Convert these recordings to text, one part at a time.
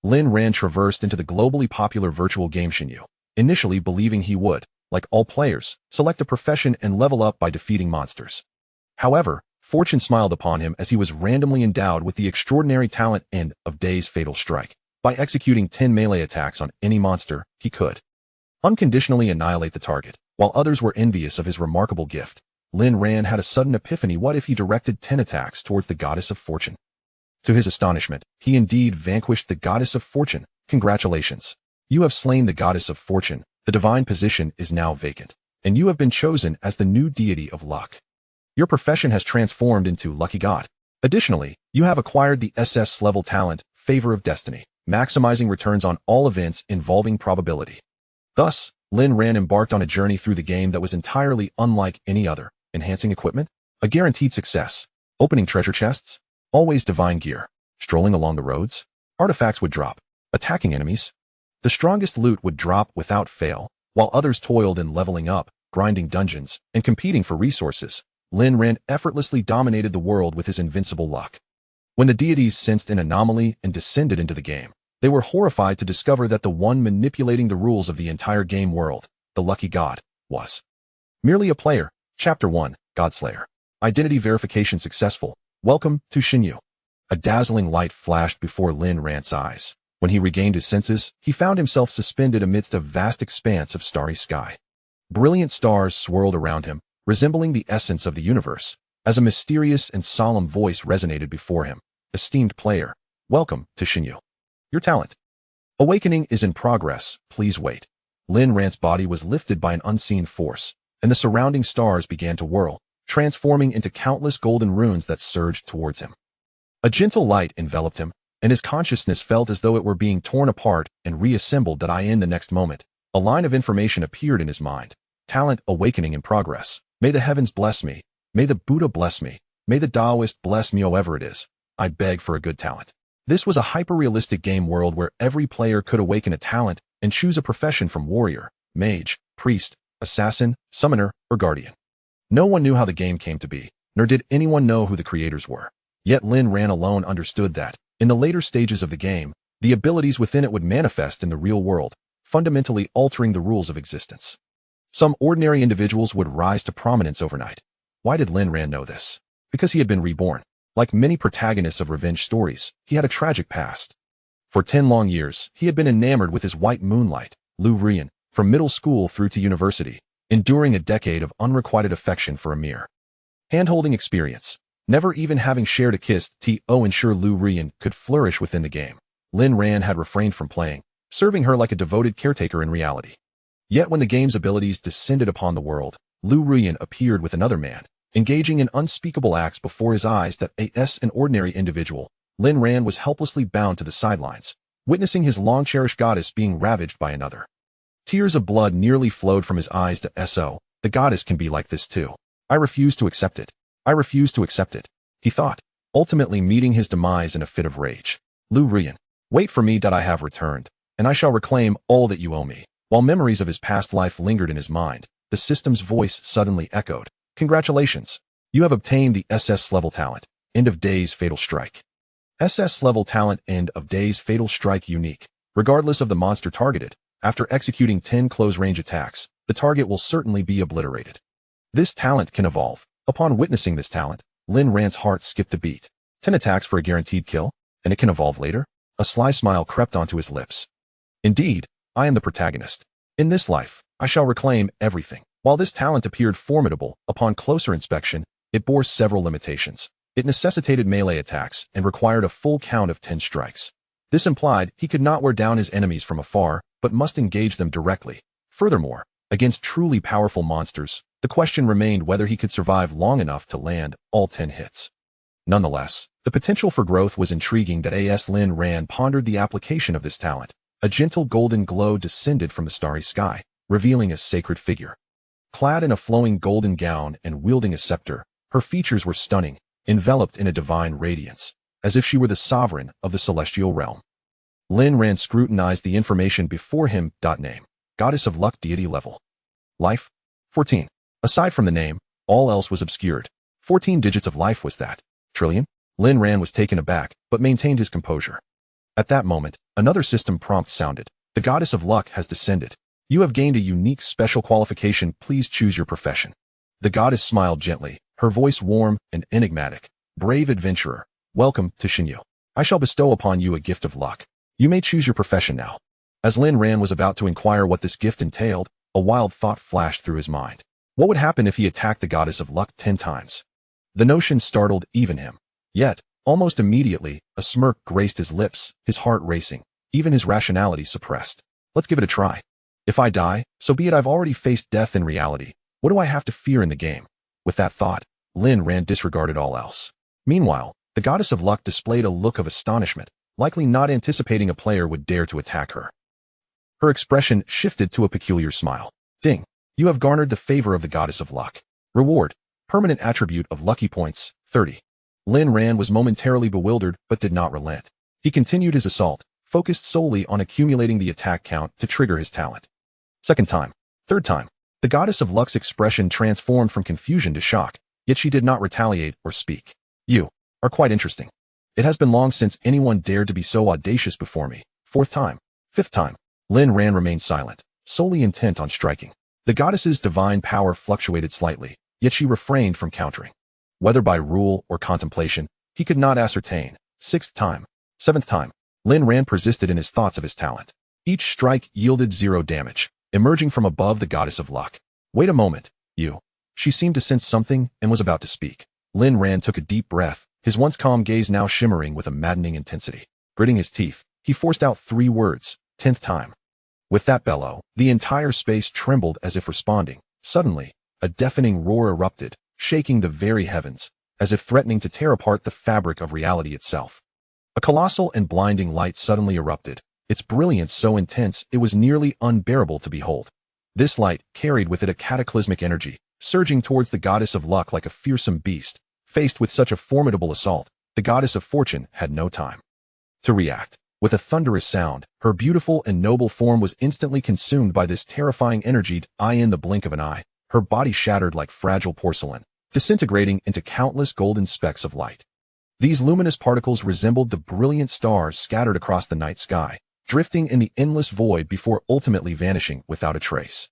Lin Ran traversed into the globally popular virtual game Xinyu, initially believing he would, like all players, select a profession and level up by defeating monsters. However, fortune smiled upon him as he was randomly endowed with the extraordinary talent End of Day's Fatal Strike. By executing 10 melee attacks on any monster, he could unconditionally annihilate the target. While others were envious of his remarkable gift, Lin Ran had a sudden epiphany. What if he directed 10 attacks towards the goddess of fortune? To his astonishment, he indeed vanquished the goddess of fortune. Congratulations! You have slain the goddess of fortune. The divine position is now vacant, and you have been chosen as the new deity of luck. Your profession has transformed into Lucky God. Additionally, you have acquired the SS level talent, Favor of Destiny, maximizing returns on all events involving probability. Thus, Lin Ran embarked on a journey through the game that was entirely unlike any other. Enhancing equipment, a guaranteed success, opening treasure chests, always divine gear, strolling along the roads, artifacts would drop, attacking enemies. The strongest loot would drop without fail, while others toiled in leveling up, grinding dungeons, and competing for resources. Lin Ran effortlessly dominated the world with his invincible luck. When the deities sensed an anomaly and descended into the game, they were horrified to discover that the one manipulating the rules of the entire game world, the Lucky God, was merely a player. Chapter 1, Godslayer. Identity verification successful. Welcome to Xinyu. A dazzling light flashed before Lin Ran's eyes. When he regained his senses, he found himself suspended amidst a vast expanse of starry sky. Brilliant stars swirled around him, resembling the essence of the universe, as a mysterious and solemn voice resonated before him. Esteemed player, welcome to Xinyu. Your talent. Awakening is in progress, please wait. Lin Ran's body was lifted by an unseen force, and the surrounding stars began to whirl, transforming into countless golden runes that surged towards him. A gentle light enveloped him, and his consciousness felt as though it were being torn apart and reassembled. In the next moment, a line of information appeared in his mind. Talent awakening in progress. May the heavens bless me. May the Buddha bless me. May the Taoist bless me. Whoever it is, I beg for a good talent. This was a hyper-realistic game world where every player could awaken a talent and choose a profession from warrior, mage, priest, assassin, summoner, or guardian. No one knew how the game came to be, nor did anyone know who the creators were. Yet Lin Ran alone understood that, in the later stages of the game, the abilities within it would manifest in the real world, fundamentally altering the rules of existence. Some ordinary individuals would rise to prominence overnight. Why did Lin Ran know this? Because he had been reborn. Like many protagonists of revenge stories, he had a tragic past. For 10 long years, he had been enamored with his white moonlight, Lin Ran, from middle school through to university, enduring a decade of unrequited affection for a mere hand-holding experience. Never even having shared a kiss to ensure Lin Ran could flourish within the game, Lin Ran had refrained from playing, serving her like a devoted caretaker in reality. Yet when the game's abilities descended upon the world, Lin Ran appeared with another man, engaging in unspeakable acts before his eyes. As an ordinary individual, Lin Ran was helplessly bound to the sidelines, witnessing his long-cherished goddess being ravaged by another. Tears of blood nearly flowed from his eyes. The goddess can be like this too. I refuse to accept it. I refuse to accept it, he thought, ultimately meeting his demise in a fit of rage. Lin Ran, wait for me. I have returned, and I shall reclaim all that you owe me. While memories of his past life lingered in his mind, the system's voice suddenly echoed. Congratulations. You have obtained the SS level talent, End of Day's Fatal Strike. SS level talent End of Day's Fatal Strike unique. Regardless of the monster targeted, after executing 10 close-range attacks, the target will certainly be obliterated. This talent can evolve. Upon witnessing this talent, Lin Ran's heart skipped a beat. 10 attacks for a guaranteed kill, and it can evolve later? A sly smile crept onto his lips. Indeed, I am the protagonist. In this life, I shall reclaim everything. While this talent appeared formidable, upon closer inspection, it bore several limitations. It necessitated melee attacks and required a full count of 10 strikes. This implied he could not wear down his enemies from afar, but must engage them directly. Furthermore, against truly powerful monsters, the question remained whether he could survive long enough to land all 10 hits. Nonetheless, the potential for growth was intriguing. As Lin Ran pondered the application of this talent, a gentle golden glow descended from the starry sky, revealing a sacred figure. Clad in a flowing golden gown and wielding a scepter, her features were stunning, enveloped in a divine radiance, as if she were the sovereign of the celestial realm. Lin Ran scrutinized the information before him. Name, Goddess of Luck, Deity Level. Life, 14. Aside from the name, all else was obscured. 14 digits of life. Was that trillion? Lin Ran was taken aback, but maintained his composure. At that moment, another system prompt sounded. The goddess of luck has descended. You have gained a unique special qualification. Please choose your profession. The goddess smiled gently, her voice warm and enigmatic. Brave adventurer, welcome to Shinyu. I shall bestow upon you a gift of luck. You may choose your profession now. As Lin Ran was about to inquire what this gift entailed, a wild thought flashed through his mind. What would happen if he attacked the goddess of luck 10 times? The notion startled even him. Yet, almost immediately, a smirk graced his lips, his heart racing, even his rationality suppressed. Let's give it a try. If I die, so be it. I've already faced death in reality. What do I have to fear in the game? With that thought, Lin Ran disregarded all else. Meanwhile, the goddess of luck displayed a look of astonishment, likely not anticipating a player would dare to attack her. Her expression shifted to a peculiar smile. Ding! You have garnered the favor of the goddess of luck. Reward: permanent attribute of lucky points, 30. Lin Ran was momentarily bewildered but did not relent. He continued his assault, focused solely on accumulating the attack count to trigger his talent. Second time. Third time. The goddess of luck's expression transformed from confusion to shock, yet she did not retaliate or speak. You are quite interesting. It has been long since anyone dared to be so audacious before me. Fourth time. Fifth time. Lin Ran remained silent, solely intent on striking. The goddess's divine power fluctuated slightly, yet she refrained from countering. Whether by rule or contemplation, he could not ascertain. Sixth time. Seventh time. Lin Ran persisted in his thoughts of his talent. Each strike yielded 0 damage, emerging from above the goddess of luck. Wait a moment, you. She seemed to sense something and was about to speak. Lin Ran took a deep breath, his once calm gaze now shimmering with a maddening intensity. Gritting his teeth, he forced out 3 words, 10th time. With that bellow, the entire space trembled as if responding. Suddenly, a deafening roar erupted, shaking the very heavens, as if threatening to tear apart the fabric of reality itself. A colossal and blinding light suddenly erupted, its brilliance so intense it was nearly unbearable to behold. This light carried with it a cataclysmic energy, surging towards the goddess of luck like a fearsome beast. Faced with such a formidable assault, the goddess of fortune had no time to react. With a thunderous sound, her beautiful and noble form was instantly consumed by this terrifying energy. In the blink of an eye, her body shattered like fragile porcelain, disintegrating into countless golden specks of light. These luminous particles resembled the brilliant stars scattered across the night sky, drifting in the endless void before ultimately vanishing without a trace.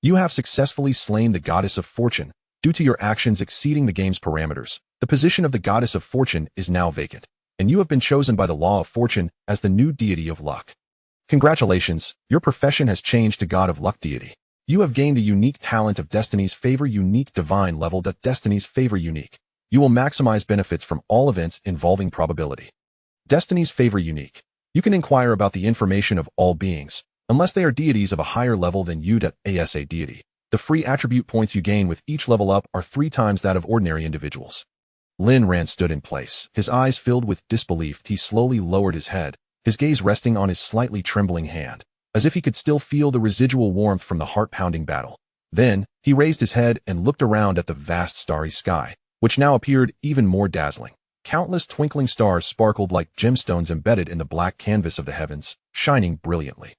You have successfully slain the goddess of fortune. Due to your actions exceeding the game's parameters, the position of the goddess of fortune is now vacant, and you have been chosen by the law of fortune as the new deity of luck. Congratulations, your profession has changed to God of Luck deity. You have gained the unique talent of Destiny's Favor Unique Divine Level. Destiny's Favor Unique. You will maximize benefits from all events involving probability. Destiny's Favor Unique. You can inquire about the information of all beings, unless they are deities of a higher level than you. As a deity, the free attribute points you gain with each level up are 3 times that of ordinary individuals. Lin Ran stood in place, his eyes filled with disbelief. He slowly lowered his head, his gaze resting on his slightly trembling hand, as if he could still feel the residual warmth from the heart-pounding battle. Then, he raised his head and looked around at the vast starry sky, which now appeared even more dazzling. Countless twinkling stars sparkled like gemstones embedded in the black canvas of the heavens, shining brilliantly.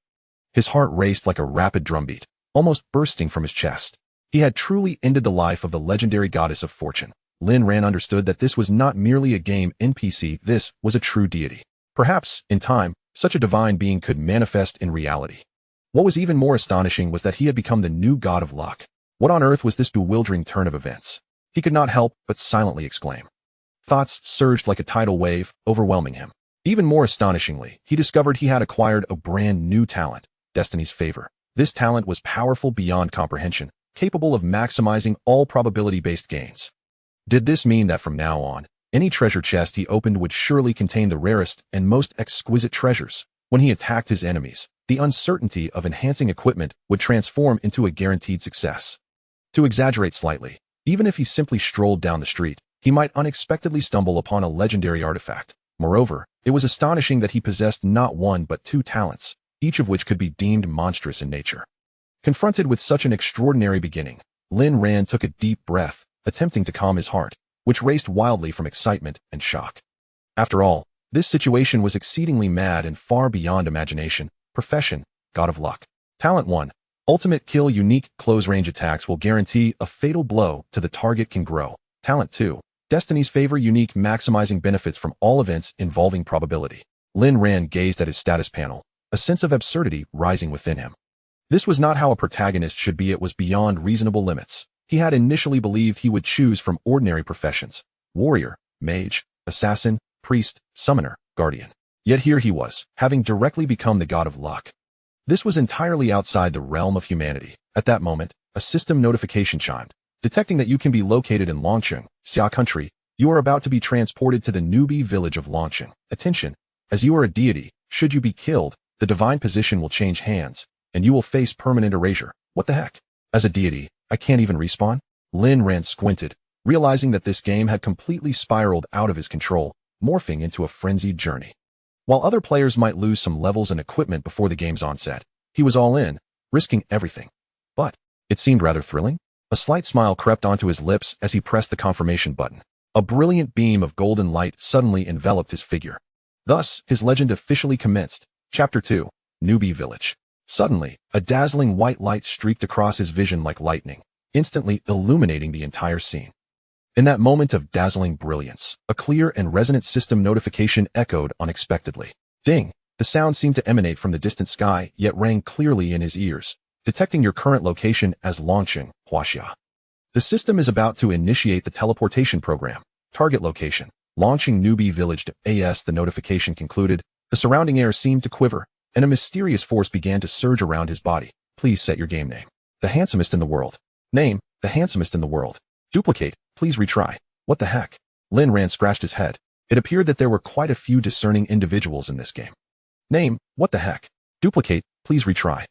His heart raced like a rapid drumbeat, almost bursting from his chest. He had truly ended the life of the legendary goddess of fortune. Lin Ran understood that this was not merely a game NPC, this was a true deity. Perhaps, in time, such a divine being could manifest in reality. What was even more astonishing was that he had become the new god of luck. What on earth was this bewildering turn of events? He could not help but silently exclaim. Thoughts surged like a tidal wave, overwhelming him. Even more astonishingly, he discovered he had acquired a brand new talent, Destiny's Favor. This talent was powerful beyond comprehension, capable of maximizing all probability-based gains. Did this mean that from now on, any treasure chest he opened would surely contain the rarest and most exquisite treasures? When he attacked his enemies, the uncertainty of enhancing equipment would transform into a guaranteed success. To exaggerate slightly, even if he simply strolled down the street, he might unexpectedly stumble upon a legendary artifact. Moreover, it was astonishing that he possessed not 1 but 2 talents, each of which could be deemed monstrous in nature. Confronted with such an extraordinary beginning, Lin Ran took a deep breath, attempting to calm his heart, which raced wildly from excitement and shock. After all, this situation was exceedingly mad and far beyond imagination. Profession: God of Luck. Talent 1. Ultimate Kill. Unique close-range attacks will guarantee a fatal blow to the target can grow. Talent 2. Destiny's Favor. Unique maximizing benefits from all events involving probability. Lin Ran gazed at his status panel, a sense of absurdity rising within him. This was not how a protagonist should be. It was beyond reasonable limits. He had initially believed he would choose from ordinary professions: warrior, mage, assassin, priest, summoner, guardian. Yet here he was, having directly become the god of luck. This was entirely outside the realm of humanity. At that moment, a system notification chimed, detecting that you can be located in Longcheng, Xia country. You are about to be transported to the newbie village of Longcheng. Attention, as you are a deity, should you be killed, the divine position will change hands, and you will face permanent erasure. What the heck? As a deity, I can't even respawn? Lin Ran squinted, realizing that this game had completely spiraled out of his control, morphing into a frenzied journey. While other players might lose some levels and equipment before the game's onset, he was all in, risking everything. But it seemed rather thrilling. A slight smile crept onto his lips as he pressed the confirmation button. A brilliant beam of golden light suddenly enveloped his figure. Thus, his legend officially commenced. Chapter 2, Newbie Village. Suddenly, a dazzling white light streaked across his vision like lightning, instantly illuminating the entire scene. In that moment of dazzling brilliance, a clear and resonant system notification echoed unexpectedly. Ding! The sound seemed to emanate from the distant sky, yet rang clearly in his ears, detecting your current location as Longcheng, Huaxia. The system is about to initiate the teleportation program. Target location: Longcheng Newbie Village. As the notification concluded, the surrounding air seemed to quiver, and a mysterious force began to surge around his body. Please set your game name. The handsomest in the world. Name: the handsomest in the world. Duplicate: please retry. What the heck? Lin Ran scratched his head. It appeared that there were quite a few discerning individuals in this game. Name: what the heck? Duplicate: please retry.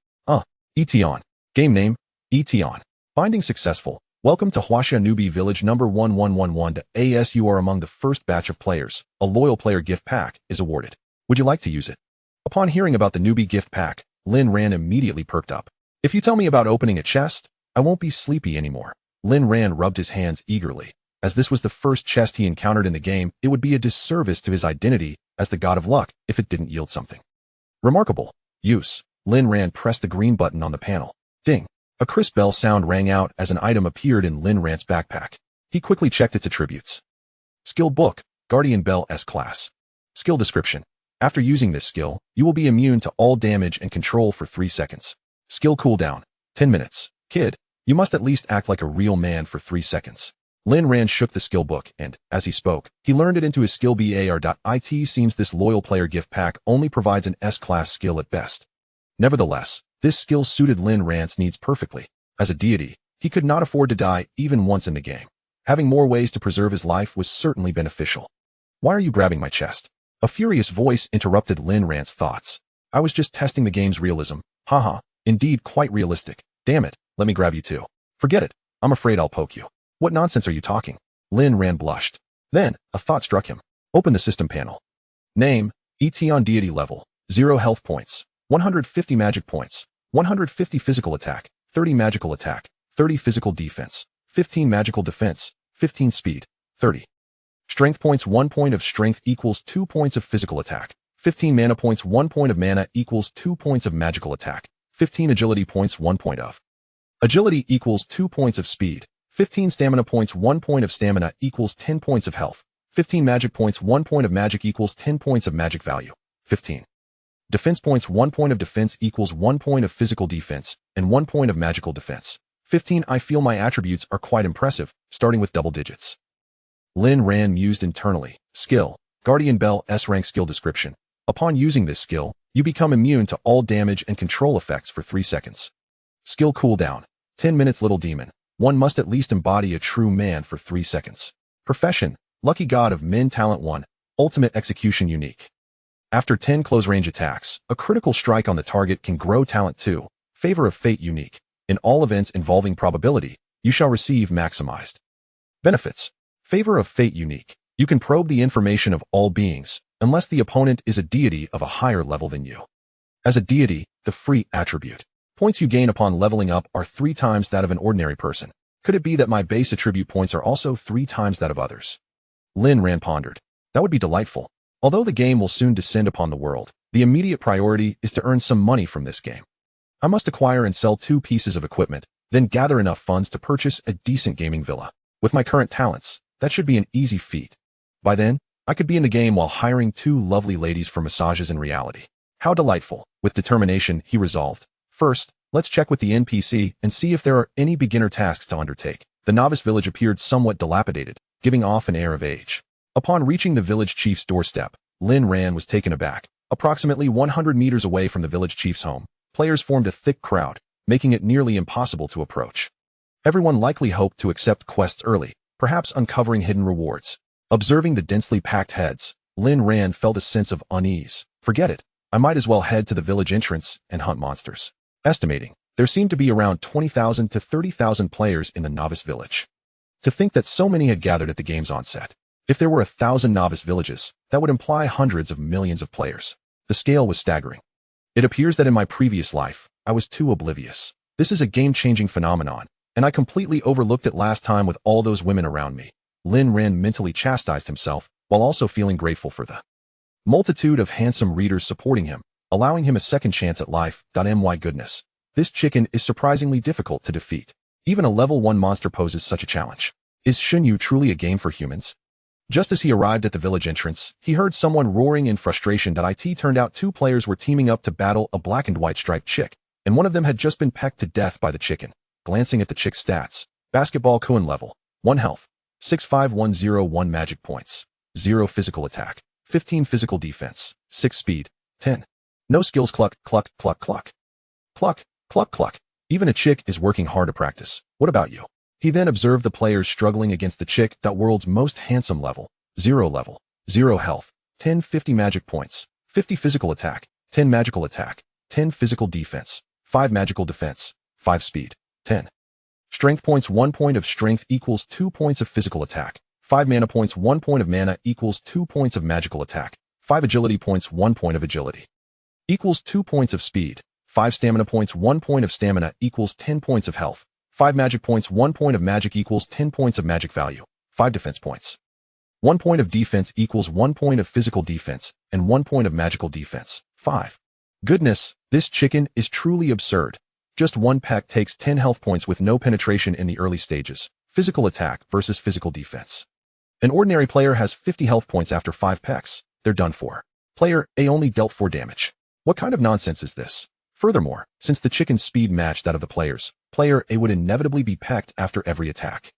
Etion. Game name: Etion. Binding successful. Welcome to Huaxia Newbie Village number 1111. As you are among the first batch of players, a loyal player gift pack is awarded. Would you like to use it? Upon hearing about the newbie gift pack, Lin Ran immediately perked up. If you tell me about opening a chest, I won't be sleepy anymore. Lin Ran rubbed his hands eagerly. As this was the first chest he encountered in the game, it would be a disservice to his identity as the god of luck if it didn't yield something. Remarkable. Use. Lin Ran pressed the green button on the panel. Ding. A crisp bell sound rang out as an item appeared in Lin Ran's backpack. He quickly checked its attributes. Skill book, Guardian Bell S-Class. Skill description. After using this skill, you will be immune to all damage and control for 3 seconds. Skill cooldown, 10 minutes. Kid, you must at least act like a real man for 3 seconds. Lin Ran shook the skill book and, as he spoke, he learned it into his skill bar. It seems this loyal player gift pack only provides an S-Class skill at best. Nevertheless, this skill suited Lin Ran's needs perfectly. As a deity, he could not afford to die even once in the game. Having more ways to preserve his life was certainly beneficial. Why are you grabbing my chest? A furious voice interrupted Lin Ran's thoughts. I was just testing the game's realism. Haha, indeed quite realistic. Damn it, let me grab you too. Forget it, I'm afraid I'll poke you. What nonsense are you talking? Lin Ran blushed. Then, a thought struck him. Open the system panel. Name: Etion. Deity level, 0 health points, 150 magic points, 150 physical attack, 30 magical attack, 30 physical defense, 15 magical defense, 15 speed, 30 strength points. 1 point of strength equals 2 points of physical attack, 15 mana points. 1 point of mana equals 2 points of magical attack, 15 agility points. 1 point of agility equals 2 points of speed, 15 stamina points. 1 point of stamina equals 10 points of health, 15 magic points. 1 point of magic equals 10 points of magic value, 15 defense points. 1 point of defense equals 1 point of physical defense, and 1 point of magical defense. 15. I feel my attributes are quite impressive, starting with double digits. Lin Ran mused internally. Skill: Guardian Bell S-Rank. Skill description. Upon using this skill, you become immune to all damage and control effects for 3 seconds. Skill cooldown, 10 minutes. Little demon. One must at least embody a true man for 3 seconds. Profession: Lucky God of Men. Talent 1. Ultimate Execution. Unique. After 10 close-range attacks, a critical strike on the target can grow. Talent 2. Favor of Fate. Unique. In all events involving probability, you shall receive maximized benefits. Favor of Fate. Unique. You can probe the information of all beings, unless the opponent is a deity of a higher level than you. As a deity, the free attribute points you gain upon leveling up are 3 times that of an ordinary person. Could it be that my base attribute points are also 3 times that of others? Lin Ran pondered. That would be delightful. Although the game will soon descend upon the world, the immediate priority is to earn some money from this game. I must acquire and sell 2 pieces of equipment, then gather enough funds to purchase a decent gaming villa. With my current talents, that should be an easy feat. By then, I could be in the game while hiring two lovely ladies for massages in reality. How delightful. With determination, he resolved. First, let's check with the NPC and see if there are any beginner tasks to undertake. The novice village appeared somewhat dilapidated, giving off an air of age. Upon reaching the village chief's doorstep, Lin Ran was taken aback. Approximately 100 meters away from the village chief's home, players formed a thick crowd, making it nearly impossible to approach. Everyone likely hoped to accept quests early, perhaps uncovering hidden rewards. Observing the densely packed heads, Lin Ran felt a sense of unease. Forget it. I might as well head to the village entrance and hunt monsters. Estimating, there seemed to be around 20,000 to 30,000 players in the novice village. To think that so many had gathered at the game's onset. If there were 1,000 novice villages, that would imply hundreds of millions of players. The scale was staggering. It appears that in my previous life, I was too oblivious. This is a game-changing phenomenon, and I completely overlooked it last time with all those women around me. Lin Ran mentally chastised himself, while also feeling grateful for the multitude of handsome readers supporting him, allowing him a second chance at life. My goodness. This chicken is surprisingly difficult to defeat. Even a level 1 monster poses such a challenge. Is Xunyu truly a game for humans? Just as he arrived at the village entrance, he heard someone roaring in frustration that it turned out two players were teaming up to battle a black and white striped chick, and one of them had just been pecked to death by the chicken. Glancing at the chick's stats, basketball Kuan level, 1 health, 65101 magic points, 0 physical attack, 15 physical defense, 6 speed, 10. No skills. Cluck, cluck, cluck, cluck. Cluck, cluck, cluck. Even a chick is working hard to practice. What about you? He then observed the players struggling against the chick. World's most handsome level, 0 health, 10 50 magic points, 50 physical attack, 10 magical attack, 10 physical defense, 5 magical defense, 5 speed, 10. Strength points. 1 point of strength equals 2 points of physical attack. 5 mana points. 1 point of mana equals 2 points of magical attack. 5 agility points. 1 point of agility equals 2 points of speed. 5 stamina points. 1 point of stamina equals 10 points of health. 5 magic points. 1 point of magic equals 10 points of magic value. 5 defense points. 1 point of defense equals 1 point of physical defense and 1 point of magical defense. 5. Goodness, this chicken is truly absurd. Just 1 peck takes 10 health points with no penetration in the early stages. Physical attack versus physical defense. An ordinary player has 50 health points after 5 pecks. They're done for. Player A only dealt 4 damage. What kind of nonsense is this? Furthermore, since the chicken's speed matched that of the players, player A would inevitably be pecked after every attack.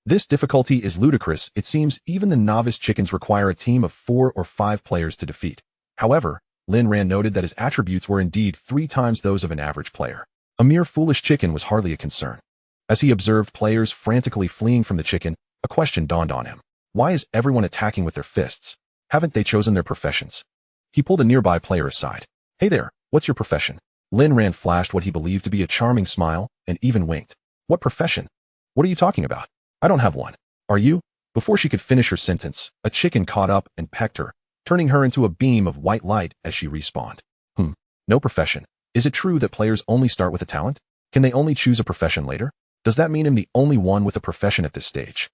This difficulty is ludicrous. It seems even the novice chickens require a team of 4 or 5 players to defeat. However, Lin Ran noted that his attributes were indeed 3 times those of an average player. A mere foolish chicken was hardly a concern. As he observed players frantically fleeing from the chicken, a question dawned on him. Why is everyone attacking with their fists? Haven't they chosen their professions? He pulled a nearby player aside. Hey there, what's your profession? Lin Ran flashed what he believed to be a charming smile, and even winked. What profession? What are you talking about? I don't have one. Are you? Before she could finish her sentence, a chicken caught up and pecked her, turning her into a beam of white light as she respawned. No profession. Is it true that players only start with a talent? Can they only choose a profession later? Does that mean I'm the only one with a profession at this stage?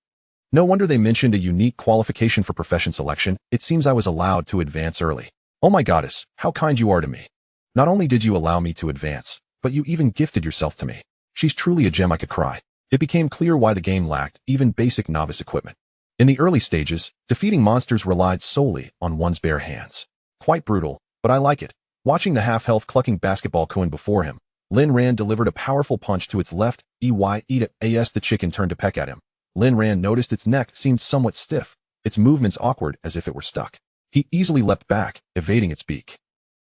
No wonder they mentioned a unique qualification for profession selection. It seems I was allowed to advance early. Oh my goddess, how kind you are to me. Not only did you allow me to advance, but you even gifted yourself to me. She's truly a gem. I could cry. It became clear why the game lacked even basic novice equipment. In the early stages, defeating monsters relied solely on one's bare hands. Quite brutal, but I like it. Watching the half-health clucking basketball Kuan before him, Lin Ran delivered a powerful punch to its left. As the chicken turned to peck at him, Lin Ran noticed its neck seemed somewhat stiff, its movements awkward as if it were stuck. He easily leapt back, evading its beak.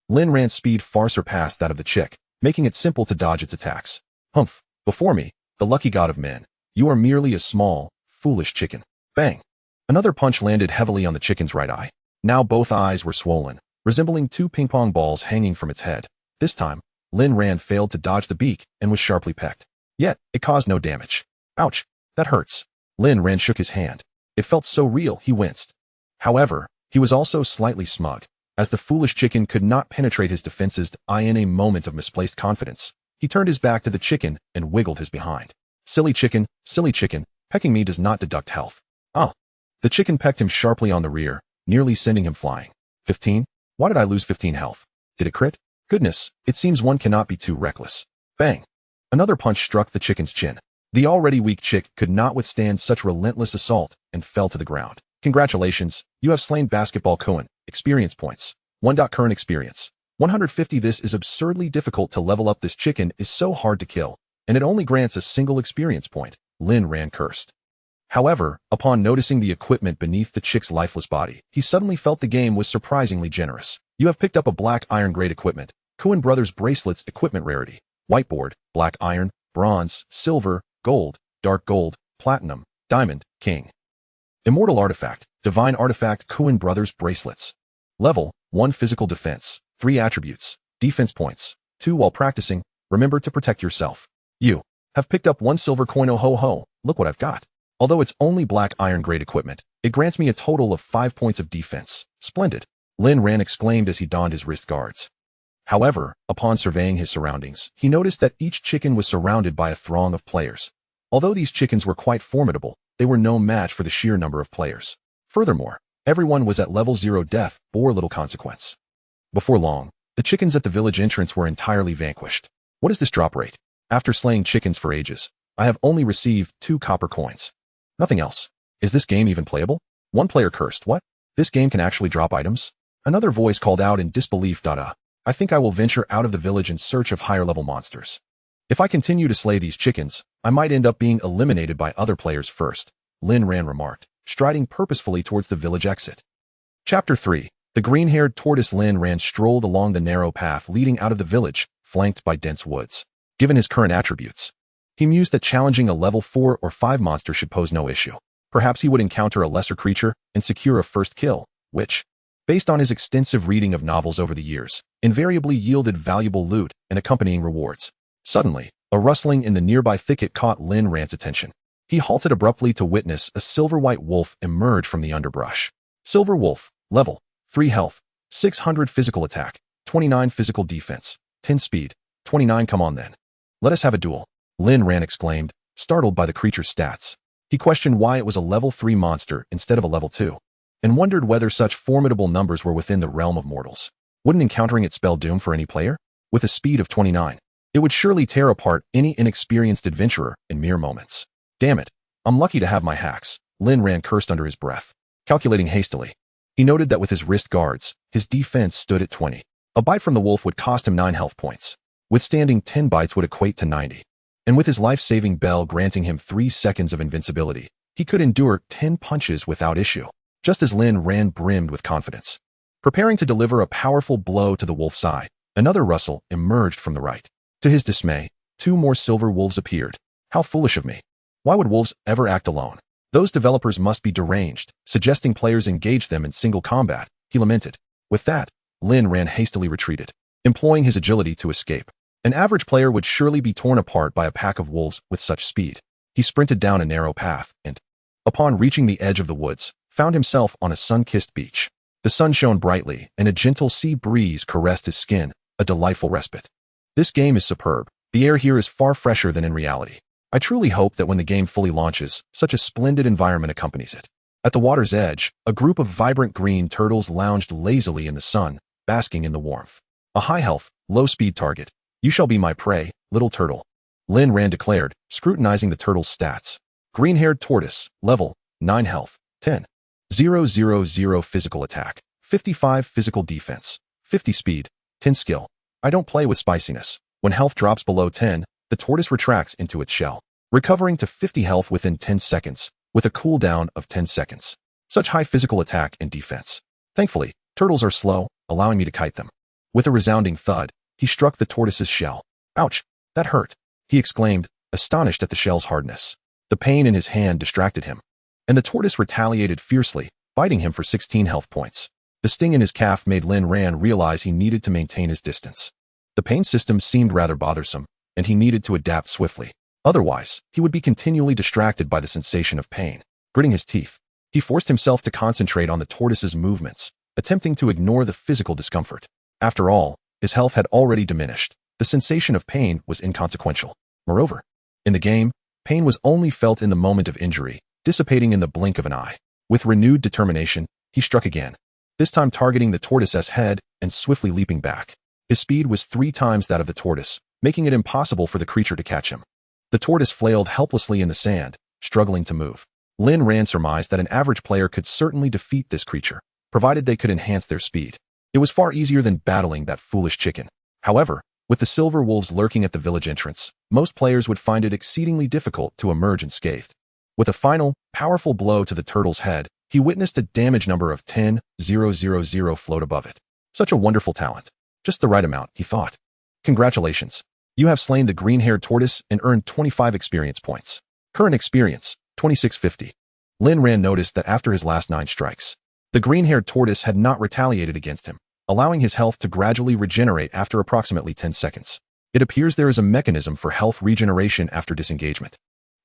Lin Ran's speed far surpassed that of the chick, making it simple to dodge its attacks. Humph! Before me, the lucky god of men, you are merely a small, foolish chicken. Bang! Another punch landed heavily on the chicken's right eye. Now both eyes were swollen, resembling 2 ping-pong balls hanging from its head. This time, Lin Ran failed to dodge the beak and was sharply pecked. Yet, it caused no damage. Ouch! That hurts. Lin Ran shook his hand. It felt so real, he winced. However, he was also slightly smug, as the foolish chicken could not penetrate his defenses. In a moment of misplaced confidence, he turned his back to the chicken and wiggled his behind. Silly chicken, pecking me does not deduct health. Oh! The chicken pecked him sharply on the rear, nearly sending him flying. 15? Why did I lose 15 health? Did it crit? Goodness, it seems one cannot be too reckless. Bang! Another punch struck the chicken's chin. The already weak chick could not withstand such relentless assault and fell to the ground. Congratulations, you have slain Basketball Cohen. Experience points. 1. Current experience. 150. This is absurdly difficult to level up. This chicken is so hard to kill, and it only grants a single experience point. Lin Ran cursed. However, upon noticing the equipment beneath the chick's lifeless body, he suddenly felt the game was surprisingly generous. You have picked up a black iron grade equipment. Cohen Brothers bracelets equipment rarity. Whiteboard, black iron, bronze, silver, gold, dark gold, platinum, diamond, king. Immortal artifact, divine artifact Cohen Brothers bracelets. Level, 1 physical defense, 3 attributes, defense points, 2 while practicing, remember to protect yourself. You have picked up 1 silver coin. Oh ho ho, look what I've got. Although it's only black iron grade equipment, it grants me a total of 5 points of defense. Splendid. Lin Ran exclaimed as he donned his wrist guards. However, upon surveying his surroundings, he noticed that each chicken was surrounded by a throng of players. Although these chickens were quite formidable, they were no match for the sheer number of players. Furthermore, everyone was at level 0. Death bore little consequence. Before long, the chickens at the village entrance were entirely vanquished. What is this drop rate? After slaying chickens for ages, I have only received 2 copper coins. Nothing else. Is this game even playable? One player cursed. What? This game can actually drop items? Another voice called out in disbelief. I think I will venture out of the village in search of higher level monsters. If I continue to slay these chickens, I might end up being eliminated by other players first, Lin Ran remarked, striding purposefully towards the village exit. Chapter 3. The green-haired tortoise Lin Ran strolled along the narrow path leading out of the village, flanked by dense woods. Given his current attributes, he mused that challenging a level 4 or 5 monster should pose no issue. Perhaps he would encounter a lesser creature and secure a first kill, which, based on his extensive reading of novels over the years, invariably yielded valuable loot and accompanying rewards. Suddenly, a rustling in the nearby thicket caught Lin Ran's attention. He halted abruptly to witness a silver-white wolf emerge from the underbrush. Silver wolf, level, 3 health, 600 physical attack, 29 physical defense, 10 speed, 29. Come on then. Let us have a duel, Lin Ran exclaimed, startled by the creature's stats. He questioned why it was a level 3 monster instead of a level 2, and wondered whether such formidable numbers were within the realm of mortals. Wouldn't encountering it spell doom for any player? With a speed of 29, it would surely tear apart any inexperienced adventurer in mere moments. Damn it, I'm lucky to have my hacks, Lin Ran cursed under his breath. Calculating hastily, he noted that with his wrist guards, his defense stood at 20. A bite from the wolf would cost him 9 health points. Withstanding 10 bites would equate to 90. And with his life-saving bell granting him 3 seconds of invincibility, he could endure 10 punches without issue. Just as Lin Ran brimmed with confidence. Preparing to deliver a powerful blow to the wolf's eye, another rustle emerged from the right. To his dismay, 2 more silver wolves appeared. How foolish of me. Why would wolves ever act alone? Those developers must be deranged, suggesting players engage them in single combat, he lamented. With that, Lin Ran hastily retreated, employing his agility to escape. An average player would surely be torn apart by a pack of wolves with such speed. He sprinted down a narrow path and, upon reaching the edge of the woods, found himself on a sun-kissed beach. The sun shone brightly, and a gentle sea breeze caressed his skin, a delightful respite. This game is superb. The air here is far fresher than in reality. I truly hope that when the game fully launches, such a splendid environment accompanies it. At the water's edge, a group of vibrant green turtles lounged lazily in the sun, basking in the warmth. A high-health, low-speed target. You shall be my prey, little turtle, Lin Ran declared, scrutinizing the turtle's stats. Green-haired tortoise, level, 9 health, 10. 000 physical attack, 55 physical defense, 50 speed, 10 skill. I don't play with spiciness. When health drops below 10, the tortoise retracts into its shell, recovering to 50 health within 10 seconds, with a cooldown of 10 seconds. Such high physical attack and defense. Thankfully, turtles are slow, allowing me to kite them. With a resounding thud, he struck the tortoise's shell. Ouch, that hurt, he exclaimed, astonished at the shell's hardness. The pain in his hand distracted him, and the tortoise retaliated fiercely, biting him for 16 health points. The sting in his calf made Lin Ran realize he needed to maintain his distance. The pain system seemed rather bothersome, and he needed to adapt swiftly. Otherwise, he would be continually distracted by the sensation of pain. Gritting his teeth, he forced himself to concentrate on the tortoise's movements, attempting to ignore the physical discomfort. After all, his health had already diminished. The sensation of pain was inconsequential. Moreover, in the game, pain was only felt in the moment of injury, dissipating in the blink of an eye. With renewed determination, he struck again, this time targeting the tortoise's head and swiftly leaping back. His speed was 3 times that of the tortoise, making it impossible for the creature to catch him. The tortoise flailed helplessly in the sand, struggling to move. Lin Ran surmised that an average player could certainly defeat this creature, provided they could enhance their speed. It was far easier than battling that foolish chicken. However, with the silver wolves lurking at the village entrance, most players would find it exceedingly difficult to emerge unscathed. With a final, powerful blow to the turtle's head, he witnessed a damage number of 10,000 float above it. Such a wonderful talent. Just the right amount, he thought. Congratulations. You have slain the green-haired tortoise and earned 25 experience points. Current experience, 2650. Lin Ran noticed that after his last 9 strikes, the green-haired tortoise had not retaliated against him, allowing his health to gradually regenerate after approximately 10 seconds. It appears there is a mechanism for health regeneration after disengagement.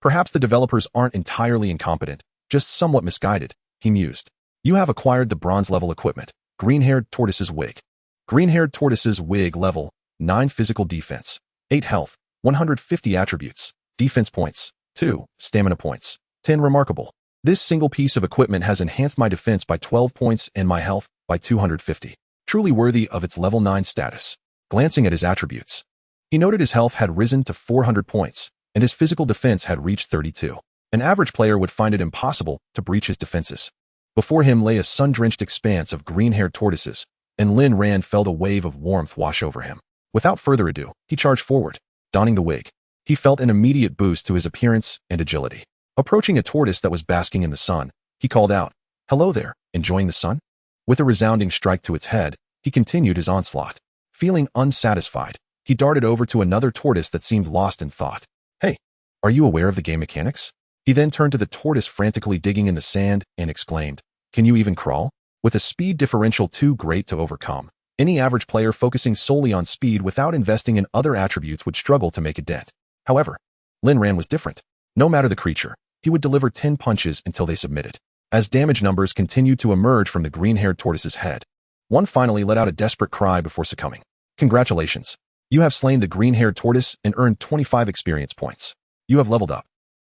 Perhaps the developers aren't entirely incompetent, just somewhat misguided, he mused. You have acquired the bronze-level equipment, Green-Haired Tortoise's Wig. Green-Haired Tortoise's Wig level, 9 physical defense, 8 health, 150 attributes, defense points, 2 stamina points, 10 remarkable. This single piece of equipment has enhanced my defense by 12 points and my health by 250. Truly worthy of its level 9 status. Glancing at his attributes, he noted his health had risen to 400 points, and his physical defense had reached 32. An average player would find it impossible to breach his defenses. Before him lay a sun-drenched expanse of green-haired tortoises, and Lin Ran felt a wave of warmth wash over him. Without further ado, he charged forward, donning the wig. He felt an immediate boost to his appearance and agility. Approaching a tortoise that was basking in the sun, he called out, "Hello there, enjoying the sun?" With a resounding strike to its head, he continued his onslaught. Feeling unsatisfied, he darted over to another tortoise that seemed lost in thought. "Hey, are you aware of the game mechanics?" He then turned to the tortoise frantically digging in the sand and exclaimed, "Can you even crawl?" With a speed differential too great to overcome, any average player focusing solely on speed without investing in other attributes would struggle to make a dent. However, Lin Ran was different. No matter the creature, he would deliver 10 punches until they submitted. As damage numbers continued to emerge from the green-haired tortoise's head, one finally let out a desperate cry before succumbing. Congratulations. You have slain the green-haired tortoise and earned 25 experience points. You have leveled up.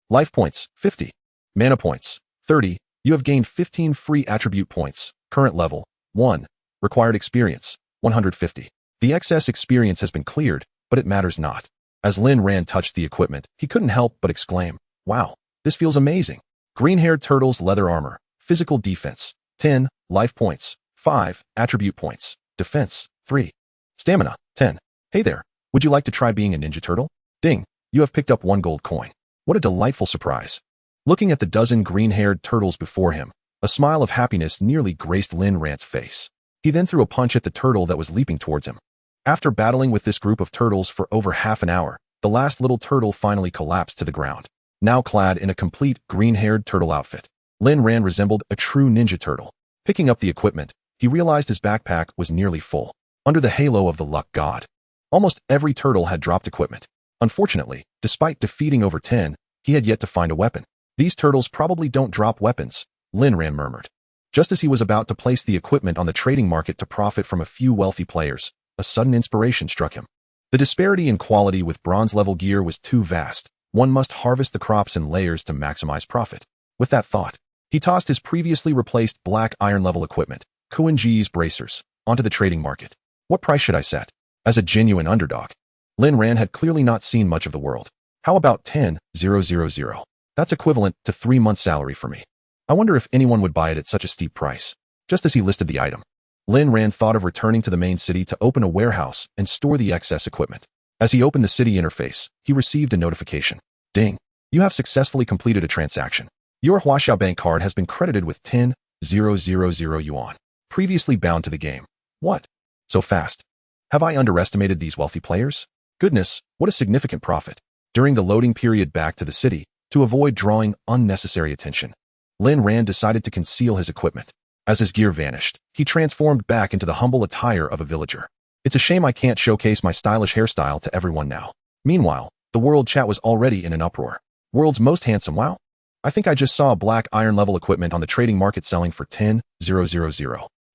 Life points, 50. Mana points, 30. You have gained 15 free attribute points. Current level, 1. Required experience, 150. The excess experience has been cleared, but it matters not. As Lin Ran touched the equipment, he couldn't help but exclaim, "Wow, this feels amazing." Green-haired turtle's leather armor, physical defense, 10, life points, 5, attribute points, defense, 3, stamina, 10. Hey there, would you like to try being a ninja turtle? Ding, you have picked up 1 gold coin. What a delightful surprise. Looking at the dozen green-haired turtles before him, a smile of happiness nearly graced Lin Ran's face. He then threw a punch at the turtle that was leaping towards him. After battling with this group of turtles for over half an hour, the last little turtle finally collapsed to the ground. Now clad in a complete green-haired turtle outfit, Lin Ran resembled a true ninja turtle. Picking up the equipment, he realized his backpack was nearly full. Under the halo of the luck god, almost every turtle had dropped equipment. Unfortunately, despite defeating over 10, he had yet to find a weapon. These turtles probably don't drop weapons, Lin Ran murmured. Just as he was about to place the equipment on the trading market to profit from a few wealthy players, a sudden inspiration struck him. The disparity in quality with bronze-level gear was too vast. One must harvest the crops in layers to maximize profit. With that thought, he tossed his previously replaced black iron-level equipment, Kuan-Ji's bracers, onto the trading market. What price should I set? As a genuine underdog, Lin Ran had clearly not seen much of the world. How about 10,000? That's equivalent to 3 months' salary for me. I wonder if anyone would buy it at such a steep price. Just as he listed the item, Lin Ran thought of returning to the main city to open a warehouse and store the excess equipment. As he opened the city interface, he received a notification. Ding! You have successfully completed a transaction. Your Huaxia Bank card has been credited with 10,000 yuan, previously bound to the game. What? So fast? Have I underestimated these wealthy players? Goodness, what a significant profit. During the loading period back to the city, to avoid drawing unnecessary attention, Lin Ran decided to conceal his equipment. As his gear vanished, he transformed back into the humble attire of a villager. It's a shame I can't showcase my stylish hairstyle to everyone now. Meanwhile, the world chat was already in an uproar. World's most handsome, wow. I think I just saw black iron level equipment on the trading market selling for 10,000.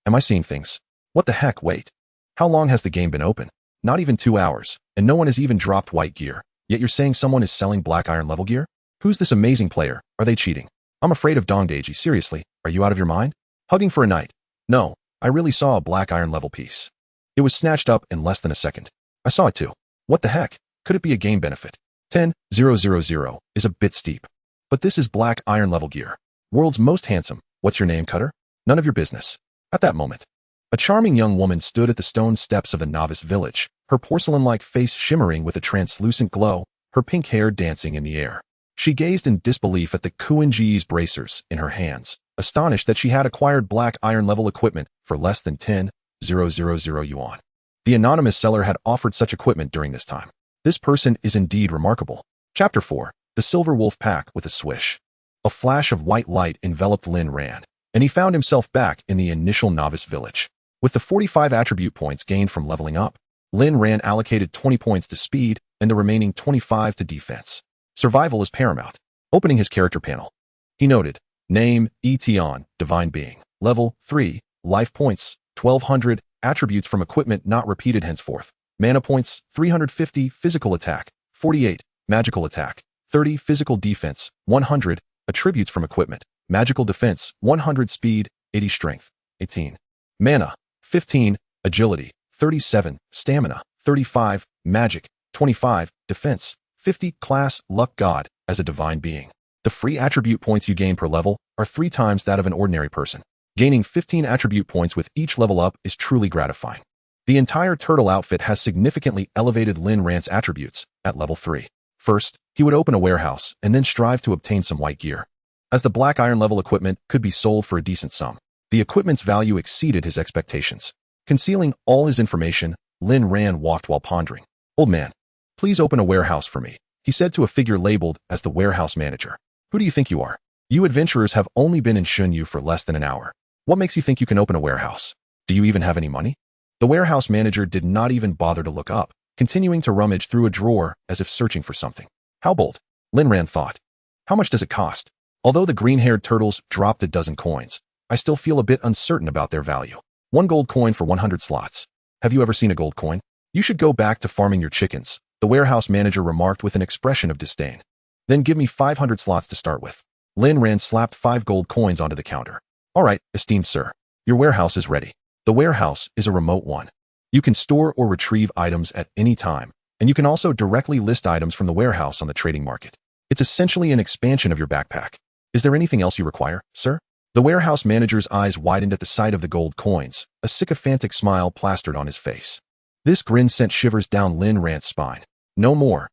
Am I seeing things? What the heck, wait. How long has the game been open? Not even 2 hours, and no one has even dropped white gear. Yet you're saying someone is selling black iron level gear? Who's this amazing player? Are they cheating? I'm afraid of Dongdaiji, seriously, are you out of your mind? Hugging for a night. No, I really saw a black iron level piece. It was snatched up in less than a second. I saw it too. What the heck? Could it be a game benefit? 10,000 is a bit steep. But this is black iron level gear. World's most handsome. What's your name, Cutter? None of your business. At that moment, a charming young woman stood at the stone steps of the novice village, her porcelain-like face shimmering with a translucent glow, her pink hair dancing in the air. She gazed in disbelief at the Kuan-ji's bracers in her hands, astonished that she had acquired black iron-level equipment for less than 10,000 yuan. The anonymous seller had offered such equipment during this time. This person is indeed remarkable. Chapter 4. The Silver Wolf Pack with a Swish. A flash of white light enveloped Lin Ran, and he found himself back in the initial novice village. With the 45 attribute points gained from leveling up, Lin Ran allocated 20 points to speed and the remaining 25 to defense. Survival is paramount. Opening his character panel, he noted, name, Etion, Divine Being. Level 3, life points, 1200, attributes from equipment not repeated henceforth. Mana points, 350, physical attack, 48, magical attack, 30, physical defense, 100, attributes from equipment, magical defense, 100 speed, 80 strength, 18. Mana, 15, agility, 37, stamina, 35, magic, 25, defense, 50, class, luck god, as a divine being. The free attribute points you gain per level are 3 times that of an ordinary person. Gaining 15 attribute points with each level up is truly gratifying. The entire turtle outfit has significantly elevated Lin Ran's attributes at level 3. First, he would open a warehouse and then strive to obtain some white gear. As the black iron level equipment could be sold for a decent sum, the equipment's value exceeded his expectations. Concealing all his information, Lin Ran walked while pondering. Old man, please open a warehouse for me, he said to a figure labeled as the warehouse manager. Who do you think you are? You adventurers have only been in Shunyu for less than an hour. What makes you think you can open a warehouse? Do you even have any money? The warehouse manager did not even bother to look up, continuing to rummage through a drawer as if searching for something. How bold, Lin Ran thought. How much does it cost? Although the green-haired turtles dropped a dozen coins, I still feel a bit uncertain about their value. 1 gold coin for 100 slots. Have you ever seen a gold coin? You should go back to farming your chickens, the warehouse manager remarked with an expression of disdain. Then give me 500 slots to start with. Lin Ran slapped 5 gold coins onto the counter. All right, esteemed sir. Your warehouse is ready. The warehouse is a remote one. You can store or retrieve items at any time, and you can also directly list items from the warehouse on the trading market. It's essentially an expansion of your backpack. Is there anything else you require, sir? The warehouse manager's eyes widened at the sight of the gold coins, a sycophantic smile plastered on his face. This grin sent shivers down Lin Ran's spine. No more,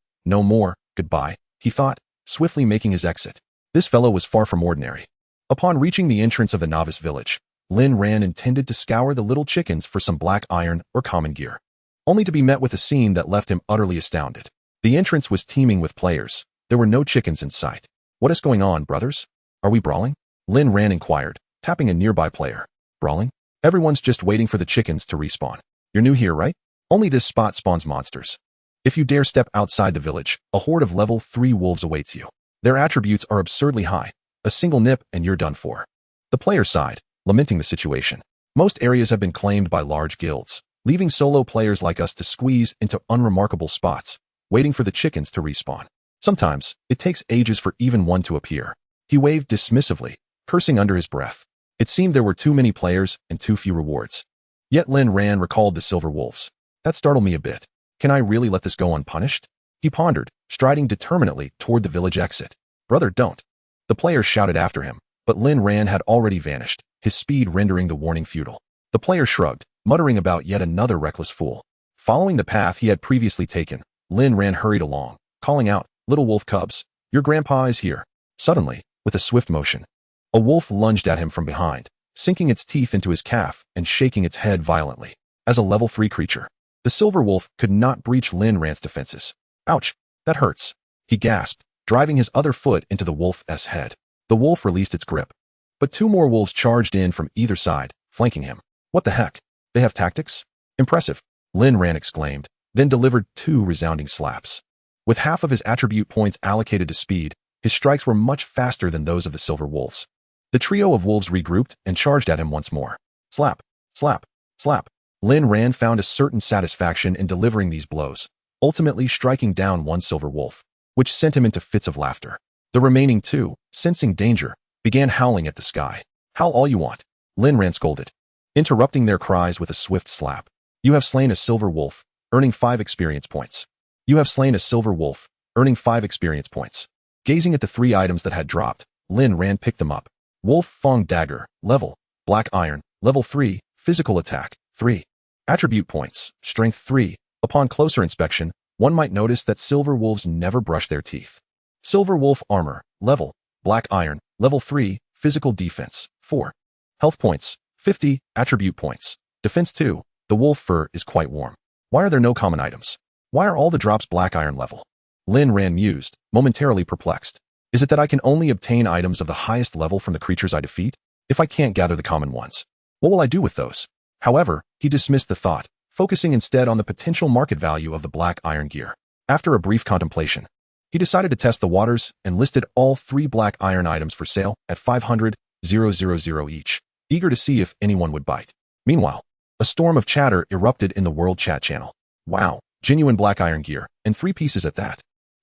goodbye, he thought, swiftly making his exit. This fellow was far from ordinary. Upon reaching the entrance of the novice village, Lin Ran intended to scour the little chickens for some black iron or common gear, only to be met with a scene that left him utterly astounded. The entrance was teeming with players. There were no chickens in sight. What is going on, brothers? Are we brawling? Lin Ran inquired, tapping a nearby player. Brawling? Everyone's just waiting for the chickens to respawn. You're new here, right? Only this spot spawns monsters. If you dare step outside the village, a horde of level 3 wolves awaits you. Their attributes are absurdly high. A single nip and you're done for. The player sighed, lamenting the situation. Most areas have been claimed by large guilds, leaving solo players like us to squeeze into unremarkable spots, waiting for the chickens to respawn. Sometimes, it takes ages for even one to appear. He waved dismissively, cursing under his breath. It seemed there were too many players and too few rewards. Yet Lin Ran recalled the silver wolves. That startled me a bit. Can I really let this go unpunished? He pondered, striding determinedly toward the village exit. Brother, don't. The players shouted after him, but Lin Ran had already vanished, his speed rendering the warning futile. The player shrugged, muttering about yet another reckless fool. Following the path he had previously taken, Lin Ran hurried along, calling out, "Little wolf cubs, your grandpa is here." Suddenly, with a swift motion, a wolf lunged at him from behind, sinking its teeth into his calf and shaking its head violently. As a level 3 creature, the silver wolf could not breach Lin Ran's defenses. Ouch, that hurts, he gasped, driving his other foot into the wolf's head. The wolf released its grip, but 2 more wolves charged in from either side, flanking him. What the heck? They have tactics? Impressive, Lin Ran exclaimed, then delivered 2 resounding slaps. With half of his attribute points allocated to speed, his strikes were much faster than those of the silver wolves. The trio of wolves regrouped and charged at him once more. Slap, slap, slap. Lin Ran found a certain satisfaction in delivering these blows, ultimately striking down 1 silver wolf, which sent him into fits of laughter. The remaining 2, sensing danger, began howling at the sky. Howl all you want, Lin Ran scolded, interrupting their cries with a swift slap. You have slain a silver wolf, earning 5 experience points. You have slain a silver wolf, earning 5 experience points. Gazing at the 3 items that had dropped, Lin Ran picked them up, Wolf Fang Dagger, level, Black Iron, level 3, physical attack, 3. Attribute points, strength 3. Upon closer inspection, one might notice that silver wolves never brush their teeth. Silver Wolf Armor, level, Black Iron, level 3, physical defense, 4. Health points, 50, attribute points, defense 2. The wolf fur is quite warm. Why are there no common items? Why are all the drops Black Iron level? Lin Ran mused, momentarily perplexed. Is it that I can only obtain items of the highest level from the creatures I defeat? If I can't gather the common ones, what will I do with those? However, he dismissed the thought, focusing instead on the potential market value of the Black Iron gear. After a brief contemplation, he decided to test the waters and listed all 3 Black Iron items for sale at 500,000 each, eager to see if anyone would bite. Meanwhile, a storm of chatter erupted in the world chat channel. Wow, genuine Black Iron gear, and 3 pieces at that.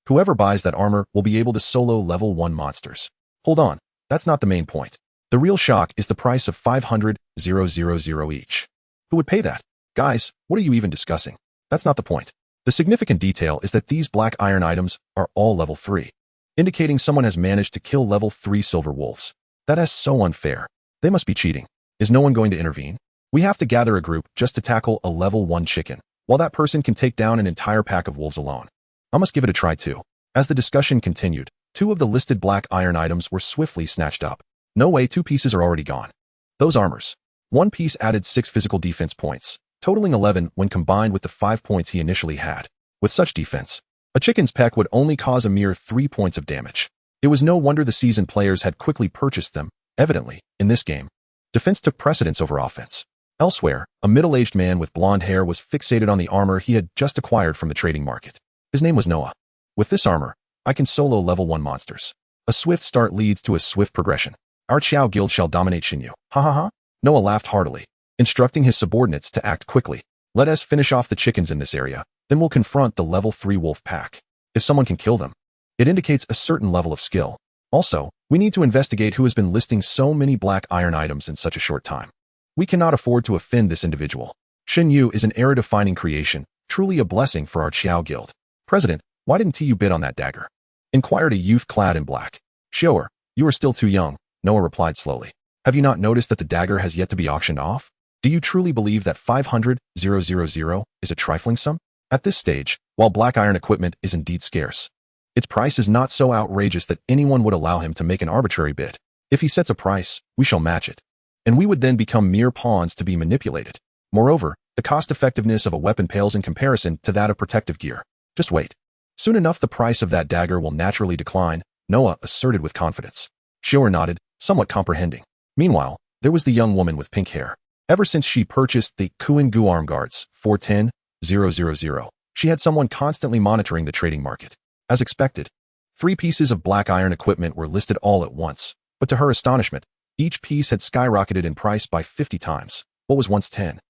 Whoever buys that armor will be able to solo level 1 monsters. Hold on, that's not the main point. The real shock is the price of 500,000 each. Who would pay that? Guys, what are you even discussing? That's not the point. The significant detail is that these Black Iron items are all level 3, indicating someone has managed to kill level 3 silver wolves. That is so unfair. They must be cheating. Is no one going to intervene? We have to gather a group just to tackle a level 1 chicken, while that person can take down an entire pack of wolves alone. I must give it a try too. As the discussion continued, 2 of the listed Black Iron items were swiftly snatched up. No way, 2 pieces are already gone. Those armors. 1 piece added 6 physical defense points, totaling 11 when combined with the 5 points he initially had. With such defense, a chicken's peck would only cause a mere 3 points of damage. It was no wonder the seasoned players had quickly purchased them. Evidently, in this game, defense took precedence over offense. Elsewhere, a middle-aged man with blonde hair was fixated on the armor he had just acquired from the trading market. His name was Noah. With this armor, I can solo level 1 monsters. A swift start leads to a swift progression. Our Qiao guild shall dominate Xinyu. Ha ha ha. Noah laughed heartily, instructing his subordinates to act quickly. Let us finish off the chickens in this area, then we'll confront the level 3 wolf pack. If someone can kill them, it indicates a certain level of skill. Also, we need to investigate who has been listing so many Black Iron items in such a short time. We cannot afford to offend this individual. Xinyu is an era-defining creation, truly a blessing for our Qiao guild. President, why didn't you bid on that dagger? Inquired a youth clad in black. Sure, you are still too young, Noah replied slowly. Have you not noticed that the dagger has yet to be auctioned off? Do you truly believe that 500,000 is a trifling sum? At this stage, while Black Iron equipment is indeed scarce, its price is not so outrageous that anyone would allow him to make an arbitrary bid. If he sets a price, we shall match it. And we would then become mere pawns to be manipulated. Moreover, the cost-effectiveness of a weapon pales in comparison to that of protective gear. Just wait. Soon enough the price of that dagger will naturally decline, Noah asserted with confidence. Xior nodded, somewhat comprehending. Meanwhile, there was the young woman with pink hair. Ever since she purchased the Kuan Gu arm guards, 410,000, she had someone constantly monitoring the trading market. As expected, 3 pieces of Black Iron equipment were listed all at once, but to her astonishment, each piece had skyrocketed in price by 50 times. What was once 10,000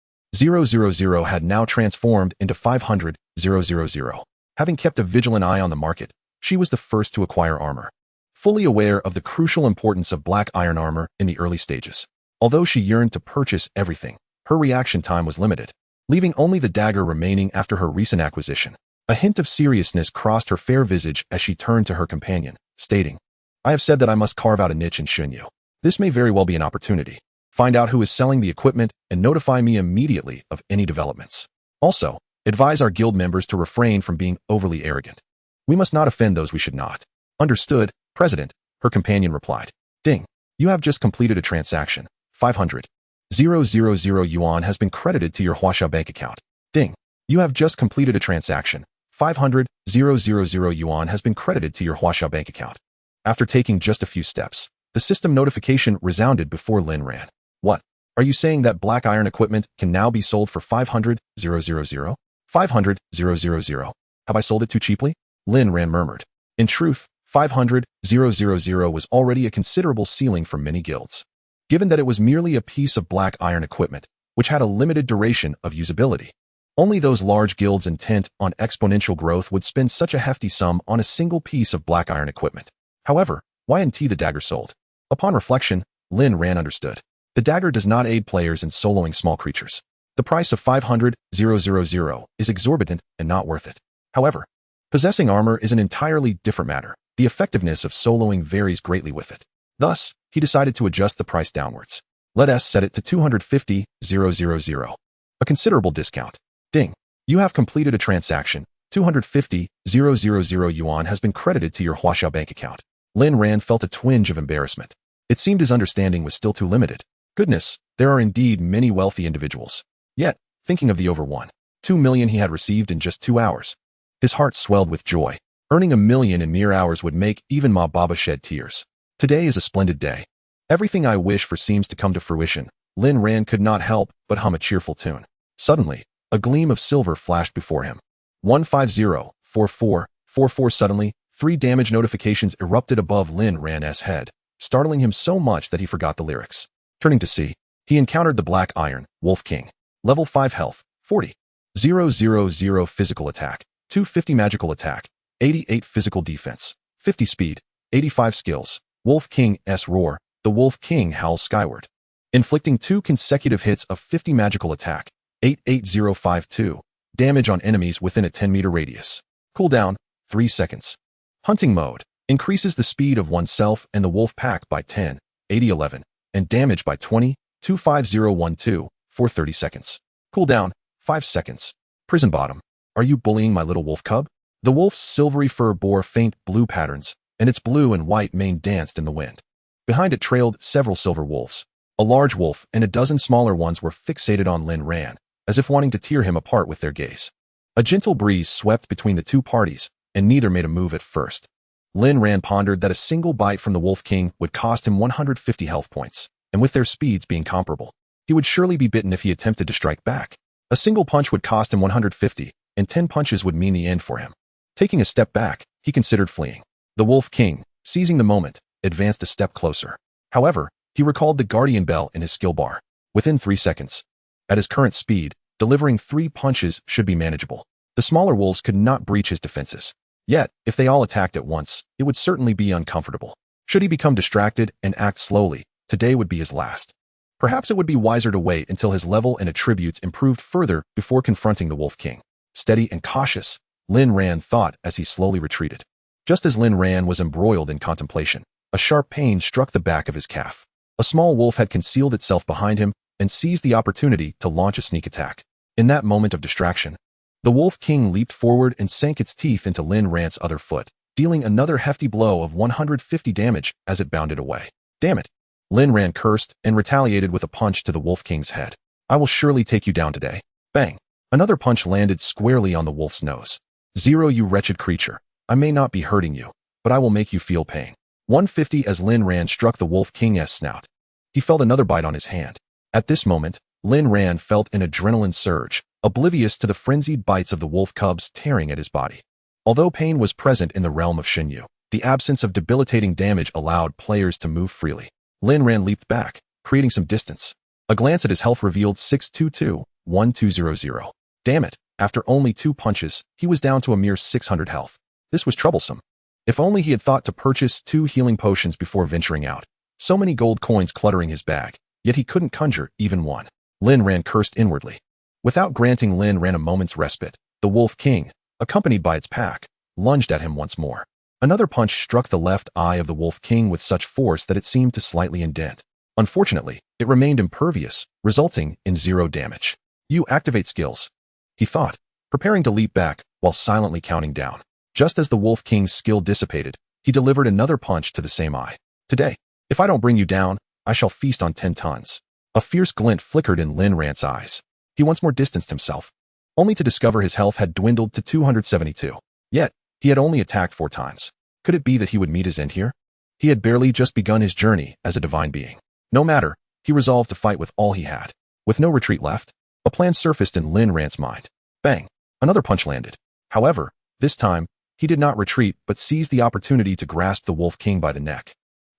had now transformed into 500,000. Having kept a vigilant eye on the market, she was the first to acquire armor. Fully aware of the crucial importance of Black Iron armor in the early stages. Although she yearned to purchase everything, her reaction time was limited, leaving only the dagger remaining after her recent acquisition. A hint of seriousness crossed her fair visage as she turned to her companion, stating, I have said that I must carve out a niche in Xinyu. This may very well be an opportunity. Find out who is selling the equipment and notify me immediately of any developments. Also, advise our guild members to refrain from being overly arrogant. We must not offend those we should not. Understood, President, her companion replied. Ding. You have just completed a transaction. 500,000 yuan has been credited to your Huaxia bank account. Ding. You have just completed a transaction. 500,000 yuan has been credited to your Huaxia bank account. After taking just a few steps, the system notification resounded before Lin Ran. What? Are you saying that Black Iron equipment can now be sold for 500,000? 500,000. Have I sold it too cheaply? Lin Ran murmured. In truth, 500,000 was already a considerable ceiling for many guilds. Given that it was merely a piece of Black Iron equipment, which had a limited duration of usability. Only those large guilds intent on exponential growth would spend such a hefty sum on a single piece of Black Iron equipment. However, why isn't the dagger sold? Upon reflection, Lin Ran understood. The dagger does not aid players in soloing small creatures. The price of 500,000 is exorbitant and not worth it. However, possessing armor is an entirely different matter. The effectiveness of soloing varies greatly with it. Thus, he decided to adjust the price downwards. Let us set it to 250,000. A considerable discount. Ding. You have completed a transaction. 250,000 yuan has been credited to your Huaxiao bank account. Lin Ran felt a twinge of embarrassment. It seemed his understanding was still too limited. Goodness, there are indeed many wealthy individuals. Yet, thinking of the over 1.2 million he had received in just 2 hours, his heart swelled with joy. Earning 1 million in mere hours would make even Ma Baba shed tears. Today is a splendid day. Everything I wish for seems to come to fruition. Lin Ran could not help but hum a cheerful tune. Suddenly, a gleam of silver flashed before him. 1504444. Suddenly, 3 damage notifications erupted above Lin Ran's head, startling him so much that he forgot the lyrics. Turning to see, he encountered the Black Iron, Wolf King. Level 5 health, 40. 000 physical attack, 250 magical attack, 88 physical defense, 50 speed, 85 skills. Wolf King's roar. The Wolf King howls skyward, inflicting 2 consecutive hits of 50 magical attack, 88052, damage on enemies within a 10-meter radius. Cooldown, 3 seconds. Hunting mode, increases the speed of oneself and the wolf pack by 10, 8011, and damage by 20, 25012, for 30 seconds. Cooldown, 5 seconds. Prison bottom. Are you bullying my little wolf cub? The wolf's silvery fur bore faint blue patterns, and its blue and white mane danced in the wind. Behind it trailed several silver wolves. A large wolf and a dozen smaller ones were fixated on Lin Ran, as if wanting to tear him apart with their gaze. A gentle breeze swept between the two parties, and neither made a move at first. Lin Ran pondered that a single bite from the Wolf King would cost him 150 health points, and with their speeds being comparable, he would surely be bitten if he attempted to strike back. A single punch would cost him 150, and 10 punches would mean the end for him. Taking a step back, he considered fleeing. The Wolf King, seizing the moment, advanced a step closer. However, he recalled the Guardian Bell in his skill bar. Within 3 seconds. At his current speed, delivering 3 punches should be manageable. The smaller wolves could not breach his defenses. Yet, if they all attacked at once, it would certainly be uncomfortable. Should he become distracted and act slowly, today would be his last. Perhaps it would be wiser to wait until his level and attributes improved further before confronting the Wolf King. Steady and cautious, Lin Ran thought as he slowly retreated. Just as Lin Ran was embroiled in contemplation, a sharp pain struck the back of his calf. A small wolf had concealed itself behind him and seized the opportunity to launch a sneak attack. In that moment of distraction, the Wolf King leaped forward and sank its teeth into Lin Ran's other foot, dealing another hefty blow of 150 damage as it bounded away. Damn it! Lin Ran cursed and retaliated with a punch to the Wolf King's head. I will surely take you down today. Bang! Another punch landed squarely on the wolf's nose. 0 You wretched creature. I may not be hurting you, but I will make you feel pain. 150 as Lin Ran struck the Wolf King's snout. He felt another bite on his hand. At this moment, Lin Ran felt an adrenaline surge, oblivious to the frenzied bites of the wolf cubs tearing at his body. Although pain was present in the realm of Xinyu, the absence of debilitating damage allowed players to move freely. Lin Ran leaped back, creating some distance. A glance at his health revealed 622-1200. Damn it, after only 2 punches, he was down to a mere 600 health. This was troublesome. If only he had thought to purchase 2 healing potions before venturing out. So many gold coins cluttering his bag, yet he couldn't conjure even one. Lin Ran cursed inwardly. Without granting Lin Ran a moment's respite, the Wolf King, accompanied by its pack, lunged at him once more. Another punch struck the left eye of the Wolf King with such force that it seemed to slightly indent. Unfortunately, it remained impervious, resulting in 0 damage. You activate skills, he thought, preparing to leap back while silently counting down. Just as the Wolf King's skill dissipated, he delivered another punch to the same eye. Today, if I don't bring you down, I shall feast on 10 tons. A fierce glint flickered in Lin Ran's eyes. He once more distanced himself, only to discover his health had dwindled to 272. Yet, he had only attacked 4 times. Could it be that he would meet his end here? He had barely just begun his journey as a divine being. No matter, he resolved to fight with all he had. With no retreat left, a plan surfaced in Lin Ran's mind. Bang! Another punch landed. However, this time, he did not retreat but seized the opportunity to grasp the Wolf King by the neck.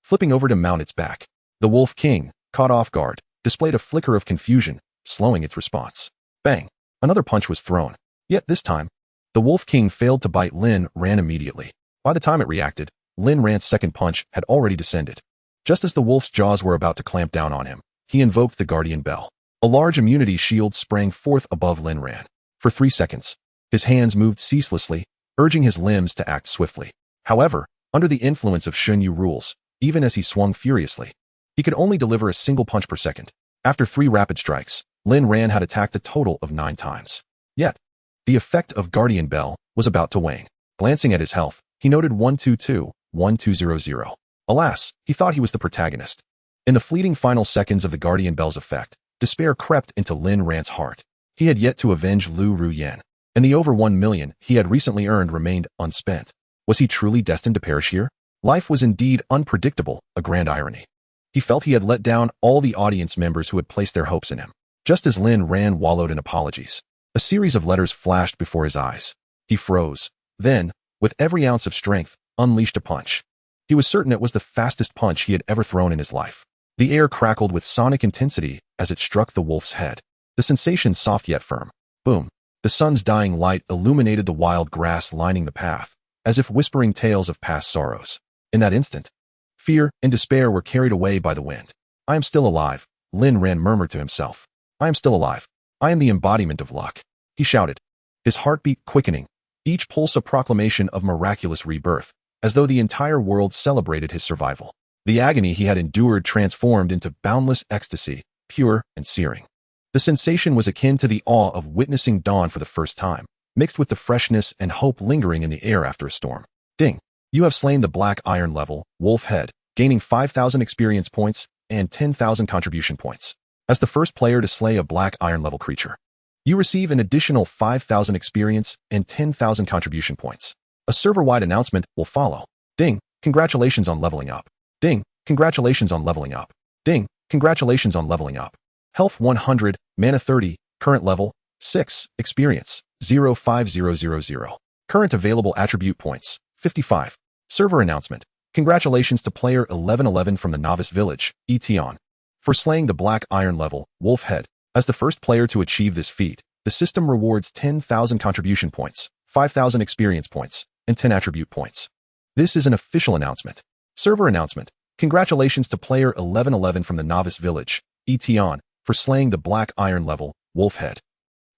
Flipping over to mount its back, the Wolf King, caught off guard, displayed a flicker of confusion, slowing its response. Bang! Another punch was thrown. Yet this time, the Wolf King failed to bite Lin Ran immediately. By the time it reacted, Lin Ran's second punch had already descended. Just as the wolf's jaws were about to clamp down on him, he invoked the Guardian Bell. A large immunity shield sprang forth above Lin Ran. For 3 seconds, his hands moved ceaselessly, urging his limbs to act swiftly. However, under the influence of Xinyu rules, even as he swung furiously. He could only deliver a single punch per second. After 3 rapid strikes, Lin Ran had attacked a total of 9 times. Yet, the effect of Guardian Bell was about to wane. Glancing at his health, he noted 122, 1200. Alas, he thought he was the protagonist. In the fleeting final seconds of the Guardian Bell's effect, despair crept into Lin Ran's heart. He had yet to avenge Lu Ruyan, and the over 1 million he had recently earned remained unspent. Was he truly destined to perish here? Life was indeed unpredictable, a grand irony. He felt he had let down all the audience members who had placed their hopes in him. Just as Lin Ran wallowed in apologies, a series of letters flashed before his eyes. He froze, then, with every ounce of strength, unleashed a punch. He was certain it was the fastest punch he had ever thrown in his life. The air crackled with sonic intensity as it struck the wolf's head. The sensation soft yet firm. Boom. The sun's dying light illuminated the wild grass lining the path, as if whispering tales of past sorrows. In that instant, fear and despair were carried away by the wind. I am still alive, Lin Ran murmured to himself. I am still alive. I am the embodiment of luck. He shouted, his heartbeat quickening, each pulse a proclamation of miraculous rebirth, as though the entire world celebrated his survival. The agony he had endured transformed into boundless ecstasy, pure and searing. The sensation was akin to the awe of witnessing dawn for the first time, mixed with the freshness and hope lingering in the air after a storm. Ding! You have slain the Black Iron level, Wolf Head, gaining 5,000 experience points and 10,000 contribution points. As the first player to slay a Black Iron level creature, you receive an additional 5,000 experience and 10,000 contribution points. A server-wide announcement will follow. Ding! Congratulations on leveling up. Ding! Congratulations on leveling up. Ding! Congratulations on leveling up. Health 100, Mana 30, current level, 6, experience, 05000. Current available attribute points, 55. Server announcement. Congratulations to player 1111 from the Novice Village, Etion, for slaying the Black Iron level, Wolf Head. As the first player to achieve this feat, the system rewards 10,000 contribution points, 5,000 experience points, and 10 attribute points. This is an official announcement. Server announcement. Congratulations to player 1111 from the Novice Village, Etion, for slaying the Black Iron level, Wolf Head.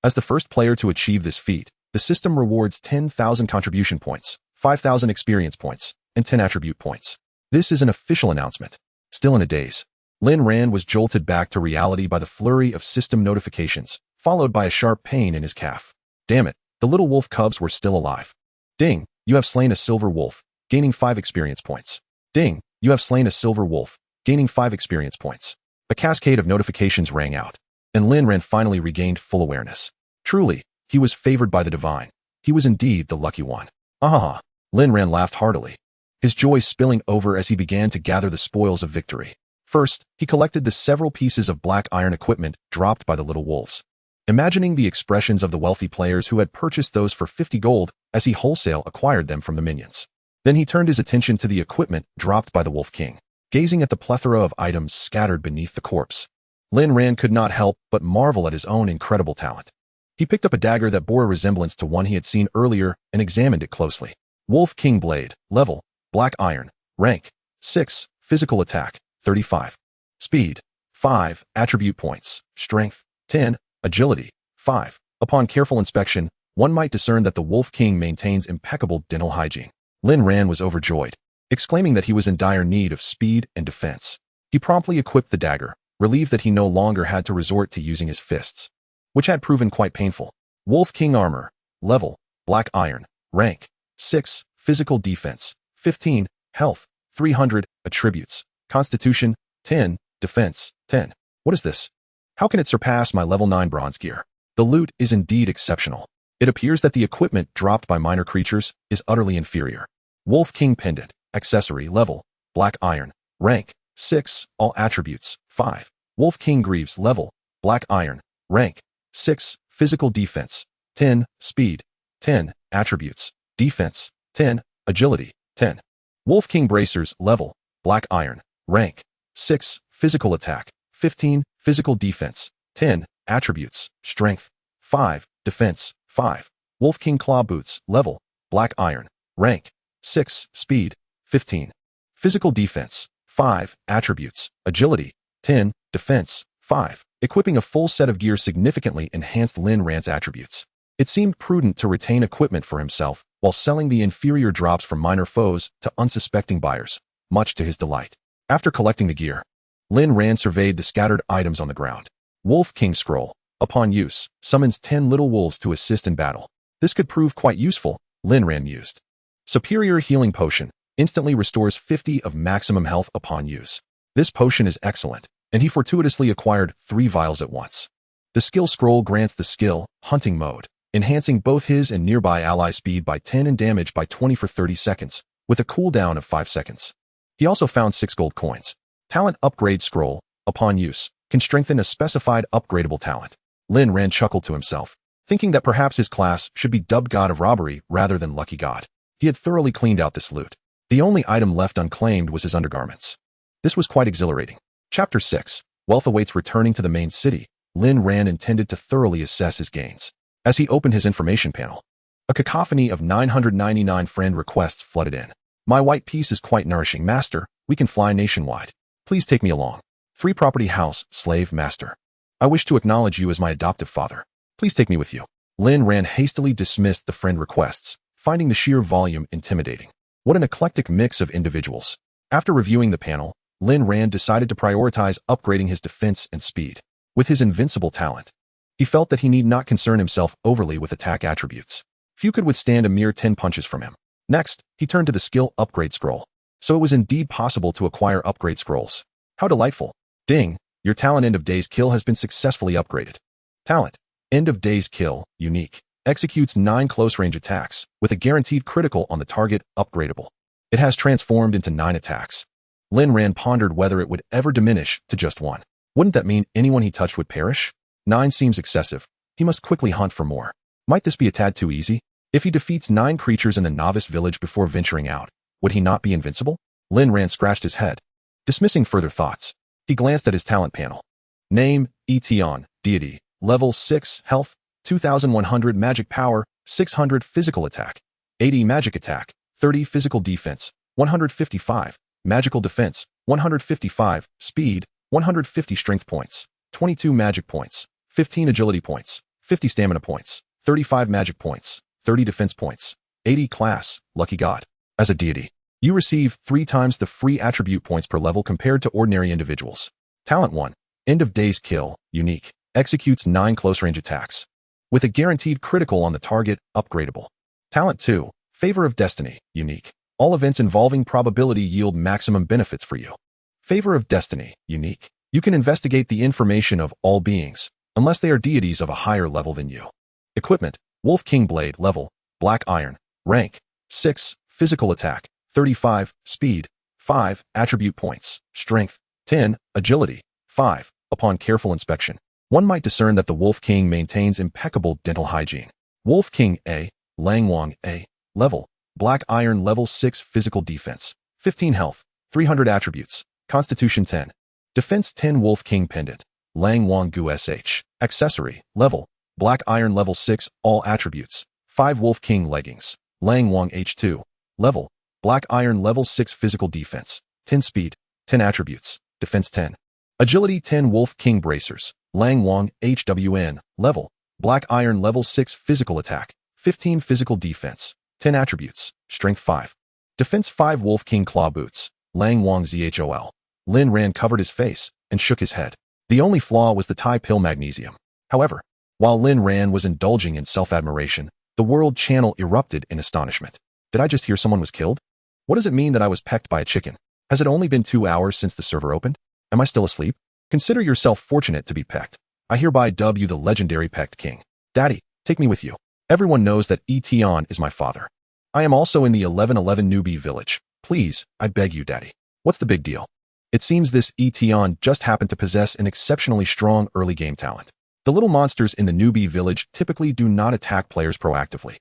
As the first player to achieve this feat, the system rewards 10,000 contribution points, 5,000 experience points, and 10 attribute points. This is an official announcement. Still in a daze, Lin Ran was jolted back to reality by the flurry of system notifications, followed by a sharp pain in his calf. Damn it, the little wolf cubs were still alive. Ding, you have slain a silver wolf, gaining 5 experience points. Ding, you have slain a silver wolf, gaining 5 experience points. A cascade of notifications rang out, and Lin Ran finally regained full awareness. Truly, he was favored by the divine. He was indeed the lucky one. Ahaha. Lin Ran laughed heartily, his joy spilling over as he began to gather the spoils of victory. First, he collected the several pieces of Black Iron equipment dropped by the little wolves. Imagining the expressions of the wealthy players who had purchased those for 50 gold as he wholesale acquired them from the minions. Then he turned his attention to the equipment dropped by the Wolf King. Gazing at the plethora of items scattered beneath the corpse, Lin Ran could not help but marvel at his own incredible talent. He picked up a dagger that bore a resemblance to one he had seen earlier and examined it closely. Wolf King Blade, level, Black Iron, rank, 6, physical attack, 35. Speed, 5, attribute points, strength, 10, agility, 5. Upon careful inspection, one might discern that the Wolf King maintains impeccable dental hygiene. Lin Ran was overjoyed, exclaiming that he was in dire need of speed and defense. He promptly equipped the dagger, relieved that he no longer had to resort to using his fists, which had proven quite painful. Wolf King Armor, level, Black Iron, rank, 6, physical defense, 15, health, 300, attributes, constitution, 10, defense, 10. What is this? How can it surpass my level 9 bronze gear? The loot is indeed exceptional. It appears that the equipment dropped by minor creatures is utterly inferior. Wolf King Pendant, accessory, level, Black Iron, rank, 6, all attributes, 5. Wolf King Greaves, level, Black Iron, rank, 6, physical defense, 10, speed, 10, attributes, defense, 10, agility, 10. Wolf King Bracers, level, Black Iron, rank, 6, physical attack, 15, physical defense, 10, attributes, strength, 5, defense, 5. Wolf King Claw Boots, level, Black Iron, rank, 6, speed, 15. Physical defense, 5, attributes, agility, 10, defense, 5. Equipping a full set of gear significantly enhanced Lin Ran's attributes. It seemed prudent to retain equipment for himself while selling the inferior drops from minor foes to unsuspecting buyers. much to his delight. After collecting the gear, Lin Ran surveyed the scattered items on the ground. Wolf King Scroll, upon use, summons 10 little wolves to assist in battle. This could prove quite useful, Lin Ran mused. Superior Healing Potion, instantly restores 50 of maximum health upon use. This potion is excellent, and he fortuitously acquired 3 vials at once. The skill scroll grants the skill, Hunting Mode, enhancing both his and nearby ally speed by 10 and damage by 20 for 30 seconds, with a cooldown of 5 seconds. He also found 6 gold coins. Talent Upgrade Scroll, upon use, can strengthen a specified upgradable talent. Lin Ran chuckled to himself, thinking that perhaps his class should be dubbed God of Robbery rather than Lucky God. He had thoroughly cleaned out this loot. The only item left unclaimed was his undergarments. This was quite exhilarating. Chapter 6. Wealth awaits. Returning to the main city, Lin Ran intended to thoroughly assess his gains. As he opened his information panel, a cacophony of 999 friend requests flooded in. My white piece is quite nourishing, master. We can fly nationwide. Please take me along. 3 property house, slave, master. I wish to acknowledge you as my adoptive father. Please take me with you. Lin Ran hastily dismissed the friend requests, finding the sheer volume intimidating. What an eclectic mix of individuals. After reviewing the panel, Lin Ran decided to prioritize upgrading his defense and speed. With his invincible talent, he felt that he need not concern himself overly with attack attributes. Few could withstand a mere 10 punches from him. Next, he turned to the skill Upgrade Scroll. So it was indeed possible to acquire upgrade scrolls. How delightful. Ding, your talent End of Days Kill has been successfully upgraded. Talent, End of Days Kill, unique. Executes 9 close-range attacks, with a guaranteed critical on the target, upgradable. It has transformed into 9 attacks. Lin Ran pondered whether it would ever diminish to just 1. Wouldn't that mean anyone he touched would perish? 9 seems excessive. He must quickly hunt for more. Might this be a tad too easy? If he defeats 9 creatures in the novice village before venturing out, would he not be invincible? Lin Ran scratched his head. Dismissing further thoughts, he glanced at his talent panel. Name, Etion, Deity, Level 6, Health, 2100 Magic Power, 600 Physical Attack, 80 Magic Attack, 30 Physical Defense, 155 Magical Defense, 155 Speed, 150 Strength Points, 22 Magic Points, 15 Agility Points, 50 Stamina Points, 35 Magic Points, 30 Defense Points, 80 Class, Lucky God. As a deity, you receive 3 times the free attribute points per level compared to ordinary individuals. Talent 1. End of Days Kill, unique. Executes 9 close-range attacks. With a guaranteed critical on the target, upgradable. Talent 2. Favor of Destiny, unique. All events involving probability yield maximum benefits for you. Favor of Destiny, unique. You can investigate the information of all beings, unless they are deities of a higher level than you. Equipment, Wolf King Blade, level, Black Iron, rank, 6, Physical Attack, 35, Speed, 5, Attribute Points, Strength, 10, Agility, 5. Upon careful inspection, one might discern that the Wolf King maintains impeccable dental hygiene. Wolf King A, Langwang A, level, Black Iron, level 6, Physical Defense, 15 Health, 300 Attributes, Constitution 10, Defense 10. Wolf King Pendant, Langwang Gu SH, Accessory, level, Black Iron, level 6, all attributes, 5 Wolf King Leggings, Langwang H2, level, Black Iron, level 6, Physical Defense, 10 Speed, 10 Attributes, Defense 10, Agility 10. Wolf King Bracers, Langwang HWN, level, Black Iron, level 6, Physical Attack, 15 Physical Defense, 10 Attributes, Strength 5, Defense 5. Wolf King Claw Boots, Langwang ZHOL. Lin Ran covered his face and shook his head. The only flaw was the Thai pill magnesium. However, while Lin Ran was indulging in self-admiration, the world channel erupted in astonishment. Did I just hear someone was killed? What does it mean that I was pecked by a chicken? Has it only been 2 hours since the server opened? Am I still asleep? Consider yourself fortunate to be pecked. I hereby dub you the legendary Pecked King. Daddy, take me with you. Everyone knows that Etion is my father. I am also in the 1111 newbie village. Please, I beg you, Daddy. What's the big deal? It seems this Etion just happened to possess an exceptionally strong early game talent. The little monsters in the newbie village typically do not attack players proactively.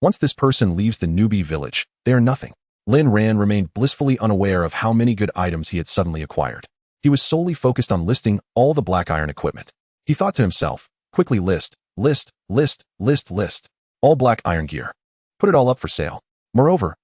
Once this person leaves the newbie village, they are nothing. Lin Ran remained blissfully unaware of how many good items he had suddenly acquired. He was solely focused on listing all the Black Iron equipment. He thought to himself, quickly list, all Black Iron gear. Put it all up for sale. Moreover,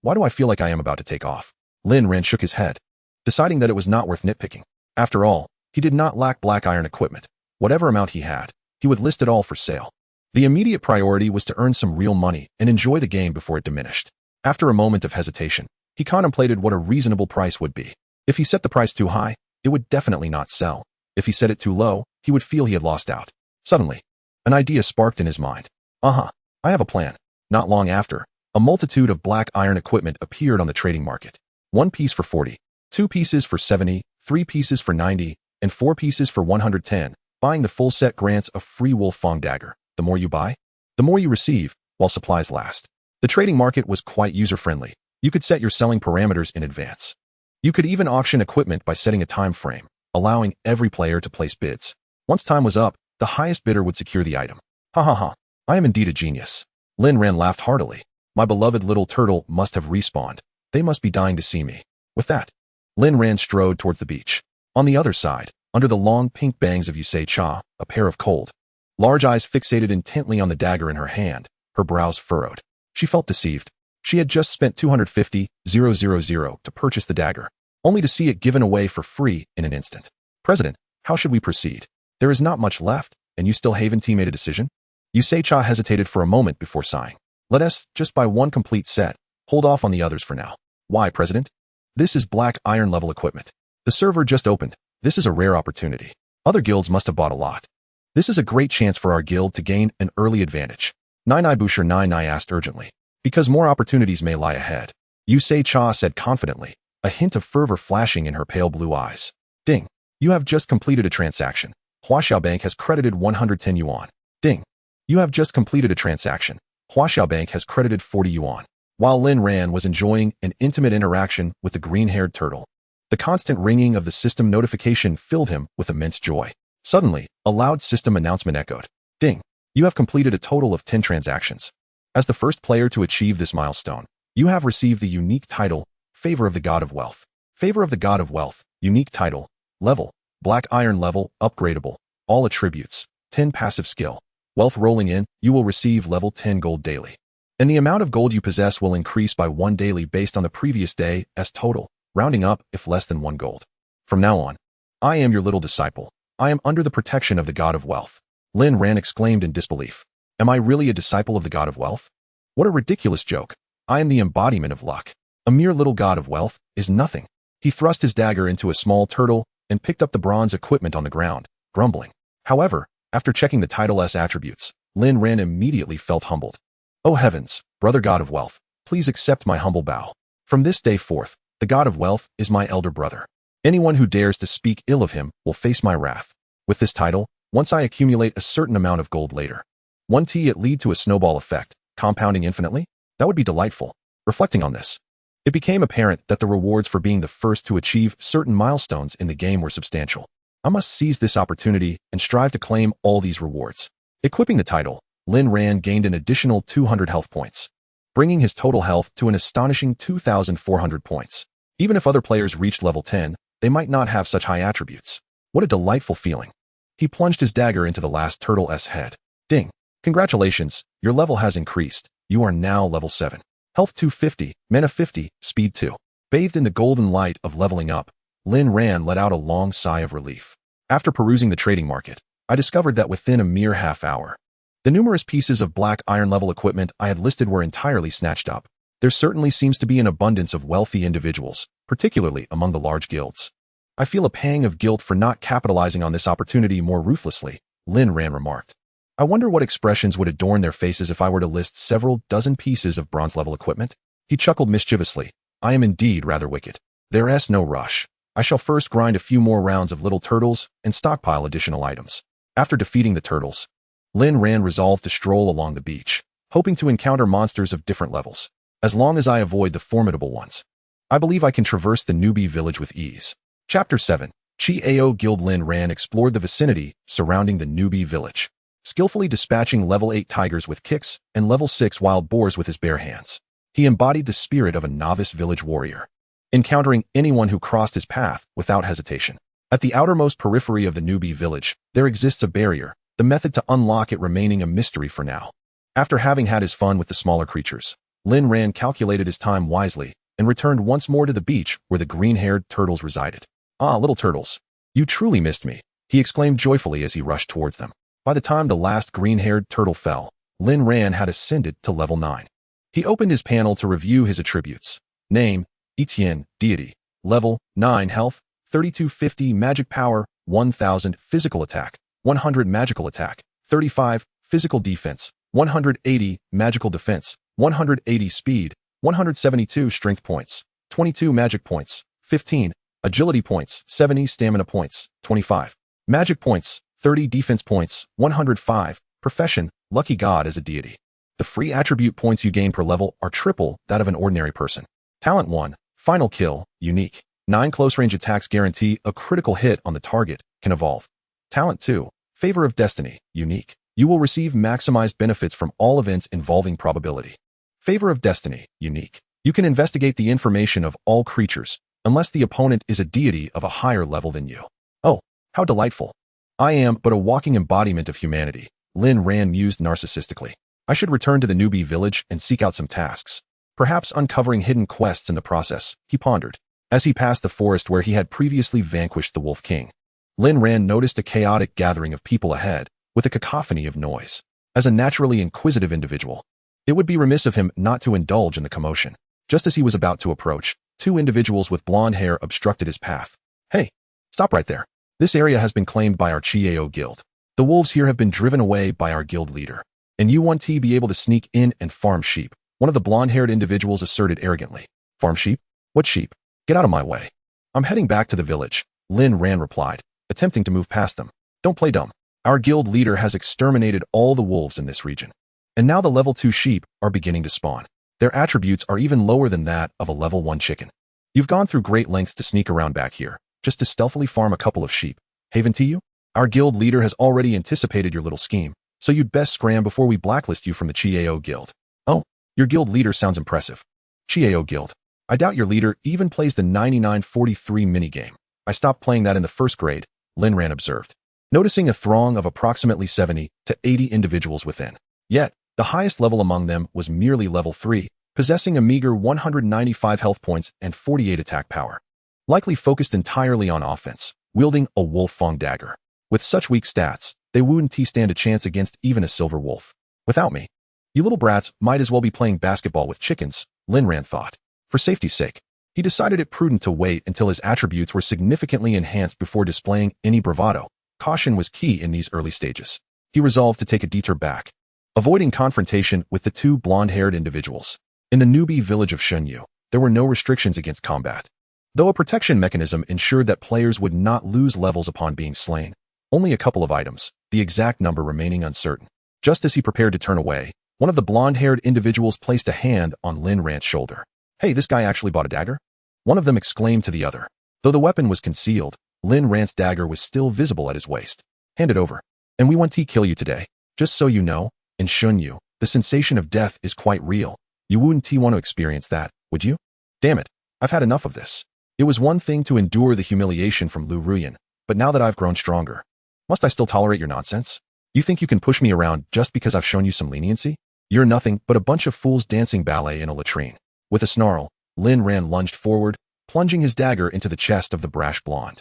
why do I feel like I am about to take off? Lin Ran shook his head, deciding that it was not worth nitpicking. After all, he did not lack Black Iron equipment. Whatever amount he had, he would list it all for sale. The immediate priority was to earn some real money and enjoy the game before it diminished. After a moment of hesitation, He contemplated what a reasonable price would be. If he set the price too high, it would definitely not sell. If he set it too low, he would feel he had lost out. Suddenly, an idea sparked in his mind. I have a plan. Not long after, a multitude of black iron equipment appeared on the trading market. 1 piece for 40, 2 pieces for 70, 3 pieces for 90, and 4 pieces for 110. Buying the full set grants a free wolf fang dagger. The more you buy, the more you receive, while supplies last. The trading market was quite user-friendly. You could set your selling parameters in advance. You could even auction equipment by setting a time frame, allowing every player to place bids. Once time was up, the highest bidder would secure the item. I am indeed a genius. Lin Ran laughed heartily. My beloved little turtle must have respawned. They must be dying to see me. With that, Lin Ran strode towards the beach. On the other side, under the long pink bangs of Yusei Cha, a pair of cold, large eyes fixated intently on the dagger in her hand, her brows furrowed. She felt deceived. She had just spent 250,000 to purchase the dagger, only to see it given away for free in an instant. President, how should we proceed? There is not much left, and you still haven't made a decision? Yusei Cha hesitated for a moment before sighing. Let us just buy 1 complete set. Hold off on the others for now. Why, President? This is black iron level equipment. The server just opened. This is a rare opportunity. Other guilds must have bought a lot. This is a great chance for our guild to gain an early advantage. Nai Busher Nai asked urgently. Because more opportunities may lie ahead. Yusei Cha said confidently, a hint of fervor flashing in her pale blue eyes. Ding. You have just completed a transaction. Huaxiao Bank has credited 110 yuan. Ding. You have just completed a transaction. Huaxiao Bank has credited 40 yuan. While Lin Ran was enjoying an intimate interaction with the green-haired turtle, the constant ringing of the system notification filled him with immense joy. Suddenly, a loud system announcement echoed. Ding. You have completed a total of 10 transactions. As the first player to achieve this milestone, you have received the unique title, Favor of the God of Wealth. Favor of the God of Wealth, unique title, level, black iron level, upgradable, all attributes, 10 passive skill. Wealth rolling in, you will receive level 10 gold daily. And the amount of gold you possess will increase by 1 daily based on the previous day as total, rounding up if less than 1 gold. From now on, I am your little disciple. I am under the protection of the God of Wealth. Lin Ran exclaimed in disbelief. Am I really a disciple of the God of Wealth? What a ridiculous joke. I am the embodiment of luck. A mere little God of Wealth is nothing. He thrust his dagger into a small turtle and picked up the bronze equipment on the ground, grumbling. However, after checking the title's attributes, Lin Ran immediately felt humbled. Oh heavens, brother God of Wealth, please accept my humble bow. From this day forth, the God of Wealth is my elder brother. Anyone who dares to speak ill of him will face my wrath. With this title, once I accumulate a certain amount of gold later, 1T it lead to a snowball effect, compounding infinitely? That would be delightful. Reflecting on this, it became apparent that the rewards for being the first to achieve certain milestones in the game were substantial. I must seize this opportunity and strive to claim all these rewards. Equipping the title, Lin Ran gained an additional 200 health points, bringing his total health to an astonishing 2,400 points. Even if other players reached level 10, they might not have such high attributes. What a delightful feeling. He plunged his dagger into the last turtle's head. Ding. Congratulations, your level has increased. You are now level 7. Health 250, mana 50, speed 2. Bathed in the golden light of leveling up, Lin Ran let out a long sigh of relief. After perusing the trading market, I discovered that within a mere half hour, the numerous pieces of black iron level equipment I had listed were entirely snatched up. There certainly seems to be an abundance of wealthy individuals, particularly among the large guilds. I feel a pang of guilt for not capitalizing on this opportunity more ruthlessly, Lin Ran remarked. I wonder what expressions would adorn their faces if I were to list several dozen pieces of bronze-level equipment. He chuckled mischievously. I am indeed rather wicked. There's no rush. I shall first grind a few more rounds of little turtles and stockpile additional items. After defeating the turtles, Lin Ran resolved to stroll along the beach, hoping to encounter monsters of different levels. As long as I avoid the formidable ones, I believe I can traverse the newbie village with ease. Chapter 7. Chi Ao Guild. Lin Ran explored the vicinity surrounding the newbie village, skillfully dispatching level 8 tigers with kicks and level 6 wild boars with his bare hands. He embodied the spirit of a novice village warrior, encountering anyone who crossed his path without hesitation. At the outermost periphery of the newbie village, there exists a barrier, the method to unlock it remaining a mystery for now. After having had his fun with the smaller creatures, Lin Ran calculated his time wisely and returned once more to the beach where the green-haired turtles resided. Ah, little turtles, you truly missed me, he exclaimed joyfully as he rushed towards them. By the time the last green-haired turtle fell, Lin Ran had ascended to level 9. He opened his panel to review his attributes. Name, Etienne, deity. Level, 9 health, 3250 magic power, 1000 physical attack, 100 magical attack, 35 physical defense, 180 magical defense, 180 speed, 172 strength points, 22 magic points, 15 agility points, 70 stamina points, 25 magic points, 30 defense points, 105 profession, lucky god as a deity. The free attribute points you gain per level are triple that of an ordinary person. Talent 1, final kill, unique. 9 close-range attacks guarantee a critical hit on the target, can evolve. Talent 2, favor of destiny, unique. You will receive maximized benefits from all events involving probability. Favor of destiny, unique. You can investigate the information of all creatures, unless the opponent is a deity of a higher level than you. Oh, how delightful. I am but a walking embodiment of humanity, Lin Ran mused narcissistically. I should return to the newbie village and seek out some tasks. Perhaps uncovering hidden quests in the process, he pondered. As he passed the forest where he had previously vanquished the Wolf King, Lin Ran noticed a chaotic gathering of people ahead, with a cacophony of noise. As a naturally inquisitive individual, it would be remiss of him not to indulge in the commotion. Just as he was about to approach, 2 individuals with blonde hair obstructed his path. Hey, stop right there. This area has been claimed by our Chiao guild. The wolves here have been driven away by our guild leader. And you want to be able to sneak in and farm sheep, one of the blonde-haired individuals asserted arrogantly. Farm sheep? What sheep? Get out of my way. I'm heading back to the village, Lin Ran replied, attempting to move past them. Don't play dumb. Our guild leader has exterminated all the wolves in this region. And now the level 2 sheep are beginning to spawn. Their attributes are even lower than that of a level 1 chicken. You've gone through great lengths to sneak around back here, just to stealthily farm a couple of sheep. Haven to you? Our guild leader has already anticipated your little scheme, so you'd best scram before we blacklist you from the Chiao guild. Oh, your guild leader sounds impressive. Chiao guild. I doubt your leader even plays the 9943 minigame. I stopped playing that in the 1st grade, Lin Ran observed, noticing a throng of approximately 70 to 80 individuals within. Yet, the highest level among them was merely level 3, possessing a meager 195 health points and 48 attack power. Likely focused entirely on offense, wielding a wolf fang dagger. With such weak stats, they wouldn't stand a chance against even a silver wolf. Without me, you little brats might as well be playing basketball with chickens, Lin Ran thought. For safety's sake, he decided it prudent to wait until his attributes were significantly enhanced before displaying any bravado. Caution was key in these early stages. He resolved to take a detour back, avoiding confrontation with the 2 blonde-haired individuals. In the newbie village of Shunyu, there were no restrictions against combat. Though a protection mechanism ensured that players would not lose levels upon being slain, only a couple of items, the exact number remaining uncertain. Just as he prepared to turn away, one of the blonde-haired individuals placed a hand on Lin Ran's shoulder. Hey, this guy actually bought a dagger? One of them exclaimed to the other. Though the weapon was concealed, Lin Ran's dagger was still visible at his waist. Hand it over. And we want to kill you today. Just so you know, in Shunyu, the sensation of death is quite real. You wouldn't want to experience that, would you? Damn it, I've had enough of this. It was one thing to endure the humiliation from Lu Ruyan, but now that I've grown stronger, must I still tolerate your nonsense? You think you can push me around just because I've shown you some leniency? You're nothing but a bunch of fools dancing ballet in a latrine. With a snarl, Lin Ran lunged forward, plunging his dagger into the chest of the brash blonde.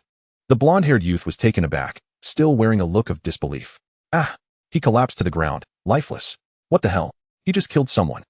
The blonde-haired youth was taken aback, still wearing a look of disbelief. Ah! He collapsed to the ground, lifeless. What the hell? He just killed someone.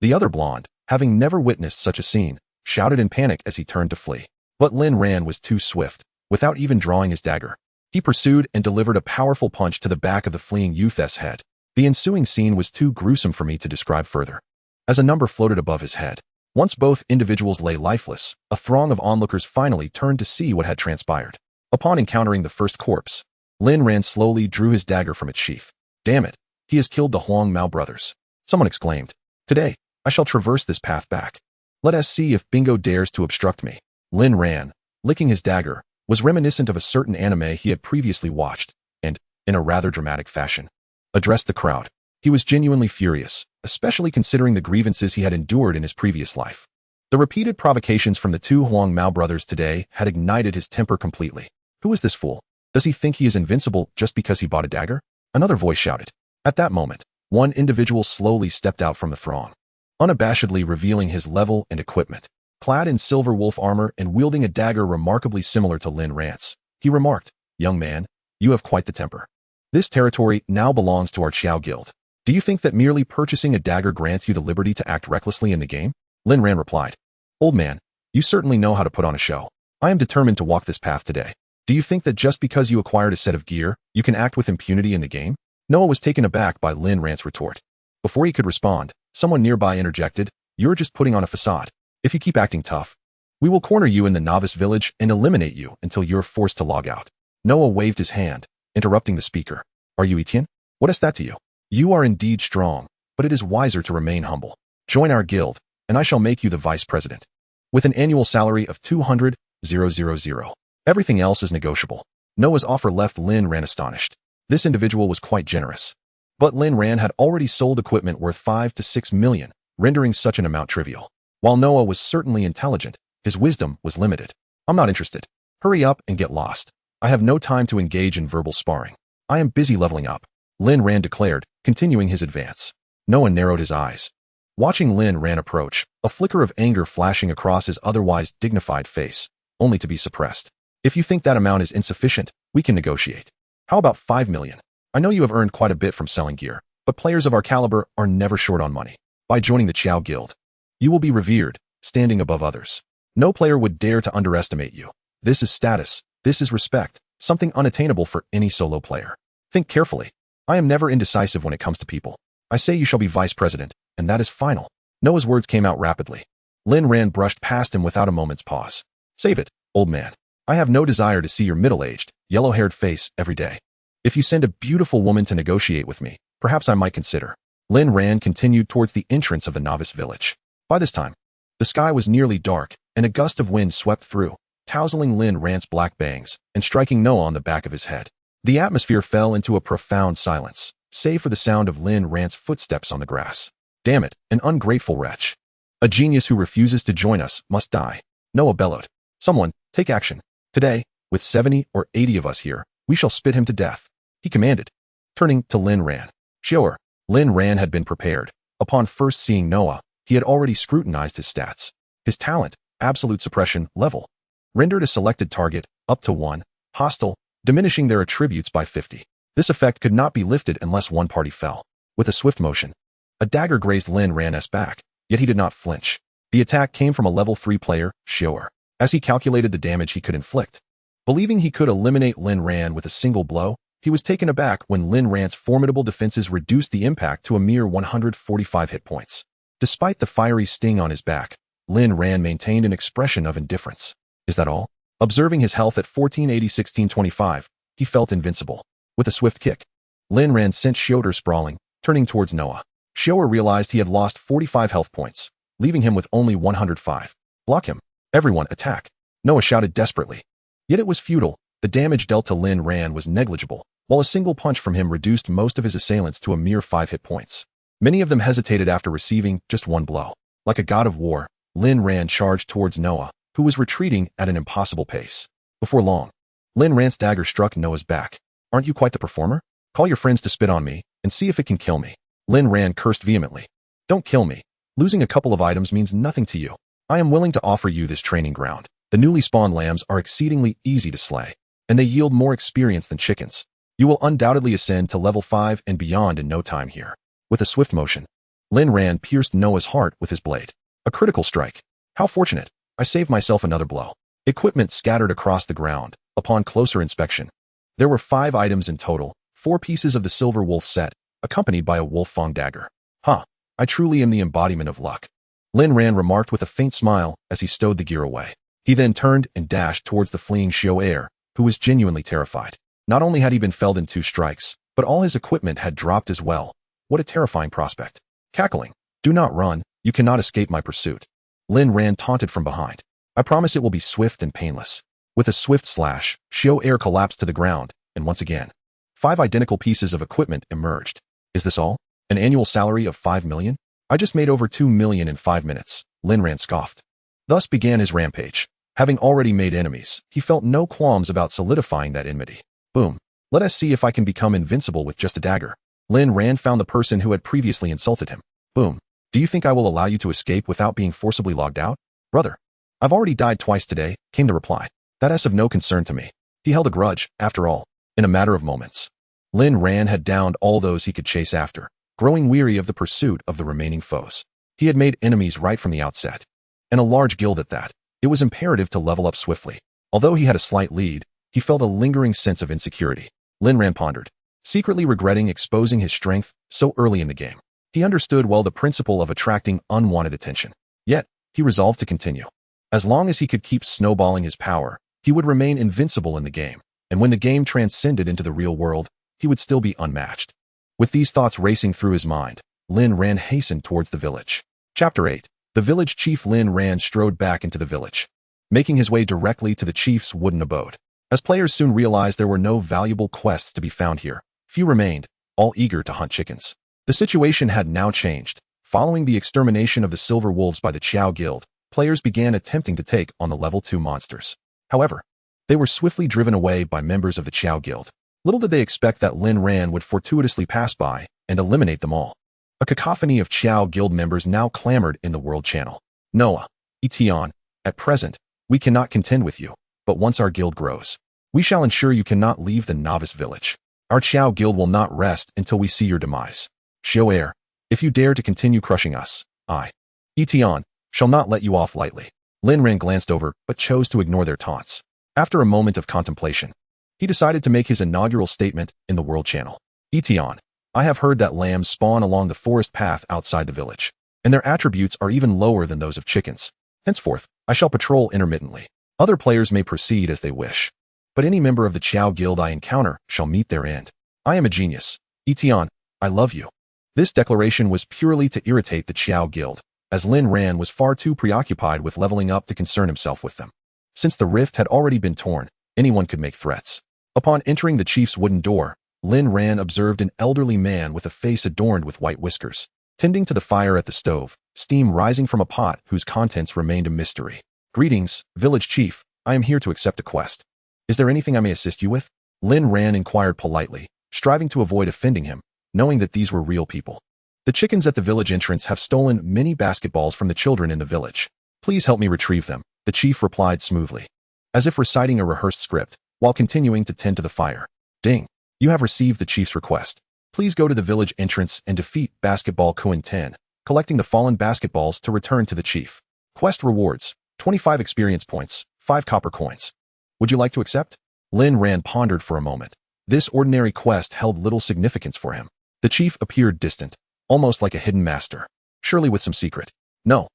The other blonde, having never witnessed such a scene, shouted in panic as he turned to flee. But Lin Ran was too swift. Without even drawing his dagger, he pursued and delivered a powerful punch to the back of the fleeing youth's head. The ensuing scene was too gruesome for me to describe further. As a number floated above his head, once both individuals lay lifeless, a throng of onlookers finally turned to see what had transpired. Upon encountering the first corpse, Lin Ran slowly drew his dagger from its sheath. Damn it, he has killed the Huang Mao brothers. Someone exclaimed. Today, I shall traverse this path back. Let us see if Bingo dares to obstruct me. Lin Ran, licking his dagger, was reminiscent of a certain anime he had previously watched, and, in a rather dramatic fashion, addressed the crowd. He was genuinely furious, especially considering the grievances he had endured in his previous life. The repeated provocations from the 2 Huang Mao brothers today had ignited his temper completely. Who is this fool? Does he think he is invincible just because he bought a dagger? Another voice shouted. At that moment, one individual slowly stepped out from the throng, unabashedly revealing his level and equipment. Clad in silver wolf armor and wielding a dagger remarkably similar to Lin Ran's, he remarked, "Young man, you have quite the temper. This territory now belongs to our Chiao guild. Do you think that merely purchasing a dagger grants you the liberty to act recklessly in the game?" Lin Ran replied, "Old man, You certainly know how to put on a show. I am determined to walk this path today. Do you think that just because you acquired a set of gear, you can act with impunity in the game? Noah was taken aback by Lin Ran's retort. Before he could respond, someone nearby interjected, "You're just putting on a facade. If you keep acting tough, we will corner you in the novice village and eliminate you until you're forced to log out." Noah waved his hand, interrupting the speaker. "Are you Etienne? What is that to you? You are indeed strong, but it is wiser to remain humble. Join our guild, and I shall make you the vice president. With an annual salary of 200,000. Everything else is negotiable." Noah's offer left Lin Ran astonished. This individual was quite generous. But Lin Ran had already sold equipment worth 5 to 6 million, rendering such an amount trivial. While Noah was certainly intelligent, his wisdom was limited. "I'm not interested. Hurry up and get lost. I have no time to engage in verbal sparring. I am busy leveling up," Lin Ran declared, continuing his advance. Noah narrowed his eyes. Watching Lin Ran approach, a flicker of anger flashing across his otherwise dignified face, only to be suppressed. "If you think that amount is insufficient, we can negotiate. How about 5 million? I know you have earned quite a bit from selling gear, but players of our caliber are never short on money. By joining the Qiao Guild, you will be revered, standing above others. No player would dare to underestimate you. This is status, this is respect, something unattainable for any solo player. Think carefully. I am never indecisive when it comes to people. I say you shall be vice president, and that is final." Noah's words came out rapidly. Lin Ran brushed past him without a moment's pause. "Save it, old man. I have no desire to see your middle-aged, yellow-haired face every day. If you send a beautiful woman to negotiate with me, perhaps I might consider." Lin Ran continued towards the entrance of the novice village. By this time, the sky was nearly dark, and a gust of wind swept through, tousling Lin Ran's black bangs and striking Noah on the back of his head. The atmosphere fell into a profound silence, save for the sound of Lin Ran's footsteps on the grass. "Damn it, an ungrateful wretch. A genius who refuses to join us must die," Noah bellowed. "Someone, take action. Today, with 70 or 80 of us here, we shall spit him to death," he commanded, turning to Lin Ran. Sure, Lin Ran had been prepared. Upon first seeing Noah, he had already scrutinized his stats. His talent, absolute suppression, level, rendered a selected target, up to 1, hostile, diminishing their attributes by 50. This effect could not be lifted unless one party fell. With a swift motion, a dagger grazed Lin Ran's back, yet he did not flinch. The attack came from a level 3 player, sure. As he calculated the damage he could inflict, believing he could eliminate Lin Ran with a single blow, he was taken aback when Lin Ran's formidable defenses reduced the impact to a mere 145 hit points. Despite the fiery sting on his back, Lin Ran maintained an expression of indifference. Is that all? Observing his health at 1480-1625, he felt invincible. With a swift kick, Lin Ran sent Xiodor sprawling, turning towards Noah. Xiodor realized he had lost 45 health points, leaving him with only 105. "Block him. Everyone, attack!" Noah shouted desperately. Yet it was futile. The damage dealt to Lin Ran was negligible, while a single punch from him reduced most of his assailants to a mere 5 hit points. Many of them hesitated after receiving just one blow. Like a god of war, Lin Ran charged towards Noah, who was retreating at an impossible pace. Before long, Lin Ran's dagger struck Noah's back. "Aren't you quite the performer? Call your friends to spit on me, and see if it can kill me." Lin Ran cursed vehemently. "Don't kill me. Losing a couple of items means nothing to you. I am willing to offer you this training ground. The newly spawned lambs are exceedingly easy to slay, and they yield more experience than chickens. You will undoubtedly ascend to level 5 and beyond in no time here." With a swift motion, Lin Ran pierced Noah's heart with his blade. A critical strike. "How fortunate. I saved myself another blow." Equipment scattered across the ground. Upon closer inspection, there were 5 items in total, 4 pieces of the silver wolf set, accompanied by a wolf fang dagger. "Huh, I truly am the embodiment of luck," Lin Ran remarked with a faint smile as he stowed the gear away. He then turned and dashed towards the fleeing Xiao, who was genuinely terrified. Not only had he been felled in 2 strikes, but all his equipment had dropped as well. What a terrifying prospect. Cackling, "Do not run, you cannot escape my pursuit," Lin Ran taunted from behind. "I promise it will be swift and painless." With a swift slash, Xiao collapsed to the ground, and once again, 5 identical pieces of equipment emerged. "Is this all? An annual salary of 5 million? I just made over 2 million in 5 minutes, Lin Ran scoffed. Thus began his rampage. Having already made enemies, he felt no qualms about solidifying that enmity. Boom. "Let us see if I can become invincible with just a dagger." Lin Ran found the person who had previously insulted him. Boom. "Do you think I will allow you to escape without being forcibly logged out? Brother, I've already died twice today," came the reply. "That's of no concern to me." He held a grudge, after all. In a matter of moments, Lin Ran had downed all those he could chase after, growing weary of the pursuit of the remaining foes. He had made enemies right from the outset, and a large guild at that. It was imperative to level up swiftly. Although he had a slight lead, he felt a lingering sense of insecurity. Lin Ran pondered, secretly regretting exposing his strength so early in the game. He understood well the principle of attracting unwanted attention. Yet, he resolved to continue. As long as he could keep snowballing his power, he would remain invincible in the game, and when the game transcended into the real world, he would still be unmatched. With these thoughts racing through his mind, Lin Ran hastened towards the village. Chapter 8. The village chief Lin Ran strode back into the village, making his way directly to the chief's wooden abode. As players soon realized there were no valuable quests to be found here, few remained, all eager to hunt chickens. The situation had now changed. Following the extermination of the silver wolves by the Qiao Guild, players began attempting to take on the level 2 monsters. However, they were swiftly driven away by members of the Qiao Guild. Little did they expect that Lin Ran would fortuitously pass by and eliminate them all. A cacophony of Qiao Guild members now clamored in the World Channel. Noah, Etion, at present, we cannot contend with you, but once our guild grows, we shall ensure you cannot leave the novice village. Our Qiao Guild will not rest until we see your demise. Shoair, if you dare to continue crushing us, I, Etion, shall not let you off lightly. Lin Ran glanced over, but chose to ignore their taunts. After a moment of contemplation, he decided to make his inaugural statement in the World Channel. Etion, I have heard that lambs spawn along the forest path outside the village, and their attributes are even lower than those of chickens. Henceforth, I shall patrol intermittently. Other players may proceed as they wish, but any member of the Qiao Guild I encounter shall meet their end. I am a genius. Etion, I love you. This declaration was purely to irritate the Qiao Guild, as Lin Ran was far too preoccupied with leveling up to concern himself with them. Since the rift had already been torn, anyone could make threats. Upon entering the chief's wooden door, Lin Ran observed an elderly man with a face adorned with white whiskers, tending to the fire at the stove, steam rising from a pot whose contents remained a mystery. Greetings, village chief, I am here to accept a quest. Is there anything I may assist you with? Lin Ran inquired politely, striving to avoid offending him, knowing that these were real people. The chickens at the village entrance have stolen many basketballs from the children in the village. Please help me retrieve them, the chief replied smoothly, as if reciting a rehearsed script, while continuing to tend to the fire. Ding. You have received the chief's request. Please go to the village entrance and defeat Basketball Kuin 10, collecting the fallen basketballs to return to the chief. Quest rewards, 25 experience points, 5 copper coins. Would you like to accept? Lin Ran pondered for a moment. This ordinary quest held little significance for him. The chief appeared distant, almost like a hidden master, surely with some secret. No.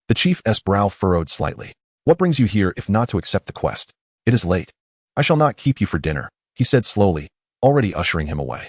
The chief's brow furrowed slightly. What brings you here if not to accept the quest? It is late. I shall not keep you for dinner, he said slowly, already ushering him away.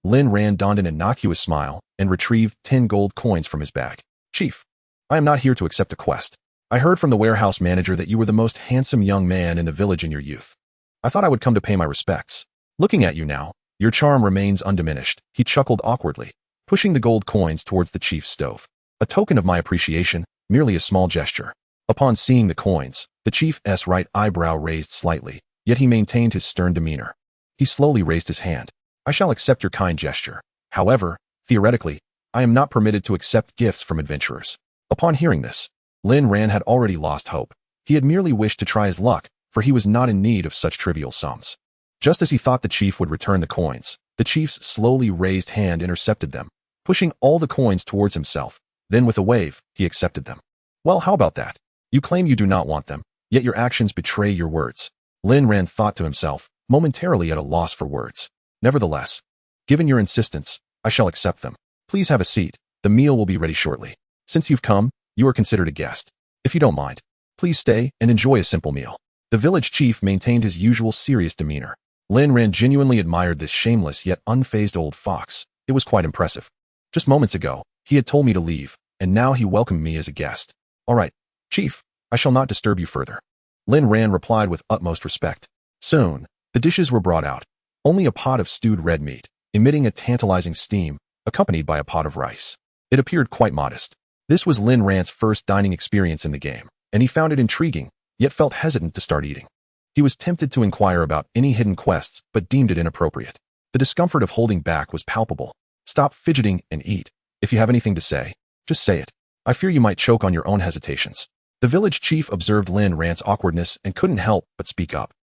Lin Ran donned an innocuous smile and retrieved 10 gold coins from his bag. Chief, I am not here to accept a quest. I heard from the warehouse manager that you were the most handsome young man in the village in your youth. I thought I would come to pay my respects. Looking at you now, your charm remains undiminished, he chuckled awkwardly, pushing the gold coins towards the chief's stove. A token of my appreciation, merely a small gesture. Upon seeing the coins, the chief's right eyebrow raised slightly, yet he maintained his stern demeanor. He slowly raised his hand. I shall accept your kind gesture. However, theoretically, I am not permitted to accept gifts from adventurers. Upon hearing this, Lin Ran had already lost hope. He had merely wished to try his luck, for he was not in need of such trivial sums. Just as he thought the chief would return the coins, the chief's slowly raised hand intercepted them, pushing all the coins towards himself. Then with a wave, he accepted them. Well, how about that? You claim you do not want them, yet your actions betray your words. Lin Ran thought to himself, momentarily at a loss for words. Nevertheless, given your insistence, I shall accept them. Please have a seat. The meal will be ready shortly. Since you've come, you are considered a guest. If you don't mind, please stay and enjoy a simple meal. The village chief maintained his usual serious demeanor. Lin Ran genuinely admired this shameless yet unfazed old fox. It was quite impressive. Just moments ago, he had told me to leave, and now he welcomed me as a guest. All right, chief, I shall not disturb you further. Lin Ran replied with utmost respect. Soon, the dishes were brought out. Only a pot of stewed red meat, emitting a tantalizing steam, accompanied by a pot of rice. It appeared quite modest. This was Lin Ran's first dining experience in the game, and he found it intriguing, yet felt hesitant to start eating. He was tempted to inquire about any hidden quests, but deemed it inappropriate. The discomfort of holding back was palpable. Stop fidgeting and eat. If you have anything to say, just say it. I fear you might choke on your own hesitations. The village chief observed Lin Ran's awkwardness and couldn't help but speak up.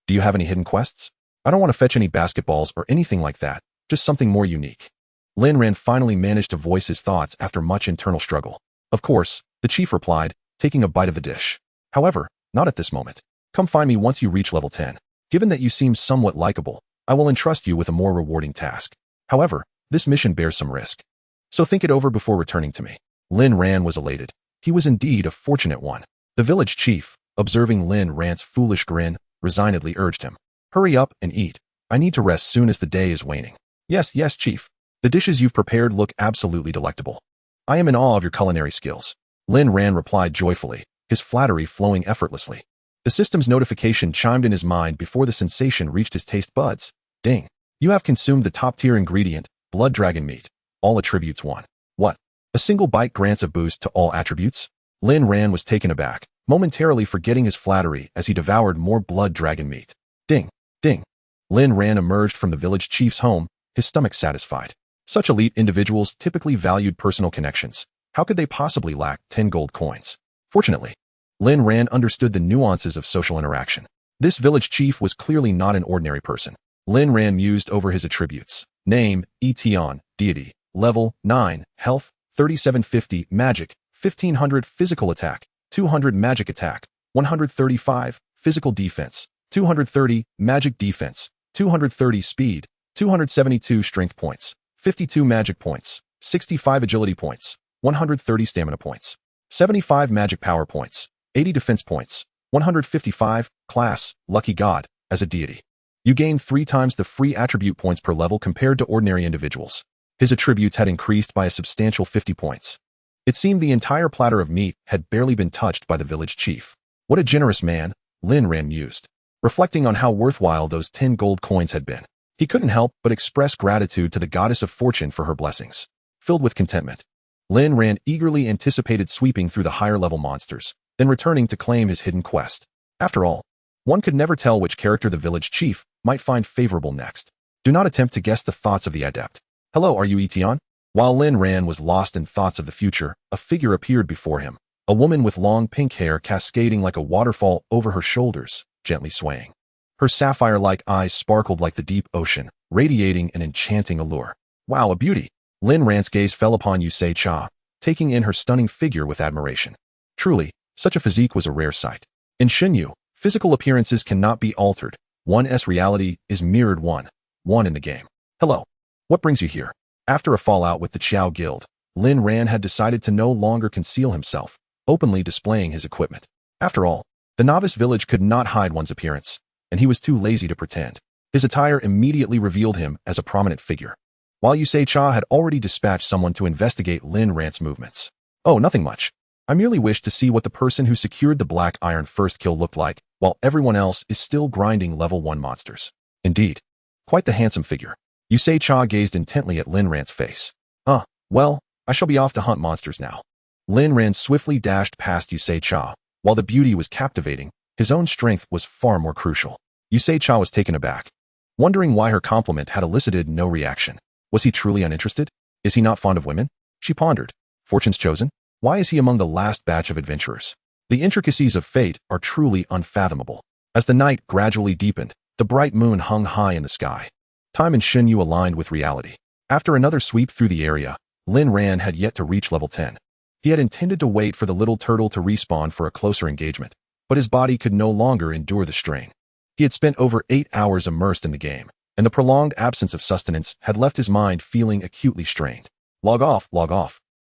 Do you have any hidden quests? I don't want to fetch any basketballs or anything like that, just something more unique. Lin Ran finally managed to voice his thoughts after much internal struggle. Of course, the chief replied, taking a bite of the dish. However, not at this moment. Come find me once you reach level 10. Given that you seem somewhat likable, I will entrust you with a more rewarding task. However, this mission bears some risk. So think it over before returning to me. Lin Ran was elated. He was indeed a fortunate one. The village chief, observing Lin Ran's foolish grin, resignedly urged him. Hurry up and eat. I need to rest soon as the day is waning. Yes, chief. The dishes you've prepared look absolutely delectable. I am in awe of your culinary skills. Lin Ran replied joyfully, his flattery flowing effortlessly. The system's notification chimed in his mind before the sensation reached his taste buds. Ding. You have consumed the top-tier ingredient, blood dragon meat. All attributes 1. What? A single bite grants a boost to all attributes? Lin Ran was taken aback, momentarily forgetting his flattery as he devoured more blood dragon meat. Ding. Ding. Lin Ran emerged from the village chief's home, his stomach satisfied. Such elite individuals typically valued personal connections. How could they possibly lack 10 gold coins? Fortunately, Lin Ran understood the nuances of social interaction. This village chief was clearly not an ordinary person. Lin Ran mused over his attributes. Name, Etion, deity, level, 9, health, 3750, magic, 1500 physical attack, 200 magic attack, 135 physical defense, 230 magic defense, 230 speed, 272 strength points, 52 magic points, 65 agility points, 130 stamina points, 75 magic power points, 80 defense points, 155, class, lucky god, as a deity. You gain 3 times the free attribute points per level compared to ordinary individuals. His attributes had increased by a substantial 50 points. It seemed the entire platter of meat had barely been touched by the village chief. What a generous man, Lin Ran mused, reflecting on how worthwhile those 10 gold coins had been. He couldn't help but express gratitude to the goddess of fortune for her blessings. Filled with contentment, Lin Ran eagerly anticipated sweeping through the higher-level monsters, then returning to claim his hidden quest. After all, one could never tell which character the village chief might find favorable next. Do not attempt to guess the thoughts of the adept. Hello, are you Etion? While Lin Ran was lost in thoughts of the future, a figure appeared before him, a woman with long pink hair cascading like a waterfall over her shoulders, gently swaying. Her sapphire-like eyes sparkled like the deep ocean, radiating an enchanting allure. Wow, a beauty! Lin Ran's gaze fell upon Yusei Cha, taking in her stunning figure with admiration. Truly, such a physique was a rare sight. In Shinyu, physical appearances cannot be altered. One's reality is mirrored one in the game. Hello. What brings you here? After a fallout with the Qiao Guild, Lin Ran had decided to no longer conceal himself, openly displaying his equipment. After all, the novice village could not hide one's appearance, and he was too lazy to pretend. His attire immediately revealed him as a prominent figure. While Yusei Cha had already dispatched someone to investigate Lin Ran's movements. Oh, nothing much. I merely wished to see what the person who secured the black iron first kill looked like, while everyone else is still grinding level 1 monsters. Indeed. Quite the handsome figure. Yusei Cha gazed intently at Lin Ran's face. Well, I shall be off to hunt monsters now. Lin Ran swiftly dashed past Yusei Cha. While the beauty was captivating, his own strength was far more crucial. Yusei Cha was taken aback, wondering why her compliment had elicited no reaction. Was he truly uninterested? Is he not fond of women? She pondered. Fortune's chosen? Why is he among the last batch of adventurers? The intricacies of fate are truly unfathomable. As the night gradually deepened, the bright moon hung high in the sky. Time and Shinyu aligned with reality. After another sweep through the area, Lin Ran had yet to reach level 10. He had intended to wait for the little turtle to respawn for a closer engagement, but his body could no longer endure the strain. He had spent over 8 hours immersed in the game, and the prolonged absence of sustenance had left his mind feeling acutely strained. Log off.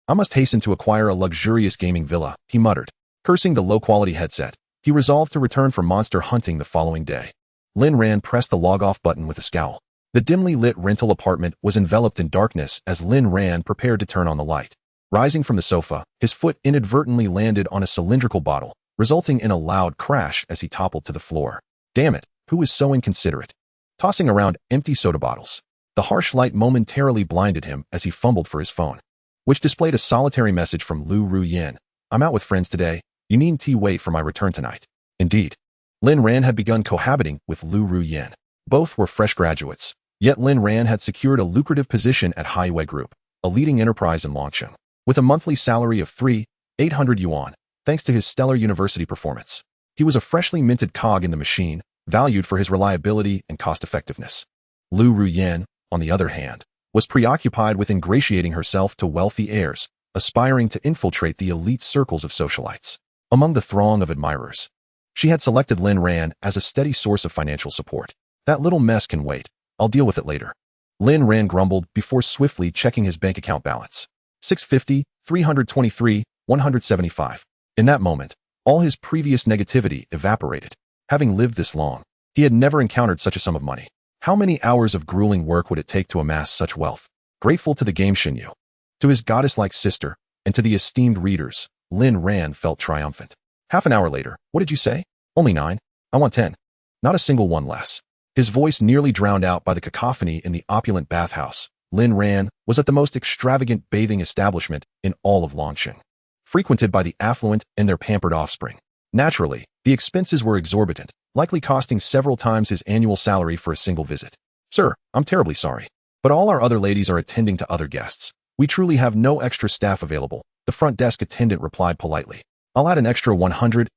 I must hasten to acquire a luxurious gaming villa, he muttered. Cursing the low-quality headset, he resolved to return for monster hunting the following day. Lin Ran pressed the log-off button with a scowl. The dimly lit rental apartment was enveloped in darkness as Lin Ran prepared to turn on the light. Rising from the sofa, his foot inadvertently landed on a cylindrical bottle, resulting in a loud crash as he toppled to the floor. Damn it, who is so inconsiderate? Tossing around empty soda bottles, the harsh light momentarily blinded him as he fumbled for his phone, which displayed a solitary message from Lu Ruyin. I'm out with friends today. You needn't wait for my return tonight. Indeed. Lin Ran had begun cohabiting with Lu Ruyin. Both were fresh graduates, yet Lin Ran had secured a lucrative position at Highway Group, a leading enterprise in Longcheng, with a monthly salary of 3,800 yuan, thanks to his stellar university performance. He was a freshly minted cog in the machine, valued for his reliability and cost-effectiveness. Lu Ruyin, on the other hand, was preoccupied with ingratiating herself to wealthy heirs, aspiring to infiltrate the elite circles of socialites. among the throng of admirers. She had selected Lin Ran as a steady source of financial support. That little mess can wait. I'll deal with it later. Lin Ran grumbled before swiftly checking his bank account balance. 650, 323, 175. In that moment, all his previous negativity evaporated. Having lived this long, he had never encountered such a sum of money. How many hours of grueling work would it take to amass such wealth? Grateful to the game Shinyu, to his goddess-like sister, and to the esteemed readers, Lin Ran felt triumphant. Half an hour later, what did you say? Only 9? I want 10. Not a single one less. His voice nearly drowned out by the cacophony in the opulent bathhouse. Lin Ran was at the most extravagant bathing establishment in all of Longqing, frequented by the affluent and their pampered offspring. Naturally, the expenses were exorbitant, likely costing several times his annual salary for a single visit. Sir, I'm terribly sorry, but all our other ladies are attending to other guests. We truly have no extra staff available, the front desk attendant replied politely. I'll add an extra 100,000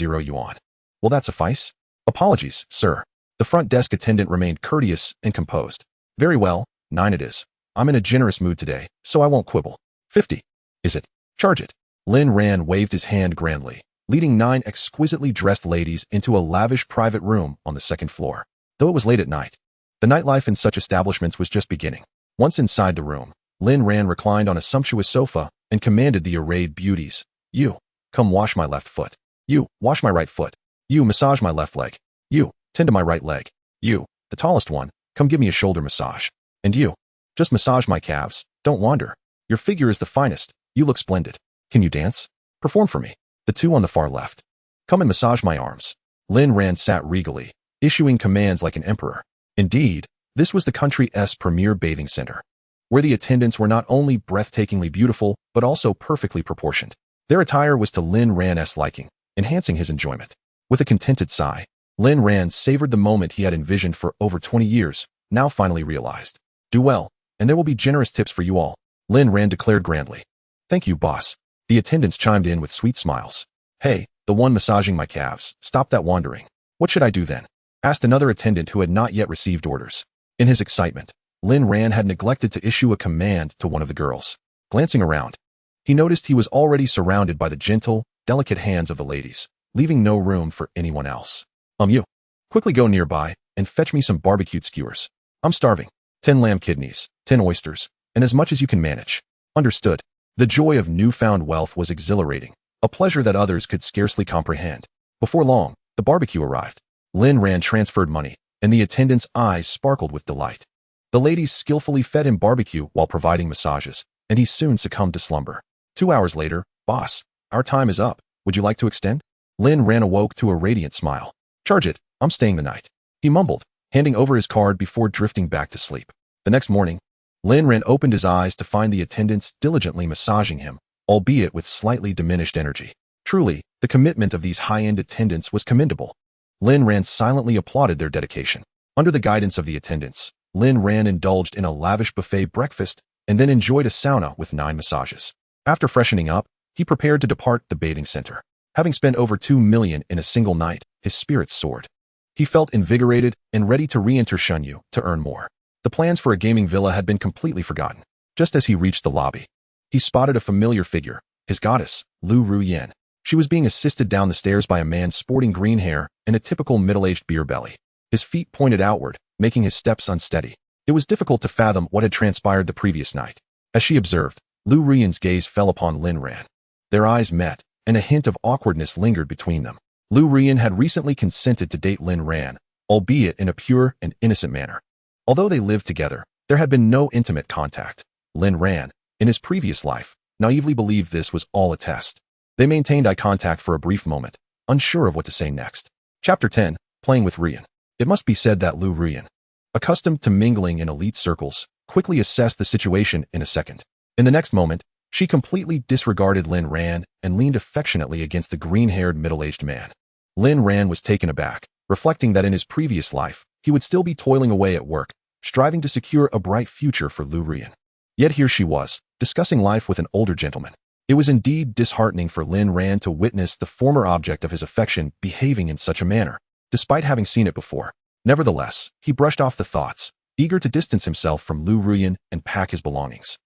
yuan. Will that suffice? Apologies, sir. The front desk attendant remained courteous and composed. Very well, 9 it is. I'm in a generous mood today, so I won't quibble. 50. Is it? Charge it. Lin Ran waved his hand grandly, leading 9 exquisitely dressed ladies into a lavish private room on the second floor. Though it was late at night, the nightlife in such establishments was just beginning. Once inside the room, Lin Ran reclined on a sumptuous sofa and commanded the arrayed beauties. You, come wash my left foot. You, wash my right foot. You, massage my left leg. You, tend to my right leg. You, the tallest one, come give me a shoulder massage. And you, just massage my calves. Don't wander. Your figure is the finest. You look splendid. Can you dance? Perform for me. The two on the far left. Come and massage my arms. Lin Ran sat regally, issuing commands like an emperor. Indeed, this was the country's premier bathing center, where the attendants were not only breathtakingly beautiful, but also perfectly proportioned. Their attire was to Lin Ran's liking, enhancing his enjoyment. With a contented sigh, Lin Ran savored the moment he had envisioned for over 20 years, now finally realized. Do well, and there will be generous tips for you all, Lin Ran declared grandly. Thank you, boss. The attendants chimed in with sweet smiles. Hey, the one massaging my calves, stop that wandering. What should I do then? Asked another attendant who had not yet received orders. In his excitement, Lin Ran had neglected to issue a command to one of the girls. Glancing around, he noticed he was already surrounded by the gentle, delicate hands of the ladies, leaving no room for anyone else. You. Quickly go nearby and fetch me some barbecued skewers. I'm starving. 10 lamb kidneys, 10 oysters, and as much as you can manage. Understood. The joy of newfound wealth was exhilarating, a pleasure that others could scarcely comprehend. Before long, the barbecue arrived. Lin Ran transferred money, and the attendant's eyes sparkled with delight. The ladies skillfully fed him barbecue while providing massages, and he soon succumbed to slumber. 2 hours later, boss, our time is up. Would you like to extend? Lin Ran awoke to a radiant smile. Charge it, I'm staying the night, he mumbled, handing over his card before drifting back to sleep. The next morning, Lin Ran opened his eyes to find the attendants diligently massaging him, albeit with slightly diminished energy. Truly, the commitment of these high-end attendants was commendable. Lin Ran silently applauded their dedication. Under the guidance of the attendants, Lin Ran indulged in a lavish buffet breakfast and then enjoyed a sauna with 9 massages. After freshening up, he prepared to depart the bathing center. Having spent over 2 million in a single night, his spirits soared. He felt invigorated and ready to re-enter Shenyu to earn more. The plans for a gaming villa had been completely forgotten. Just as he reached the lobby, he spotted a familiar figure, his goddess, Lu Ruyan. She was being assisted down the stairs by a man sporting green hair and a typical middle-aged beer belly. His feet pointed outward, making his steps unsteady. It was difficult to fathom what had transpired the previous night. As she observed, Lu Ruyan's gaze fell upon Lin Ran. Their eyes met, and a hint of awkwardness lingered between them. Lu Ruyan had recently consented to date Lin Ran, albeit in a pure and innocent manner. Although they lived together, there had been no intimate contact. Lin Ran, in his previous life, naively believed this was all a test. They maintained eye contact for a brief moment, unsure of what to say next. Chapter 10, Playing with Ruyan. It must be said that Lu Ruyan, accustomed to mingling in elite circles, quickly assessed the situation in a second. In the next moment, she completely disregarded Lin Ran and leaned affectionately against the green-haired middle-aged man. Lin Ran was taken aback, reflecting that in his previous life, he would still be toiling away at work, striving to secure a bright future for Lu Ruyan. Yet here she was, discussing life with an older gentleman. It was indeed disheartening for Lin Ran to witness the former object of his affection behaving in such a manner, despite having seen it before. Nevertheless, he brushed off the thoughts, eager to distance himself from Lu Ruyan and pack his belongings.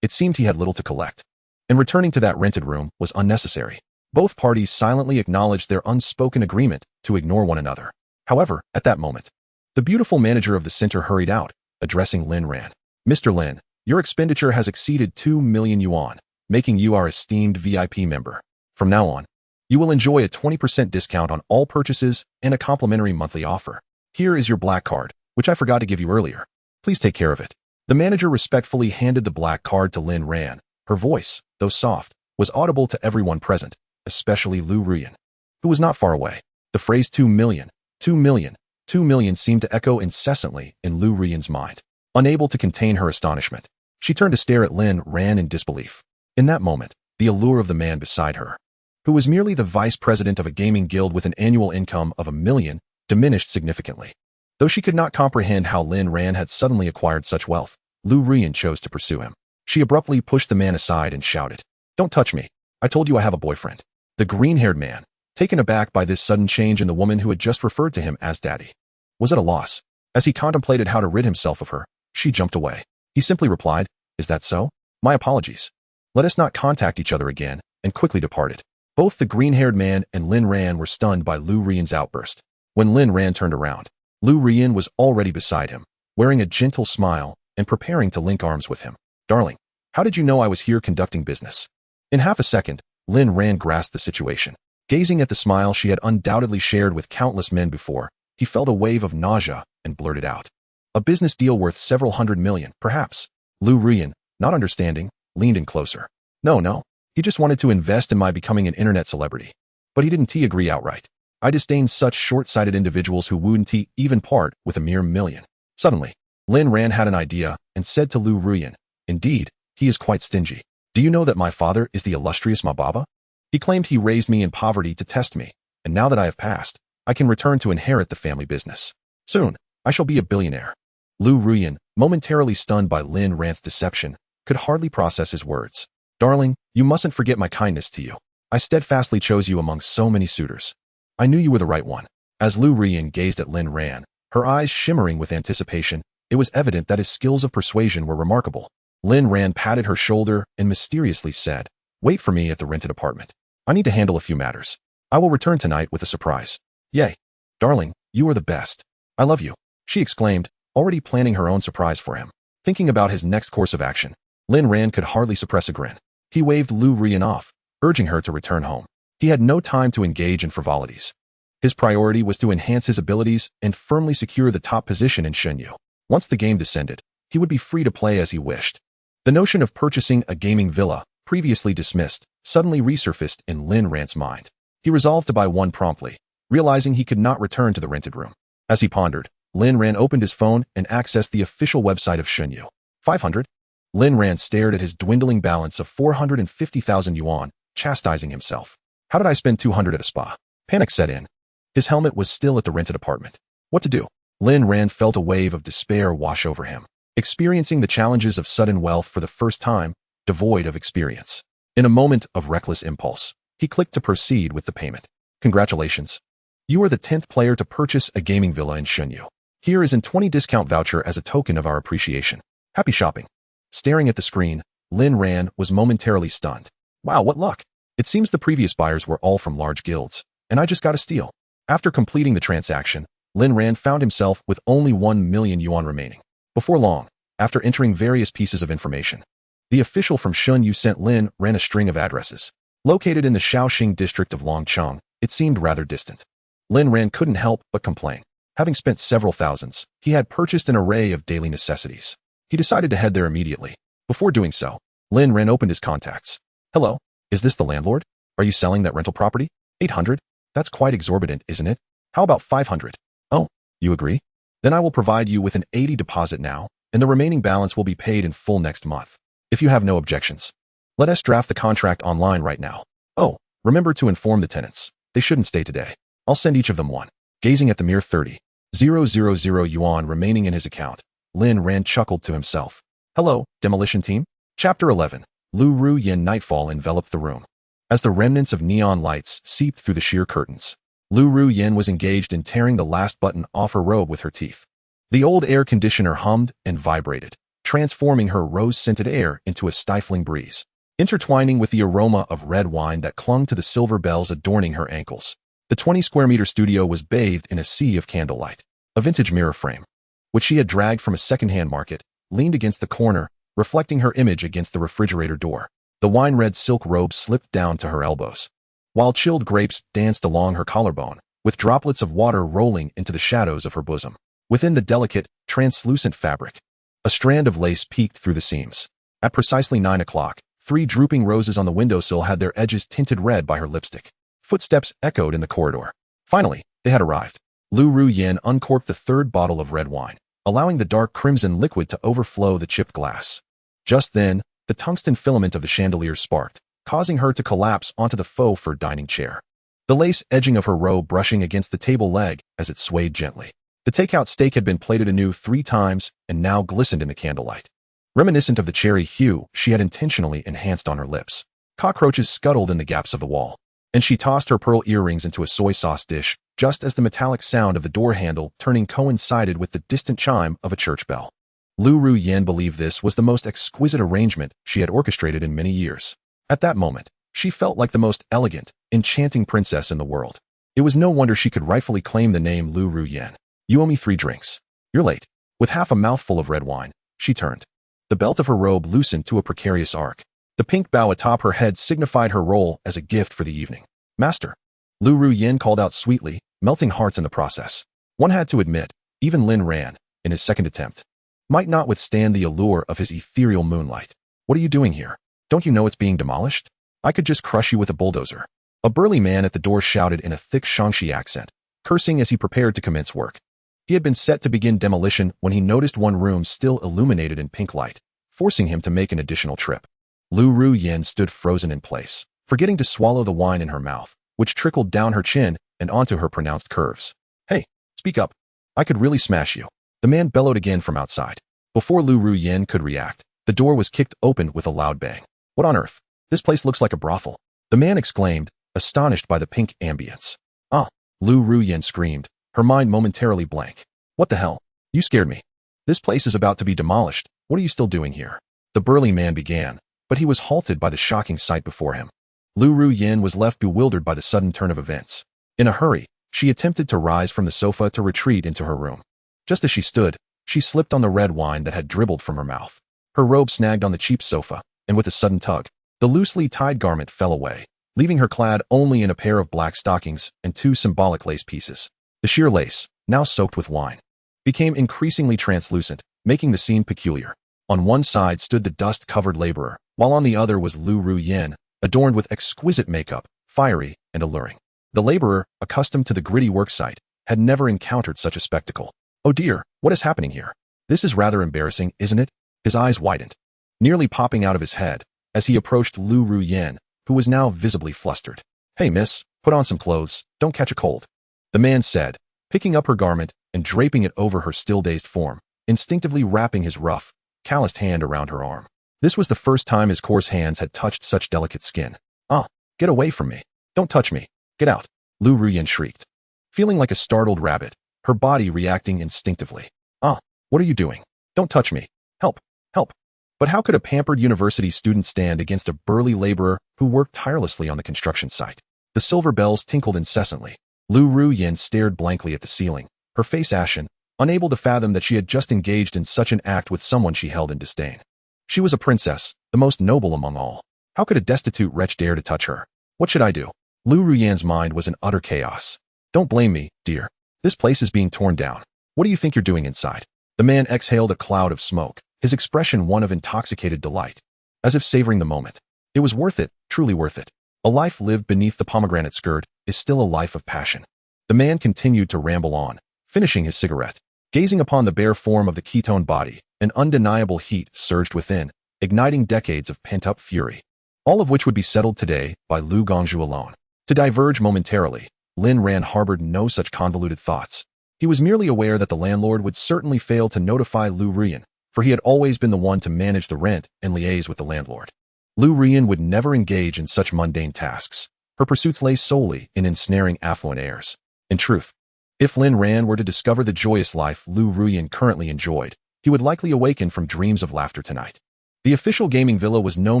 It seemed he had little to collect, and returning to that rented room was unnecessary. Both parties silently acknowledged their unspoken agreement to ignore one another. However, at that moment, the beautiful manager of the center hurried out, addressing Lin Ran. Mr. Lin, your expenditure has exceeded 2 million yuan, making you our esteemed VIP member. From now on, you will enjoy a 20% discount on all purchases and a complimentary monthly offer. Here is your black card, which I forgot to give you earlier. Please take care of it. The manager respectfully handed the black card to Lin Ran. Her voice, though soft, was audible to everyone present, especially Lin Ran, who was not far away. The phrase 2 million, 2 million, 2 million seemed to echo incessantly in Lin Ran's mind. Unable to contain her astonishment, she turned to stare at Lin Ran in disbelief. In that moment, the allure of the man beside her, who was merely the vice president of a gaming guild with an annual income of 1 million, diminished significantly. Though she could not comprehend how Lin Ran had suddenly acquired such wealth, Lin Ran chose to pursue him. She abruptly pushed the man aside and shouted, "Don't touch me. I told you I have a boyfriend." The green-haired man, taken aback by this sudden change in the woman who had just referred to him as daddy, was at a loss. As he contemplated how to rid himself of her, she jumped away. He simply replied, "Is that so? My apologies. Let us not contact each other again," and quickly departed. Both the green-haired man and Lin Ran were stunned by Lin Ran's outburst. When Lin Ran turned around, Lin Ran was already beside him, wearing a gentle smile and preparing to link arms with him. "Darling, how did you know I was here conducting business?" In half a second, Lin Ran grasped the situation. Gazing at the smile she had undoubtedly shared with countless men before, he felt a wave of nausea and blurted out, "A business deal worth several hundred million, perhaps." Lin Ran, not understanding, leaned in closer. No. He just wanted to invest in my becoming an internet celebrity. But he didn't agree outright. I disdain such short-sighted individuals who wouldn't even part with a mere million. Suddenly, Lin Ran had an idea and said to Lin Ran, "Indeed, he is quite stingy. Do you know that my father is the illustrious Mababa? He claimed he raised me in poverty to test me, and now that I have passed, I can return to inherit the family business. Soon, I shall be a billionaire." Lin Ran, momentarily stunned by Lin Ran's deception, could hardly process his words. "Darling, you mustn't forget my kindness to you. I steadfastly chose you among so many suitors. I knew you were the right one." As Lin Ran gazed at Lin Ran, her eyes shimmering with anticipation, it was evident that his skills of persuasion were remarkable. Lin Ran patted her shoulder and mysteriously said, "Wait for me at the rented apartment. I need to handle a few matters. I will return tonight with a surprise." "Yay. Darling, you are the best. I love you," she exclaimed, already planning her own surprise for him. Thinking about his next course of action, Lin Ran could hardly suppress a grin. He waved Lin Ran off, urging her to return home. He had no time to engage in frivolities. His priority was to enhance his abilities and firmly secure the top position in Shenyu. Once the game descended, he would be free to play as he wished. The notion of purchasing a gaming villa, previously dismissed, suddenly resurfaced in Lin Ran's mind. He resolved to buy one promptly, realizing he could not return to the rented room. As he pondered, Lin Ran opened his phone and accessed the official website of Shenyu. 500? Lin Ran stared at his dwindling balance of 450,000 yuan, chastising himself. How did I spend 200 at a spa? Panic set in. His helmet was still at the rented apartment. What to do? Lin Ran felt a wave of despair wash over him, experiencing the challenges of sudden wealth for the first time, devoid of experience. In a moment of reckless impulse, he clicked to proceed with the payment. "Congratulations. You are the 10th player to purchase a gaming villa in Shenyu. Here is a 20 discount voucher as a token of our appreciation. Happy shopping." Staring at the screen, Lin Ran was momentarily stunned. Wow, what luck. It seems the previous buyers were all from large guilds, and I just got a steal. After completing the transaction, Lin Ran found himself with only 1 million yuan remaining. Before long, after entering various pieces of information, the official from Shenyu sent Lin Ran a string of addresses. Located in the Shaoxing district of Longcheng, it seemed rather distant. Lin Ran couldn't help but complain. Having spent several thousands, he had purchased an array of daily necessities. He decided to head there immediately. Before doing so, Lin Ran opened his contacts. "Hello, is this the landlord? Are you selling that rental property? 800? That's quite exorbitant, isn't it? How about 500? Oh, you agree? Then I will provide you with an 80 deposit now, and the remaining balance will be paid in full next month. If you have no objections, let us draft the contract online right now. Oh, remember to inform the tenants. They shouldn't stay today. I'll send each of them one." Gazing at the mere 30,000 yuan remaining in his account, Lin Ran chuckled to himself. "Hello, demolition team." Chapter 11. Lin Ran. Nightfall enveloped the room. As the remnants of neon lights seeped through the sheer curtains, Lin Ran was engaged in tearing the last button off her robe with her teeth. The old air conditioner hummed and vibrated, transforming her rose-scented air into a stifling breeze. intertwining with the aroma of red wine that clung to the silver bells adorning her ankles. The 20-square-meter studio was bathed in a sea of candlelight. A vintage mirror frame, which she had dragged from a second-hand market, leaned against the corner, reflecting her image against the refrigerator door. The wine-red silk robe slipped down to her elbows, while chilled grapes danced along her collarbone, with droplets of water rolling into the shadows of her bosom. Within the delicate, translucent fabric, a strand of lace peeked through the seams. At precisely 9 o'clock, 3 drooping roses on the windowsill had their edges tinted red by her lipstick. Footsteps echoed in the corridor. Finally, they had arrived. Lu Ruyin uncorked the 3rd bottle of red wine, allowing the dark crimson liquid to overflow the chipped glass. Just then, the tungsten filament of the chandelier sparked, causing her to collapse onto the faux fur dining chair, the lace edging of her robe brushing against the table leg as it swayed gently. The takeout steak had been plated anew 3 times and now glistened in the candlelight, reminiscent of the cherry hue she had intentionally enhanced on her lips. Cockroaches scuttled in the gaps of the wall, and she tossed her pearl earrings into a soy sauce dish just as the metallic sound of the door handle turning coincided with the distant chime of a church bell. Lu Ruyin believed this was the most exquisite arrangement she had orchestrated in many years. At that moment, she felt like the most elegant, enchanting princess in the world. It was no wonder she could rightfully claim the name Lu Ruyin. You owe me 3 drinks. You're late. With half a mouthful of red wine, she turned. The belt of her robe loosened to a precarious arc. The pink bow atop her head signified her role as a gift for the evening. Master. Lu Ruyin called out sweetly, melting hearts in the process. One had to admit, even Lin Ran, in his second attempt, might not withstand the allure of his ethereal moonlight. What are you doing here? Don't you know it's being demolished? I could just crush you with a bulldozer. A burly man at the door shouted in a thick Shaanxi accent, cursing as he prepared to commence work. He had been set to begin demolition when he noticed one room still illuminated in pink light, forcing him to make an additional trip. Lu Ruyin stood frozen in place, forgetting to swallow the wine in her mouth, which trickled down her chin and onto her pronounced curves. Hey, speak up. I could really smash you. The man bellowed again from outside. Before Lu Ruyin could react, the door was kicked open with a loud bang. What on earth? This place looks like a brothel. The man exclaimed, astonished by the pink ambience. Ah, Lu Ruyin screamed, her mind momentarily blank. What the hell? You scared me. This place is about to be demolished. What are you still doing here? The burly man began, but he was halted by the shocking sight before him. Lu Ruyin was left bewildered by the sudden turn of events. In a hurry, she attempted to rise from the sofa to retreat into her room. Just as she stood, she slipped on the red wine that had dribbled from her mouth. Her robe snagged on the cheap sofa, and with a sudden tug, the loosely tied garment fell away, leaving her clad only in a pair of black stockings and 2 symbolic lace pieces. The sheer lace, now soaked with wine, became increasingly translucent, making the scene peculiar. On one side stood the dust-covered laborer, while on the other was Lu Ruyin, adorned with exquisite makeup, fiery and alluring. The laborer, accustomed to the gritty worksite, had never encountered such a spectacle. Oh dear, what is happening here? This is rather embarrassing, isn't it? His eyes widened, nearly popping out of his head, as he approached Lu Ruyin, who was now visibly flustered. Hey miss, put on some clothes, don't catch a cold. The man said, picking up her garment and draping it over her still-dazed form, instinctively wrapping his rough, calloused hand around her arm. This was the first time his coarse hands had touched such delicate skin. Ah, get away from me. Don't touch me. Get out. Lu Ruyin shrieked, feeling like a startled rabbit, her body reacting instinctively. Ah, what are you doing? Don't touch me. Help. Help. But how could a pampered university student stand against a burly laborer who worked tirelessly on the construction site? The silver bells tinkled incessantly. Lu Ruyin stared blankly at the ceiling, her face ashen, unable to fathom that she had just engaged in such an act with someone she held in disdain. She was a princess, the most noble among all. How could a destitute wretch dare to touch her? What should I do? Lu Ruyin's mind was in utter chaos. Don't blame me, dear. This place is being torn down. What do you think you're doing inside? The man exhaled a cloud of smoke, his expression one of intoxicated delight, as if savoring the moment. It was worth it, truly worth it. A life lived beneath the pomegranate skirt is still a life of passion. The man continued to ramble on, finishing his cigarette. Gazing upon the bare form of the ketone body, an undeniable heat surged within, igniting decades of pent-up fury, all of which would be settled today by Lu Gongzhu alone. To diverge momentarily, Lin Ran harbored no such convoluted thoughts. He was merely aware that the landlord would certainly fail to notify Lu Ruyin, for he had always been the one to manage the rent and liaise with the landlord. Lu Ruyin would never engage in such mundane tasks. Her pursuits lay solely in ensnaring affluent heirs. In truth, if Lin Ran were to discover the joyous life Lu Ruyin currently enjoyed, he would likely awaken from dreams of laughter tonight. The official gaming villa was no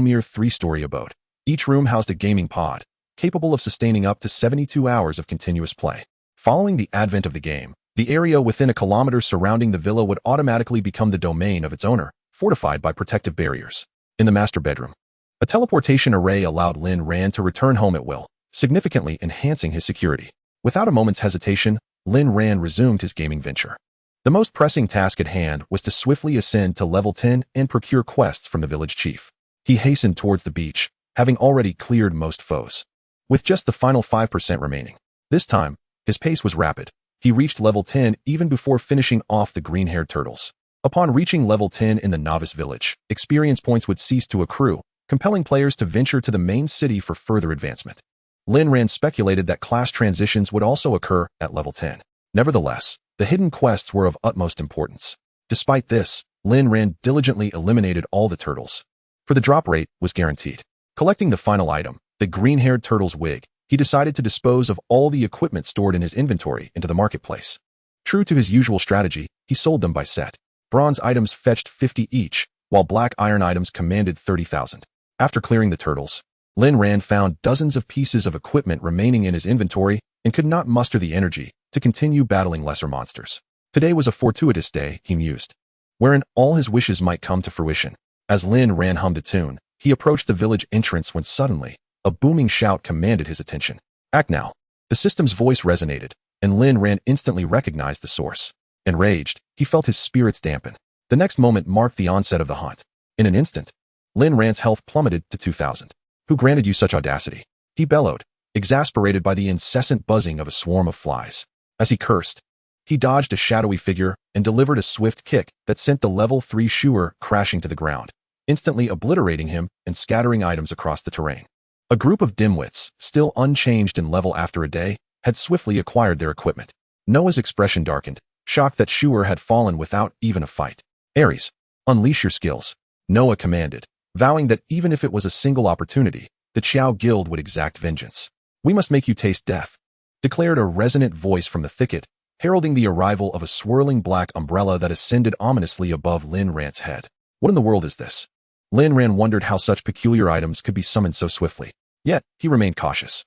mere three-story abode. Each room housed a gaming pod, capable of sustaining up to 72 hours of continuous play. Following the advent of the game, the area within a kilometer surrounding the villa would automatically become the domain of its owner, fortified by protective barriers. In the master bedroom, a teleportation array allowed Lin Ran to return home at will, significantly enhancing his security. Without a moment's hesitation, Lin Ran resumed his gaming venture. The most pressing task at hand was to swiftly ascend to level 10 and procure quests from the village chief. He hastened towards the beach, having already cleared most foes, with just the final 5% remaining. This time, his pace was rapid. He reached level 10 even before finishing off the green-haired turtles. Upon reaching level 10 in the novice village, experience points would cease to accrue, compelling players to venture to the main city for further advancement. Lin Ran speculated that class transitions would also occur at level 10. Nevertheless, the hidden quests were of utmost importance. Despite this, Lin Ran diligently eliminated all the turtles, for the drop rate was guaranteed. Collecting the final item, the green-haired turtle's wig, he decided to dispose of all the equipment stored in his inventory into the marketplace. True to his usual strategy, he sold them by set. Bronze items fetched 50 each, while black iron items commanded 30,000. After clearing the turtles, Lin Ran found dozens of pieces of equipment remaining in his inventory and could not muster the energy to continue battling lesser monsters. Today was a fortuitous day, he mused, wherein all his wishes might come to fruition. As Lin Ran hummed a tune, he approached the village entrance when suddenly, a booming shout commanded his attention. Act now. The system's voice resonated, and Lin Ran instantly recognized the source. Enraged, he felt his spirits dampen. The next moment marked the onset of the hunt. In an instant, Lin Ran's health plummeted to 2,000. Who granted you such audacity? He bellowed, exasperated by the incessant buzzing of a swarm of flies. As he cursed, he dodged a shadowy figure and delivered a swift kick that sent the level 3 Shuer crashing to the ground, instantly obliterating him and scattering items across the terrain. A group of dimwits, still unchanged in level after a day, had swiftly acquired their equipment. Noah's expression darkened, shocked that Shuer had fallen without even a fight. Ares, unleash your skills, Noah commanded, vowing that even if it was a single opportunity, the Qiao Guild would exact vengeance. We must make you taste death, declared a resonant voice from the thicket, heralding the arrival of a swirling black umbrella that ascended ominously above Lin Ran's head. What in the world is this? Lin Ran wondered how such peculiar items could be summoned so swiftly. Yet, he remained cautious.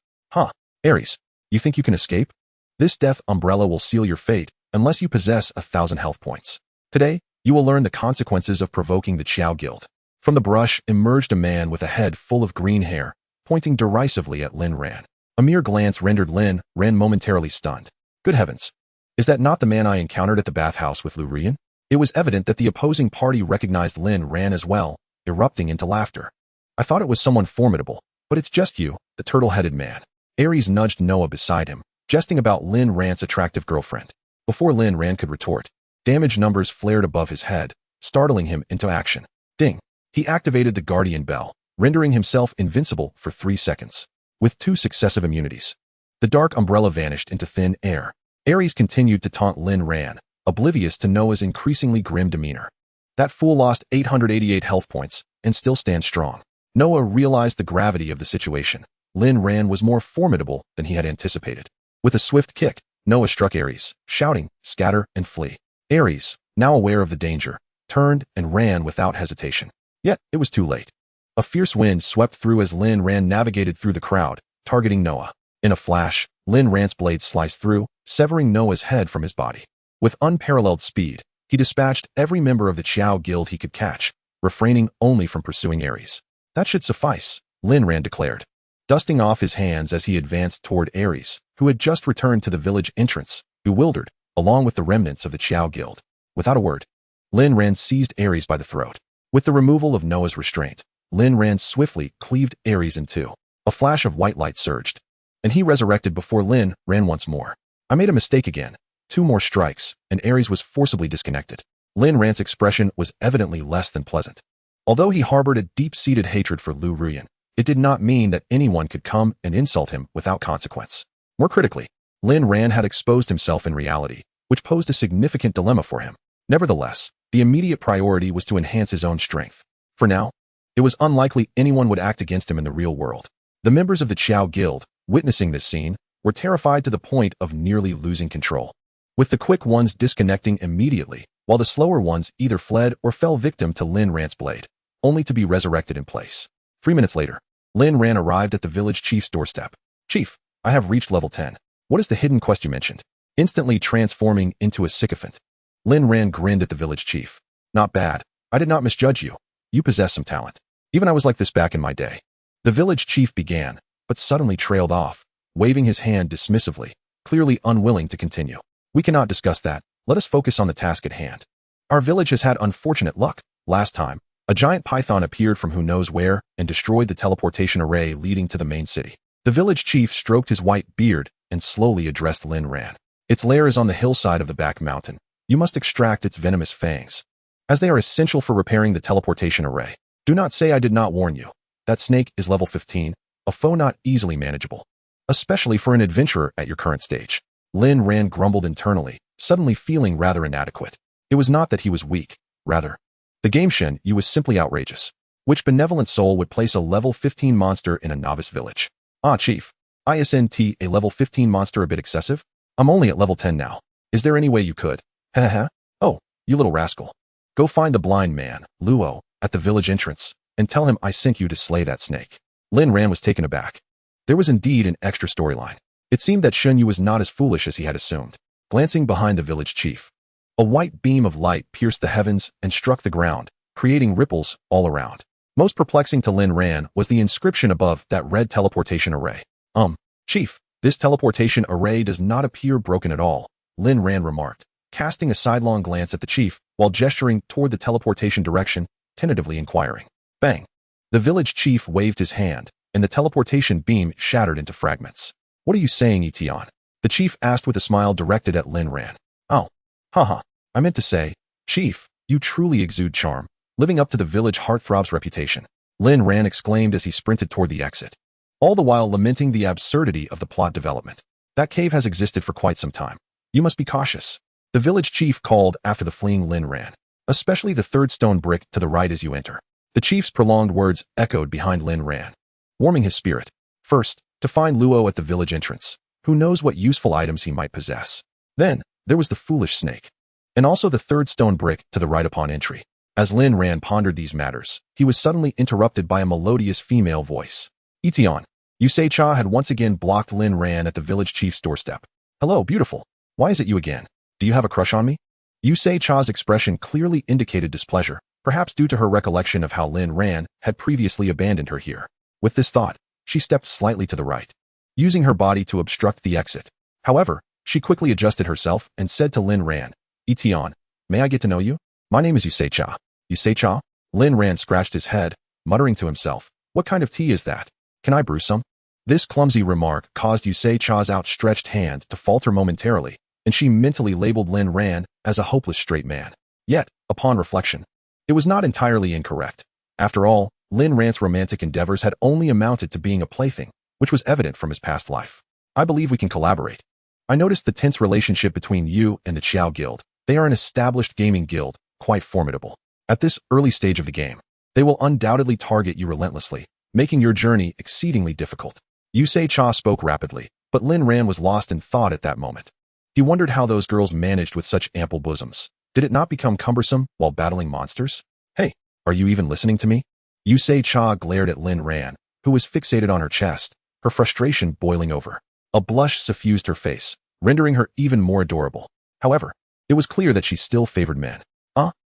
Ares, you think you can escape? This death umbrella will seal your fate unless you possess 1,000 health points. Today, you will learn the consequences of provoking the Qiao Guild. From the brush emerged a man with a head full of green hair, pointing derisively at Lin Ran. A mere glance rendered Lin Ran momentarily stunned. Good heavens! Is that not the man I encountered at the bathhouse with Lin Ran? It was evident that the opposing party recognized Lin Ran as well, erupting into laughter. I thought it was someone formidable, but it's just you, the turtle-headed man. Ares nudged Noah beside him, jesting about Lin Ran's attractive girlfriend. Before Lin Ran could retort, damage numbers flared above his head, startling him into action. Ding! He activated the Guardian Bell, rendering himself invincible for 3 seconds. With 2 successive immunities, the dark umbrella vanished into thin air. Ares continued to taunt Lin Ran, oblivious to Noah's increasingly grim demeanor. That fool lost 888 health points and still stands strong. Noah realized the gravity of the situation. Lin Ran was more formidable than he had anticipated. With a swift kick, Noah struck Ares, shouting, "Scatter and flee." Ares, now aware of the danger, turned and ran without hesitation. Yet, it was too late. A fierce wind swept through as Lin Ran navigated through the crowd, targeting Noah. In a flash, Lin Ran's blade sliced through, severing Noah's head from his body. With unparalleled speed, he dispatched every member of the Qiao Guild he could catch, refraining only from pursuing Ares. That should suffice, Lin Ran declared, dusting off his hands as he advanced toward Ares, who had just returned to the village entrance, bewildered, along with the remnants of the Qiao Guild. Without a word, Lin Ran seized Ares by the throat. With the removal of Noah's restraint, Lin Ran swiftly cleaved Ares in two. A flash of white light surged, and he resurrected before Lin Ran once more. I made a mistake again. 2 more strikes, and Ares was forcibly disconnected. Lin Ran's expression was evidently less than pleasant. Although he harbored a deep-seated hatred for Lin Ran, it did not mean that anyone could come and insult him without consequence. More critically, Lin Ran had exposed himself in reality, which posed a significant dilemma for him. Nevertheless, the immediate priority was to enhance his own strength. For now, it was unlikely anyone would act against him in the real world. The members of the Qiao Guild, witnessing this scene, were terrified to the point of nearly losing control. With the quick ones disconnecting immediately, while the slower ones either fled or fell victim to Lin Ran's blade. only to be resurrected in place. 3 minutes later, Lin Ran arrived at the village chief's doorstep. "Chief, I have reached level 10. What is the hidden quest you mentioned?" Instantly transforming into a sycophant. Lin Ran grinned at the village chief. "Not bad. I did not misjudge you. You possess some talent. Even I was like this back in my day." The village chief began, but suddenly trailed off, waving his hand dismissively, clearly unwilling to continue. "We cannot discuss that. Let us focus on the task at hand. Our village has had unfortunate luck. Last time, a giant python appeared from who knows where and destroyed the teleportation array leading to the main city." The village chief stroked his white beard and slowly addressed Lin Ran. "Its lair is on the hillside of the back mountain. You must extract its venomous fangs, as they are essential for repairing the teleportation array. Do not say I did not warn you. That snake is level 15, a foe not easily manageable, especially for an adventurer at your current stage." Lin Ran grumbled internally, suddenly feeling rather inadequate. It was not that he was weak, rather. The game Shen Yu was simply outrageous. Which benevolent soul would place a level 15 monster in a novice village? "Ah, Chief, isn't a level 15 monster a bit excessive? I'm only at level 10 now. Is there any way you could?" "Haha. Oh, you little rascal. Go find the blind man, Luo, at the village entrance, and tell him I sent you to slay that snake." Lin Ran was taken aback. There was indeed an extra storyline. It seemed that Shen Yu was not as foolish as he had assumed. Glancing behind the village chief, a white beam of light pierced the heavens and struck the ground, creating ripples all around. Most perplexing to Lin Ran was the inscription above that red teleportation array. Chief, this teleportation array does not appear broken at all," Lin Ran remarked, casting a sidelong glance at the chief while gesturing toward the teleportation direction, tentatively inquiring. Bang! The village chief waved his hand, and the teleportation beam shattered into fragments. "What are you saying, Etion?" the chief asked with a smile directed at Lin Ran. "Oh, haha, I meant to say, Chief, you truly exude charm, living up to the village heartthrob's reputation," Lin Ran exclaimed as he sprinted toward the exit, all the while lamenting the absurdity of the plot development. "That cave has existed for quite some time. You must be cautious," the village chief called after the fleeing Lin Ran, "especially the third stone brick to the right as you enter." The chief's prolonged words echoed behind Lin Ran, warming his spirit. First, to find Luo at the village entrance. Who knows what useful items he might possess. Then, there was the foolish snake. And also the third stone brick to the right upon entry. As Lin Ran pondered these matters, he was suddenly interrupted by a melodious female voice. Etion. Yusei Cha had once again blocked Lin Ran at the village chief's doorstep. "Hello, beautiful. Why is it you again? Do you have a crush on me?" Yusei Cha's expression clearly indicated displeasure, perhaps due to her recollection of how Lin Ran had previously abandoned her here. With this thought, she stepped slightly to the right, using her body to obstruct the exit. However, she quickly adjusted herself and said to Lin Ran, "Etion, may I get to know you? My name is Yusei Cha." "Yusei Cha?" Lin Ran scratched his head, muttering to himself, "What kind of tea is that? Can I brew some?" This clumsy remark caused Yusei Cha's outstretched hand to falter momentarily, and she mentally labeled Lin Ran as a hopeless straight man. Yet, upon reflection, it was not entirely incorrect. After all, Lin Ran's romantic endeavors had only amounted to being a plaything, which was evident from his past life. "I believe we can collaborate. I noticed the tense relationship between you and the Qiao Guild. They are an established gaming guild, quite formidable. At this early stage of the game, they will undoubtedly target you relentlessly, making your journey exceedingly difficult." Yusei Cha spoke rapidly, but Lin Ran was lost in thought at that moment. He wondered how those girls managed with such ample bosoms. Did it not become cumbersome while battling monsters? "Hey, are you even listening to me?" Yusei Cha glared at Lin Ran, who was fixated on her chest, her frustration boiling over. A blush suffused her face, rendering her even more adorable. However, it was clear that she still favored men.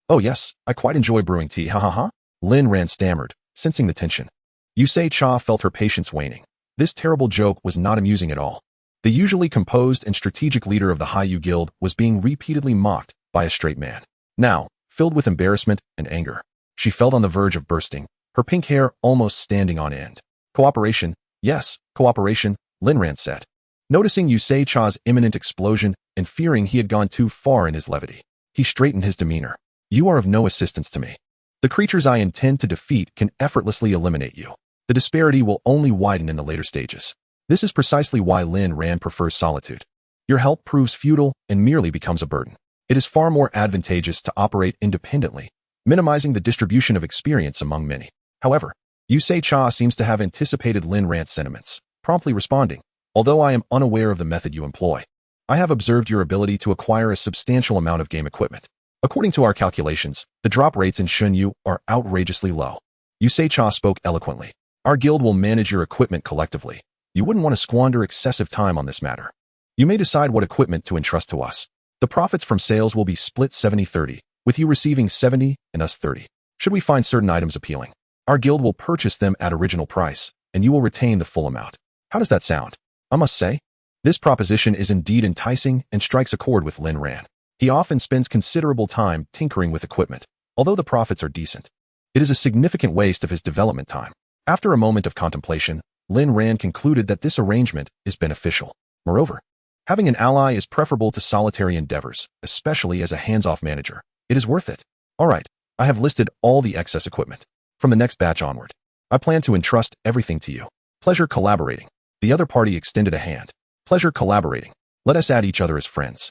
Oh yes, I quite enjoy brewing tea, ha ha ha," Lin Ran stammered, sensing the tension. Yusei Cha felt her patience waning. This terrible joke was not amusing at all. The usually composed and strategic leader of the Haiyu Guild was being repeatedly mocked by a straight man. Now, filled with embarrassment and anger, she felt on the verge of bursting, her pink hair almost standing on end. "Cooperation, yes, cooperation," Lin Ran said, noticing Yusei Cha's imminent explosion and fearing he had gone too far in his levity. He straightened his demeanor. "You are of no assistance to me. The creatures I intend to defeat can effortlessly eliminate you. The disparity will only widen in the later stages. This is precisely why Lin Ran prefers solitude. Your help proves futile and merely becomes a burden. It is far more advantageous to operate independently, minimizing the distribution of experience among many." However, Yusei Cha seems to have anticipated Lin Ran's sentiments, promptly responding, "Although I am unaware of the method you employ, I have observed your ability to acquire a substantial amount of game equipment. According to our calculations, the drop rates in Shunyu are outrageously low. Yusei Cha spoke eloquently. Our guild will manage your equipment collectively. You wouldn't want to squander excessive time on this matter. You may decide what equipment to entrust to us. The profits from sales will be split 70-30, with you receiving 70 and us 30. Should we find certain items appealing, our guild will purchase them at original price, and you will retain the full amount. How does that sound? I must say, this proposition is indeed enticing and strikes a chord with Lin Ran. He often spends considerable time tinkering with equipment, although the profits are decent. It is a significant waste of his development time. After a moment of contemplation, Lin Ran concluded that this arrangement is beneficial. Moreover, having an ally is preferable to solitary endeavors, especially as a hands-off manager. It is worth it. All right, I have listed all the excess equipment. From the next batch onward, I plan to entrust everything to you. Pleasure collaborating. The other party extended a hand. Pleasure collaborating. Let us add each other as friends.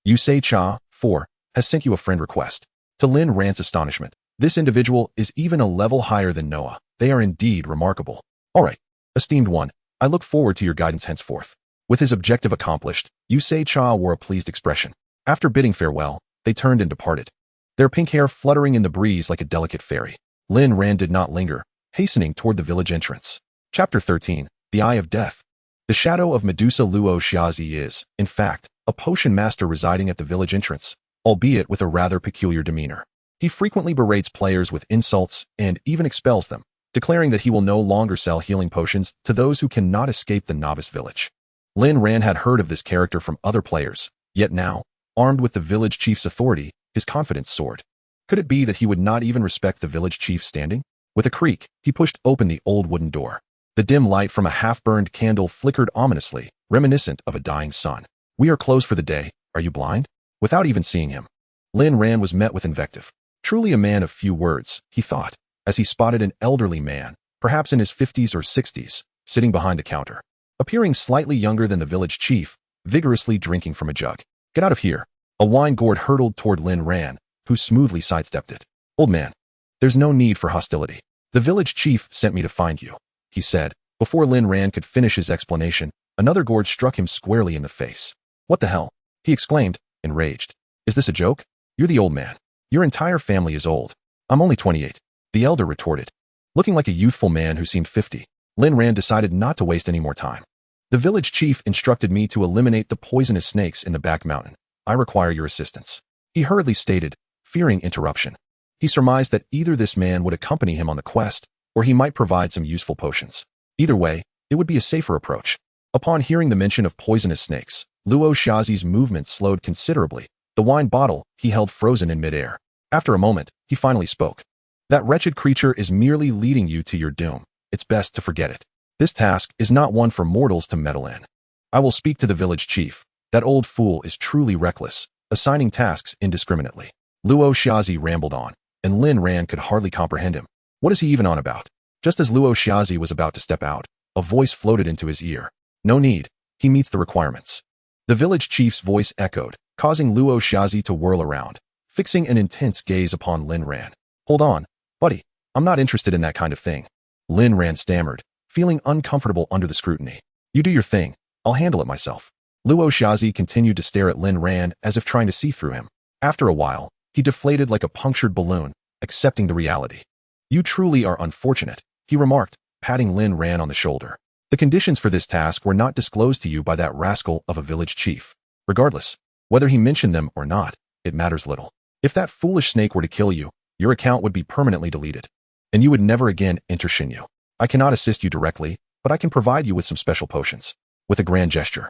Yusei Cha, 4, has sent you a friend request. To Lin Ran's astonishment, this individual is even a level higher than Noah. They are indeed remarkable. All right, esteemed one, I look forward to your guidance henceforth. With his objective accomplished, Yusei Cha wore a pleased expression. After bidding farewell, they turned and departed, their pink hair fluttering in the breeze like a delicate fairy. Lin Ran did not linger, hastening toward the village entrance. Chapter 13, The Eye of Death. The shadow of Medusa Luo Xiazi is, in fact, a potion master residing at the village entrance, albeit with a rather peculiar demeanor. He frequently berates players with insults and even expels them, declaring that he will no longer sell healing potions to those who cannot escape the novice village. Lin Ran had heard of this character from other players, yet now, armed with the village chief's authority, his confidence soared. Could it be that he would not even respect the village chief's standing? With a creak, he pushed open the old wooden door. The dim light from a half-burned candle flickered ominously, reminiscent of a dying sun. We are closed for the day. Are you blind? Without even seeing him, Lin Ran was met with invective. Truly a man of few words, he thought, as he spotted an elderly man, perhaps in his 50s or 60s, sitting behind the counter, appearing slightly younger than the village chief, vigorously drinking from a jug. Get out of here. A wine gourd hurtled toward Lin Ran, who smoothly sidestepped it. Old man, there's no need for hostility. The village chief sent me to find you, he said. Before Lin Ran could finish his explanation, another gourd struck him squarely in the face. What the hell? He exclaimed, enraged. Is this a joke? You're the old man. Your entire family is old. I'm only 28. The elder retorted. Looking like a youthful man who seemed 50, Lin Ran decided not to waste any more time. The village chief instructed me to eliminate the poisonous snakes in the back mountain. I require your assistance, he hurriedly stated, fearing interruption. He surmised that either this man would accompany him on the quest, or he might provide some useful potions. Either way, it would be a safer approach. Upon hearing the mention of poisonous snakes, Luo Xiazi's movement slowed considerably, the wine bottle he held frozen in midair. After a moment, he finally spoke. That wretched creature is merely leading you to your doom. It's best to forget it. This task is not one for mortals to meddle in. I will speak to the village chief. That old fool is truly reckless, assigning tasks indiscriminately. Luo Xiazi rambled on, and Lin Ran could hardly comprehend him. What is he even on about? Just as Luo Xiazi was about to step out, a voice floated into his ear. No need. He meets the requirements. The village chief's voice echoed, causing Luo Xiazi to whirl around, fixing an intense gaze upon Lin Ran. Hold on, buddy. I'm not interested in that kind of thing. Lin Ran stammered, feeling uncomfortable under the scrutiny. You do your thing. I'll handle it myself. Luo Xiazi continued to stare at Lin Ran as if trying to see through him. After a while, he deflated like a punctured balloon, accepting the reality. You truly are unfortunate, he remarked, patting Lin Ran on the shoulder. The conditions for this task were not disclosed to you by that rascal of a village chief. Regardless, whether he mentioned them or not, it matters little. If that foolish snake were to kill you, your account would be permanently deleted, and you would never again enter Xinyu. I cannot assist you directly, but I can provide you with some special potions. With a grand gesture,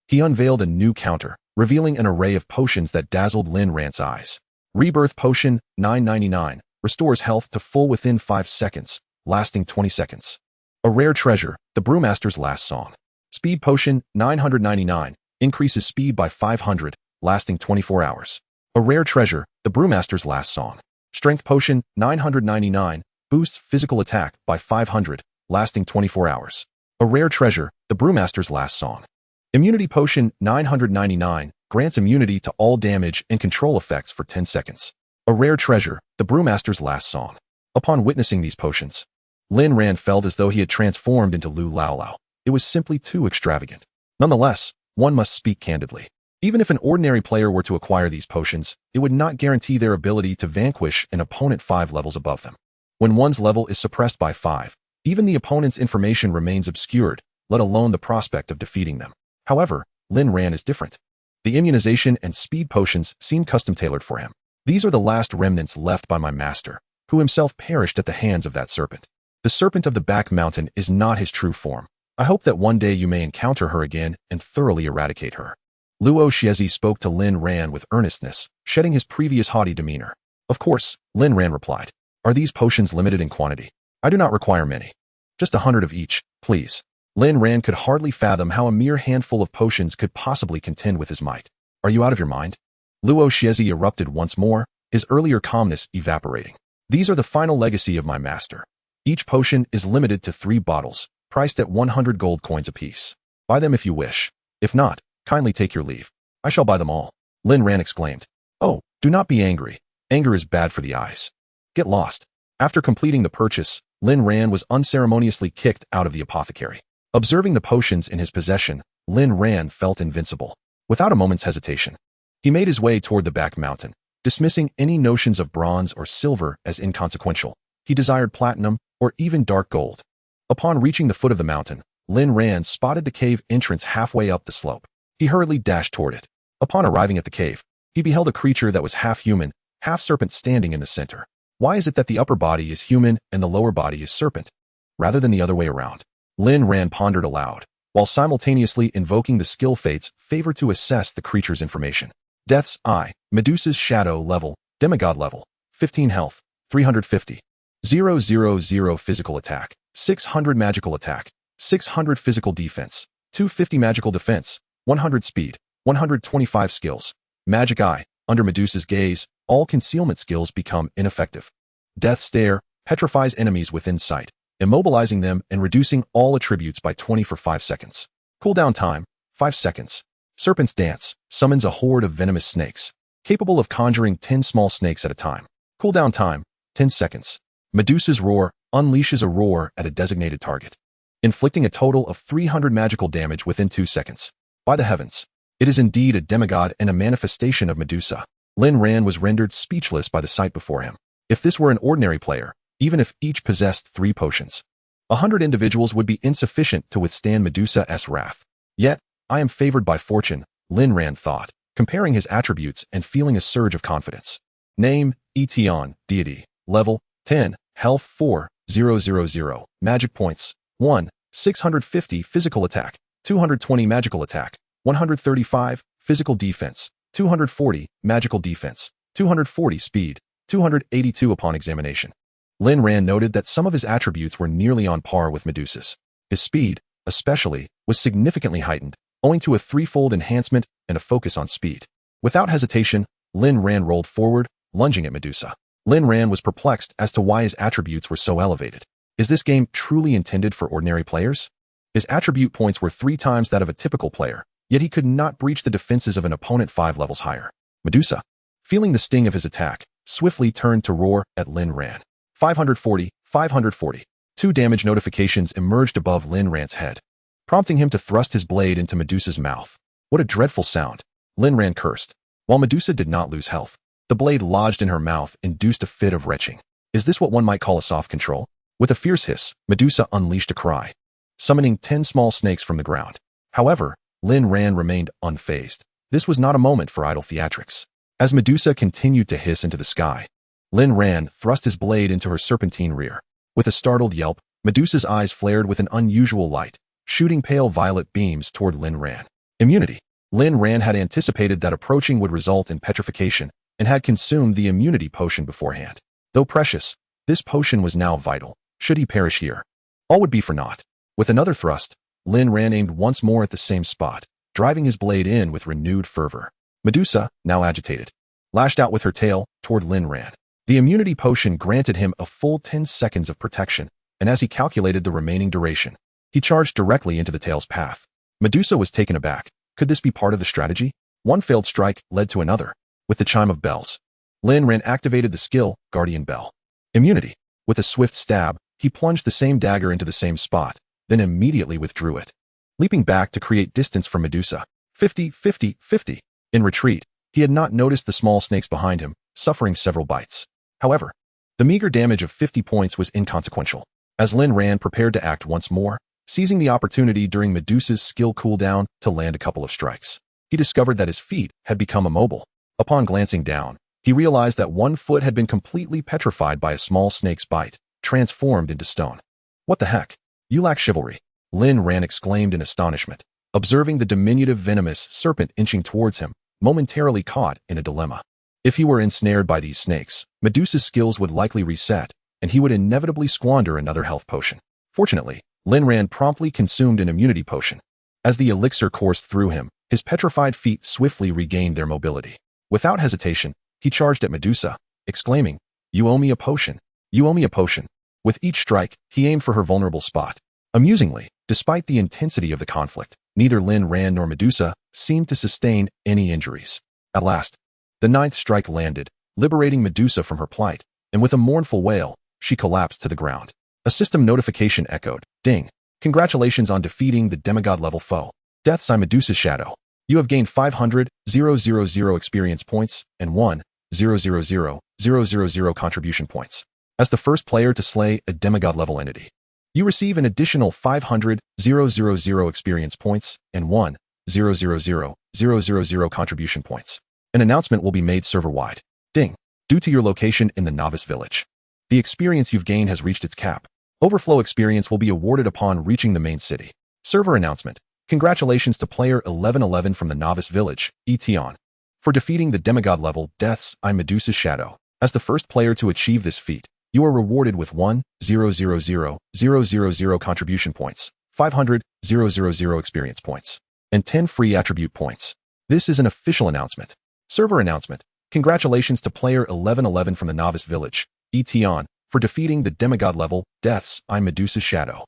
he unveiled a new counter, revealing an array of potions that dazzled Lin Ran's eyes. Rebirth Potion, $9.99, restores health to full within 5 seconds, lasting 20 seconds. A rare treasure, the Brewmaster's Last Song. Speed Potion, $999, increases speed by 500, lasting 24 hours. A rare treasure, the Brewmaster's Last Song. Strength Potion, $999, boosts physical attack by 500, lasting 24 hours. A rare treasure, the Brewmaster's Last Song. Immunity Potion, $999, grants immunity to all damage and control effects for 10 seconds. A rare treasure, the Brewmaster's Last Song. Upon witnessing these potions, Lin Ran felt as though he had transformed into Lu Lao Lao. It was simply too extravagant. Nonetheless, one must speak candidly. Even if an ordinary player were to acquire these potions, it would not guarantee their ability to vanquish an opponent 5 levels above them. When one's level is suppressed by 5, even the opponent's information remains obscured, let alone the prospect of defeating them. However, Lin Ran is different. The immunization and speed potions seem custom-tailored for him. These are the last remnants left by my master, who himself perished at the hands of that serpent. The serpent of the back mountain is not his true form. I hope that one day you may encounter her again and thoroughly eradicate her. Luo Xiezi spoke to Lin Ran with earnestness, shedding his previous haughty demeanor. Of course, Lin Ran replied. Are these potions limited in quantity? I do not require many. Just 100 of each, please. Lin Ran could hardly fathom how a mere handful of potions could possibly contend with his might. Are you out of your mind? Luo Xiezi erupted once more, his earlier calmness evaporating. These are the final legacy of my master. Each potion is limited to 3 bottles, priced at 100 gold coins apiece. Buy them if you wish. If not, kindly take your leave. I shall buy them all. Lin Ran exclaimed. Oh, do not be angry. Anger is bad for the eyes. Get lost. After completing the purchase, Lin Ran was unceremoniously kicked out of the apothecary. Observing the potions in his possession, Lin Ran felt invincible. Without a moment's hesitation, he made his way toward the back mountain, dismissing any notions of bronze or silver as inconsequential. He desired platinum or even dark gold. Upon reaching the foot of the mountain, Lin Ran spotted the cave entrance halfway up the slope. He hurriedly dashed toward it. Upon arriving at the cave, he beheld a creature that was half human, half serpent standing in the center. Why is it that the upper body is human and the lower body is serpent, rather than the other way around? Lin Ran pondered aloud, while simultaneously invoking the skill fates favor to assess the creature's information. Death's Eye, Medusa's Shadow level, Demigod level, 15 health, 350. 000 physical attack, 600 magical attack, 600 physical defense, 250 magical defense, 100 speed, 125 skills. Magic Eye, under Medusa's gaze, all concealment skills become ineffective. Death Stare, petrifies enemies within sight, immobilizing them and reducing all attributes by 20 for 5 seconds. Cooldown time, 5 seconds. Serpent's Dance, summons a horde of venomous snakes, capable of conjuring 10 small snakes at a time. Cooldown time, 10 seconds. Medusa's Roar, unleashes a roar at a designated target, inflicting a total of 300 magical damage within 2 seconds. By the heavens, it is indeed a demigod and a manifestation of Medusa. Lin Ran was rendered speechless by the sight before him. If this were an ordinary player, even if each possessed 3 potions, 100 individuals would be insufficient to withstand Medusa's wrath. Yet, I am favored by fortune, Lin Ran thought, comparing his attributes and feeling a surge of confidence. Name, Etion, Deity, Level, 10, Health 4, 000, Magic Points, 1, 650 Physical Attack, 220 Magical Attack, 135 Physical Defense, 240 Magical Defense, 240 Speed, 282 upon examination. Lin Ran noted that some of his attributes were nearly on par with Medusa's. His speed, especially, was significantly heightened, owing to a 3-fold enhancement and a focus on speed. Without hesitation, Lin Ran rolled forward, lunging at Medusa. Lin Ran was perplexed as to why his attributes were so elevated. Is this game truly intended for ordinary players? His attribute points were 3 times that of a typical player, yet he could not breach the defenses of an opponent 5 levels higher. Medusa, feeling the sting of his attack, swiftly turned to roar at Lin Ran. 540, 540. 2 damage notifications emerged above Lin Ran's head, prompting him to thrust his blade into Medusa's mouth. What a dreadful sound! Lin Ran cursed. While Medusa did not lose health, the blade lodged in her mouth induced a fit of retching. Is this what one might call a soft control? With a fierce hiss, Medusa unleashed a cry, summoning 10 small snakes from the ground. However, Lin Ran remained unfazed. This was not a moment for idle theatrics. As Medusa continued to hiss into the sky, Lin Ran thrust his blade into her serpentine rear. With a startled yelp, Medusa's eyes flared with an unusual light, shooting pale violet beams toward Lin Ran. Immunity. Lin Ran had anticipated that approaching would result in petrification and had consumed the immunity potion beforehand. Though precious, this potion was now vital. Should he perish here, all would be for naught. With another thrust, Lin Ran aimed once more at the same spot, driving his blade in with renewed fervor. Medusa, now agitated, lashed out with her tail toward Lin Ran. The immunity potion granted him a full 10 seconds of protection, and as he calculated the remaining duration, he charged directly into the tail's path. Medusa was taken aback. Could this be part of the strategy? One failed strike led to another. With the chime of bells, Lin Ran activated the skill, Guardian Bell. Immunity. With a swift stab, he plunged the same dagger into the same spot, then immediately withdrew it, leaping back to create distance from Medusa. 50, 50, 50. In retreat, he had not noticed the small snakes behind him, suffering several bites. However, the meager damage of 50 points was inconsequential, as Lin Ran prepared to act once more, seizing the opportunity during Medusa's skill cooldown to land a couple of strikes. He discovered that his feet had become immobile. Upon glancing down, he realized that one foot had been completely petrified by a small snake's bite, transformed into stone. What the heck? You lack chivalry, Lin Ran exclaimed in astonishment, observing the diminutive venomous serpent inching towards him, momentarily caught in a dilemma. If he were ensnared by these snakes, Medusa's skills would likely reset, and he would inevitably squander another health potion. Fortunately, Lin Ran promptly consumed an immunity potion. As the elixir coursed through him, his petrified feet swiftly regained their mobility. Without hesitation, he charged at Medusa, exclaiming, "You owe me a potion. You owe me a potion." With each strike, he aimed for her vulnerable spot. Amusingly, despite the intensity of the conflict, neither Lin Ran nor Medusa seemed to sustain any injuries. At last, the 9th strike landed, liberating Medusa from her plight, and with a mournful wail, she collapsed to the ground. A system notification echoed, "Ding! Congratulations on defeating the demigod-level foe. Death's Eye Medusa's Shadow. You have gained 500,000 experience points and 1,000,000 contribution points. As the first player to slay a demigod-level entity, you receive an additional 500,000 experience points and 1,000,000 contribution points. An announcement will be made server-wide. Ding! Due to your location in the novice village, the experience you've gained has reached its cap. Overflow experience will be awarded upon reaching the main city. Server announcement. Congratulations to player 1111 from the novice village, Etion, for defeating the demigod-level Death's Eye Medusa's Shadow. As the first player to achieve this feat, you are rewarded with 1,000,000 contribution points, 500,000 experience points, and 10 free attribute points. This is an official announcement. Server announcement. Congratulations to player 1111 from the novice village, Etion, for defeating the demigod-level Death's Eye Medusa's Shadow.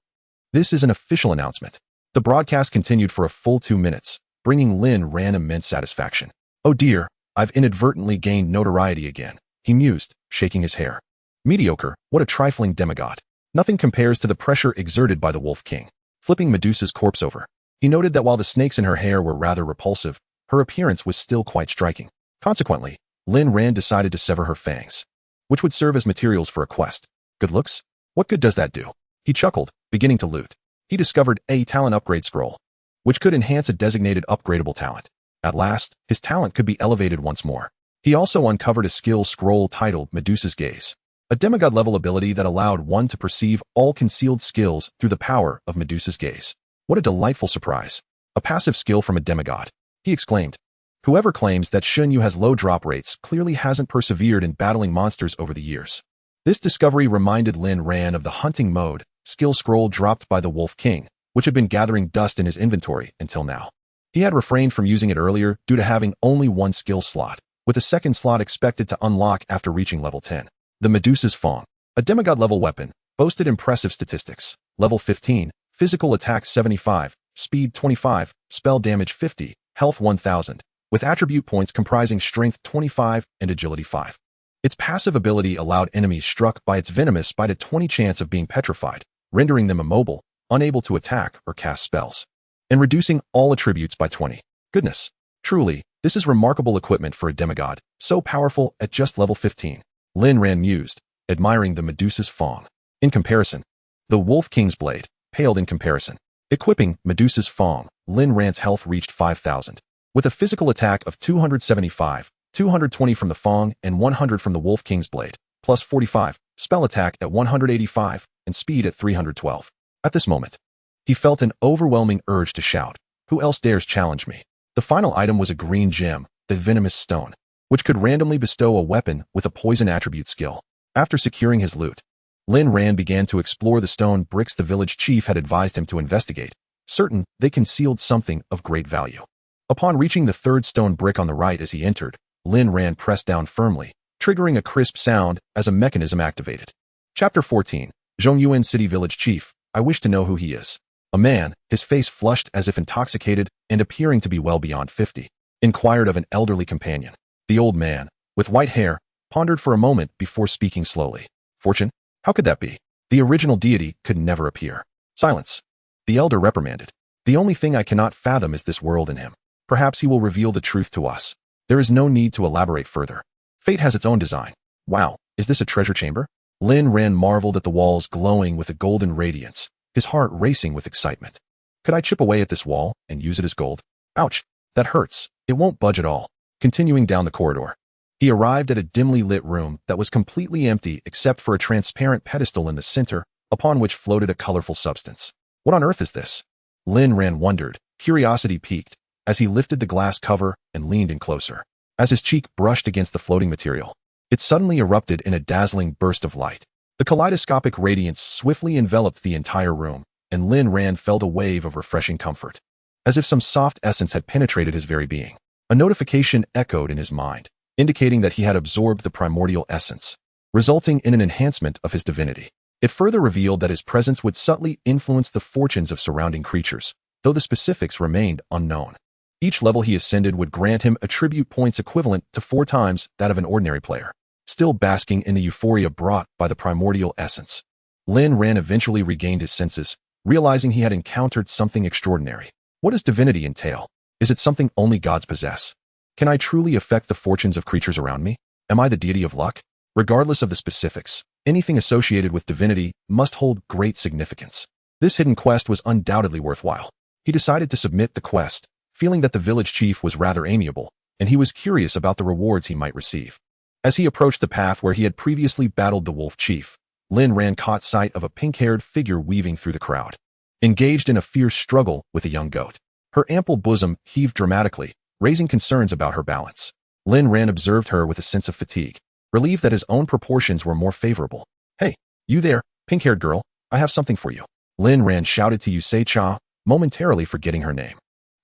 This is an official announcement. The broadcast continued for a full 2 minutes, bringing Lin Ran immense satisfaction. "Oh dear, I've inadvertently gained notoriety again," he mused, shaking his hair. "Mediocre, what a trifling demigod. Nothing compares to the pressure exerted by the Wolf King." Flipping Medusa's corpse over, he noted that while the snakes in her hair were rather repulsive, her appearance was still quite striking. Consequently, Lin Ran decided to sever her fangs, which would serve as materials for a quest. Good looks? What good does that do? He chuckled, beginning to loot. He discovered a talent upgrade scroll, which could enhance a designated upgradable talent. At last, his talent could be elevated once more. He also uncovered a skill scroll titled Medusa's Gaze, a demigod-level ability that allowed one to perceive all concealed skills through the power of Medusa's Gaze. What a delightful surprise. A passive skill from a demigod, he exclaimed. Whoever claims that Shunyu has low drop rates clearly hasn't persevered in battling monsters over the years. This discovery reminded Lin Ran of the hunting mode skill scroll dropped by the Wolf King, which had been gathering dust in his inventory until now. He had refrained from using it earlier due to having only one skill slot, with a second slot expected to unlock after reaching level 10. The Medusa's Fong, a demigod-level weapon, boasted impressive statistics. Level 15, physical attack 75, speed 25, spell damage 50, health 1000, with attribute points comprising strength 25 and agility 5. Its passive ability allowed enemies struck by its venomous bite a 20 chance of being petrified, rendering them immobile, unable to attack or cast spells, and reducing all attributes by 20. Goodness. Truly, this is remarkable equipment for a demigod, so powerful at just level 15. Lin Ran mused, admiring the Medusa's Fong. In comparison, the Wolf King's blade paled in comparison. Equipping Medusa's Fong, Lin Ran's health reached 5,000. With a physical attack of 275, 220 from the Fong and 100 from the Wolf King's blade, plus 45, spell attack at 185, and speed at 312. At this moment, he felt an overwhelming urge to shout, "Who else dares challenge me?" The final item was a green gem, the Venomous Stone, which could randomly bestow a weapon with a poison attribute skill. After securing his loot, Lin Ran began to explore the stone bricks the village chief had advised him to investigate, certain they concealed something of great value. Upon reaching the third stone brick on the right as he entered, Lin Ran pressed down firmly, triggering a crisp sound as a mechanism activated. Chapter 14. Zhongyuan City Village Chief. I wish to know who he is. A man, his face flushed as if intoxicated and appearing to be well beyond 50, inquired of an elderly companion. The old man, with white hair, pondered for a moment before speaking slowly. Fortune? How could that be? The original deity could never appear. Silence. The elder reprimanded. The only thing I cannot fathom is this world in him. Perhaps he will reveal the truth to us. There is no need to elaborate further. Fate has its own design. Wow, is this a treasure chamber? Lin Ran marveled at the walls glowing with a golden radiance, his heart racing with excitement. Could I chip away at this wall and use it as gold? Ouch, that hurts. It won't budge at all. Continuing down the corridor, he arrived at a dimly lit room that was completely empty except for a transparent pedestal in the center, upon which floated a colorful substance. What on earth is this? Lin Ran wondered, curiosity piqued, as he lifted the glass cover and leaned in closer. As his cheek brushed against the floating material, it suddenly erupted in a dazzling burst of light. The kaleidoscopic radiance swiftly enveloped the entire room, and Lin Ran felt a wave of refreshing comfort. As if some soft essence had penetrated his very being. A notification echoed in his mind, indicating that he had absorbed the primordial essence, resulting in an enhancement of his divinity. It further revealed that his presence would subtly influence the fortunes of surrounding creatures, though the specifics remained unknown. Each level he ascended would grant him attribute points equivalent to 4 times that of an ordinary player, still basking in the euphoria brought by the primordial essence. Lin Ran eventually regained his senses, realizing he had encountered something extraordinary. What does divinity entail? Is it something only gods possess? Can I truly affect the fortunes of creatures around me? Am I the deity of luck? Regardless of the specifics, anything associated with divinity must hold great significance. This hidden quest was undoubtedly worthwhile. He decided to submit the quest, feeling that the village chief was rather amiable, and he was curious about the rewards he might receive. As he approached the path where he had previously battled the wolf chief, Lin Ran caught sight of a pink-haired figure weaving through the crowd, engaged in a fierce struggle with a young goat. Her ample bosom heaved dramatically, raising concerns about her balance. Lin Ran observed her with a sense of fatigue, relieved that his own proportions were more favorable. Hey, you there, pink-haired girl, I have something for you. Lin Ran shouted to Yusei Cha, momentarily forgetting her name.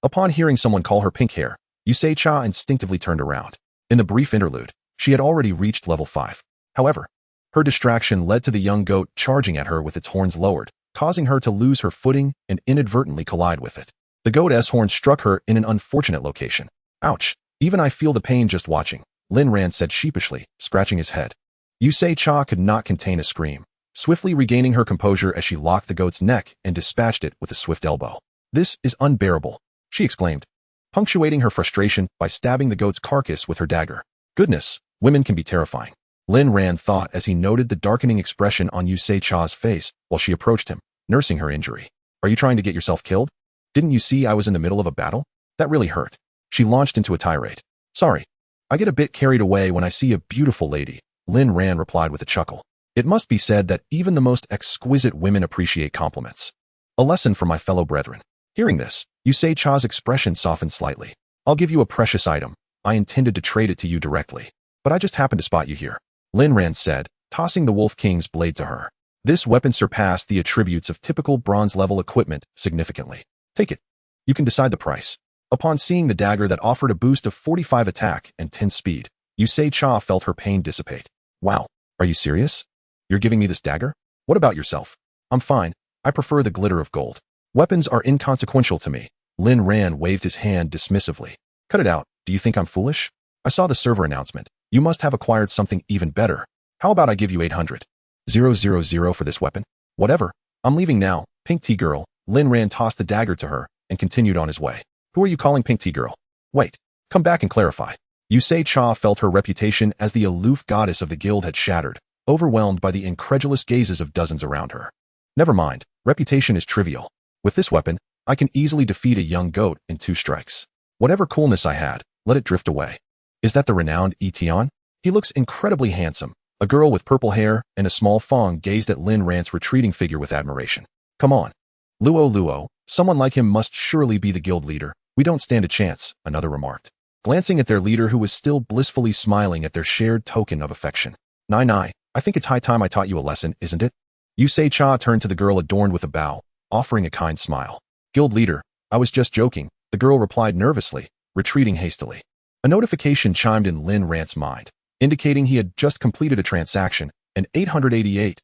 Upon hearing someone call her pink hair, Yusei Cha instinctively turned around. In the brief interlude, she had already reached level 5. However, her distraction led to the young goat charging at her with its horns lowered, causing her to lose her footing and inadvertently collide with it. The goat's horn struck her in an unfortunate location. Ouch, even I feel the pain just watching, Lin Ran said sheepishly, scratching his head. Yusei Cha could not contain a scream, swiftly regaining her composure as she locked the goat's neck and dispatched it with a swift elbow. This is unbearable, she exclaimed, punctuating her frustration by stabbing the goat's carcass with her dagger. Goodness, women can be terrifying, Lin Ran thought as he noted the darkening expression on Yusei Cha's face while she approached him, nursing her injury. Are you trying to get yourself killed? Didn't you see I was in the middle of a battle? That really hurt. She launched into a tirade. Sorry. I get a bit carried away when I see a beautiful lady, Lin Ran replied with a chuckle. It must be said that even the most exquisite women appreciate compliments. A lesson for my fellow brethren. Hearing this, Yusei Cha's expression softened slightly. I'll give you a precious item. I intended to trade it to you directly, but I just happened to spot you here, Lin Ran said, tossing the Wolf King's blade to her. This weapon surpassed the attributes of typical bronze-level equipment significantly. Take it. You can decide the price. Upon seeing the dagger that offered a boost of 45 attack and 10 speed, Yusei Cha felt her pain dissipate. Wow, are you serious? You're giving me this dagger? What about yourself? I'm fine. I prefer the glitter of gold. Weapons are inconsequential to me. Lin Ran waved his hand dismissively. Cut it out. Do you think I'm foolish? I saw the server announcement. You must have acquired something even better. How about I give you 800? 000 for this weapon? Whatever. I'm leaving now, Pink Tea Girl. Lin Ran tossed the dagger to her and continued on his way. Who are you calling Pink Tea Girl? Wait. Come back and clarify. Yusei Cha felt her reputation as the aloof goddess of the guild had shattered, overwhelmed by the incredulous gazes of dozens around her. Never mind. Reputation is trivial. With this weapon, I can easily defeat a young goat in 2 strikes. Whatever coolness I had, let it drift away. Is that the renowned Etion? He looks incredibly handsome. A girl with purple hair and a small fawn gazed at Lin Ran's retreating figure with admiration. Come on. Luo, someone like him must surely be the guild leader. We don't stand a chance, another remarked, glancing at their leader who was still blissfully smiling at their shared token of affection. Nai, I think it's high time I taught you a lesson, isn't it? Yusei Cha turned to the girl adorned with a bow, offering a kind smile. Guild leader, I was just joking, the girl replied nervously, retreating hastily. A notification chimed in Lin Ran's mind, indicating he had just completed a transaction, and 888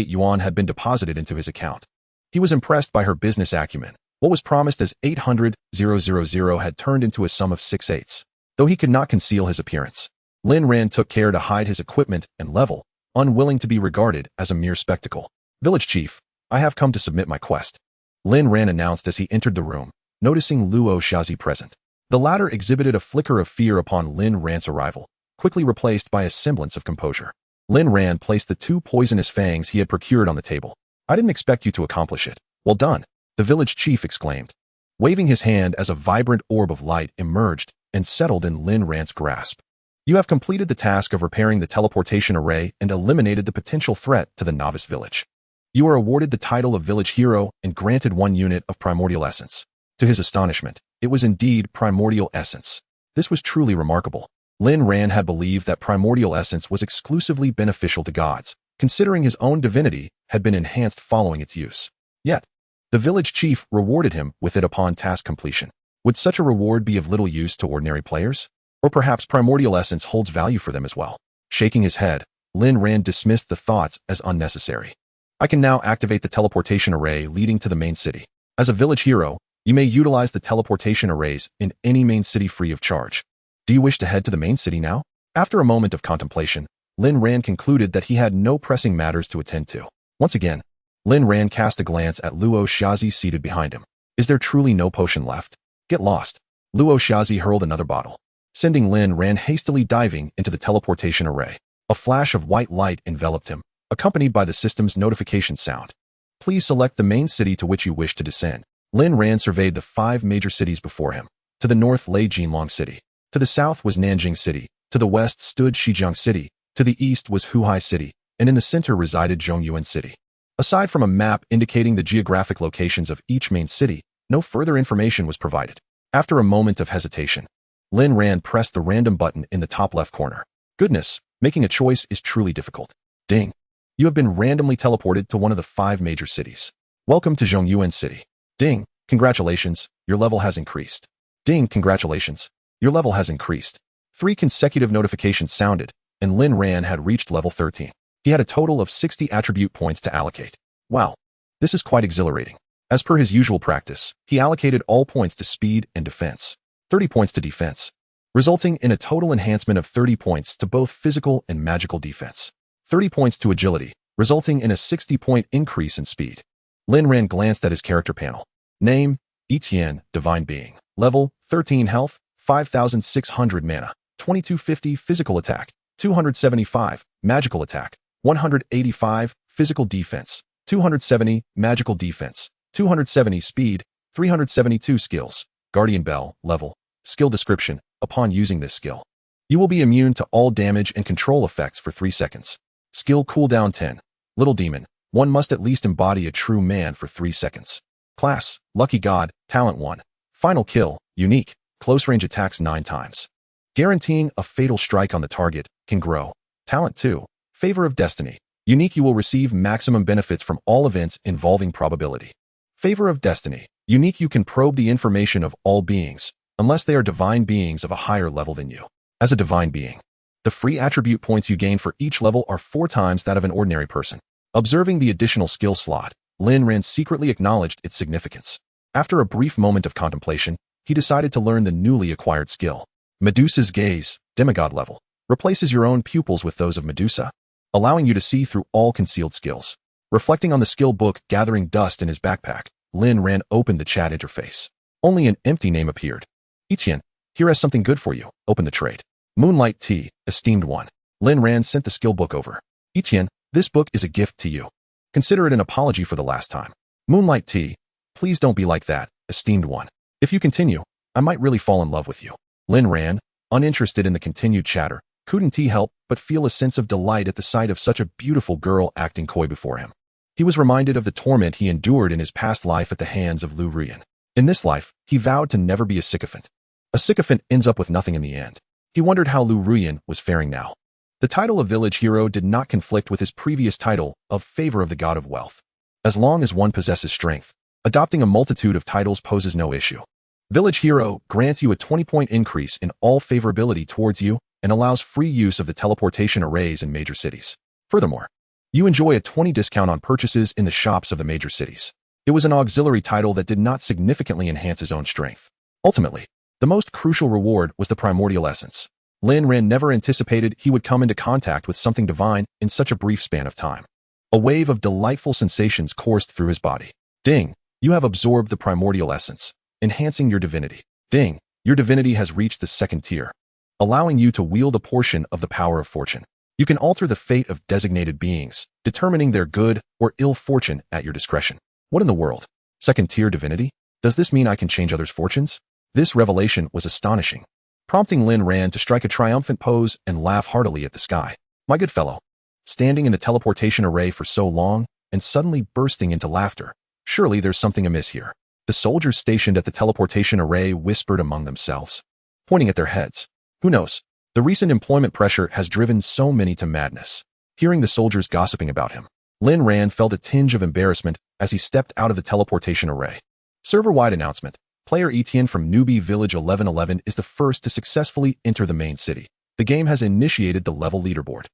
yuan had been deposited into his account. He was impressed by her business acumen. What was promised as 800,000 had turned into a sum of 6/8. Though he could not conceal his appearance, Lin Ran took care to hide his equipment and level, unwilling to be regarded as a mere spectacle. Village chief, I have come to submit my quest, Lin Ran announced as he entered the room, noticing Luo Shazi present. The latter exhibited a flicker of fear upon Lin Ran's arrival, quickly replaced by a semblance of composure. Lin Ran placed the 2 poisonous fangs he had procured on the table. "I didn't expect you to accomplish it. Well done," the village chief exclaimed, waving his hand as a vibrant orb of light emerged and settled in Lin Ran's grasp. "You have completed the task of repairing the teleportation array and eliminated the potential threat to the novice village. You are awarded the title of village hero and granted 1 unit of primordial essence." To his astonishment, it was indeed primordial essence. This was truly remarkable. Lin Ran had believed that primordial essence was exclusively beneficial to gods, considering his own divinity had been enhanced following its use. Yet, the village chief rewarded him with it upon task completion. Would such a reward be of little use to ordinary players? Or perhaps primordial essence holds value for them as well? Shaking his head, Lin Ran dismissed the thoughts as unnecessary. "I can now activate the teleportation array leading to the main city. As a village hero, you may utilize the teleportation arrays in any main city free of charge. Do you wish to head to the main city now?" After a moment of contemplation, Lin Ran concluded that he had no pressing matters to attend to. Once again, Lin Ran cast a glance at Luo Shazi seated behind him. "Is there truly no potion left? Get lost." Luo Shazi hurled another bottle, sending Lin Ran hastily diving into the teleportation array. A flash of white light enveloped him, accompanied by the system's notification sound. "Please select the main city to which you wish to descend." Lin Ran surveyed the 5 major cities before him. To the north lay Jinlong City. To the south was Nanjing City. To the west stood Shijiang City. To the east was Huhai City. And in the center resided Zhongyuan City. Aside from a map indicating the geographic locations of each main city, no further information was provided. After a moment of hesitation, Lin Ran pressed the random button in the top left corner. Goodness, making a choice is truly difficult. Ding. You have been randomly teleported to one of the 5 major cities. Welcome to Zhongyuan City. Ding. Congratulations, your level has increased. Ding. Congratulations, your level has increased. 3 consecutive notifications sounded, and Lin Ran had reached level 13. He had a total of 60 attribute points to allocate. Wow, this is quite exhilarating. As per his usual practice, he allocated all points to speed and defense, 30 points to defense, resulting in a total enhancement of 30 points to both physical and magical defense, 30 points to agility, resulting in a 60-point increase in speed. Lin Ran glanced at his character panel. Name, Etienne, Divine Being. Level, 13 health, 5,600 mana, 2250 physical attack, 275 magical attack, 185 physical defense, 270 magical defense, 270 speed, 372 skills. Guardian Bell, level, skill description. Upon using this skill, you will be immune to all damage and control effects for 3 seconds. Skill cooldown 10. Little Demon. One must at least embody a true man for 3 seconds. Class, Lucky God, Talent 1. Final kill, unique, close range attacks 9 times. Guaranteeing a fatal strike on the target, can grow. Talent 2. Favor of Destiny. Unique, you will receive maximum benefits from all events involving probability. Favor of Destiny. Unique, you can probe the information of all beings, unless they are divine beings of a higher level than you. As a divine being, the free attribute points you gain for each level are 4 times that of an ordinary person. Observing the additional skill slot, Lin Ran secretly acknowledged its significance. After a brief moment of contemplation, he decided to learn the newly acquired skill. Medusa's Gaze, demigod level, replaces your own pupils with those of Medusa, allowing you to see through all concealed skills. Reflecting on the skill book gathering dust in his backpack, Lin Ran opened the chat interface. Only an empty name appeared. Etienne, here has something good for you. Open the trade. Moonlight Tea, esteemed one. Lin Ran sent the skill book over. Etienne, this book is a gift to you. Consider it an apology for the last time. Moonlight Tea, please don't be like that, esteemed one. If you continue, I might really fall in love with you. Lin Ran, uninterested in the continued chatter, couldn't help but feel a sense of delight at the sight of such a beautiful girl acting coy before him. He was reminded of the torment he endured in his past life at the hands of Lin Ran. In this life, he vowed to never be a sycophant. A sycophant ends up with nothing in the end. He wondered how Lin Ran was faring now. The title of village hero did not conflict with his previous title of favor of the god of wealth. As long as one possesses strength, adopting a multitude of titles poses no issue. Village hero grants you a 20-point increase in all favorability towards you and allows free use of the teleportation arrays in major cities. Furthermore, you enjoy a 20 discount on purchases in the shops of the major cities. It was an auxiliary title that did not significantly enhance his own strength. Ultimately, the most crucial reward was the primordial essence. Lin Ran never anticipated he would come into contact with something divine in such a brief span of time. A wave of delightful sensations coursed through his body. Ding! You have absorbed the primordial essence. enhancing your divinity. Ding, your divinity has reached the 2nd tier, allowing you to wield a portion of the power of fortune. You can alter the fate of designated beings, determining their good or ill fortune at your discretion. What in the world? 2nd tier divinity? Does this mean I can change others' fortunes? This revelation was astonishing, prompting Lin Ran to strike a triumphant pose and laugh heartily at the sky. My good fellow, standing in the teleportation array for so long and suddenly bursting into laughter. Surely there's something amiss here. The soldiers stationed at the teleportation array whispered among themselves, pointing at their heads. Who knows? The recent employment pressure has driven so many to madness. Hearing the soldiers gossiping about him, Lin Ran felt a tinge of embarrassment as he stepped out of the teleportation array. Server-wide announcement. Player Etienne from Newbie Village 1111 is the first to successfully enter the main city. The game has initiated the level leaderboard.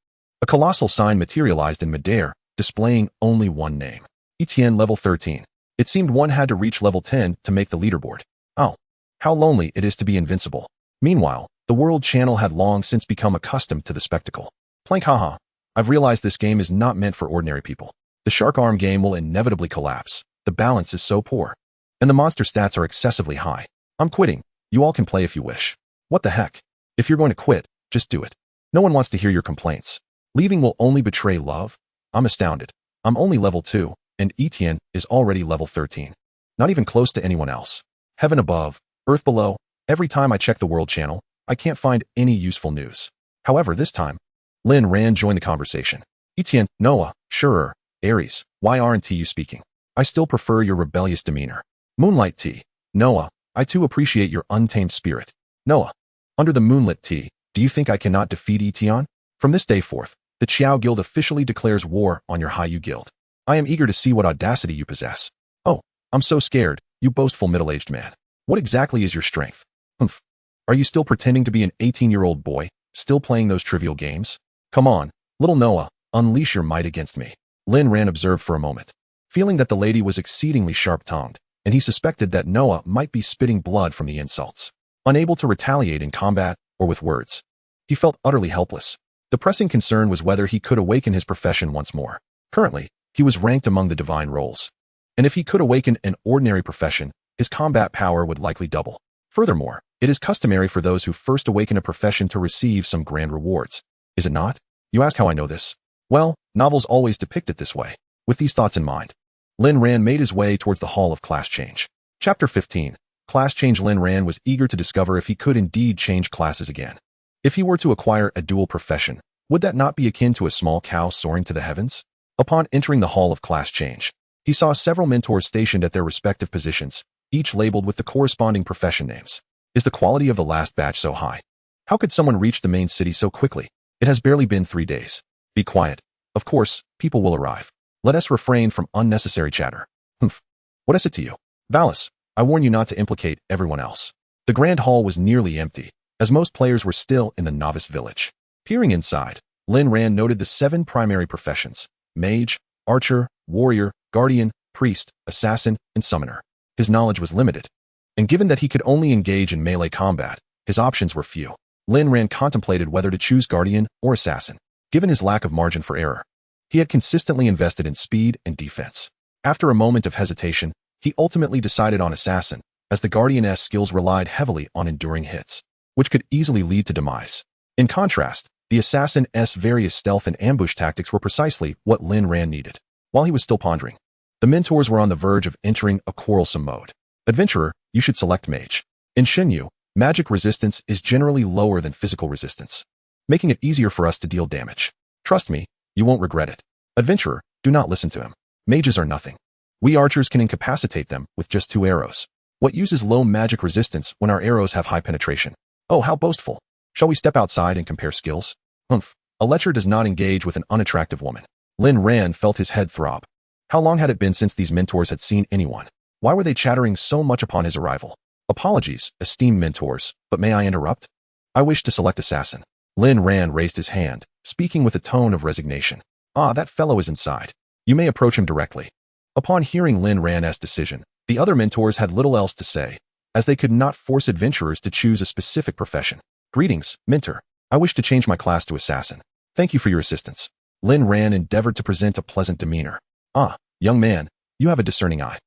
A colossal sign materialized in midair, displaying only one name. Etienne level 13. It seemed one had to reach level 10 to make the leaderboard. Oh, how lonely it is to be invincible. Meanwhile, the world channel had long since become accustomed to the spectacle. Plank haha. I've realized this game is not meant for ordinary people. The Shark Arm game will inevitably collapse. The balance is so poor. And the monster stats are excessively high. I'm quitting. You all can play if you wish. What the heck? If you're going to quit, just do it. No one wants to hear your complaints. Leaving will only betray love? I'm astounded. I'm only level 2, and Etienne is already level 13. Not even close to anyone else. Heaven above, earth below. Every time I check the world channel, I can't find any useful news. However, this time, Lin Ran joined the conversation. Etienne, Noah, sure, Aries, why aren't you speaking? I still prefer your rebellious demeanor. Moonlight T. Noah, I too appreciate your untamed spirit. Noah, under the moonlit T, do you think I cannot defeat Etienne? From this day forth, the Qiao Guild officially declares war on your Haiyu Guild. I am eager to see what audacity you possess. Oh, I'm so scared, you boastful middle-aged man. What exactly is your strength? Humph. Are you still pretending to be an 18-year-old boy, still playing those trivial games? Come on, little Noah, unleash your might against me. Lin Ran observed for a moment, feeling that the lady was exceedingly sharp-tongued, and he suspected that Noah might be spitting blood from the insults. Unable to retaliate in combat or with words, he felt utterly helpless. The pressing concern was whether he could awaken his profession once more. Currently, he was ranked among the divine roles, and if he could awaken an ordinary profession, his combat power would likely double. Furthermore, it is customary for those who first awaken a profession to receive some grand rewards. Is it not? You ask how I know this? Well, novels always depict it this way. With these thoughts in mind, Lin Ran made his way towards the Hall of Class Change. Chapter 15. Class Change. Lin Ran was eager to discover if he could indeed change classes again. If he were to acquire a dual profession, would that not be akin to a small cow soaring to the heavens? Upon entering the Hall of Class Change, he saw several mentors stationed at their respective positions, each labeled with the corresponding profession names. Is the quality of the last batch so high? How could someone reach the main city so quickly? It has barely been 3 days. Be quiet. Of course, people will arrive. Let us refrain from unnecessary chatter. Humph. What is it to you? Valis, I warn you not to implicate everyone else. The Grand Hall was nearly empty, as most players were still in the novice village. Peering inside, Lin Ran noted the 7 primary professions: mage, archer, warrior, guardian, priest, assassin, and summoner. His knowledge was limited, and given that he could only engage in melee combat, his options were few. Lin Ran contemplated whether to choose guardian or assassin, given his lack of margin for error. He had consistently invested in speed and defense. After a moment of hesitation, he ultimately decided on assassin, as the guardian's skills relied heavily on enduring hits, which could easily lead to demise. In contrast, the assassin's various stealth and ambush tactics were precisely what Lin Ran needed. While he was still pondering, the mentors were on the verge of entering a quarrelsome mode. Adventurer, you should select mage. In Shenyu, magic resistance is generally lower than physical resistance, making it easier for us to deal damage. Trust me, you won't regret it. Adventurer, do not listen to him. Mages are nothing. We archers can incapacitate them with just 2 arrows. What use is low magic resistance when our arrows have high penetration? Oh, how boastful. Shall we step outside and compare skills? Humph. A lecher does not engage with an unattractive woman. Lin Ran felt his head throb. How long had it been since these mentors had seen anyone? Why were they chattering so much upon his arrival? Apologies, esteemed mentors, but may I interrupt? I wish to select assassin. Lin Ran raised his hand, speaking with a tone of resignation. Ah, that fellow is inside. You may approach him directly. Upon hearing Lin Ran's decision, the other mentors had little else to say, as they could not force adventurers to choose a specific profession. Greetings, mentor. I wish to change my class to assassin. Thank you for your assistance. Lin Ran endeavored to present a pleasant demeanor. Ah, young man, you have a discerning eye.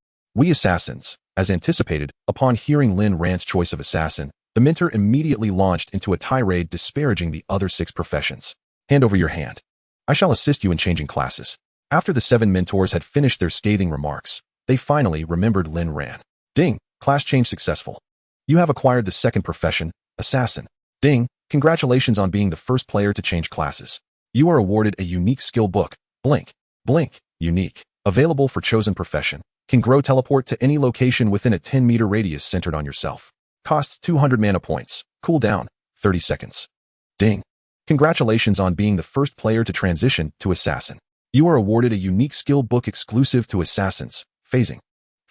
We assassins. As anticipated, upon hearing Lin Ran's choice of assassin, the mentor immediately launched into a tirade disparaging the other 6 professions. Hand over your hand. I shall assist you in changing classes. After the 7 mentors had finished their scathing remarks, they finally remembered Lin Ran. Ding, class change successful. You have acquired the 2nd profession, assassin. Ding, congratulations on being the first player to change classes. You are awarded a unique skill book, Blink. Blink, unique, available for chosen profession. Can grow teleport to any location within a 10-meter radius centered on yourself. Costs 200 mana points. Cooldown, 30 seconds. Ding. Congratulations on being the first player to transition to assassin. You are awarded a unique skill book exclusive to assassins, phasing.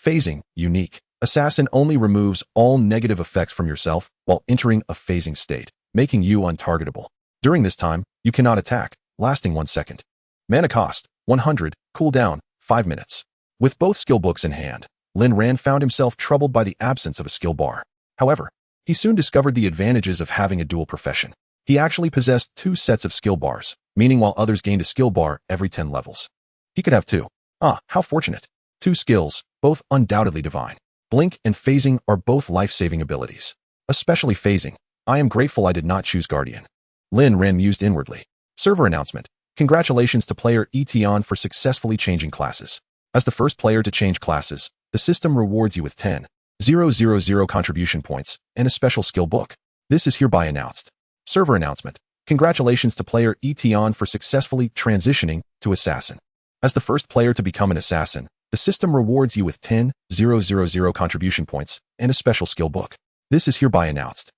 Phasing, unique. Assassin only removes all negative effects from yourself while entering a phasing state, making you untargetable. During this time, you cannot attack, lasting 1 second. Mana cost, 100, cooldown, 5 minutes. With both skill books in hand, Lin Ran found himself troubled by the absence of a skill bar. However, he soon discovered the advantages of having a dual profession. He actually possessed 2 sets of skill bars, meaning while others gained a skill bar every 10 levels, he could have 2. Ah, how fortunate. 2 skills, both undoubtedly divine. Blink and phasing are both life-saving abilities. Especially phasing. I am grateful I did not choose Guardian. Lin Ran mused inwardly. Server announcement. Congratulations to player Etion for successfully changing classes. As the first player to change classes, the system rewards you with 10,000 contribution points and a special skill book. This is hereby announced. Server announcement. Congratulations to player Etion for successfully transitioning to assassin. As the first player to become an assassin, the system rewards you with 10,000 contribution points and a special skill book. This is hereby announced.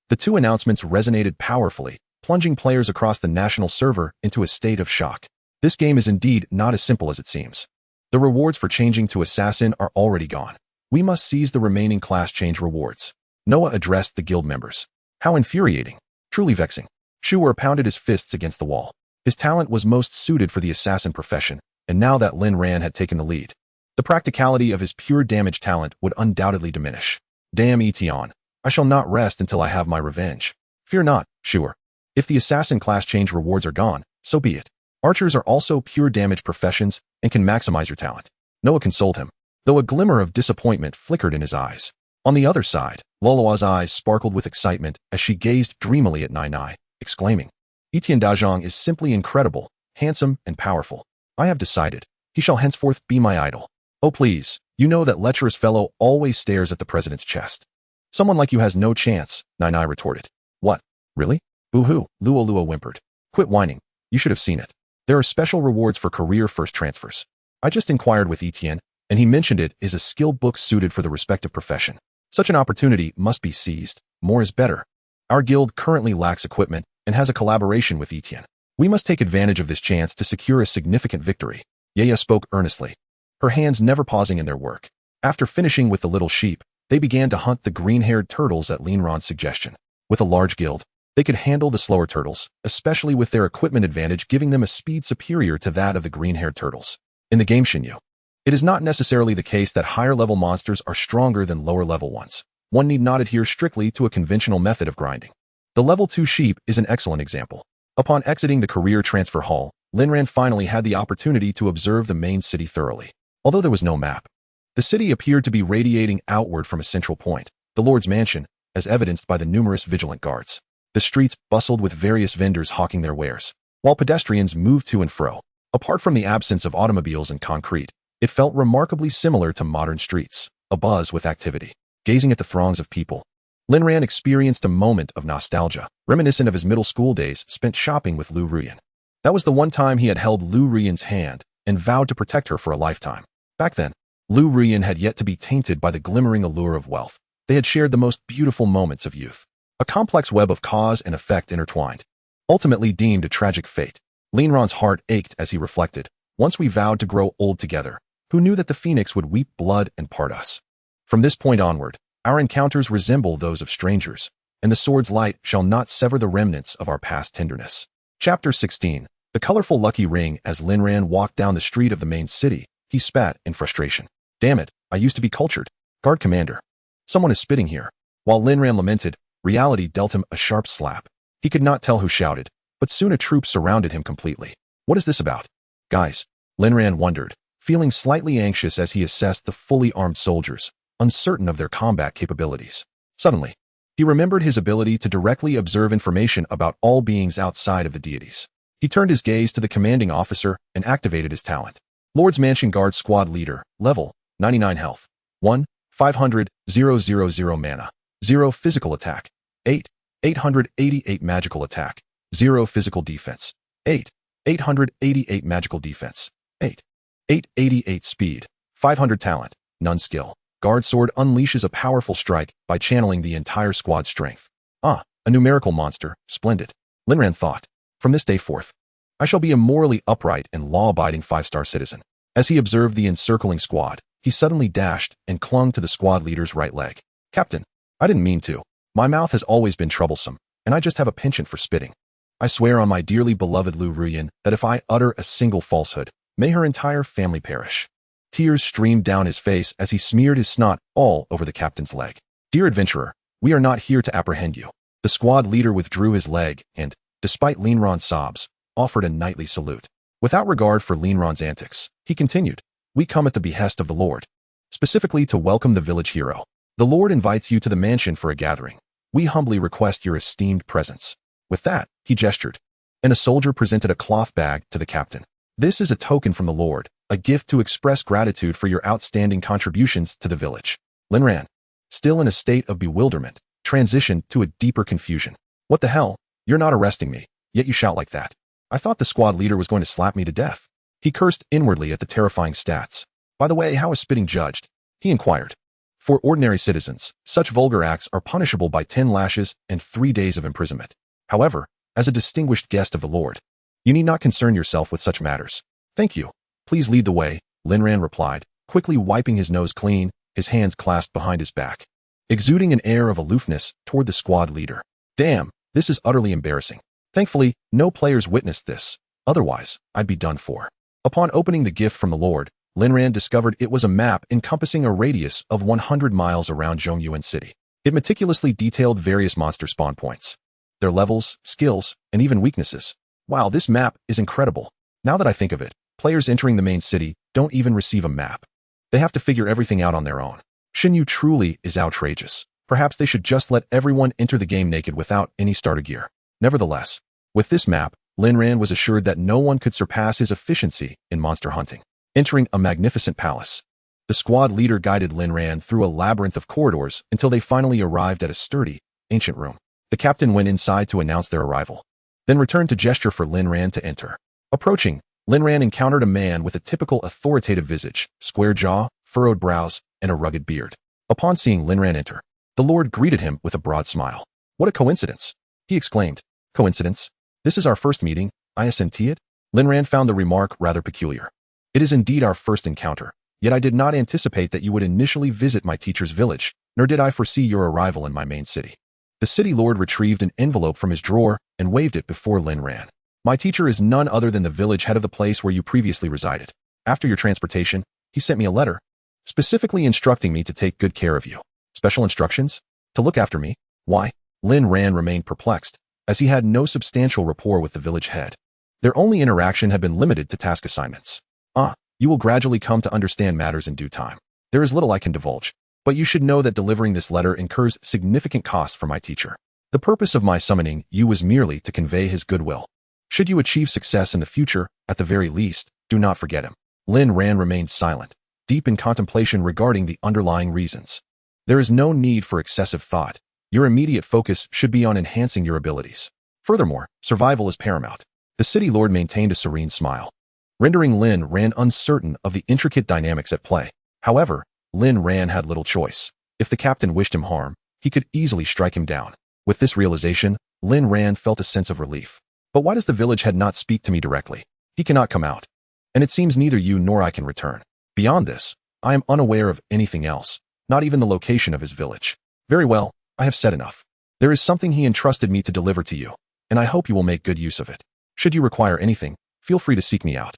The 2 announcements resonated powerfully, plunging players across the national server into a state of shock. This game is indeed not as simple as it seems. The rewards for changing to assassin are already gone. We must seize the remaining class change rewards. Noah addressed the guild members. How infuriating. Truly vexing. Shuer pounded his fists against the wall. His talent was most suited for the assassin profession, and now that Lin Ran had taken the lead, the practicality of his pure damage talent would undoubtedly diminish. Damn Etion. I shall not rest until I have my revenge. Fear not, Shuer. If the assassin class change rewards are gone, so be it. Archers are also pure damage professions and can maximize your talent. Noah consoled him, though a glimmer of disappointment flickered in his eyes. On the other side, Loloa's eyes sparkled with excitement as she gazed dreamily at Nai Nai, exclaiming, Etienne Dajong is simply incredible, handsome, and powerful. I have decided. He shall henceforth be my idol. Oh please, you know that lecherous fellow always stares at the president's chest. Someone like you has no chance, Nai Nai retorted. What? Really? Boo-hoo, Luo whimpered. Quit whining. You should have seen it. There are special rewards for career first transfers. I just inquired with Etienne, and he mentioned it is a skill book suited for the respective profession. Such an opportunity must be seized. More is better. Our guild currently lacks equipment and has a collaboration with Etienne. We must take advantage of this chance to secure a significant victory. Yaya spoke earnestly, her hands never pausing in their work. After finishing with the little sheep, they began to hunt the green-haired turtles at Lin Ran's suggestion. With a large guild, they could handle the slower turtles, especially with their equipment advantage giving them a speed superior to that of the green-haired turtles. In the game Shinyu, it is not necessarily the case that higher-level monsters are stronger than lower-level ones. One need not adhere strictly to a conventional method of grinding. The level 2 sheep is an excellent example. Upon exiting the career transfer hall, Lin Ran finally had the opportunity to observe the main city thoroughly. Although there was no map, the city appeared to be radiating outward from a central point, the Lord's mansion, as evidenced by the numerous vigilant guards. The streets bustled with various vendors hawking their wares, while pedestrians moved to and fro. Apart from the absence of automobiles and concrete, it felt remarkably similar to modern streets, abuzz with activity. Gazing at the throngs of people, Lin Ran experienced a moment of nostalgia, reminiscent of his middle school days spent shopping with Lu Ruyan. That was the one time he had held Lu Ruyan's hand and vowed to protect her for a lifetime. Back then, Lu Ruyan had yet to be tainted by the glimmering allure of wealth. They had shared the most beautiful moments of youth. A complex web of cause and effect intertwined, ultimately deemed a tragic fate. Lin Ran's heart ached as he reflected. Once we vowed to grow old together, who knew that the phoenix would weep blood and part us? From this point onward, our encounters resemble those of strangers, and the sword's light shall not sever the remnants of our past tenderness. Chapter 16. The colorful lucky ring. As Lin Ran walked down the street of the main city, he spat in frustration. Damn it, I used to be cultured. Guard commander. Someone is spitting here. While Lin Ran lamented, reality dealt him a sharp slap. He could not tell who shouted, but soon a troop surrounded him completely. What is this about? Guys, Lin Ran wondered, feeling slightly anxious as he assessed the fully armed soldiers, uncertain of their combat capabilities. Suddenly, he remembered his ability to directly observe information about all beings outside of the deities. He turned his gaze to the commanding officer and activated his talent. Lord's Mansion Guard Squad Leader, level, 99 health, 1, 500, 000 mana, 0 physical attack, 8, 888 magical attack, 0 physical defense, 8, 888 magical defense, 8, 888 speed, 500 talent, none skill. Guard Sword unleashes a powerful strike by channeling the entire squad's strength. Ah, a numerical monster, splendid. Lin Ran thought. From this day forth, I shall be a morally upright and law-abiding 5-star citizen. As he observed the encircling squad, he suddenly dashed and clung to the squad leader's right leg. Captain, I didn't mean to. My mouth has always been troublesome, and I just have a penchant for spitting. I swear on my dearly beloved Lu Ruyan that if I utter a single falsehood, may her entire family perish. Tears streamed down his face as he smeared his snot all over the captain's leg. Dear adventurer, we are not here to apprehend you. The squad leader withdrew his leg and, despite Lin Ran's sobs, offered a knightly salute. Without regard for Lin Ran's antics, he continued, we come at the behest of the Lord, specifically to welcome the village hero. The Lord invites you to the mansion for a gathering. We humbly request your esteemed presence. With that, he gestured, and a soldier presented a cloth bag to the captain. This is a token from the Lord, a gift to express gratitude for your outstanding contributions to the village. Lin Ran, still in a state of bewilderment, transitioned to a deeper confusion. What the hell? You're not arresting me, yet you shout like that. I thought the squad leader was going to slap me to death. He cursed inwardly at the terrifying stats. By the way, how is spitting judged? He inquired. For ordinary citizens, such vulgar acts are punishable by 10 lashes and 3 days of imprisonment. However, as a distinguished guest of the Lord, you need not concern yourself with such matters. Thank you. Please lead the way, Lin Ran replied, quickly wiping his nose clean, his hands clasped behind his back, exuding an air of aloofness toward the squad leader. Damn, this is utterly embarrassing. Thankfully, no players witnessed this. Otherwise, I'd be done for. Upon opening the gift from the Lord, Lin Ran discovered it was a map encompassing a radius of 100 miles around Zhongyuan City. It meticulously detailed various monster spawn points, their levels, skills, and even weaknesses. Wow, this map is incredible. Now that I think of it, players entering the main city don't even receive a map. They have to figure everything out on their own. Shinyu truly is outrageous. Perhaps they should just let everyone enter the game naked without any starter gear. Nevertheless, with this map, Lin Ran was assured that no one could surpass his efficiency in monster hunting. Entering a magnificent palace, the squad leader guided Lin Ran through a labyrinth of corridors until they finally arrived at a sturdy, ancient room. The captain went inside to announce their arrival, then returned to gesture for Lin Ran to enter. Approaching, Lin Ran encountered a man with a typical authoritative visage, square jaw, furrowed brows, and a rugged beard. Upon seeing Lin Ran enter, the Lord greeted him with a broad smile. What a coincidence, he exclaimed. Coincidence? This is our first meeting, isn't it? Lin Ran found the remark rather peculiar. It is indeed our first encounter, yet I did not anticipate that you would initially visit my teacher's village, nor did I foresee your arrival in my main city. The city lord retrieved an envelope from his drawer and waved it before Lin Ran. My teacher is none other than the village head of the place where you previously resided. After your transportation, he sent me a letter, specifically instructing me to take good care of you. Special instructions? To look after me? Why? Lin Ran remained perplexed, as he had no substantial rapport with the village head. Their only interaction had been limited to task assignments. You will gradually come to understand matters in due time. There is little I can divulge, but you should know that delivering this letter incurs significant costs for my teacher. The purpose of my summoning you was merely to convey his goodwill. Should you achieve success in the future, at the very least, do not forget him. Lin Ran remained silent, deep in contemplation regarding the underlying reasons. There is no need for excessive thought. Your immediate focus should be on enhancing your abilities. Furthermore, survival is paramount. The city lord maintained a serene smile, rendering Lin Ran uncertain of the intricate dynamics at play. However, Lin Ran had little choice. If the captain wished him harm, he could easily strike him down. With this realization, Lin Ran felt a sense of relief. But why does the village head not speak to me directly? He cannot come out. And it seems neither you nor I can return. Beyond this, I am unaware of anything else, not even the location of his village. Very well, I have said enough. There is something he entrusted me to deliver to you, and I hope you will make good use of it. Should you require anything, feel free to seek me out.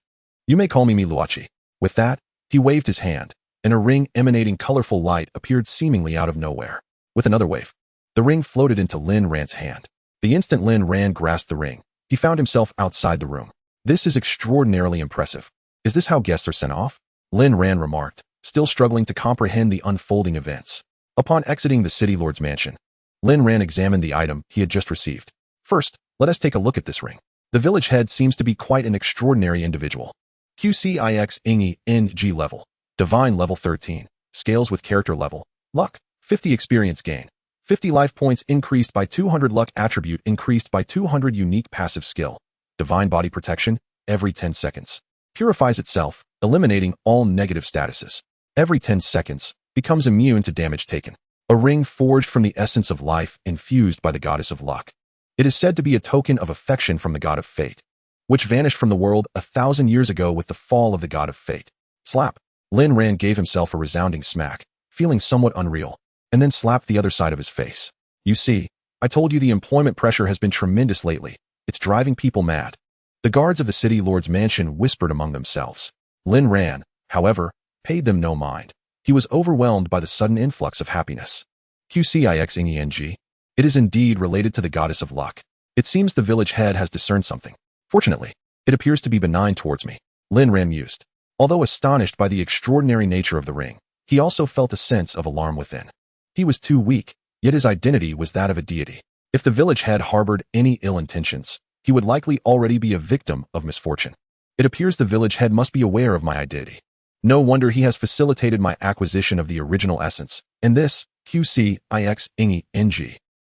You may call me Miluachi. With that, he waved his hand, and a ring emanating colorful light appeared seemingly out of nowhere. With another wave, the ring floated into Lin Ran's hand. The instant Lin Ran grasped the ring, he found himself outside the room. This is extraordinarily impressive. Is this how guests are sent off? Lin Ran remarked, still struggling to comprehend the unfolding events. Upon exiting the city lord's mansion, Lin Ran examined the item he had just received. First, let us take a look at this ring. The village head seems to be quite an extraordinary individual. QCIX level. Divine level 13. Scales with character level. Luck. 50 experience gain. 50 life points increased by 200 luck attribute increased by 200 unique passive skill. Divine body protection. Every 10 seconds. Purifies itself, eliminating all negative statuses. Every 10 seconds. Becomes immune to damage taken. A ring forged from the essence of life infused by the goddess of luck. It is said to be a token of affection from the god of fate, which vanished from the world 1,000 years ago with the fall of the god of fate. Slap. Lin Ran gave himself a resounding smack, feeling somewhat unreal, and then slapped the other side of his face. You see, I told you the employment pressure has been tremendous lately. It's driving people mad. The guards of the city lord's mansion whispered among themselves. Lin Ran, however, paid them no mind. He was overwhelmed by the sudden influx of happiness. QCIXENG. It is indeed related to the goddess of luck. It seems the village head has discerned something. Fortunately, it appears to be benign towards me. Lin Ran mused. Although astonished by the extraordinary nature of the ring, he also felt a sense of alarm within. He was too weak, yet his identity was that of a deity. If the village head harbored any ill intentions, he would likely already be a victim of misfortune. It appears the village head must be aware of my identity. No wonder he has facilitated my acquisition of the original essence, and this, QCIXENG.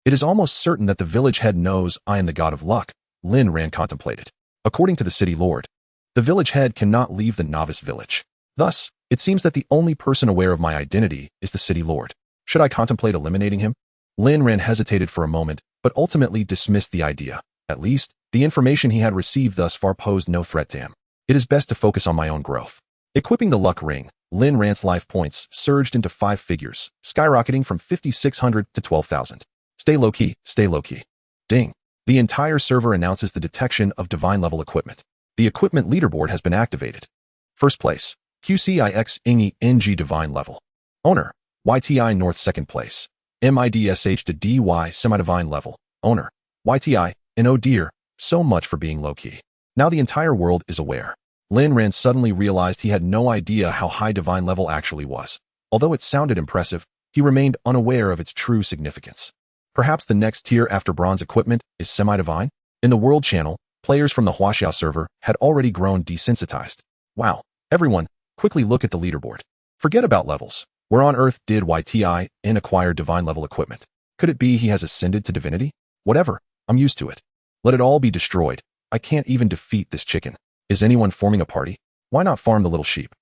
It is almost certain that the village head knows I am the god of luck, Lin Ran contemplated. According to the city lord, the village head cannot leave the novice village. Thus, it seems that the only person aware of my identity is the city lord. Should I contemplate eliminating him? Lin Ran hesitated for a moment, but ultimately dismissed the idea. At least, the information he had received thus far posed no threat to him. It is best to focus on my own growth. Equipping the luck ring, Lin Ran's life points surged into 5 figures, skyrocketing from 5,600 to 12,000. Stay low-key, stay low-key. Ding. The entire server announces the detection of divine level equipment. The equipment leaderboard has been activated. First place, QCIXENG divine level. Owner, YTI North. Second place, MIDSH to DY semi-divine level. Owner, YTI, and oh dear, so much for being low-key. Now the entire world is aware. Lin Ran suddenly realized he had no idea how high divine level actually was. Although it sounded impressive, he remained unaware of its true significance. Perhaps the next tier after bronze equipment is semi-divine? In the world channel, players from the Huaxiao server had already grown desensitized. Wow, everyone, quickly look at the leaderboard. Forget about levels. Where on earth did YTI acquire divine level equipment? Could it be he has ascended to divinity? Whatever, I'm used to it. Let it all be destroyed. I can't even defeat this chicken. Is anyone forming a party? Why not farm the little sheep?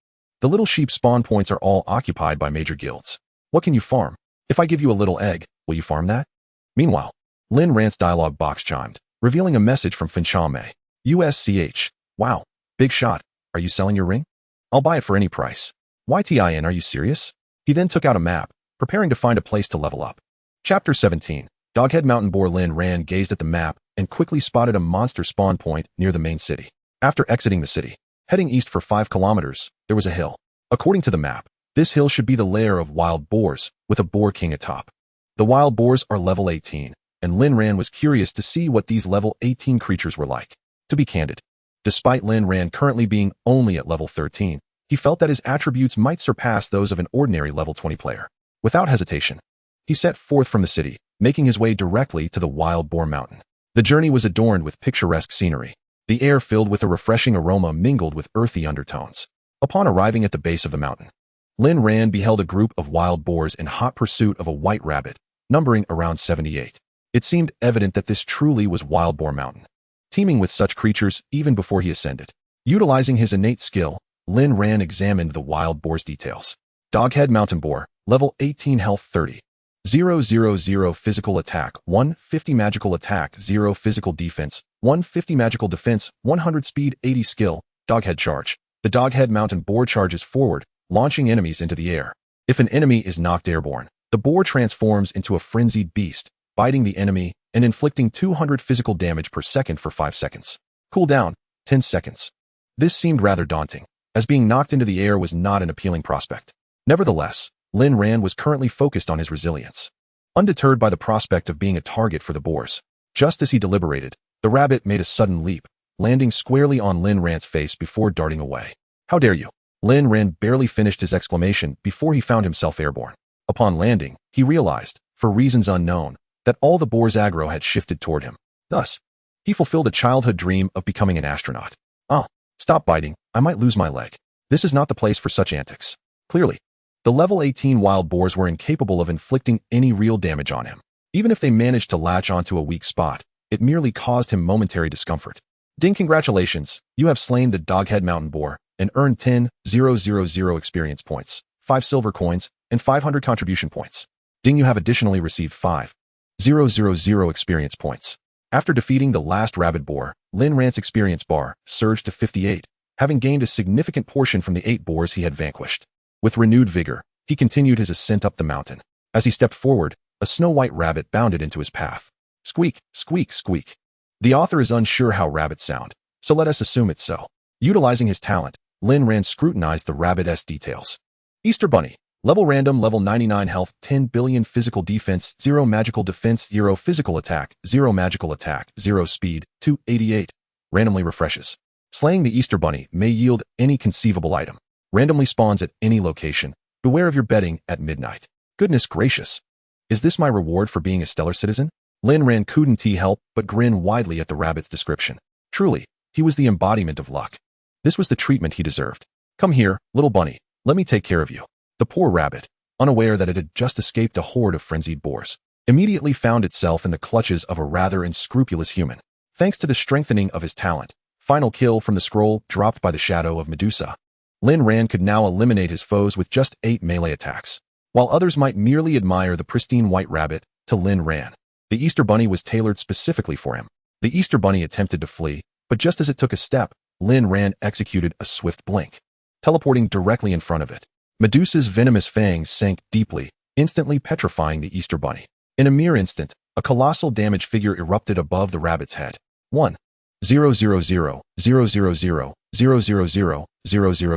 The little sheep spawn points are all occupied by major guilds. What can you farm? If I give you a little egg, will you farm that? Meanwhile, Lin Ran's dialogue box chimed, revealing a message from Finchame. USCH. Wow, big shot. Are you selling your ring? I'll buy it for any price. YTIN, are you serious? He then took out a map, preparing to find a place to level up. Chapter 17. Doghead Mountain Boar. Lin Ran gazed at the map and quickly spotted a monster spawn point near the main city. After exiting the city, heading east for 5 kilometers, there was a hill. According to the map, this hill should be the lair of wild boars, with a boar king atop. The wild boars are level 18, and Lin Ran was curious to see what these level 18 creatures were like. To be candid, despite Lin Ran currently being only at level 13, he felt that his attributes might surpass those of an ordinary level 20 player. Without hesitation, he set forth from the city, making his way directly to the Wild Boar Mountain. The journey was adorned with picturesque scenery, the air filled with a refreshing aroma mingled with earthy undertones. Upon arriving at the base of the mountain, Lin Ran beheld a group of wild boars in hot pursuit of a white rabbit, numbering around 78. It seemed evident that this truly was Wild Boar Mountain, teeming with such creatures even before he ascended. Utilizing his innate skill, Lin Ran examined the wild boar's details. Doghead Mountain Boar, level 18, health 30. 000 physical attack, 150 magical attack, 0 physical defense, 150 magical defense, 100 speed, 80 skill. Doghead charge. The Doghead Mountain Boar charges forward, launching enemies into the air. If an enemy is knocked airborne, the boar transforms into a frenzied beast, biting the enemy and inflicting 200 physical damage per second for 5 seconds. Cooldown, 10 seconds. This seemed rather daunting, as being knocked into the air was not an appealing prospect. Nevertheless, Lin Ran was currently focused on his resilience. Undeterred by the prospect of being a target for the boars, just as he deliberated, the rabbit made a sudden leap, landing squarely on Lin Ran's face before darting away. How dare you? Lin Ran barely finished his exclamation before he found himself airborne. Upon landing, he realized, for reasons unknown, that all the boar's aggro had shifted toward him. Thus, he fulfilled a childhood dream of becoming an astronaut. Oh, stop biting, I might lose my leg. This is not the place for such antics. Clearly, the level 18 wild boars were incapable of inflicting any real damage on him. Even if they managed to latch onto a weak spot, it merely caused him momentary discomfort. Ding, congratulations, you have slain the doghead mountain boar and earned 10,000 experience points, 5 silver coins, and 500 contribution points. Ding, you have additionally received 5,000 experience points. After defeating the last rabid boar, Lin Ran's experience bar surged to 58, having gained a significant portion from the 8 boars he had vanquished. With renewed vigor, he continued his ascent up the mountain. As he stepped forward, a snow-white rabbit bounded into his path. Squeak, squeak, squeak. The author is unsure how rabbits sound, so let us assume it's so. Utilizing his talent, Lin Ran scrutinized the rabbit's details. Easter Bunny. Level random, level 99 health, 10 billion physical defense, 0 magical defense, 0 physical attack, 0 magical attack, 0 speed, 288. Randomly refreshes. Slaying the Easter Bunny may yield any conceivable item. Randomly spawns at any location. Beware of your bedding at midnight. Goodness gracious. Is this my reward for being a stellar citizen? Lin Ran couldn't help but grin widely at the rabbit's description. Truly, he was the embodiment of luck. This was the treatment he deserved. Come here, little bunny, let me take care of you. The poor rabbit, unaware that it had just escaped a horde of frenzied boars, immediately found itself in the clutches of a rather unscrupulous human. Thanks to the strengthening of his talent, final kill from the scroll dropped by the shadow of Medusa, Lin Ran could now eliminate his foes with just 8 melee attacks. While others might merely admire the pristine white rabbit, to Lin Ran, the Easter Bunny was tailored specifically for him. The Easter Bunny attempted to flee, but just as it took a step, Lin Ran executed a swift blink, teleporting directly in front of it. Medusa's venomous fangs sank deeply, instantly petrifying the Easter Bunny. In a mere instant, a colossal damage figure erupted above the rabbit's head. 1. 000, 000, 000, 000,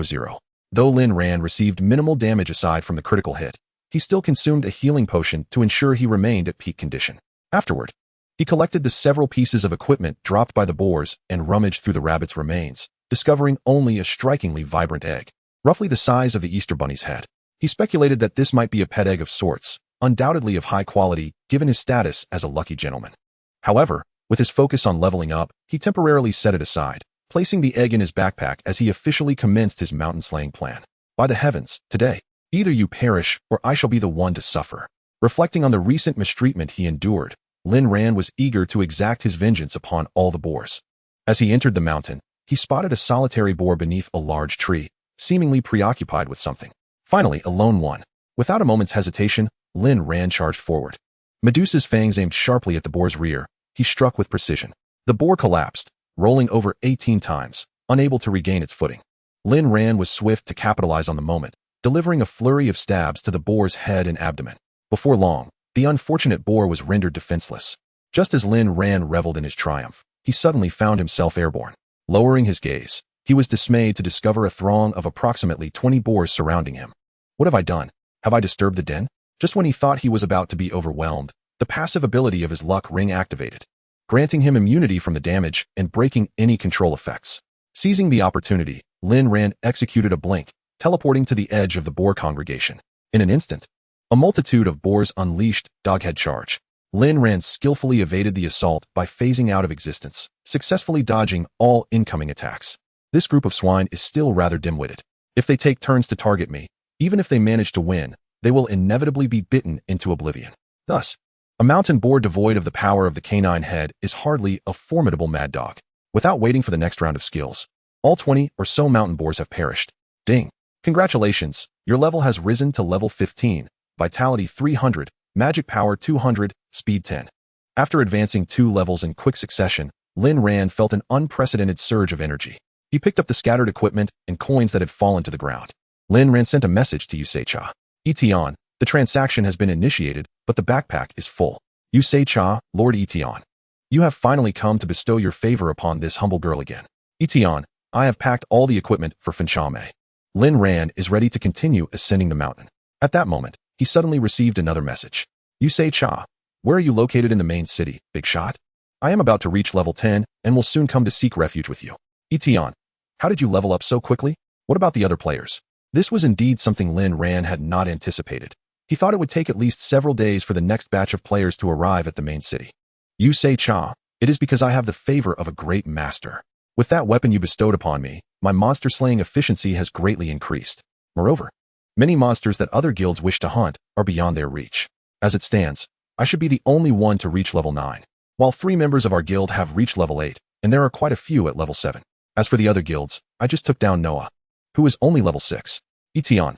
000. Though Lin Ran received minimal damage aside from the critical hit, he still consumed a healing potion to ensure he remained at peak condition. Afterward, he collected the several pieces of equipment dropped by the boars and rummaged through the rabbit's remains, discovering only a strikingly vibrant egg, roughly the size of the Easter Bunny's head. He speculated that this might be a pet egg of sorts, undoubtedly of high quality given his status as a lucky gentleman. However, with his focus on leveling up, he temporarily set it aside, placing the egg in his backpack as he officially commenced his mountain-slaying plan. By the heavens, today, either you perish or I shall be the one to suffer. Reflecting on the recent mistreatment he endured, Lin Ran was eager to exact his vengeance upon all the boars. As he entered the mountain, he spotted a solitary boar beneath a large tree, seemingly preoccupied with something. Finally, a lone one. Without a moment's hesitation, Lin Ran charged forward. Medusa's fangs aimed sharply at the boar's rear. He struck with precision. The boar collapsed, rolling over 18 times, unable to regain its footing. Lin Ran was swift to capitalize on the moment, delivering a flurry of stabs to the boar's head and abdomen. Before long, the unfortunate boar was rendered defenseless. Just as Lin Ran reveled in his triumph, he suddenly found himself airborne. Lowering his gaze, he was dismayed to discover a throng of approximately 20 boars surrounding him. What have I done? Have I disturbed the den? Just when he thought he was about to be overwhelmed, the passive ability of his luck ring activated, granting him immunity from the damage and breaking any control effects. Seizing the opportunity, Lin Ran executed a blink, teleporting to the edge of the boar congregation. In an instant, a multitude of boars unleashed doghead charge. Lin Ran skillfully evaded the assault by phasing out of existence, successfully dodging all incoming attacks. This group of swine is still rather dim-witted. If they take turns to target me, even if they manage to win, they will inevitably be bitten into oblivion. Thus, a mountain boar devoid of the power of the canine head is hardly a formidable mad dog. Without waiting for the next round of skills, all 20 or so mountain boars have perished. Ding! Congratulations, your level has risen to level 15, vitality 300, magic power 200, speed 10. After advancing 2 levels in quick succession, Lin Ran felt an unprecedented surge of energy. He picked up the scattered equipment and coins that had fallen to the ground. Lin Ran sent a message to Yusei-cha. Etion, the transaction has been initiated, but the backpack is full. Yusei-cha, Lord Etion, you have finally come to bestow your favor upon this humble girl again. Etion, I have packed all the equipment for Finchame. Lin Ran is ready to continue ascending the mountain. At that moment, he suddenly received another message. Yusei-cha, where are you located in the main city, big shot? I am about to reach level 10 and will soon come to seek refuge with you. Etion, how did you level up so quickly? What about the other players? This was indeed something Lin Ran had not anticipated. He thought it would take at least several days for the next batch of players to arrive at the main city. You say, Cha, it is because I have the favor of a great master. With that weapon you bestowed upon me, my monster-slaying efficiency has greatly increased. Moreover, many monsters that other guilds wish to hunt are beyond their reach. As it stands, I should be the only one to reach level 9, while 3 members of our guild have reached level 8, and there are quite a few at level 7. As for the other guilds, I just took down Noah, who is only level 6. Etion.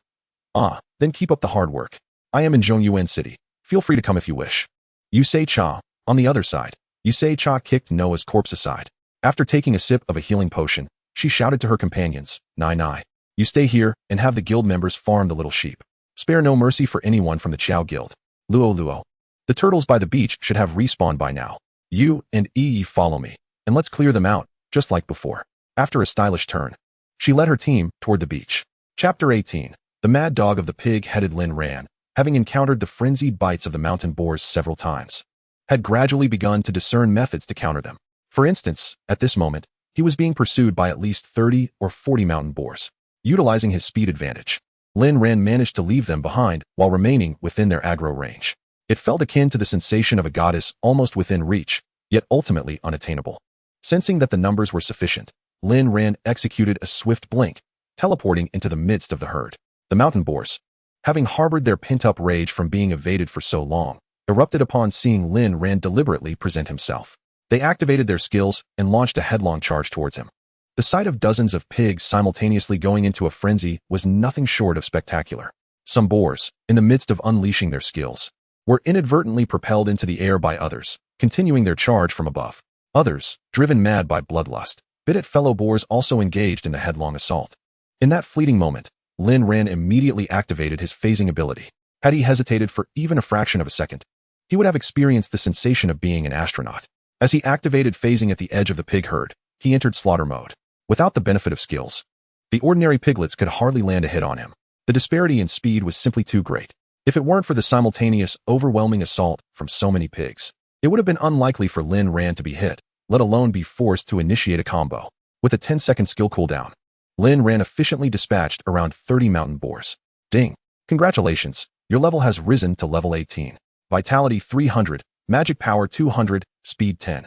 Then keep up the hard work. I am in Zhongyuan City. Feel free to come if you wish. You say Cha. On the other side, you say Cha kicked Noah's corpse aside. After taking a sip of a healing potion, she shouted to her companions, Nai. You stay here and have the guild members farm the little sheep. Spare no mercy for anyone from the Chow Guild. Luo. The turtles by the beach should have respawned by now. You and Yi follow me, and let's clear them out, just like before. After a stylish turn, she led her team toward the beach. Chapter 18. The mad dog of the pig-headed Lin Ran, having encountered the frenzied bites of the mountain boars several times, had gradually begun to discern methods to counter them. For instance, at this moment, he was being pursued by at least 30 or 40 mountain boars. Utilizing his speed advantage, Lin Ran managed to leave them behind while remaining within their aggro range. It felt akin to the sensation of a goddess almost within reach, yet ultimately unattainable. Sensing that the numbers were sufficient, Lin Ran executed a swift blink, teleporting into the midst of the herd. The mountain boars, having harbored their pent-up rage from being evaded for so long, erupted upon seeing Lin Ran deliberately present himself. They activated their skills and launched a headlong charge towards him. The sight of dozens of pigs simultaneously going into a frenzy was nothing short of spectacular. Some boars, in the midst of unleashing their skills, were inadvertently propelled into the air by others, continuing their charge from above. Others, driven mad by bloodlust, bit at fellow boars also engaged in the headlong assault. In that fleeting moment, Lin Ran immediately activated his phasing ability. Had he hesitated for even a fraction of a second, he would have experienced the sensation of being an astronaut. As he activated phasing at the edge of the pig herd, he entered slaughter mode. Without the benefit of skills, the ordinary piglets could hardly land a hit on him. The disparity in speed was simply too great. If it weren't for the simultaneous, overwhelming assault from so many pigs, it would have been unlikely for Lin Ran to be hit, let alone be forced to initiate a combo. With a 10-second skill cooldown, Lin Ran efficiently dispatched around 30 mountain boars. Ding! Congratulations, your level has risen to level 18. Vitality 300, magic power 200, speed 10.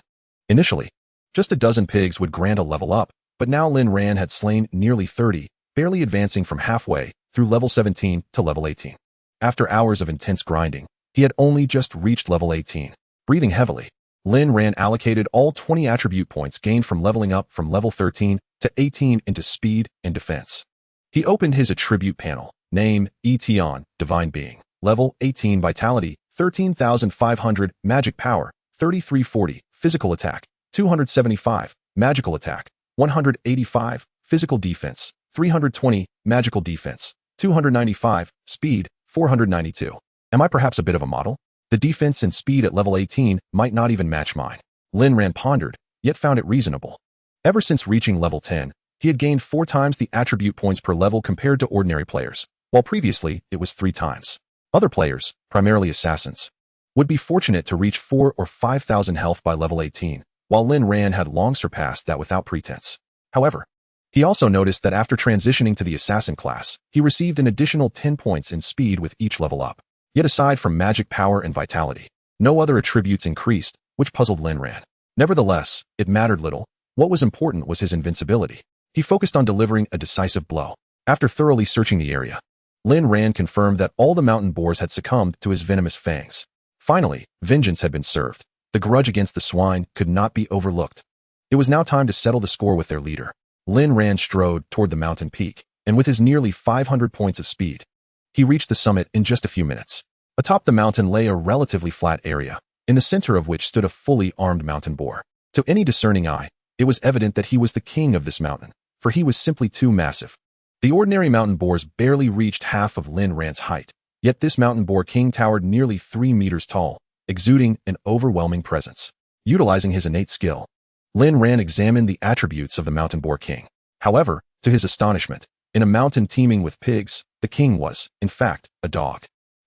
Initially, just a dozen pigs would grant a level up, but now Lin Ran had slain nearly 30, barely advancing from halfway through level 17 to level 18. After hours of intense grinding, he had only just reached level 18. Breathing heavily, Lin Ran allocated all 20 attribute points gained from leveling up from level 13 to 18 into speed and defense. He opened his attribute panel, name, Etion, Divine Being, level 18 Vitality, 13,500, Magic Power, 3340, Physical Attack, 275, Magical Attack, 185, Physical Defense, 320, Magical Defense, 295, Speed, 492. Am I perhaps a bit of a model? The defense and speed at level 18 might not even match mine. Lin Ran pondered, yet found it reasonable. Ever since reaching level 10, he had gained 4 times the attribute points per level compared to ordinary players, while previously it was 3 times. Other players, primarily assassins, would be fortunate to reach 4 or 5,000 health by level 18, while Lin Ran had long surpassed that without pretense. However, he also noticed that after transitioning to the assassin class, he received an additional 10 points in speed with each level up. Yet aside from magic power and vitality, no other attributes increased, which puzzled Lin Ran. Nevertheless, it mattered little. What was important was his invincibility. He focused on delivering a decisive blow. After thoroughly searching the area, Lin Ran confirmed that all the mountain boars had succumbed to his venomous fangs. Finally, vengeance had been served. The grudge against the swine could not be overlooked. It was now time to settle the score with their leader. Lin Ran strode toward the mountain peak, and with his nearly 500 points of speed, he reached the summit in just a few minutes. Atop the mountain lay a relatively flat area, in the center of which stood a fully armed mountain boar. To any discerning eye, it was evident that he was the king of this mountain, for he was simply too massive. The ordinary mountain boars barely reached half of Lin Ran's height, yet this mountain boar king towered nearly 3 meters tall, exuding an overwhelming presence. Utilizing his innate skill, Lin Ran examined the attributes of the mountain boar king. However, to his astonishment, in a mountain teeming with pigs, the king was, in fact, a dog.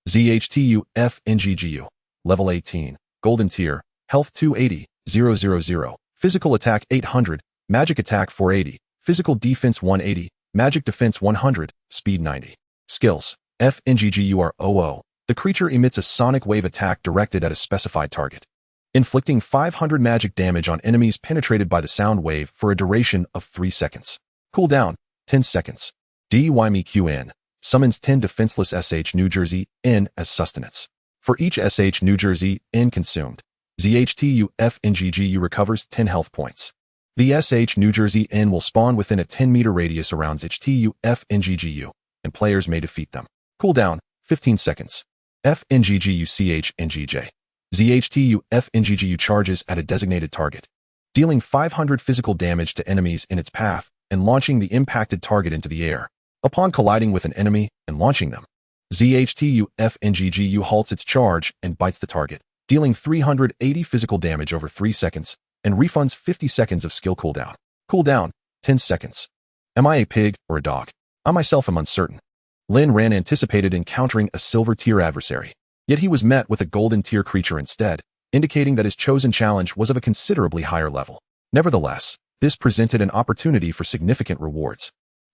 ZHTUFNGGU. Level 18. Golden tier. Health 280, 000. Physical attack 800. Magic attack 480. Physical defense 180. magic defense 100, speed 90. Skills. FNGGUROO. The creature emits a sonic wave attack directed at a specified target, inflicting 500 magic damage on enemies penetrated by the sound wave for a duration of 3 seconds. Cooldown, 10 seconds. DYMEQN. Summons 10 defenseless SH New Jersey N as sustenance. For each SH New Jersey N consumed, ZHTU FNGGU recovers 10 health points. The SH New Jersey N will spawn within a 10-meter radius around ZHTU FNGGU, and players may defeat them. Cooldown, 15 seconds. FNGGU CHNGJ. ZHTU FNGGU charges at a designated target, dealing 500 physical damage to enemies in its path and launching the impacted target into the air. Upon colliding with an enemy and launching them, ZHTU FNGGU halts its charge and bites the target, dealing 380 physical damage over 3 seconds and refunds 50 seconds of skill cooldown. Cooldown, 10 seconds. Am I a pig or a dog? I myself am uncertain. Lin Ran anticipated encountering a silver tier adversary, yet he was met with a golden tier creature instead, indicating that his chosen challenge was of a considerably higher level. Nevertheless, this presented an opportunity for significant rewards.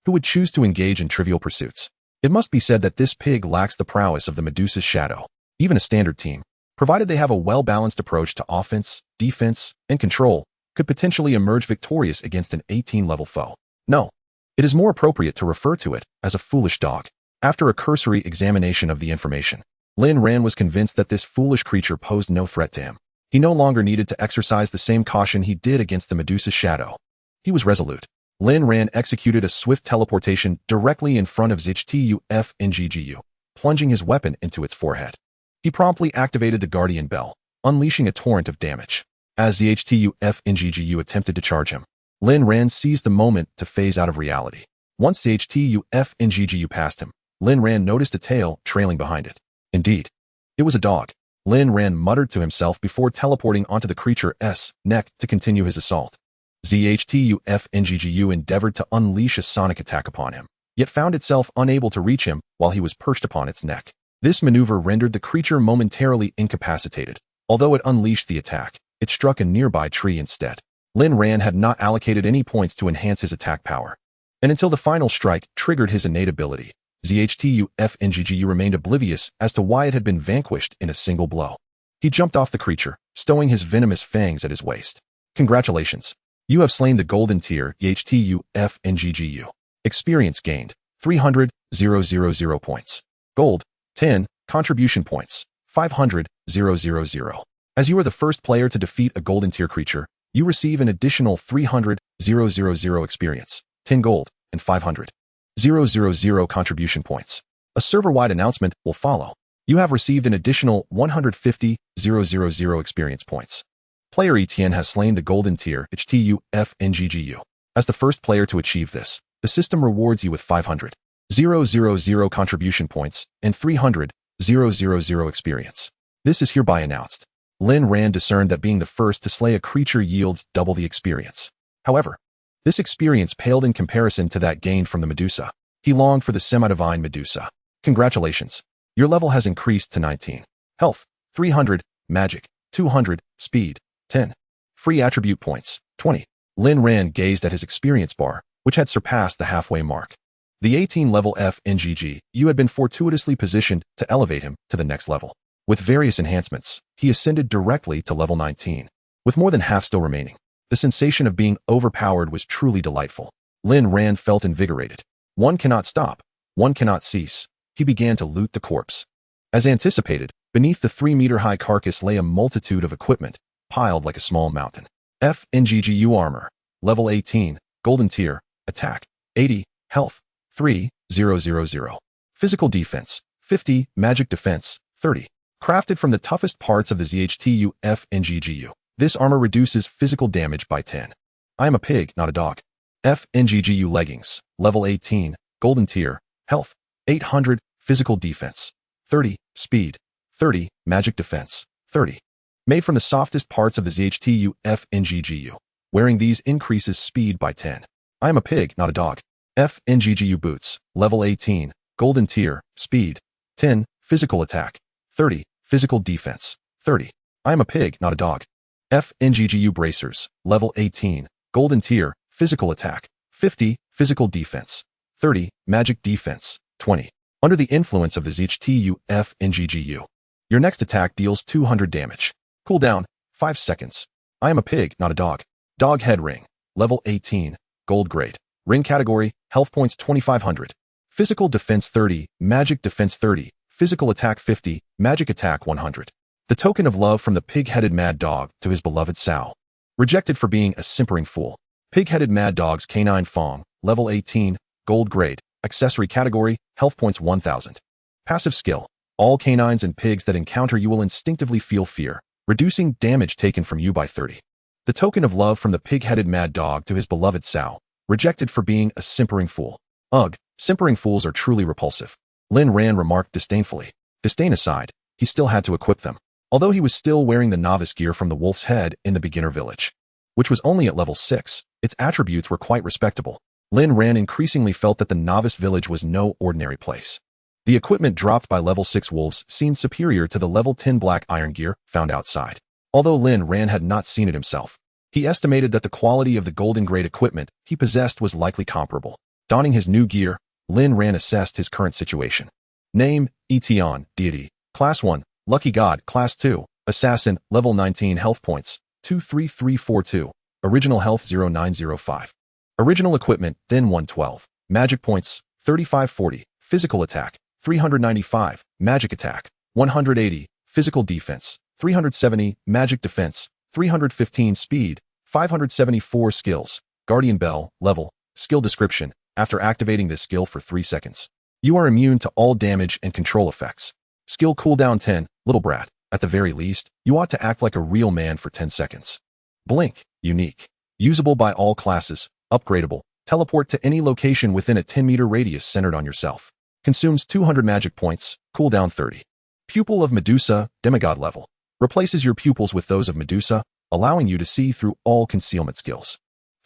Who would choose to engage in trivial pursuits? It must be said that this pig lacks the prowess of the Medusa's shadow. Even a standard team, provided they have a well-balanced approach to offense, defense, and control, could potentially emerge victorious against an 18-level foe. No, it is more appropriate to refer to it as a foolish dog. After a cursory examination of the information, Lin Ran was convinced that this foolish creature posed no threat to him. He no longer needed to exercise the same caution he did against the Medusa's shadow. He was resolute. Lin Ran executed a swift teleportation directly in front of ZHTU FNGGU, plunging his weapon into its forehead. He promptly activated the Guardian Bell, unleashing a torrent of damage. As ZHTU FNGGU attempted to charge him, Lin Ran seized the moment to phase out of reality. Once ZHTU FNGGU passed him, Lin Ran noticed a tail trailing behind it. Indeed, it was a dog. Lin Ran muttered to himself before teleporting onto the creature's neck to continue his assault. ZHTU FNGGU endeavored to unleash a sonic attack upon him, yet found itself unable to reach him while he was perched upon its neck. This maneuver rendered the creature momentarily incapacitated. Although it unleashed the attack, it struck a nearby tree instead. Lin Ran had not allocated any points to enhance his attack power, and until the final strike triggered his innate ability, ZHTU FNGGU remained oblivious as to why it had been vanquished in a single blow. He jumped off the creature, stowing his venomous fangs at his waist. Congratulations. You have slain the golden tier ZHTU FNGGU. Experience gained, 300,000 points. Gold, 10, contribution points, 500,000. As you are the first player to defeat a golden tier creature, you receive an additional 300,000 experience, 10 gold, and 500,000 contribution points. A server-wide announcement will follow. You have received an additional 150,000 experience points. Player Etienne has slain the golden tier HTU FNGGU. As the first player to achieve this, the system rewards you with 500,000 contribution points and 300,000 experience. This is hereby announced. Lin Ran discerned that being the first to slay a creature yields double the experience. However, this experience paled in comparison to that gained from the Medusa. He longed for the semi-divine Medusa. Congratulations. Your level has increased to 19. Health, 300, magic, 200, speed, 10. Free attribute points, 20. Lin Ran gazed at his experience bar, which had surpassed the halfway mark. The 18-level FNGGU had been fortuitously positioned to elevate him to the next level. With various enhancements, he ascended directly to level 19. With more than half still remaining, the sensation of being overpowered was truly delightful. Lin Ran felt invigorated. One cannot stop. One cannot cease. He began to loot the corpse. As anticipated, beneath the 3-meter-high carcass lay a multitude of equipment, piled like a small mountain. FNGGU armor, level 18, golden tier, attack, 80, health, 3,000. Physical defense, 50, magic defense, 30. Crafted from the toughest parts of the ZHTU FNGGU. This armor reduces physical damage by 10. I am a pig, not a dog. FNGGU leggings, level 18, golden tier, health, 800, physical defense, 30, speed, 30, magic defense, 30. Made from the softest parts of the ZHTU FNGGU. Wearing these increases speed by 10. I am a pig, not a dog. FNGGU boots, level 18, golden tier, speed, 10, physical attack, 30, physical defense, 30. I am a pig, not a dog. FNGGU bracers, level 18, golden tier, physical attack, 50, physical defense, 30, magic defense, 20. Under the influence of the ZHTUF-NGGU. Your next attack deals 200 damage. Cooldown, 5 seconds. I am a pig, not a dog. Dog head ring, level 18, gold grade. Ring category, health points 2500. Physical defense 30, magic defense 30, physical attack 50, magic attack 100. The token of love from the pig-headed mad dog to his beloved sow. Rejected for being a simpering fool. Pig-headed mad dog's canine fong, level 18, gold grade. Accessory category, health points 1000. Passive skill. All canines and pigs that encounter you will instinctively feel fear, reducing damage taken from you by 30. The token of love from the pig-headed mad dog to his beloved sow. Rejected for being a simpering fool. Ugh, simpering fools are truly repulsive. Lin Ran remarked disdainfully. Disdain aside, he still had to equip them. Although he was still wearing the novice gear from the wolf's head in the beginner village, which was only at level 6, its attributes were quite respectable. Lin Ran increasingly felt that the novice village was no ordinary place. The equipment dropped by level 6 wolves seemed superior to the level 10 black iron gear found outside. Although Lin Ran had not seen it himself, he estimated that the quality of the golden grade equipment he possessed was likely comparable. Donning his new gear, Lin Ran assessed his current situation. Name, Etion, Deity. Class 1, Lucky God. Class 2, Assassin. Level 19. Health points, 23342. Original health 0905. Original equipment, Thin 112. Magic points, 3540. Physical attack, 395. Magic attack, 180. Physical defense, 370. Magic defense, 315. Speed, 574. Skills. Guardian Bell. Level. Skill description. After activating this skill for 3 seconds, you are immune to all damage and control effects. Skill cooldown 10. Little brat. At the very least, you ought to act like a real man for 10 seconds. Blink. Unique. Usable by all classes. Upgradable. Teleport to any location within a 10-meter radius centered on yourself. Consumes 200 magic points. Cooldown 30. Pupil of Medusa. Demigod level. Replaces your pupils with those of Medusa, allowing you to see through all concealment skills.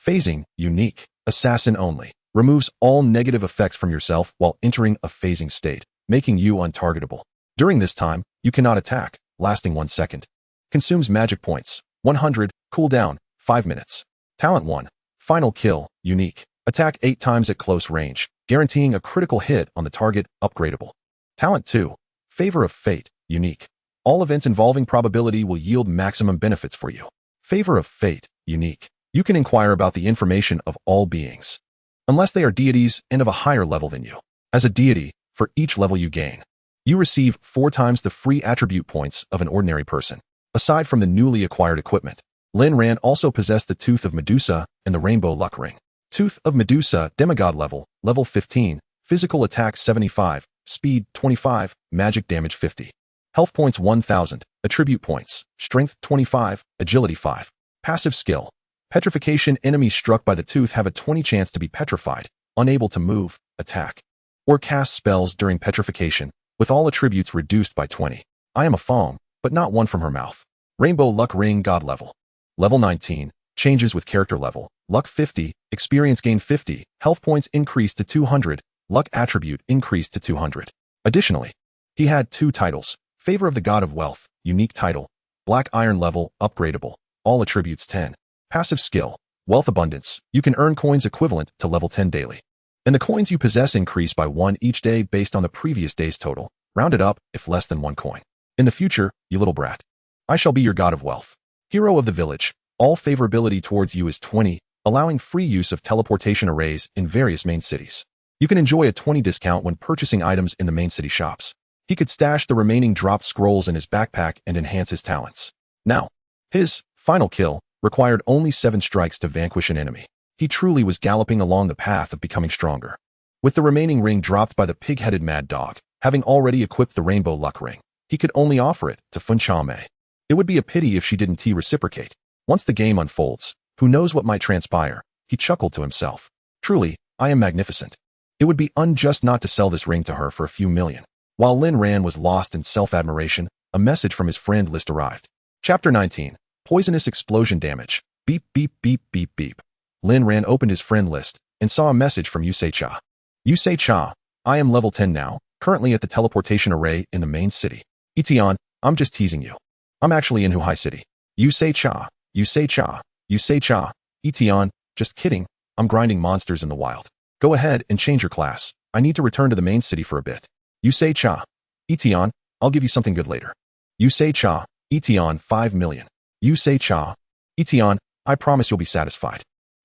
Phasing. Unique. Assassin only. Removes all negative effects from yourself while entering a phasing state, making you untargetable. During this time, you cannot attack, lasting 1 second. Consumes magic points, 100, cooldown, 5 minutes. Talent 1. Final kill, unique. Attack 8 times at close range, guaranteeing a critical hit on the target, upgradable. Talent 2. Favor of Fate, unique. All events involving probability will yield maximum benefits for you. Favor of Fate, unique. You can inquire about the information of all beings, unless they are deities and of a higher level than you. As a deity, for each level you gain, you receive 4 times the free attribute points of an ordinary person. Aside from the newly acquired equipment, Lin Ran also possessed the Tooth of Medusa and the Rainbow Luck Ring. Tooth of Medusa, Demigod level, level 15, physical attack 75, speed 25, magic damage 50. Health points 1000, attribute points, strength 25, agility 5. Passive skill. Petrification. Enemies struck by the tooth have a 20 chance to be petrified, unable to move, attack, or cast spells during petrification, with all attributes reduced by 20. I am a Fong, but not one from her mouth. Rainbow Luck Ring. God level. Level 19, changes with character level. Luck 50, experience gain 50, health points increased to 200, luck attribute increased to 200. Additionally, he had 2 titles. Favor of the God of Wealth, unique title. Black Iron level, upgradable. All attributes 10. Passive skill. Wealth Abundance. You can earn coins equivalent to level 10 daily. And the coins you possess increase by 1 each day based on the previous day's total, rounded up if less than 1 coin. In the future, you little brat, I shall be your God of Wealth. Hero of the Village. All favorability towards you is 20, allowing free use of teleportation arrays in various main cities. You can enjoy a 20 discount when purchasing items in the main city shops. He could stash the remaining dropped scrolls in his backpack and enhance his talents. Now, his final kill required only 7 strikes to vanquish an enemy. He truly was galloping along the path of becoming stronger. With the remaining ring dropped by the pig-headed mad dog, having already equipped the Rainbow Luck Ring, he could only offer it to Fun Cha-mei. It would be a pity if she didn't reciprocate. Once the game unfolds, who knows what might transpire, he chuckled to himself. Truly, I am magnificent. It would be unjust not to sell this ring to her for a few million. While Lin Ran was lost in self-admiration, a message from his friend list arrived. Chapter 19. Poisonous explosion damage. Beep, beep, beep, beep, beep. Lin Ran opened his friend list and saw a message from Yusei Cha. Yusei Cha, I am level 10 now, currently at the teleportation array in the main city. Etion, I'm just teasing you. I'm actually in Huhai City. Yusei Cha, Yusei Cha, Yusei Cha. Etion, just kidding, I'm grinding monsters in the wild. Go ahead and change your class. I need to return to the main city for a bit. You say cha. Etion, I'll give you something good later. You say cha. Etion, 5 million. You say cha. Etion, I promise you'll be satisfied.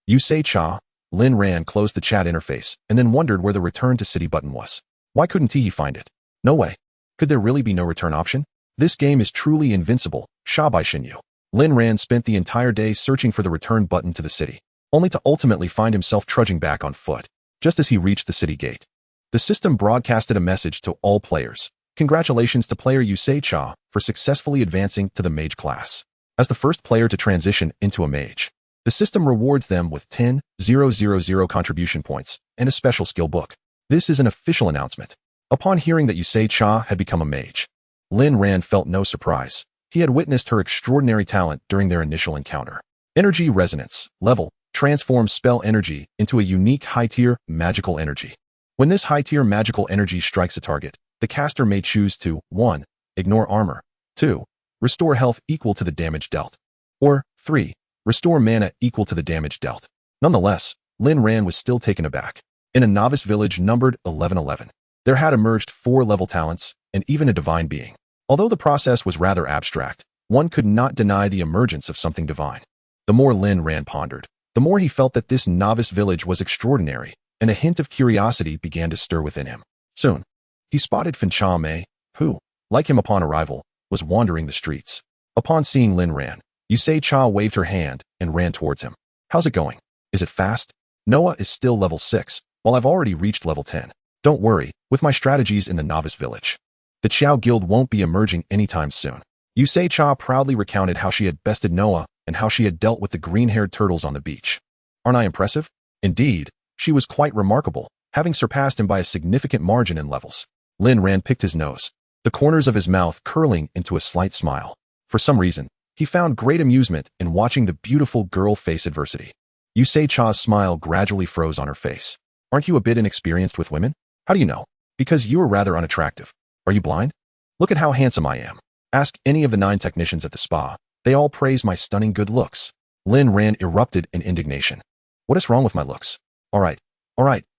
You say cha. Lin Ran closed the chat interface and then wondered where the return to city button was. Why couldn't he find it? No way. Could there really be no return option? This game is truly invincible. Shabai Shinyu. Lin Ran spent the entire day searching for the return button to the city, only to ultimately find himself trudging back on foot. Just as he reached the city gate, the system broadcasted a message to all players. Congratulations to player Yusei Cha for successfully advancing to the mage class. As the first player to transition into a mage, the system rewards them with 10,000 contribution points and a special skill book. This is an official announcement. Upon hearing that Yusei Cha had become a mage, Lin Ran felt no surprise. He had witnessed her extraordinary talent during their initial encounter. Energy Resonance level transforms spell energy into a unique high-tier magical energy. When this high-tier magical energy strikes a target, the caster may choose to 1. Ignore armor, 2. Restore health equal to the damage dealt, or 3. Restore mana equal to the damage dealt. Nonetheless, Lin Ran was still taken aback. In a novice village numbered 1111, there had emerged 4 level talents and even a divine being. Although the process was rather abstract, one could not deny the emergence of something divine. The more Lin Ran pondered, the more he felt that this novice village was extraordinary, and a hint of curiosity began to stir within him. Soon, he spotted Fan Cha Mei, who, like him upon arrival, was wandering the streets. Upon seeing Lin Ran, Yusei Cha waved her hand and ran towards him. How's it going? Is it fast? Noah is still level 6, while I've already reached level 10. Don't worry, with my strategies in the novice village, the Qiao Guild won't be emerging anytime soon. Yusei Cha proudly recounted how she had bested Noah and how she had dealt with the green-haired turtles on the beach. Aren't I impressive? Indeed, she was quite remarkable, having surpassed him by a significant margin in levels. Lin Ran picked his nose, the corners of his mouth curling into a slight smile. For some reason, he found great amusement in watching the beautiful girl face adversity. Yusei Cha's smile gradually froze on her face. Aren't you a bit inexperienced with women? How do you know? Because you are rather unattractive. Are you blind? Look at how handsome I am. Ask any of the 9 technicians at the spa. They all praise my stunning good looks. Lin Ran erupted in indignation. What is wrong with my looks? All right.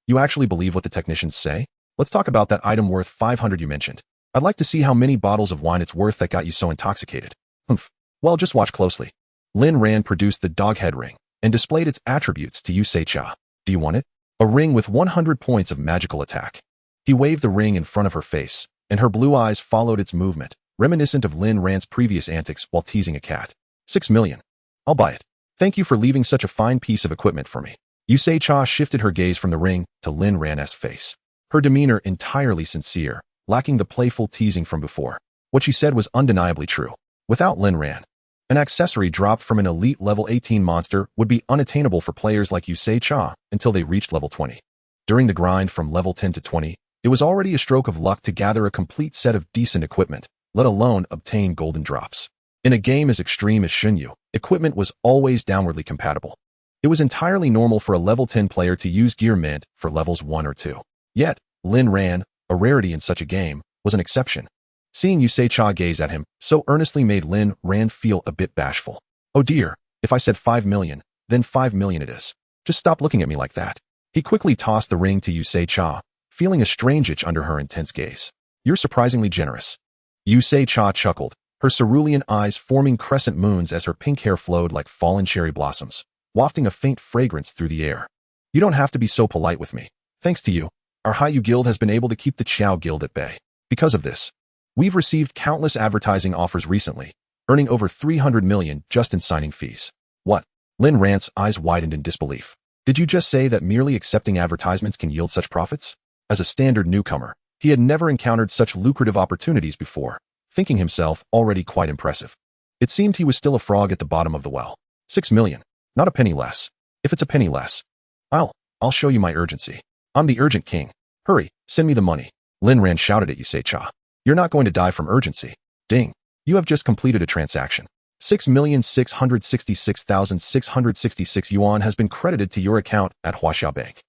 You actually believe what the technicians say? Let's talk about that item worth 500 you mentioned. I'd like to see how many bottles of wine it's worth that got you so intoxicated. Humph. Well, just watch closely. Lin Ran produced the dog head ring and displayed its attributes to Yusei Cha. Do you want it? A ring with 100 points of magical attack. He waved the ring in front of her face, and her blue eyes followed its movement, reminiscent of Lin Ran's previous antics while teasing a cat. 6 million. I'll buy it. Thank you for leaving such a fine piece of equipment for me. Yusei Cha shifted her gaze from the ring to Lin Ran's face. Her demeanor entirely sincere, lacking the playful teasing from before. What she said was undeniably true. Without Lin Ran, an accessory dropped from an elite level 18 monster would be unattainable for players like Yusei Cha until they reached level 20. During the grind from level 10 to 20, it was already a stroke of luck to gather a complete set of decent equipment, let alone obtain golden drops. In a game as extreme as Shinyu, equipment was always downwardly compatible. It was entirely normal for a level 10 player to use gear meant for levels 1 or 2. Yet, Lin Ran, a rarity in such a game, was an exception. Seeing Yusei Cha gaze at him so earnestly made Lin Ran feel a bit bashful. Oh dear, if I said 5 million, then 5 million it is. Just stop looking at me like that. He quickly tossed the ring to Yusei Cha, feeling a strange itch under her intense gaze. You're surprisingly generous. Yusei Cha chuckled, her cerulean eyes forming crescent moons as her pink hair flowed like fallen cherry blossoms, wafting a faint fragrance through the air. You don't have to be so polite with me. Thanks to you, our Haiyu Guild has been able to keep the Qiao Guild at bay. Because of this, we've received countless advertising offers recently, earning over 300 million just in signing fees. What? Lin Ran's eyes widened in disbelief. Did you just say that merely accepting advertisements can yield such profits? As a standard newcomer, he had never encountered such lucrative opportunities before, thinking himself already quite impressive. It seemed he was still a frog at the bottom of the well. 6 million. Not a penny less. If it's a penny less, I'll show you my urgency. I'm the urgent king. Hurry, send me the money. Lin Ran shouted at Yusei Cha. You're not going to die from urgency. Ding. You have just completed a transaction. 6,666,666 yuan has been credited to your account at Huaxia Bank.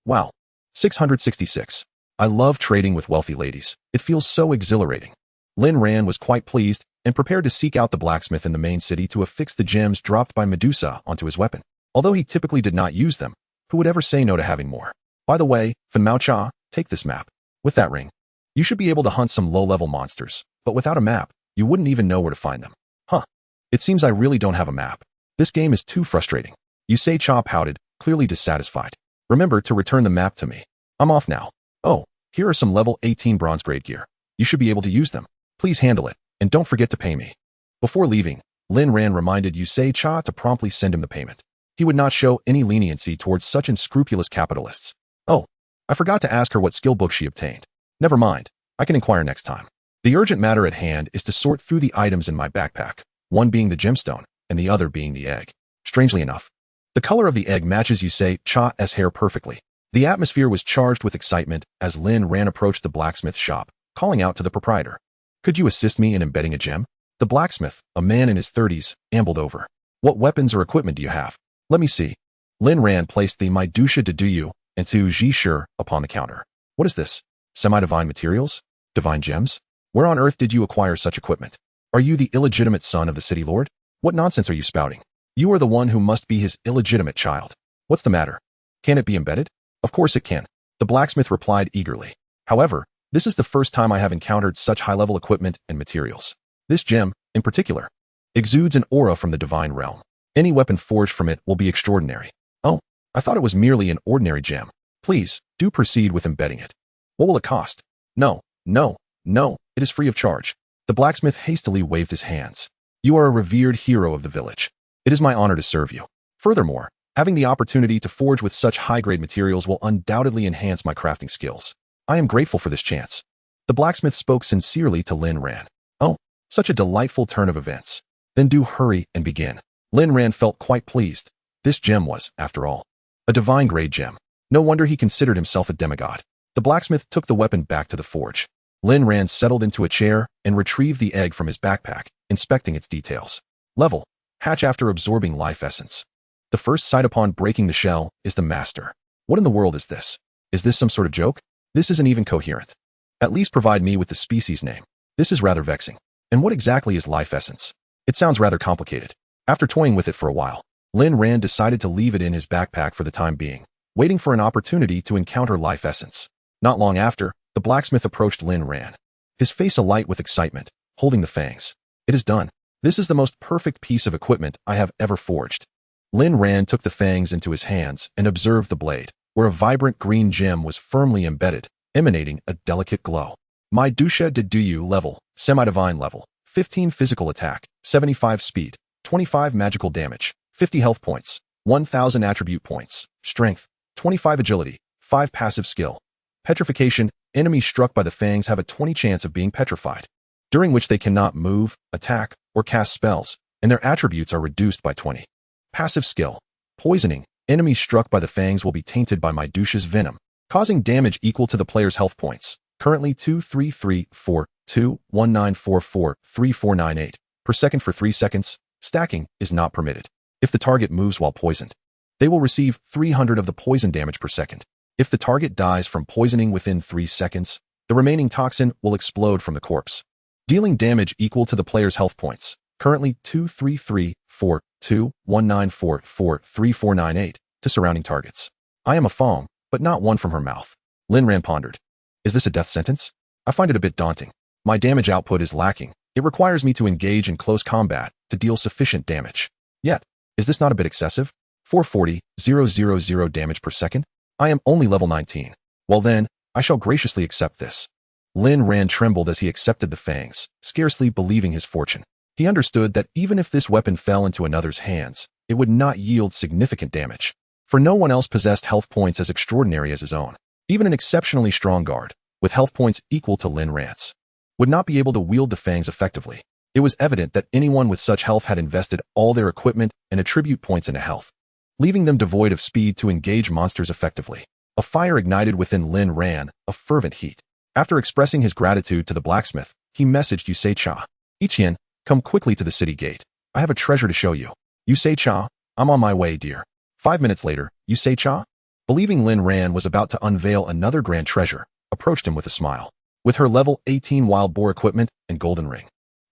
Wow. 666. I love trading with wealthy ladies. It feels so exhilarating. Lin Ran was quite pleased and prepared to seek out the blacksmith in the main city to affix the gems dropped by Medusa onto his weapon. Although he typically did not use them, who would ever say no to having more? By the way, Fan Mao Cha, take this map. With that ring, you should be able to hunt some low-level monsters, but without a map, you wouldn't even know where to find them. Huh. It seems I really don't have a map. This game is too frustrating. Yusei Cha pouted, clearly dissatisfied. Remember to return the map to me. I'm off now. Oh, here are some level 18 bronze grade gear. You should be able to use them. Please handle it, and don't forget to pay me. Before leaving, Lin Ran reminded Yusei Cha to promptly send him the payment. He would not show any leniency towards such unscrupulous capitalists. Oh, I forgot to ask her what skill book she obtained. Never mind, I can inquire next time. The urgent matter at hand is to sort through the items in my backpack, one being the gemstone, and the other being the egg. Strangely enough, the color of the egg matches Yusei Cha's hair perfectly. The atmosphere was charged with excitement as Lin Ran approached the blacksmith shop, calling out to the proprietor. Could you assist me in embedding a gem? The blacksmith, a man in his 30s, ambled over. What weapons or equipment do you have? Let me see. Lin Ran placed the My Dusha de Duyu and two Ji Shi upon the counter. What is this? Semi-divine materials? Divine gems? Where on earth did you acquire such equipment? Are you the illegitimate son of the city lord? What nonsense are you spouting? You are the one who must be his illegitimate child. What's the matter? Can it be embedded? Of course it can. The blacksmith replied eagerly. However, this is the first time I have encountered such high-level equipment and materials. This gem, in particular, exudes an aura from the divine realm. Any weapon forged from it will be extraordinary. Oh, I thought it was merely an ordinary gem. Please, do proceed with embedding it. What will it cost? No, it is free of charge. The blacksmith hastily waved his hands. You are a revered hero of the village. It is my honor to serve you. Furthermore, having the opportunity to forge with such high-grade materials will undoubtedly enhance my crafting skills. I am grateful for this chance. The blacksmith spoke sincerely to Lin Ran. Oh, such a delightful turn of events. Then do hurry and begin. Lin Ran felt quite pleased. This gem was, after all, a divine-grade gem. No wonder he considered himself a demigod. The blacksmith took the weapon back to the forge. Lin Ran settled into a chair and retrieved the egg from his backpack, inspecting its details. Level: hatch after absorbing life essence. The first sight upon breaking the shell is the master. What in the world is this? Is this some sort of joke? This isn't even coherent. At least provide me with the species name. This is rather vexing. And what exactly is life essence? It sounds rather complicated. After toying with it for a while, Lin Ran decided to leave it in his backpack for the time being, waiting for an opportunity to encounter life essence. Not long after, the blacksmith approached Lin Ran, his face alight with excitement, holding the fangs. It is done. This is the most perfect piece of equipment I have ever forged. Lin Ran took the fangs into his hands and observed the blade, where a vibrant green gem was firmly embedded, emanating a delicate glow. My Dusha de Duyu level, semi-divine level, 15 physical attack, 75 speed, 25 magical damage, 50 health points, 1000 attribute points, strength, 25 agility, 5 passive skill. Petrification: enemies struck by the fangs have a 20 chance of being petrified, during which they cannot move, attack, or cast spells, and their attributes are reduced by 20. Passive skill: poisoning: enemies struck by the fangs will be tainted by My Dusha's venom, causing damage equal to the player's health points, currently 2334219443498 per second for 3 seconds. Stacking is not permitted. If the target moves while poisoned, they will receive 300 of the poison damage per second. If the target dies from poisoning within 3 seconds, the remaining toxin will explode from the corpse, dealing damage equal to the player's health points, currently 2334219443498 to surrounding targets. I am a Fong, but not one from her mouth. Lin Ran pondered. Is this a death sentence? I find it a bit daunting. My damage output is lacking. It requires me to engage in close combat to deal sufficient damage. Yet, is this not a bit excessive? 440,000 damage per second? I am only level 19. Well then, I shall graciously accept this. Lin Ran trembled as he accepted the fangs, scarcely believing his fortune. He understood that even if this weapon fell into another's hands, it would not yield significant damage, for no one else possessed health points as extraordinary as his own. Even an exceptionally strong guard, with health points equal to Lin Ran's, would not be able to wield the fangs effectively. It was evident that anyone with such health had invested all their equipment and attribute points into health, leaving them devoid of speed to engage monsters effectively. A fire ignited within Lin Ran, a fervent heat. After expressing his gratitude to the blacksmith, he messaged Yusei Cha. Ichian, come quickly to the city gate. I have a treasure to show you. Yusei Cha, I'm on my way, dear. 5 minutes later, Yusei Cha, believing Lin Ran was about to unveil another grand treasure, approached him with a smile. With her level 18 wild boar equipment and golden ring,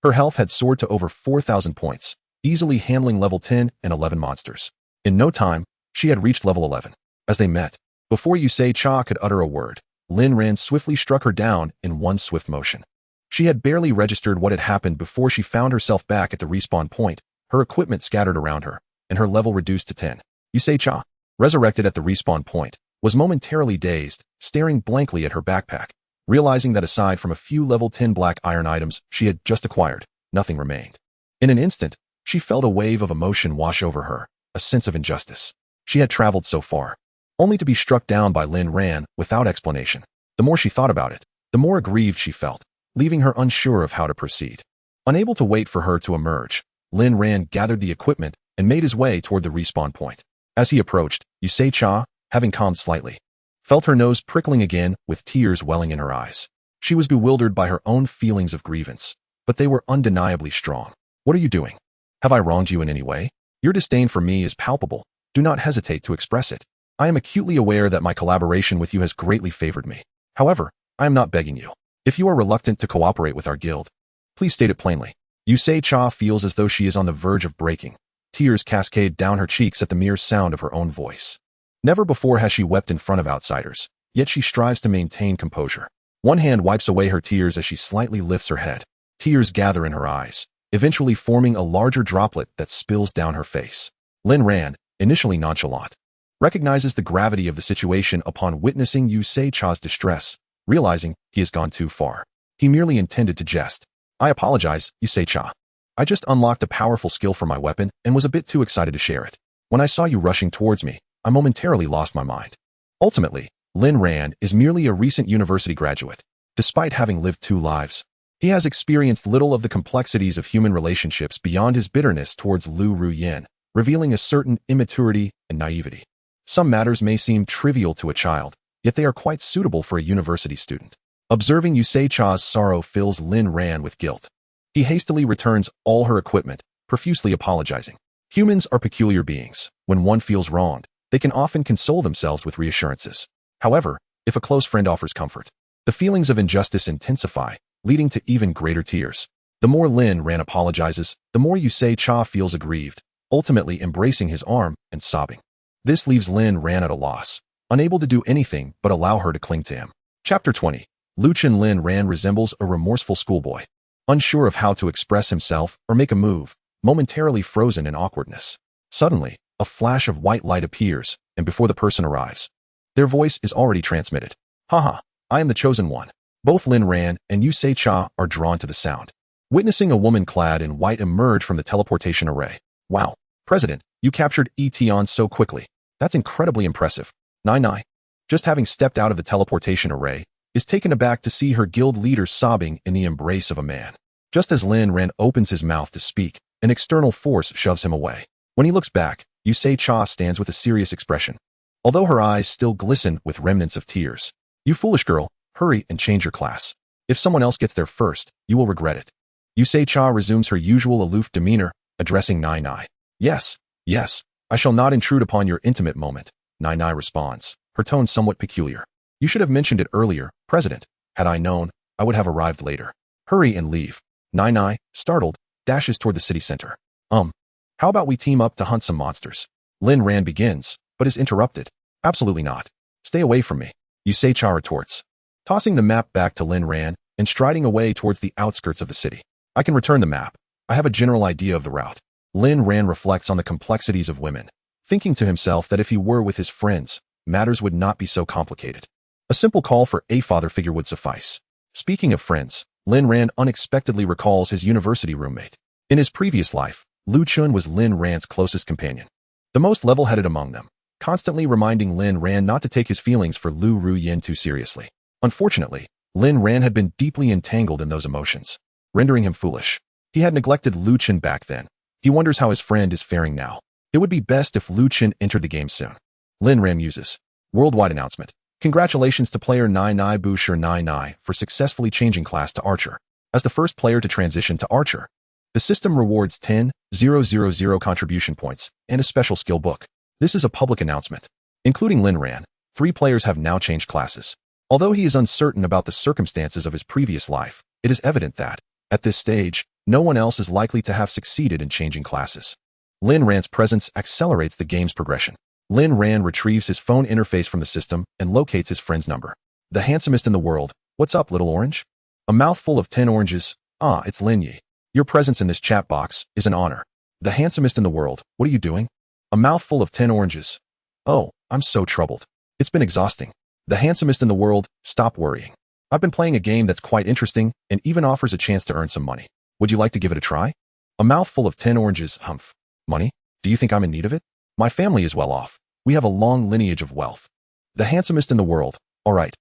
her health had soared to over 4,000 points, easily handling level 10 and 11 monsters. In no time, she had reached level 11. As they met, Before Yusei-cha could utter a word, Lin Ran swiftly struck her down in one swift motion. She had barely registered what had happened before she found herself back at the respawn point, her equipment scattered around her, and her level reduced to 10. Yusei-cha, resurrected at the respawn point, was momentarily dazed, staring blankly at her backpack, realizing that aside from a few level 10 black iron items she had just acquired, nothing remained. In an instant, she felt a wave of emotion wash over her, a sense of injustice. She had traveled so far, only to be struck down by Lin Ran without explanation. The more she thought about it, the more aggrieved she felt, leaving her unsure of how to proceed. Unable to wait for her to emerge, Lin Ran gathered the equipment and made his way toward the respawn point. As he approached, Yusei-cha, having calmed slightly, felt her nose prickling again with tears welling in her eyes. She was bewildered by her own feelings of grievance, but they were undeniably strong. What are you doing? Have I wronged you in any way? Your disdain for me is palpable. Do not hesitate to express it. I am acutely aware that my collaboration with you has greatly favored me. However, I am not begging you. If you are reluctant to cooperate with our guild, please state it plainly. Yusei-cha feels as though she is on the verge of breaking. Tears cascade down her cheeks at the mere sound of her own voice. Never before has she wept in front of outsiders, yet she strives to maintain composure. One hand wipes away her tears as she slightly lifts her head. Tears gather in her eyes, eventually forming a larger droplet that spills down her face. Lin Ran, initially nonchalant, recognizes the gravity of the situation upon witnessing Yusei-cha's distress, realizing he has gone too far. He merely intended to jest. I apologize, Yusei-cha. I just unlocked a powerful skill for my weapon and was a bit too excited to share it. When I saw you rushing towards me, I momentarily lost my mind. Ultimately, Lin Ran is merely a recent university graduate. Despite having lived 2 lives, he has experienced little of the complexities of human relationships beyond his bitterness towards Lu Ruyin, revealing a certain immaturity and naivety. Some matters may seem trivial to a child, yet they are quite suitable for a university student. Observing Yusei-cha's sorrow fills Lin Ran with guilt. He hastily returns all her equipment, profusely apologizing. Humans are peculiar beings. When one feels wronged, they can often console themselves with reassurances. However, if a close friend offers comfort, the feelings of injustice intensify, leading to even greater tears. The more Lin Ran apologizes, the more Yusei-cha feels aggrieved, ultimately embracing his arm and sobbing. This leaves Lin Ran at a loss, unable to do anything but allow her to cling to him. Chapter 20. Lin Ran resembles a remorseful schoolboy, unsure of how to express himself or make a move, momentarily frozen in awkwardness. Suddenly, a flash of white light appears, and before the person arrives, their voice is already transmitted. Haha, I am the chosen one. Both Lin Ran and Yusei-cha are drawn to the sound, witnessing a woman clad in white emerge from the teleportation array. Wow, President, you captured Etion so quickly. That's incredibly impressive. Nai, just having stepped out of the teleportation array, is taken aback to see her guild leader sobbing in the embrace of a man. Just as Lin Ran opens his mouth to speak, an external force shoves him away. When he looks back, Yusei-cha stands with a serious expression, although her eyes still glisten with remnants of tears. You foolish girl, hurry and change your class. If someone else gets there first, you will regret it. Yusei-cha resumes her usual aloof demeanor, addressing Nai. Yes, I shall not intrude upon your intimate moment, Nai responds, her tone somewhat peculiar. You should have mentioned it earlier, President. Had I known, I would have arrived later. Hurry and leave. Nai, startled, dashes toward the city center. How about we team up to hunt some monsters? Lin Ran begins, but is interrupted. Absolutely not. Stay away from me, Yusei-cha retorts, tossing the map back to Lin Ran and striding away towards the outskirts of the city. I can return the map. I have a general idea of the route. Lin Ran reflects on the complexities of women, thinking to himself that if he were with his friends, matters would not be so complicated. A simple call for a father figure would suffice. Speaking of friends, Lin Ran unexpectedly recalls his university roommate. In his previous life, Lu Chun was Lin Ran's closest companion, the most level-headed among them, constantly reminding Lin Ran not to take his feelings for Lu Ruyin too seriously. Unfortunately, Lin Ran had been deeply entangled in those emotions, rendering him foolish. He had neglected Lu Chun back then. He wonders how his friend is faring now. It would be best if Lu Chun entered the game soon. Lin Ran muses. Worldwide announcement. Congratulations to player Nai for successfully changing class to Archer. As the first player to transition to Archer, the system rewards 10,000 contribution points and a special skill book. This is a public announcement. Including Lin Ran, 3 players have now changed classes. Although he is uncertain about the circumstances of his previous life, it is evident that, at this stage, no one else is likely to have succeeded in changing classes. Lin Ran's presence accelerates the game's progression. Lin Ran retrieves his phone interface from the system and locates his friend's number. The handsomest in the world. What's up, little orange? A mouthful of 10 oranges. Ah, it's Lin Yi. Your presence in this chat box is an honor. The handsomest in the world. What are you doing? A mouthful of 10 oranges. Oh, I'm so troubled. It's been exhausting. The handsomest in the world. Stop worrying. I've been playing a game that's quite interesting and even offers a chance to earn some money. Would you like to give it a try? A mouthful of 10 oranges. Humph. Money? Do you think I'm in need of it? My family is well off. We have a long lineage of wealth. The handsomest in the world. All right.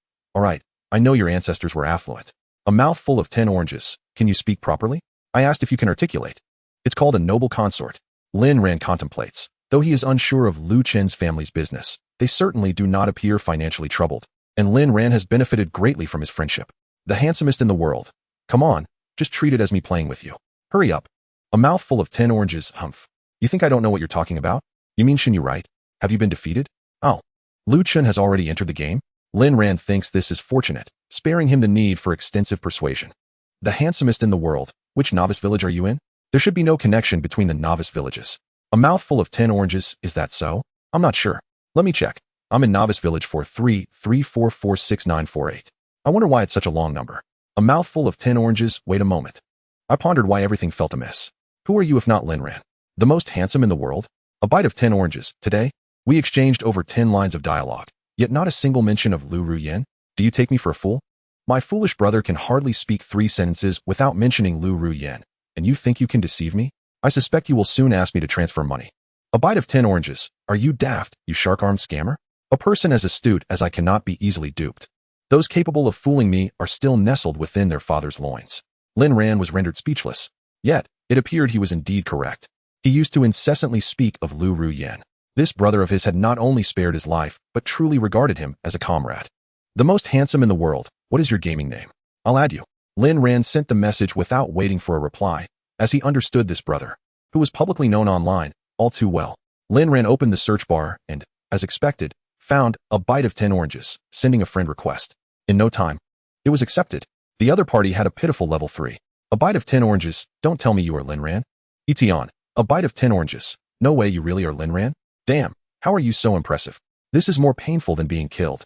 I know your ancestors were affluent. A mouthful of 10 oranges. Can you speak properly? I asked if you can articulate. It's called a noble consort. Lin Ran contemplates. Though he is unsure of Lu Chen's family's business, they certainly do not appear financially troubled, and Lin Ran has benefited greatly from his friendship. The handsomest in the world. Come on, just treat it as me playing with you. Hurry up. A mouthful of 10 oranges. Humph. You think I don't know what you're talking about? You mean Shin Yu, right? Have you been defeated? Oh. Lu Chen has already entered the game? Lin Ran thinks this is fortunate, sparing him the need for extensive persuasion. The handsomest in the world. Which novice village are you in? There should be no connection between the novice villages. A mouthful of 10 oranges, is that so? I'm not sure. Let me check. I'm in novice village 43344698. I wonder why it's such a long number. A mouthful of 10 oranges, wait a moment. I pondered why everything felt amiss. Who are you if not Lin Ran? The most handsome in the world? A bite of 10 oranges. Today, we exchanged over 10 lines of dialogue, yet not a single mention of Lu Ruyan. Do you take me for a fool? My foolish brother can hardly speak 3 sentences without mentioning Lu Ruyan, and you think you can deceive me? I suspect you will soon ask me to transfer money. A bite of 10 oranges. Are you daft, you shark-armed scammer? A person as astute as I cannot be easily duped. Those capable of fooling me are still nestled within their father's loins. Lin Ran was rendered speechless. Yet, it appeared he was indeed correct. He used to incessantly speak of Lu Ruyan. This brother of his had not only spared his life, but truly regarded him as a comrade. The most handsome in the world. What is your gaming name? I'll add you. Lin Ran sent the message without waiting for a reply, as he understood this brother, who was publicly known online, all too well. Lin Ran opened the search bar and, as expected, found a bite of 10 oranges, sending a friend request. In no time, it was accepted. The other party had a pitiful level 3. A bite of 10 oranges. Don't tell me you are Lin Ran. Etion. A bite of 10 oranges. No way you really are Lin Ran? Damn, how are you so impressive? This is more painful than being killed.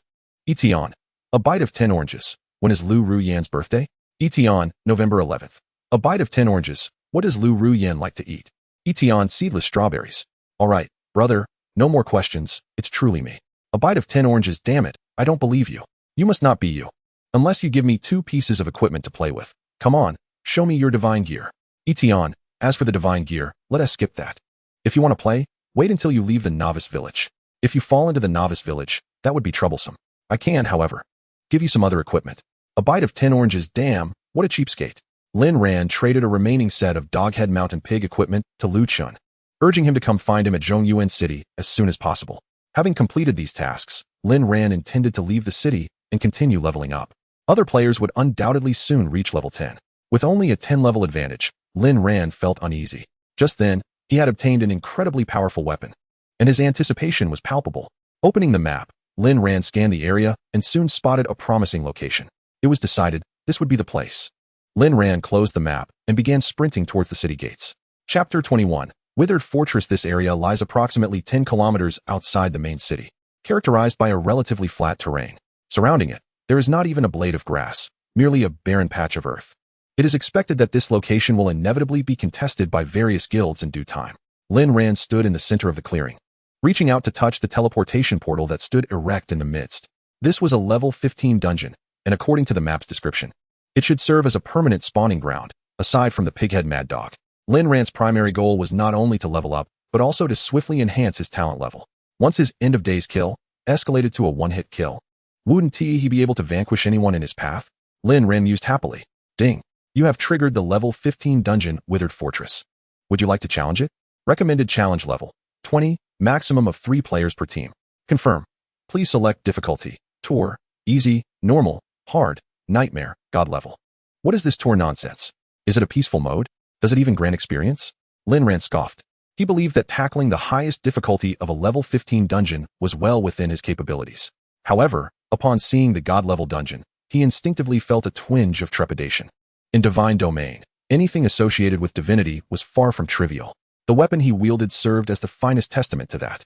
Etion. A bite of 10 oranges. When is Lu Ruyan's birthday? Etion. November 11th. A bite of 10 oranges. What does Lu Ruyan like to eat? Etion. Seedless strawberries. All right, brother, no more questions. It's truly me. A bite of 10 oranges. Damn it, I don't believe you. You must not be you. Unless you give me 2 pieces of equipment to play with. Come on, show me your divine gear. Etion. As for the divine gear, let us skip that. If you want to play, wait until you leave the novice village. If you fall into the novice village, that would be troublesome. I can, however, give you some other equipment. A bite of 10 oranges. Damn, what a cheapskate. Lin Ran traded a remaining set of Doghead Mountain Pig equipment to Lu Chun, urging him to come find him at Zhongyuan City as soon as possible. Having completed these tasks, Lin Ran intended to leave the city and continue leveling up. Other players would undoubtedly soon reach level 10. With only a 10-level advantage, Lin Ran felt uneasy. Just then, he had obtained an incredibly powerful weapon, and his anticipation was palpable. Opening the map, Lin Ran scanned the area and soon spotted a promising location. It was decided this would be the place. Lin Ran closed the map and began sprinting towards the city gates. Chapter 21. Withered Fortress. This area lies approximately 10 kilometers outside the main city, characterized by a relatively flat terrain. Surrounding it, there is not even a blade of grass, merely a barren patch of earth. It is expected that this location will inevitably be contested by various guilds in due time. Lin Ran stood in the center of the clearing, reaching out to touch the teleportation portal that stood erect in the midst. This was a level 15 dungeon, and according to the map's description, it should serve as a permanent spawning ground, aside from the pighead Mad Dog. Lin Ran's primary goal was not only to level up, but also to swiftly enhance his talent level. Once his end of days kill escalated to a one-hit kill, wouldn't he be able to vanquish anyone in his path? Lin Ran mused happily. Ding. You have triggered the level 15 dungeon Withered Fortress. Would you like to challenge it? Recommended challenge level 20, maximum of 3 players per team. Confirm. Please select difficulty. Tour, easy, normal, hard, nightmare, god level. What is this tour nonsense? Is it a peaceful mode? Does it even grant experience? Lin Ran scoffed. He believed that tackling the highest difficulty of a level 15 dungeon was well within his capabilities. However, upon seeing the god level dungeon, he instinctively felt a twinge of trepidation. In divine domain, anything associated with divinity was far from trivial. The weapon he wielded served as the finest testament to that.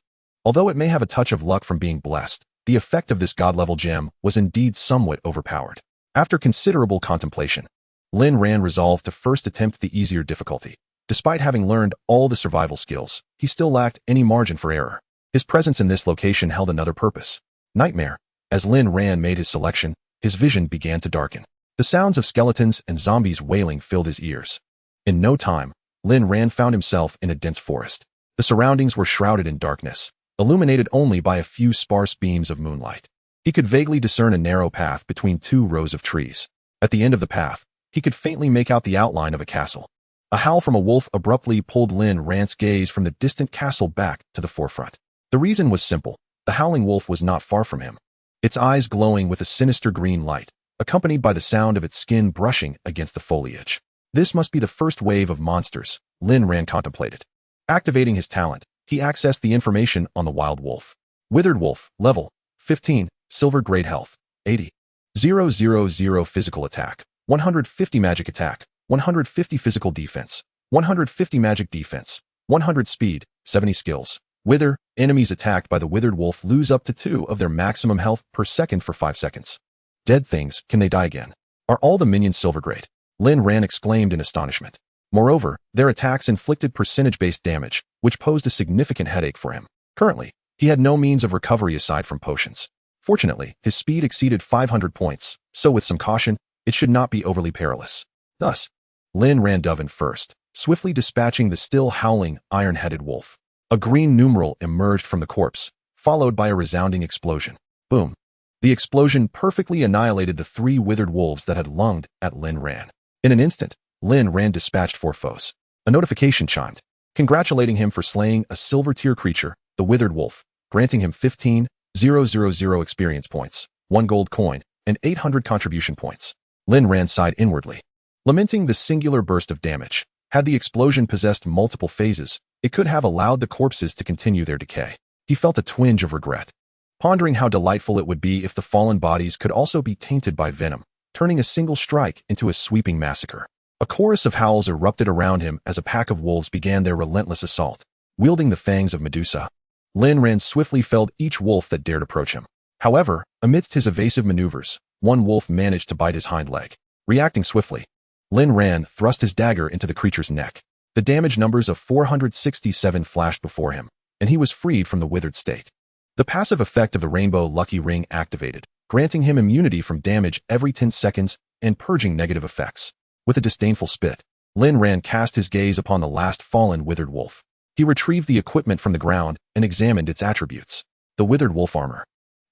Although it may have a touch of luck from being blessed, the effect of this god-level gem was indeed somewhat overpowered. After considerable contemplation, Lin Ran resolved to first attempt the easier difficulty. Despite having learned all the survival skills, he still lacked any margin for error. His presence in this location held another purpose. Nightmare. As Lin Ran made his selection, his vision began to darken. The sounds of skeletons and zombies wailing filled his ears. In no time, Lin Ran found himself in a dense forest. The surroundings were shrouded in darkness, illuminated only by a few sparse beams of moonlight. He could vaguely discern a narrow path between two rows of trees. At the end of the path, he could faintly make out the outline of a castle. A howl from a wolf abruptly pulled Lin Ran's gaze from the distant castle back to the forefront. The reason was simple. The howling wolf was not far from him, its eyes glowing with a sinister green light, accompanied by the sound of its skin brushing against the foliage. This must be the first wave of monsters, Lin Ran contemplated. Activating his talent, he accessed the information on the wild wolf. Withered wolf, level 15, silver grade health, 80. 000 physical attack, 150 magic attack, 150 physical defense, 150 magic defense, 100 speed, 70 skills. Wither, enemies attacked by the withered wolf lose up to 2 of their maximum health per second for 5 seconds. Dead things, can they die again? Are all the minions silver grade? Lin Ran exclaimed in astonishment. Moreover, their attacks inflicted percentage-based damage, which posed a significant headache for him. Currently, he had no means of recovery aside from potions. Fortunately, his speed exceeded 500 points, so with some caution, it should not be overly perilous. Thus, Lin Ran dove in first, swiftly dispatching the still howling, iron-headed wolf. A green numeral emerged from the corpse, followed by a resounding explosion. Boom. The explosion perfectly annihilated the 3 withered wolves that had lunged at Lin Ran. In an instant, Lin Ran dispatched 4 foes. A notification chimed, congratulating him for slaying a silver-tier creature, the withered wolf, granting him 15,000 experience points, 1 gold coin, and 800 contribution points. Lin Ran sighed inwardly, lamenting the singular burst of damage. Had the explosion possessed multiple phases, it could have allowed the corpses to continue their decay. He felt a twinge of regret, pondering how delightful it would be if the fallen bodies could also be tainted by venom, turning a single strike into a sweeping massacre. A chorus of howls erupted around him as a pack of wolves began their relentless assault. Wielding the fangs of Medusa, Lin Ran swiftly felled each wolf that dared approach him. However, amidst his evasive maneuvers, one wolf managed to bite his hind leg. Reacting swiftly, Lin Ran thrust his dagger into the creature's neck. The damage numbers of 467 flashed before him, and he was freed from the withered state. The passive effect of the Rainbow Lucky Ring activated, granting him immunity from damage every 10 seconds and purging negative effects. With a disdainful spit, Lin Ran cast his gaze upon the last fallen withered wolf. He retrieved the equipment from the ground and examined its attributes. The withered wolf armor.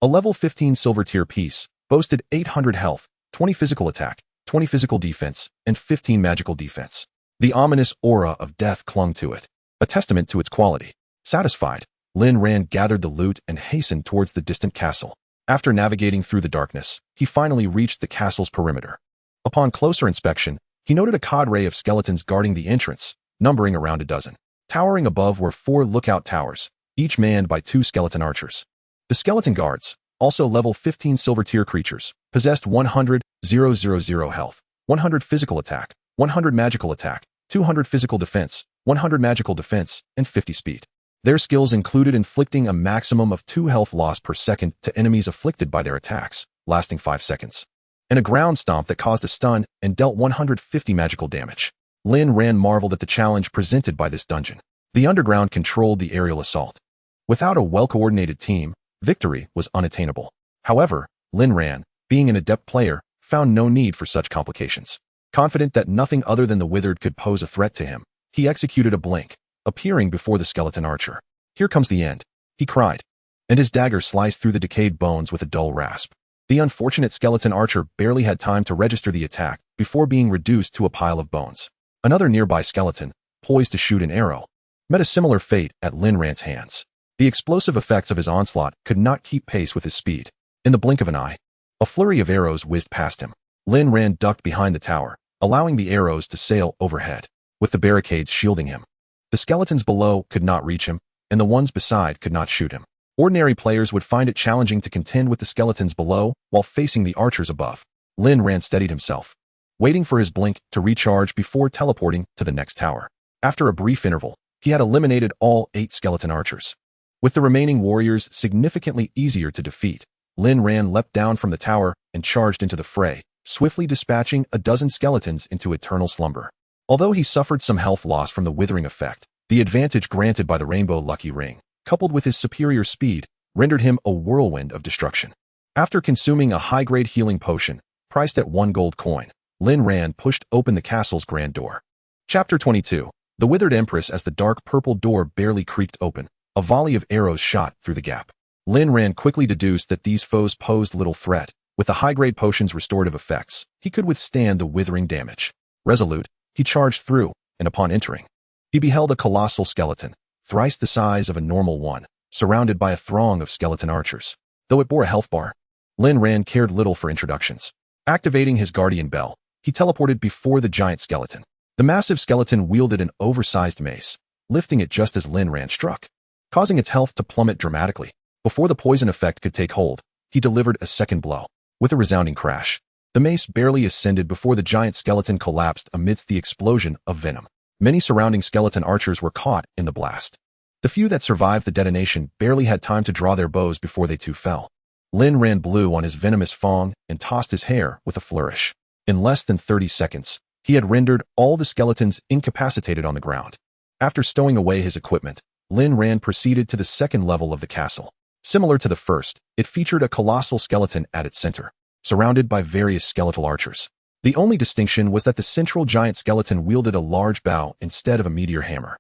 A level 15 silver tier piece, boasted 800 health, 20 physical attack, 20 physical defense, and 15 magical defense. The ominous aura of death clung to it, a testament to its quality. Satisfied, Lin Ran gathered the loot and hastened towards the distant castle. After navigating through the darkness, he finally reached the castle's perimeter. Upon closer inspection, he noted a cadre of skeletons guarding the entrance, numbering around a dozen. Towering above were 4 lookout towers, each manned by 2 skeleton archers. The skeleton guards, also level 15 silver tier creatures, possessed 100,000 health, 100 physical attack, 100 magical attack, 200 physical defense, 100 magical defense, and 50 speed. Their skills included inflicting a maximum of 2 health loss per second to enemies afflicted by their attacks, lasting 5 seconds, and a ground stomp that caused a stun and dealt 150 magical damage. Lin Ran marveled at the challenge presented by this dungeon. The underground controlled the aerial assault. Without a well-coordinated team, victory was unattainable. However, Lin Ran, being an adept player, found no need for such complications. Confident that nothing other than the withered could pose a threat to him, he executed a blink, appearing before the skeleton archer. Here comes the end, he cried, and his dagger sliced through the decayed bones with a dull rasp. The unfortunate skeleton archer barely had time to register the attack before being reduced to a pile of bones. Another nearby skeleton, poised to shoot an arrow, met a similar fate at Lin Ran's hands. The explosive effects of his onslaught could not keep pace with his speed. In the blink of an eye, a flurry of arrows whizzed past him. Lin Ran ducked behind the tower, allowing the arrows to sail overhead, with the barricades shielding him. The skeletons below could not reach him, and the ones beside could not shoot him. Ordinary players would find it challenging to contend with the skeletons below while facing the archers above. Lin Ran steadied himself, waiting for his blink to recharge before teleporting to the next tower. After a brief interval, he had eliminated all 8 skeleton archers. With the remaining warriors significantly easier to defeat, Lin Ran leapt down from the tower and charged into the fray, swiftly dispatching a dozen skeletons into eternal slumber. Although he suffered some health loss from the withering effect, the advantage granted by the Rainbow Lucky Ring, coupled with his superior speed, rendered him a whirlwind of destruction. After consuming a high-grade healing potion, priced at 1 gold coin, Lin Ran pushed open the castle's grand door. Chapter 22. The Withered Empress. As the dark purple door barely creaked open, a volley of arrows shot through the gap. Lin Ran quickly deduced that these foes posed little threat. With the high-grade potion's restorative effects, he could withstand the withering damage. Resolute, he charged through, and upon entering, he beheld a colossal skeleton, thrice the size of a normal one, surrounded by a throng of skeleton archers. Though it bore a health bar, Lin Ran cared little for introductions. Activating his guardian bell, he teleported before the giant skeleton. The massive skeleton wielded an oversized mace, lifting it just as Lin Ran struck, causing its health to plummet dramatically. Before the poison effect could take hold, he delivered a second blow. With a resounding crash, the mace barely ascended before the giant skeleton collapsed amidst the explosion of venom. Many surrounding skeleton archers were caught in the blast. The few that survived the detonation barely had time to draw their bows before they too fell. Lin Ran blew on his venomous fong and tossed his hair with a flourish. In less than 30 seconds, he had rendered all the skeletons incapacitated on the ground. After stowing away his equipment, Lin Ran proceeded to the second level of the castle. Similar to the first, it featured a colossal skeleton at its center, surrounded by various skeletal archers. The only distinction was that the central giant skeleton wielded a large bow instead of a meteor hammer.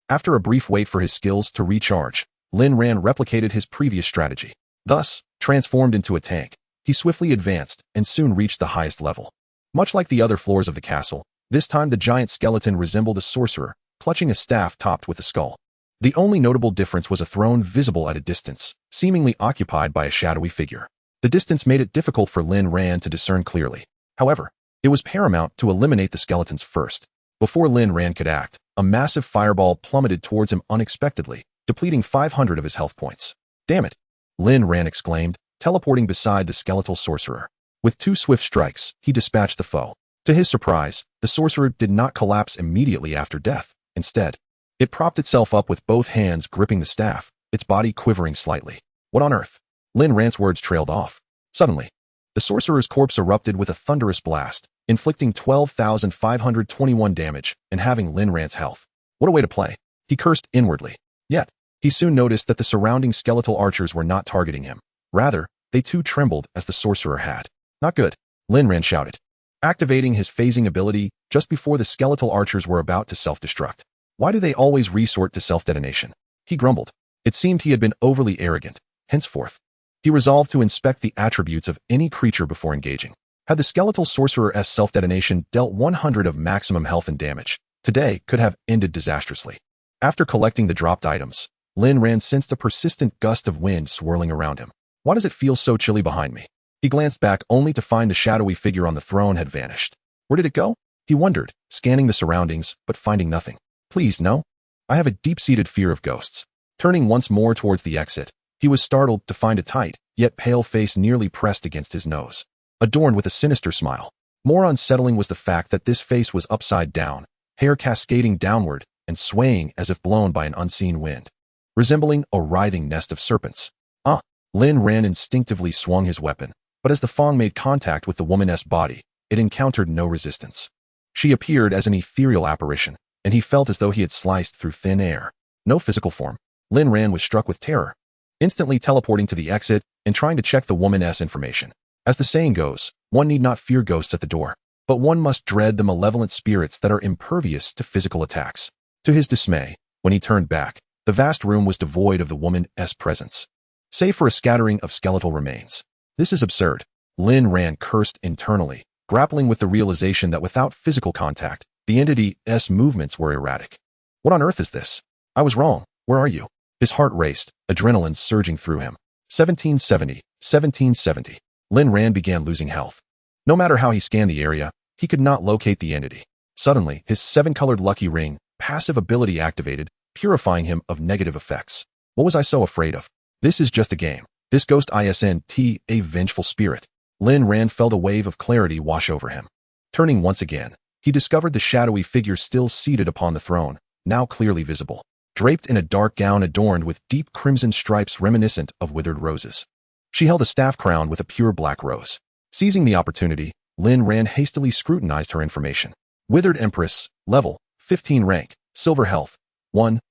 After a brief wait for his skills to recharge, Lin Ran replicated his previous strategy. Thus, transformed into a tank, he swiftly advanced and soon reached the highest level. Much like the other floors of the castle, this time the giant skeleton resembled a sorcerer, clutching a staff topped with a skull. The only notable difference was a throne visible at a distance, seemingly occupied by a shadowy figure. The distance made it difficult for Lin Ran to discern clearly. However, it was paramount to eliminate the skeletons first. Before Lin Ran could act, a massive fireball plummeted towards him unexpectedly, depleting 500 of his health points. Damn it! Lin Ran exclaimed, teleporting beside the skeletal sorcerer. With 2 swift strikes, he dispatched the foe. To his surprise, the sorcerer did not collapse immediately after death. Instead, it propped itself up with both hands gripping the staff, its body quivering slightly. What on earth? Lin Ran's words trailed off. Suddenly, the sorcerer's corpse erupted with a thunderous blast, inflicting 12,521 damage and halving Lin Ran's health. What a way to play. He cursed inwardly. Yet, he soon noticed that the surrounding skeletal archers were not targeting him. Rather, they too trembled as the sorcerer had. Not good, Lin Ran shouted, activating his phasing ability just before the skeletal archers were about to self-destruct. Why do they always resort to self-detonation? He grumbled. It seemed he had been overly arrogant. Henceforth, he resolved to inspect the attributes of any creature before engaging. Had the skeletal sorcerer's self-detonation dealt 100 of maximum health and damage, today could have ended disastrously. After collecting the dropped items, Lin Ran sensed a persistent gust of wind swirling around him. Why does it feel so chilly behind me? He glanced back only to find the shadowy figure on the throne had vanished. Where did it go? He wondered, scanning the surroundings, but finding nothing. Please, no. I have a deep-seated fear of ghosts. Turning once more towards the exit, he was startled to find a tight, yet pale face nearly pressed against his nose, adorned with a sinister smile. More unsettling was the fact that this face was upside down, hair cascading downward and swaying as if blown by an unseen wind, resembling a writhing nest of serpents. Lin Ran instinctively swung his weapon, but as the fong made contact with the woman's body, it encountered no resistance. She appeared as an ethereal apparition, and he felt as though he had sliced through thin air. No physical form. Lin Ran was struck with terror, instantly teleporting to the exit and trying to check the woman's information. As the saying goes, one need not fear ghosts at the door, but one must dread the malevolent spirits that are impervious to physical attacks. To his dismay, when he turned back, the vast room was devoid of the woman's presence, save for a scattering of skeletal remains. This is absurd. Lin Ran cursed internally, grappling with the realization that without physical contact, the entity's movements were erratic. What on earth is this? I was wrong. Where are you? His heart raced, adrenaline surging through him. 1770. Lin Ran began losing health. No matter how he scanned the area, he could not locate the entity. Suddenly, his 7-colored lucky ring, passive ability activated, purifying him of negative effects. What was I so afraid of? This is just a game. This ghost isn't a vengeful spirit. Lin Ran felt a wave of clarity wash over him. Turning once again, he discovered the shadowy figure still seated upon the throne, now clearly visible. draped in a dark gown adorned with deep crimson stripes reminiscent of withered roses. She held a staff crowned with a pure black rose. Seizing the opportunity, Lin Ran hastily scrutinized her information. Withered Empress, level, 15 rank, silver health, 1000.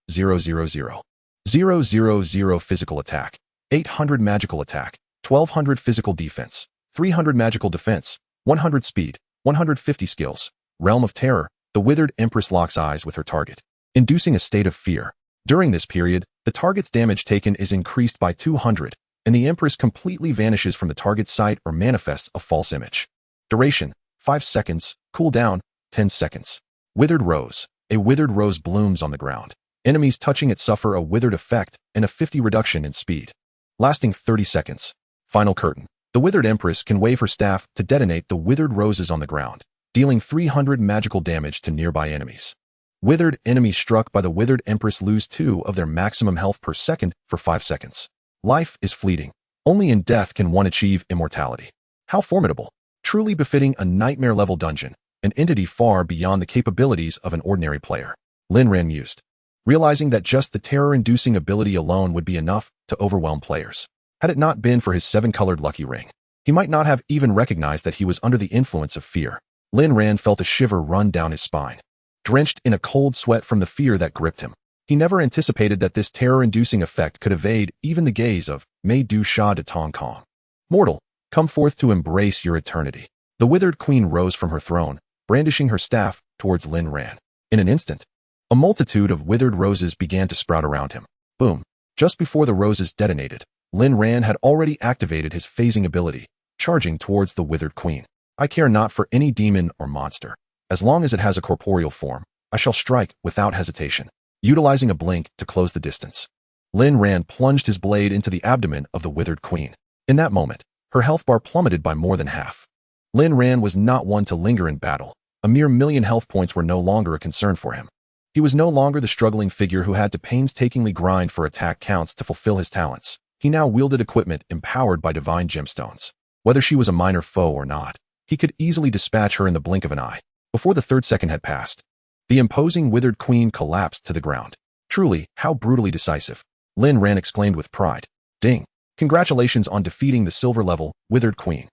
000 physical attack, 800 magical attack, 1200 physical defense, 300 magical defense, 100 speed, 150 skills. Realm of Terror, the Withered Empress locks eyes with her target, inducing a state of fear. During this period, the target's damage taken is increased by 200, and the Empress completely vanishes from the target's sight or manifests a false image. Duration, 5 seconds, cooldown, 10 seconds. Withered Rose, a withered rose blooms on the ground. Enemies touching it suffer a withered effect and a 50 reduction in speed. Lasting 30 seconds. Final curtain. The Withered Empress can wave her staff to detonate the withered roses on the ground, dealing 300 magical damage to nearby enemies. Withered enemies struck by the Withered Empress lose 2 of their maximum health per second for 5 seconds. Life is fleeting. Only in death can one achieve immortality. How formidable. Truly befitting a nightmare-level dungeon, an entity far beyond the capabilities of an ordinary player. Lin Ran mused, realizing that just the terror-inducing ability alone would be enough to overwhelm players. Had it not been for his 7-colored lucky ring, he might not have even recognized that he was under the influence of fear. Lin Ran felt a shiver run down his spine, drenched in a cold sweat from the fear that gripped him. He never anticipated that this terror-inducing effect could evade even the gaze of Mei Du Sha de Tong Kong. Mortal, come forth to embrace your eternity. The withered queen rose from her throne, brandishing her staff towards Lin Ran. In an instant, a multitude of withered roses began to sprout around him. Boom. Just before the roses detonated, Lin Ran had already activated his phasing ability, charging towards the withered queen. I care not for any demon or monster. As long as it has a corporeal form, I shall strike without hesitation. Utilizing a blink to close the distance, Lin Ran plunged his blade into the abdomen of the withered queen. In that moment, her health bar plummeted by more than half. Lin Ran was not one to linger in battle. A mere 1,000,000 health points were no longer a concern for him. He was no longer the struggling figure who had to painstakingly grind for attack counts to fulfill his talents. He now wielded equipment empowered by divine gemstones. Whether she was a minor foe or not, he could easily dispatch her in the blink of an eye. Before the 3rd second had passed, the imposing withered queen collapsed to the ground. Truly, how brutally decisive. Lin Ran exclaimed with pride. Ding. Congratulations on defeating the silver-level withered queen.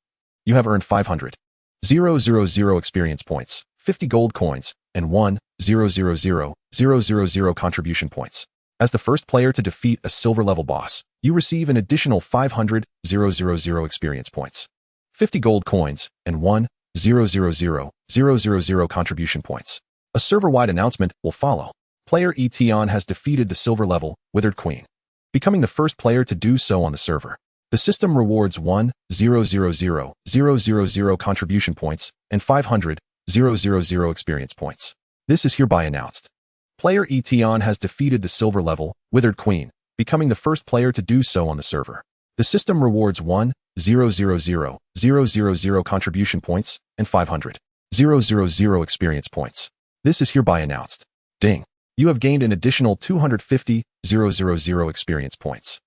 You have earned 500,000 experience points, 50 gold coins, and 1,000,000 contribution points. As the first player to defeat a silver-level boss, you receive an additional 500,000 experience points, 50 gold coins, and 1,000,000 contribution points. A server-wide announcement will follow. Player Etion has defeated the silver-level Withered Queen, becoming the first player to do so on the server. The system rewards 1,000,000 contribution points and 500,000 experience points. This is hereby announced. Player Etion has defeated the silver-level Withered Queen, becoming the first player to do so on the server. The system rewards 1,000,000 contribution points and 500,000 experience points. This is hereby announced. Ding. You have gained an additional 250,000 experience points.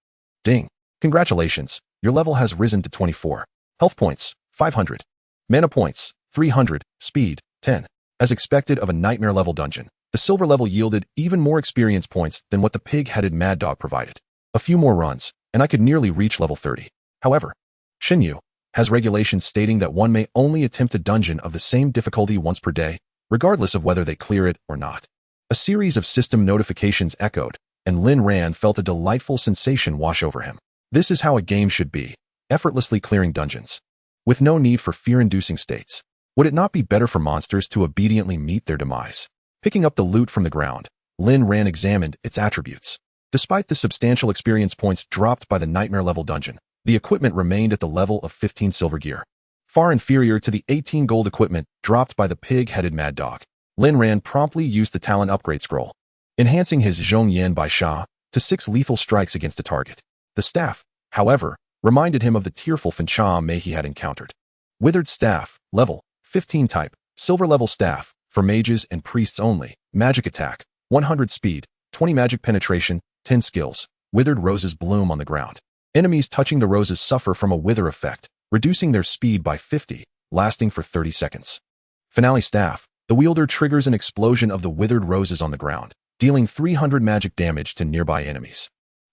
Ding. Congratulations. Your level has risen to 24. Health points, 500. Mana points, 300. Speed, 10. As expected of a nightmare-level dungeon, the silver level yielded even more experience points than what the pig-headed Mad Dog provided. A few more runs, and I could nearly reach level 30. However, Xinyu has regulations stating that one may only attempt a dungeon of the same difficulty once per day, regardless of whether they clear it or not. A series of system notifications echoed, and Lin Ran felt a delightful sensation wash over him. This is how a game should be, effortlessly clearing dungeons, with no need for fear-inducing states. Would it not be better for monsters to obediently meet their demise? Picking up the loot from the ground, Lin Ran examined its attributes. Despite the substantial experience points dropped by the nightmare-level dungeon, the equipment remained at the level of 15 silver gear, far inferior to the 18 gold equipment dropped by the pig-headed Mad Dog. Lin Ran promptly used the talent upgrade scroll, enhancing his Zhongyan Bai Sha to 6 lethal strikes against a target. The staff, however, reminded him of the tearful Fancha Mei he had encountered. Withered Staff, level 15 type, silver-level staff, for mages and priests only, magic attack, 100 speed, 20 magic penetration, 10 skills. Withered roses bloom on the ground. Enemies touching the roses suffer from a wither effect, reducing their speed by 50, lasting for 30 seconds. Finale Staff, the wielder triggers an explosion of the withered roses on the ground, dealing 300 magic damage to nearby enemies.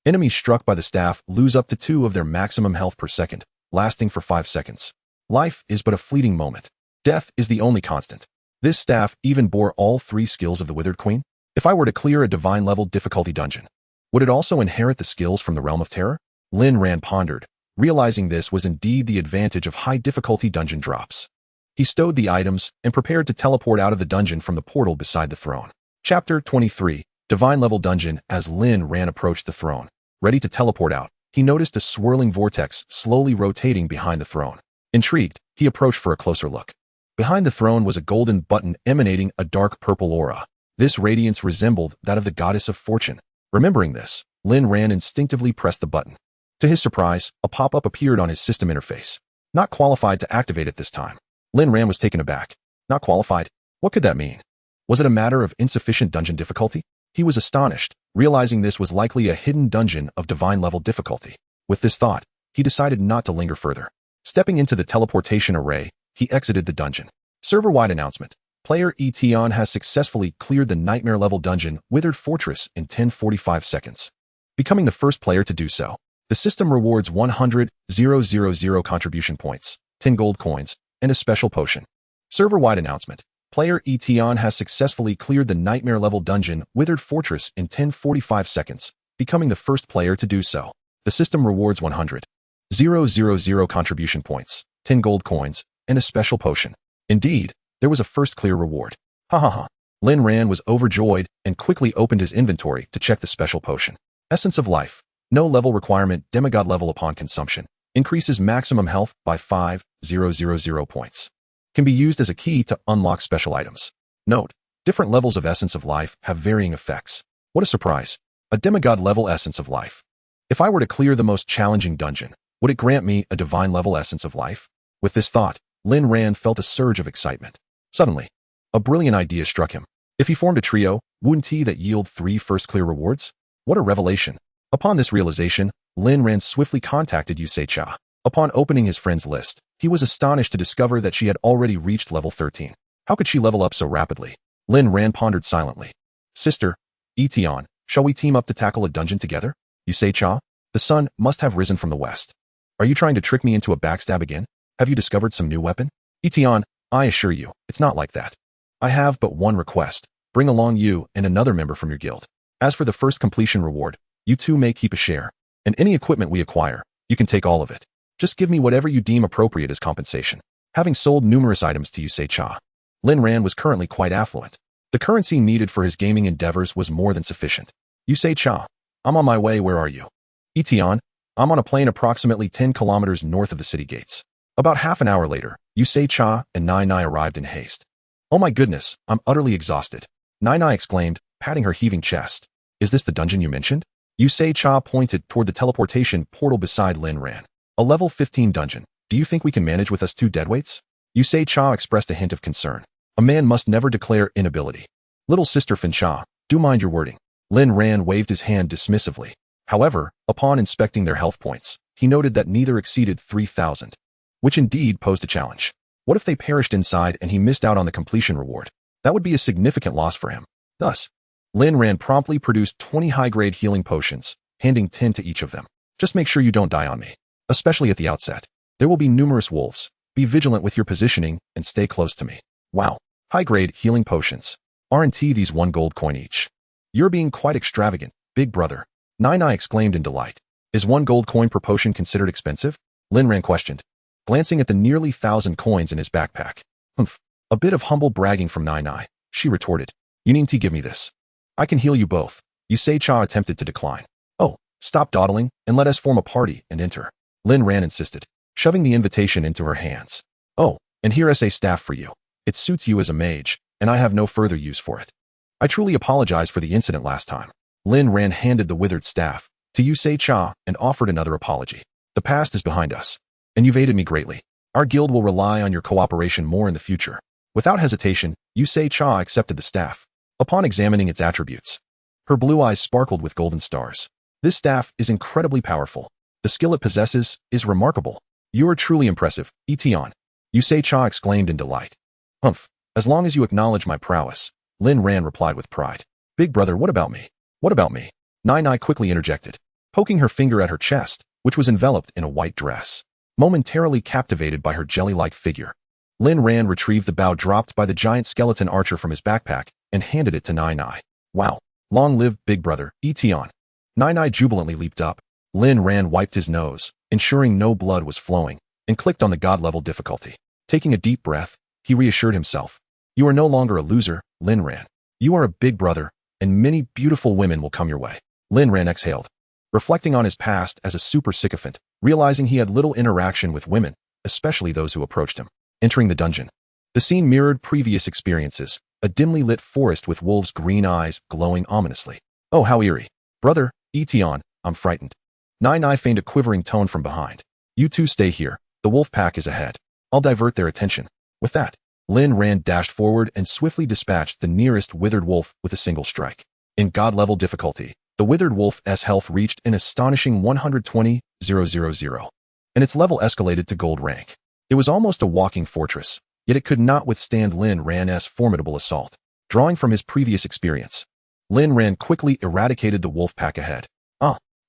Enemies struck by the staff lose up to 2 of their maximum health per second, lasting for 5 seconds. Life is but a fleeting moment. Death is the only constant. This staff even bore all 3 skills of the Withered Queen. If I were to clear a divine-level difficulty dungeon, would it also inherit the skills from the Realm of Terror? Lin Ran pondered, realizing this was indeed the advantage of high-difficulty dungeon drops. He stowed the items and prepared to teleport out of the dungeon from the portal beside the throne. Chapter 23, Divine-level dungeon. As Lin Ran approached the throne, ready to teleport out, he noticed a swirling vortex slowly rotating behind the throne. Intrigued, he approached for a closer look. Behind the throne was a golden button emanating a dark purple aura. This radiance resembled that of the goddess of fortune. Remembering this, Lin Ran instinctively pressed the button. To his surprise, a pop-up appeared on his system interface. Not qualified to activate it this time. Lin Ran was taken aback. Not qualified? What could that mean? Was it a matter of insufficient dungeon difficulty? He was astonished, realizing this was likely a hidden dungeon of divine-level difficulty. With this thought, he decided not to linger further. Stepping into the teleportation array, he exited the dungeon. Server-wide announcement. Player Etion has successfully cleared the nightmare-level dungeon Withered Fortress in 10:45 seconds. Becoming the first player to do so. The system rewards 100,000 contribution points, 10 gold coins, and a special potion. Server-wide announcement. Player Etion has successfully cleared the nightmare-level dungeon Withered Fortress in 10:45 seconds, becoming the first player to do so. The system rewards 100,000 contribution points, 10 gold coins, and a special potion. Indeed, there was a first clear reward. Ha ha ha. Lin Ran was overjoyed and quickly opened his inventory to check the special potion. Essence of Life. No level requirement, demigod level upon consumption. Increases maximum health by 5,000 points. Can be used as a key to unlock special items. Note, different levels of Essence of Life have varying effects. What a surprise. A demigod level Essence of Life. If I were to clear the most challenging dungeon, would it grant me a divine level Essence of Life? With this thought, Lin Ran felt a surge of excitement. Suddenly, a brilliant idea struck him. If he formed a trio, wouldn't he that yield 3 first clear rewards? What a revelation. Upon this realization, Lin Ran swiftly contacted Yusei Cha. Upon opening his friends list, he was astonished to discover that she had already reached level 13. How could she level up so rapidly? Lin Ran pondered silently. Sister, Etion, shall we team up to tackle a dungeon together? Yusei Cha, the sun must have risen from the west. Are you trying to trick me into a backstab again? Have you discovered some new weapon? Etion, I assure you, it's not like that. I have but one request. Bring along you and another member from your guild. As for the first completion reward, you two may keep a share. And any equipment we acquire, you can take all of it. Just give me whatever you deem appropriate as compensation. Having sold numerous items to Yusei Cha, Lin Ran was currently quite affluent. The currency needed for his gaming endeavors was more than sufficient. Yusei Cha, I'm on my way, where are you? Etion, I'm on a plane approximately 10 kilometers north of the city gates. About half an hour later, Yusei Cha and Nai Nai arrived in haste. Oh my goodness, I'm utterly exhausted. Nai Nai exclaimed, patting her heaving chest. Is this the dungeon you mentioned? Yusei Cha pointed toward the teleportation portal beside Lin Ran. A level 15 dungeon. Do you think we can manage with us 2 deadweights? Yusei Cha expressed a hint of concern. A man must never declare inability. Little sister Fin Cha, do mind your wording. Lin Ran waved his hand dismissively. However, upon inspecting their health points, he noted that neither exceeded 3,000. Which indeed posed a challenge. What if they perished inside and he missed out on the completion reward? That would be a significant loss for him. Thus, Lin Ran promptly produced 20 high-grade healing potions, handing 10 to each of them. Just make sure you don't die on me. Especially at the outset. There will be numerous wolves. Be vigilant with your positioning and stay close to me. Wow. High-grade healing potions. Aren't these 1 gold coin each? You're being quite extravagant, big brother. Nai Nai exclaimed in delight. Is 1 gold coin per potion considered expensive? Lin Ran questioned, glancing at the nearly 1,000 coins in his backpack. Humph. A bit of humble bragging from Nai Nai. She retorted. You need to give me this. I can heal you both. Yusei Cha attempted to decline. Oh, stop dawdling and let us form a party and enter. Lin Ran insisted, shoving the invitation into her hands. Oh, and here is a staff for you. It suits you as a mage, and I have no further use for it. I truly apologize for the incident last time. Lin Ran handed the withered staff to Yusei Cha and offered another apology. The past is behind us, and you've aided me greatly. Our guild will rely on your cooperation more in the future. Without hesitation, Yusei Cha accepted the staff. Upon examining its attributes, her blue eyes sparkled with golden stars. This staff is incredibly powerful. The skill it possesses is remarkable. You are truly impressive, Etion. Yusei Cha exclaimed in delight. Humph, as long as you acknowledge my prowess, Lin Ran replied with pride. Big brother, what about me? What about me? Nai quickly interjected, poking her finger at her chest, which was enveloped in a white dress. Momentarily captivated by her jelly-like figure, Lin Ran retrieved the bow dropped by the giant skeleton archer from his backpack and handed it to Nai. Wow. Long live Big Brother, Etion. Nai jubilantly leaped up. Lin Ran wiped his nose, ensuring no blood was flowing, and clicked on the god-level difficulty. Taking a deep breath, he reassured himself. You are no longer a loser, Lin Ran. You are a big brother, and many beautiful women will come your way. Lin Ran exhaled, reflecting on his past as a super sycophant, realizing he had little interaction with women, especially those who approached him. Entering the dungeon. The scene mirrored previous experiences, a dimly lit forest with wolves' green eyes glowing ominously. Oh, how eerie. Brother, Etion, I'm frightened. Nai feigned a quivering tone from behind. You two stay here, the wolf pack is ahead. I'll divert their attention. With that, Lin Ran dashed forward and swiftly dispatched the nearest withered wolf with a single strike. In god-level difficulty, the withered wolf's health reached an astonishing 120,000, and its level escalated to gold rank. It was almost a walking fortress, yet it could not withstand Lin Ran's formidable assault. Drawing from his previous experience, Lin Ran quickly eradicated the wolf pack ahead.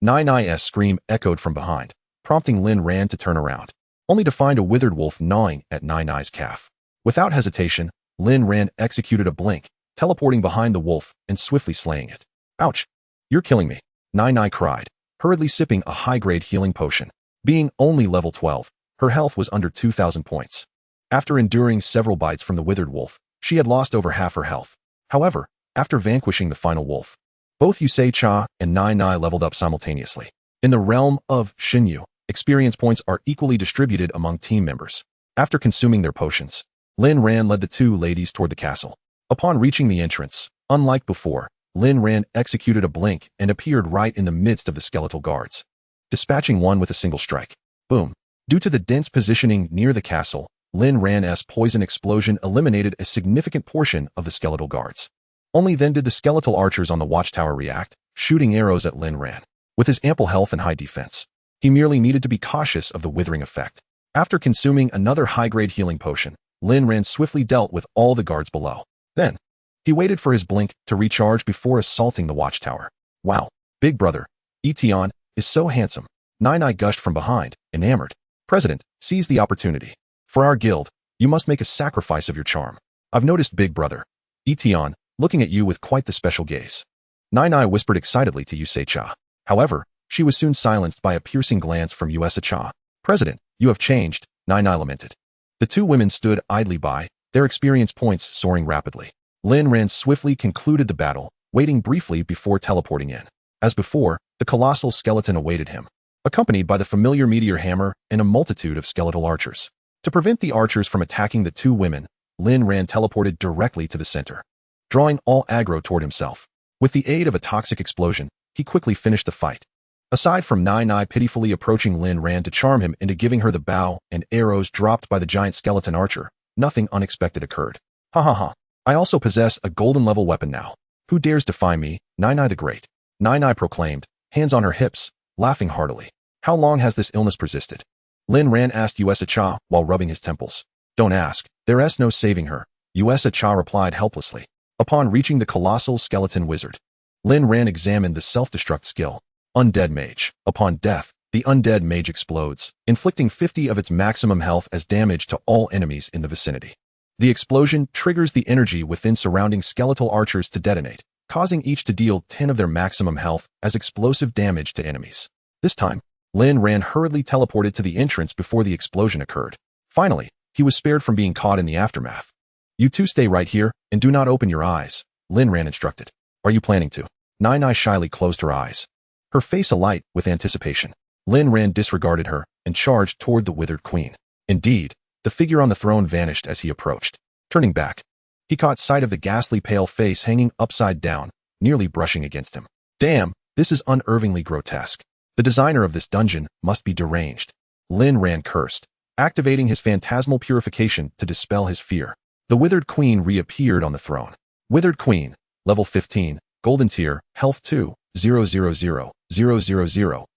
Nai's scream echoed from behind, prompting Lin Ran to turn around, only to find a withered wolf gnawing at Nai's calf. Without hesitation, Lin Ran executed a blink, teleporting behind the wolf and swiftly slaying it. Ouch! You're killing me, Nai cried, hurriedly sipping a high-grade healing potion. Being only level 12, her health was under 2,000 points. After enduring several bites from the withered wolf, she had lost over half her health. However, after vanquishing the final wolf, both Yusei Cha and Nai leveled up simultaneously. In the realm of Xinyu, experience points are equally distributed among team members. After consuming their potions, Lin Ran led the two ladies toward the castle. Upon reaching the entrance, unlike before, Lin Ran executed a blink and appeared right in the midst of the skeletal guards, dispatching one with a single strike. Boom. Due to the dense positioning near the castle, Lin Ran's poison explosion eliminated a significant portion of the skeletal guards. Only then did the skeletal archers on the watchtower react, shooting arrows at Lin Ran. With his ample health and high defense, he merely needed to be cautious of the withering effect. After consuming another high-grade healing potion, Lin Ran swiftly dealt with all the guards below. Then, he waited for his blink to recharge before assaulting the watchtower. Wow, Big Brother, Etion, is so handsome. Nai gushed from behind, enamored. President, seize the opportunity. For our guild, you must make a sacrifice of your charm. I've noticed Big Brother, Etion, looking at you with quite the special gaze. Nai whispered excitedly to Yusei Cha. However, she was soon silenced by a piercing glance from Yusei Cha. President, you have changed, Nai lamented. The two women stood idly by, their experience points soaring rapidly. Lin Ran swiftly concluded the battle, waiting briefly before teleporting in. As before, the colossal skeleton awaited him, accompanied by the familiar meteor hammer and a multitude of skeletal archers. To prevent the archers from attacking the two women, Lin Ran teleported directly to the center, drawing all aggro toward himself. With the aid of a toxic explosion, he quickly finished the fight. Aside from Nai pitifully approaching Lin Ran to charm him into giving her the bow and arrows dropped by the giant skeleton archer, nothing unexpected occurred. Ha ha ha. I also possess a golden level weapon now. Who dares defy me, Nai the Great? Nai proclaimed, hands on her hips, laughing heartily. How long has this illness persisted? Lin Ran asked Yusei Cha while rubbing his temples. Don't ask, there's no saving her, Yusei Cha replied helplessly. Upon reaching the colossal skeleton wizard, Lin Ran examined the self-destruct skill. Undead Mage. Upon death, the undead mage explodes, inflicting 50 of its maximum health as damage to all enemies in the vicinity. The explosion triggers the energy within surrounding skeletal archers to detonate, causing each to deal 10 of their maximum health as explosive damage to enemies. This time, Lin Ran hurriedly teleported to the entrance before the explosion occurred. Finally, he was spared from being caught in the aftermath. You two stay right here and do not open your eyes, Lin Ran instructed. Are you planning to? Nai shyly closed her eyes, her face alight with anticipation. Lin Ran disregarded her and charged toward the withered queen. Indeed, the figure on the throne vanished as he approached. Turning back, he caught sight of the ghastly pale face hanging upside down, nearly brushing against him. Damn, this is unnervingly grotesque. The designer of this dungeon must be deranged. Lin Ran cursed, activating his phantasmal purification to dispel his fear. The withered queen reappeared on the throne. Withered queen, level 15, golden tier, health 2, 000,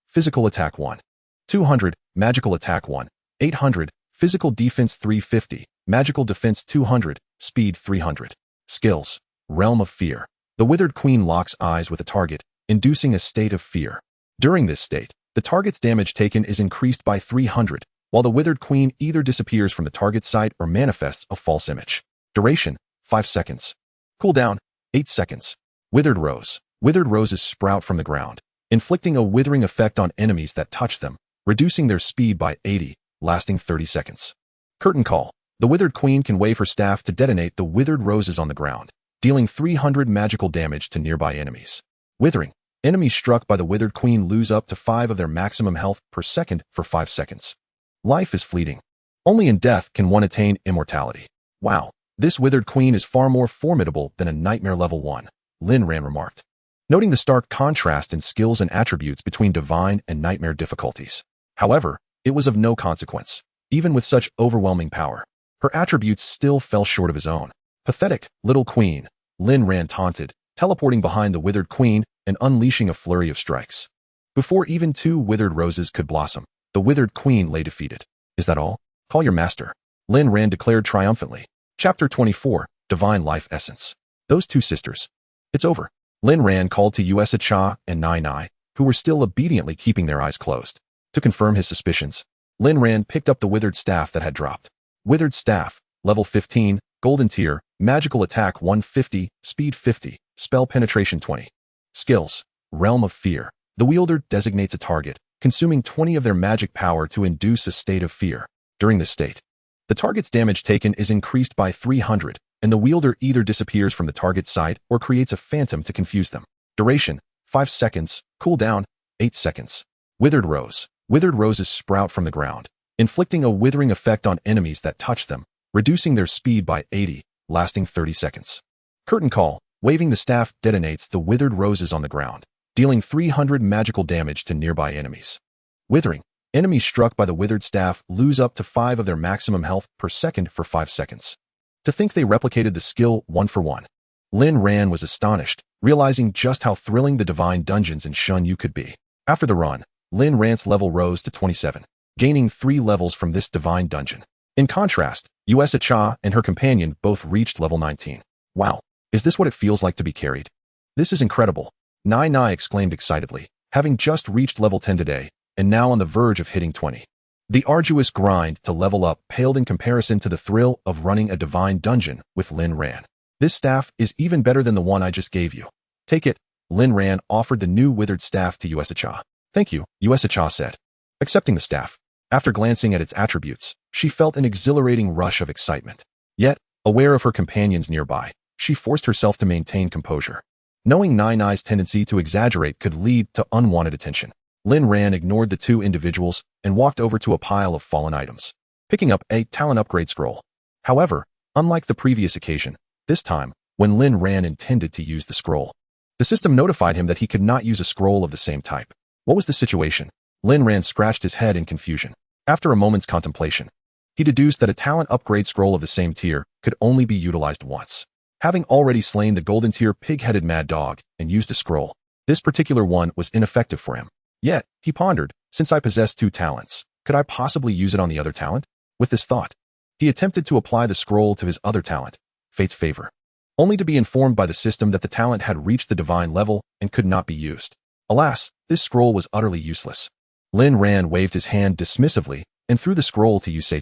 physical attack 1, 200, magical attack 1, 800, physical defense 350, magical defense 200, speed 300. Skills, Realm of Fear. The Withered Queen locks eyes with a target, inducing a state of fear. During this state, the target's damage taken is increased by 300, while the Withered Queen either disappears from the target's sight or manifests a false image. Duration, 5 seconds. Cooldown, 8 seconds. Withered Rose. Withered roses sprout from the ground, inflicting a withering effect on enemies that touch them, reducing their speed by 80, lasting 30 seconds. Curtain Call. The Withered Queen can wave her staff to detonate the withered roses on the ground, dealing 300 magical damage to nearby enemies. Withering. Enemies struck by the Withered Queen lose up to 5 of their maximum health per second for 5 seconds. Life is fleeting. Only in death can one attain immortality. Wow, this Withered Queen is far more formidable than a Nightmare level 1, Lin Ran remarked, noting the stark contrast in skills and attributes between Divine and Nightmare difficulties. However, it was of no consequence. Even with such overwhelming power, her attributes still fell short of his own. Pathetic, little queen, Lin Ran taunted, teleporting behind the Withered Queen and unleashing a flurry of strikes. Before even 2 withered roses could blossom, the Withered Queen lay defeated. Is that all? Call your master, Lin Ran declared triumphantly. Chapter 24, Divine Life Essence. Those 2 sisters. It's over. Lin Ran called to Usa and Nai Nai, who were still obediently keeping their eyes closed. To confirm his suspicions, Lin Ran picked up the withered staff that had dropped. Withered Staff, level 15, golden tier, magical attack 150, speed 50, spell penetration 20. Skills, Realm of Fear. The wielder designates a target, consuming 20 of their magic power to induce a state of fear. During this state, the target's damage taken is increased by 300, and the wielder either disappears from the target's sight or creates a phantom to confuse them. Duration, 5 seconds, cooldown, 8 seconds. Withered Rose. Withered roses sprout from the ground, inflicting a withering effect on enemies that touch them, reducing their speed by 80, lasting 30 seconds. Curtain Call. Waving the staff detonates the withered roses on the ground, dealing 300 magical damage to nearby enemies. Withering. Enemies struck by the withered staff lose up to 5 of their maximum health per second for 5 seconds. To think they replicated the skill 1 for 1. Lin Ran was astonished, realizing just how thrilling the divine dungeons in Shun Yu could be. After the run, Lin Ran's level rose to 27, gaining 3 levels from this divine dungeon. In contrast, Usa and her companion both reached level 19. Wow, is this what it feels like to be carried? This is incredible, Nai Nai exclaimed excitedly, having just reached level 10 today, and now on the verge of hitting 20. The arduous grind to level up paled in comparison to the thrill of running a divine dungeon with Lin Ran. This staff is even better than the one I just gave you. Take it, Lin Ran offered the new withered staff to Usa. Thank you, Usa said, accepting the staff. After glancing at its attributes, she felt an exhilarating rush of excitement. Yet, aware of her companions nearby, she forced herself to maintain composure. Knowing Nai Nai's tendency to exaggerate could lead to unwanted attention, Lin Ran ignored the 2 individuals and walked over to a pile of fallen items, picking up a talent upgrade scroll. However, unlike the previous occasion, this time, when Lin Ran intended to use the scroll, the system notified him that he could not use a scroll of the same type. What was the situation? Lin Ran scratched his head in confusion. After a moment's contemplation, he deduced that a talent upgrade scroll of the same tier could only be utilized once. Having already slain the golden tier pig-headed mad dog and used a scroll, this particular one was ineffective for him. Yet, he pondered, since I possess 2 talents, could I possibly use it on the other talent? With this thought, he attempted to apply the scroll to his other talent, Fate's Favor, only to be informed by the system that the talent had reached the divine level and could not be used. Alas, this scroll was utterly useless. Lin Ran waved his hand dismissively and threw the scroll to Usa.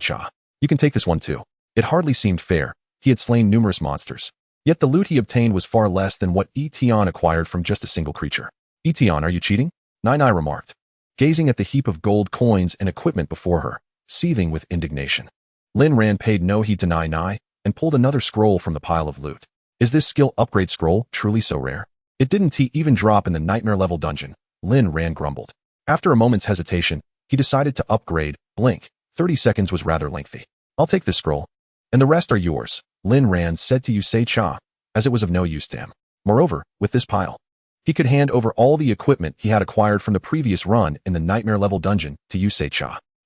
You can take this one too. It hardly seemed fair. He had slain numerous monsters. Yet the loot he obtained was far less than what Etion acquired from just a single creature. Etion, are you cheating? Nai Nai remarked, gazing at the heap of gold coins and equipment before her, seething with indignation. Lin Ran paid no heed to Nai Nai and pulled another scroll from the pile of loot. Is this skill upgrade scroll truly so rare? It didn't even drop in the nightmare level dungeon, Lin Ran grumbled. After a moment's hesitation, he decided to upgrade. Blink. 30 seconds was rather lengthy. I'll take this scroll. And the rest are yours, Lin Ran said to Usa, as it was of no use to him. Moreover, with this pile, he could hand over all the equipment he had acquired from the previous run in the nightmare level dungeon to Usa.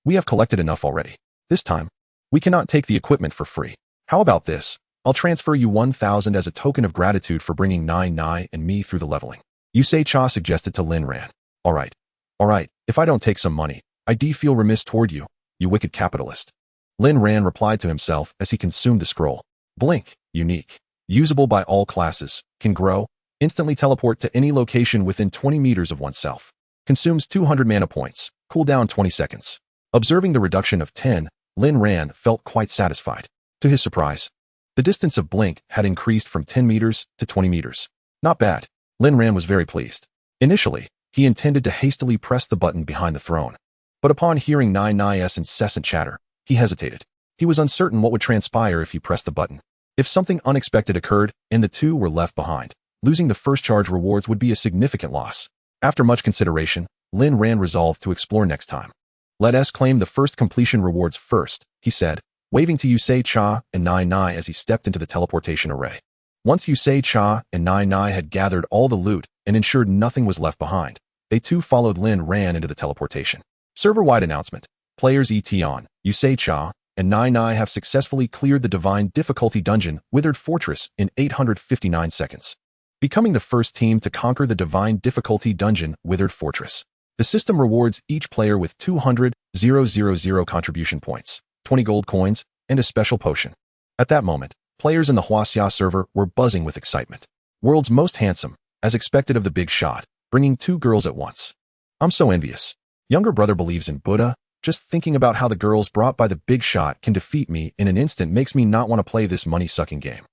We have collected enough already. This time, we cannot take the equipment for free. How about this? I'll transfer you 1,000 as a token of gratitude for bringing Nai Nai and me through the leveling, Usa suggested to Lin Ran. All right, if I don't take some money, I do feel remiss toward you, you wicked capitalist. Lin Ran replied to himself as he consumed the scroll. Blink, unique, usable by all classes, can grow, Instantly teleport to any location within 20 meters of oneself. Consumes 200 mana points. Cooldown 20 seconds. Observing the reduction of 10, Lin Ran felt quite satisfied. To his surprise, the distance of blink had increased from 10 meters to 20 meters. Not bad. Lin Ran was very pleased. Initially, he intended to hastily press the button behind the throne. But upon hearing Nai Nai's incessant chatter, he hesitated. He was uncertain what would transpire if he pressed the button. If something unexpected occurred and the two were left behind, losing the first charge rewards would be a significant loss. After much consideration, Lin Ran resolved to explore next time. Let us claim the first completion rewards first, he said, waving to Yusei Cha and Nai Nai as he stepped into the teleportation array. Once Yusei Cha and Nai Nai had gathered all the loot and ensured nothing was left behind, they too followed Lin Ran into the teleportation. Server-wide announcement. Players Etion, Yusei Cha, and Nai Nai have successfully cleared the Divine Difficulty Dungeon, Withered Fortress, in 859 seconds. Becoming the first team to conquer the Divine Difficulty Dungeon, Withered Fortress. The system rewards each player with 200,000 contribution points, 20 gold coins, and a special potion. At that moment, players in the Huaxia server were buzzing with excitement. World's most handsome, as expected of the big shot, bringing 2 girls at once. I'm so envious. Younger brother believes in Buddha. Just thinking about how the girls brought by the big shot can defeat me in an instant makes me not want to play this money-sucking game.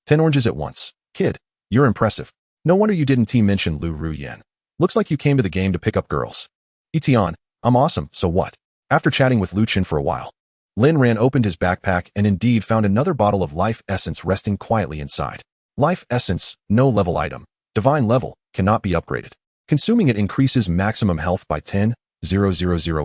10 oranges at once. Kid, you're impressive. No wonder you didn't team mention Lu Ruyan. Looks like you came to the game to pick up girls. Etion, I'm awesome, so what? After chatting with Lu Chen for a while, Lin Ran opened his backpack and indeed found another bottle of life essence resting quietly inside. Life essence, no level item. Divine level, cannot be upgraded. Consuming it increases maximum health by 10,000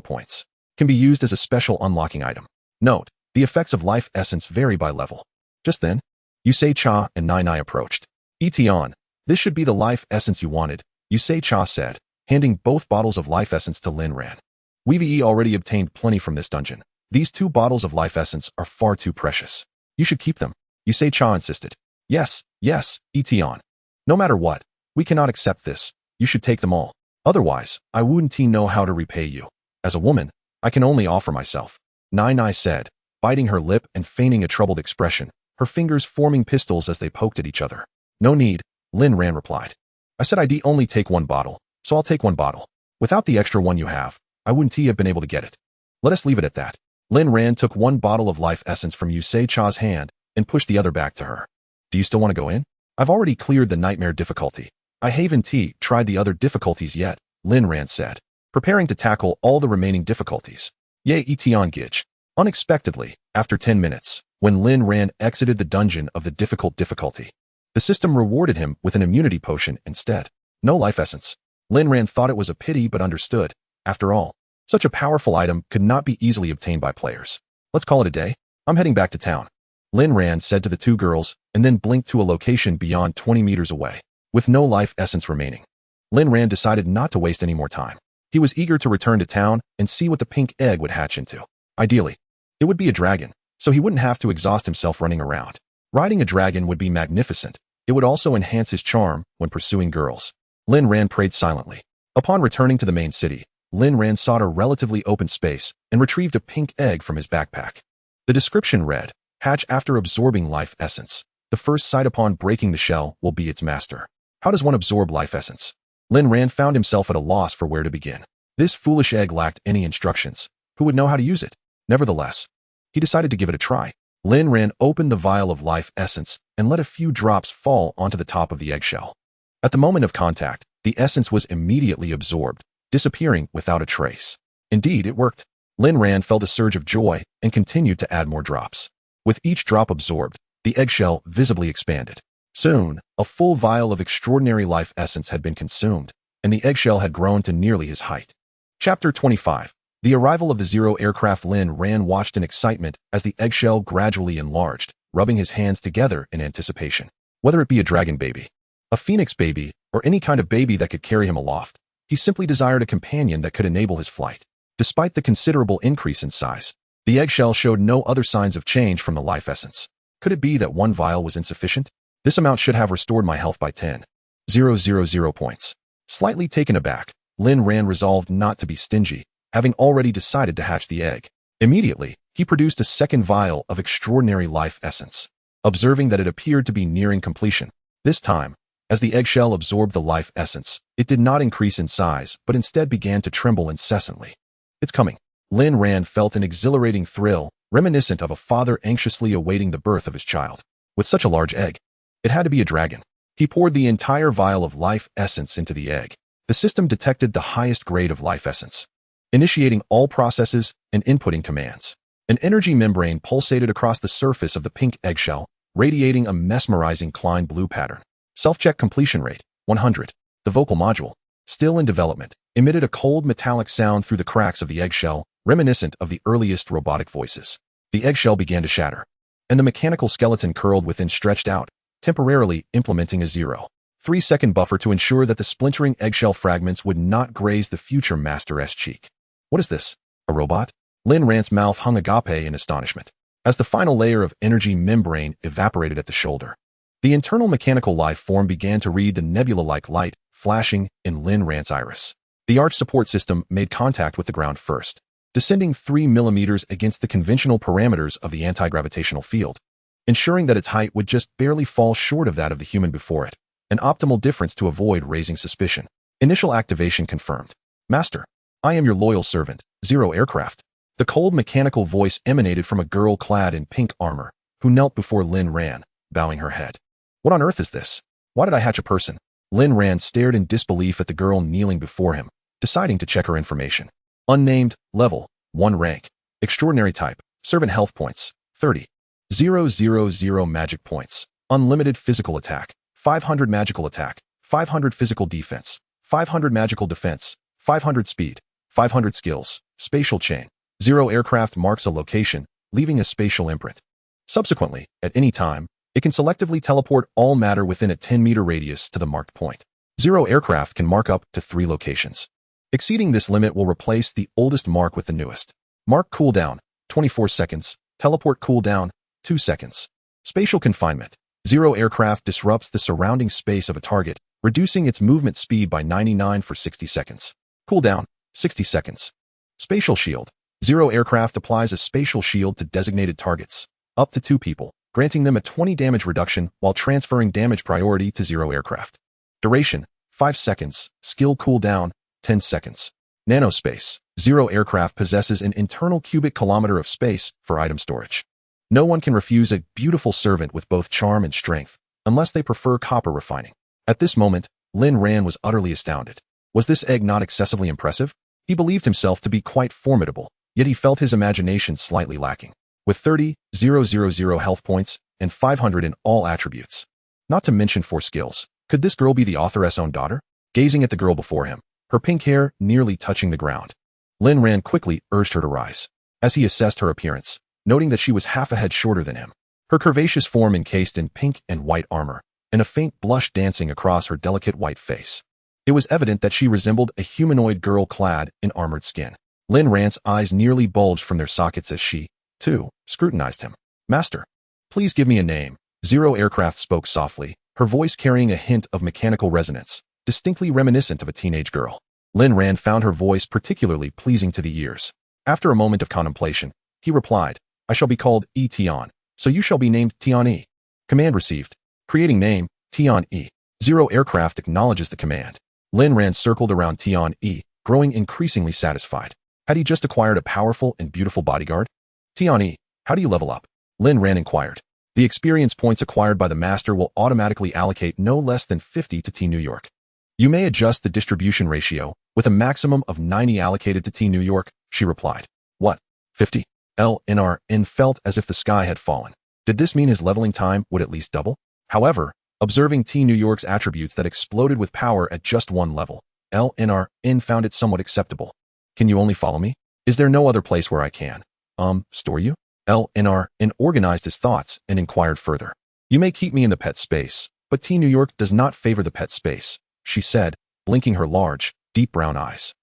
points. Can be used as a special unlocking item. Note, the effects of life essence vary by level. Just then, Yusei Cha and Nai Nai approached. Etion, this should be the life essence you wanted, Yusei Cha said, handing both bottles of life essence to Lin Ran. We've already obtained plenty from this dungeon. These 2 bottles of life essence are far too precious. You should keep them, Yusei Cha insisted. Yes, Etion. No matter what, we cannot accept this. You should take them all. Otherwise, I wouldn't know how to repay you. As a woman, I can only offer myself, Nai Nai said, biting her lip and feigning a troubled expression, her fingers forming pistols as they poked at each other. No need, Lin Ran replied. I said I'd only take 1 bottle, so I'll take 1 bottle. Without the extra one you have, I wouldn't have been able to get it. Let us leave it at that. Lin Ran took 1 bottle of life essence from Yusei Cha's hand and pushed the other back to her. Do you still want to go in? I've already cleared the nightmare difficulty. I haven't tried the other difficulties yet, Lin Ran said, preparing to tackle all the remaining difficulties. Ye Etion Gij. Unexpectedly, after 10 minutes, when Lin Ran exited the dungeon of the difficult difficulty, the system rewarded him with an immunity potion instead. No life essence. Lin Ran thought it was a pity but understood. After all, such a powerful item could not be easily obtained by players. Let's call it a day. I'm heading back to town, Lin Ran said to the 2 girls and then blinked to a location beyond 20 meters away. With no life essence remaining, Lin Ran decided not to waste any more time. He was eager to return to town and see what the pink egg would hatch into. Ideally, it would be a dragon, so he wouldn't have to exhaust himself running around. Riding a dragon would be magnificent. It would also enhance his charm when pursuing girls. Lin Ran prayed silently. Upon returning to the main city, Lin Ran sought a relatively open space and retrieved a pink egg from his backpack. The description read, hatch after absorbing life essence. The first sight upon breaking the shell will be its master. How does one absorb life essence? Lin Ran found himself at a loss for where to begin. This foolish egg lacked any instructions. Who would know how to use it? Nevertheless, he decided to give it a try. Lin Ran opened the vial of life essence and let a few drops fall onto the top of the eggshell. At the moment of contact, the essence was immediately absorbed, disappearing without a trace. Indeed, it worked. Lin Ran felt a surge of joy and continued to add more drops. With each drop absorbed, the eggshell visibly expanded. Soon, a full vial of extraordinary life essence had been consumed, and the eggshell had grown to nearly his height. Chapter 25. The arrival of the Zero aircraft. Lin Ran watched in excitement as the eggshell gradually enlarged, rubbing his hands together in anticipation. Whether it be a dragon baby, a phoenix baby, or any kind of baby that could carry him aloft, he simply desired a companion that could enable his flight. Despite the considerable increase in size, the eggshell showed no other signs of change from the life essence. Could it be that 1 vial was insufficient? This amount should have restored my health by 10,000 points. Slightly taken aback, Lin Ran resolved not to be stingy, having already decided to hatch the egg. Immediately, he produced a second vial of extraordinary life essence. Observing that it appeared to be nearing completion, this time, As the eggshell absorbed the life essence, it did not increase in size, but instead began to tremble incessantly. It's coming. Lin Ran felt an exhilarating thrill, reminiscent of a father anxiously awaiting the birth of his child. With such a large egg, it had to be a dragon. He poured the entire vial of life essence into the egg. The system detected the highest grade of life essence, initiating all processes and inputting commands. An energy membrane pulsated across the surface of the pink eggshell, radiating a mesmerizing Klein blue pattern. Self-check completion rate, 100. The vocal module, still in development, emitted a cold metallic sound through the cracks of the eggshell, reminiscent of the earliest robotic voices. The eggshell began to shatter, and the mechanical skeleton curled within stretched out, temporarily implementing a 0.3-second buffer to ensure that the splintering eggshell fragments would not graze the future master's cheek. What is this? A robot? Lin Ran's mouth hung agape in astonishment, as the final layer of energy membrane evaporated at the shoulder. The internal mechanical life form began to read the nebula-like light flashing in Lin Ran's iris. The arch support system made contact with the ground first, descending 3 millimeters against the conventional parameters of the anti-gravitational field, ensuring that its height would just barely fall short of that of the human before it, an optimal difference to avoid raising suspicion. Initial activation confirmed. Master, I am your loyal servant, Zero Aircraft. The cold mechanical voice emanated from a girl clad in pink armor, who knelt before Lin Ran, bowing her head. What on earth is this? Why did I hatch a person? Lin Ran stared in disbelief at the girl kneeling before him, deciding to check her information. Unnamed, level, 1 rank. Extraordinary type, servant health points, 30. 000 magic points. Unlimited physical attack, 500 magical attack, 500 physical defense, 500 magical defense, 500 speed, 500 skills. Spatial chain. Zero Aircraft marks a location, leaving a spatial imprint. Subsequently, at any time, it can selectively teleport all matter within a 10-meter radius to the marked point. Zero Aircraft can mark up to 3 locations. Exceeding this limit will replace the oldest mark with the newest. Mark cooldown, 24 seconds. Teleport cooldown, 2 seconds. Spatial confinement. Zero Aircraft disrupts the surrounding space of a target, reducing its movement speed by 99 for 60 seconds. Cooldown, 60 seconds. Spatial shield. Zero Aircraft applies a spatial shield to designated targets, up to 2 people, granting them a 20 damage reduction while transferring damage priority to Zero Aircraft. Duration, 5 seconds. Skill cooldown, 10 seconds. Nanospace. Zero Aircraft possesses an internal cubic kilometer of space for item storage. No one can refuse a beautiful servant with both charm and strength, unless they prefer copper refining. At this moment, Lin Ran was utterly astounded. Was this egg not excessively impressive? He believed himself to be quite formidable, yet he felt his imagination slightly lacking. With 30,000 health points and 500 in all attributes, not to mention 4 skills, could this girl be the authoress' own daughter? Gazing at the girl before him, her pink hair nearly touching the ground, Lin Ran quickly urged her to rise. As he assessed her appearance, noting that she was half a head shorter than him, her curvaceous form encased in pink and white armor, and a faint blush dancing across her delicate white face, it was evident that she resembled a humanoid girl clad in armored skin. Lin Ran's eyes nearly bulged from their sockets as she, too, scrutinized him. Master, please give me a name. Zero Aircraft spoke softly, her voice carrying a hint of mechanical resonance, distinctly reminiscent of a teenage girl. Lin Ran found her voice particularly pleasing to the ears. After a moment of contemplation, he replied, I shall be called E. Tian, so you shall be named Tian E. Command received. Creating name, Tian E. Zero Aircraft acknowledges the command. Lin Ran circled around Tian E, growing increasingly satisfied. Had he just acquired a powerful and beautiful bodyguard? Tian E, how do you level up? Lin Ran inquired. The experience points acquired by the master will automatically allocate no less than 50 to Team New York. You may adjust the distribution ratio, with a maximum of 90 allocated to Team New York, she replied. What? 50? Lin felt as if the sky had fallen. Did this mean his leveling time would at least double? However, observing Team New York's attributes that exploded with power at just 1 level, Lin found it somewhat acceptable. Can you only follow me? Is there no other place where I can, store you? Lin organized his thoughts and inquired further. You may keep me in the pet space, but Team New York does not favor the pet space, she said, blinking her large, deep brown eyes.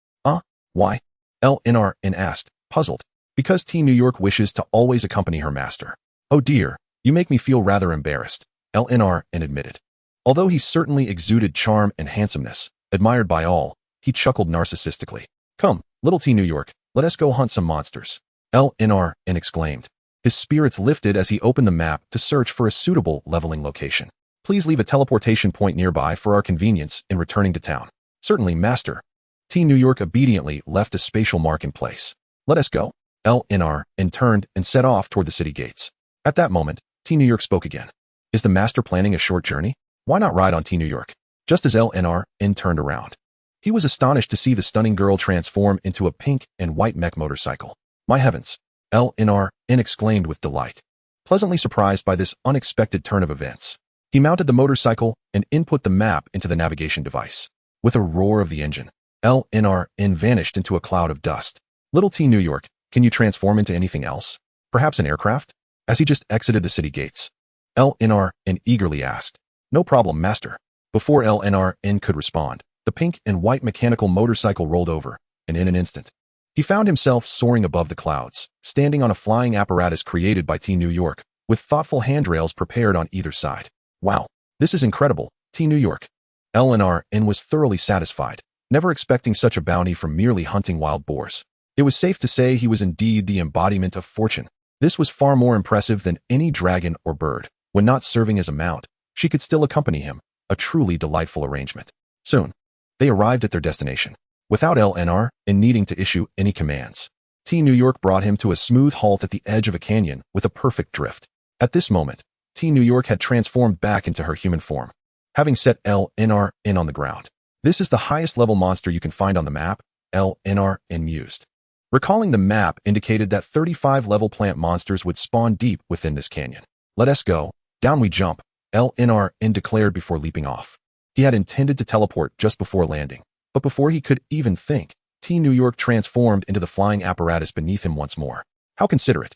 Why? Lin asked, puzzled. Because Team New York wishes to always accompany her master. Oh dear, you make me feel rather embarrassed, Lin admitted. Although he certainly exuded charm and handsomeness, admired by all, he chuckled narcissistically. Come, little Team New York, let us go hunt some monsters. Lin exclaimed. His spirits lifted as he opened the map to search for a suitable leveling location. Please leave a teleportation point nearby for our convenience in returning to town. Certainly, Master. T. New York obediently left a spatial mark in place. Let us go. LNR turned and set off toward the city gates. At that moment, T. New York spoke again. Is the Master planning a short journey? Why not ride on T. New York? Just as LNR turned around. He was astonished to see the stunning girl transform into a pink and white mech motorcycle. My heavens! LNR exclaimed with delight. Pleasantly surprised by this unexpected turn of events, he mounted the motorcycle and input the map into the navigation device. With a roar of the engine, LNR vanished into a cloud of dust. Little T. New York, can you transform into anything else? Perhaps an aircraft? As he just exited the city gates, LNR eagerly asked. No problem, Master. Before LNR could respond, the pink and white mechanical motorcycle rolled over, and in an instant, he found himself soaring above the clouds, standing on a flying apparatus created by T. New York, with thoughtful handrails prepared on either side. Wow, this is incredible, T. New York. LNR was thoroughly satisfied, never expecting such a bounty from merely hunting wild boars. It was safe to say he was indeed the embodiment of fortune. This was far more impressive than any dragon or bird. When not serving as a mount, she could still accompany him, a truly delightful arrangement. Soon, they arrived at their destination. Without LNR needing to issue any commands, T. New York brought him to a smooth halt at the edge of a canyon with a perfect drift. At this moment, T. New York had transformed back into her human form, having set LNR on the ground. This is the highest level monster you can find on the map, LNR mused. Recalling the map indicated that 35 level plant monsters would spawn deep within this canyon. Let us go. Down we jump, LNR declared before leaping off. He had intended to teleport just before landing, but before he could even think, T. New York transformed into the flying apparatus beneath him once more. How considerate.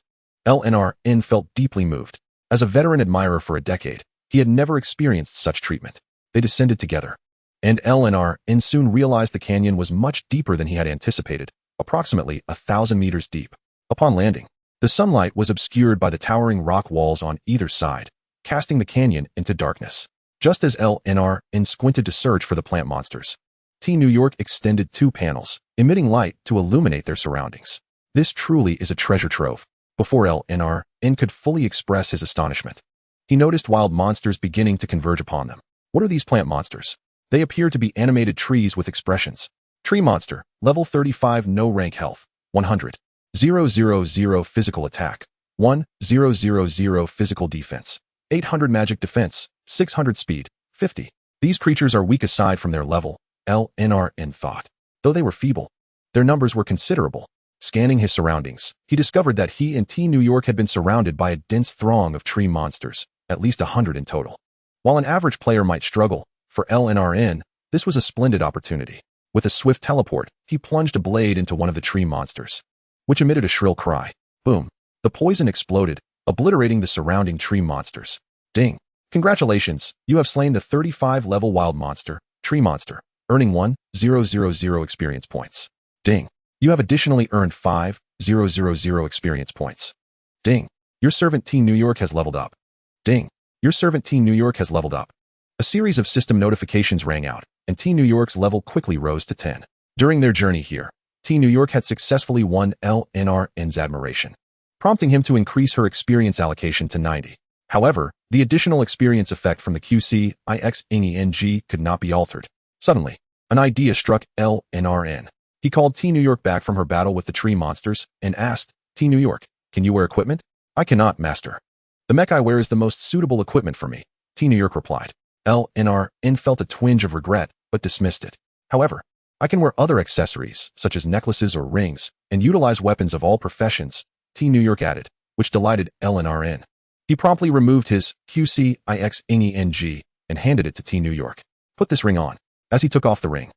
LNR felt deeply moved. As a veteran admirer for a decade, he had never experienced such treatment. They descended together, and LNR soon realized the canyon was much deeper than he had anticipated, approximately 1,000 meters deep. Upon landing, the sunlight was obscured by the towering rock walls on either side, casting the canyon into darkness. Just as LNR squinted to search for the plant monsters, T. New York extended 2 panels, emitting light to illuminate their surroundings. This truly is a treasure trove. Before LNR could fully express his astonishment, he noticed wild monsters beginning to converge upon them. What are these plant monsters? They appear to be animated trees with expressions. Tree monster, level 35, no rank health, 100. 000 physical attack, 1000 physical defense, 800 magic defense, 600 speed, 50. These creatures are weak aside from their level, LNR thought. Though they were feeble, their numbers were considerable. Scanning his surroundings, he discovered that he and T. New York had been surrounded by a dense throng of tree monsters, at least 100 in total. While an average player might struggle, for LNR this was a splendid opportunity. With a swift teleport, he plunged a blade into one of the tree monsters, which emitted a shrill cry. Boom. The poison exploded, obliterating the surrounding tree monsters. Ding. Congratulations, you have slain the 35-level wild monster, tree monster, earning 1000 experience points. Ding. You have additionally earned 5000 experience points. Ding. Your servant T. New York has leveled up. Ding. Your servant T. New York has leveled up. A series of system notifications rang out, and T. New York's level quickly rose to 10. During their journey here, T. New York had successfully won LNR's admiration, prompting him to increase her experience allocation to 90. However, the additional experience effect from the QCIXENG could not be altered. Suddenly, an idea struck LNRN. He called T. New York back from her battle with the tree monsters and asked, T. New York, can you wear equipment? I cannot, Master. The mech I wear is the most suitable equipment for me, T. New York replied. LNRN felt a twinge of regret, but dismissed it. However, I can wear other accessories, such as necklaces or rings, and utilize weapons of all professions, T. New York added, which delighted LNRN. He promptly removed his QCIXENG and handed it to T. New York. Put this ring on. As he took off the ring,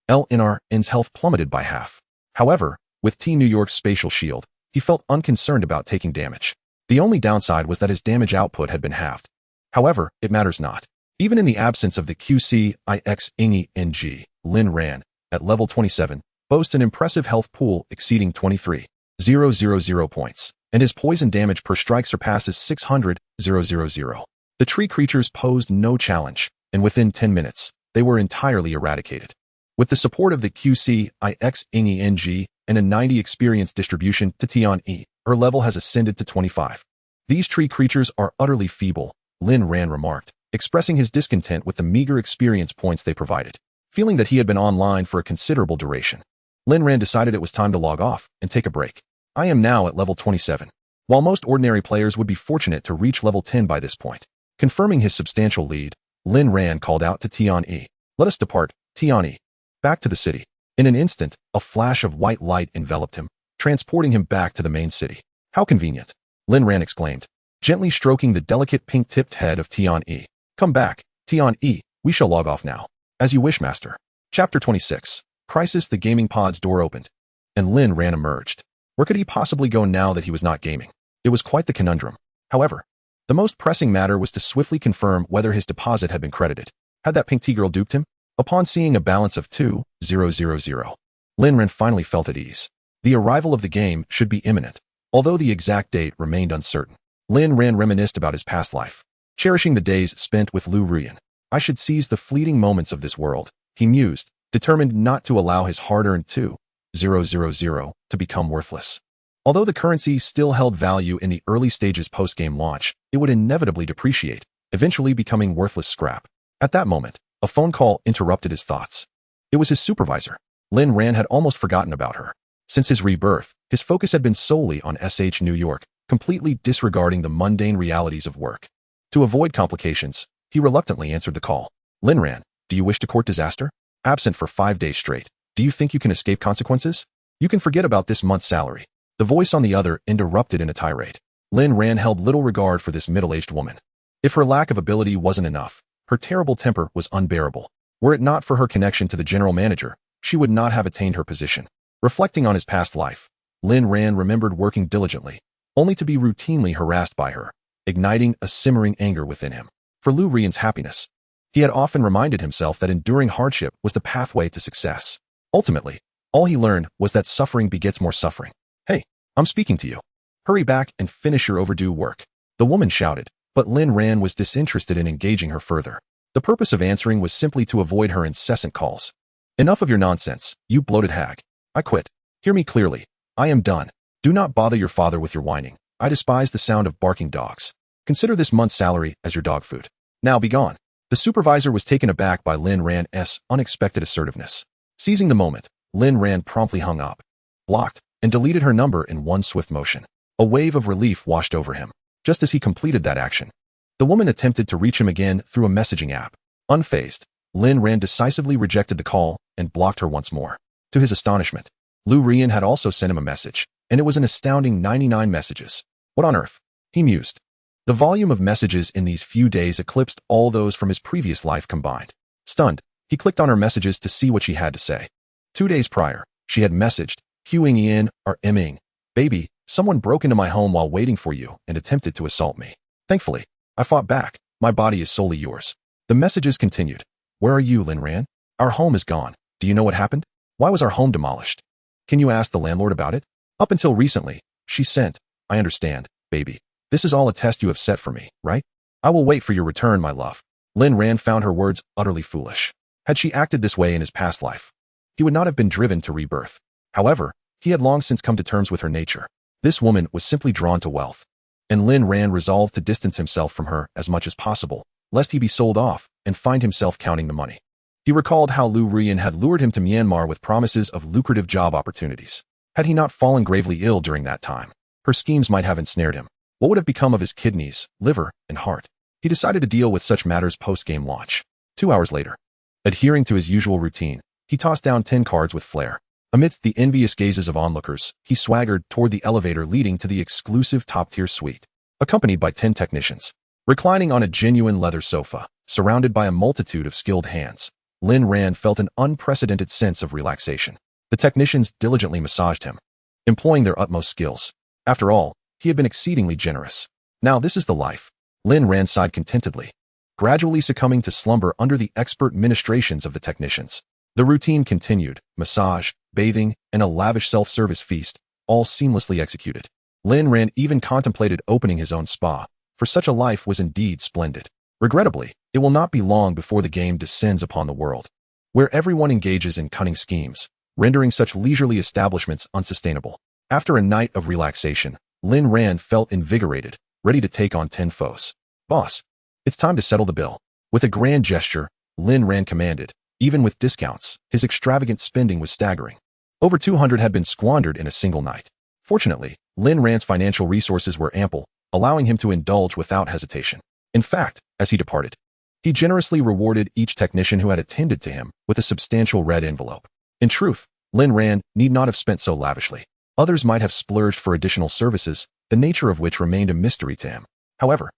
LNRN's health plummeted by half. However, with T. New York's spatial shield, he felt unconcerned about taking damage. The only downside was that his damage output had been halved. However, it matters not. Even in the absence of the QCIXENG, Lin Ran, at level 27, boasts an impressive health pool exceeding 23,000 points, and his poison damage per strike surpasses 600,000. The tree creatures posed no challenge, and within 10 minutes, they were entirely eradicated. With the support of the QCIXENG and a 90 experience distribution to Tion-E, her level has ascended to 25. These tree creatures are utterly feeble, Lin Ran remarked. expressing his discontent with the meager experience points they provided. Feeling that he had been online for a considerable duration, Lin Ran decided it was time to log off and take a break. I am now at level 27. While most ordinary players would be fortunate to reach level 10 by this point. Confirming his substantial lead, Lin Ran called out to Tian-yi. Let us depart, Tian-yi. Back to the city. In an instant, a flash of white light enveloped him, transporting him back to the main city. How convenient, Lin Ran exclaimed, gently stroking the delicate pink-tipped head of Tian-yi. Come back, Tian-yi, we shall log off now. As you wish, master. Chapter 26. Crisis. The gaming pod's door opened, and Lin Ran emerged. Where could he possibly go now that he was not gaming? It was quite the conundrum. However, the most pressing matter was to swiftly confirm whether his deposit had been credited. Had that pink tea girl duped him? Upon seeing a balance of 2,000, Lin Ran finally felt at ease. The arrival of the game should be imminent, although the exact date remained uncertain. Lin Ran reminisced about his past life, cherishing the days spent with Lin Ran. I should seize the fleeting moments of this world, he mused, determined not to allow his hard-earned 2,000 to become worthless. Although the currency still held value in the early stages post-game launch, it would inevitably depreciate, eventually becoming worthless scrap. At that moment, a phone call interrupted his thoughts. It was his supervisor. Lin Ran had almost forgotten about her. Since his rebirth, his focus had been solely on New York, completely disregarding the mundane realities of work. To avoid complications, he reluctantly answered the call. Lin Ran, do you wish to court disaster? Absent for 5 days straight. Do you think you can escape consequences? You can forget about this month's salary. The voice on the other end erupted in a tirade. Lin Ran held little regard for this middle-aged woman. If her lack of ability wasn't enough, her terrible temper was unbearable. Were it not for her connection to the general manager, she would not have attained her position. Reflecting on his past life, Lin Ran remembered working diligently, only to be routinely harassed by her, igniting a simmering anger within him. For Lin Ran's happiness, he had often reminded himself that enduring hardship was the pathway to success. Ultimately, all he learned was that suffering begets more suffering. Hey, I'm speaking to you. Hurry back and finish your overdue work. The woman shouted, but Lin Ran was disinterested in engaging her further. The purpose of answering was simply to avoid her incessant calls. Enough of your nonsense, you bloated hag. I quit. Hear me clearly. I am done. Do not bother your father with your whining. I despise the sound of barking dogs. Consider this month's salary as your dog food. Now be gone. The supervisor was taken aback by Lin Ran's unexpected assertiveness. Seizing the moment, Lin Ran promptly hung up, blocked, and deleted her number in one swift motion. A wave of relief washed over him. Just as he completed that action, the woman attempted to reach him again through a messaging app. Unfazed, Lin Ran decisively rejected the call and blocked her once more. To his astonishment, Lin Ran had also sent him a message, and it was an astounding 99 messages. What on earth? He mused. The volume of messages in these few days eclipsed all those from his previous life combined. Stunned, he clicked on her messages to see what she had to say. 2 days prior, she had messaged, Qing in or Ming. Baby, someone broke into my home while waiting for you and attempted to assault me. Thankfully, I fought back. My body is solely yours. The messages continued. Where are you, Lin Ran? Our home is gone. Do you know what happened? Why was our home demolished? Can you ask the landlord about it? Up until recently, she sent. I understand, baby. This is all a test you have set for me, right? I will wait for your return, my love. Lin Ran found her words utterly foolish. Had she acted this way in his past life, he would not have been driven to rebirth. However, he had long since come to terms with her nature. This woman was simply drawn to wealth, and Lin Ran resolved to distance himself from her as much as possible, lest he be sold off and find himself counting the money. He recalled how Lin Ran had lured him to Myanmar with promises of lucrative job opportunities. Had he not fallen gravely ill during that time, her schemes might have ensnared him. What would have become of his kidneys, liver, and heart? He decided to deal with such matters post-game launch. 2 hours later, adhering to his usual routine, he tossed down 10 cards with flair. Amidst the envious gazes of onlookers, he swaggered toward the elevator leading to the exclusive top-tier suite, accompanied by 10 technicians. Reclining on a genuine leather sofa, surrounded by a multitude of skilled hands, Lin Ran felt an unprecedented sense of relaxation. The technicians diligently massaged him, employing their utmost skills. After all, he had been exceedingly generous. Now this is the life. Lin Ran sighed contentedly, gradually succumbing to slumber under the expert ministrations of the technicians. The routine continued, massage, bathing, and a lavish self-service feast, all seamlessly executed. Lin Ran even contemplated opening his own spa, for such a life was indeed splendid. Regrettably, it will not be long before the game descends upon the world, where everyone engages in cunning schemes, rendering such leisurely establishments unsustainable. After a night of relaxation, Lin Ran felt invigorated, ready to take on 10 foes. Boss, It's time to settle the bill. With a grand gesture, Lin Ran commanded. Even with discounts, his extravagant spending was staggering. Over 200 had been squandered in a single night. Fortunately, Lin Ran's financial resources were ample, allowing him to indulge without hesitation. In fact, as he departed, he generously rewarded each technician who had attended to him with a substantial red envelope. In truth, Lin Ran need not have spent so lavishly. Others might have splurged for additional services, the nature of which remained a mystery to him. However,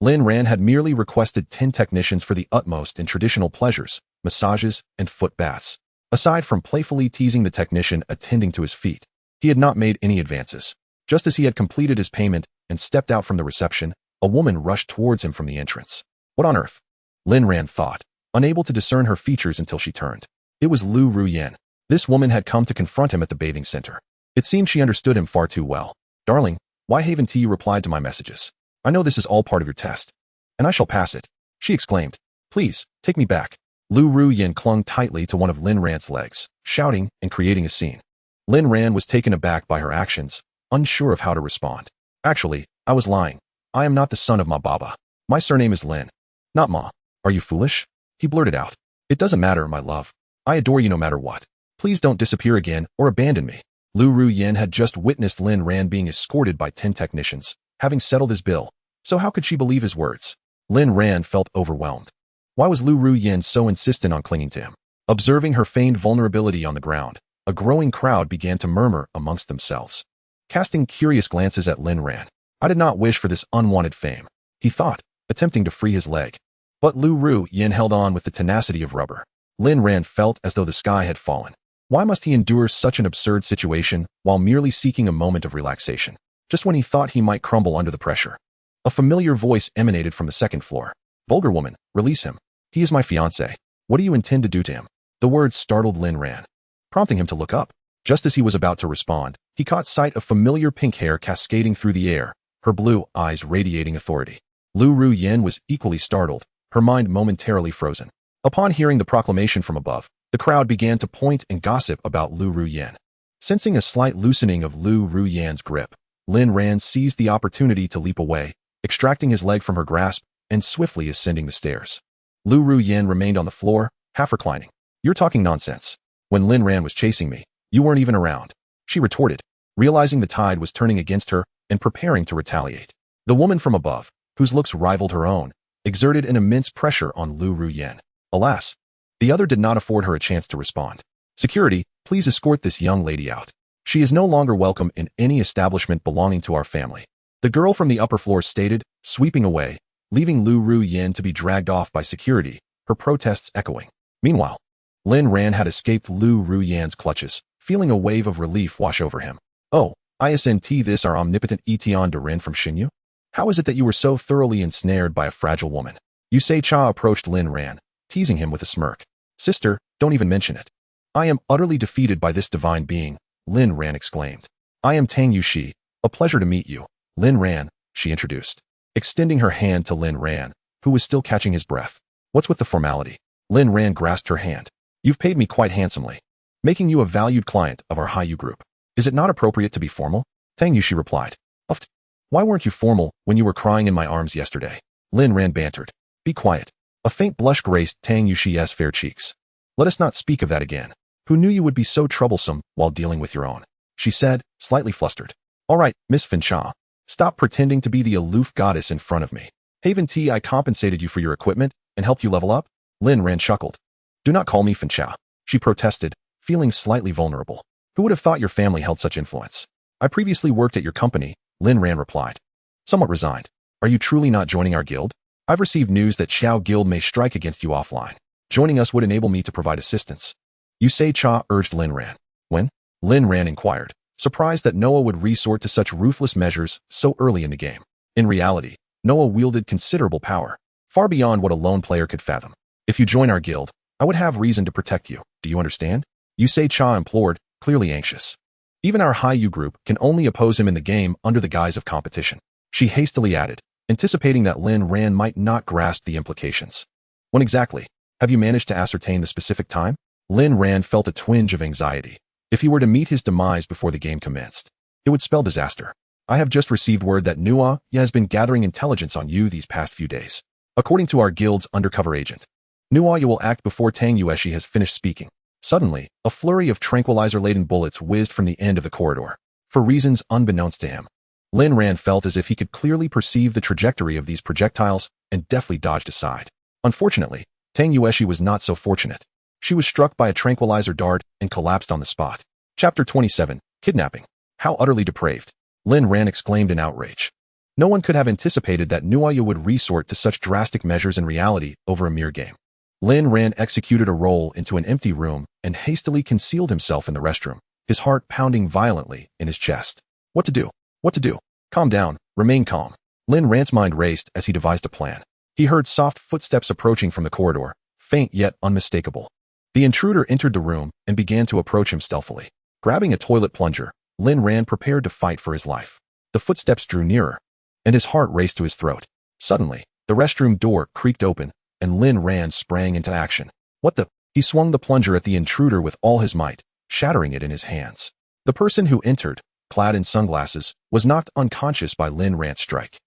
Lin Ran had merely requested 10 technicians for the utmost in traditional pleasures, massages, and foot baths. Aside from playfully teasing the technician attending to his feet, he had not made any advances. Just as he had completed his payment and stepped out from the reception, a woman rushed towards him from the entrance. What on earth? Lin Ran thought, unable to discern her features until she turned. It was Lu Ruyan. This woman had come to confront him at the bathing center. It seemed she understood him far too well. Darling, why haven't you replied to my messages? I know this is all part of your test, and I shall pass it, she exclaimed. Please, take me back. Lu Ruyan clung tightly to one of Lin Ran's legs, shouting and creating a scene. Lin Ran was taken aback by her actions, unsure of how to respond. Actually, I was lying. I am not the son of Ma Baba. My surname is Lin. Not Ma. Are you foolish? He blurted out. It doesn't matter, my love. I adore you no matter what. Please don't disappear again or abandon me. Lu Ruyan had just witnessed Lin Ran being escorted by 10 technicians, having settled his bill, so how could she believe his words? Lin Ran felt overwhelmed. Why was Lu Ruyan so insistent on clinging to him? Observing her feigned vulnerability on the ground, a growing crowd began to murmur amongst themselves. Casting curious glances at Lin Ran, I did not wish for this unwanted fame, he thought, attempting to free his leg. But Lu Ruyan held on with the tenacity of rubber. Lin Ran felt as though the sky had fallen. Why must he endure such an absurd situation while merely seeking a moment of relaxation, just when he thought he might crumble under the pressure? A familiar voice emanated from the second floor. Vulgar woman, release him. He is my fiancé. What do you intend to do to him? The words startled Lin Ran, prompting him to look up. Just as he was about to respond, he caught sight of familiar pink hair cascading through the air, her blue eyes radiating authority. Lu Ruyan was equally startled, her mind momentarily frozen. Upon hearing the proclamation from above, the crowd began to point and gossip about Lu Ruyan. Sensing a slight loosening of Lu Ruyan's grip, Lin Ran seized the opportunity to leap away, extracting his leg from her grasp and swiftly ascending the stairs. Lu Ruyan remained on the floor, half reclining. You're talking nonsense. When Lin Ran was chasing me, you weren't even around, she retorted, realizing the tide was turning against her and preparing to retaliate. The woman from above, whose looks rivaled her own, exerted an immense pressure on Lu Ruyan. Alas, the other did not afford her a chance to respond. Security, please escort this young lady out. She is no longer welcome in any establishment belonging to our family, the girl from the upper floor stated, sweeping away, leaving Lu Ruyan to be dragged off by security, her protests echoing. Meanwhile, Lin Ran had escaped Lu Ruyan's clutches, feeling a wave of relief wash over him. Oh, isn't this our omnipotent Etienne de Ren from Xinyu? How is it that you were so thoroughly ensnared by a fragile woman? Yusei Cha approached Lin Ran, teasing him with a smirk. Sister, don't even mention it. I am utterly defeated by this divine being, Lin Ran exclaimed. I am Tang Yushi, a pleasure to meet you. Lin Ran, she introduced, extending her hand to Lin Ran, who was still catching his breath. What's with the formality? Lin Ran grasped her hand. You've paid me quite handsomely, making you a valued client of our Haiyu group. Is it not appropriate to be formal? Tang Yushi replied. Uft. Why weren't you formal when you were crying in my arms yesterday? Lin Ran bantered. Be quiet. A faint blush graced Tang Yushi's fair cheeks. Let us not speak of that again. Who knew you would be so troublesome while dealing with your own? She said, slightly flustered. All right, Miss Fincha. Stop pretending to be the aloof goddess in front of me. Haven't I compensated you for your equipment and helped you level up? Lin Ran chuckled. Do not call me Fincha, she protested, feeling slightly vulnerable. Who would have thought your family held such influence? I previously worked at your company, Lin Ran replied. Somewhat resigned. Are you truly not joining our guild? I've received news that Xiao Guild may strike against you offline. Joining us would enable me to provide assistance. Yusei Cha urged Lin Ran. When? Lin Ran inquired, surprised that Noah would resort to such ruthless measures so early in the game. In reality, Noah wielded considerable power, far beyond what a lone player could fathom. If you join our guild, I would have reason to protect you. Do you understand? Yusei Cha implored, clearly anxious. Even our Haiyu group can only oppose him in the game under the guise of competition. She hastily added, anticipating that Lin Ran might not grasp the implications. When exactly? Have you managed to ascertain the specific time? Lin Ran felt a twinge of anxiety. If he were to meet his demise before the game commenced, it would spell disaster. I have just received word that Nua has been gathering intelligence on you these past few days. According to our guild's undercover agent, Nuaya will act before Tang Yueshi has finished speaking. Suddenly, a flurry of tranquilizer-laden bullets whizzed from the end of the corridor. For reasons unbeknownst to him, Lin Ran felt as if he could clearly perceive the trajectory of these projectiles and deftly dodged aside. Unfortunately, Tang Yueshi was not so fortunate. She was struck by a tranquilizer dart and collapsed on the spot. Chapter 27, Kidnapping. How utterly depraved. Lin Ran exclaimed in outrage. No one could have anticipated that Nuaya would resort to such drastic measures in reality over a mere game. Lin Ran executed a roll into an empty room and hastily concealed himself in the restroom, his heart pounding violently in his chest. What to do? What to do? Calm down, remain calm. Lin Ran's mind raced as he devised a plan. He heard soft footsteps approaching from the corridor, faint yet unmistakable. The intruder entered the room and began to approach him stealthily. Grabbing a toilet plunger, Lin Ran prepared to fight for his life. The footsteps drew nearer, and his heart raced to his throat. Suddenly, the restroom door creaked open, and Lin Ran sprang into action. What the? He swung the plunger at the intruder with all his might, shattering it in his hands. The person who entered, clad in sunglasses, was knocked unconscious by Lin Ran's strike.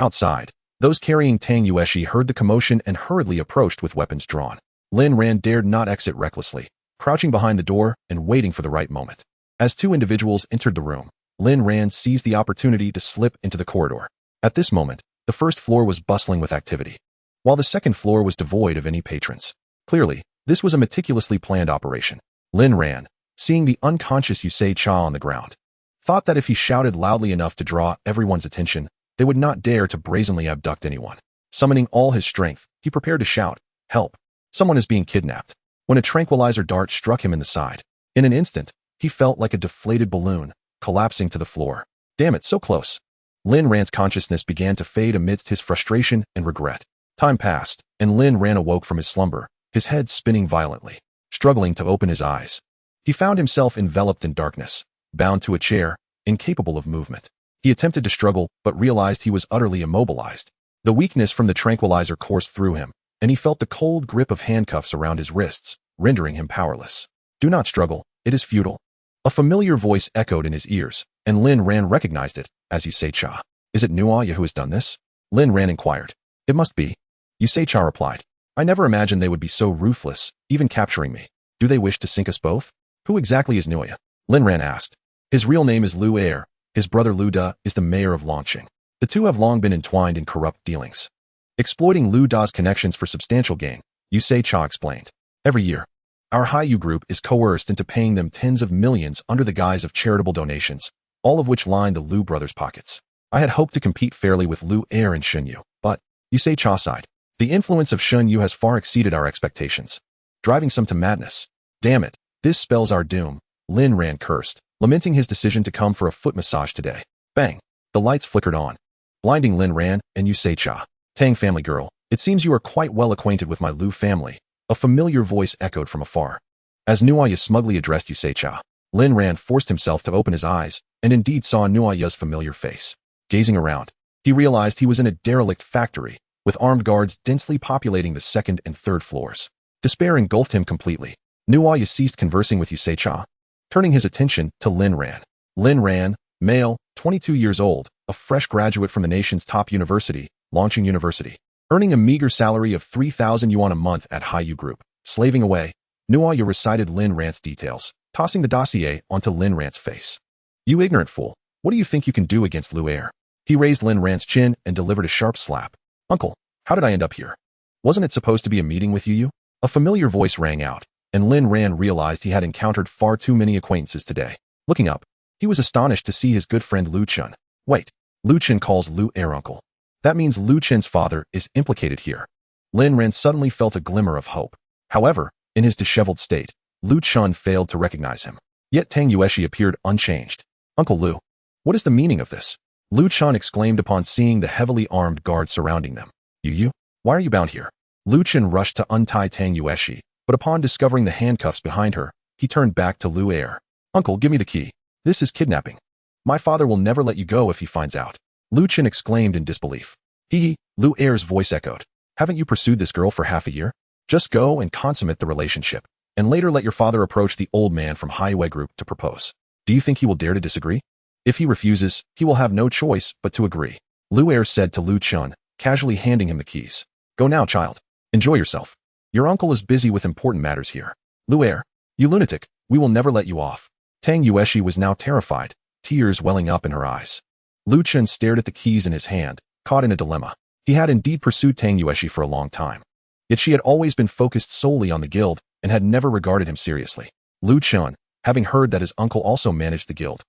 Outside, those carrying Tang Yueshi heard the commotion and hurriedly approached with weapons drawn. Lin Ran dared not exit recklessly, crouching behind the door and waiting for the right moment. As two individuals entered the room, Lin Ran seized the opportunity to slip into the corridor. At this moment, the first floor was bustling with activity, while the second floor was devoid of any patrons. Clearly, this was a meticulously planned operation. Lin Ran, seeing the unconscious Yusei Cha on the ground, thought that if he shouted loudly enough to draw everyone's attention, they would not dare to brazenly abduct anyone. Summoning all his strength, he prepared to shout, "Help! Someone is being kidnapped," when a tranquilizer dart struck him in the side. In an instant, he felt like a deflated balloon, collapsing to the floor. Damn it, so close. Lin Ran's consciousness began to fade amidst his frustration and regret. Time passed, and Lin Ran awoke from his slumber, his head spinning violently. Struggling to open his eyes, he found himself enveloped in darkness, bound to a chair, incapable of movement. He attempted to struggle, but realized he was utterly immobilized. The weakness from the tranquilizer coursed through him, and he felt the cold grip of handcuffs around his wrists, rendering him powerless. Do not struggle, it is futile. A familiar voice echoed in his ears, and Lin Ran recognized it, as Yusei Cha. Is it Nuaya who has done this? Lin Ran inquired. It must be. Yusei Cha replied. I never imagined they would be so ruthless, even capturing me. Do they wish to sink us both? Who exactly is Nuaya? Lin Ran asked. His real name is Lu Er. His brother Lu Da is the mayor of Longqing. The two have long been entwined in corrupt dealings, exploiting Lu Da's connections for substantial gain, Yusei Cha explained. Every year, our Haiyu group is coerced into paying them tens of millions under the guise of charitable donations, all of which line the Lu brothers' pockets. I had hoped to compete fairly with Lu Er and Shunyu, but, Yusei Cha sighed. The influence of Shunyu has far exceeded our expectations, driving some to madness. Damn it, this spells our doom, Lin Ran cursed, lamenting his decision to come for a foot massage today. Bang! The lights flickered on, blinding Lin Ran and Yusei Cha. Tang family girl, it seems you are quite well acquainted with my Lu family, a familiar voice echoed from afar. As Nuaya smugly addressed Yusei Cha, Lin Ran forced himself to open his eyes, and indeed saw Nuaya's familiar face. Gazing around, he realized he was in a derelict factory, with armed guards densely populating the second and third floors. Despair engulfed him completely. Nuaya ceased conversing with Yusei Cha, turning his attention to Lin Ran. Lin Ran, male, 22 years old, a fresh graduate from the nation's top university, Longqing University, earning a meager salary of 3,000 yuan a month at Haiyu Group. Slaving away, Nuaya recited Lin Ran's details, tossing the dossier onto Lin Ran's face. You ignorant fool, what do you think you can do against Lu Er? He raised Lin Ran's chin and delivered a sharp slap. Uncle, how did I end up here? Wasn't it supposed to be a meeting with you? A familiar voice rang out, and Lin Ran realized he had encountered far too many acquaintances today. Looking up, he was astonished to see his good friend Lu Chun. Wait, Lu Chun calls Lu Er uncle. That means Lu Chun's father is implicated here. Lin Ran suddenly felt a glimmer of hope. However, in his disheveled state, Lu Chun failed to recognize him. Yet Tang Yueshi appeared unchanged. Uncle Lu, what is the meaning of this? Lu Chun exclaimed upon seeing the heavily armed guards surrounding them. You? Why are you bound here? Lu Chun rushed to untie Tang Yueshi, but upon discovering the handcuffs behind her, he turned back to Lu Er. Uncle, give me the key. This is kidnapping. My father will never let you go if he finds out. Lu Chun exclaimed in disbelief. Lu Er's voice echoed. Haven't you pursued this girl for half a year? Just go and consummate the relationship, and later let your father approach the old man from Highway Group to propose. Do you think he will dare to disagree? If he refuses, he will have no choice but to agree. Lu Er said to Lu Chun, casually handing him the keys. Go now, child. Enjoy yourself. Your uncle is busy with important matters here. Lu'er, you lunatic, we will never let you off. Tang Yueshi was now terrified, tears welling up in her eyes. Lu Chen stared at the keys in his hand, caught in a dilemma. He had indeed pursued Tang Yueshi for a long time. Yet she had always been focused solely on the guild and had never regarded him seriously. Lu Chen, having heard that his uncle also managed the guild,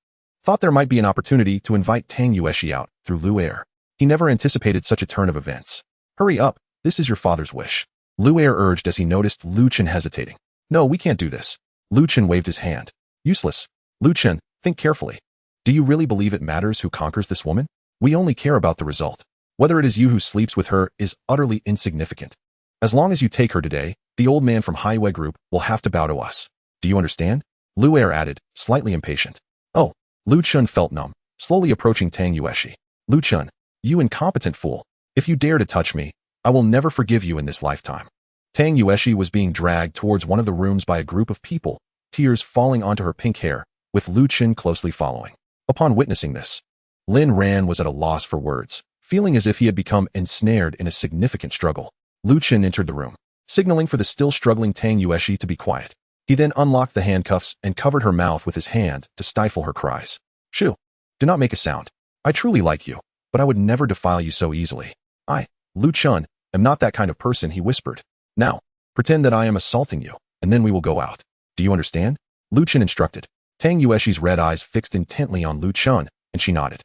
thought there might be an opportunity to invite Tang Yueshi out through Lu'er. He never anticipated such a turn of events. Hurry up, this is your father's wish. Lu'er urged as he noticed Lu Chen hesitating. No, we can't do this. Lu Chen waved his hand. Useless. Lu Chen, think carefully. Do you really believe it matters who conquers this woman? We only care about the result. Whether it is you who sleeps with her is utterly insignificant. As long as you take her today, the old man from Highway Group will have to bow to us. Do you understand? Lu'er added, slightly impatient. Oh. Lu Chen felt numb, slowly approaching Tang Yueshi. Lu Chen, you incompetent fool. If you dare to touch me, I will never forgive you in this lifetime. Tang Yueshi was being dragged towards one of the rooms by a group of people, tears falling onto her pink hair, with Lu Chen closely following. Upon witnessing this, Lin Ran was at a loss for words, feeling as if he had become ensnared in a significant struggle. Lu Chen entered the room, signaling for the still struggling Tang Yueshi to be quiet. He then unlocked the handcuffs and covered her mouth with his hand to stifle her cries. Shoo! Do not make a sound. I truly like you, but I would never defile you so easily. I, Lu Chen, am not that kind of person, he whispered. Now, pretend that I am assaulting you, and then we will go out. Do you understand? Lu Chen instructed. Tang Yueshi's red eyes fixed intently on Lu Chen, and she nodded.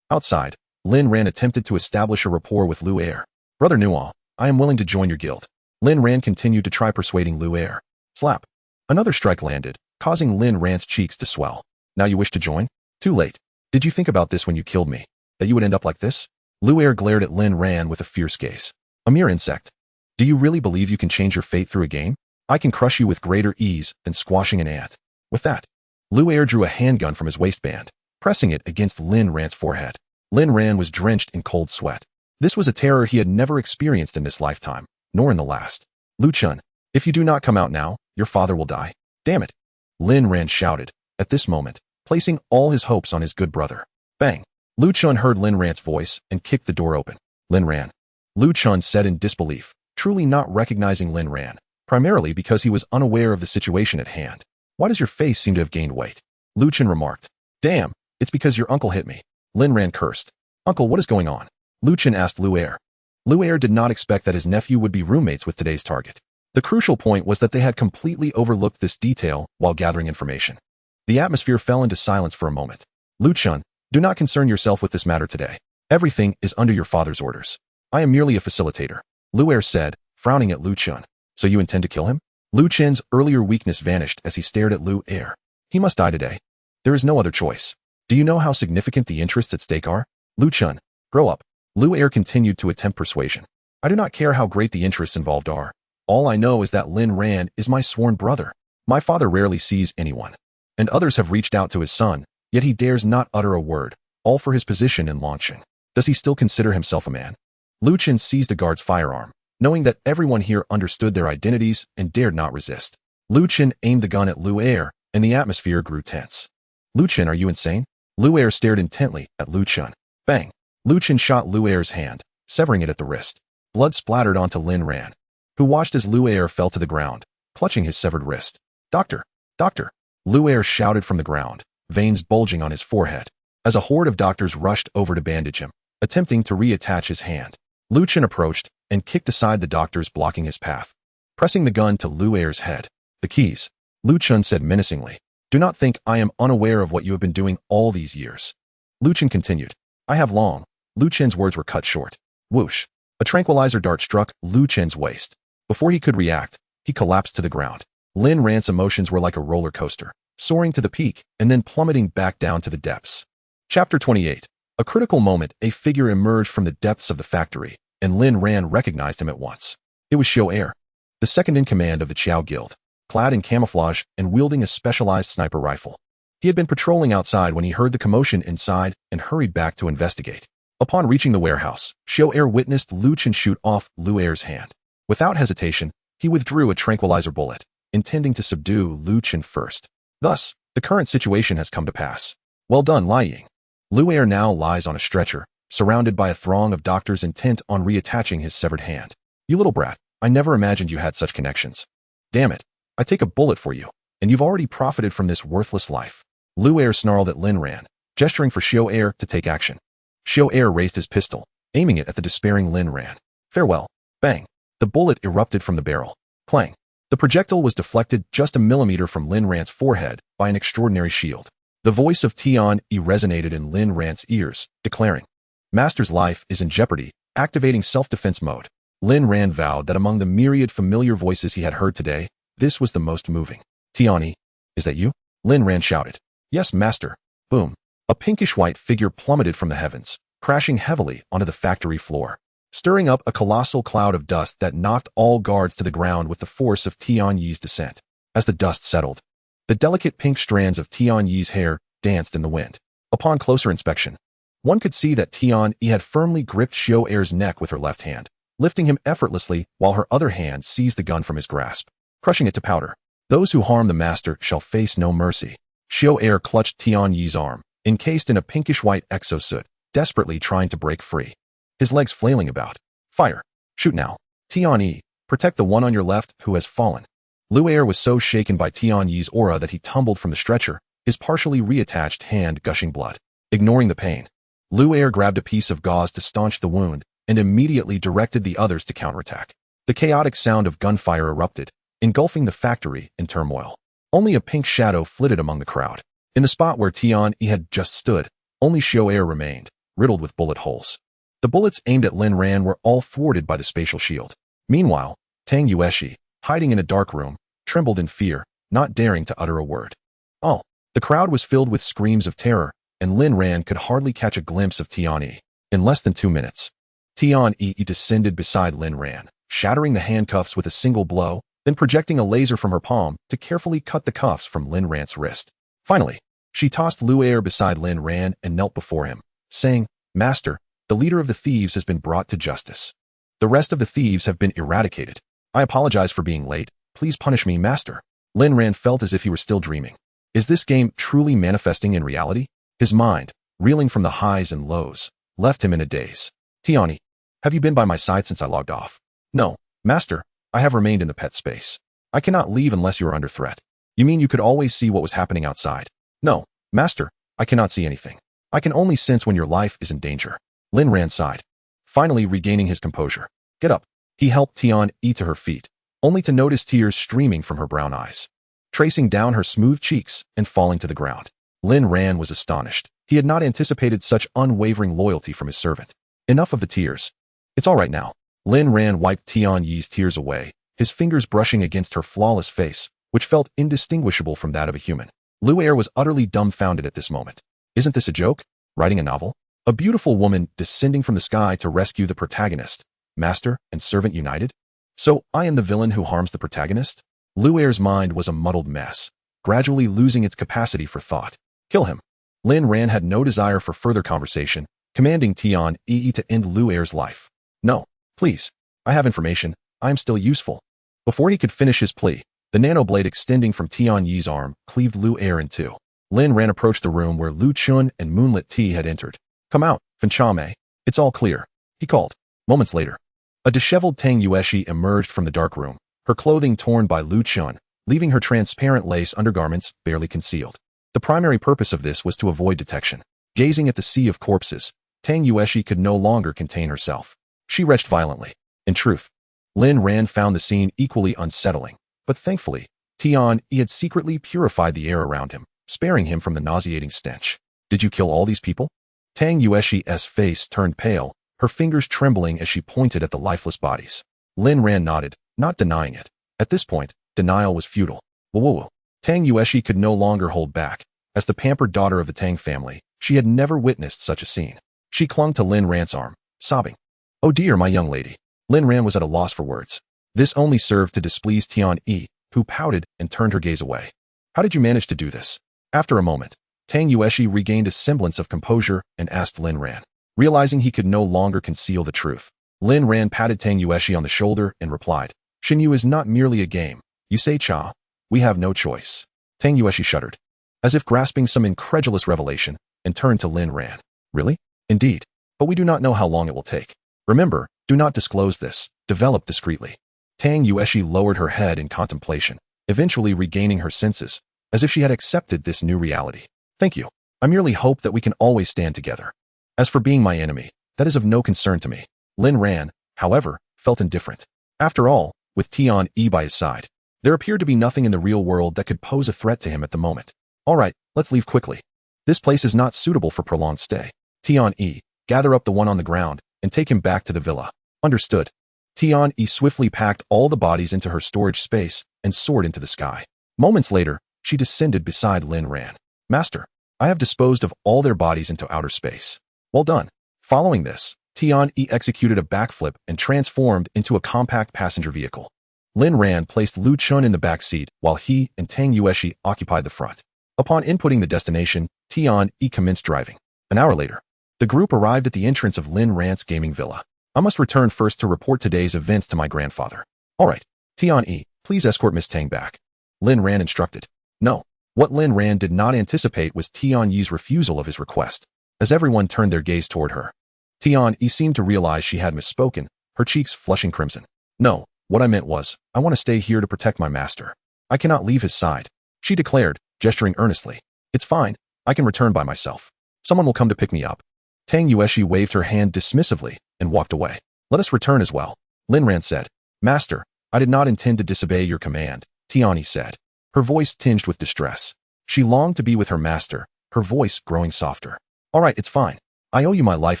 Outside, Lin Ran attempted to establish a rapport with Lu'er. Brother Nuo, I am willing to join your guild. Lin Ran continued to try persuading Lu'er. Slap. Another strike landed, causing Lin Ran's cheeks to swell. Now you wish to join? Too late. Did you think about this when you killed me? That you would end up like this? Lu'er glared at Lin Ran with a fierce gaze. A mere insect. Do you really believe you can change your fate through a game? I can crush you with greater ease than squashing an ant. With that, Lu'er drew a handgun from his waistband, pressing it against Lin Ran's forehead. Lin Ran was drenched in cold sweat. This was a terror he had never experienced in this lifetime, nor in the last. Lu Chen, if you do not come out now, your father will die. Damn it. Lin Ran shouted, at this moment, placing all his hopes on his good brother. Bang. Lu Chen heard Lin Ran's voice and kicked the door open. Lin Ran. Lu Chen said in disbelief, truly not recognizing Lin Ran, primarily because he was unaware of the situation at hand. Why does your face seem to have gained weight? Lu Chen remarked. Damn, it's because your uncle hit me. Lin Ran cursed. Uncle, what is going on? Lu Chen asked Lu'er. Lu'er did not expect that his nephew would be roommates with today's target. The crucial point was that they had completely overlooked this detail while gathering information. The atmosphere fell into silence for a moment. Lu Chen, do not concern yourself with this matter today. Everything is under your father's orders. I am merely a facilitator, Lu'er said, frowning at Lu Chen. So you intend to kill him? Lu Chen's earlier weakness vanished as he stared at Lu'er. He must die today. There is no other choice. Do you know how significant the interests at stake are? Lu Chen, grow up. Lu'er continued to attempt persuasion. I do not care how great the interests involved are. All I know is that Lin Ran is my sworn brother. My father rarely sees anyone, and others have reached out to his son, yet he dares not utter a word, all for his position in launching. Does he still consider himself a man? Lu Chen seized the guard's firearm, knowing that everyone here understood their identities and dared not resist. Lu Chen aimed the gun at Lu'er, and the atmosphere grew tense. Lu Chen, are you insane? Lu'er stared intently at Lu Chen. Bang! Lu Chen shot Lu'er's hand, severing it at the wrist. Blood splattered onto Lin Ran, who watched as Lu'er fell to the ground, clutching his severed wrist. Doctor! Doctor! Lu'er shouted from the ground, veins bulging on his forehead, as a horde of doctors rushed over to bandage him, attempting to reattach his hand. Lu Chen approached and kicked aside the doctors blocking his path, pressing the gun to Lu'er's head. The keys, Lu Chen said menacingly. Do not think I am unaware of what you have been doing all these years. Lu Chen continued. I have long. Lu Chen's words were cut short. Whoosh. A tranquilizer dart struck Lu Chen's waist. Before he could react, he collapsed to the ground. Lin Ran's emotions were like a roller coaster, soaring to the peak and then plummeting back down to the depths. Chapter 28. A critical moment, a figure emerged from the depths of the factory, and Lin Ran recognized him at once. It was Xiao, the second in command of the Qiao Guild, clad in camouflage and wielding a specialized sniper rifle. He had been patrolling outside when he heard the commotion inside and hurried back to investigate. Upon reaching the warehouse, Xiao witnessed Lu Chen shoot off Lu'er's hand. Without hesitation, he withdrew a tranquilizer bullet, intending to subdue Lu Chen first. Thus, the current situation has come to pass. Well done, Lai Ying. Lu'er now lies on a stretcher, surrounded by a throng of doctors intent on reattaching his severed hand. You little brat, I never imagined you had such connections. Damn it, I take a bullet for you, and you've already profited from this worthless life. Lu Er snarled at Lin Ran, gesturing for Xiao Er to take action. Xiao Er raised his pistol, aiming it at the despairing Lin Ran. Farewell. Bang. The bullet erupted from the barrel. Clang. The projectile was deflected just a millimeter from Lin Ran's forehead by an extraordinary shield. The voice of Tian-Yi resonated in Lin Ran's ears, declaring, Master's life is in jeopardy, activating self-defense mode. Lin Ran vowed that among the myriad familiar voices he had heard today, this was the most moving. Tian-Yi, is that you? Lin Ran shouted. Yes, master. Boom. A pinkish-white figure plummeted from the heavens, crashing heavily onto the factory floor, stirring up a colossal cloud of dust that knocked all guards to the ground with the force of Tian-Yi's descent. As the dust settled, the delicate pink strands of Tian-Yi's hair danced in the wind. Upon closer inspection, one could see that Tian-Yi had firmly gripped Xiao Er's neck with her left hand, lifting him effortlessly while her other hand seized the gun from his grasp, crushing it to powder. Those who harm the master shall face no mercy. Xiao Er clutched Tian-Yi's arm, encased in a pinkish-white exosuit, desperately trying to break free. His legs flailing about. Fire. Shoot now. Tian-Yi, protect the one on your left who has fallen. Lu Er was so shaken by Tian-Yi's aura that he tumbled from the stretcher, his partially reattached hand gushing blood. Ignoring the pain, Lu Er grabbed a piece of gauze to staunch the wound and immediately directed the others to counterattack. The chaotic sound of gunfire erupted, engulfing the factory in turmoil. Only a pink shadow flitted among the crowd. In the spot where Tian-Yi had just stood, only Xiao Er remained, riddled with bullet holes. The bullets aimed at Lin Ran were all thwarted by the spatial shield. Meanwhile, Tang Yueshi, hiding in a dark room, trembled in fear, not daring to utter a word. Oh, the crowd was filled with screams of terror, and Lin Ran could hardly catch a glimpse of Tian-Yi. In less than 2 minutes, Tian-Yi descended beside Lin Ran, shattering the handcuffs with a single blow, then projecting a laser from her palm to carefully cut the cuffs from Lin Ran's wrist. Finally, she tossed Lu Er beside Lin Ran and knelt before him, saying, Master, the leader of the thieves has been brought to justice. The rest of the thieves have been eradicated. I apologize for being late. Please punish me, Master. Lin Ran felt as if he were still dreaming. Is this game truly manifesting in reality? His mind, reeling from the highs and lows, left him in a daze. Tian-Yi, have you been by my side since I logged off? No, Master, I have remained in the pet space. I cannot leave unless you are under threat. You mean you could always see what was happening outside? No, Master, I cannot see anything. I can only sense when your life is in danger. Lin Ran sighed, finally regaining his composure. Get up. He helped Tian-Yi to her feet, only to notice tears streaming from her brown eyes, tracing down her smooth cheeks and falling to the ground. Lin Ran was astonished. He had not anticipated such unwavering loyalty from his servant. Enough of the tears. It's all right now. Lin Ran wiped Tian-Yi's tears away, his fingers brushing against her flawless face, which felt indistinguishable from that of a human. Lu Er was utterly dumbfounded at this moment. Isn't this a joke? Writing a novel? A beautiful woman descending from the sky to rescue the protagonist, master and servant united? So I am the villain who harms the protagonist? Lu Er's mind was a muddled mess, gradually losing its capacity for thought. Kill him. Lin Ran had no desire for further conversation, commanding Tian-Yi to end Lu Er's life. No, please. I have information. I am still useful. Before he could finish his plea, the nanoblade extending from Tian-Yi's arm cleaved Lu Er in two. Lin Ran approached the room where Lu Chun and Moonlit Tea had entered. Come out, Fanchame. It's all clear, he called. Moments later, a disheveled Tang Yueshi emerged from the dark room, her clothing torn by Lu Chun, leaving her transparent lace undergarments barely concealed. The primary purpose of this was to avoid detection. Gazing at the sea of corpses, Tang Yueshi could no longer contain herself. She retched violently. In truth, Lin Ran found the scene equally unsettling, but thankfully, Tian-Yi had secretly purified the air around him, sparing him from the nauseating stench. Did you kill all these people? Tang Yueshi's face turned pale, her fingers trembling as she pointed at the lifeless bodies. Lin Ran nodded, not denying it. At this point, denial was futile. Whoa. Tang Yueshi could no longer hold back. As the pampered daughter of the Tang family, she had never witnessed such a scene. She clung to Lin Ran's arm, sobbing. Oh dear, my young lady. Lin Ran was at a loss for words. This only served to displease Tian-Yi, who pouted and turned her gaze away. How did you manage to do this? After a moment, Tang Yueshi regained a semblance of composure and asked Lin Ran. Realizing he could no longer conceal the truth, Lin Ran patted Tang Yueshi on the shoulder and replied, Xinyu is not merely a game. You say cha? We have no choice. Tang Yueshi shuddered, as if grasping some incredulous revelation, and turned to Lin Ran. Really? Indeed. But we do not know how long it will take. Remember, do not disclose this. developed discreetly. Tang Yueshi lowered her head in contemplation, eventually regaining her senses, as if she had accepted this new reality. Thank you. I merely hope that we can always stand together. As for being my enemy, that is of no concern to me. Lin Ran, however, felt indifferent. After all, with Tian-Yi by his side, there appeared to be nothing in the real world that could pose a threat to him at the moment. All right, let's leave quickly. This place is not suitable for prolonged stay. Tian-Yi, gather up the one on the ground and take him back to the villa. Understood. Tian-Yi swiftly packed all the bodies into her storage space and soared into the sky. Moments later, she descended beside Lin Ran. Master, I have disposed of all their bodies into outer space. Well done. Following this, Tian-Yi executed a backflip and transformed into a compact passenger vehicle. Lin Ran placed Lu Chun in the back seat while he and Tang Yueshi occupied the front. Upon inputting the destination, Tian-Yi commenced driving. An hour later, the group arrived at the entrance of Lin Ran's gaming villa. I must return first to report today's events to my grandfather. All right, Tian-Yi, please escort Miss Tang back. Lin Ran instructed. No. What Lin Ran did not anticipate was Tian-Yi's refusal of his request. As everyone turned their gaze toward her, Tian-Yi seemed to realize she had misspoken, her cheeks flushing crimson. No, what I meant was, I want to stay here to protect my master. I cannot leave his side, she declared, gesturing earnestly. It's fine, I can return by myself. Someone will come to pick me up. Tang Yueshi waved her hand dismissively and walked away. Let us return as well. Lin Ran said. Master, I did not intend to disobey your command, Tian-Yi said, her voice tinged with distress. She longed to be with her master, her voice growing softer. All right, it's fine. I owe you my life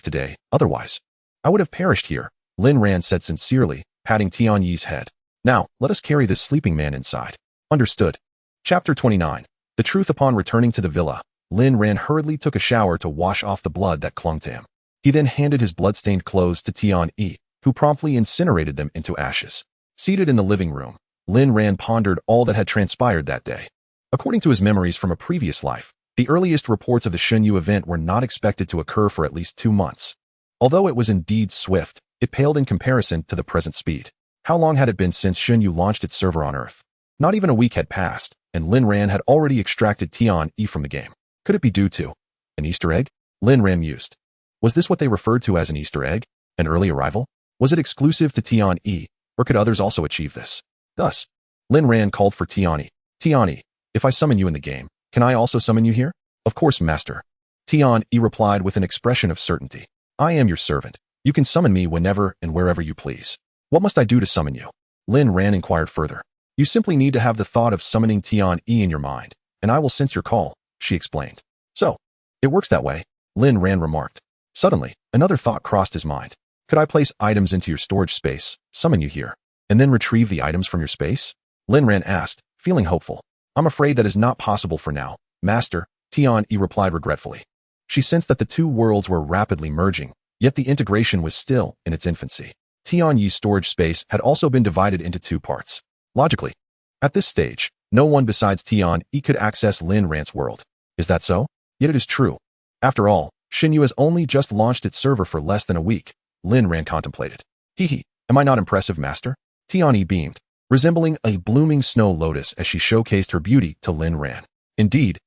today, otherwise I would have perished here, Lin Ran said sincerely, patting Tian-Yi's head. Now, let us carry this sleeping man inside. Understood. Chapter 29. The truth. Upon returning to the villa, Lin Ran hurriedly took a shower to wash off the blood that clung to him. He then handed his blood-stained clothes to Tian-Yi, who promptly incinerated them into ashes. Seated in the living room, Lin Ran pondered all that had transpired that day. According to his memories from a previous life, the earliest reports of the Shunyu event were not expected to occur for at least 2 months. Although it was indeed swift, it paled in comparison to the present speed. How long had it been since Shunyu launched its server on Earth? Not even a week had passed, and Lin Ran had already extracted Tian-Yi from the game. Could it be due to an Easter egg? Lin Ran mused. Was this what they referred to as an Easter egg? An early arrival? Was it exclusive to Tian-Yi, or could others also achieve this? Thus, Lin Ran called for Tian-Yi. Tian-Yi, if I summon you in the game, can I also summon you here? Of course, master. Tian-Yi replied with an expression of certainty. I am your servant. You can summon me whenever and wherever you please. What must I do to summon you? Lin Ran inquired further. You simply need to have the thought of summoning Tian-Yi in your mind, and I will sense your call, she explained. So, it works that way, Lin Ran remarked. Suddenly, another thought crossed his mind. Could I place items into your storage space, summon you here, and then retrieve the items from your space? Lin Ran asked, feeling hopeful. I'm afraid that is not possible for now, master, Tian-Yi replied regretfully. She sensed that the two worlds were rapidly merging, yet the integration was still in its infancy. Tian-Yi's storage space had also been divided into 2 parts. Logically, at this stage, no one besides Tian-Yi could access Lin Ran's world. Is that so? Yet it is true. After all, Shunyu has only just launched its server for less than a week, Lin Ran contemplated. Hee, am I not impressive, master? Tian-Yi beamed, resembling a blooming snow lotus as she showcased her beauty to Lin Ran. Indeed,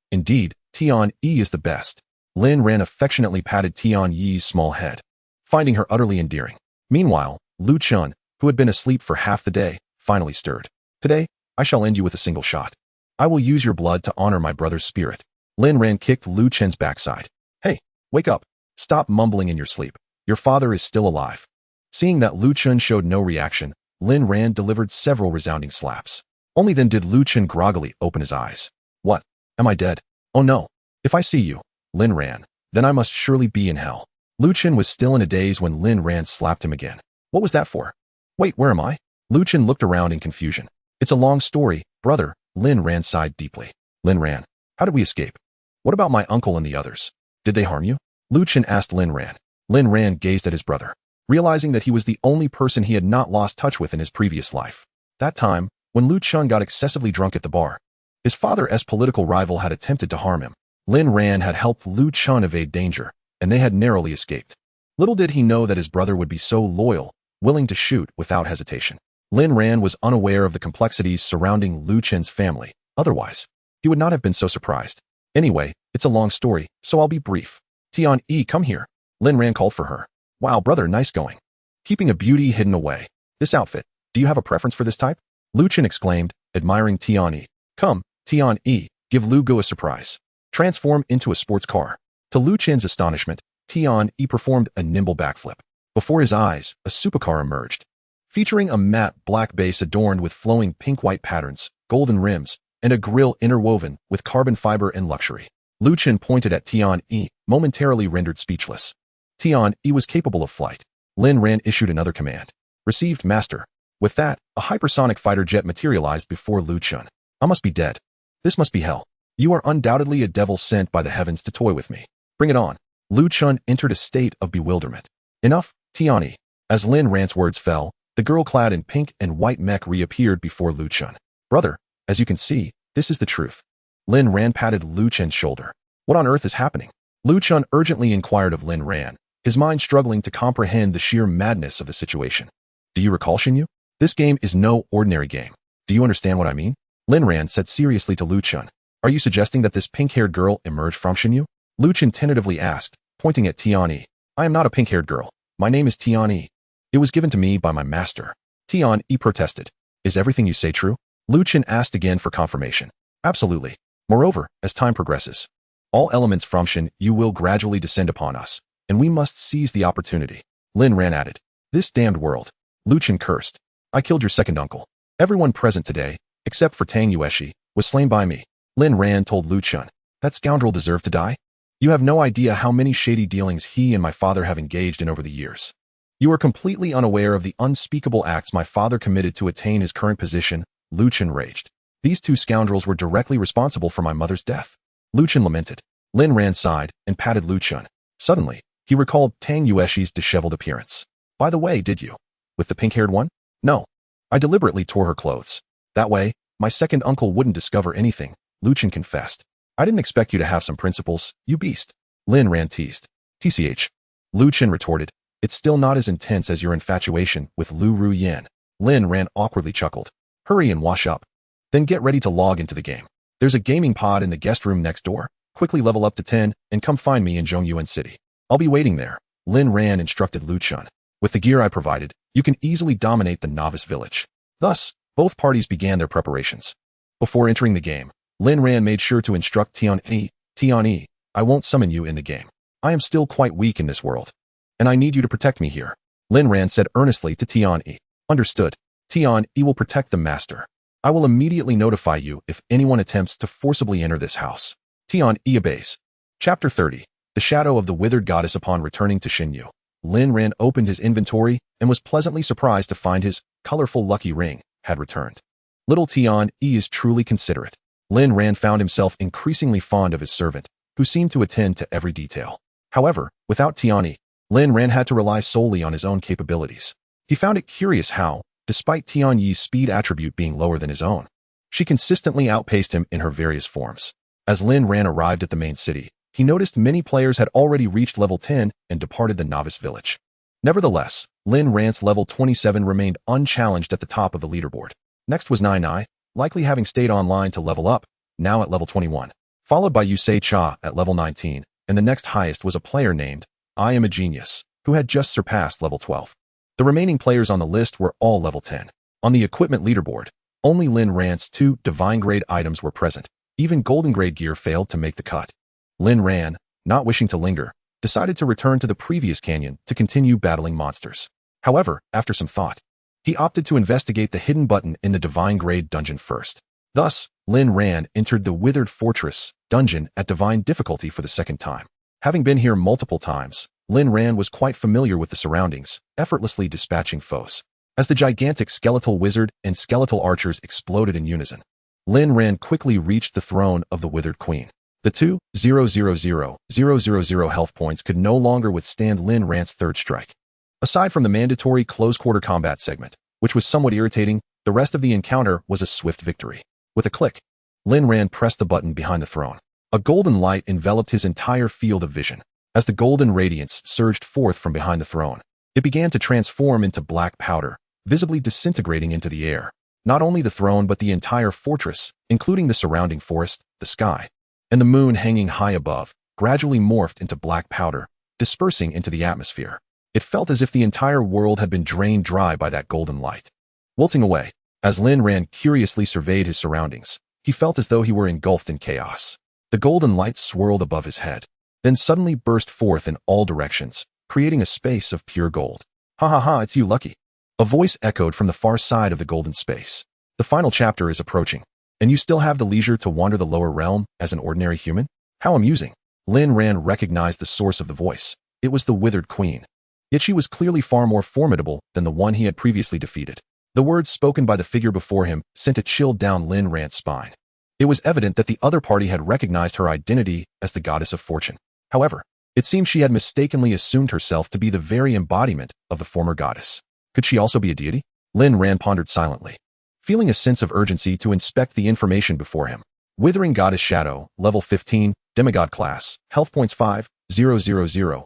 Tian-Yi is the best. Lin Ran affectionately patted Tian-Yi's small head, finding her utterly endearing. Meanwhile, Lu Chun, who had been asleep for half the day, finally stirred. Today, I shall end you with a single shot. I will use your blood to honor my brother's spirit. Lin Ran kicked Lu Chun's backside. Hey, wake up. Stop mumbling in your sleep. Your father is still alive. Seeing that Lu Chun showed no reaction, Lin Ran delivered several resounding slaps. Only then did Lu Chun groggily open his eyes. What? Am I dead? Oh no. If I see you, Lin Ran, then I must surely be in hell. Lu Chun was still in a daze when Lin Ran slapped him again. What was that for? Wait, where am I? Lu Chun looked around in confusion. It's a long story, brother, Lin Ran sighed deeply. Lin Ran, how did we escape? What about my uncle and the others? Did they harm you? Lu Chun asked Lin Ran. Lin Ran gazed at his brother, realizing that he was the only person he had not lost touch with in his previous life. That time, when Lu Chun got excessively drunk at the bar, his father's political rival had attempted to harm him. Lin Ran had helped Lu Chun evade danger, and they had narrowly escaped. Little did he know that his brother would be so loyal, willing to shoot without hesitation. Lin Ran was unaware of the complexities surrounding Lu Chun's family. Otherwise, he would not have been so surprised. Anyway, it's a long story, so I'll be brief. Tian-Yi, come here. Lin Ran called for her. Wow, brother, nice going. Keeping a beauty hidden away, This outfit, do you have a preference for this type? Lu Chen exclaimed, admiring Tian-yi. Come, Tian-yi, give Lu Go a surprise. Transform into a sports car. To Lu Chen's astonishment, Tian-yi performed a nimble backflip. Before his eyes, a supercar emerged. Featuring a matte black base adorned with flowing pink-white patterns, golden rims, and a grille interwoven with carbon fiber and luxury. Lu Chen pointed at Tian-yi, momentarily rendered speechless. Tian-yi was capable of flight. Lin Ran issued another command. Received, Master. With that, a hypersonic fighter jet materialized before Lu Chen. I must be dead. This must be hell. You are undoubtedly a devil sent by the heavens to toy with me. Bring it on. Lu Chen entered a state of bewilderment. Enough, Tian-yi. As Lin Ran's words fell, the girl clad in pink and white mech reappeared before Lu Chen. Brother, as you can see, this is the truth. Lin Ran patted Lu Chen's shoulder. What on earth is happening? Lu Chen urgently inquired of Lin Ran, his mind struggling to comprehend the sheer madness of the situation. Do you recall, Xinyu? This game is no ordinary game. Do you understand what I mean? Lin Ran said seriously to Lu Chen. Are you suggesting that this pink-haired girl emerged from Xinyu? Lu Chen tentatively asked, pointing at Tian-yi. I am not a pink-haired girl. My name is Tian-yi. It was given to me by my master. Tian-yi protested. Is everything you say true? Lu Chen asked again for confirmation. Absolutely. Moreover, as time progresses, all elements from Xinyu will gradually descend upon us, and we must seize the opportunity. Lin Ran added. This damned world. Lu Chen cursed. I killed your second uncle. Everyone present today, except for Tang Yueshi, was slain by me. Lin Ran told Lu Chen. That scoundrel deserved to die? You have no idea how many shady dealings he and my father have engaged in over the years. You are completely unaware of the unspeakable acts my father committed to attain his current position, Lu Chen raged. These two scoundrels were directly responsible for my mother's death. Lu Chen lamented. Lin Ran sighed and patted Lu Chen. Suddenly, he recalled Tang Yueshi's disheveled appearance. By the way, did you? With the pink-haired one? No. I deliberately tore her clothes. That way, my second uncle wouldn't discover anything, Lu Chen confessed. I didn't expect you to have some principles, you beast. Lin Ran teased. TCH. Lu Chen retorted. It's still not as intense as your infatuation with Lu Ruyan. Lin Ran awkwardly chuckled. Hurry and wash up. Then get ready to log into the game. There's a gaming pod in the guest room next door. Quickly level up to 10 and come find me in Zhongyuan City. I'll be waiting there. Lin Ran instructed Lu Chen. With the gear I provided, you can easily dominate the novice village. Thus, both parties began their preparations. Before entering the game, Lin Ran made sure to instruct Tian-yi. Tian-yi, I won't summon you in the game. I am still quite weak in this world, and I need you to protect me here. Lin Ran said earnestly to Tian-yi. Understood. Tian-yi will protect the master. I will immediately notify you if anyone attempts to forcibly enter this house. Tian-yi obeys. Chapter 30. The Shadow of the Withered Goddess. Upon returning to Xinyu, Lin Ran opened his inventory and was pleasantly surprised to find his colorful lucky ring had returned. Little Tian-yi is truly considerate. Lin Ran found himself increasingly fond of his servant, who seemed to attend to every detail. However, without Tian-yi, Lin Ran had to rely solely on his own capabilities. He found it curious how, despite Tian-yi's speed attribute being lower than his own, she consistently outpaced him in her various forms. As Lin Ran arrived at the main city, he noticed many players had already reached level 10 and departed the novice village. Nevertheless, Lin Ran's level 27 remained unchallenged at the top of the leaderboard. Next was Nai, likely having stayed online to level up, now at level 21, followed by Yusei Cha at level 19, and the next highest was a player named I Am a Genius, who had just surpassed level 12. The remaining players on the list were all level 10. On the equipment leaderboard, only Lin Ran's 2 divine-grade items were present. Even golden-grade gear failed to make the cut. Lin Ran, not wishing to linger, decided to return to the previous canyon to continue battling monsters. However, after some thought, he opted to investigate the hidden button in the divine-grade dungeon first. Thus, Lin Ran entered the Withered Fortress dungeon at divine difficulty for the second time. Having been here multiple times, Lin Ran was quite familiar with the surroundings, effortlessly dispatching foes. As the gigantic skeletal wizard and skeletal archers exploded in unison, Lin Ran quickly reached the throne of the Withered Queen. The 2,000,000 health points could no longer withstand Lin Ran's third strike. Aside from the mandatory close-quarter combat segment, which was somewhat irritating, the rest of the encounter was a swift victory. With a click, Lin Ran pressed the button behind the throne. A golden light enveloped his entire field of vision. As the golden radiance surged forth from behind the throne, it began to transform into black powder, visibly disintegrating into the air. Not only the throne but the entire fortress, including the surrounding forest, the sky, and the moon hanging high above, gradually morphed into black powder, dispersing into the atmosphere. It felt as if the entire world had been drained dry by that golden light. Wilting away, as Lin Ran curiously surveyed his surroundings, he felt as though he were engulfed in chaos. The golden light swirled above his head, then suddenly burst forth in all directions, creating a space of pure gold. Ha ha ha, it's you, Lucky. A voice echoed from the far side of the golden space. The final chapter is approaching, and you still have the leisure to wander the lower realm as an ordinary human? How amusing. Lin Ran recognized the source of the voice. It was the Withered Queen. Yet she was clearly far more formidable than the one he had previously defeated. The words spoken by the figure before him sent a chill down Lin Ran's spine. It was evident that the other party had recognized her identity as the goddess of fortune. However, it seemed she had mistakenly assumed herself to be the very embodiment of the former goddess. Could she also be a deity? Lin Ran pondered silently, feeling a sense of urgency to inspect the information before him. Withering Goddess Shadow, level 15, demigod class, health points 5, 000, 000,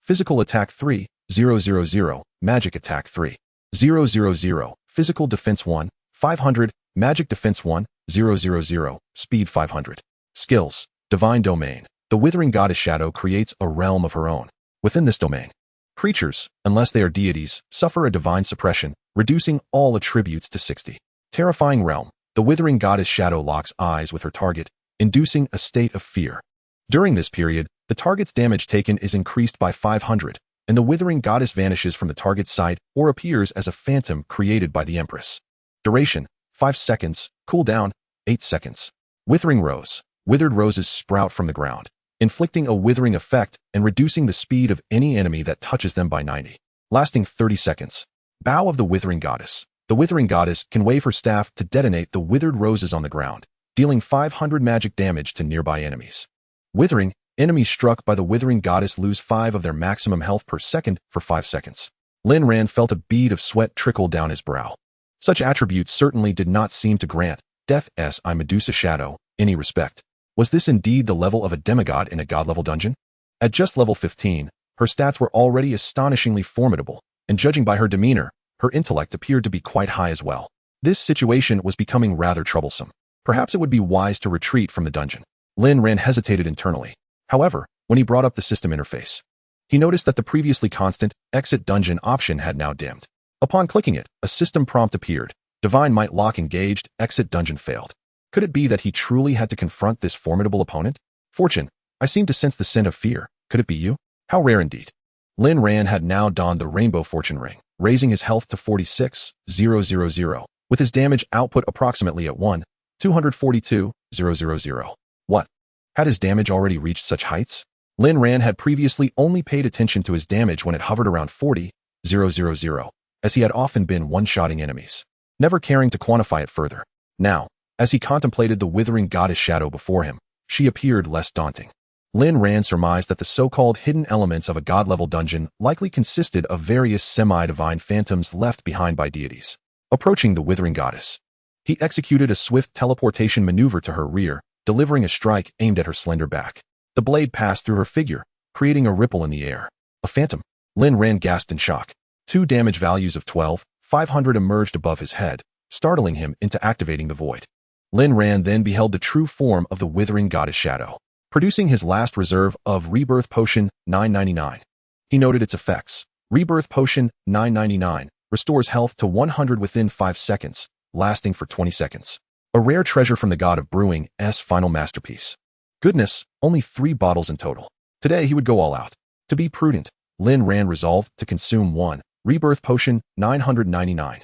physical attack 3, 000, magic attack 3, 000, physical defense 1, 500, magic defense 1, 000, speed 500. Skills, divine domain. The Withering Goddess Shadow creates a realm of her own. Within this domain, creatures, unless they are deities, suffer a divine suppression, reducing all attributes to 60. Terrifying realm. The Withering Goddess Shadow locks eyes with her target, inducing a state of fear. During this period, the target's damage taken is increased by 500, and the Withering Goddess vanishes from the target's sight or appears as a phantom created by the Empress. Duration, 5 seconds, cooldown, 8 seconds. Withering Rose. Withered roses sprout from the ground, inflicting a withering effect and reducing the speed of any enemy that touches them by 90, lasting 30 seconds. Bow of the Withering Goddess. The Withering Goddess can wave her staff to detonate the withered roses on the ground, dealing 500 magic damage to nearby enemies. Withering. Enemies struck by the Withering Goddess lose 5 of their maximum health per second for 5 seconds. Lin Ran felt a bead of sweat trickle down his brow. Such attributes certainly did not seem to grant Death's Eye Medusa Shadow any respect. Was this indeed the level of a demigod in a god-level dungeon? At just level 15, her stats were already astonishingly formidable, and judging by her demeanor, her intellect appeared to be quite high as well. This situation was becoming rather troublesome. Perhaps it would be wise to retreat from the dungeon. Lin Ran hesitated internally. However, when he brought up the system interface, he noticed that the previously constant exit dungeon option had now dimmed. Upon clicking it, a system prompt appeared. Divine Might lock engaged, exit dungeon failed. Could it be that he truly had to confront this formidable opponent? Fortune, I seem to sense the scent of fear. Could it be you? How rare indeed. Lin Ran had now donned the Rainbow Fortune Ring, raising his health to 46,000, with his damage output approximately at 1,242,000. What? Had his damage already reached such heights? Lin Ran had previously only paid attention to his damage when it hovered around 40,000, as he had often been one-shotting enemies, never caring to quantify it further. Now, as he contemplated the Withering Goddess Shadow before him, she appeared less daunting. Lin Ran surmised that the so-called hidden elements of a god-level dungeon likely consisted of various semi-divine phantoms left behind by deities. Approaching the Withering Goddess, he executed a swift teleportation maneuver to her rear, delivering a strike aimed at her slender back. The blade passed through her figure, creating a ripple in the air. A phantom. Lin Ran gasped in shock. 2 damage values of 12,500 emerged above his head, startling him into activating the void. Lin Ran then beheld the true form of the Withering Goddess Shadow, producing his last reserve of Rebirth Potion 999. He noted its effects. Rebirth Potion 999 restores health to 100 within 5 seconds, lasting for 20 seconds. A rare treasure from the god of brewing's final masterpiece. Goodness, only 3 bottles in total. Today he would go all out. To be prudent, Lin Ran resolved to consume 1 Rebirth Potion 999.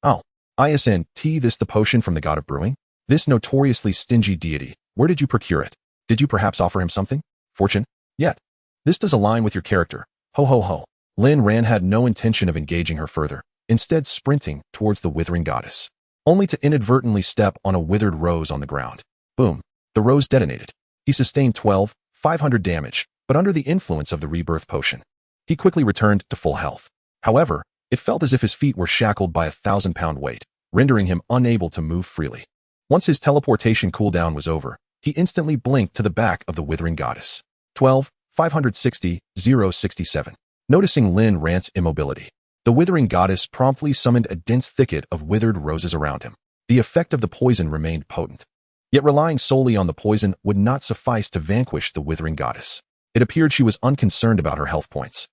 Oh, isn't this the potion from the god of brewing? This notoriously stingy deity, where did you procure it? Did you perhaps offer him something? Fortune? Yet. This does align with your character. Ho ho ho. Lin Ran had no intention of engaging her further, instead sprinting towards the Withering Goddess, only to inadvertently step on a withered rose on the ground. Boom. The rose detonated. He sustained 12,500 damage, but under the influence of the Rebirth Potion, he quickly returned to full health. However, it felt as if his feet were shackled by a 1,000-pound weight, rendering him unable to move freely. Once his teleportation cooldown was over, he instantly blinked to the back of the Withering Goddess. 12,560,067. Noticing Lin Ran's immobility, the Withering Goddess promptly summoned a dense thicket of withered roses around him. The effect of the poison remained potent. Yet relying solely on the poison would not suffice to vanquish the Withering Goddess. It appeared she was unconcerned about her health points.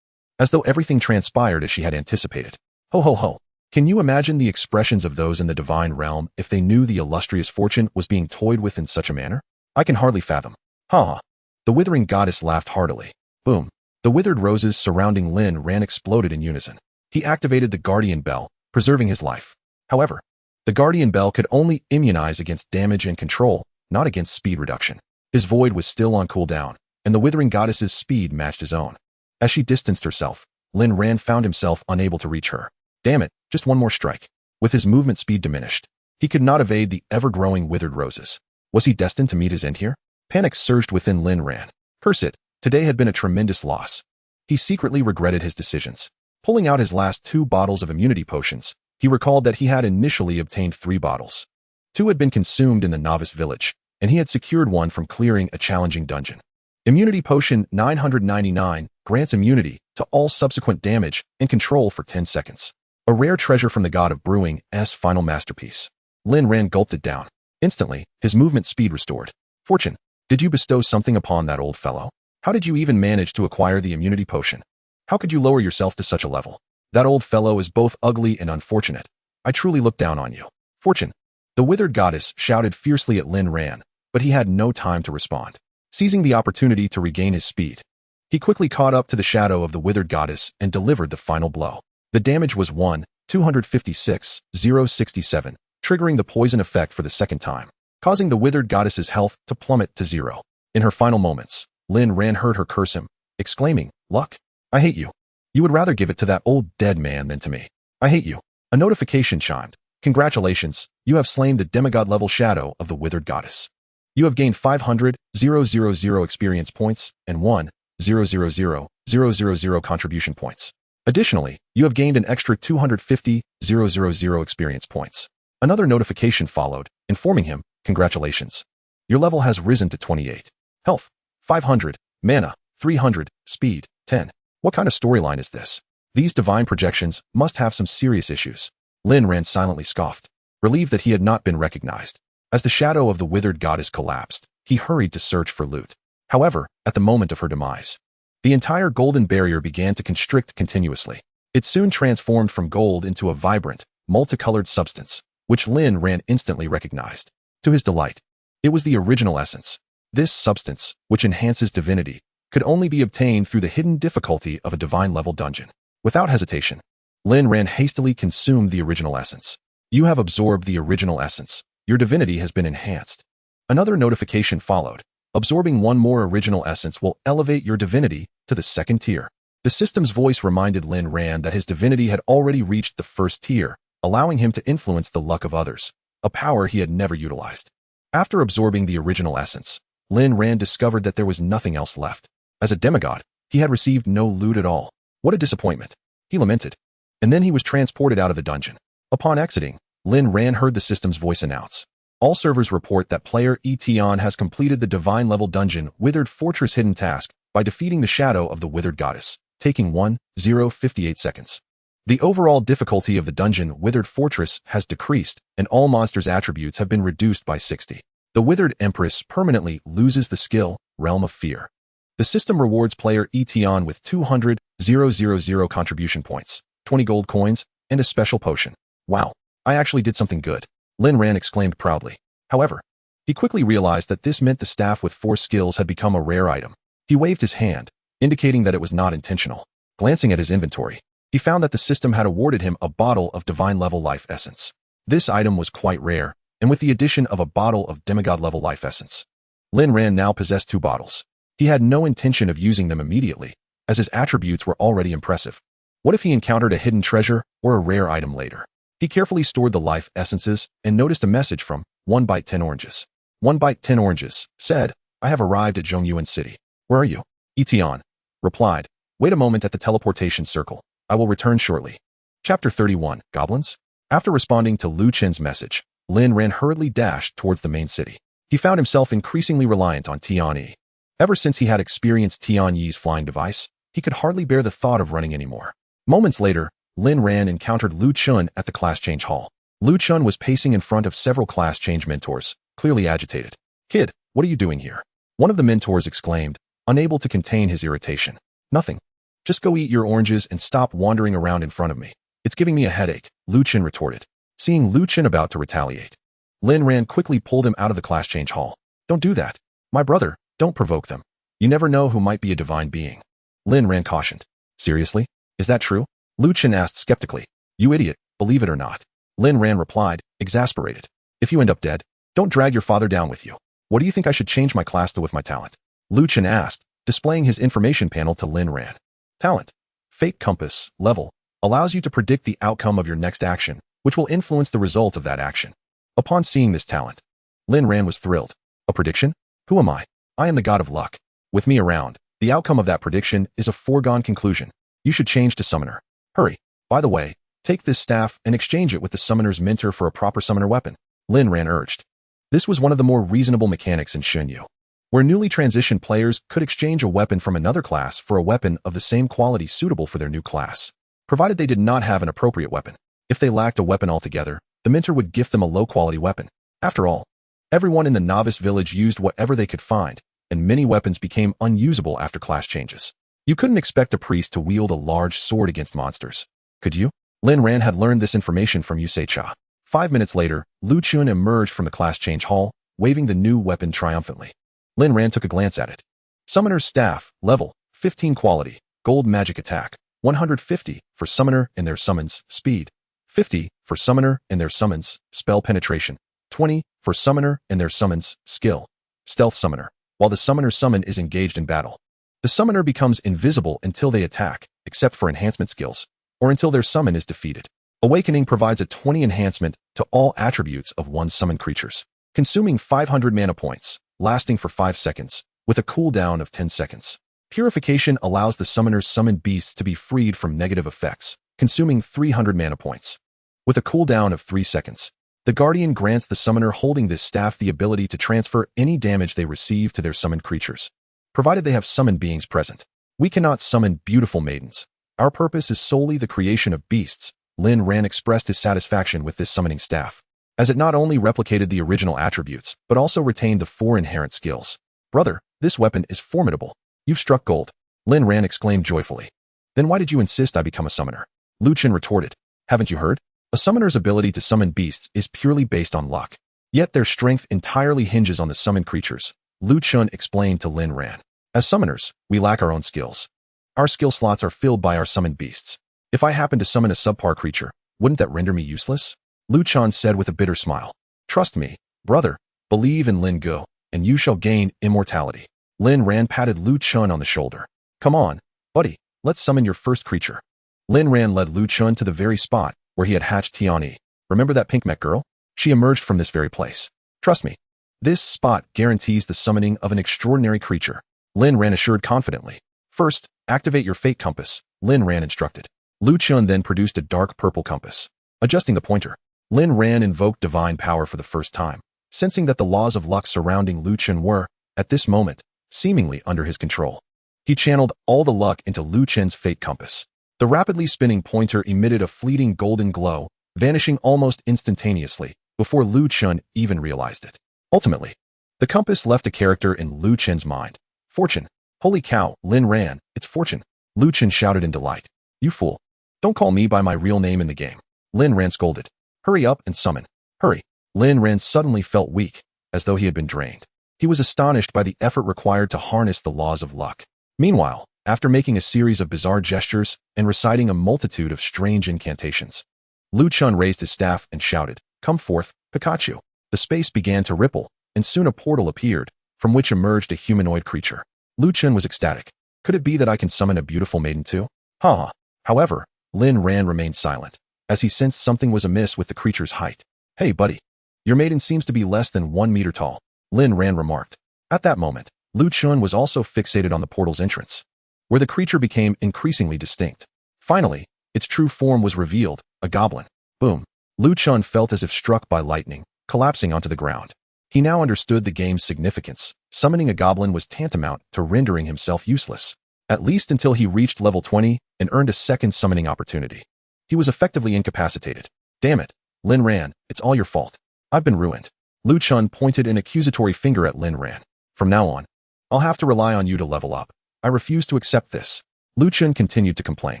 as though everything transpired as she had anticipated. Ho ho ho. Can you imagine the expressions of those in the divine realm if they knew the illustrious fortune was being toyed with in such a manner? I can hardly fathom. Ha ha. The withering goddess laughed heartily. Boom. The withered roses surrounding Lin Ran exploded in unison. He activated the guardian bell, preserving his life. However, the guardian bell could only immunize against damage and control, not against speed reduction. His void was still on cooldown, and the withering goddess's speed matched his own. As she distanced herself, Lin Ran found himself unable to reach her. Damn it, just one more strike. With his movement speed diminished, he could not evade the ever-growing withered roses. Was he destined to meet his end here? Panic surged within Lin Ran. Curse it, today had been a tremendous loss. He secretly regretted his decisions. Pulling out his last 2 bottles of immunity potions, he recalled that he had initially obtained 3 bottles. 2 had been consumed in the novice village, and he had secured one from clearing a challenging dungeon. Immunity Potion 999 grants immunity to all subsequent damage and control for 10 seconds. A rare treasure from the god of brewing's final masterpiece. Lin Ran gulped it down. Instantly, his movement speed restored. Fortune, did you bestow something upon that old fellow? How did you even manage to acquire the immunity potion? How could you lower yourself to such a level? That old fellow is both ugly and unfortunate. I truly look down on you. Fortune. The withered goddess shouted fiercely at Lin Ran, but he had no time to respond. Seizing the opportunity to regain his speed, he quickly caught up to the shadow of the withered goddess and delivered the final blow. The damage was 1,256,067, triggering the poison effect for the second time, causing the withered goddess's health to plummet to 0. In her final moments, Lin Ran heard her curse him, exclaiming, "Luck? I hate you. You would rather give it to that old dead man than to me. I hate you." A notification chimed. Congratulations, you have slain the demigod-level shadow of the withered goddess. You have gained 500,000 experience points and 1,000,000 contribution points. Additionally, you have gained an extra 250,000 experience points. Another notification followed, informing him, congratulations. Your level has risen to 28. Health, 500. Mana, 300. Speed, 10. What kind of storyline is this? These divine projections must have some serious issues. Lin Ran silently scoffed, relieved that he had not been recognized. As the shadow of the withered goddess collapsed, he hurried to search for loot. However, at the moment of her demise, the entire golden barrier began to constrict continuously. It soon transformed from gold into a vibrant, multicolored substance, which Lin Ran instantly recognized. To his delight, it was the original essence. This substance, which enhances divinity, could only be obtained through the hidden difficulty of a divine-level dungeon. Without hesitation, Lin Ran hastily consumed the original essence. You have absorbed the original essence. Your divinity has been enhanced. Another notification followed. Absorbing one more original essence will elevate your divinity to the 2nd tier. The system's voice reminded Lin Ran that his divinity had already reached the 1st tier, allowing him to influence the luck of others, a power he had never utilized. After absorbing the original essence, Lin Ran discovered that there was nothing else left. As a demigod, he had received no loot at all. What a disappointment, he lamented. And then he was transported out of the dungeon. Upon exiting, Lin Ran heard the system's voice announce, all servers report that player Etion has completed the divine-level dungeon Withered Fortress hidden task by defeating the shadow of the withered goddess, taking 1,058 seconds. The overall difficulty of the dungeon Withered Fortress has decreased, and all monsters' attributes have been reduced by 60. The Withered Empress permanently loses the skill, Realm of Fear. The system rewards player Etion with 200,000 contribution points, 20 gold coins, and a special potion. Wow, I actually did something good, Lin Ran exclaimed proudly. However, he quickly realized that this meant the staff with 4 skills had become a rare item. He waved his hand, indicating that it was not intentional. Glancing at his inventory, he found that the system had awarded him a bottle of divine-level life essence. This item was quite rare, and with the addition of a bottle of demigod-level life essence, Lin Ran now possessed 2 bottles. He had no intention of using them immediately, as his attributes were already impressive. What if he encountered a hidden treasure or a rare item later? He carefully stored the life essences and noticed a message from 1 Byte 10 Oranges. 1 Byte 10 Oranges said, I have arrived at Zhongyuan City. Where are you? Etion replied, wait a moment at the teleportation circle. I will return shortly. Chapter 31, Goblins? After responding to Lu Chen's message, Lin Ran hurriedly dashed towards the main city. He found himself increasingly reliant on Tianyi. Ever since he had experienced Tianyi's flying device, he could hardly bear the thought of running anymore. Moments later, Lin Ran encountered Lu Chun at the class change hall. Lu Chun was pacing in front of several class change mentors, clearly agitated. Kid, what are you doing here? One of the mentors exclaimed, unable to contain his irritation. Nothing. Just go eat your oranges and stop wandering around in front of me. It's giving me a headache, Lu Chen retorted. Seeing Lu Chen about to retaliate, Lin Ran quickly pulled him out of the class change hall. Don't do that. My brother, don't provoke them. You never know who might be a divine being. Lin Ran cautioned. Seriously? Is that true? Lu Chen asked skeptically. You idiot, believe it or not. Lin Ran replied, exasperated. If you end up dead, don't drag your father down with you. What do you think I should change my class to with my talent? Lu Chen asked, displaying his information panel to Lin Ran. Talent. Fate Compass, level, allows you to predict the outcome of your next action, which will influence the result of that action. Upon seeing this talent, Lin Ran was thrilled. A prediction? Who am I? I am the god of luck. With me around, the outcome of that prediction is a foregone conclusion. You should change to summoner. Hurry. By the way, take this staff and exchange it with the summoner's mentor for a proper summoner weapon, Lin Ran urged. This was one of the more reasonable mechanics in Xunyu, where newly transitioned players could exchange a weapon from another class for a weapon of the same quality suitable for their new class, provided they did not have an appropriate weapon. If they lacked a weapon altogether, the mentor would gift them a low-quality weapon. After all, everyone in the novice village used whatever they could find, and many weapons became unusable after class changes. You couldn't expect a priest to wield a large sword against monsters, could you? Lin Ran had learned this information from Yusei Cha. 5 minutes later, Lu Chun emerged from the class change hall, waving the new weapon triumphantly. Lin Ran took a glance at it. Summoner's Staff, level, 15 quality, gold magic attack, 150 for summoner and their summons, speed, 50 for summoner and their summons, spell penetration, 20 for summoner and their summons, skill, stealth summoner. While the summoner's summon is engaged in battle, the summoner becomes invisible until they attack, except for enhancement skills, or until their summon is defeated. Awakening provides a 20 enhancement to all attributes of one summoned creatures, consuming 500 mana points, lasting for 5 seconds, with a cooldown of 10 seconds. Purification allows the summoner's summoned beasts to be freed from negative effects, consuming 300 mana points, with a cooldown of 3 seconds. The Guardian grants the summoner holding this staff the ability to transfer any damage they receive to their summoned creatures, provided they have summoned beings present. We cannot summon beautiful maidens. Our purpose is solely the creation of beasts. Lin Ran expressed his satisfaction with this summoning staff, as it not only replicated the original attributes, but also retained the 4 inherent skills. Brother, this weapon is formidable. You've struck gold, Lin Ran exclaimed joyfully. Then why did you insist I become a summoner? Lu Chen retorted. Haven't you heard? A summoner's ability to summon beasts is purely based on luck. Yet their strength entirely hinges on the summoned creatures, Lu Chen explained to Lin Ran. As summoners, we lack our own skills. Our skill slots are filled by our summoned beasts. If I happen to summon a subpar creature, wouldn't that render me useless? Lu Chen said with a bitter smile. Trust me, brother, believe in Lin Go, and you shall gain immortality. Lin Ran patted Lu Chen on the shoulder. Come on, buddy, let's summon your first creature. Lin Ran led Lu Chen to the very spot where he had hatched Tianyi. Remember that pink mech girl? She emerged from this very place. Trust me, this spot guarantees the summoning of an extraordinary creature, Lin Ran assured confidently. First, activate your fate compass, Lin Ran instructed. Lu Chen then produced a dark purple compass. Adjusting the pointer, Lin Ran invoked divine power for the first time, sensing that the laws of luck surrounding Lu Chen were, at this moment, seemingly under his control. He channeled all the luck into Lu Chen's fate compass. The rapidly spinning pointer emitted a fleeting golden glow, vanishing almost instantaneously, before Lu Chen even realized it. Ultimately, the compass left a character in Lu Chen's mind. Fortune. Holy cow, Lin Ran, it's Fortune. Lu Chen shouted in delight. You fool. Don't call me by my real name in the game. Lin Ran scolded. Hurry up and summon. Hurry. Lin Ran suddenly felt weak, as though he had been drained. He was astonished by the effort required to harness the laws of luck. Meanwhile, after making a series of bizarre gestures and reciting a multitude of strange incantations, Lu Chen raised his staff and shouted, Come forth, Pikachu. The space began to ripple, and soon a portal appeared, from which emerged a humanoid creature. Lu Chen was ecstatic. Could it be that I can summon a beautiful maiden too? Ha! However, Lin Ran remained silent, as he sensed something was amiss with the creature's height. Hey, buddy. Your maiden seems to be less than 1 meter tall, Lin Ran remarked. At that moment, Lu Chen was also fixated on the portal's entrance, where the creature became increasingly distinct. Finally, its true form was revealed, a goblin. Boom. Lu Chen felt as if struck by lightning, collapsing onto the ground. He now understood the game's significance. Summoning a goblin was tantamount to rendering himself useless, at least until he reached level 20 and earned a second summoning opportunity. He was effectively incapacitated. Damn it, Lin Ran, it's all your fault. I've been ruined. Lu Chen pointed an accusatory finger at Lin Ran. From now on, I'll have to rely on you to level up. I refuse to accept this. Lu Chen continued to complain.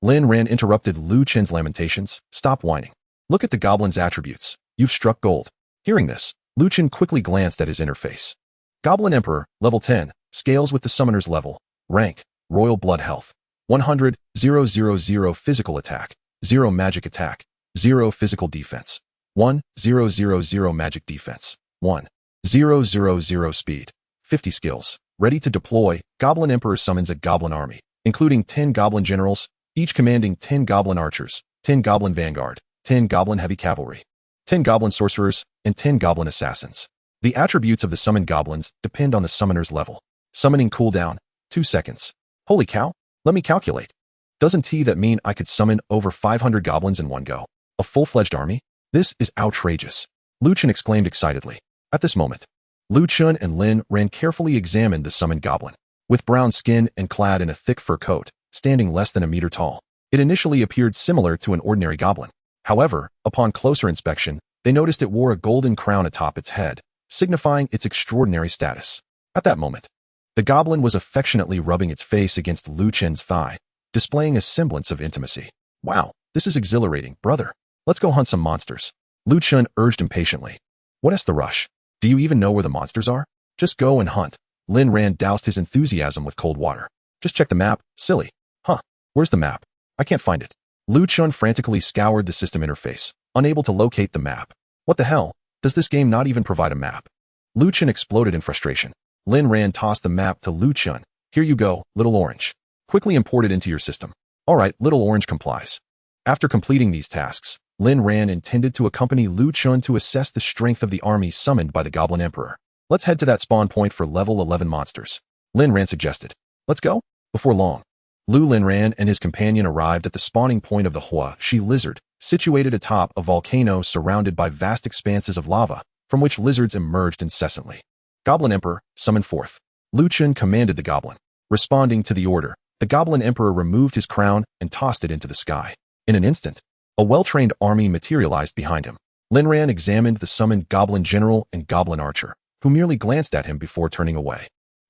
Lin Ran interrupted Lu Chen's lamentations. Stop whining. Look at the goblin's attributes. You've struck gold. Hearing this, Lu Chen quickly glanced at his interface. Goblin Emperor, level 10, scales with the summoner's level. Rank, Royal Blood Health. 100, 000 physical attack, 0 magic attack, 0 physical defense. 1, 000 magic defense. 1, 000 speed. 50 skills. Ready to deploy, Goblin Emperor summons a goblin army, including 10 goblin generals, each commanding 10 goblin archers, 10 goblin vanguard, 10 goblin heavy cavalry, 10 goblin sorcerers, and 10 goblin assassins. The attributes of the summoned goblins depend on the summoner's level. Summoning cooldown, 2 seconds. Holy cow, let me calculate. Doesn't that mean I could summon over 500 goblins in one go? A full-fledged army? This is outrageous. Lu Chen exclaimed excitedly. At this moment, Lu Chen and Lin Ran carefully examined the summoned goblin. With brown skin and clad in a thick fur coat, standing less than a meter tall, it initially appeared similar to an ordinary goblin. However, upon closer inspection, they noticed it wore a golden crown atop its head, signifying its extraordinary status. At that moment, the goblin was affectionately rubbing its face against Lu Chen's thigh, displaying a semblance of intimacy. Wow, this is exhilarating, brother. Let's go hunt some monsters. Lu Chen urged impatiently. What's the rush? Do you even know where the monsters are? Just go and hunt. Lin Ran doused his enthusiasm with cold water. Just check the map, silly. Huh, where's the map? I can't find it. Lu Chen frantically scoured the system interface, unable to locate the map. What the hell? Does this game not even provide a map? Lu Chen exploded in frustration. Lin Ran tossed the map to Lu Chen. Here you go, Little Orange. Quickly import it into your system. Alright, Little Orange complies. After completing these tasks, Lin Ran intended to accompany Lu Chen to assess the strength of the army summoned by the Goblin Emperor. Let's head to that spawn point for level 11 monsters. Lin Ran suggested. Let's go? Before long, Lin Ran and his companion arrived at the spawning point of the Hua Shi lizard, situated atop a volcano surrounded by vast expanses of lava, from which lizards emerged incessantly. Goblin Emperor, summon forth. Lu Chen commanded the goblin. Responding to the order, the Goblin Emperor removed his crown and tossed it into the sky. In an instant, a well-trained army materialized behind him. Lin Ran examined the summoned Goblin General and Goblin Archer, who merely glanced at him before turning away.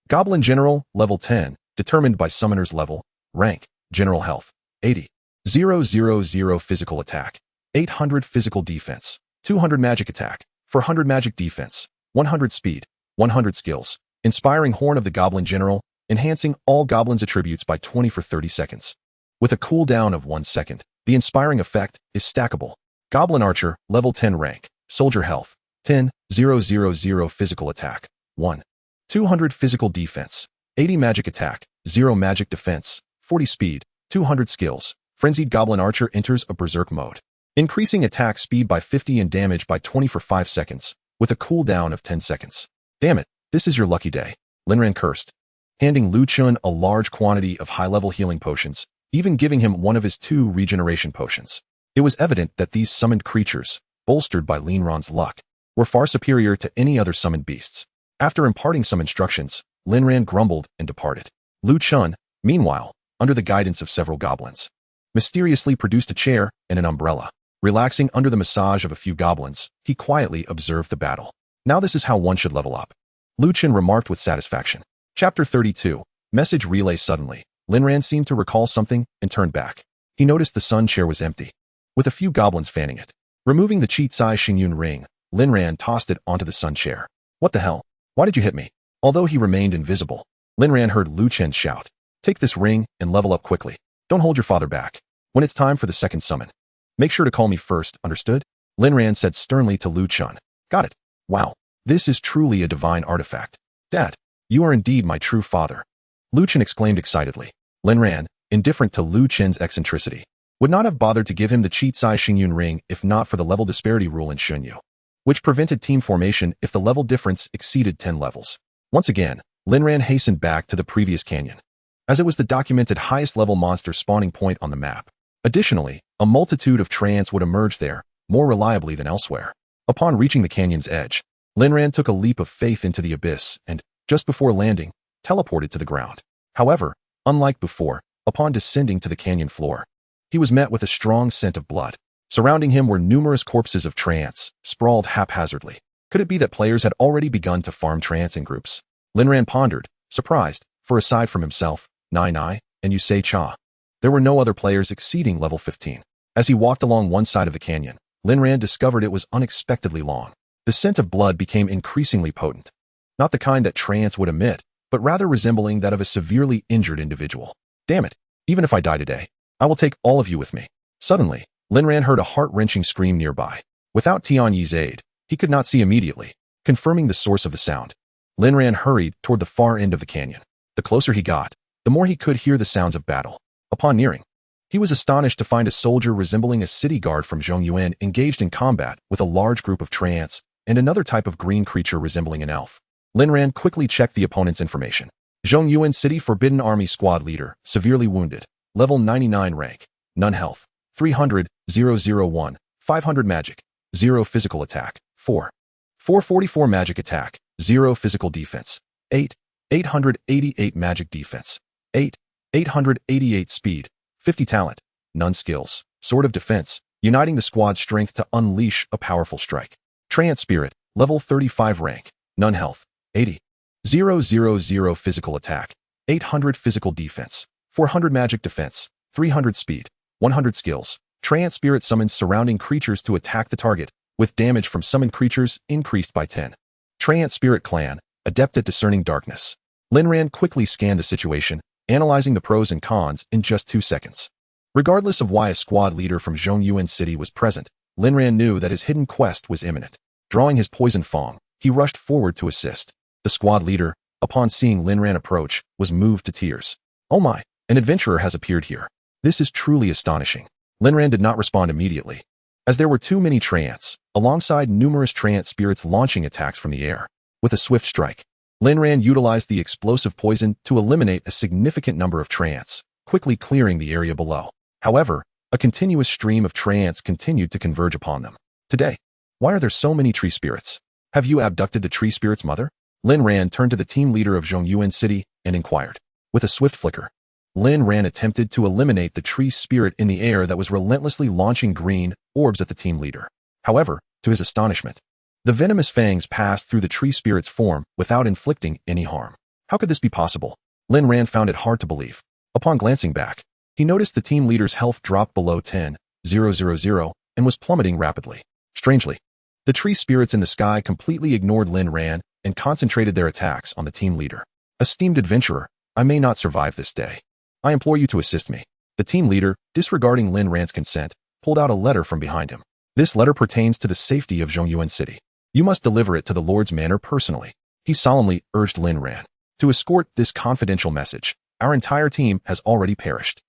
Goblin General, level 10, determined by summoner's level. Rank, General Health, 80. 000 physical attack, 800 physical defense, 200 magic attack, 400 magic defense, 100 speed, 100 skills. Inspiring Horn of the Goblin General, enhancing all goblins' attributes by 20 for 30 seconds. With a cooldown of 1 second, the inspiring effect is stackable. Goblin Archer, level 10 rank, Soldier Health, 10. 000 physical attack, 1. 200 physical defense, 80 magic attack, 0 magic defense, 40 speed, 200 skills. Frenzied Goblin Archer enters a berserk mode, increasing attack speed by 50 and damage by 20 for 5 seconds, with a cooldown of 10 seconds. Damn it, this is your lucky day. Lin Ran cursed, handing Lu Chen a large quantity of high-level healing potions, even giving him one of his 2 regeneration potions. It was evident that these summoned creatures, bolstered by Lin Ran's luck, were far superior to any other summoned beasts. After imparting some instructions, Lin Ran grumbled and departed. Lu Chen, meanwhile, under the guidance of several goblins, mysteriously produced a chair and an umbrella. Relaxing under the massage of a few goblins, he quietly observed the battle. Now this is how one should level up. Lu Chen remarked with satisfaction. Chapter 32. Message relay. Suddenly, Lin Ran seemed to recall something and turned back. He noticed the sun chair was empty, with a few goblins fanning it. Removing the cheat-sai Xingyun ring, Lin Ran tossed it onto the sun chair. What the hell? Why did you hit me? Although he remained invisible, Lin Ran heard Lu Chen shout. Take this ring and level up quickly. Don't hold your father back. When it's time for the second summon, make sure to call me first, understood? Lin Ran said sternly to Lu Chen. Got it. Wow, this is truly a divine artifact. Dad, you are indeed my true father. Lu Chen exclaimed excitedly. Lin Ran, indifferent to Lu Chen's eccentricity, would not have bothered to give him the cheat-sai Xingyun ring if not for the level disparity rule in Xunyu, which prevented team formation if the level difference exceeded 10 levels. Once again, Lin Ran hastened back to the previous canyon, as it was the documented highest level monster spawning point on the map. Additionally, a multitude of treants would emerge there, more reliably than elsewhere. Upon reaching the canyon's edge, Lin Ran took a leap of faith into the abyss and, just before landing, teleported to the ground. However, unlike before, upon descending to the canyon floor, he was met with a strong scent of blood. Surrounding him were numerous corpses of treants, sprawled haphazardly. Could it be that players had already begun to farm treants in groups? Lin Ran pondered, surprised, for aside from himself, Nai, and you say cha. There were no other players exceeding level 15. As he walked along one side of the canyon, Lin Ran discovered it was unexpectedly long. The scent of blood became increasingly potent. Not the kind that trance would emit, but rather resembling that of a severely injured individual. Damn it, even if I die today, I will take all of you with me. Suddenly, Lin Ran heard a heart-wrenching scream nearby. Without Tian Yi's aid, he could not see immediately, confirming the source of the sound. Lin Ran hurried toward the far end of the canyon. The closer he got, the more he could hear the sounds of battle. Upon nearing, he was astonished to find a soldier resembling a city guard from Zhongyuan engaged in combat with a large group of trance and another type of green creature resembling an elf. Lin Ran quickly checked the opponent's information. Zhongyuan City Forbidden Army Squad Leader, severely wounded, level 99 rank, none health, 300, 001, 500 magic, 0 physical attack, 444 magic attack, 0 physical defense, 888 magic defense, 888 speed, 50 talent, none skills, sword of defense, uniting the squad's strength to unleash a powerful strike. Trance Spirit, level 35 rank, none health, 000 physical attack, 800 physical defense, 400 magic defense, 300 speed, 100 skills. Trance Spirit summons surrounding creatures to attack the target, with damage from summoned creatures increased by 10. Trance Spirit Clan, adept at discerning darkness. Lin Ran quickly scanned the situation, analyzing the pros and cons in just 2 seconds. Regardless of why a squad leader from Zhongyuan City was present, Lin Ran knew that his hidden quest was imminent. Drawing his poison fong, he rushed forward to assist. The squad leader, upon seeing Lin Ran approach, was moved to tears. Oh my, an adventurer has appeared here. This is truly astonishing. Lin Ran did not respond immediately, as there were too many trance, alongside numerous trance spirits launching attacks from the air. With a swift strike, Lin Ran utilized the explosive poison to eliminate a significant number of trance, quickly clearing the area below. However, a continuous stream of trance continued to converge upon them. Today, why are there so many tree spirits? Have you abducted the tree spirit's mother? Lin Ran turned to the team leader of Zhongyuan City and inquired. With a swift flicker, Lin Ran attempted to eliminate the tree spirit in the air that was relentlessly launching green orbs at the team leader. However, to his astonishment, the venomous fangs passed through the tree spirit's form without inflicting any harm. How could this be possible? Lin Ran found it hard to believe. Upon glancing back, he noticed the team leader's health dropped below 10,000 and was plummeting rapidly. Strangely, the tree spirits in the sky completely ignored Lin Ran and concentrated their attacks on the team leader. Esteemed adventurer, I may not survive this day. I implore you to assist me. The team leader, disregarding Lin Ran's consent, pulled out a letter from behind him. This letter pertains to the safety of Zhongyuan City. You must deliver it to the Lord's Manor personally. He solemnly urged Lin Ran. To escort this confidential message, our entire team has already perished.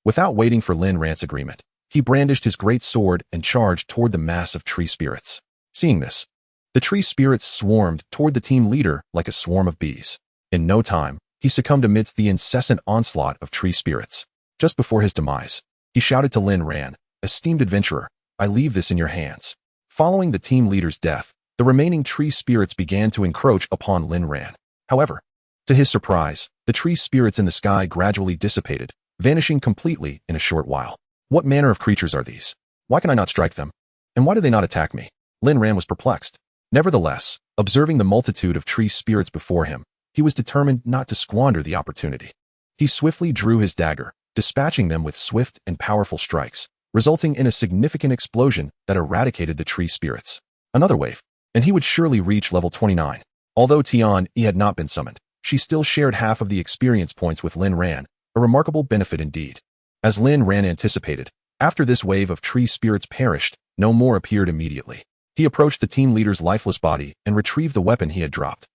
Without waiting for Lin Ran's agreement, he brandished his great sword and charged toward the mass of tree spirits. Seeing this, the tree spirits swarmed toward the team leader like a swarm of bees. In no time, he succumbed amidst the incessant onslaught of tree spirits. Just before his demise, he shouted to Lin Ran, "Esteemed adventurer, I leave this in your hands." Following the team leader's death, the remaining tree spirits began to encroach upon Lin Ran. However, to his surprise, the tree spirits in the sky gradually dissipated, vanishing completely in a short while. What manner of creatures are these? Why can I not strike them? And why do they not attack me? Lin Ran was perplexed. Nevertheless, observing the multitude of tree spirits before him, he was determined not to squander the opportunity. He swiftly drew his dagger, dispatching them with swift and powerful strikes, resulting in a significant explosion that eradicated the tree spirits. Another wave, and he would surely reach level 29. Although Tian Yi had not been summoned, she still shared half of the experience points with Lin Ran, a remarkable benefit indeed. As Lin Ran anticipated, after this wave of tree spirits perished, no more appeared immediately. He approached the team leader's lifeless body and retrieved the weapon he had dropped.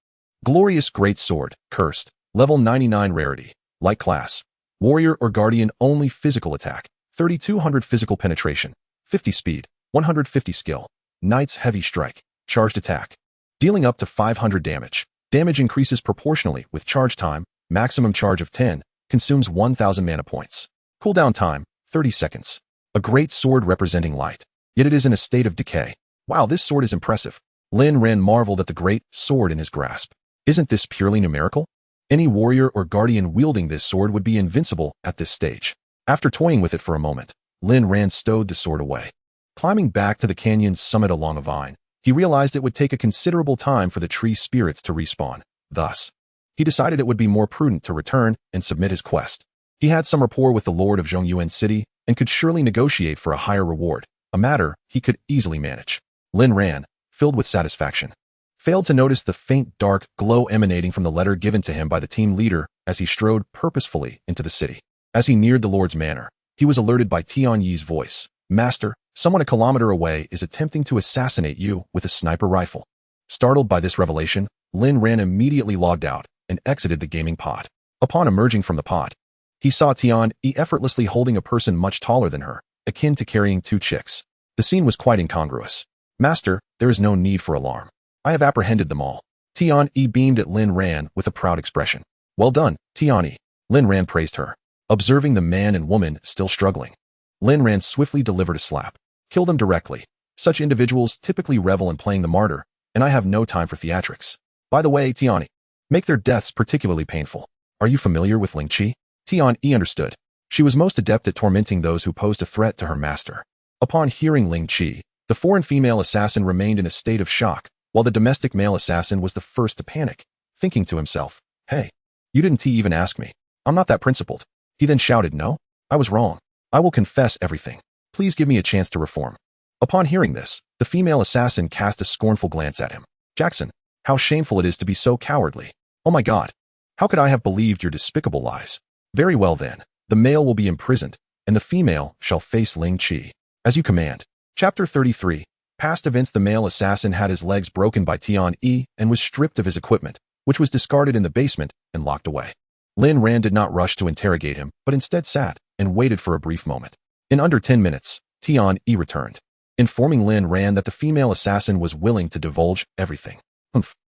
Glorious Great Sword, Cursed, level 99 rarity, light class, warrior or guardian only physical attack, 3200 physical penetration, 50 speed, 150 skill, knight's heavy strike, charged attack, dealing up to 500 damage. Damage increases proportionally with charge time, maximum charge of 10, consumes 1000 mana points. Cooldown time, 30 seconds. A great sword representing light, yet it is in a state of decay. Wow, this sword is impressive. Lin Ran marveled at the great sword in his grasp. Isn't this purely numerical? Any warrior or guardian wielding this sword would be invincible at this stage. After toying with it for a moment, Lin Ran stowed the sword away. Climbing back to the canyon's summit along a vine, he realized it would take a considerable time for the tree spirits to respawn. Thus, he decided it would be more prudent to return and submit his quest. He had some rapport with the Lord of Zhongyuan City and could surely negotiate for a higher reward, a matter he could easily manage. Lin Ran, filled with satisfaction, failed to notice the faint dark glow emanating from the letter given to him by the team leader as he strode purposefully into the city. As he neared the Lord's manor, he was alerted by Tian Yi's voice. Master, someone a kilometer away is attempting to assassinate you with a sniper rifle. Startled by this revelation, Lin Ran immediately logged out and exited the gaming pod. Upon emerging from the pod, he saw Tian Yi effortlessly holding a person much taller than her, akin to carrying two chicks. The scene was quite incongruous. Master, there is no need for alarm. I have apprehended them all. Tian Yi beamed at Lin Ran with a proud expression. Well done, Tian Yi. Lin Ran praised her. Observing the man and woman still struggling, Lin Ran swiftly delivered a slap. Kill them directly. Such individuals typically revel in playing the martyr, and I have no time for theatrics. By the way, Tian Yi, make their deaths particularly painful. Are you familiar with Ling Qi? Tian Yi understood. She was most adept at tormenting those who posed a threat to her master. Upon hearing Ling Qi, the foreign female assassin remained in a state of shock, while the domestic male assassin was the first to panic, thinking to himself, hey, you didn't even ask me. I'm not that principled. He then shouted, no, I was wrong. I will confess everything. Please give me a chance to reform. Upon hearing this, the female assassin cast a scornful glance at him. Jackson, how shameful it is to be so cowardly. Oh my God. How could I have believed your despicable lies? Very well then, the male will be imprisoned, and the female shall face Ling Qi. As you command. Chapter 33. Past events. The male assassin had his legs broken by Tian Yi and was stripped of his equipment, which was discarded in the basement and locked away. Lin Ran did not rush to interrogate him, but instead sat and waited for a brief moment. In under 10 minutes, Tian Yi returned, informing Lin Ran that the female assassin was willing to divulge everything.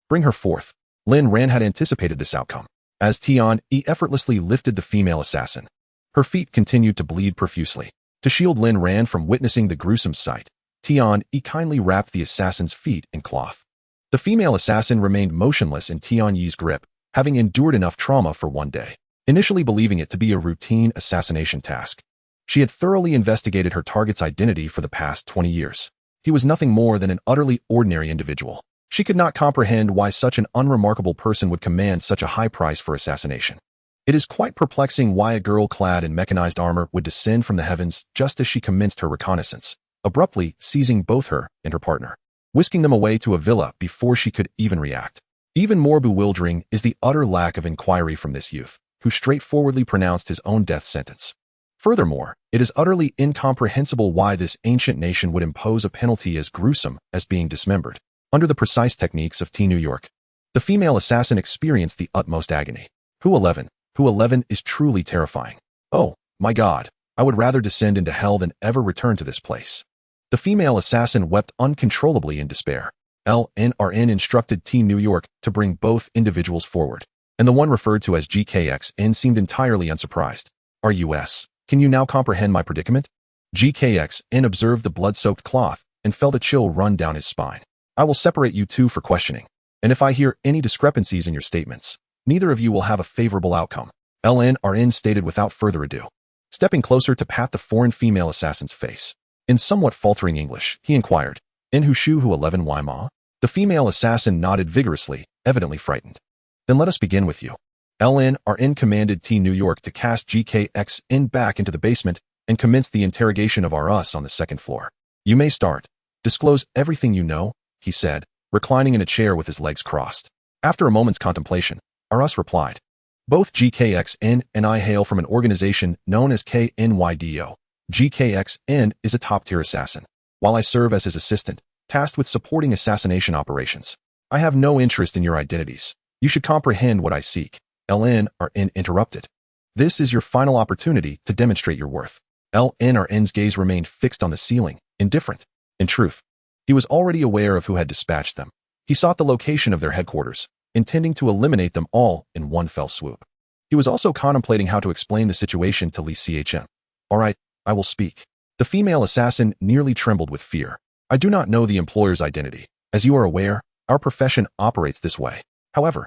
Bring her forth. Lin Ran had anticipated this outcome. As Tian Yi effortlessly lifted the female assassin, her feet continued to bleed profusely. To shield Lin Ran from witnessing the gruesome sight, Tian Yi kindly wrapped the assassin's feet in cloth. The female assassin remained motionless in Tian Yi's grip, having endured enough trauma for one day. Initially believing it to be a routine assassination task, she had thoroughly investigated her target's identity for the past 20 years. He was nothing more than an utterly ordinary individual. She could not comprehend why such an unremarkable person would command such a high price for assassination. It is quite perplexing why a girl clad in mechanized armor would descend from the heavens just as she commenced her reconnaissance, abruptly seizing both her and her partner, whisking them away to a villa before she could even react. Even more bewildering is the utter lack of inquiry from this youth, who straightforwardly pronounced his own death sentence. Furthermore, it is utterly incomprehensible why this ancient nation would impose a penalty as gruesome as being dismembered. Under the precise techniques of New York, the female assassin experienced the utmost agony. Who 11 is truly terrifying. Oh, my God, I would rather descend into hell than ever return to this place. The female assassin wept uncontrollably in despair. Lin Ran instructed New York to bring both individuals forward, and the one referred to as GKXN seemed entirely unsurprised. RUS, can you now comprehend my predicament? GKXN observed the blood-soaked cloth and felt a chill run down his spine. I will separate you two for questioning, and if I hear any discrepancies in your statements, neither of you will have a favorable outcome. Lin Ran stated without further ado, stepping closer to pat the foreign female assassin's face. In somewhat faltering English, he inquired, "In who shu hu 11 why ma?" The female assassin nodded vigorously, evidently frightened. Then let us begin with you. Lin Ran commanded New York to cast GKXN back into the basement and commence the interrogation of RUS on the second floor. You may start. Disclose everything you know, he said, reclining in a chair with his legs crossed. After a moment's contemplation, RUS replied, both GKXN and I hail from an organization known as KNYDO. GKXN is a top-tier assassin, while I serve as his assistant, tasked with supporting assassination operations. I have no interest in your identities. You should comprehend what I seek. Lin Ran interrupted. This is your final opportunity to demonstrate your worth. Lin Ran's gaze remained fixed on the ceiling, indifferent. In truth, he was already aware of who had dispatched them. He sought the location of their headquarters, intending to eliminate them all in one fell swoop. He was also contemplating how to explain the situation to Li Chen. All right, I will speak. The female assassin nearly trembled with fear. I do not know the employer's identity. As you are aware, our profession operates this way. However,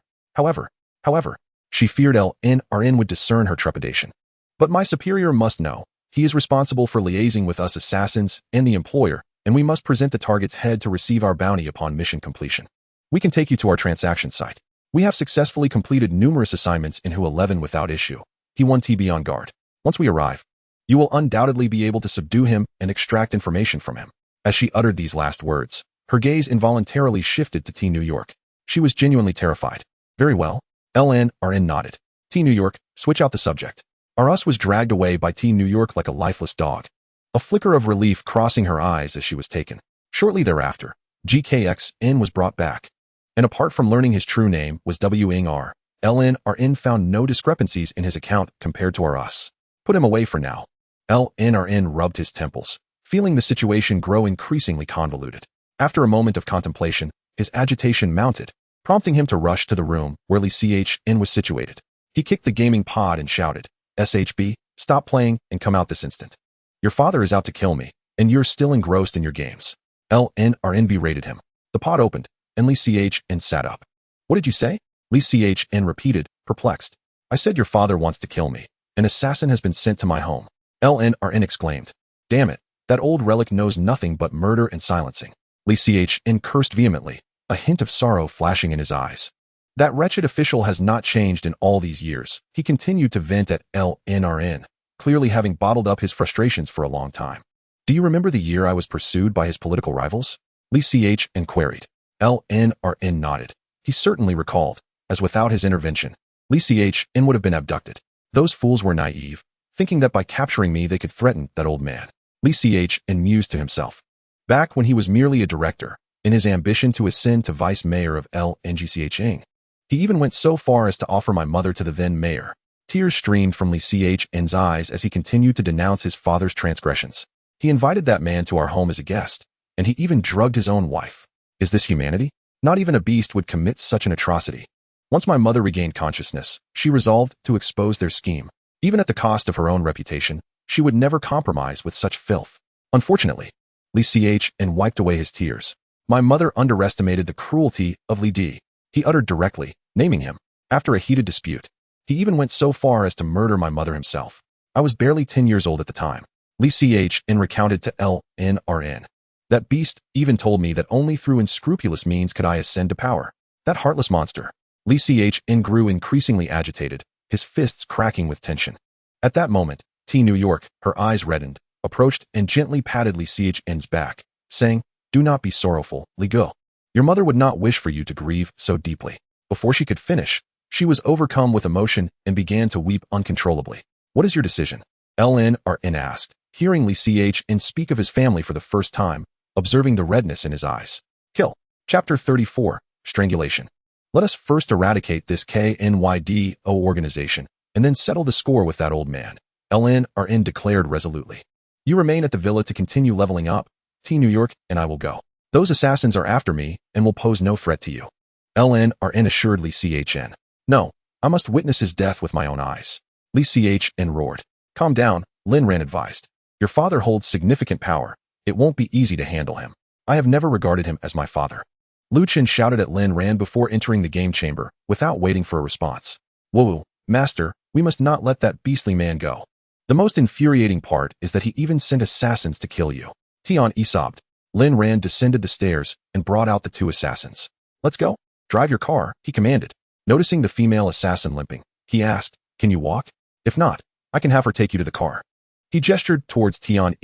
she feared Lin Ran would discern her trepidation. But my superior must know. He is responsible for liaising with us assassins and the employer, and we must present the target's head to receive our bounty upon mission completion. We can take you to our transaction site. We have successfully completed numerous assignments in Hu 11 without issue. He won to be on guard. Once we arrive, you will undoubtedly be able to subdue him and extract information from him. As she uttered these last words, her gaze involuntarily shifted to T. New York. She was genuinely terrified. Very well. Lin Ran nodded. T. New York, switch out the subject. Arus was dragged away by T. New York like a lifeless dog. A flicker of relief crossing her eyes as she was taken. Shortly thereafter, GKXN was brought back. And apart from learning his true name was WNR, Lin Ran found no discrepancies in his account compared to Arus. Put him away for now. Lin Ran rubbed his temples, feeling the situation grow increasingly convoluted. After a moment of contemplation, his agitation mounted, prompting him to rush to the room where Li Chen was situated. He kicked the gaming pod and shouted, "SHB, stop playing and come out this instant. Your father is out to kill me, and you're still engrossed in your games." Lin Ran berated him. The pod opened, and Li Chen sat up. "What did you say?" Li Chen repeated, perplexed. "I said your father wants to kill me. An assassin has been sent to my home." Lin Ran exclaimed. "Damn it, that old relic knows nothing but murder and silencing." Li Chen cursed vehemently, a hint of sorrow flashing in his eyes. That wretched official has not changed in all these years. He continued to vent at Lin Ran, clearly having bottled up his frustrations for a long time. "Do you remember the year I was pursued by his political rivals?" Li Chen queried. Lin Ran nodded. He certainly recalled, as without his intervention, Li Chen would have been abducted. Those fools were naive, thinking that by capturing me they could threaten that old man. Li Chen mused to himself. Back when he was merely a director, in his ambition to ascend to vice mayor of Lingcheng, he even went so far as to offer my mother to the then mayor. Tears streamed from Li Chen's eyes as he continued to denounce his father's transgressions. He invited that man to our home as a guest, and he even drugged his own wife. Is this humanity? Not even a beast would commit such an atrocity. Once my mother regained consciousness, she resolved to expose their scheme. Even at the cost of her own reputation, she would never compromise with such filth. Unfortunately, Li Chen wiped away his tears. My mother underestimated the cruelty of Li Di. He uttered directly, naming him. After a heated dispute, he even went so far as to murder my mother himself. I was barely 10 years old at the time. Li Chen recounted to Lin Ran. That beast even told me that only through unscrupulous means could I ascend to power. That heartless monster. Li Chen grew increasingly agitated, his fists cracking with tension. At that moment, T. New York, her eyes reddened, approached and gently patted Li Chen's back, saying, "Do not be sorrowful, Li Go. Your mother would not wish for you to grieve so deeply." Before she could finish, she was overcome with emotion and began to weep uncontrollably. "What is your decision?" Lin Ran asked, hearing Li Chen speak of his family for the first time, observing the redness in his eyes. Kill. Chapter 34, Strangulation. Let us first eradicate this KNYDO organization, and then settle the score with that old man, Lin Ran declared resolutely. "You remain at the villa to continue leveling up, T. New York, and I will go. Those assassins are after me and will pose no threat to you." Lin Ran assured Li Chen. "No, I must witness his death with my own eyes." Li Chen roared. "Calm down," Lin Ran advised. "Your father holds significant power. It won't be easy to handle him. I have never regarded him as my father." Lu Chen shouted at Lin Ran before entering the game chamber, without waiting for a response. "Whoa, master, we must not let that beastly man go. The most infuriating part is that he even sent assassins to kill you." Tian sobbed. Lin Ran descended the stairs and brought out the two assassins. "Let's go. Drive your car," he commanded. Noticing the female assassin limping, he asked, "Can you walk? If not, I can have her take you to the car." He gestured towards Tian,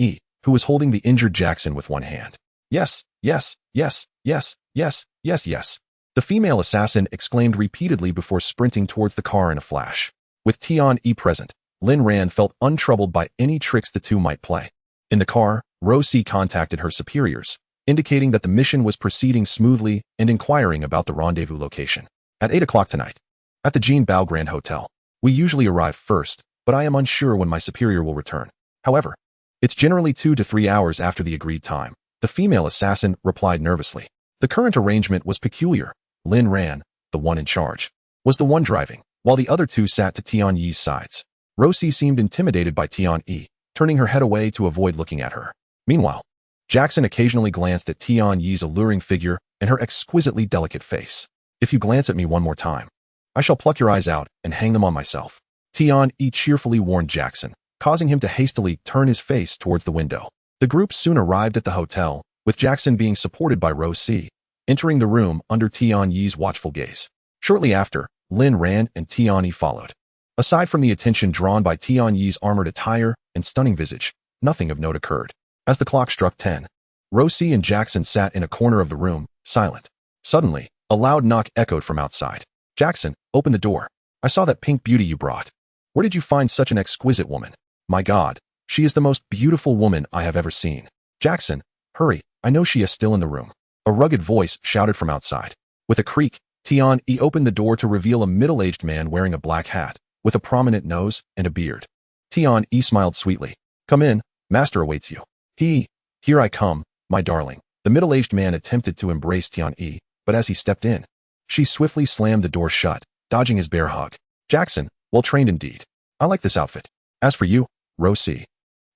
who was holding the injured Jackson with one hand. "Yes, yes, yes, yes, yes, yes, yes." The female assassin exclaimed repeatedly before sprinting towards the car in a flash. With Tian present, Lin Ran felt untroubled by any tricks the two might play. In the car, Rosie contacted her superiors, indicating that the mission was proceeding smoothly and inquiring about the rendezvous location. "At 8 o'clock tonight, at the Jean Bao Grand Hotel. We usually arrive first, but I am unsure when my superior will return. However, it's generally 2 to 3 hours after the agreed time," the female assassin replied nervously. The current arrangement was peculiar. Lin Ran, the one in charge, was the one driving, while the other two sat to Tian Yi's sides. Rosie seemed intimidated by Tian Yi, turning her head away to avoid looking at her. Meanwhile, Jackson occasionally glanced at Tian Yi's alluring figure and her exquisitely delicate face. "If you glance at me one more time, I shall pluck your eyes out and hang them on myself," Tian Yi cheerfully warned Jackson, causing him to hastily turn his face towards the window. The group soon arrived at the hotel, with Jackson being supported by Rosie, entering the room under Tian Yi's watchful gaze. Shortly after, Lin Ran and Tian Yi followed. Aside from the attention drawn by Tian Yi's armored attire and stunning visage, nothing of note occurred. As the clock struck 10, Rosie and Jackson sat in a corner of the room, silent. Suddenly, a loud knock echoed from outside. Jackson, open the door. I saw that pink beauty you brought. Where did you find such an exquisite woman? My God, she is the most beautiful woman I have ever seen. Jackson, hurry, I know she is still in the room. A rugged voice shouted from outside. With a creak, Tian Yi opened the door to reveal a middle-aged man wearing a black hat, with a prominent nose and a beard. Tian Yi smiled sweetly. Come in, master awaits you. Here I come, my darling. The middle-aged man attempted to embrace Tian Yi, but as he stepped in, she swiftly slammed the door shut, dodging his bear hug. Jackson, well trained indeed. I like this outfit. As for you, Rosie.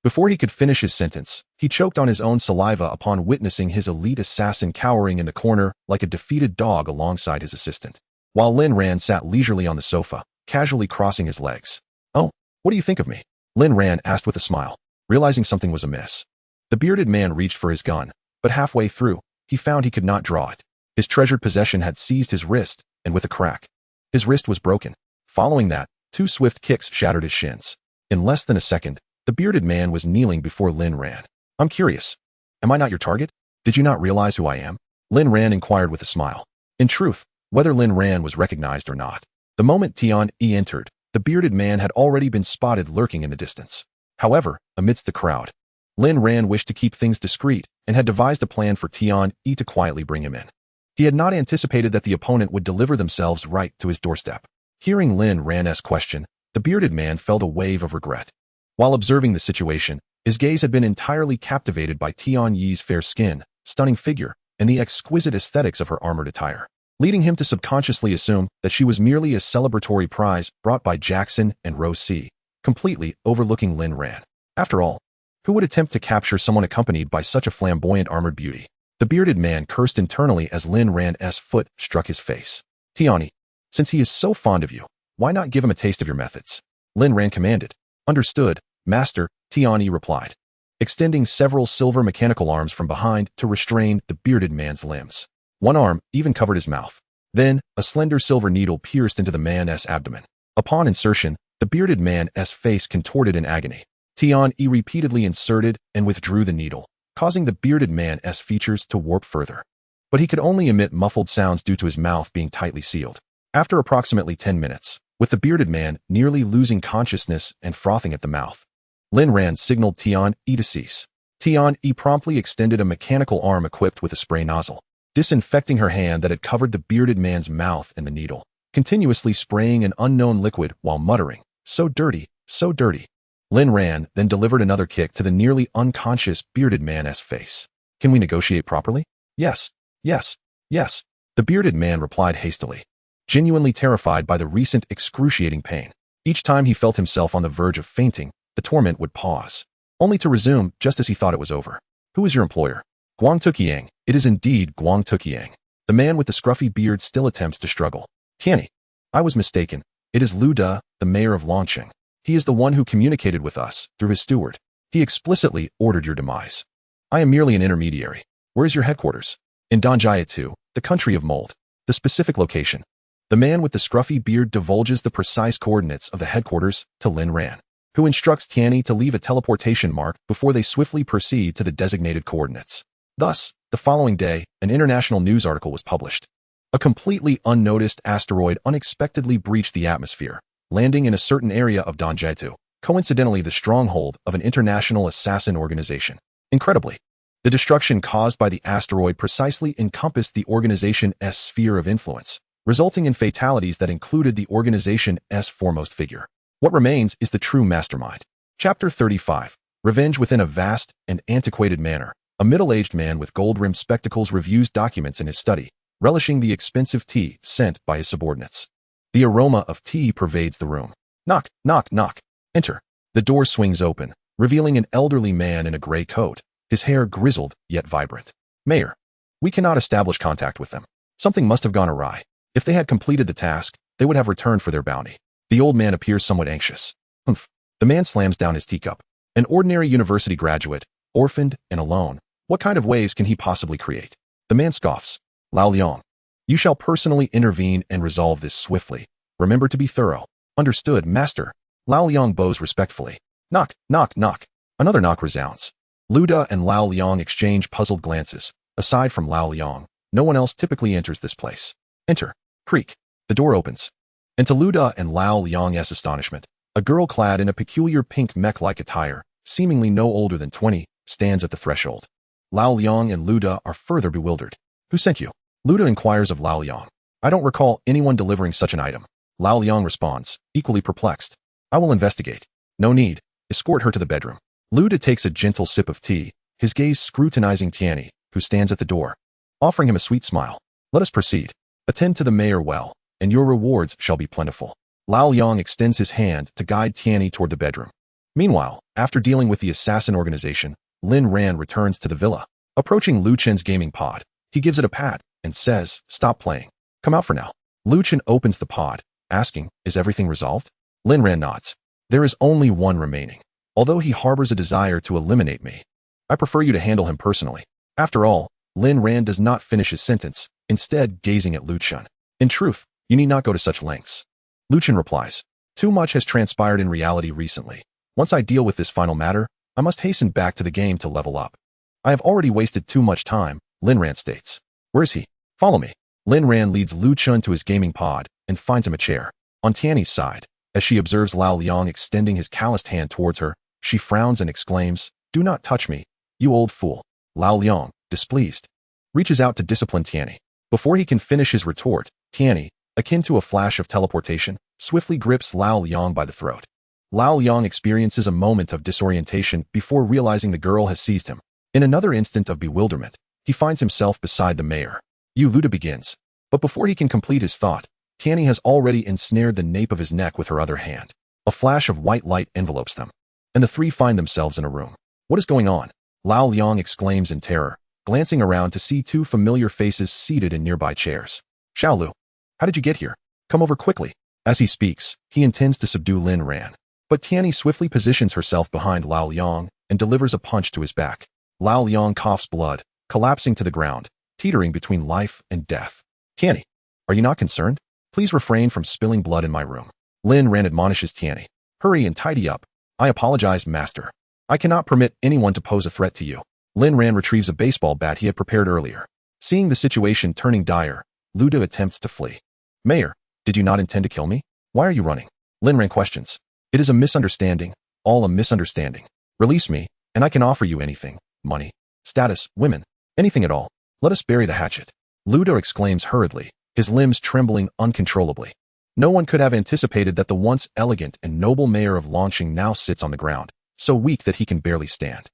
Before he could finish his sentence, he choked on his own saliva upon witnessing his elite assassin cowering in the corner like a defeated dog alongside his assistant, while Lin Ran sat leisurely on the sofa, casually crossing his legs. Oh, what do you think of me? Lin Ran asked with a smile, realizing something was amiss. The bearded man reached for his gun, but halfway through, he found he could not draw it. His treasured possession had seized his wrist, and with a crack, his wrist was broken. Following that, 2 swift kicks shattered his shins. In less than a second, the bearded man was kneeling before Lin Ran. I'm curious. Am I not your target? Did you not realize who I am? Lin Ran inquired with a smile. In truth, whether Lin Ran was recognized or not, the moment Tian Yi entered, the bearded man had already been spotted lurking in the distance. However, amidst the crowd, Lin Ran wished to keep things discreet and had devised a plan for Tian Yi to quietly bring him in. He had not anticipated that the opponent would deliver themselves right to his doorstep. Hearing Lin Ran's question, the bearded man felt a wave of regret. While observing the situation, his gaze had been entirely captivated by Tian Yi's fair skin, stunning figure, and the exquisite aesthetics of her armored attire, leading him to subconsciously assume that she was merely a celebratory prize brought by Jackson and Rosie, completely overlooking Lin Ran. After all, who would attempt to capture someone accompanied by such a flamboyant armored beauty? The bearded man cursed internally as Lin Ran's foot struck his face. Tian Yi, since he is so fond of you, why not give him a taste of your methods? Lin Ran commanded. Understood, master, Tian Yi replied, extending several silver mechanical arms from behind to restrain the bearded man's limbs. One arm even covered his mouth. Then, a slender silver needle pierced into the man's abdomen. Upon insertion, the bearded man's face contorted in agony. Tian Yi repeatedly inserted and withdrew the needle, causing the bearded man's features to warp further. But he could only emit muffled sounds due to his mouth being tightly sealed. After approximately 10 minutes, with the bearded man nearly losing consciousness and frothing at the mouth, Lin Ran signaled Tian Yi to cease. Tian Yi promptly extended a mechanical arm equipped with a spray nozzle, disinfecting her hand that had covered the bearded man's mouth and the needle, continuously spraying an unknown liquid while muttering, "So dirty, so dirty." Lin Ran then delivered another kick to the nearly unconscious bearded man's face. Can we negotiate properly? Yes, yes, yes. The bearded man replied hastily, genuinely terrified by the recent excruciating pain. Each time he felt himself on the verge of fainting, the torment would pause, only to resume just as he thought it was over. Who is your employer? Guang Tuqiang. It is indeed Guang Tuqiang. The man with the scruffy beard still attempts to struggle. Tian Yi, I was mistaken. It is Lu De, the mayor of Longqing. He is the one who communicated with us through his steward. He explicitly ordered your demise. I am merely an intermediary. Where is your headquarters? In Danjiatu, the country of mold. The specific location. The man with the scruffy beard divulges the precise coordinates of the headquarters to Lin Ran, who instructs Tian Yi to leave a teleportation mark before they swiftly proceed to the designated coordinates. Thus, the following day, an international news article was published. A completely unnoticed asteroid unexpectedly breached the atmosphere, landing in a certain area of Danjiatu, coincidentally the stronghold of an international assassin organization. Incredibly, the destruction caused by the asteroid precisely encompassed the organization's sphere of influence, resulting in fatalities that included the organization's foremost figure. What remains is the true mastermind. Chapter 35. Revenge within a vast and antiquated manor. A middle-aged man with gold-rimmed spectacles reviews documents in his study, relishing the expensive tea sent by his subordinates. The aroma of tea pervades the room. Knock, knock, knock. Enter. The door swings open, revealing an elderly man in a gray coat, his hair grizzled yet vibrant. Mayor, we cannot establish contact with them. Something must have gone awry. If they had completed the task, they would have returned for their bounty. The old man appears somewhat anxious. Humph. The man slams down his teacup. An ordinary university graduate, orphaned and alone. What kind of waves can he possibly create? The man scoffs. Lao Liang, you shall personally intervene and resolve this swiftly. Remember to be thorough. Understood, master. Lao Liang bows respectfully. Knock, knock, knock. Another knock resounds. Luda and Lao Liang exchange puzzled glances. Aside from Lao Liang, no one else typically enters this place. Enter. Creak. The door opens. And to Luda and Lao Liang's astonishment, a girl clad in a peculiar pink mech-like attire, seemingly no older than 20, stands at the threshold. Lao Liang and Luda are further bewildered. Who sent you? Luda inquires of Lao Liang. I don't recall anyone delivering such an item. Lao Liang responds, equally perplexed. I will investigate. No need. Escort her to the bedroom. Luda takes a gentle sip of tea, his gaze scrutinizing Tianyi, who stands at the door, offering him a sweet smile. Let us proceed. Attend to the mayor well, and your rewards shall be plentiful. Lao Liang extends his hand to guide Tianyi toward the bedroom. Meanwhile, after dealing with the assassin organization, Lin Ran returns to the villa. Approaching Lu Chen's gaming pod, he gives it a pat and says, stop playing. Come out for now. Lu Chen opens the pod, asking, is everything resolved? Lin Ran nods. There is only one remaining. Although he harbors a desire to eliminate me, I prefer you to handle him personally. After all, Lin Ran does not finish his sentence, instead gazing at Lu Chen. In truth, you need not go to such lengths. Lu Chen replies, too much has transpired in reality recently. Once I deal with this final matter, I must hasten back to the game to level up. I have already wasted too much time, Lin Ran states. Where is he? Follow me. Lin Ran leads Lu Chen to his gaming pod and finds him a chair. On Tianyi's side, as she observes Lao Liang extending his calloused hand towards her, she frowns and exclaims, do not touch me, you old fool. Lao Liang, displeased, reaches out to discipline Tianyi. Before he can finish his retort, Tianyi, akin to a flash of teleportation, swiftly grips Lao Liang by the throat. Lao Liang experiences a moment of disorientation before realizing the girl has seized him. In another instant of bewilderment, he finds himself beside the mayor. Luda begins. But before he can complete his thought, Tianyi has already ensnared the nape of his neck with her other hand. A flash of white light envelopes them, and the three find themselves in a room. What is going on? Lao Liang exclaims in terror, glancing around to see two familiar faces seated in nearby chairs. Xiaolu, how did you get here? Come over quickly. As he speaks, he intends to subdue Lin Ran. But Tianyi swiftly positions herself behind Lao Liang and delivers a punch to his back. Lao Liang coughs blood, collapsing to the ground, teetering between life and death. Tianyi, are you not concerned? Please refrain from spilling blood in my room. Lin Ran admonishes Tianyi. Hurry and tidy up. I apologize, master. I cannot permit anyone to pose a threat to you. Lin Ran retrieves a baseball bat he had prepared earlier. Seeing the situation turning dire, Luda attempts to flee. Mayor, did you not intend to kill me? Why are you running? Lin Ran questions. It is a misunderstanding, all a misunderstanding. Release me, and I can offer you anything. Money, status, women, anything at all. Let us bury the hatchet. Luda exclaims hurriedly, his limbs trembling uncontrollably. No one could have anticipated that the once elegant and noble mayor of Longqing now sits on the ground, so weak that he can barely stand.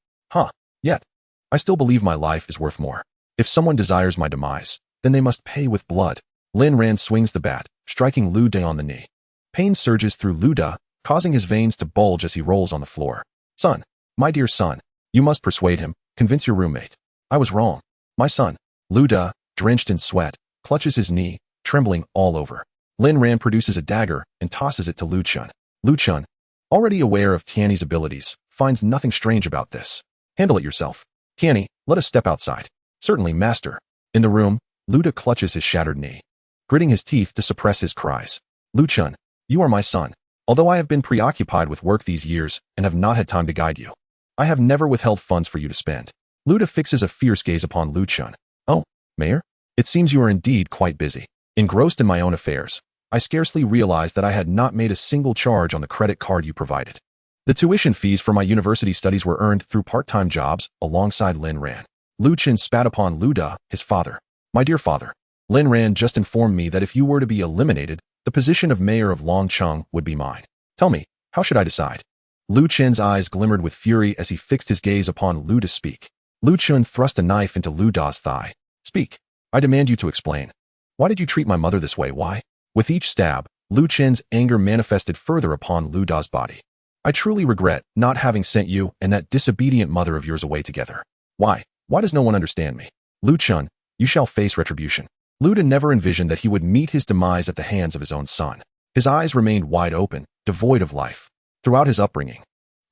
Yet, I still believe my life is worth more. If someone desires my demise, then they must pay with blood. Lin Ran swings the bat, striking Luda on the knee. Pain surges through Luda, causing his veins to bulge as he rolls on the floor. Son, my dear son, you must persuade him, convince your roommate. I was wrong. My son. Luda, drenched in sweat, clutches his knee, trembling all over. Lin Ran produces a dagger and tosses it to Lu Chen. Lu Chen, already aware of Tianyi's abilities, finds nothing strange about this. Handle it yourself. Tianyi, let us step outside. Certainly, master. In the room, Luda clutches his shattered knee, gritting his teeth to suppress his cries. Lu Chen, you are my son. Although I have been preoccupied with work these years and have not had time to guide you, I have never withheld funds for you to spend. Luda fixes a fierce gaze upon Lu Chen. Oh, Mayor? It seems you are indeed quite busy. Engrossed in my own affairs, I scarcely realized that I had not made a single charge on the credit card you provided. The tuition fees for my university studies were earned through part-time jobs alongside Lin Ran. Lu Chen spat upon Luda, his father. My dear father, Lin Ran just informed me that if you were to be eliminated, the position of mayor of Longqing would be mine. Tell me, how should I decide? Lu Chen's eyes glimmered with fury as he fixed his gaze upon Lu to speak. Lu Chen thrust a knife into Luda's thigh. Speak. I demand you to explain. Why did you treat my mother this way? Why? With each stab, Lu Chen's anger manifested further upon Luda's body. I truly regret not having sent you and that disobedient mother of yours away together. Why? Why does no one understand me? Lu Chen, you shall face retribution. Luda never envisioned that he would meet his demise at the hands of his own son. His eyes remained wide open, devoid of life. Throughout his upbringing,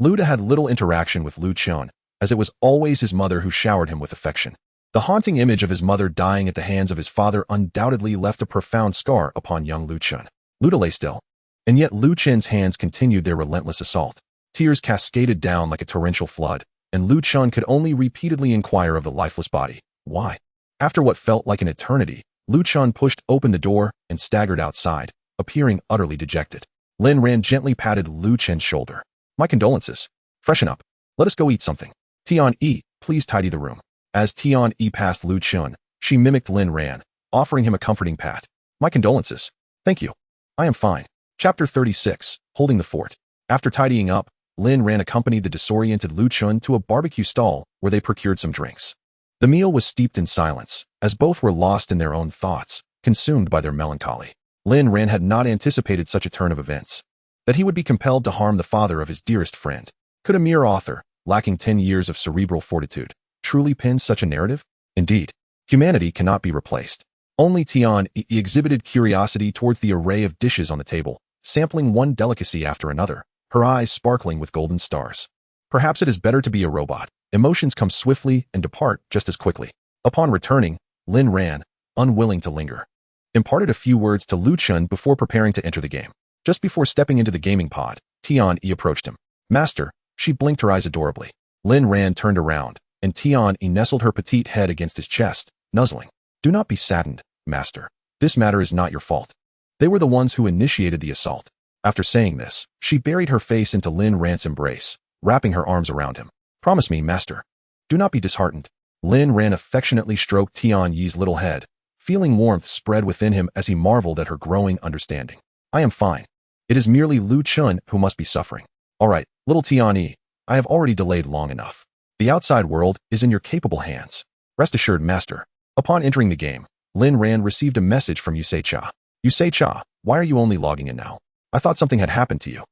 Luda had little interaction with Lu Chen, as it was always his mother who showered him with affection. The haunting image of his mother dying at the hands of his father undoubtedly left a profound scar upon young Lu Chen. Luda lay still, And yet Lu Chen's hands continued their relentless assault. Tears cascaded down like a torrential flood, and Lu Chen could only repeatedly inquire of the lifeless body, why? After what felt like an eternity, Lu Chen pushed open the door and staggered outside, appearing utterly dejected. Lin Ran gently patted Lu Chen's shoulder. My condolences. Freshen up. Let us go eat something. Tian-yi, please tidy the room. As Tian-yi passed Lu Chen, she mimicked Lin Ran, offering him a comforting pat. My condolences. Thank you. I am fine. Chapter 36, Holding the Fort. After tidying up, Lin Ran accompanied the disoriented Lu Chen to a barbecue stall where they procured some drinks. The meal was steeped in silence, as both were lost in their own thoughts, consumed by their melancholy. Lin Ran had not anticipated such a turn of events. That he would be compelled to harm the father of his dearest friend. Could a mere author, lacking 10 years of cerebral fortitude, truly pen such a narrative? Indeed, humanity cannot be replaced. Only Tian-yi exhibited curiosity towards the array of dishes on the table, sampling one delicacy after another, her eyes sparkling with golden stars. Perhaps it is better to be a robot. Emotions come swiftly and depart just as quickly. Upon returning, Lin Ran, unwilling to linger, imparted a few words to Lu Chen before preparing to enter the game. Just before stepping into the gaming pod, Tian-yi approached him. Master, she blinked her eyes adorably. Lin Ran turned around, and Tian-yi nestled her petite head against his chest, nuzzling. Do not be saddened, master. This matter is not your fault. They were the ones who initiated the assault. After saying this, she buried her face into Lin Ran's embrace, wrapping her arms around him. Promise me, master. Do not be disheartened. Lin Ran affectionately stroked Tian-yi's little head, feeling warmth spread within him as he marveled at her growing understanding. I am fine. It is merely Lu Chen who must be suffering. All right, little Tian-yi, I have already delayed long enough. The outside world is in your capable hands. Rest assured, master. Upon entering the game, Lin Ran received a message from Yusei-cha. Yusei-cha, why are you only logging in now? I thought something had happened to you.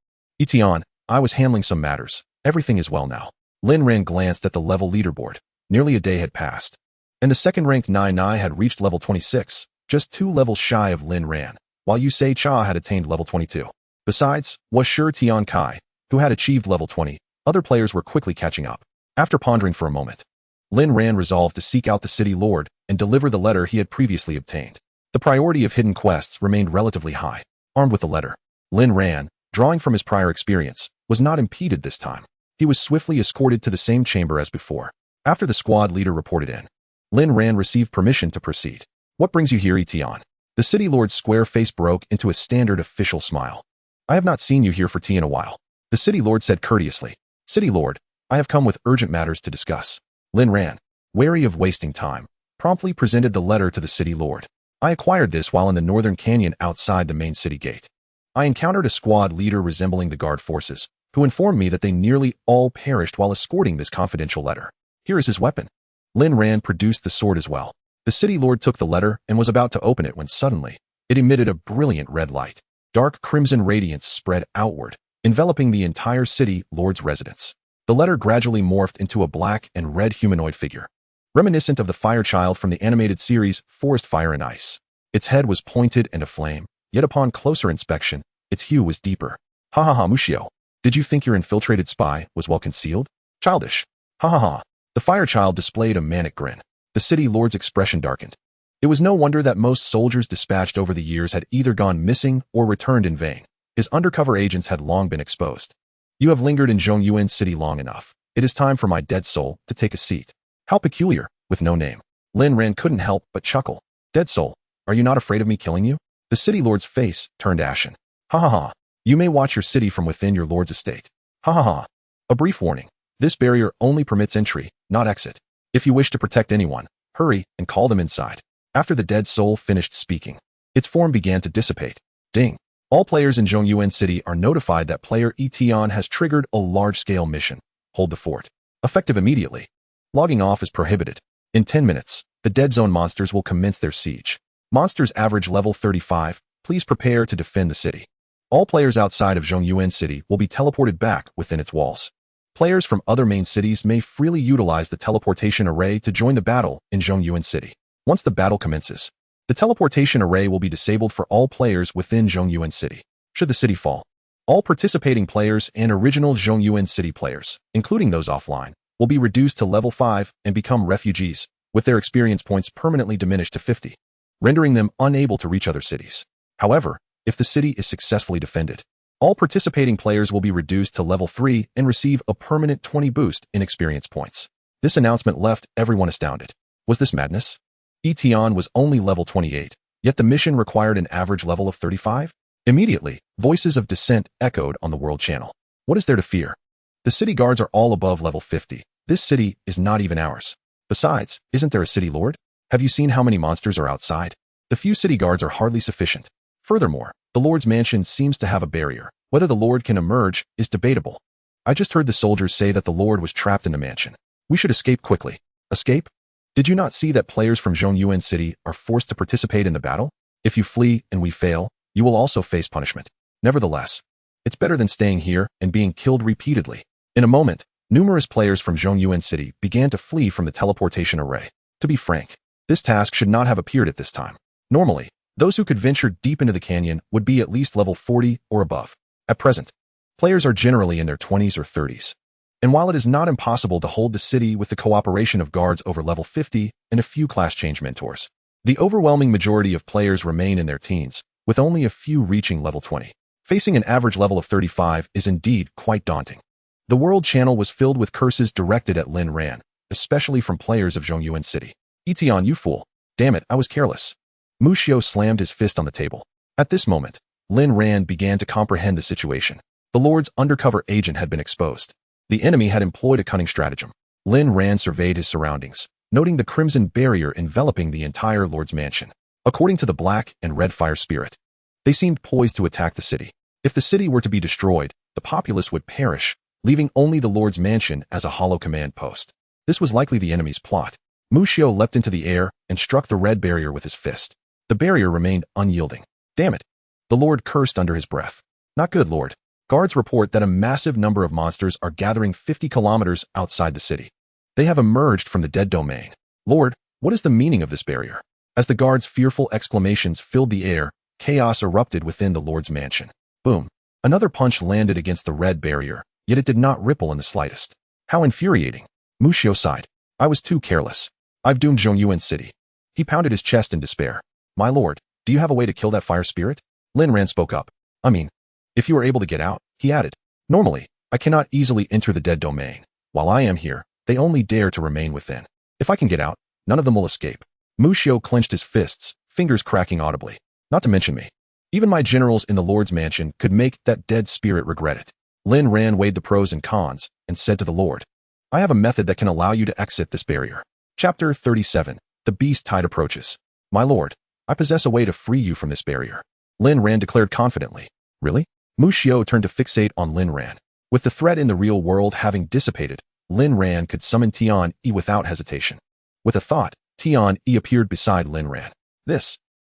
Etian, I was handling some matters. Everything is well now. Lin Ran glanced at the level leaderboard. Nearly a day had passed, and the second-ranked Nai had reached level 26, just 2 levels shy of Lin Ran, while Yusei-cha had attained level 22. Besides, was sure Tian Kai, who had achieved level 20, other players were quickly catching up. After pondering for a moment, Lin Ran resolved to seek out the city lord and deliver the letter he had previously obtained. The priority of hidden quests remained relatively high. Armed with the letter, Lin Ran, drawing from his prior experience, was not impeded this time. He was swiftly escorted to the same chamber as before. After the squad leader reported in, Lin Ran received permission to proceed. What brings you here, Etian? The city lord's square face broke into a standard official smile. I have not seen you here for tea in a while. The city lord said courteously. City lord, I have come with urgent matters to discuss. Lin Ran, wary of wasting time, promptly presented the letter to the city lord. I acquired this while in the northern canyon outside the main city gate. I encountered a squad leader resembling the guard forces, who informed me that they nearly all perished while escorting this confidential letter. Here is his weapon. Lin Ran produced the sword as well. The city lord took the letter and was about to open it when suddenly, it emitted a brilliant red light. Dark crimson radiance spread outward, enveloping the entire city lord's residence. The letter gradually morphed into a black and red humanoid figure, reminiscent of the fire child from the animated series Forest Fire and Ice. Its head was pointed and aflame, yet upon closer inspection, its hue was deeper. Ha ha ha, Mushio. Did you think your infiltrated spy was well concealed? Childish. Ha ha ha. The fire child displayed a manic grin. The city lord's expression darkened. It was no wonder that most soldiers dispatched over the years had either gone missing or returned in vain. His undercover agents had long been exposed. You have lingered in Zhongyuan City long enough. It is time for my dead soul to take a seat. How peculiar, with no name. Lin Ran couldn't help but chuckle. Dead soul, are you not afraid of me killing you? The city lord's face turned ashen. Ha ha ha. You may watch your city from within your lord's estate. Ha ha ha. A brief warning. This barrier only permits entry, not exit. If you wish to protect anyone, hurry and call them inside. After the dead soul finished speaking, its form began to dissipate. Ding. All players in Zhongyuan City are notified that player Etian has triggered a large-scale mission. Hold the fort. Effective immediately. Logging off is prohibited. In 10 minutes, the dead zone monsters will commence their siege. Monsters average level 35. Please prepare to defend the city. All players outside of Zhongyuan City will be teleported back within its walls. Players from other main cities may freely utilize the teleportation array to join the battle in Zhongyuan City. Once the battle commences, the teleportation array will be disabled for all players within Zhongyuan City. Should the city fall, all participating players and original Zhongyuan City players, including those offline, will be reduced to level 5 and become refugees, with their experience points permanently diminished to 50, rendering them unable to reach other cities. However, if the city is successfully defended. All participating players will be reduced to level 3 and receive a permanent 20 boost in experience points. This announcement left everyone astounded. Was this madness? Etion was only level 28, yet the mission required an average level of 35? Immediately, voices of dissent echoed on the world channel. What is there to fear? The city guards are all above level 50. This city is not even ours. Besides, isn't there a city lord? Have you seen how many monsters are outside? The few city guards are hardly sufficient. Furthermore, the lord's mansion seems to have a barrier. Whether the lord can emerge is debatable. I just heard the soldiers say that the lord was trapped in the mansion. We should escape quickly. Escape? Did you not see that players from Zhongyuan City are forced to participate in the battle? If you flee and we fail, you will also face punishment. Nevertheless, it's better than staying here and being killed repeatedly. In a moment, numerous players from Zhongyuan City began to flee from the teleportation array. To be frank, this task should not have appeared at this time. Normally, those who could venture deep into the canyon would be at least level 40 or above. At present, players are generally in their 20s or 30s. And while it is not impossible to hold the city with the cooperation of guards over level 50 and a few class change mentors, the overwhelming majority of players remain in their teens, with only a few reaching level 20. Facing an average level of 35 is indeed quite daunting. The world channel was filled with curses directed at Lin Ran, especially from players of Zhongyuan City. Etion, you fool. Damn it, I was careless. Mushio slammed his fist on the table. At this moment, Lin Ran began to comprehend the situation. The Lord's undercover agent had been exposed. The enemy had employed a cunning stratagem. Lin Ran surveyed his surroundings, noting the crimson barrier enveloping the entire Lord's mansion. According to the black and red fire spirit, they seemed poised to attack the city. If the city were to be destroyed, the populace would perish, leaving only the Lord's mansion as a hollow command post. This was likely the enemy's plot. Mushio leapt into the air and struck the red barrier with his fist. The barrier remained unyielding. Damn it! The Lord cursed under his breath. Not good, Lord. Guards report that a massive number of monsters are gathering 50 kilometers outside the city. They have emerged from the dead domain. Lord, what is the meaning of this barrier? As the guards' fearful exclamations filled the air, chaos erupted within the Lord's mansion. Boom. Another punch landed against the red barrier, yet it did not ripple in the slightest. How infuriating. Mushio sighed. I was too careless. I've doomed Zhongyuan City. He pounded his chest in despair. My lord, do you have a way to kill that fire spirit? Lin Ran spoke up. I mean, if you are able to get out, he added. Normally, I cannot easily enter the dead domain. While I am here, they only dare to remain within. If I can get out, none of them will escape. Mushio clenched his fists, fingers cracking audibly. Not to mention me. Even my generals in the Lord's mansion could make that dead spirit regret it. Lin Ran weighed the pros and cons and said to the Lord, I have a method that can allow you to exit this barrier. Chapter 37. The Beast Tide Approaches. My lord, I possess a way to free you from this barrier. Lin Ran declared confidently. Really? Mushio turned to fixate on Lin Ran. With the threat in the real world having dissipated, Lin Ran could summon Tian Yi without hesitation. With a thought, Tian Yi appeared beside Lin Ran.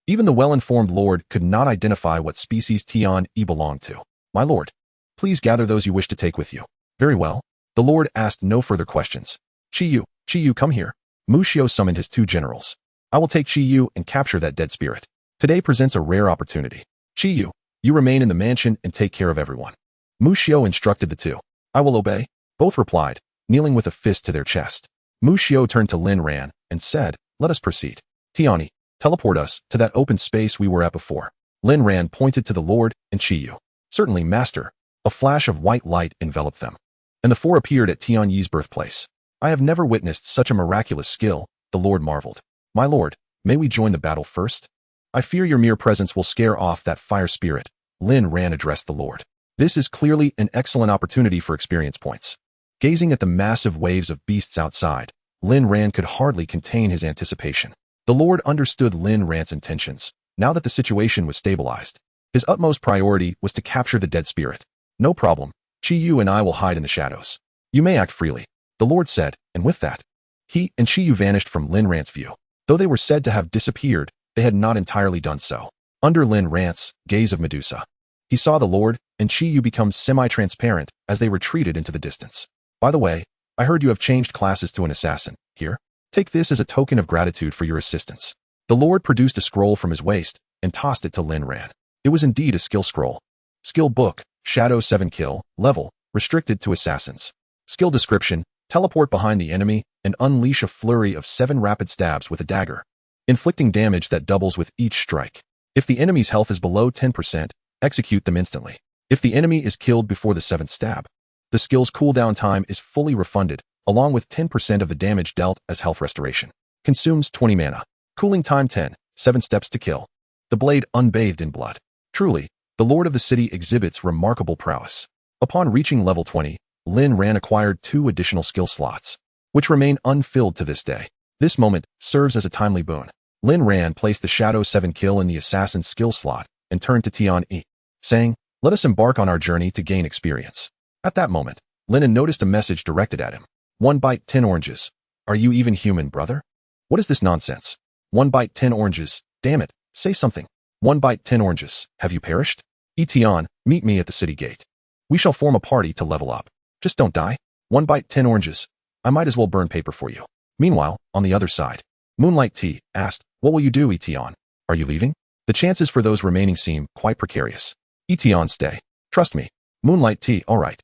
Even the well-informed lord could not identify what species Tian Yi belonged to. My lord, please gather those you wish to take with you. Very well. The lord asked no further questions. Chi Yu, come here. Mushio summoned his two generals. I will take Chi Yu and capture that dead spirit. Today presents a rare opportunity. Chi Yu, you remain in the mansion and take care of everyone. Mushio instructed the two. I will obey. Both replied, kneeling with a fist to their chest. Mushio turned to Lin Ran and said, let us proceed. Tian Yi, teleport us to that open space we were at before. Lin Ran pointed to the Lord and Chi Yu. Certainly, master. A flash of white light enveloped them, and the four appeared at Tian Yi's birthplace. I have never witnessed such a miraculous skill, the Lord marveled. My lord, may we join the battle first? I fear your mere presence will scare off that fire spirit. Lin Ran addressed the Lord. This is clearly an excellent opportunity for experience points. Gazing at the massive waves of beasts outside, Lin Ran could hardly contain his anticipation. The Lord understood Lin Ran's intentions. Now that the situation was stabilized, his utmost priority was to capture the dead spirit. No problem. Chi Yu and I will hide in the shadows. You may act freely, the Lord said, and with that, he and Chi Yu vanished from Lin Ran's view. Though they were said to have disappeared, they had not entirely done so. Under Lin Ran's gaze of Medusa, he saw the Lord and Chi Yu become semi-transparent as they retreated into the distance. By the way, I heard you have changed classes to an assassin. Here, take this as a token of gratitude for your assistance. The Lord produced a scroll from his waist and tossed it to Lin Ran. It was indeed a skill scroll. Skill book, Shadow 7 kill, level, restricted to assassins. Skill description, teleport behind the enemy and unleash a flurry of 7 rapid stabs with a dagger, inflicting damage that doubles with each strike. If the enemy's health is below 10%, execute them instantly. If the enemy is killed before the 7th stab, the skill's cooldown time is fully refunded, along with 10% of the damage dealt as health restoration. Consumes 20 mana. Cooling time 10, 7 steps to kill. The blade unbathed in blood. Truly, the Lord of the City exhibits remarkable prowess. Upon reaching level 20, Lin Ran acquired 2 additional skill slots, which remain unfilled to this day. This moment serves as a timely boon. Lin Ran placed the Shadow 7 kill in the Assassin's skill slot and turned to Tian Yi, saying, "Let us embark on our journey to gain experience." At that moment, Lin noticed a message directed at him. 1 bite 10 oranges. Are you even human, brother? What is this nonsense? 1 bite 10 oranges. Damn it, say something. 1 bite 10 oranges. Have you perished? Tian, meet me at the city gate. We shall form a party to level up. Just don't die. 1 bite 10 oranges. I might as well burn paper for you. Meanwhile, on the other side, Moonlight T asked, "What will you do, Tian? Are you leaving?" The chances for those remaining seem quite precarious. Tian, stay. Trust me. Moonlight T, all right.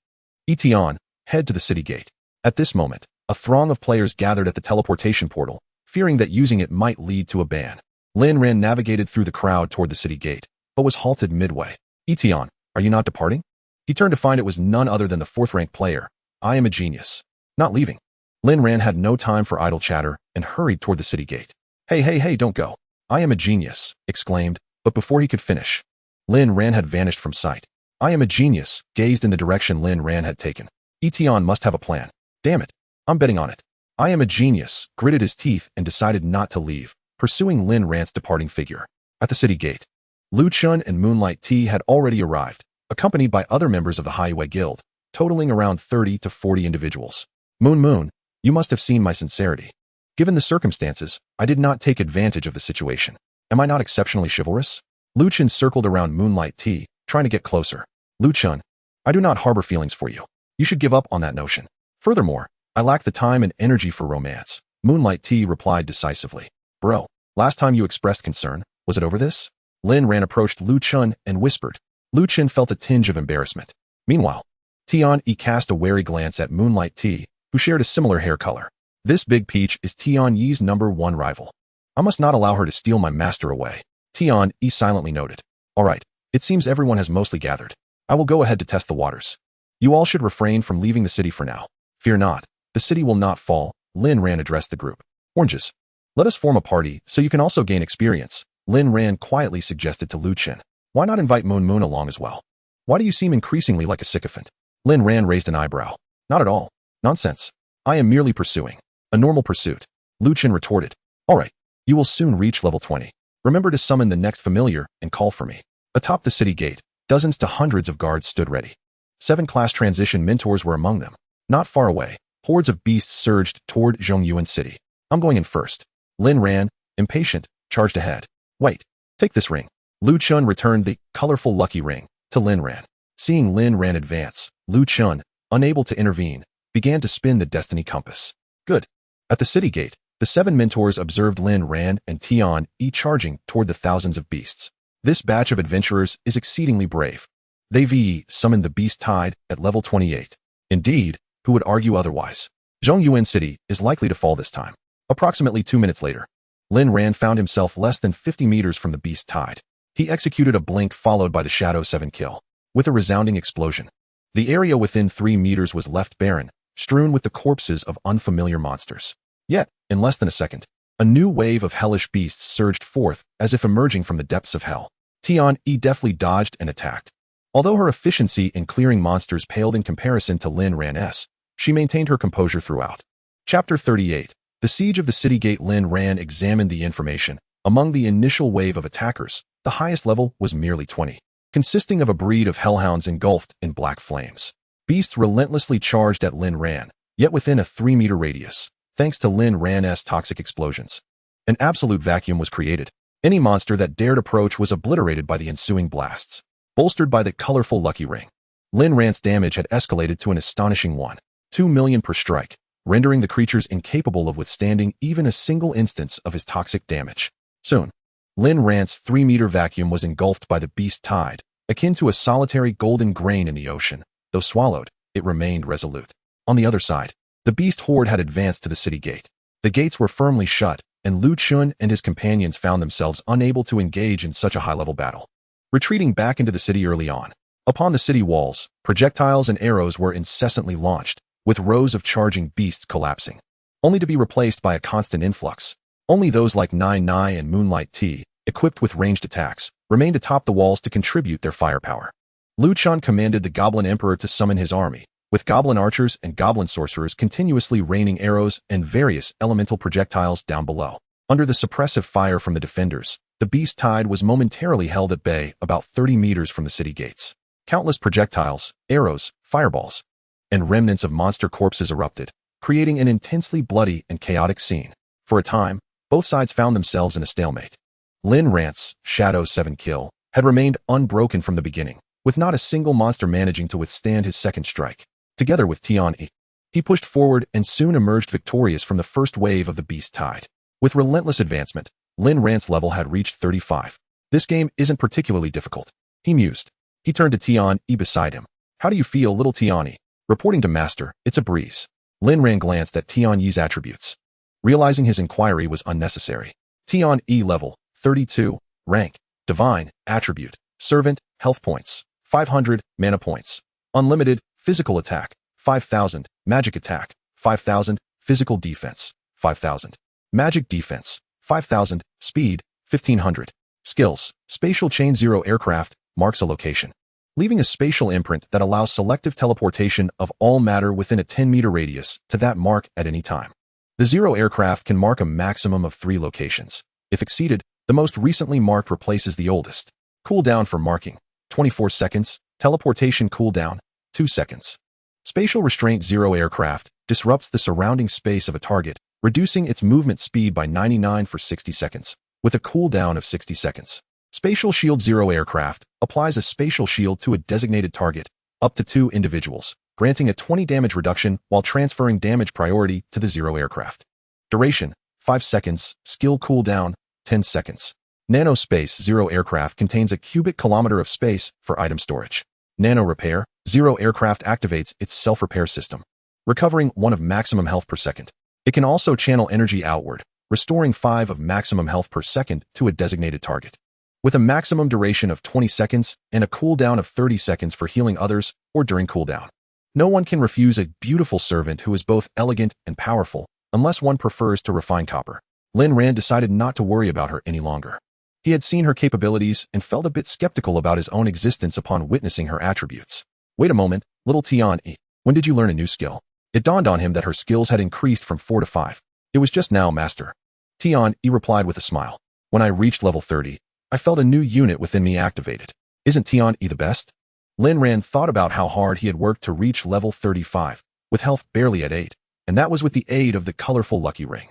Tian, head to the city gate. At this moment, a throng of players gathered at the teleportation portal, fearing that using it might lead to a ban. Lin Ran navigated through the crowd toward the city gate, but was halted midway. Tian, are you not departing? He turned to find it was none other than the 4th-ranked player. I am a genius. Not leaving. Lin Ran had no time for idle chatter and hurried toward the city gate. Hey, don't go. I am a genius, exclaimed, but before he could finish, Lin Ran had vanished from sight. I am a genius, gazed in the direction Lin Ran had taken. Tian must have a plan. Damn it. I'm betting on it. I am a genius, gritted his teeth and decided not to leave, pursuing Lin Ran's departing figure. At the city gate, Lu Chun and Moonlight T had already arrived, accompanied by other members of the Highway Guild, totaling around 30 to 40 individuals. Moon, you must have seen my sincerity. Given the circumstances, I did not take advantage of the situation. Am I not exceptionally chivalrous? Lu Chun circled around Moonlight T, trying to get closer. Lu Chun, I do not harbor feelings for you. You should give up on that notion. Furthermore, I lack the time and energy for romance. Moonlight T replied decisively. Bro, last time you expressed concern, was it over this? Lin Ran approached Lu Chun and whispered. Lu Chun felt a tinge of embarrassment. Meanwhile, Tian Yi cast a wary glance at Moonlight T, who shared a similar hair color. This big peach is Tian Yi's #1 rival. I must not allow her to steal my master away. Tian Yi silently noted. All right, it seems everyone has mostly gathered. I will go ahead to test the waters. You all should refrain from leaving the city for now. Fear not, the city will not fall. Lin Ran addressed the group. Oranges, let us form a party so you can also gain experience. Lin Ran quietly suggested to Lu Chun. Why not invite Moon along as well? Why do you seem increasingly like a sycophant? Lin Ran raised an eyebrow. Not at all. Nonsense. I am merely pursuing a normal pursuit. Lu Chun retorted. All right, you will soon reach level 20. Remember to summon the next familiar and call for me. Atop the city gate, dozens to hundreds of guards stood ready. 7 class transition mentors were among them. Not far away, hordes of beasts surged toward Zhongyuan City. I'm going in first. Lin Ran, impatient, charged ahead. Wait, take this ring. Lu Chun returned the colorful lucky ring to Lin Ran. Seeing Lin Ran advance, Lu Chun, unable to intervene, began to spin the destiny compass. Good. At the city gate, the 7 mentors observed Lin Ran and Tian Yi charging toward the thousands of beasts. This batch of adventurers is exceedingly brave. They summoned the beast tide at level 28. Indeed, who would argue otherwise? Zhongyuan City is likely to fall this time. Approximately 2 minutes later, Lin Ran found himself less than 50 meters from the beast tide. He executed a blink followed by the Shadow 7 kill. With a resounding explosion, the area within 3 meters was left barren, strewn with the corpses of unfamiliar monsters. Yet, in less than a second, a new wave of hellish beasts surged forth as if emerging from the depths of hell. Tian Yi deftly dodged and attacked. Although her efficiency in clearing monsters paled in comparison to Lin Ran's, she maintained her composure throughout. Chapter 38. The Siege of the City Gate. Lin Ran examined the information. Among the initial wave of attackers, the highest level was merely 20, consisting of a breed of hellhounds engulfed in black flames. Beasts relentlessly charged at Lin Ran, yet within a 3-meter radius, thanks to Lin Ran's toxic explosions. An absolute vacuum was created. Any monster that dared approach was obliterated by the ensuing blasts. Bolstered by the colorful lucky ring, Lin Ran's damage had escalated to an astonishing 1.2 million per strike, rendering the creatures incapable of withstanding even a single instance of his toxic damage. Soon, Lin Ran's 3-meter vacuum was engulfed by the beast tide, akin to a solitary golden grain in the ocean. Though swallowed, it remained resolute. On the other side, the beast horde had advanced to the city gate. The gates were firmly shut, and Lu Chun and his companions found themselves unable to engage in such a high-level battle. Retreating back into the city early on. Upon the city walls, projectiles and arrows were incessantly launched, with rows of charging beasts collapsing, only to be replaced by a constant influx. Only those like Nai Nai and Moonlight Tea, equipped with ranged attacks, remained atop the walls to contribute their firepower. Lu Chun commanded the Goblin Emperor to summon his army, with goblin archers and goblin sorcerers continuously raining arrows and various elemental projectiles down below. Under the suppressive fire from the defenders, the beast tide was momentarily held at bay about 30 meters from the city gates. Countless projectiles, arrows, fireballs, and remnants of monster corpses erupted, creating an intensely bloody and chaotic scene. For a time, both sides found themselves in a stalemate. Lin Ran's Shadow 7 kill had remained unbroken from the beginning, with not a single monster managing to withstand his second strike. Together with Tian Yi, he pushed forward and soon emerged victorious from the first wave of the beast tide. With relentless advancement, Lin Ran's level had reached 35. This game isn't particularly difficult, he mused. He turned to Tian Yi beside him. How do you feel, little Tian Yi? Reporting to master, it's a breeze. Lin Ran glanced at Tian Yi's attributes, realizing his inquiry was unnecessary. Tian Yi level, 32, rank, divine, attribute, servant, health points, 500, mana points, unlimited, physical attack, 5,000, magic attack, 5,000, physical defense, 5,000, magic defense, 5,000, speed, 1,500. Skills, spatial chain 0 aircraft, marks a location, leaving a spatial imprint that allows selective teleportation of all matter within a 10-meter radius to that mark at any time. The 0 aircraft can mark a maximum of 3 locations. If exceeded, the most recently marked replaces the oldest. Cooldown for marking, 24 seconds, teleportation cooldown, 2 seconds. Spatial restraint 0 aircraft disrupts the surrounding space of a target, reducing its movement speed by 99 for 60 seconds, with a cooldown of 60 seconds. Spatial shield 0 aircraft applies a spatial shield to a designated target, up to 2 individuals, granting a 20 damage reduction while transferring damage priority to the 0 aircraft. Duration, 5 seconds, skill cooldown, 10 seconds. Nanospace 0 aircraft contains a cubic kilometer of space for item storage. Nano repair, 0 aircraft activates its self-repair system, recovering 1 of maximum health per second. It can also channel energy outward, restoring 5 of maximum health per second to a designated target, with a maximum duration of 20 seconds and a cooldown of 30 seconds for healing others or during cooldown. No one can refuse a beautiful servant who is both elegant and powerful, unless one prefers to refine copper. Lin Ran decided not to worry about her any longer. He had seen her capabilities and felt a bit skeptical about his own existence upon witnessing her attributes. Wait a moment, little Tian Yi, when did you learn a new skill? It dawned on him that her skills had increased from 4 to 5. It was just now, master. Tian Yi replied with a smile. When I reached level 30, I felt a new unit within me activated. Isn't Tian Yi the best? Lin Ran thought about how hard he had worked to reach level 35, with health barely at 8, and that was with the aid of the colorful lucky ring.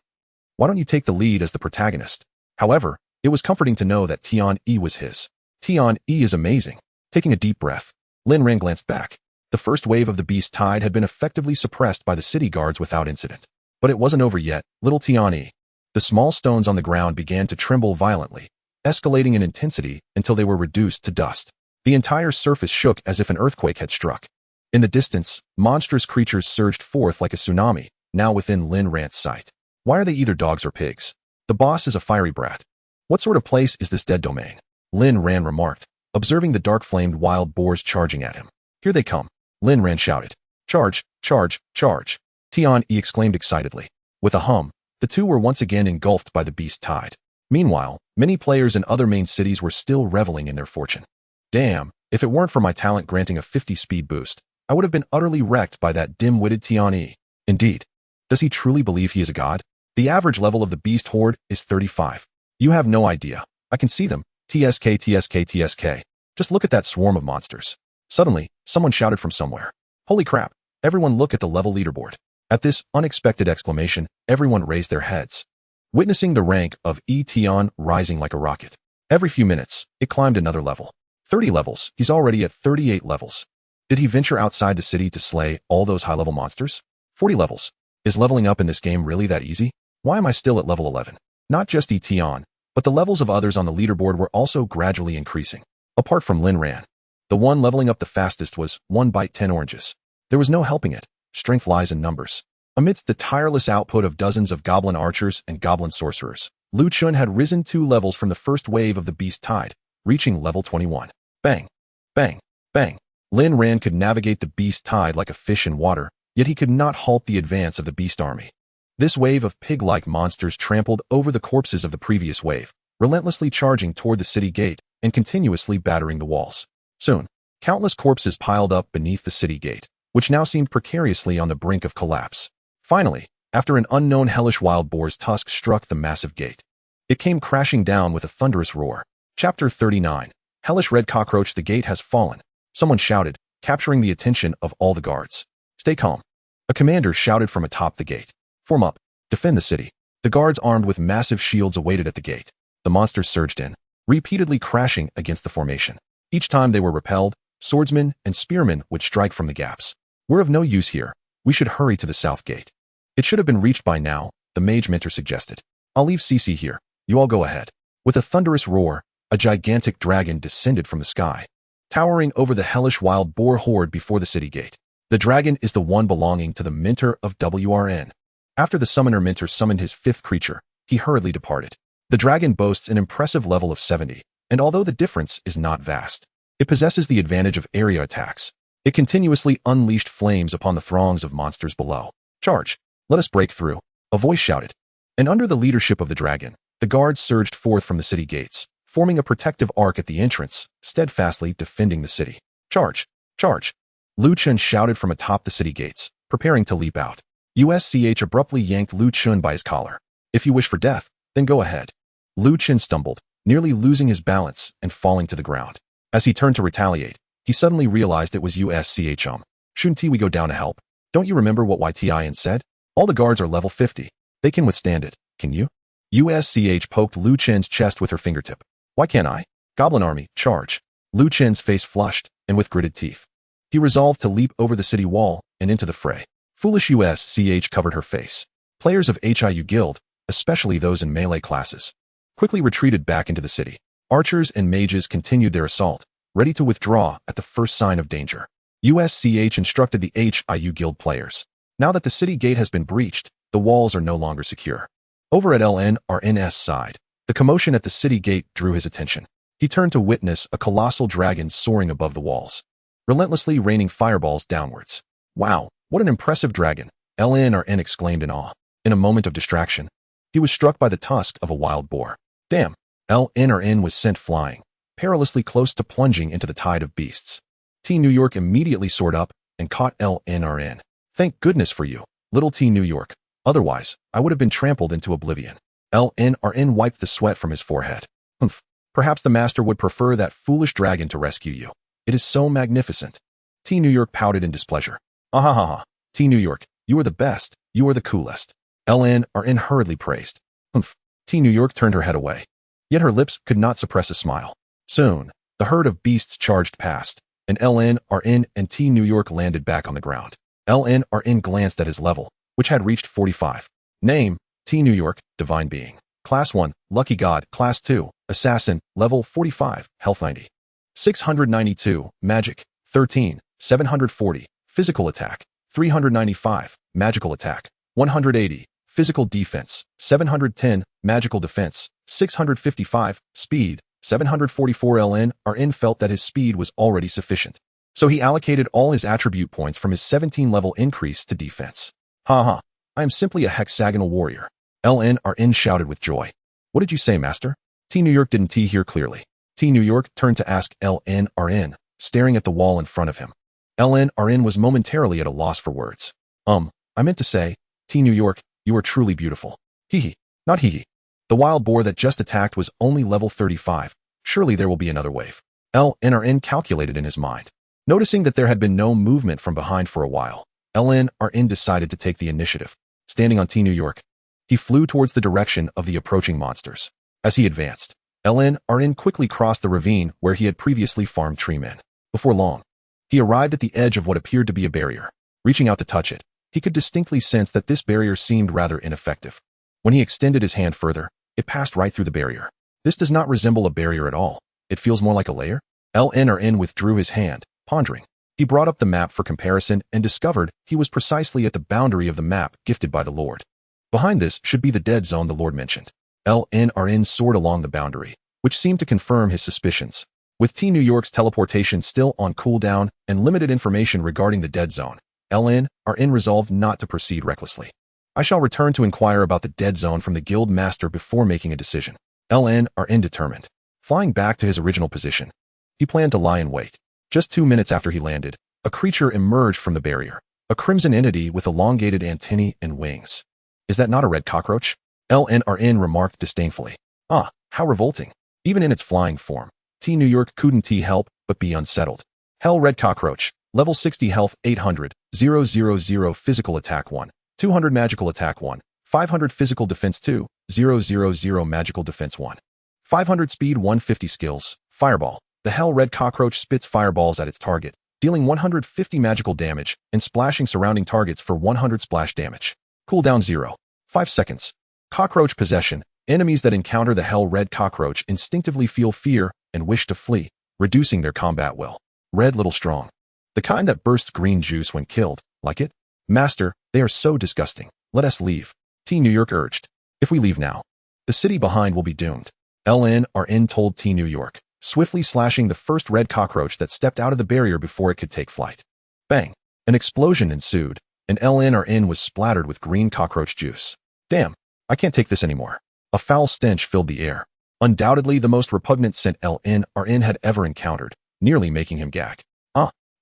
Why don't you take the lead as the protagonist? However, it was comforting to know that Tian Yi was his. Tian Yi is amazing. Taking a deep breath, Lin Ran glanced back. The first wave of the beast tide had been effectively suppressed by the city guards without incident. But it wasn't over yet, little Tian Yi. The small stones on the ground began to tremble violently, escalating in intensity until they were reduced to dust. The entire surface shook as if an earthquake had struck. In the distance, monstrous creatures surged forth like a tsunami, now within Lin Ran's sight. Why are they either dogs or pigs? The boss is a fiery brat. What sort of place is this dead domain? Lin Ran remarked, observing the dark-flamed wild boars charging at him. Here they come. Lin Ran shouted. Charge, charge, charge. Tian Yi exclaimed excitedly. With a hum, the two were once again engulfed by the beast tide. Meanwhile, many players in other main cities were still reveling in their fortune. Damn, if it weren't for my talent granting a 50 speed boost, I would have been utterly wrecked by that dim-witted Tian Yi. Indeed. Does he truly believe he is a god? The average level of the beast horde is 35. You have no idea. I can see them. TSK, TSK, TSK. Just look at that swarm of monsters. Suddenly, someone shouted from somewhere. Holy crap, everyone look at the level leaderboard. At this unexpected exclamation, everyone raised their heads, witnessing the rank of Tian rising like a rocket. Every few minutes, it climbed another level. 30 levels, he's already at 38 levels. Did he venture outside the city to slay all those high-level monsters? 40 levels. Is leveling up in this game really that easy? Why am I still at level 11? Not just Tian, but the levels of others on the leaderboard were also gradually increasing. Apart from Lin Ran, the one leveling up the fastest was 1 bite 10 oranges. There was no helping it. Strength lies in numbers. Amidst the tireless output of dozens of goblin archers and goblin sorcerers, Lu Chun had risen 2 levels from the first wave of the beast tide, reaching level 21. Bang! Bang! Bang! Lin Ran could navigate the beast tide like a fish in water, yet he could not halt the advance of the beast army. This wave of pig-like monsters trampled over the corpses of the previous wave, relentlessly charging toward the city gate and continuously battering the walls. Soon, countless corpses piled up beneath the city gate, which now seemed precariously on the brink of collapse. Finally, after an unknown hellish wild boar's tusk struck the massive gate, it came crashing down with a thunderous roar. Chapter 39. Hellish red cockroach. The gate has fallen, someone shouted, capturing the attention of all the guards. Stay calm. A commander shouted from atop the gate. Form up. Defend the city. The guards armed with massive shields awaited at the gate. The monsters surged in, repeatedly crashing against the formation. Each time they were repelled, swordsmen and spearmen would strike from the gaps. We're of no use here. We should hurry to the south gate. It should have been reached by now, the mage mentor suggested. I'll leave CC here. You all go ahead. With a thunderous roar, a gigantic dragon descended from the sky, towering over the hellish wild boar horde before the city gate. The dragon is the one belonging to the mentor of WRN. After the summoner mentor summoned his 5th creature, he hurriedly departed. The dragon boasts an impressive level of 70, and although the difference is not vast, it possesses the advantage of area attacks. It continuously unleashed flames upon the throngs of monsters below. Charge! Let us break through, a voice shouted. And under the leadership of the dragon, the guards surged forth from the city gates, forming a protective arc at the entrance, steadfastly defending the city. Charge! Charge! Lu Chun shouted from atop the city gates, preparing to leap out. USCH abruptly yanked Lu Chun by his collar. If you wish for death, then go ahead. Lu Chun stumbled, nearly losing his balance and falling to the ground. As he turned to retaliate, he suddenly realized it was USCH. Shouldn't we go down to help? Don't you remember what YTIN said? All the guards are level 50. They can withstand it, can you? USCH poked Lu Chun's chest with her fingertip. Why can't I? Goblin army, charge. Lu Chun's face flushed, and with gritted teeth, he resolved to leap over the city wall and into the fray. Foolish USCH covered her face. Players of HIU Guild, especially those in melee classes, quickly retreated back into the city. Archers and mages continued their assault, ready to withdraw at the first sign of danger. USCH instructed the HIU Guild players. Now that the city gate has been breached, the walls are no longer secure. Over at LNRN's side, the commotion at the city gate drew his attention. He turned to witness a colossal dragon soaring above the walls, relentlessly raining fireballs downwards. Wow, what an impressive dragon, LNRN exclaimed in awe. In a moment of distraction, he was struck by the tusk of a wild boar. Damn, LNRN was sent flying, perilously close to plunging into the tide of beasts. T New York immediately soared up and caught LNRN. Thank goodness for you, little T New York. Otherwise, I would have been trampled into oblivion. LNRN wiped the sweat from his forehead. Humph. Perhaps the master would prefer that foolish dragon to rescue you. It is so magnificent. T New York pouted in displeasure. Ahahaha. T New York, you are the best. You are the coolest. LNRN hurriedly praised. Humph. T New York turned her head away. Yet her lips could not suppress a smile. Soon, the herd of beasts charged past, and LNRN and T New York landed back on the ground. LNRN glanced at his level, which had reached 45. Name, T New York, Divine Being. Class 1, Lucky God. Class 2, Assassin, Level 45, Health 90. 692, Magic, 13, 740, Physical Attack, 395, Magical Attack, 180, Physical Defense, 710, Magical Defense, 655, Speed, 744. LNRN felt that his speed was already sufficient, so he allocated all his attribute points from his 17 level increase to defense. Haha, I am simply a hexagonal warrior. LNRN shouted with joy. What did you say, master? T New York didn't hear clearly. T New York turned to ask LNRN, staring at the wall in front of him. LNRN was momentarily at a loss for words. I meant to say, T New York, you are truly beautiful. Hee, not hee. The wild boar that just attacked was only level 35. Surely there will be another wave. LNRN calculated in his mind. Noticing that there had been no movement from behind for a while, LNRN decided to take the initiative. Standing on T New York, he flew towards the direction of the approaching monsters. As he advanced, LNRN quickly crossed the ravine where he had previously farmed treemen. Before long, he arrived at the edge of what appeared to be a barrier. Reaching out to touch it, he could distinctly sense that this barrier seemed rather ineffective. When he extended his hand further, it passed right through the barrier. This does not resemble a barrier at all. It feels more like a layer. LNRN withdrew his hand, pondering. He brought up the map for comparison and discovered he was precisely at the boundary of the map gifted by the Lord. Behind this should be the dead zone the Lord mentioned. Lin Ran soared along the boundary, which seemed to confirm his suspicions. With T New York's teleportation still on cooldown and limited information regarding the dead zone, Lin Ran resolved not to proceed recklessly. I shall return to inquire about the dead zone from the guild master before making a decision. Lin Ran determined. Flying back to his original position, he planned to lie in wait. Just 2 minutes after he landed, a creature emerged from the barrier, a crimson entity with elongated antennae and wings. Is that not a red cockroach? Lin Ran remarked disdainfully. Ah, how revolting. Even in its flying form, T New York couldn't help but be unsettled. Hell, red cockroach, level 60 health 800, 000 physical attack 1, 200 magical attack 1, 500 physical defense 2, 000 magical defense 1, 500 speed 150 skills, fireball. The hell red cockroach spits fireballs at its target, dealing 150 magical damage and splashing surrounding targets for 100 splash damage. Cooldown 0. 5 seconds. Cockroach possession. Enemies that encounter the hell red cockroach instinctively feel fear and wish to flee, reducing their combat will. Red little strong. The kind that bursts green juice when killed. Like it? Master, they are so disgusting. Let us leave. T New York urged. If we leave now, the city behind will be doomed. Lin Ran told T New York, swiftly slashing the first red cockroach that stepped out of the barrier before it could take flight. Bang! An explosion ensued, and Lin Ran was splattered with green cockroach juice. Damn, I can't take this anymore. A foul stench filled the air. Undoubtedly the most repugnant scent Lin Ran had ever encountered, nearly making him gag.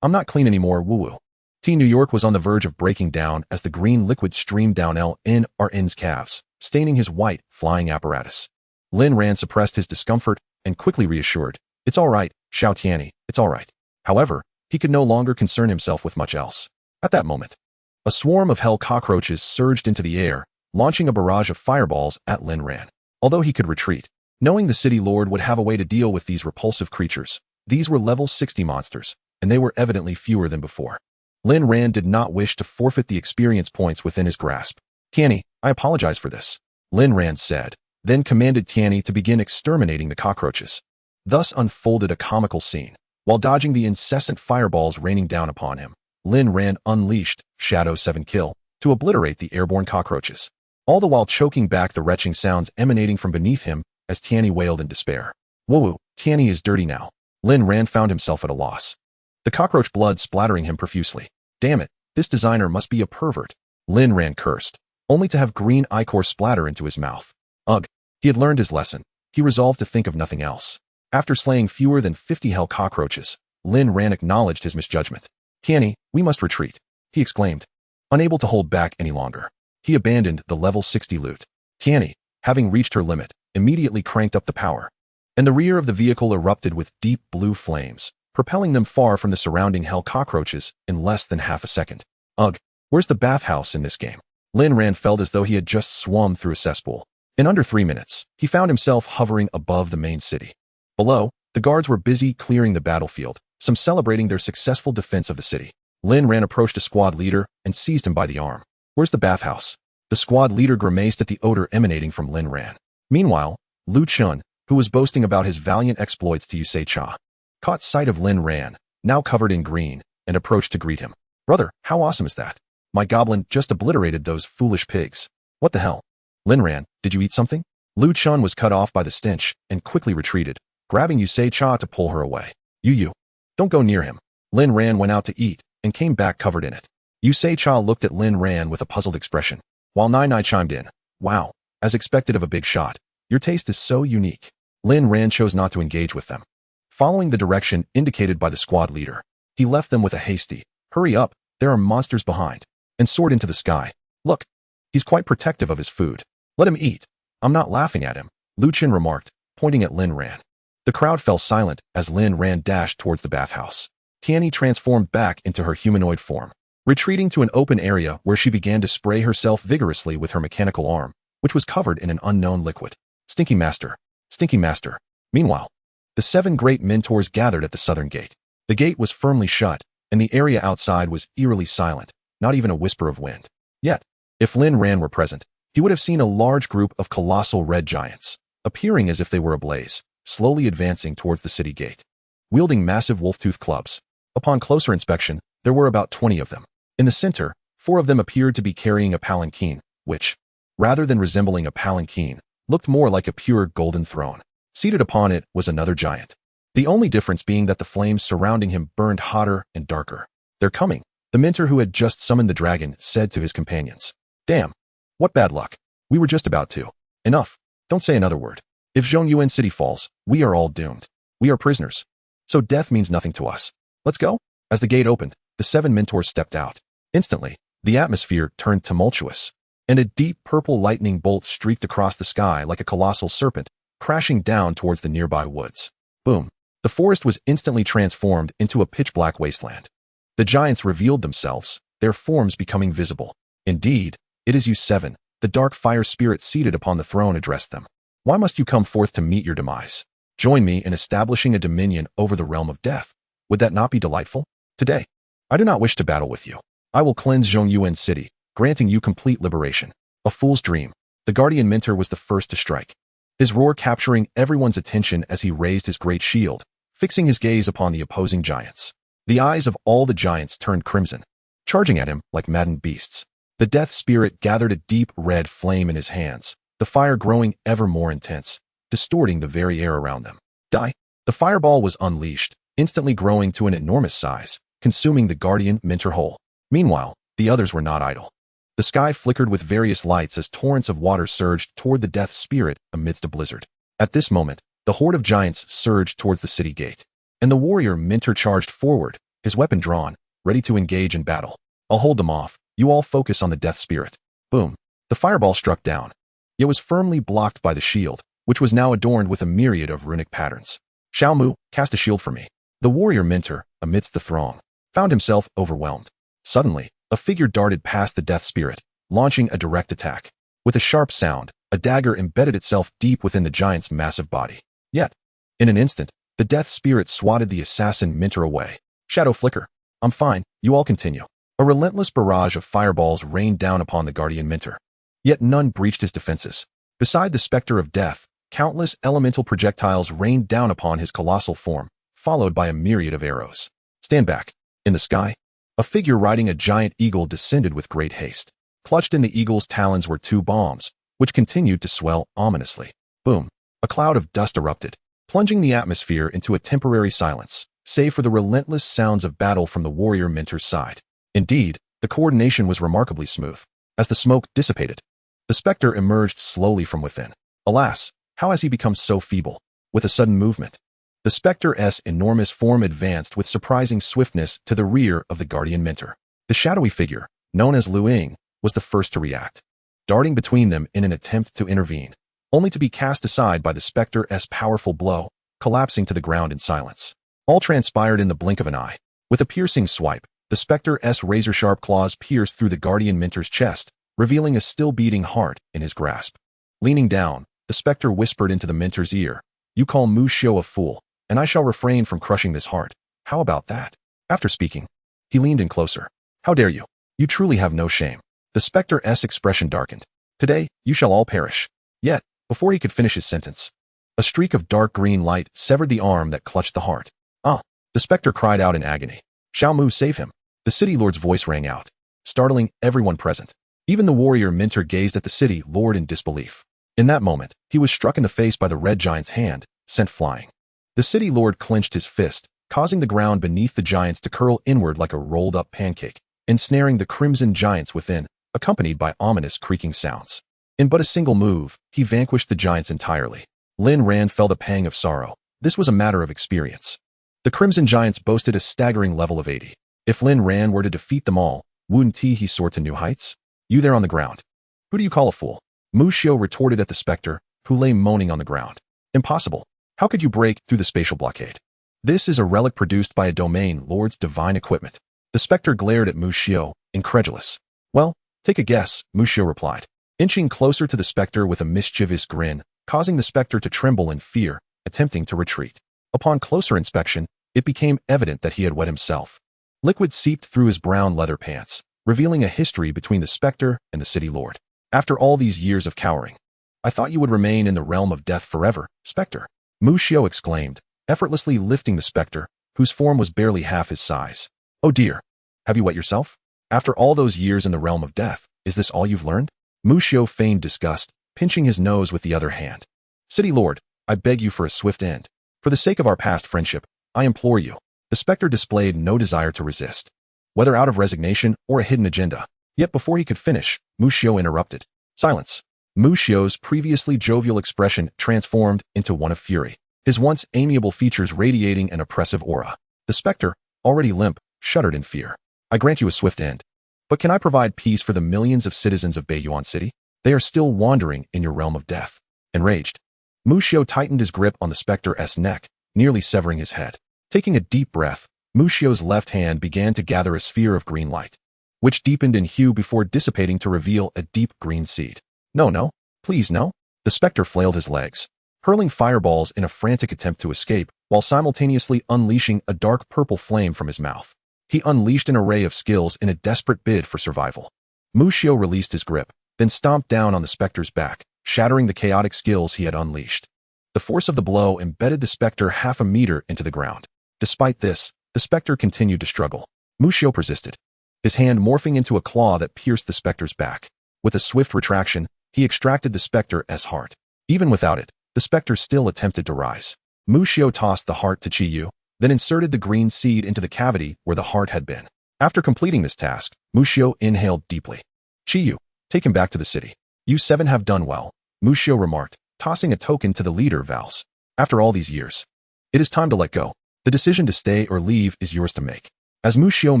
I'm not clean anymore, woo-woo. T New York was on the verge of breaking down as the green liquid streamed down Lin Ran's calves, staining his white, flying apparatus. Lin Ran suppressed his discomfort and quickly reassured, "It's all right, Xiao Tianyi, it's all right." However, he could no longer concern himself with much else. At that moment, a swarm of hell cockroaches surged into the air, launching a barrage of fireballs at Lin Ran. Although he could retreat, knowing the city lord would have a way to deal with these repulsive creatures, these were level 60 monsters, and they were evidently fewer than before. Lin Ran did not wish to forfeit the experience points within his grasp. "Tianyi, I apologize for this," Lin Ran said, then commanded Tianyi to begin exterminating the cockroaches. Thus unfolded a comical scene. While dodging the incessant fireballs raining down upon him, Lin Ran unleashed Shadow 7 Kill to obliterate the airborne cockroaches, all the while choking back the retching sounds emanating from beneath him as Tianyi wailed in despair. Woo-woo, Tianyi is dirty now. Lin Ran found himself at a loss. The cockroach blood splattering him profusely. Damn it, this designer must be a pervert. Lin Ran cursed, only to have green ichor splatter into his mouth. Ugh, he had learned his lesson. He resolved to think of nothing else. After slaying fewer than 50 hell cockroaches, Lin Ran acknowledged his misjudgment. "Tianyi, we must retreat," he exclaimed. Unable to hold back any longer, he abandoned the level 60 loot. Tianyi, having reached her limit, immediately cranked up the power, and the rear of the vehicle erupted with deep blue flames, propelling them far from the surrounding hell cockroaches in less than half a second. Ugh, where's the bathhouse in this game? Lin Ran felt as though he had just swum through a cesspool. In under 3 minutes, he found himself hovering above the main city. Below, the guards were busy clearing the battlefield, some celebrating their successful defense of the city. Lin Ran approached a squad leader and seized him by the arm. "Where's the bathhouse?" The squad leader grimaced at the odor emanating from Lin Ran. Meanwhile, Lu Chun, who was boasting about his valiant exploits to Yusei Cha, caught sight of Lin Ran, now covered in green, and approached to greet him. "Brother, how awesome is that? My goblin just obliterated those foolish pigs. What the hell? Lin Ran, did you eat something?" Lu Chun was cut off by the stench and quickly retreated, grabbing Yusei Cha to pull her away. You, don't go near him." Lin Ran went out to eat and came back covered in it. Yusei Cha looked at Lin Ran with a puzzled expression, while Nai Nai chimed in. "Wow, as expected of a big shot. Your taste is so unique." Lin Ran chose not to engage with them. Following the direction indicated by the squad leader, he left them with a hasty, "Hurry up, there are monsters behind," and soared into the sky. "Look, he's quite protective of his food. Let him eat. I'm not laughing at him," Lu Chen remarked, pointing at Lin Ran. The crowd fell silent as Lin Ran dashed towards the bathhouse. Tianyi transformed back into her humanoid form, retreating to an open area where she began to spray herself vigorously with her mechanical arm, which was covered in an unknown liquid. Stinky Master. Stinky Master. Meanwhile, the 7 great mentors gathered at the southern gate. The gate was firmly shut, and the area outside was eerily silent, not even a whisper of wind. Yet, if Lin Ran were present, he would have seen a large group of colossal red giants, appearing as if they were ablaze, slowly advancing towards the city gate. Wielding massive wolf-tooth clubs, Upon closer inspection, there were about 20 of them. In the center, 4 of them appeared to be carrying a palanquin, which, rather than resembling a palanquin, looked more like a pure golden throne. Seated upon it was another giant. The only difference being that the flames surrounding him burned hotter and darker. "They're coming," the mentor who had just summoned the dragon said to his companions. "Damn. What bad luck. We were just about to. Enough. Don't say another word. If Zhongyuan City falls, we are all doomed. We are prisoners. So death means nothing to us. Let's go." As the gate opened, the 7 mentors stepped out. Instantly, the atmosphere turned tumultuous, and a deep purple lightning bolt streaked across the sky like a colossal serpent, crashing down towards the nearby woods. Boom. The forest was instantly transformed into a pitch-black wasteland. The giants revealed themselves, their forms becoming visible. "Indeed, it is you 7, the dark fire spirit seated upon the throne addressed them. "Why must you come forth to meet your demise? Join me in establishing a dominion over the realm of death. Would that not be delightful? Today, I do not wish to battle with you. I will cleanse Zhongyuan City, granting you complete liberation." A fool's dream. The guardian mentor was the first to strike, his roar capturing everyone's attention as he raised his great shield, fixing his gaze upon the opposing giants. The eyes of all the giants turned crimson, charging at him like maddened beasts. The death spirit gathered a deep red flame in his hands, the fire growing ever more intense, distorting the very air around them. Die! The fireball was unleashed, instantly growing to an enormous size, consuming the guardian mentor whole. Meanwhile, the others were not idle. The sky flickered with various lights as torrents of water surged toward the death spirit amidst a blizzard. At this moment, the horde of giants surged towards the city gate, and the warrior mentor charged forward, his weapon drawn, ready to engage in battle. "I'll hold them off. You all focus on the death spirit." Boom. The fireball struck down. It was firmly blocked by the shield, which was now adorned with a myriad of runic patterns. "Xiao Mu, cast a shield for me." The warrior mentor, amidst the throng, found himself overwhelmed. Suddenly, a figure darted past the death spirit, launching a direct attack. With a sharp sound, a dagger embedded itself deep within the giant's massive body. Yet, in an instant, the death spirit swatted the assassin mentor away. "Shadow flicker. I'm fine, you all continue." A relentless barrage of fireballs rained down upon the guardian mentor. Yet none breached his defenses. Beside the specter of death, countless elemental projectiles rained down upon his colossal form, followed by a myriad of arrows. "Stand back." In the sky, a figure riding a giant eagle descended with great haste. Clutched in the eagle's talons were 2 bombs, which continued to swell ominously. Boom! A cloud of dust erupted, plunging the atmosphere into a temporary silence, save for the relentless sounds of battle from the warrior mentor's side. Indeed, the coordination was remarkably smooth. As the smoke dissipated, the specter emerged slowly from within. Alas, how has he become so feeble? With a sudden movement, the specter's enormous form advanced with surprising swiftness to the rear of the guardian mentor. The shadowy figure, known as Lu Ying, was the first to react, darting between them in an attempt to intervene, only to be cast aside by the specter's powerful blow, collapsing to the ground in silence. All transpired in the blink of an eye. With a piercing swipe, the specter's razor-sharp claws pierced through the guardian mentor's chest, revealing a still-beating heart in his grasp. Leaning down, the specter whispered into the mentor's ear, "You call Mu Xiu a fool, and I shall refrain from crushing this heart. How about that?" After speaking, he leaned in closer. "How dare you? You truly have no shame." The specter's expression darkened. "Today, you shall all perish." Yet, before he could finish his sentence, a streak of dark green light severed the arm that clutched the heart. "Ah!" The specter cried out in agony. "Xiao Mu, save him." The city lord's voice rang out, startling everyone present. Even the warrior mentor gazed at the city lord in disbelief. In that moment, he was struck in the face by the red giant's hand, sent flying. The city lord clenched his fist, causing the ground beneath the giants to curl inward like a rolled-up pancake, ensnaring the crimson giants within, accompanied by ominous creaking sounds. In but a single move, he vanquished the giants entirely. Lin Ran felt a pang of sorrow. This was a matter of experience. The crimson giants boasted a staggering level of 80. If Lin Ran were to defeat them all, wouldn't he soar to new heights? "You there on the ground. Who do you call a fool?" Mu Xiu retorted at the specter, who lay moaning on the ground. "Impossible. How could you break through the spatial blockade? This is a relic produced by a domain lord's divine equipment." The specter glared at Mu Xiu, incredulous. "Well, take a guess," Mu Xiu replied, inching closer to the specter with a mischievous grin, causing the specter to tremble in fear, attempting to retreat. Upon closer inspection, it became evident that he had wet himself. Liquid seeped through his brown leather pants, revealing a history between the specter and the city lord. "After all these years of cowering, I thought you would remain in the realm of death forever, specter," Mu Xiu exclaimed, effortlessly lifting the specter, whose form was barely half his size. Oh dear. Have you wet yourself? After all those years in the realm of death, is this all you've learned? Mu Xiu feigned disgust, pinching his nose with the other hand. City Lord, I beg you for a swift end. For the sake of our past friendship, I implore you. The spectre displayed no desire to resist, whether out of resignation or a hidden agenda. Yet before he could finish, Mu Xiu interrupted. Silence. Mu Xiu's previously jovial expression transformed into one of fury, his once amiable features radiating an oppressive aura. The spectre, already limp, shuddered in fear. I grant you a swift end. But can I provide peace for the millions of citizens of Beiyuan City? They are still wandering in your realm of death. Enraged, Mu Xiu tightened his grip on the spectre's neck, nearly severing his head. Taking a deep breath, Mu Xiu's left hand began to gather a sphere of green light, which deepened in hue before dissipating to reveal a deep green seed. No, please no. The spectre flailed his legs, hurling fireballs in a frantic attempt to escape, while simultaneously unleashing a dark purple flame from his mouth. He unleashed an array of skills in a desperate bid for survival. Mu Xiu released his grip, then stomped down on the spectre's back, shattering the chaotic skills he had unleashed. The force of the blow embedded the spectre half a meter into the ground. Despite this, the spectre continued to struggle. Mu Xiu persisted, his hand morphing into a claw that pierced the spectre's back. With a swift retraction, he extracted the spectre's heart. Even without it, the spectre still attempted to rise. Mu Xiu tossed the heart to Qi Yu, then inserted the green seed into the cavity where the heart had been. After completing this task, Mu Xiu inhaled deeply. Qi Yu, take him back to the city. You 7 have done well, Mu Xiu remarked, tossing a token to the leader Vals. After all these years, it is time to let go. The decision to stay or leave is yours to make. As Mu Xiu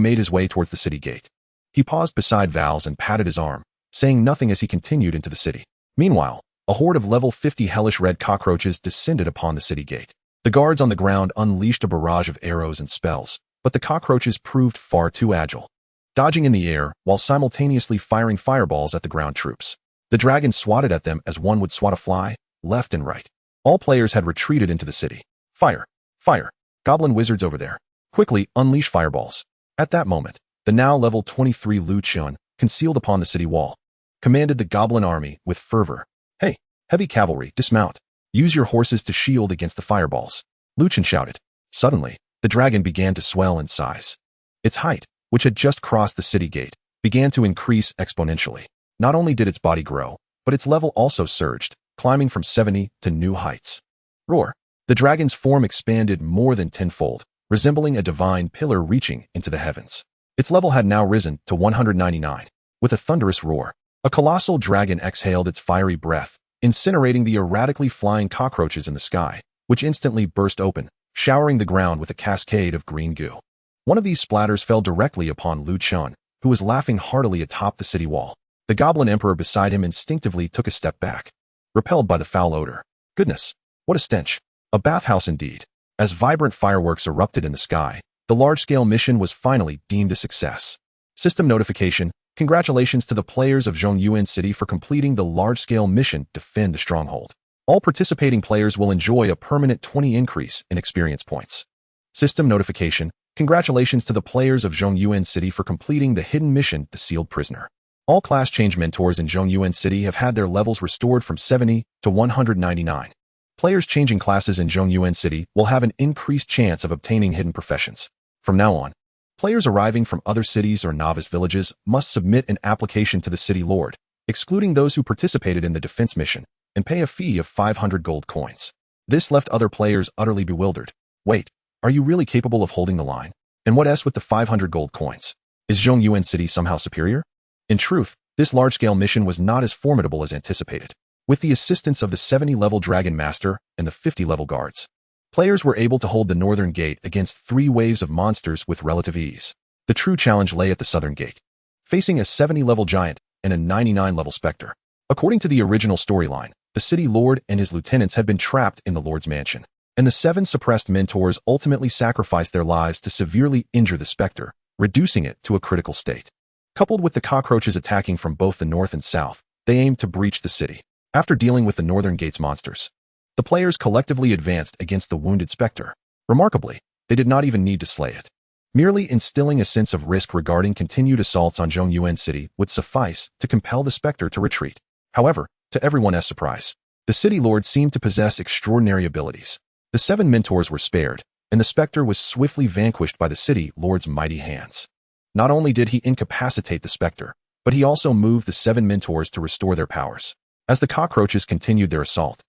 made his way towards the city gate, he paused beside Vals and patted his arm, saying nothing as he continued into the city. Meanwhile, a horde of level 50 hellish red cockroaches descended upon the city gate. The guards on the ground unleashed a barrage of arrows and spells, but the cockroaches proved far too agile, dodging in the air while simultaneously firing fireballs at the ground troops. The dragon swatted at them as one would swat a fly, left and right. All players had retreated into the city. Fire! Fire! Goblin wizards over there. Quickly unleash fireballs. At that moment, the now level 23 Lu Chun, concealed upon the city wall, commanded the goblin army with fervor. Hey, heavy cavalry, dismount. Use your horses to shield against the fireballs. Lu Chun shouted. Suddenly, the dragon began to swell in size. Its height, which had just crossed the city gate, began to increase exponentially. Not only did its body grow, but its level also surged, climbing from 70 to new heights. Roar! The dragon's form expanded more than tenfold, resembling a divine pillar reaching into the heavens. Its level had now risen to 199. With a thunderous roar, a colossal dragon exhaled its fiery breath, incinerating the erratically flying cockroaches in the sky, which instantly burst open, showering the ground with a cascade of green goo. One of these splatters fell directly upon Lu Chun, who was laughing heartily atop the city wall. The goblin emperor beside him instinctively took a step back, repelled by the foul odor. Goodness, what a stench! A bathhouse indeed. As vibrant fireworks erupted in the sky, the large-scale mission was finally deemed a success. System notification: congratulations to the players of Zhongyuan City for completing the large-scale mission Defend the Stronghold. All participating players will enjoy a permanent 20 increase in experience points. System notification: congratulations to the players of Zhongyuan City for completing the hidden mission The Sealed Prisoner. All class change mentors in Zhongyuan City have had their levels restored from 70 to 199. Players changing classes in Zhongyuan City will have an increased chance of obtaining hidden professions. From now on, players arriving from other cities or novice villages must submit an application to the city lord, excluding those who participated in the defense mission, and pay a fee of 500 gold coins. This left other players utterly bewildered. Wait, are you really capable of holding the line? And what else with the 500 gold coins? Is Zhongyuan City somehow superior? In truth, this large-scale mission was not as formidable as anticipated. With the assistance of the 70-level Dragon Master and the 50-level guards, players were able to hold the northern gate against 3 waves of monsters with relative ease. The true challenge lay at the southern gate, facing a 70-level giant and a 99-level specter. According to the original storyline, the city lord and his lieutenants had been trapped in the lord's mansion, and the 7 suppressed mentors ultimately sacrificed their lives to severely injure the specter, reducing it to a critical state. Coupled with the cockroaches attacking from both the north and south, they aimed to breach the city. After dealing with the northern gate's monsters, the players collectively advanced against the wounded specter. Remarkably, they did not even need to slay it. Merely instilling a sense of risk regarding continued assaults on Zhongyuan City would suffice to compel the specter to retreat. However, to everyone's surprise, the city lord seemed to possess extraordinary abilities. The 7 mentors were spared, and the specter was swiftly vanquished by the city lord's mighty hands. Not only did he incapacitate the specter, but he also moved the 7 mentors to restore their powers. As the cockroaches continued their assault,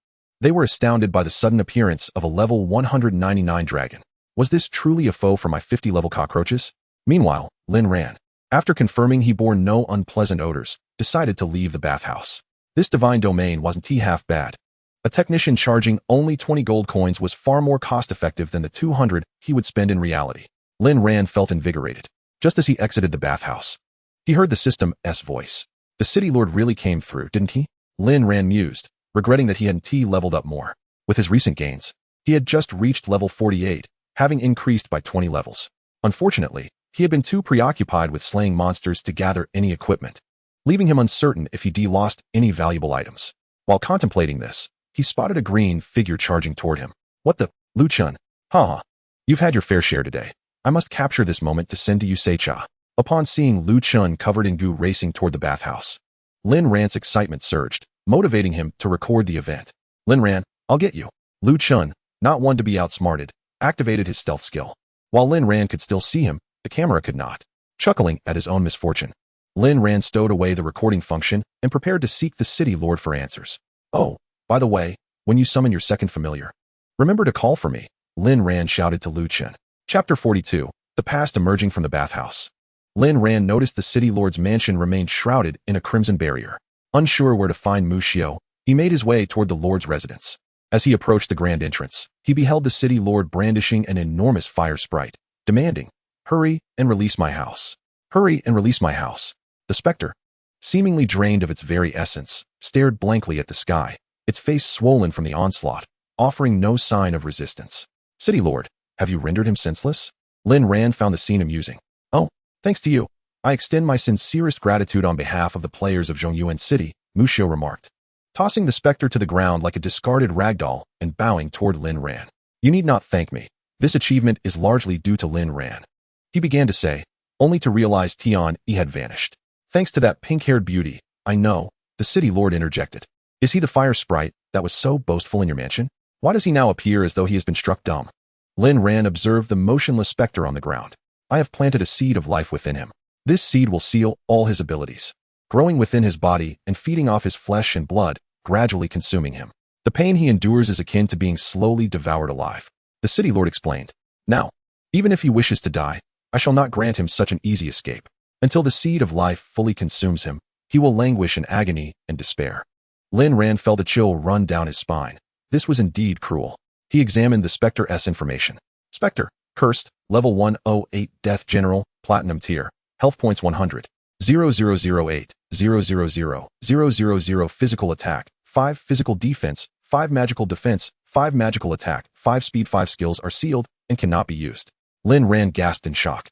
they were astounded by the sudden appearance of a level 199 dragon. Was this truly a foe for my 50-level cockroaches? Meanwhile, Lin Ran, after confirming he bore no unpleasant odors, decided to leave the bathhouse. This divine domain wasn't half bad. A technician charging only 20 gold coins was far more cost-effective than the 200 he would spend in reality. Lin Ran felt invigorated. Just as he exited the bathhouse, he heard the system's voice. The city lord really came through, didn't he? Lin Ran mused, regretting that he hadn't leveled up more. With his recent gains, he had just reached level 48, having increased by 20 levels. Unfortunately, he had been too preoccupied with slaying monsters to gather any equipment, leaving him uncertain if he lost any valuable items. While contemplating this, he spotted a green figure charging toward him. What the? Lu Chun. Haha. You've had your fair share today. I must capture this moment to send to you Seicha. Upon seeing Lu Chun covered in goo racing toward the bathhouse, Lin Ran's excitement surged, motivating him to record the event. Lin Ran, I'll get you. Lu Chun, not one to be outsmarted, activated his stealth skill. While Lin Ran could still see him, the camera could not. Chuckling at his own misfortune, Lin Ran stowed away the recording function and prepared to seek the city lord for answers. Oh, by the way, when you summon your second familiar, remember to call for me, Lin Ran shouted to Lu Chun. Chapter 42, The Past Emerging from the Bathhouse. Lin Ran noticed the city lord's mansion remained shrouded in a crimson barrier. Unsure where to find Mu Xiao, he made his way toward the lord's residence. As he approached the grand entrance, he beheld the city lord brandishing an enormous fire sprite, demanding, "Hurry and release my house. Hurry and release my house." The specter, seemingly drained of its very essence, stared blankly at the sky, its face swollen from the onslaught, offering no sign of resistance. City lord, have you rendered him senseless? Lin Ran found the scene amusing. Oh, thanks to you, I extend my sincerest gratitude on behalf of the players of Zhongyuan City, Mu Xiao remarked, tossing the specter to the ground like a discarded ragdoll and bowing toward Lin Ran. You need not thank me. This achievement is largely due to Lin Ran. He began to say, only to realize Tian Yi had vanished. Thanks to that pink-haired beauty, I know, the city lord interjected. Is he the fire sprite that was so boastful in your mansion? Why does he now appear as though he has been struck dumb? Lin Ran observed the motionless specter on the ground. I have planted a seed of life within him. This seed will seal all his abilities, growing within his body and feeding off his flesh and blood, gradually consuming him. The pain he endures is akin to being slowly devoured alive. The city lord explained. Now, even if he wishes to die, I shall not grant him such an easy escape. Until the seed of life fully consumes him, he will languish in agony and despair. Lin Ran felt a chill run down his spine. This was indeed cruel. He examined the Spectre-S information. Spectre, cursed, level 108, death general, platinum tier, health points 100, 0008, 000 physical attack, 5 physical defense, 5 magical defense, 5 magical attack, 5 speed, 5 skills are sealed and cannot be used. Lin Ran gasped in shock.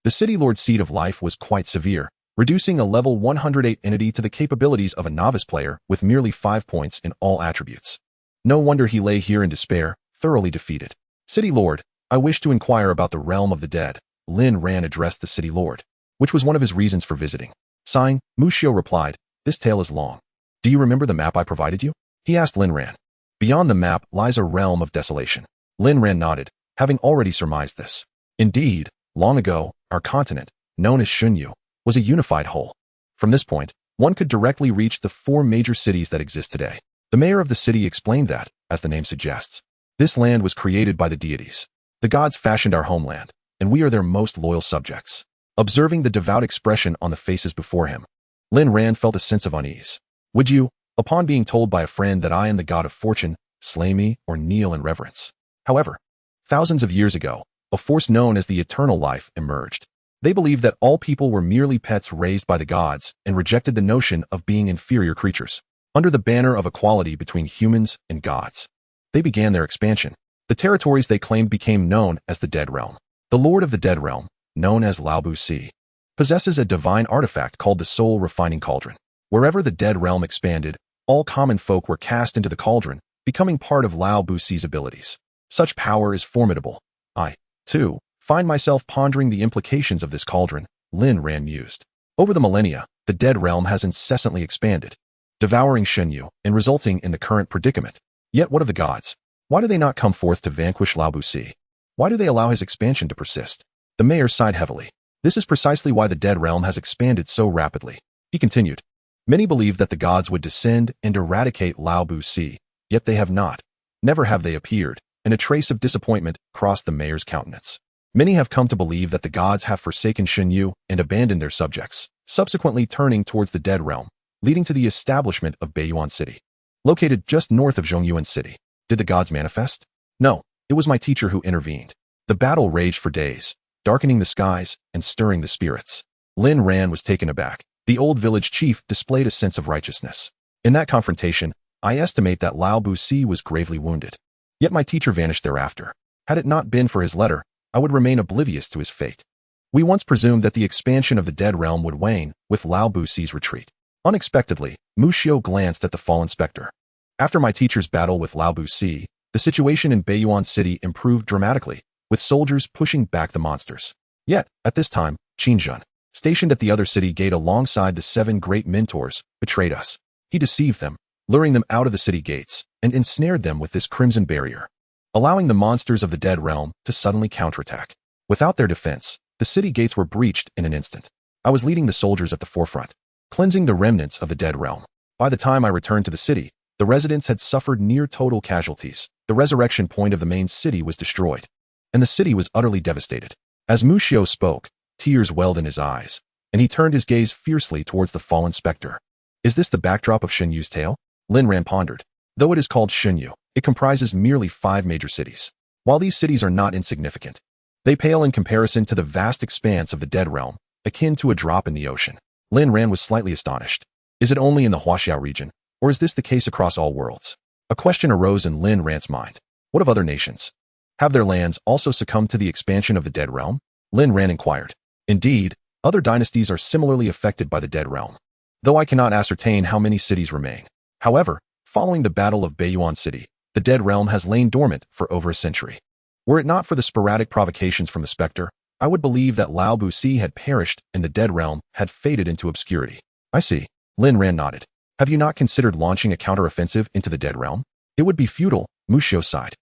The City Lord's Seed of Life was quite severe, reducing a level 108 entity to the capabilities of a novice player with merely 5 points in all attributes. No wonder he lay here in despair, thoroughly defeated. City Lord, I wish to inquire about the realm of the dead. Lin Ran addressed the City Lord, which was one of his reasons for visiting. Sighing, Mu Xiao replied, this tale is long. Do you remember the map I provided you? He asked Lin Ran. Beyond the map lies a realm of desolation. Lin Ran nodded, having already surmised this. Indeed, long ago, our continent, known as Shunyu, was a unified whole. From this point, one could directly reach the 4 major cities that exist today. The mayor of the city explained that, as the name suggests, this land was created by the deities. The gods fashioned our homeland, and we are their most loyal subjects. Observing the devout expression on the faces before him, Lin Ran felt a sense of unease. Would you, upon being told by a friend that I am the god of fortune, slay me or kneel in reverence? However, thousands of years ago, a force known as the Eternal Life emerged. They believed that all people were merely pets raised by the gods and rejected the notion of being inferior creatures. Under the banner of equality between humans and gods, they began their expansion. The territories they claimed became known as the Dead Realm. The Lord of the Dead Realm, known as Lao Bu Si, possesses a divine artifact called the Soul Refining Cauldron. Wherever the Dead Realm expanded, all common folk were cast into the cauldron, becoming part of Lao Bu Si's abilities. Such power is formidable. I, too, find myself pondering the implications of this cauldron, Lin Ran mused. Over the millennia, the Dead Realm has incessantly expanded, devouring Shunyu and resulting in the current predicament. Yet what of the gods? Why do they not come forth to vanquish Lao Bu Si? Why do they allow his expansion to persist? The mayor sighed heavily. This is precisely why the Dead Realm has expanded so rapidly. He continued. Many believe that the gods would descend and eradicate Lao Bu Si, yet they have not. Never have they appeared, and a trace of disappointment crossed the mayor's countenance. Many have come to believe that the gods have forsaken Xinyu and abandoned their subjects, subsequently turning towards the Dead Realm, leading to the establishment of Beiyuan City. Located just north of Zhongyuan City. Did the gods manifest? No, it was my teacher who intervened. The battle raged for days, darkening the skies and stirring the spirits. Lin Ran was taken aback. The old village chief displayed a sense of righteousness. In that confrontation, I estimate that Lao Bu Si was gravely wounded. Yet my teacher vanished thereafter. Had it not been for his letter, I would remain oblivious to his fate. We once presumed that the expansion of the Dead Realm would wane with Lao Bu Si's retreat. Unexpectedly, Mu Xiu glanced at the fallen specter. After my teacher's battle with Lao Bu Si, the situation in Beiyuan City improved dramatically, with soldiers pushing back the monsters. Yet, at this time, Qinzhen, stationed at the other city gate alongside the 7 great mentors, betrayed us. He deceived them, luring them out of the city gates, and ensnared them with this crimson barrier, allowing the monsters of the Dead Realm to suddenly counterattack. Without their defense, the city gates were breached in an instant. I was leading the soldiers at the forefront, cleansing the remnants of the Dead Realm. By the time I returned to the city, the residents had suffered near total casualties. The resurrection point of the main city was destroyed, and the city was utterly devastated. As Mu Xiu spoke, tears welled in his eyes, and he turned his gaze fiercely towards the fallen specter. Is this the backdrop of Xinyu's tale? Lin Ran pondered. Though it is called Xinyu, it comprises merely 5 major cities. While these cities are not insignificant, they pale in comparison to the vast expanse of the Dead Realm, akin to a drop in the ocean. Lin Ran was slightly astonished. Is it only in the Huaxiao region, or is this the case across all worlds? A question arose in Lin Ran's mind. What of other nations? Have their lands also succumbed to the expansion of the Dead Realm? Lin Ran inquired. Indeed, other dynasties are similarly affected by the Dead Realm, though I cannot ascertain how many cities remain. However, following the Battle of Beiyuan City, the Dead Realm has lain dormant for over a century. Were it not for the sporadic provocations from the specter, I would believe that Lao Bu Si had perished and the Dead Realm had faded into obscurity. I see. Lin Ran nodded. Have you not considered launching a counteroffensive into the Dead Realm? It would be futile, Mu Xiu sighed.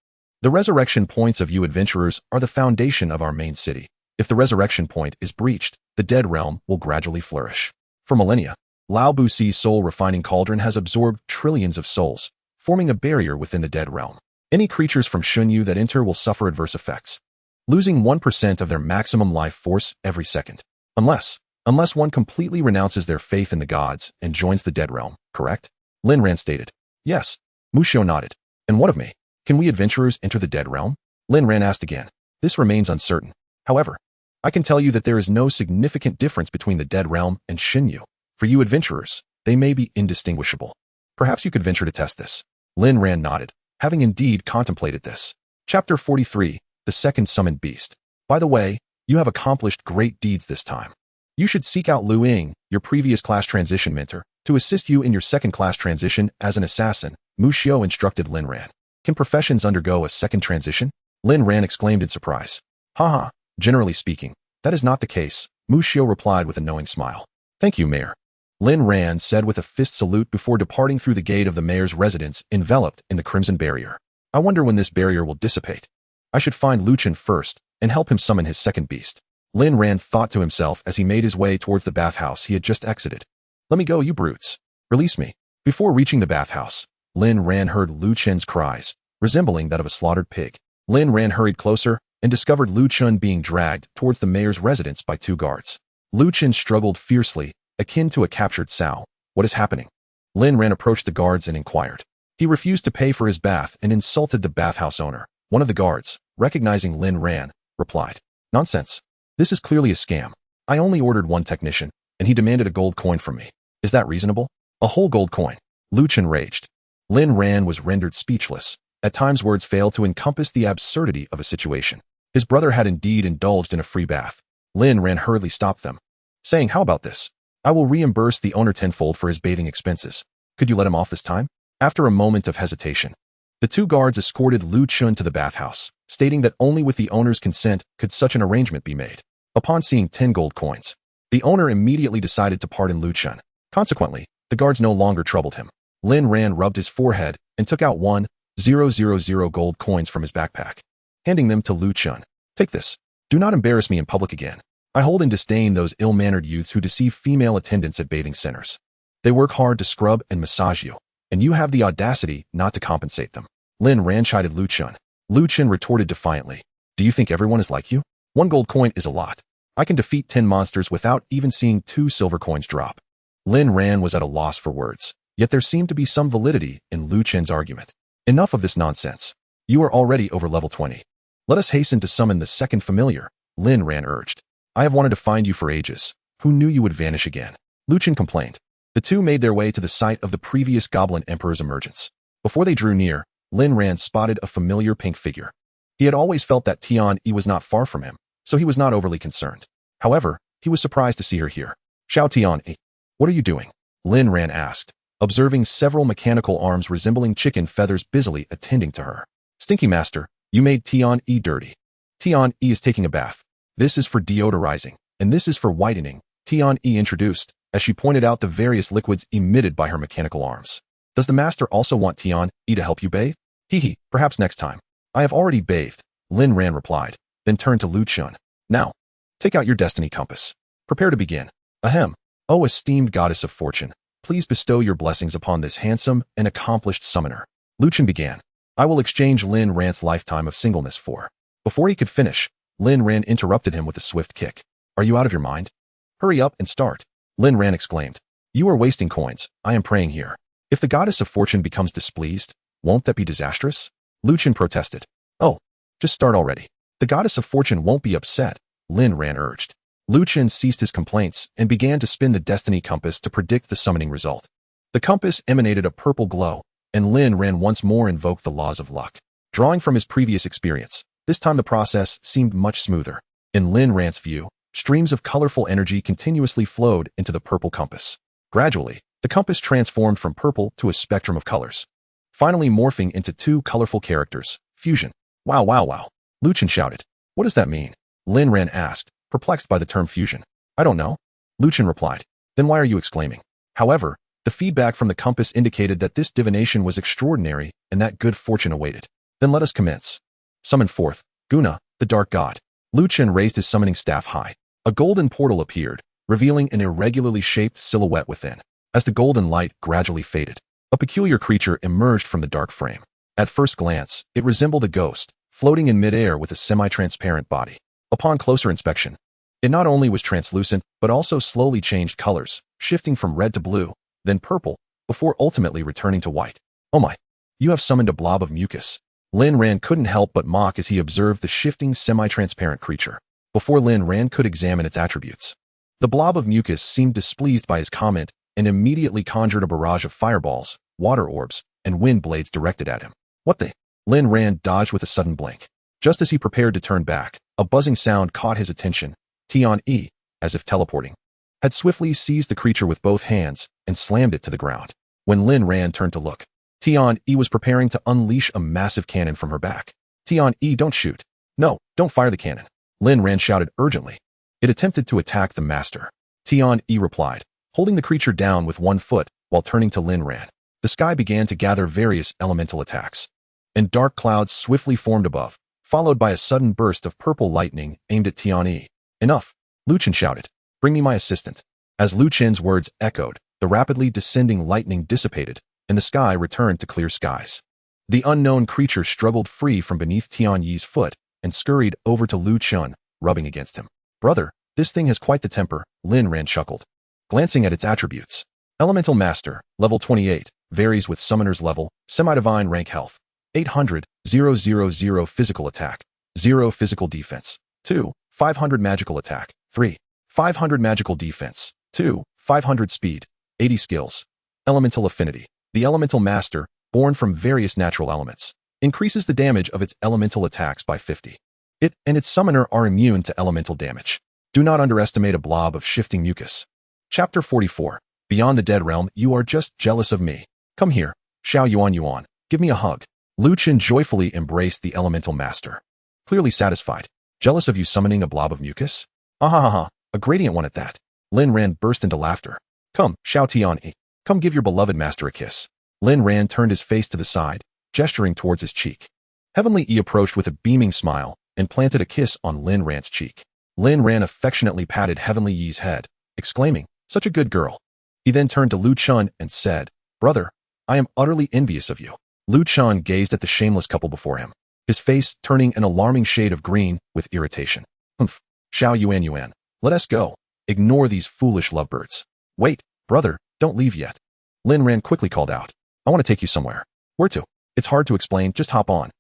The resurrection points of you adventurers are the foundation of our main city. If the resurrection point is breached, the Dead Realm will gradually flourish. For millennia, Lao Bu Si's soul-refining cauldron has absorbed trillions of souls, forming a barrier within the Dead Realm. Any creatures from Xinyu that enter will suffer adverse effects, losing 1% of their maximum life force every second. Unless one completely renounces their faith in the gods and joins the Dead Realm, correct? Lin Ran stated. Yes. Mu Xiu nodded. And what of me? Can we adventurers enter the Dead Realm? Lin Ran asked again. This remains uncertain. However, I can tell you that there is no significant difference between the Dead Realm and Xinyu. For you adventurers, they may be indistinguishable. Perhaps you could venture to test this. Lin Ran nodded, having indeed contemplated this. Chapter 43, The Second Summoned Beast. By the way, you have accomplished great deeds this time. You should seek out Lu Ying, your previous class transition mentor, to assist you in your second class transition as an assassin, Mu Xiu instructed Lin Ran. Can professions undergo a second transition? Lin Ran exclaimed in surprise. Haha, generally speaking, that is not the case, Mu Xiu replied with a knowing smile. Thank you, Mayor. Lin Ran said with a fist salute before departing through the gate of the mayor's residence enveloped in the crimson barrier. I wonder when this barrier will dissipate. I should find Lu Chen first and help him summon his second beast. Lin Ran thought to himself as he made his way towards the bathhouse he had just exited. Let me go, you brutes. Release me. Before reaching the bathhouse, Lin Ran heard Lu Chen's cries, resembling that of a slaughtered pig. Lin Ran hurried closer and discovered Lu Chen being dragged towards the mayor's residence by 2 guards. Lu Chen struggled fiercely, akin to a captured sow. What is happening? Lin Ran approached the guards and inquired. He refused to pay for his bath and insulted the bathhouse owner. One of the guards, recognizing Lin Ran, replied, Nonsense. This is clearly a scam. I only ordered 1 technician, and he demanded a gold coin from me. Is that reasonable? A whole gold coin. Lu Chen raged. Lin Ran was rendered speechless. At times words failed to encompass the absurdity of a situation. His brother had indeed indulged in a free bath. Lin Ran hurriedly stopped them, saying, How about this? I will reimburse the owner tenfold for his bathing expenses. Could you let him off this time? After a moment of hesitation, the 2 guards escorted Lu Chen to the bathhouse, stating that only with the owner's consent could such an arrangement be made. Upon seeing 10 gold coins, the owner immediately decided to pardon Lu Chen. Consequently, the guards no longer troubled him. Lin Ran rubbed his forehead and took out 1,000 gold coins from his backpack, handing them to Lu Chen. Take this. Do not embarrass me in public again. I hold in disdain those ill-mannered youths who deceive female attendants at bathing centers. They work hard to scrub and massage you, and you have the audacity not to compensate them. Lin Ran chided Lu Chun. Lu Chun retorted defiantly. Do you think everyone is like you? 1 gold coin is a lot. I can defeat 10 monsters without even seeing 2 silver coins drop. Lin Ran was at a loss for words, yet there seemed to be some validity in Lu Chun's argument. Enough of this nonsense. You are already over level 20. Let us hasten to summon the second familiar, Lin Ran urged. I have wanted to find you for ages. Who knew you would vanish again? Lu Chun complained. The two made their way to the site of the previous Goblin Emperor's emergence. Before they drew near, Lin Ran spotted a familiar pink figure. He had always felt that Tian-Yi was not far from him, so he was not overly concerned. However, he was surprised to see her here. Xiao Tian-Yi, what are you doing? Lin Ran asked, observing several mechanical arms resembling chicken feathers busily attending to her. Stinky Master, you made Tian-Yi dirty. Tian-Yi is taking a bath. This is for deodorizing, and this is for whitening, Tian-Yi introduced, as she pointed out the various liquids emitted by her mechanical arms. Does the master also want Tian-Yi to help you bathe? Hee, perhaps next time. I have already bathed, Lin Ran replied, then turned to Lu Chun. Now, take out your destiny compass. Prepare to begin. Ahem. O esteemed goddess of fortune, please bestow your blessings upon this handsome and accomplished summoner. Lu Chun began. I will exchange Lin Ran's lifetime of singleness for. Before he could finish, Lin Ran interrupted him with a swift kick. Are you out of your mind? Hurry up and start. Lin Ran exclaimed. You are wasting coins. I am praying here. If the goddess of fortune becomes displeased, won't that be disastrous? Lu Chun protested. Oh, just start already. The goddess of fortune won't be upset, Lin Ran urged. Lu Chun ceased his complaints and began to spin the destiny compass to predict the summoning result. The compass emanated a purple glow, and Lin Ran once more invoked the laws of luck. Drawing from his previous experience, this time the process seemed much smoother. In Lin Ran's view, streams of colorful energy continuously flowed into the purple compass. Gradually, the compass transformed from purple to a spectrum of colors, finally morphing into 2 colorful characters, fusion. Wow, wow, wow. Lu Chun shouted. What does that mean? Lin Ran asked, perplexed by the term fusion. I don't know. Lu Chun replied. Then why are you exclaiming? However, the feedback from the compass indicated that this divination was extraordinary and that good fortune awaited. Then let us commence. Summon forth, Guna, the dark god. Lu Chun raised his summoning staff high. A golden portal appeared, revealing an irregularly shaped silhouette within. As the golden light gradually faded, a peculiar creature emerged from the dark frame. At first glance, it resembled a ghost, floating in midair with a semi-transparent body. Upon closer inspection, it not only was translucent, but also slowly changed colors, shifting from red to blue, then purple, before ultimately returning to white. Oh my, you have summoned a blob of mucus. Lin Ran couldn't help but mock as he observed the shifting semi-transparent creature. Before Lin Ran could examine its attributes, the blob of mucus seemed displeased by his comment and immediately conjured a barrage of fireballs, water orbs, and wind blades directed at him. What the? Lin Ran dodged with a sudden blink. Just as he prepared to turn back, a buzzing sound caught his attention. Tian-Yi, as if teleporting, had swiftly seized the creature with both hands and slammed it to the ground. When Lin Ran turned to look, Tian-Yi was preparing to unleash a massive cannon from her back. Tian-Yi, don't shoot. No, don't fire the cannon. Lin Ran shouted urgently. It attempted to attack the master. Tian-Yi replied, holding the creature down with 1 foot while turning to Lin Ran. The sky began to gather various elemental attacks, and dark clouds swiftly formed above, followed by a sudden burst of purple lightning aimed at Tian-Yi. Enough, Lu Chun shouted. Bring me my assistant. As Lu Chun's words echoed, the rapidly descending lightning dissipated, and the sky returned to clear skies. The unknown creature struggled free from beneath Tian-Yi's foot and scurried over to Lu Chun, rubbing against him. Brother, this thing has quite the temper, Lin Ran chuckled, glancing at its attributes. Elemental Master, level 28, varies with summoner's level, semi-divine rank health. 800, 000 physical attack, 0 physical defense. 2, 500 magical attack. 3, 500 magical defense. 2, 500 speed. 80 skills. Elemental Affinity. The Elemental Master, born from various natural elements, increases the damage of its elemental attacks by 50. It and its summoner are immune to elemental damage. Do not underestimate a blob of shifting mucus. Chapter 44. Beyond the Dead Realm, you are just jealous of me. Come here, Xiao Yuan, give me a hug. Lu Chun joyfully embraced the Elemental Master, clearly satisfied. Jealous of you summoning a blob of mucus? Ah, a gradient one at that. Lin Ran burst into laughter. Come, Xiao Tian-Yi, come give your beloved master a kiss. Lin Ran turned his face to the side, gesturing towards his cheek. Heavenly Yi approached with a beaming smile and planted a kiss on Lin Ran's cheek. Lin Ran affectionately patted Heavenly Yi's head, exclaiming, "Such a good girl." He then turned to Lu Chun and said, "Brother, I am utterly envious of you." Lu Chun gazed at the shameless couple before him, his face turning an alarming shade of green with irritation. "Humph, Xiao Yuan, let us go. Ignore these foolish lovebirds." "Wait, brother, don't leave yet." Lin Ran quickly called out, "I want to take you somewhere." "Where to?" "It's hard to explain, just hop on."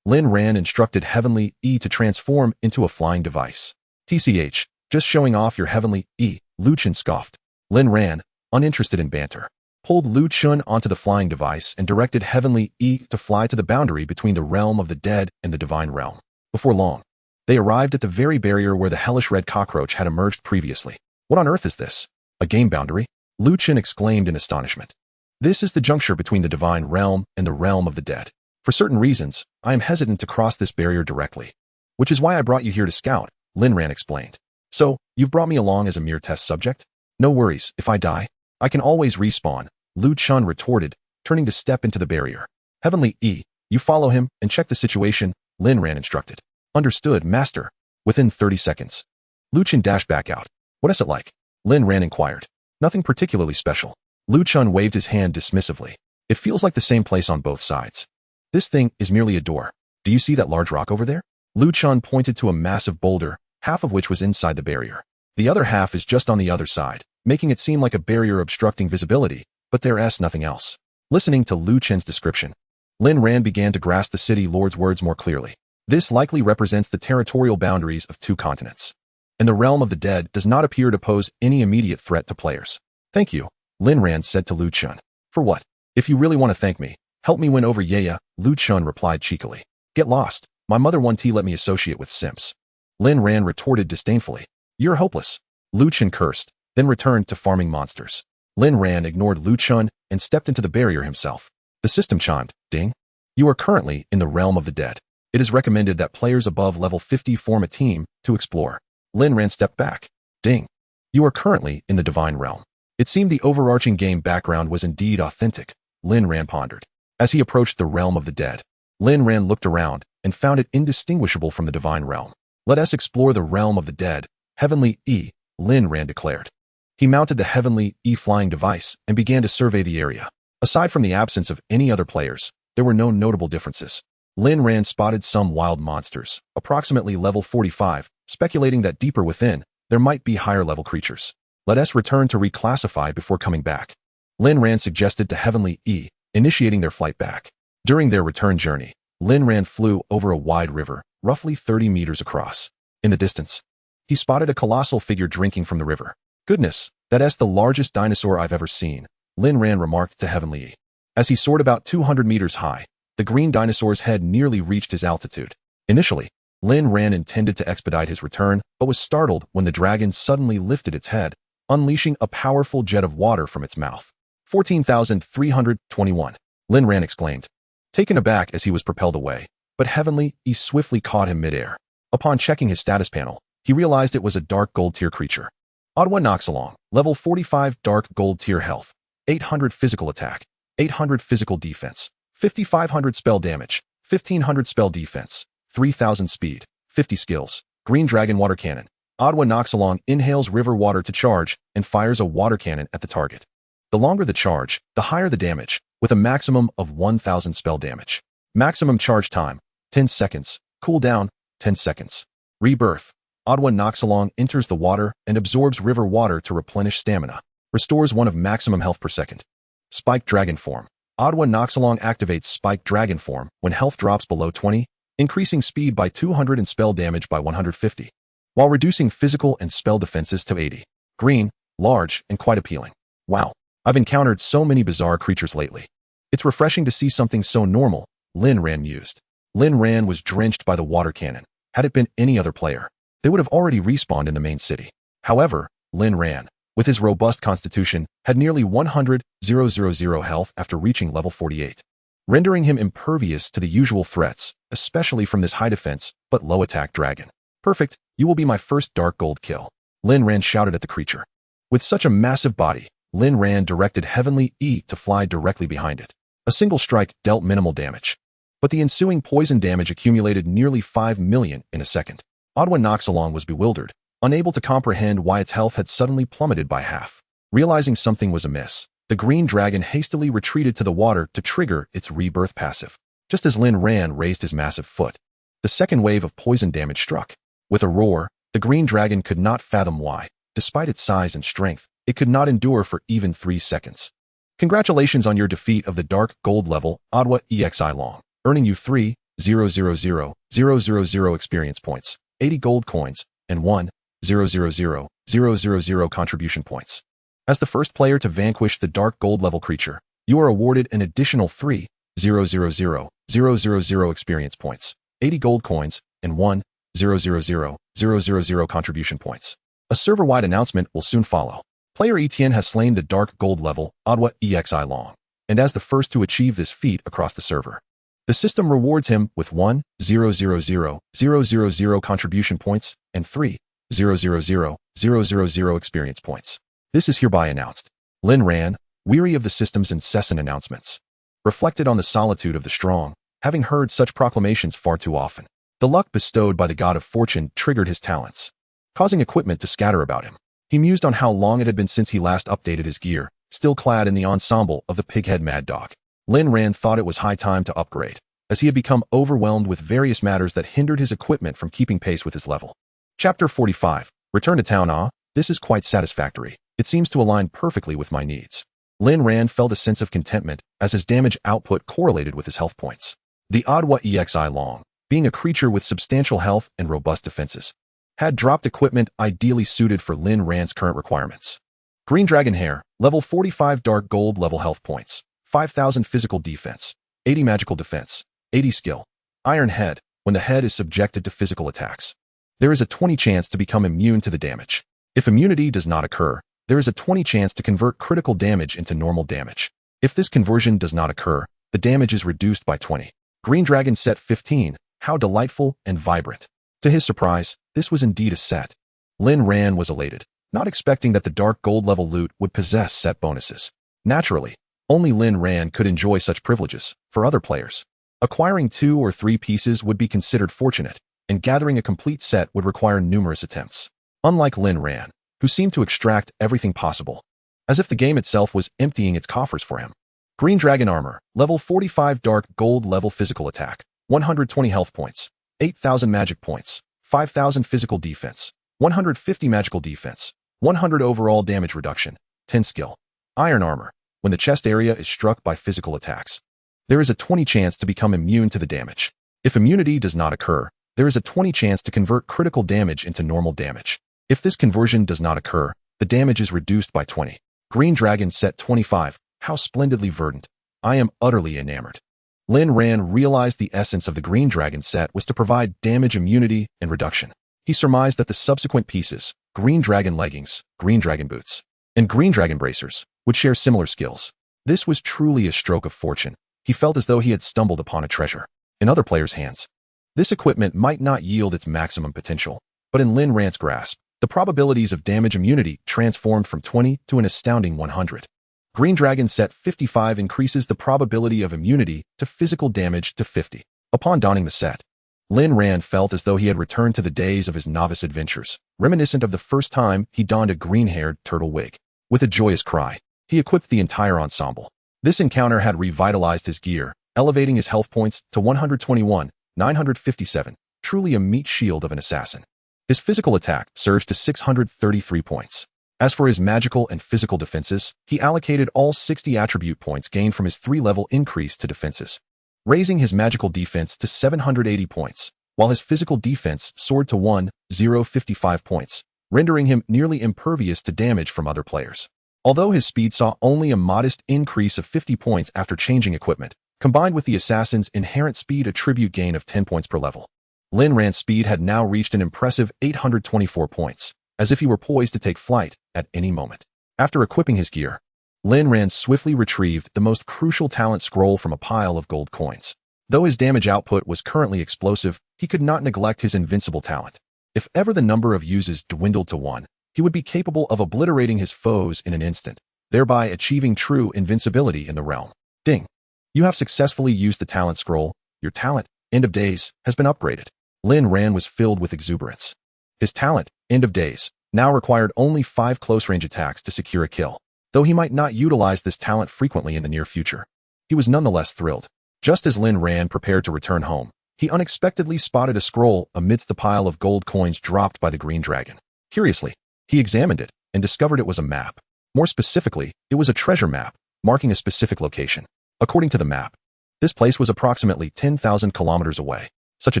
Lin Ran instructed Heavenly Yi to transform into a flying device. "TCH, just showing off your Heavenly Yi," Lu Chun scoffed. Lin Ran, uninterested in banter, pulled Lu Chun onto the flying device and directed Heavenly Yi to fly to the boundary between the realm of the dead and the divine realm. Before long, they arrived at the very barrier where the hellish red cockroach had emerged previously. "What on earth is this? A game boundary?" Lu Chun exclaimed in astonishment. "This is the juncture between the divine realm and the realm of the dead. For certain reasons, I am hesitant to cross this barrier directly, which is why I brought you here to scout," Lin Ran explained. "So, you've brought me along as a mere test subject? No worries, if I die, I can always respawn," Lu Chun retorted, turning to step into the barrier. "Heavenly Yi, you follow him and check the situation," Lin Ran instructed. "Understood, master." Within 30 seconds, Lu Chun dashed back out. "What is it like?" Lin Ran inquired. "Nothing particularly special." Lu Chun waved his hand dismissively. "It feels like the same place on both sides. This thing is merely a door. Do you see that large rock over there?" Lu Chun pointed to a massive boulder, half of which was inside the barrier. "The other half is just on the other side, making it seem like a barrier obstructing visibility, but there's nothing else." Listening to Lu Chun's description, Lin Ran began to grasp the city lord's words more clearly. This likely represents the territorial boundaries of 2 continents, and the realm of the dead does not appear to pose any immediate threat to players. "Thank you," Lin Ran said to Lu Chun. "For what? If you really want to thank me, help me win over Yaya," Lu Chun replied cheekily. "Get lost. My mother won't let me associate with simps." Lin Ran retorted disdainfully. "You're hopeless." Lu Chun cursed, then returned to farming monsters. Lin Ran ignored Lu Chun and stepped into the barrier himself. The system chimed, "Ding. You are currently in the realm of the dead. It is recommended that players above level 50 form a team to explore." Lin Ran stepped back. "Ding. You are currently in the divine realm." It seemed the overarching game background was indeed authentic, Lin Ran pondered. As he approached the realm of the dead, Lin Ran looked around and found it indistinguishable from the divine realm. "Let us explore the realm of the dead, Heavenly Yi," Lin Ran declared. He mounted the Heavenly Yi flying device and began to survey the area. Aside from the absence of any other players, there were no notable differences. Lin Ran spotted some wild monsters, approximately level 45, speculating that deeper within, there might be higher-level creatures. "Let us return to reclassify before coming back," Lin Ran suggested to Heavenly Yi, initiating their flight back. During their return journey, Lin Ran flew over a wide river, roughly 30 meters across. In the distance, he spotted a colossal figure drinking from the river. "Goodness, that's the largest dinosaur I've ever seen," Lin Ran remarked to Heavenly Yi. As he soared about 200 meters high, the green dinosaur's head nearly reached his altitude. Initially, Lin Ran intended to expedite his return, but was startled when the dragon suddenly lifted its head, unleashing a powerful jet of water from its mouth. 14,321, Lin Ran exclaimed, taken aback as he was propelled away, but Heavenly Yi swiftly caught him midair. Upon checking his status panel, he realized it was a dark gold tier creature. Ottawa Noxalong, level 45 dark gold tier health, 800 physical attack, 800 physical defense, 5,500 spell damage, 1,500 spell defense, 3,000 speed, 50 skills, green dragon water cannon. Ottawa Noxalong inhales river water to charge and fires a water cannon at the target. The longer the charge, the higher the damage, with a maximum of 1,000 spell damage. Maximum charge time, 10 seconds. Cooldown, 10 seconds. Rebirth. Ottawa Noxalong enters the water and absorbs river water to replenish stamina. Restores 1 of maximum health per second. Spike Dragon Form. Ottawa Noxalong activates Spike Dragon Form when health drops below 20, increasing speed by 200 and spell damage by 150, while reducing physical and spell defenses to 80. Green, large, and quite appealing. Wow, I've encountered so many bizarre creatures lately. It's refreshing to see something so normal, Lin Ran mused. Lin Ran was drenched by the water cannon. Had it been any other player, they would have already respawned in the main city. However, Lin Ran, with his robust constitution, had nearly 100,000 health after reaching level 48, rendering him impervious to the usual threats, especially from this high defense but low attack dragon. Perfect, you will be my first dark gold kill, Lin Ran shouted at the creature. With such a massive body, Lin Ran directed Heavenly Yi to fly directly behind it. A single strike dealt minimal damage, but the ensuing poison damage accumulated nearly 5 million in a second. Ottawa Noxalong was bewildered, unable to comprehend why its health had suddenly plummeted by half. Realizing something was amiss, the green dragon hastily retreated to the water to trigger its rebirth passive. Just as Lin Ran raised his massive foot, the second wave of poison damage struck. With a roar, the green dragon could not fathom why, despite its size and strength, it could not endure for even 3 seconds. Congratulations on your defeat of the Dark Gold level Ottawa EXI Long, earning you 3,000,000 experience points, 80 gold coins, and 1,000,000 contribution points. As the first player to vanquish the Dark Gold level creature, you are awarded an additional 3,000,000 experience points, 80 gold coins, and 1,000,000 contribution points. A server-wide announcement will soon follow. Player Etienne has slain the Dark Gold level Ottawa EXI Long, and as the first to achieve this feat across the server, the system rewards him with 1,000,000 contribution points and 3,000,000 experience points. This is hereby announced. Lin Ran, weary of the system's incessant announcements, reflected on the solitude of the strong, having heard such proclamations far too often. The luck bestowed by the god of fortune triggered his talents, causing equipment to scatter about him. He mused on how long it had been since he last updated his gear, still clad in the ensemble of the Pighead Mad Dog. Lin Ran thought it was high time to upgrade, as he had become overwhelmed with various matters that hindered his equipment from keeping pace with his level. Chapter 45. Return to town. This is quite satisfactory. It seems to align perfectly with my needs. Lin Ran felt a sense of contentment as his damage output correlated with his health points. The Ottawa EXI Long, being a creature with substantial health and robust defenses, had dropped equipment ideally suited for Lin Ran's current requirements. Green Dragon Hair, level 45 Dark Gold level health points, 5,000 physical defense, 80 magical defense, 80 skill. Iron Head, when the head is subjected to physical attacks, there is a 20 chance to become immune to the damage. If immunity does not occur, there is a 20 chance to convert critical damage into normal damage. If this conversion does not occur, the damage is reduced by 20. Green Dragon Set 15, how delightful and vibrant. To his surprise, this was indeed a set. Lin Ran was elated, not expecting that the Dark Gold level loot would possess set bonuses. Naturally, only Lin Ran could enjoy such privileges. For other players, acquiring 2 or 3 pieces would be considered fortunate, and gathering a complete set would require numerous attempts. Unlike Lin Ran, who seemed to extract everything possible, as if the game itself was emptying its coffers for him. Green Dragon Armor, level 45 Dark Gold level physical attack, 120 health points, 8,000 magic points, 5,000 physical defense, 150 magical defense, 100 overall damage reduction, 10 skill. Iron Armor, when the chest area is struck by physical attacks, there is a 20 chance to become immune to the damage. If immunity does not occur, there is a 20 chance to convert critical damage into normal damage. If this conversion does not occur, the damage is reduced by 20. Green Dragon Set 25, how splendidly verdant. I am utterly enamored. Lin Ran realized the essence of the Green Dragon set was to provide damage immunity and reduction. He surmised that the subsequent pieces, Green Dragon Leggings, Green Dragon Boots, and Green Dragon Bracers, would share similar skills. This was truly a stroke of fortune. He felt as though he had stumbled upon a treasure. In other players' hands, this equipment might not yield its maximum potential, but in Lin Ran's grasp, the probabilities of damage immunity transformed from 20 to an astounding 100. Green Dragon Set 55 increases the probability of immunity to physical damage to 50. Upon donning the set, Lin Ran felt as though he had returned to the days of his novice adventures, reminiscent of the first time he donned a green-haired turtle wig. With a joyous cry, he equipped the entire ensemble. This encounter had revitalized his gear, elevating his health points to 121,957, truly a meat shield of an assassin. His physical attack surged to 633 points. As for his magical and physical defenses, he allocated all 60 attribute points gained from his 3-level increase to defenses, raising his magical defense to 780 points, while his physical defense soared to 1,055 points, rendering him nearly impervious to damage from other players. Although his speed saw only a modest increase of 50 points after changing equipment, combined with the assassin's inherent speed attribute gain of 10 points per level, Lin Ran's speed had now reached an impressive 824 points, as if he were poised to take flight at any moment. After equipping his gear, Lin Ran swiftly retrieved the most crucial talent scroll from a pile of gold coins. Though his damage output was currently explosive, he could not neglect his invincible talent. If ever the number of uses dwindled to 1, he would be capable of obliterating his foes in an instant, thereby achieving true invincibility in the realm. Ding! You have successfully used the talent scroll. Your talent, End of Days, has been upgraded. Lin Ran was filled with exuberance. His talent, End of Days, now required only 5 close-range attacks to secure a kill. Though he might not utilize this talent frequently in the near future, he was nonetheless thrilled. Just as Lin Ran prepared to return home, he unexpectedly spotted a scroll amidst the pile of gold coins dropped by the green dragon. Curiously, he examined it and discovered it was a map. More specifically, it was a treasure map, marking a specific location. According to the map, this place was approximately 10,000 kilometers away. Such a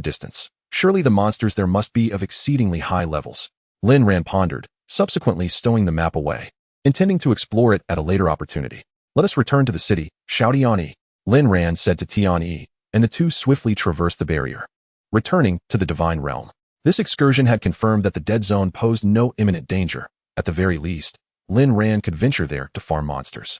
distance. Surely the monsters there must be of exceedingly high levels. Lin Ran pondered, subsequently stowing the map away, intending to explore it at a later opportunity. Let us return to the city, Xiao Tianyi, Lin Ran said to Tianyi, and the two swiftly traversed the barrier, returning to the divine realm. This excursion had confirmed that the dead zone posed no imminent danger. At the very least, Lin Ran could venture there to farm monsters.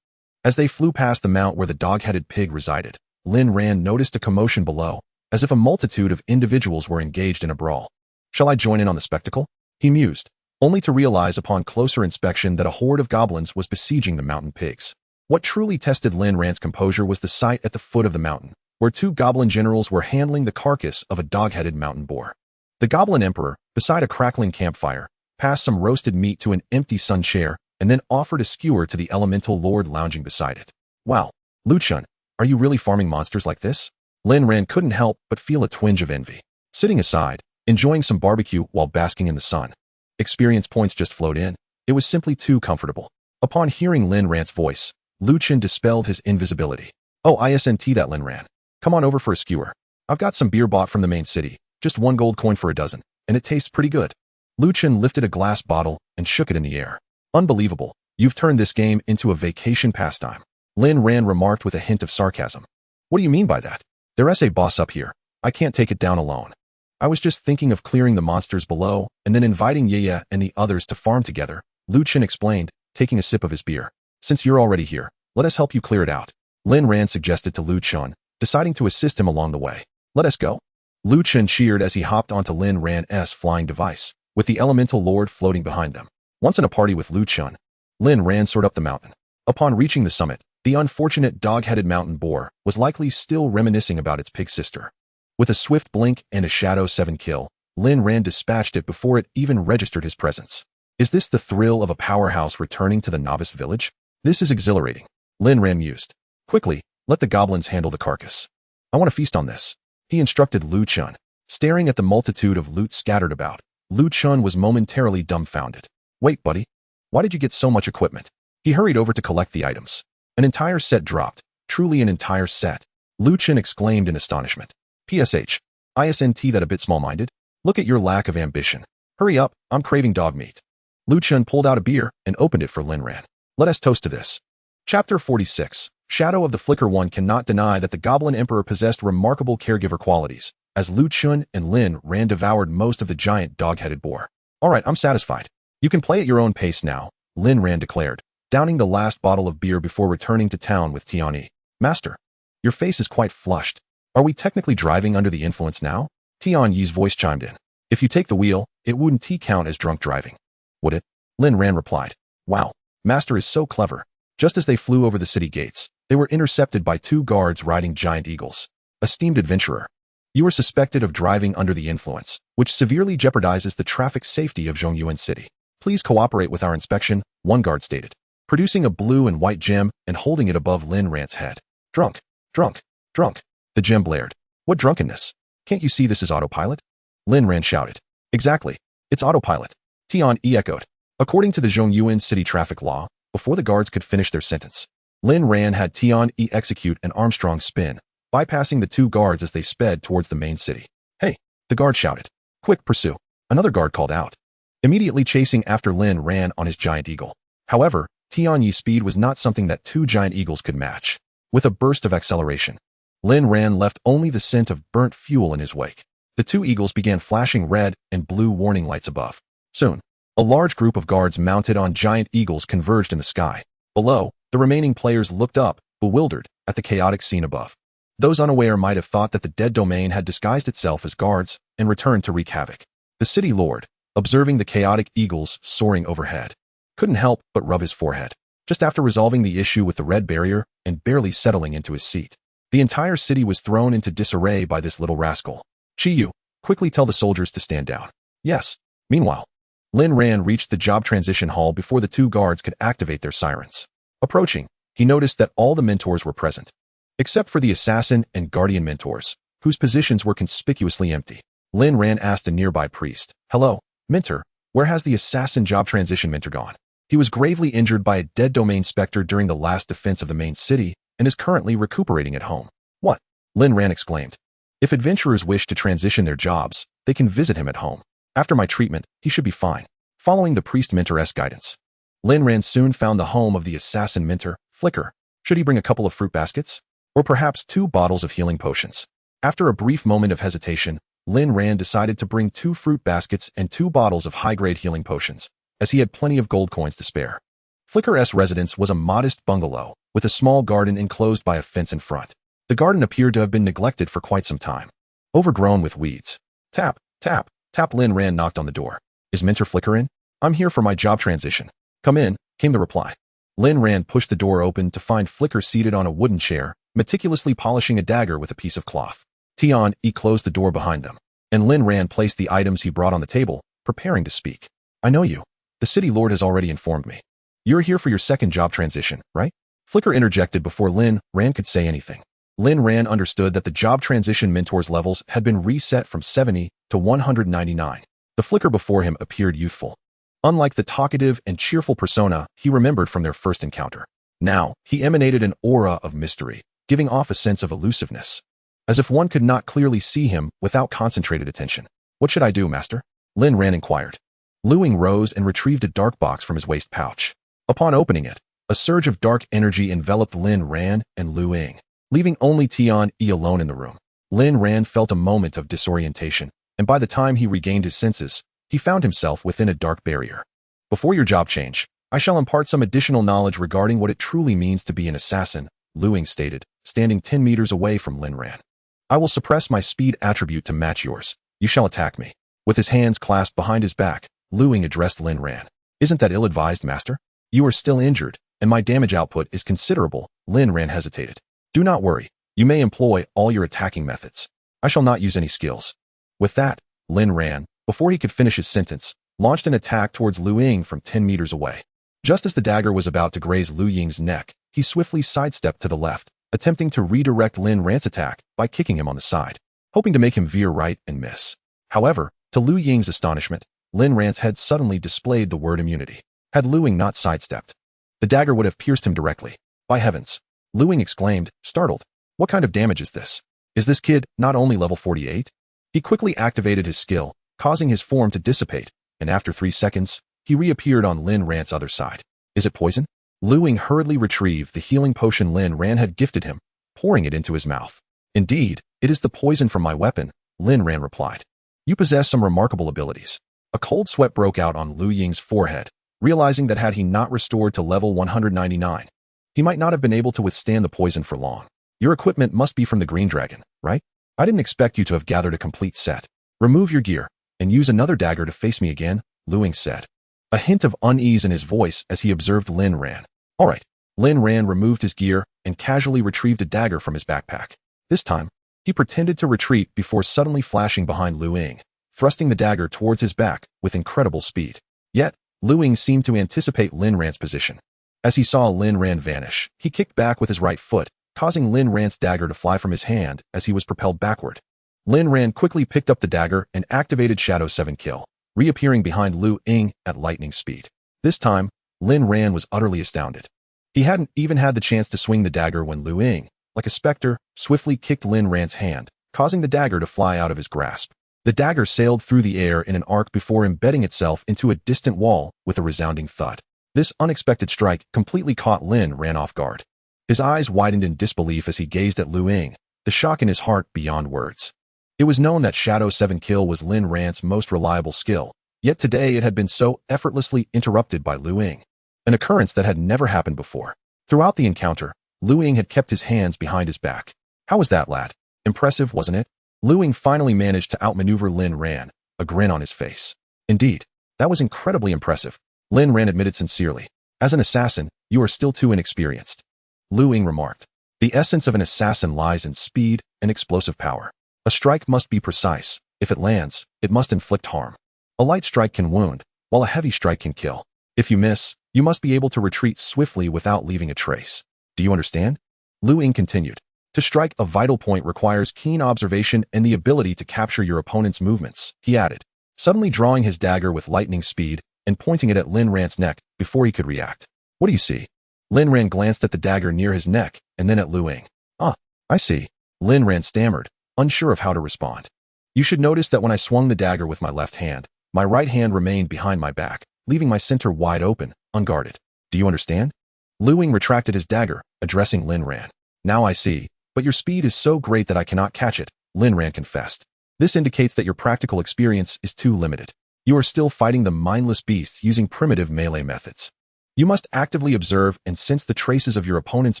As they flew past the mount where the dog-headed pig resided, Lin Ran noticed a commotion below, as if a multitude of individuals were engaged in a brawl. Shall I join in on the spectacle? He mused, only to realize upon closer inspection that a horde of goblins was besieging the mountain pigs. What truly tested Lin Ran's composure was the sight at the foot of the mountain, where 2 goblin generals were handling the carcass of a dog-headed mountain boar. The goblin emperor, beside a crackling campfire, passed some roasted meat to an empty sun chair and then offered a skewer to the elemental lord lounging beside it. Wow, Lu Chun, are you really farming monsters like this? Lin Ran couldn't help but feel a twinge of envy. Sitting aside, enjoying some barbecue while basking in the sun. Experience points just flowed in. It was simply too comfortable. Upon hearing Lin Ran's voice, Lu Chun dispelled his invisibility. Oh, isn't that Lin Ran? Come on over for a skewer. I've got some beer bought from the main city, just 1 gold coin for a dozen, and it tastes pretty good. Lu Chun lifted a glass bottle and shook it in the air. Unbelievable, you've turned this game into a vacation pastime. Lin Ran remarked with a hint of sarcasm. What do you mean by that? There's a boss up here. I can't take it down alone. I was just thinking of clearing the monsters below and then inviting Yaya and the others to farm together, Lu Chun explained, taking a sip of his beer. Since you're already here, let us help you clear it out. Lin Ran suggested to Lu Chun, deciding to assist him along the way. Let us go. Lu Chun cheered as he hopped onto Lin Ran's flying device, with the elemental lord floating behind them. Once in a party with Lu Chun, Lin Ran soared up the mountain. Upon reaching the summit, the unfortunate dog-headed mountain boar was likely still reminiscing about its pig sister. With a swift blink and a Shadow 7 kill, Lin Ran dispatched it before it even registered his presence. Is this the thrill of a powerhouse returning to the novice village? This is exhilarating, Lin Ran mused. Quickly, let the goblins handle the carcass. I want to feast on this, he instructed Lu Chun. Staring at the multitude of loot scattered about, Lu Chun was momentarily dumbfounded. Wait, buddy. Why did you get so much equipment? He hurried over to collect the items. An entire set dropped. Truly an entire set. Lu Chun exclaimed in astonishment. PSH. Isn't that a bit small-minded? Look at your lack of ambition. Hurry up, I'm craving dog meat. Lu Chun pulled out a beer and opened it for Lin Ran. Let us toast to this. Chapter 46. Shadow of the Flicker. One cannot deny that the Goblin Emperor possessed remarkable caregiver qualities, as Lu Chun and Lin Ran devoured most of the giant dog-headed boar. Alright, I'm satisfied. You can play at your own pace now, Lin Ran declared, downing the last bottle of beer before returning to town with Tianyi. Master, your face is quite flushed. Are we technically driving under the influence now? Tianyi's voice chimed in. If you take the wheel, it wouldn't count as drunk driving. Would it? Lin Ran replied. Wow, Master is so clever. Just as they flew over the city gates, they were intercepted by 2 guards riding giant eagles. Esteemed adventurer, you are suspected of driving under the influence, which severely jeopardizes the traffic safety of Zhongyuan City. Please cooperate with our inspection, one guard stated, producing a blue and white gem and holding it above Lin Ran's head. Drunk, drunk, drunk, the gem blared. What drunkenness? Can't you see this is autopilot? Lin Ran shouted. Exactly, it's autopilot. Tianyi echoed. According to the Zhongyuan City traffic law, before the guards could finish their sentence, Lin Ran had Tianyi execute an Armstrong spin, bypassing the 2 guards as they sped towards the main city. Hey, the guard shouted. Quick, pursue. Another guard called out, immediately chasing after Lin Ran on his giant eagle. However, Tianyi's speed was not something that 2 giant eagles could match. With a burst of acceleration, Lin Ran left only the scent of burnt fuel in his wake. The 2 eagles began flashing red and blue warning lights above. Soon, a large group of guards mounted on giant eagles converged in the sky. Below, the remaining players looked up, bewildered, at the chaotic scene above. Those unaware might have thought that the dead domain had disguised itself as guards and returned to wreak havoc. The city lord, observing the chaotic eagles soaring overhead, couldn't help but rub his forehead. Just after resolving the issue with the red barrier and barely settling into his seat, The entire city was thrown into disarray by this little rascal. Yu, quickly tell the soldiers to stand down. Yes. Meanwhile, Lin Ran reached the job transition hall before the two guards could activate their sirens. Approaching, he noticed that all the mentors were present, except for the assassin and guardian mentors, whose positions were conspicuously empty. Lin Ran asked a nearby priest, "Hello, mentor, where has the assassin job transition mentor gone? He was gravely injured by a dead domain specter during the last defense of the main city and is currently recuperating at home." "What?" Lin Ran exclaimed. "If adventurers wish to transition their jobs, they can visit him at home. After my treatment, he should be fine." Following the priest-mentor's guidance, Lin Ran soon found the home of the assassin mentor, Flicker. Should he bring a couple of fruit baskets? Or perhaps 2 bottles of healing potions? After a brief moment of hesitation, Lin Ran decided to bring 2 fruit baskets and 2 bottles of high-grade healing potions, as he had plenty of gold coins to spare. Flicker's residence was a modest bungalow, with a small garden enclosed by a fence in front. The garden appeared to have been neglected for quite some time, overgrown with weeds. Tap, tap, tap. Lin Ran knocked on the door. "Is Mentor Flicker in?" "I'm here for my job transition." "Come in," came the reply. Lin Ran pushed the door open to find Flicker seated on a wooden chair, meticulously polishing a dagger with a piece of cloth. He closed the door behind them, and Lin Ran placed the items he brought on the table, preparing to speak. "I know you. The city lord has already informed me. You're here for your second job transition, right?" Flicker interjected before Lin Ran could say anything. Lin Ran understood that the job transition mentor's levels had been reset from 70 to 199. The Flicker before him appeared youthful, unlike the talkative and cheerful persona he remembered from their first encounter. Now, he emanated an aura of mystery, giving off a sense of elusiveness, as if one could not clearly see him without concentrated attention. "What should I do, master?" Lin Ran inquired. Luing rose and retrieved a dark box from his waist pouch. Upon opening it, a surge of dark energy enveloped Lin Ran and Lu Ying, leaving only Tian Yi alone in the room. Lin Ran felt a moment of disorientation, and by the time he regained his senses, he found himself within a dark barrier. "Before your job change, I shall impart some additional knowledge regarding what it truly means to be an assassin," Lu Ying stated, standing 10 meters away from Lin Ran. "I will suppress my speed attribute to match yours. You shall attack me." With his hands clasped behind his back, Lu Ying addressed Lin Ran. "Isn't that ill-advised, master? You are still injured, and my damage output is considerable." Lin Ran hesitated. "Do not worry. You may employ all your attacking methods. I shall not use any skills." With that, Lin Ran, before he could finish his sentence, launched an attack towards Lu Ying from 10 meters away. Just as the dagger was about to graze Lu Ying's neck, he swiftly sidestepped to the left, attempting to redirect Lin Ran's attack by kicking him on the side, hoping to make him veer right and miss. However, to Lu Ying's astonishment, Lin Ran's head suddenly displayed the word immunity. Had Lu Ying not sidestepped, the dagger would have pierced him directly. "By heavens!" Lu Ying exclaimed, startled. "What kind of damage is this? Is this kid not only level 48? He quickly activated his skill, causing his form to dissipate, and after 3 seconds, he reappeared on Lin Ran's other side. "Is it poison?" Lu Ying hurriedly retrieved the healing potion Lin Ran had gifted him, pouring it into his mouth. "Indeed, it is the poison from my weapon," Lin Ran replied. "You possess some remarkable abilities." A cold sweat broke out on Lu Ying's forehead, realizing that had he not restored to level 199, he might not have been able to withstand the poison for long. "Your equipment must be from the Green Dragon, right? I didn't expect you to have gathered a complete set. Remove your gear, and use another dagger to face me again," Lu Ying said, a hint of unease in his voice as he observed Lin Ran. "All right." Lin Ran removed his gear and casually retrieved a dagger from his backpack. This time, he pretended to retreat before suddenly flashing behind Lu Ying, thrusting the dagger towards his back with incredible speed. Yet, Lu Ying seemed to anticipate Lin Ran's position. As he saw Lin Ran vanish, he kicked back with his right foot, causing Lin Ran's dagger to fly from his hand as he was propelled backward. Lin Ran quickly picked up the dagger and activated Shadow 7 Kill, reappearing behind Lu Ying at lightning speed. This time, Lin Ran was utterly astounded. He hadn't even had the chance to swing the dagger when Lu Ying, like a specter, swiftly kicked Lin Ran's hand, causing the dagger to fly out of his grasp. The dagger sailed through the air in an arc before embedding itself into a distant wall with a resounding thud. This unexpected strike completely caught Lin Ran off guard. His eyes widened in disbelief as he gazed at Lu Ying, the shock in his heart beyond words. It was known that Shadow 7 Kill was Lin Ran's most reliable skill, yet today it had been so effortlessly interrupted by Lu Ying, an occurrence that had never happened before. Throughout the encounter, Lu Ying had kept his hands behind his back. "How was that, lad? Impressive, wasn't it?" Lu Ying finally managed to outmaneuver Lin Ran, a grin on his face. "Indeed, that was incredibly impressive," Lin Ran admitted sincerely. "As an assassin, you are still too inexperienced," Lu Ying remarked. The essence of an assassin lies in speed and explosive power. A strike must be precise. If it lands, it must inflict harm. A light strike can wound, while a heavy strike can kill. If you miss, you must be able to retreat swiftly without leaving a trace. Do you understand? Liu Ying continued. To strike a vital point requires keen observation and the ability to capture your opponent's movements, he added, suddenly drawing his dagger with lightning speed and pointing it at Lin Ran's neck before he could react. What do you see? Lin Ran glanced at the dagger near his neck and then at Liu Ying. Ah, I see. Lin Ran stammered, unsure of how to respond. You should notice that when I swung the dagger with my left hand, my right hand remained behind my back, leaving my center wide open, unguarded. Do you understand? Liu Ying retracted his dagger, addressing Lin Ran. Now I see, but your speed is so great that I cannot catch it, Lin Ran confessed. This indicates that your practical experience is too limited. You are still fighting the mindless beasts using primitive melee methods. You must actively observe and sense the traces of your opponent's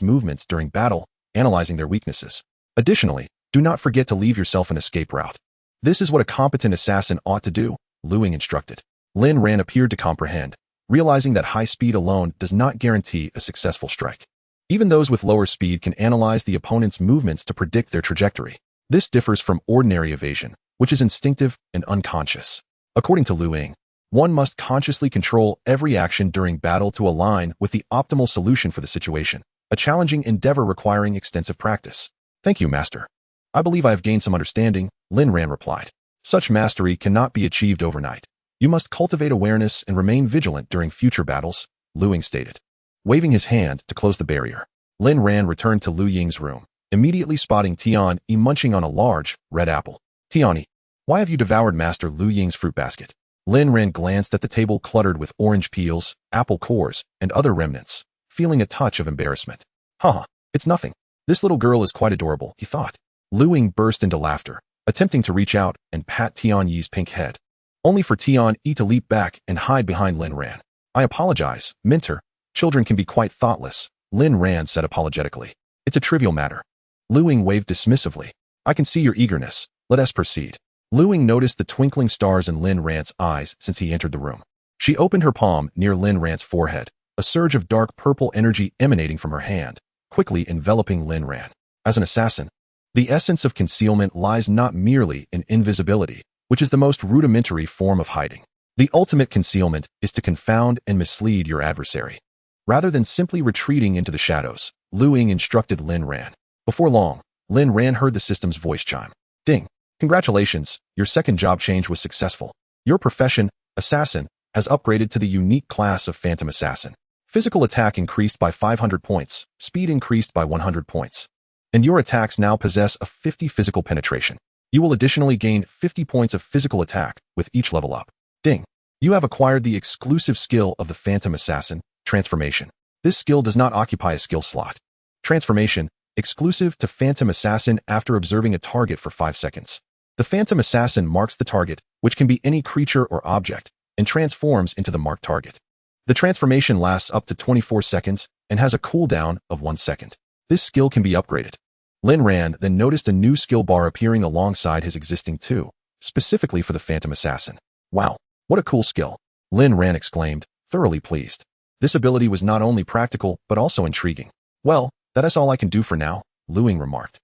movements during battle, analyzing their weaknesses. Additionally, do not forget to leave yourself an escape route. This is what a competent assassin ought to do, Liu Ying instructed. Lin Ran appeared to comprehend, realizing that high speed alone does not guarantee a successful strike. Even those with lower speed can analyze the opponent's movements to predict their trajectory. This differs from ordinary evasion, which is instinctive and unconscious. According to Liu Ying, one must consciously control every action during battle to align with the optimal solution for the situation, a challenging endeavor requiring extensive practice. Thank you, Master. I believe I have gained some understanding, Lin Ran replied. Such mastery cannot be achieved overnight. You must cultivate awareness and remain vigilant during future battles, Liu Ying stated. Waving his hand to close the barrier, Lin Ran returned to Liu Ying's room, immediately spotting Tian-Yi munching on a large, red apple. Tian-Yi, why have you devoured Master Liu Ying's fruit basket? Lin Ran glanced at the table cluttered with orange peels, apple cores, and other remnants, feeling a touch of embarrassment. Haha, it's nothing. This little girl is quite adorable, he thought. Liu Ying burst into laughter, attempting to reach out and pat Tian-Yi's pink head, only for Tian-Yi to leap back and hide behind Lin Ran. I apologize, Minter. Children can be quite thoughtless, Lin Ran said apologetically. It's a trivial matter. Liu Ying waved dismissively. I can see your eagerness. Let us proceed. Liu Ying noticed the twinkling stars in Lin Ran's eyes since he entered the room. She opened her palm near Lin Ran's forehead, a surge of dark purple energy emanating from her hand, quickly enveloping Lin Ran. As an assassin, the essence of concealment lies not merely in invisibility, which is the most rudimentary form of hiding. The ultimate concealment is to confound and mislead your adversary. Rather than simply retreating into the shadows, Liu Ying instructed Lin Ran. Before long, Lin Ran heard the system's voice chime. Ding! Congratulations, your second job change was successful. Your profession, assassin, has upgraded to the unique class of Phantom Assassin. Physical attack increased by 500 points, speed increased by 100 points. And your attacks now possess a 50 physical penetration. You will additionally gain 50 points of physical attack with each level up. Ding! You have acquired the exclusive skill of the Phantom Assassin, Transformation. This skill does not occupy a skill slot. Transformation, exclusive to Phantom Assassin after observing a target for 5 seconds. The Phantom Assassin marks the target, which can be any creature or object, and transforms into the marked target. The transformation lasts up to 24 seconds and has a cooldown of 1 second. This skill can be upgraded. Lin Ran then noticed a new skill bar appearing alongside his existing 2, specifically for the Phantom Assassin. Wow, what a cool skill! Lin Ran exclaimed, thoroughly pleased. This ability was not only practical, but also intriguing. Well, that is all I can do for now, Liu Ying remarked.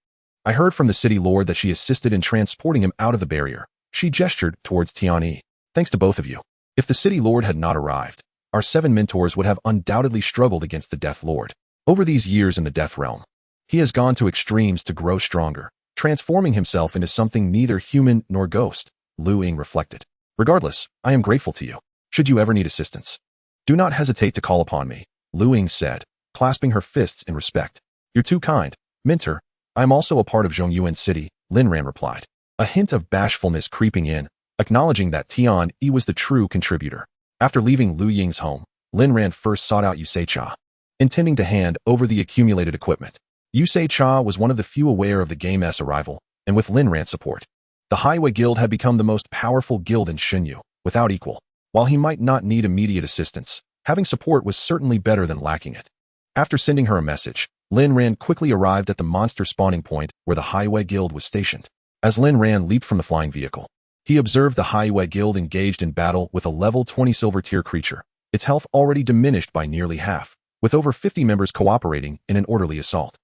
I heard from the city lord that she assisted in transporting him out of the barrier. She gestured towards Tian-Yi. Thanks to both of you. If the city lord had not arrived, our 7 mentors would have undoubtedly struggled against the Death Lord. Over these years in the Death Realm, he has gone to extremes to grow stronger, transforming himself into something neither human nor ghost, Liu Ying reflected. Regardless, I am grateful to you. Should you ever need assistance, do not hesitate to call upon me, Liu Ying said, clasping her fists in respect. You're too kind, Minter. I am also a part of Zhongyuan City, Lin Ran replied, a hint of bashfulness creeping in, acknowledging that Tian-Yi was the true contributor. After leaving Liu Ying's home, Lin Ran first sought out Yusei Cha, intending to hand over the accumulated equipment. Yusei Cha was one of the few aware of the game's arrival, and with Lin Ran's support, the Highway Guild had become the most powerful guild in Xinyu, without equal. While he might not need immediate assistance, having support was certainly better than lacking it. After sending her a message, Lin Ran quickly arrived at the monster spawning point where the Highway Guild was stationed. As Lin Ran leaped from the flying vehicle, he observed the Highway Guild engaged in battle with a level 20 silver tier creature, its health already diminished by nearly half, with over 50 members cooperating in an orderly assault.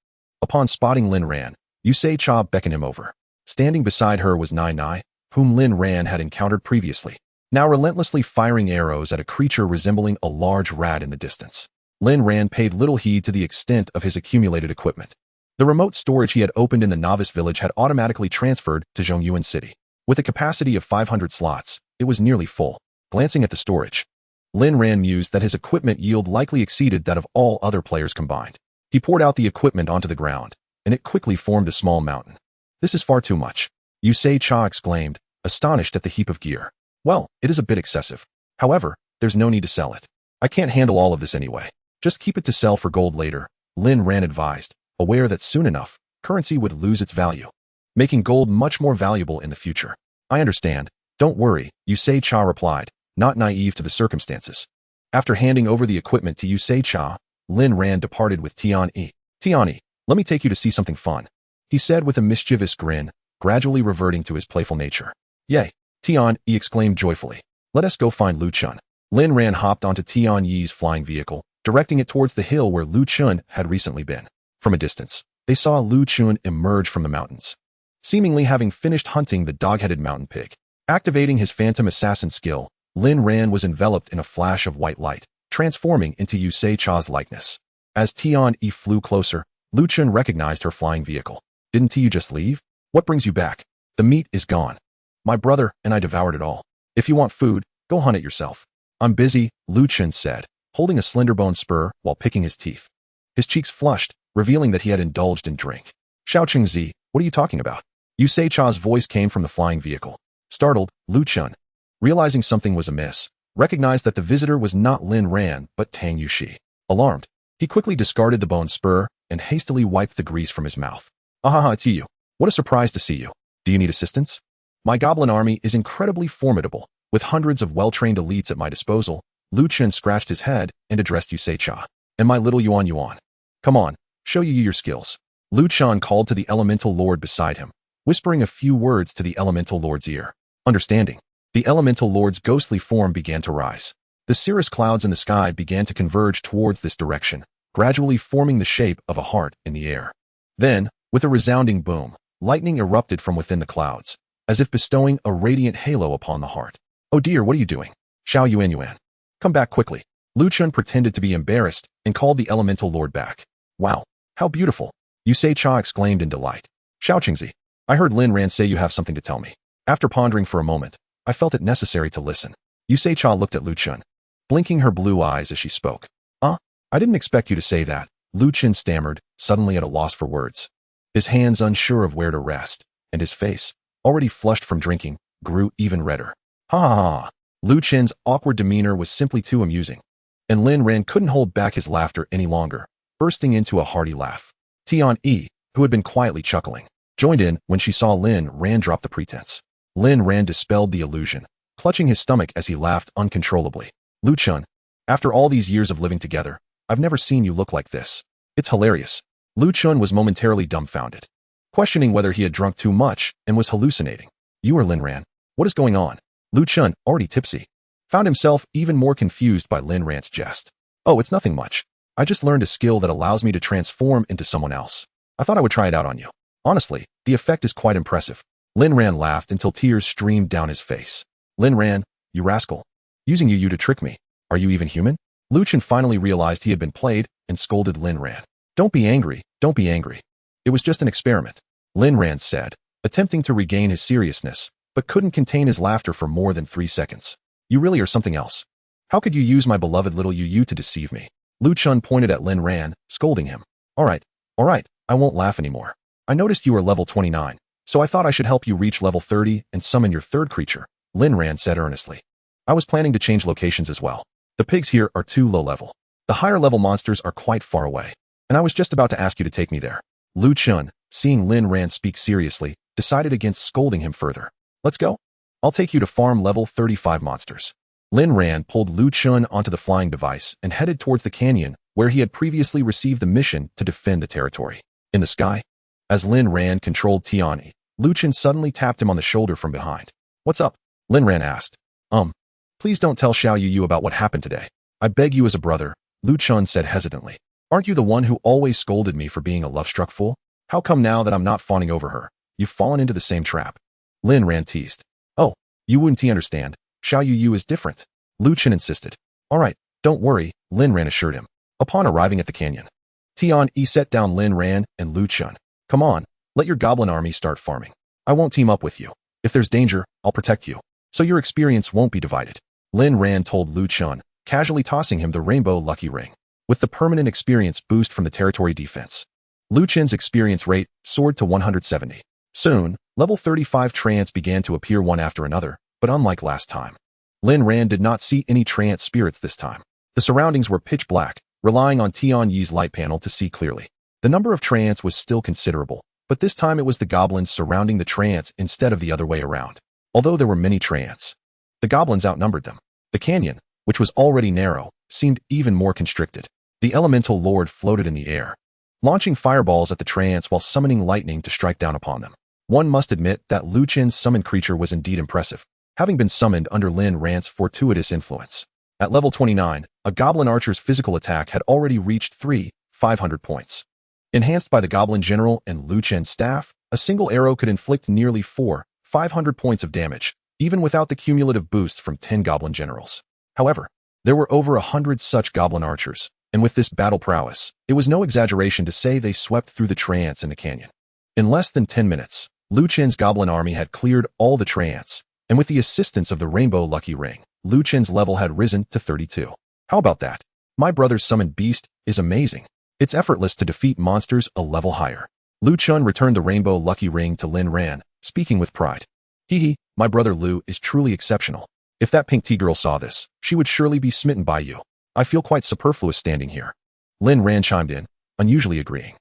Upon spotting Lin Ran, Yusei Cha beckoned him over. Standing beside her was Nai Nai, whom Lin Ran had encountered previously, now relentlessly firing arrows at a creature resembling a large rat in the distance. Lin Ran paid little heed to the extent of his accumulated equipment. The remote storage he had opened in the novice village had automatically transferred to Zhongyuan City. With a capacity of 500 slots, it was nearly full. Glancing at the storage, Lin Ran mused that his equipment yield likely exceeded that of all other players combined. He poured out the equipment onto the ground, and it quickly formed a small mountain. This is far too much, Yusei Cha exclaimed, astonished at the heap of gear. Well, it is a bit excessive. However, there's no need to sell it. I can't handle all of this anyway. Just keep it to sell for gold later, Lin Ran advised, aware that soon enough, currency would lose its value, making gold much more valuable in the future. I understand. Don't worry, Yusei Cha replied, not naive to the circumstances. After handing over the equipment to Yusei Cha, Lin Ran departed with Tian-yi. Tian-yi, let me take you to see something fun, he said with a mischievous grin, gradually reverting to his playful nature. Yay! Tian-yi exclaimed joyfully. Let us go find Lu Chun. Lin Ran hopped onto Tian-yi's flying vehicle, directing it towards the hill where Lu Chun had recently been. From a distance, they saw Lu Chun emerge from the mountains, seemingly having finished hunting the dog-headed mountain pig. Activating his phantom assassin skill, Lin Ran was enveloped in a flash of white light, transforming into Yusei Cha's likeness. As Tian-yi flew closer, Lu Chun recognized her flying vehicle. Didn't you just leave? What brings you back? The meat is gone. My brother and I devoured it all. If you want food, go hunt it yourself. I'm busy, Lu Chun said, holding a slender bone spur while picking his teeth. His cheeks flushed, revealing that he had indulged in drink. Xiao Zi, what are you talking about? Yusei Cha's voice came from the flying vehicle. Startled, Lu Chun, realizing something was amiss, recognized that the visitor was not Lin Ran but Tang Yushi. Alarmed, he quickly discarded the bone spur and hastily wiped the grease from his mouth. Ahaha, it's you. What a surprise to see you. Do you need assistance? My goblin army is incredibly formidable. With hundreds of well-trained elites at my disposal, Lu Chun scratched his head and addressed Yusei Cha. And my little Yuan. Come on, show you your skills. Lu Chun called to the elemental lord beside him, whispering a few words to the elemental lord's ear. Understanding, the elemental lord's ghostly form began to rise. The cirrus clouds in the sky began to converge towards this direction, gradually forming the shape of a heart in the air. Then, with a resounding boom, lightning erupted from within the clouds, as if bestowing a radiant halo upon the heart. Oh dear, what are you doing? Xiao Yuan. Come back quickly. Lu Chun pretended to be embarrassed and called the elemental lord back. Wow, how beautiful, Yusei Cha exclaimed in delight. Xiao Zi, I heard Lin Ran say you have something to tell me. After pondering for a moment, I felt it necessary to listen. Yusei Cha looked at Lu Chun, blinking her blue eyes as she spoke. I didn't expect you to say that, Lu Chun stammered, suddenly at a loss for words. His hands unsure of where to rest, and his face, already flushed from drinking, grew even redder. Ha ha ha. Lu Chun's awkward demeanor was simply too amusing, and Lin Ran couldn't hold back his laughter any longer, bursting into a hearty laugh. Tian-yi, who had been quietly chuckling, joined in when she saw Lin Ran drop the pretense. Lin Ran dispelled the illusion, clutching his stomach as he laughed uncontrollably. Lu Chun, after all these years of living together, I've never seen you look like this. It's hilarious. Lu Chun was momentarily dumbfounded, questioning whether he had drunk too much and was hallucinating. You are Lin Ran. What is going on? Lu Chun, already tipsy, found himself even more confused by Lin Ran's jest. Oh, it's nothing much. I just learned a skill that allows me to transform into someone else. I thought I would try it out on you. Honestly, the effect is quite impressive. Lin Ran laughed until tears streamed down his face. Lin Ran, you rascal. Using you to trick me. Are you even human? Lu Chun finally realized he had been played and scolded Lin Ran. Don't be angry. It was just an experiment, Lin Ran said, attempting to regain his seriousness, but couldn't contain his laughter for more than 3 seconds. You really are something else. How could you use my beloved little Yu to deceive me? Lu Chun pointed at Lin Ran, scolding him. All right, I won't laugh anymore. I noticed you are level 29, so I thought I should help you reach level 30 and summon your third creature, Lin Ran said earnestly. I was planning to change locations as well. The pigs here are too low level. The higher level monsters are quite far away, and I was just about to ask you to take me there. Lu Chun, seeing Lin Ran speak seriously, decided against scolding him further. Let's go. I'll take you to farm level 35 monsters. Lin Ran pulled Lu Chun onto the flying device and headed towards the canyon where he had previously received the mission to defend the territory. In the sky, as Lin Ran controlled Tian-yi, Lu Chun suddenly tapped him on the shoulder from behind. What's up? Lin Ran asked. Please don't tell Xiao Yu about what happened today. I beg you as a brother, Lu Chun said hesitantly. Aren't you the one who always scolded me for being a love-struck fool? How come now that I'm not fawning over her, you've fallen into the same trap? Lin Ran teased. Oh, you wouldn't understand. Xiao Yu is different. Lu Chen insisted. All right, don't worry, Lin Ran assured him. Upon arriving at the canyon, Tian Yi set down Lin Ran and Lu Chen. Come on, let your goblin army start farming. I won't team up with you. If there's danger, I'll protect you, so your experience won't be divided. Lin Ran told Lu Chen, casually tossing him the rainbow lucky ring. With the permanent experience boost from the territory defense, Lu Chen's experience rate soared to 170. Soon, level 35 trance began to appear one after another, but unlike last time, Lin Ran did not see any trance spirits this time. The surroundings were pitch black, relying on Tian Yi's light panel to see clearly. The number of trance was still considerable, but this time it was the goblins surrounding the trance instead of the other way around. Although there were many trance, the goblins outnumbered them. The canyon, which was already narrow, seemed even more constricted. The elemental lord floated in the air, launching fireballs at the trance while summoning lightning to strike down upon them. One must admit that Lu Chen's summoned creature was indeed impressive, having been summoned under Lin Ran's fortuitous influence. At level 29, a goblin archer's physical attack had already reached 500 points. Enhanced by the goblin general and Lu Chen's staff, a single arrow could inflict nearly 500 points of damage, even without the cumulative boosts from 10 goblin generals. However, there were over 100 such goblin archers, and with this battle prowess, it was no exaggeration to say they swept through the trance in the canyon. In less than 10 minutes, Lu Chen's goblin army had cleared all the trance, and with the assistance of the rainbow lucky ring, Lu Chen's level had risen to 32. How about that? My brother's summoned beast is amazing. It's effortless to defeat monsters a level higher. Lu Chen returned the rainbow lucky ring to Lin Ran, speaking with pride. Hee, my brother Lu is truly exceptional. If that pink tea girl saw this, she would surely be smitten by you. I feel quite superfluous standing here. Lin Ran chimed in, unusually agreeing.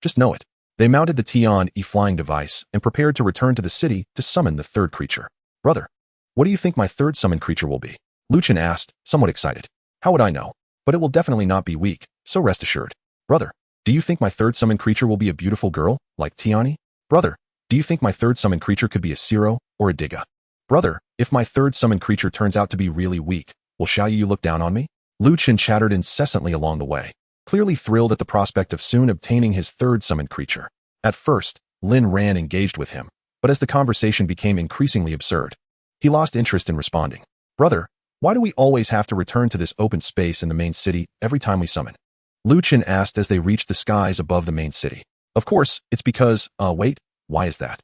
Just know it. They mounted the Tian Yi flying device and prepared to return to the city to summon the third creature. Brother, what do you think my third summoned creature will be? Lu Chen asked, somewhat excited. How would I know? But it will definitely not be weak, so rest assured. Brother, do you think my third summoned creature will be a beautiful girl, like Tian Yi? Brother, do you think my third summoned creature could be a Zero or a Diga? Brother, if my third summoned creature turns out to be really weak, will Xiao Yu look down on me? Lu Chen chattered incessantly along the way, clearly thrilled at the prospect of soon obtaining his third summoned creature. At first, Lin Ran engaged with him, but as the conversation became increasingly absurd, he lost interest in responding. Brother, why do we always have to return to this open space in the main city every time we summon? Lu Chen asked as they reached the skies above the main city. Of course, it's because, wait, why is that?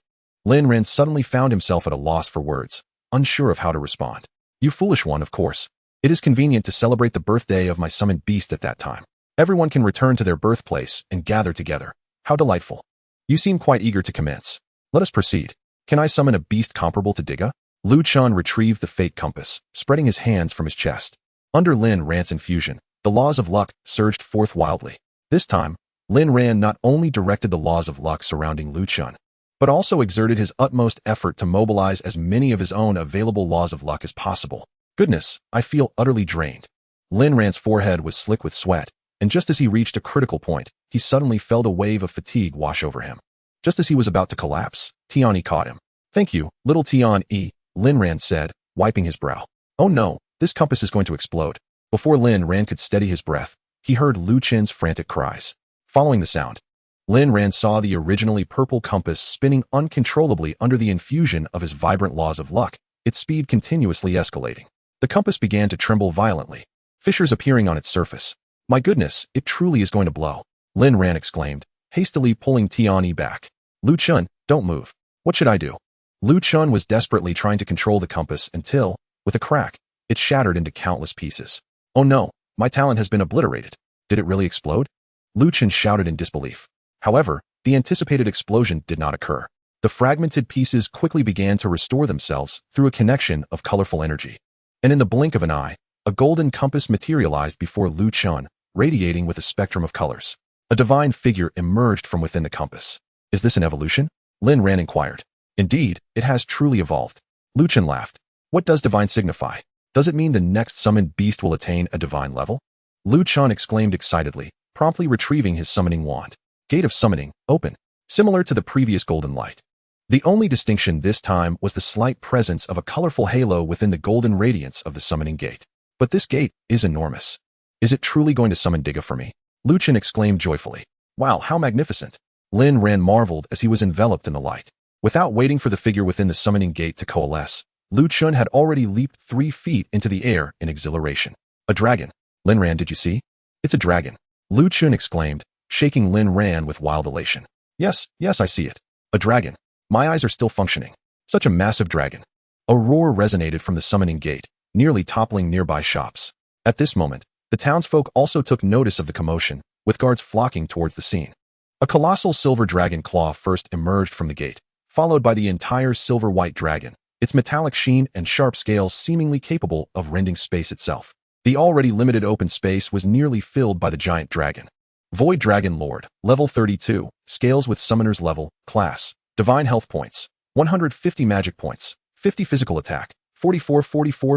Lin Ran suddenly found himself at a loss for words, unsure of how to respond. You foolish one, of course. It is convenient to celebrate the birthday of my summoned beast at that time. Everyone can return to their birthplace and gather together. How delightful. You seem quite eager to commence. Let us proceed. Can I summon a beast comparable to Diga? Lu Chen retrieved the fate compass, spreading his hands from his chest. Under Lin Ran's infusion, the laws of luck surged forth wildly. This time, Lin Ran not only directed the laws of luck surrounding Lu Chen, but also exerted his utmost effort to mobilize as many of his own available laws of luck as possible. Goodness, I feel utterly drained. Lin Ran's forehead was slick with sweat, and just as he reached a critical point, he suddenly felt a wave of fatigue wash over him. Just as he was about to collapse, Tian Yi caught him. Thank you, little Tian Yi, Lin Ran said, wiping his brow. Oh no, this compass is going to explode. Before Lin Ran could steady his breath, he heard Lu Chen's frantic cries. Following the sound, Lin Ran saw the originally purple compass spinning uncontrollably under the infusion of his vibrant laws of luck, its speed continuously escalating. The compass began to tremble violently, fissures appearing on its surface. My goodness, it truly is going to blow, Lin Ran exclaimed, hastily pulling Tian Yi back. Lu Chen, don't move. What should I do? Lu Chen was desperately trying to control the compass until, with a crack, it shattered into countless pieces. Oh no, my talent has been obliterated. Did it really explode? Lu Chen shouted in disbelief. However, the anticipated explosion did not occur. The fragmented pieces quickly began to restore themselves through a connection of colorful energy. And in the blink of an eye, a golden compass materialized before Lu Chen, radiating with a spectrum of colors. A divine figure emerged from within the compass. Is this an evolution? Lin Ran inquired. Indeed, it has truly evolved. Lu Chen laughed. What does divine signify? Does it mean the next summoned beast will attain a divine level? Lu Chen exclaimed excitedly, promptly retrieving his summoning wand. Gate of summoning, open. Similar to the previous golden light. The only distinction this time was the slight presence of a colorful halo within the golden radiance of the summoning gate. But this gate is enormous. Is it truly going to summon Diga for me? Lu Chen exclaimed joyfully. Wow, how magnificent! Lin Ran marveled as he was enveloped in the light. Without waiting for the figure within the summoning gate to coalesce, Lu Chen had already leaped 3 feet into the air in exhilaration. A dragon. Lin Ran, did you see? It's a dragon. Lu Chen exclaimed, shaking Lin Ran with wild elation. Yes, I see it. A dragon. My eyes are still functioning. Such a massive dragon. A roar resonated from the summoning gate, nearly toppling nearby shops. At this moment, the townsfolk also took notice of the commotion, with guards flocking towards the scene. A colossal silver dragon claw first emerged from the gate, followed by the entire silver-white dragon, its metallic sheen and sharp scales seemingly capable of rending space itself. The already limited open space was nearly filled by the giant dragon. Void Dragon Lord, level 32, scales with summoner's level, class, divine health points, 150 magic points, 50 physical attack, 44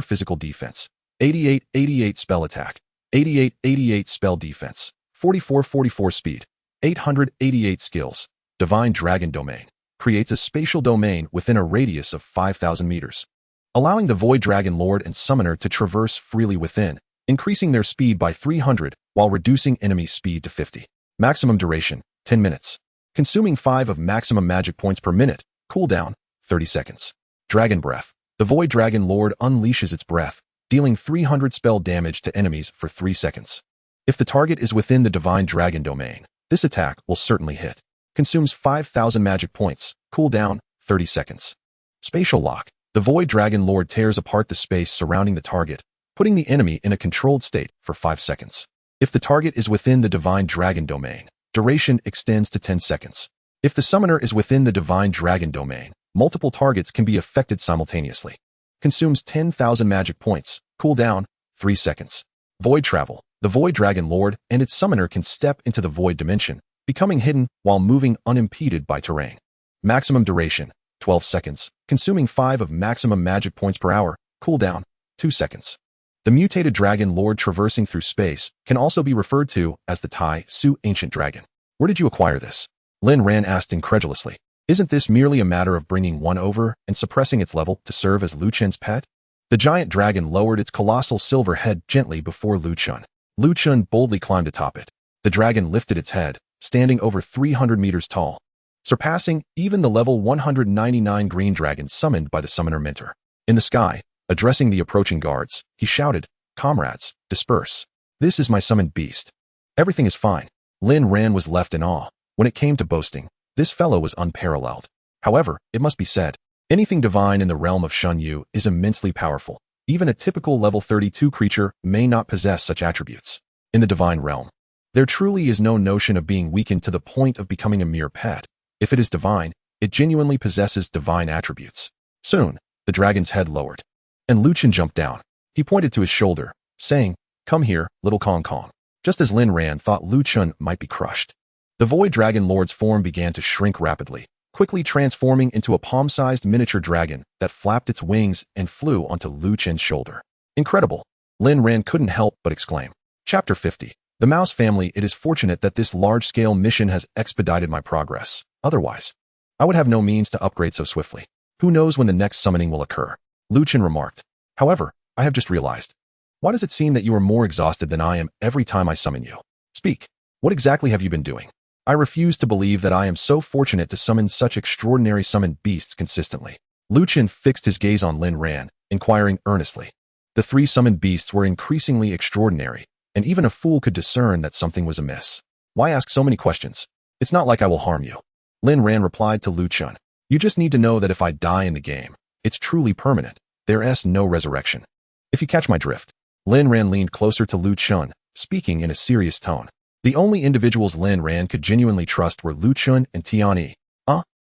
physical defense, 88 spell attack, 88 spell defense, 44 speed, 888 skills. Divine Dragon Domain creates a spatial domain within a radius of 5,000 meters, allowing the Void Dragon Lord and Summoner to traverse freely within, increasing their speed by 300 while reducing enemy speed to 50. Maximum duration, 10 minutes. Consuming 5 of maximum magic points per minute. Cooldown, 30 seconds. Dragon Breath. The Void Dragon Lord unleashes its breath, dealing 300 spell damage to enemies for 3 seconds. If the target is within the Divine Dragon Domain, this attack will certainly hit. Consumes 5,000 magic points. Cooldown, 30 seconds. Spatial Lock. The Void Dragon Lord tears apart the space surrounding the target, putting the enemy in a controlled state for 5 seconds. If the target is within the Divine Dragon Domain, duration extends to 10 seconds. If the Summoner is within the Divine Dragon Domain, multiple targets can be affected simultaneously. Consumes 10,000 magic points. Cooldown, 3 seconds. Void Travel. The Void Dragon Lord and its Summoner can step into the Void Dimension, becoming hidden while moving unimpeded by terrain. Maximum duration, 12 seconds. Consuming 5 of maximum magic points per hour. Cooldown, 2 seconds. The mutated Dragon Lord traversing through space can also be referred to as the Tai Su Ancient Dragon. Where did you acquire this? Lin Ran asked incredulously. Isn't this merely a matter of bringing one over and suppressing its level to serve as Lu Chen's pet? The giant dragon lowered its colossal silver head gently before Lu Chen. Lu Chen boldly climbed atop it. The dragon lifted its head, standing over 300 meters tall, surpassing even the level 199 green dragon summoned by the Summoner Mentor. In the sky, addressing the approaching guards, he shouted, "Comrades, disperse. This is my summoned beast." Everything is fine. Lin Ran was left in awe. When it came to boasting, this fellow was unparalleled. However, it must be said, anything divine in the realm of Shun Yu is immensely powerful. Even a typical level 32 creature may not possess such attributes. In the divine realm, there truly is no notion of being weakened to the point of becoming a mere pet. If it is divine, it genuinely possesses divine attributes. Soon, the dragon's head lowered, and Lu Chen jumped down. He pointed to his shoulder, saying, "Come here, little Kong Kong." Just as Lin Ran thought Lu Chen might be crushed, the Void Dragon Lord's form began to shrink rapidly, quickly transforming into a palm-sized miniature dragon that flapped its wings and flew onto Lu Chen's shoulder. Incredible! Lin Ran couldn't help but exclaim. Chapter 50. The Mouse Family. It is fortunate that this large-scale mission has expedited my progress. Otherwise, I would have no means to upgrade so swiftly. Who knows when the next summoning will occur? Lu Chen remarked. However, I have just realized. Why does it seem that you are more exhausted than I am every time I summon you? Speak. What exactly have you been doing? I refuse to believe that I am so fortunate to summon such extraordinary summoned beasts consistently. Lu Chen fixed his gaze on Lin Ran, inquiring earnestly. The 3 summoned beasts were increasingly extraordinary, and even a fool could discern that something was amiss. Why ask so many questions? It's not like I will harm you. Lin Ran replied to Lu Chen. You just need to know that if I die in the game, it's truly permanent. There is no resurrection. If you catch my drift. Lin Ran leaned closer to Lu Chen, speaking in a serious tone. The only individuals Lin Ran could genuinely trust were Lu Chen and Tianyi.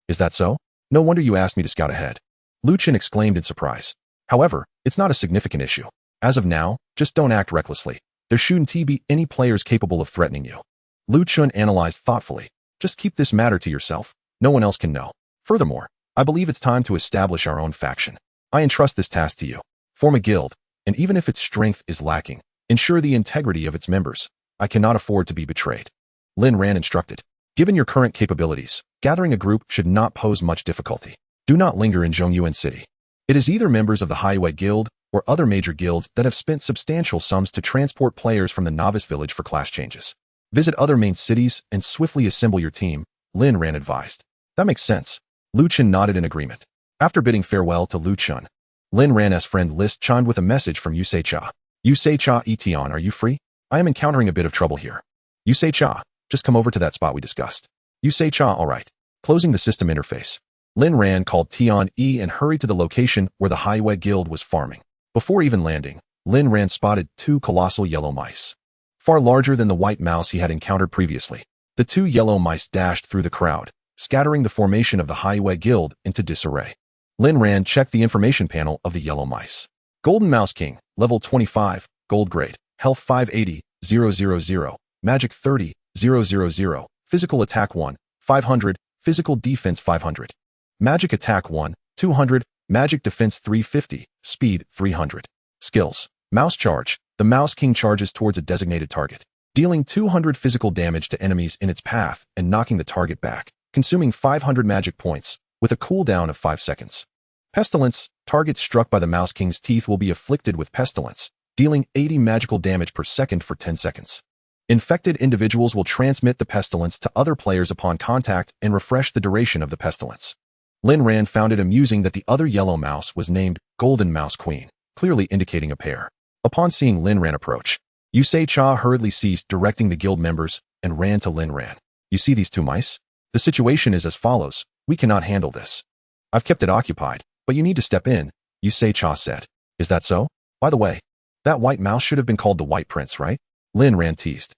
Is that so? No wonder you asked me to scout ahead. Lu Chen exclaimed in surprise. However, it's not a significant issue. As of now, just don't act recklessly. There shouldn't be any players capable of threatening you. Lu Chen analyzed thoughtfully. Just keep this matter to yourself. No one else can know. Furthermore, I believe it's time to establish our own faction. I entrust this task to you. Form a guild, and even if its strength is lacking, ensure the integrity of its members. I cannot afford to be betrayed. Lin Ran instructed. Given your current capabilities, gathering a group should not pose much difficulty. Do not linger in Zhongyuan City. It is either members of the Highway Guild or other major guilds that have spent substantial sums to transport players from the novice village for class changes. Visit other main cities and swiftly assemble your team, Lin Ran advised. That makes sense. Lu Chen nodded in agreement. After bidding farewell to Lu Chen, Lin Ran's friend List chimed with a message from Yusei Cha. Yusei Cha Etion, are you free? I am encountering a bit of trouble here. Yusei Cha, just come over to that spot we discussed. Yusei Cha, alright. Closing the system interface, Lin Ran called Tian E and hurried to the location where the Highway Guild was farming. Before even landing, Lin Ran spotted two colossal yellow mice. Far larger than the white mouse he had encountered previously. The two yellow mice dashed through the crowd, scattering the formation of the Highway Guild into disarray. Lin Ran checked the information panel of the yellow mice. Golden Mouse King, level 25, gold grade, health 580, 000, magic 30, 000, physical attack 1, 500, physical defense 500. Magic attack 1, 200, magic defense 350, speed 300. Skills. Mouse charge. The Mouse King charges towards a designated target, dealing 200 physical damage to enemies in its path and knocking the target back, consuming 500 magic points, with a cooldown of 5 seconds. Pestilence. Targets struck by the Mouse King's teeth will be afflicted with pestilence, dealing 80 magical damage per second for 10 seconds. Infected individuals will transmit the pestilence to other players upon contact and refresh the duration of the pestilence. Lin Ran found it amusing that the other yellow mouse was named Golden Mouse Queen, clearly indicating a pair. Upon seeing Lin Ran approach, Yusei Cha hurriedly ceased directing the guild members and ran to Lin Ran. You see these two mice? The situation is as follows. We cannot handle this. I've kept it occupied, but you need to step in, Yusei Cha said. Is that so? By the way, that white mouse should have been called the White Prince, right? Lin Ran teased.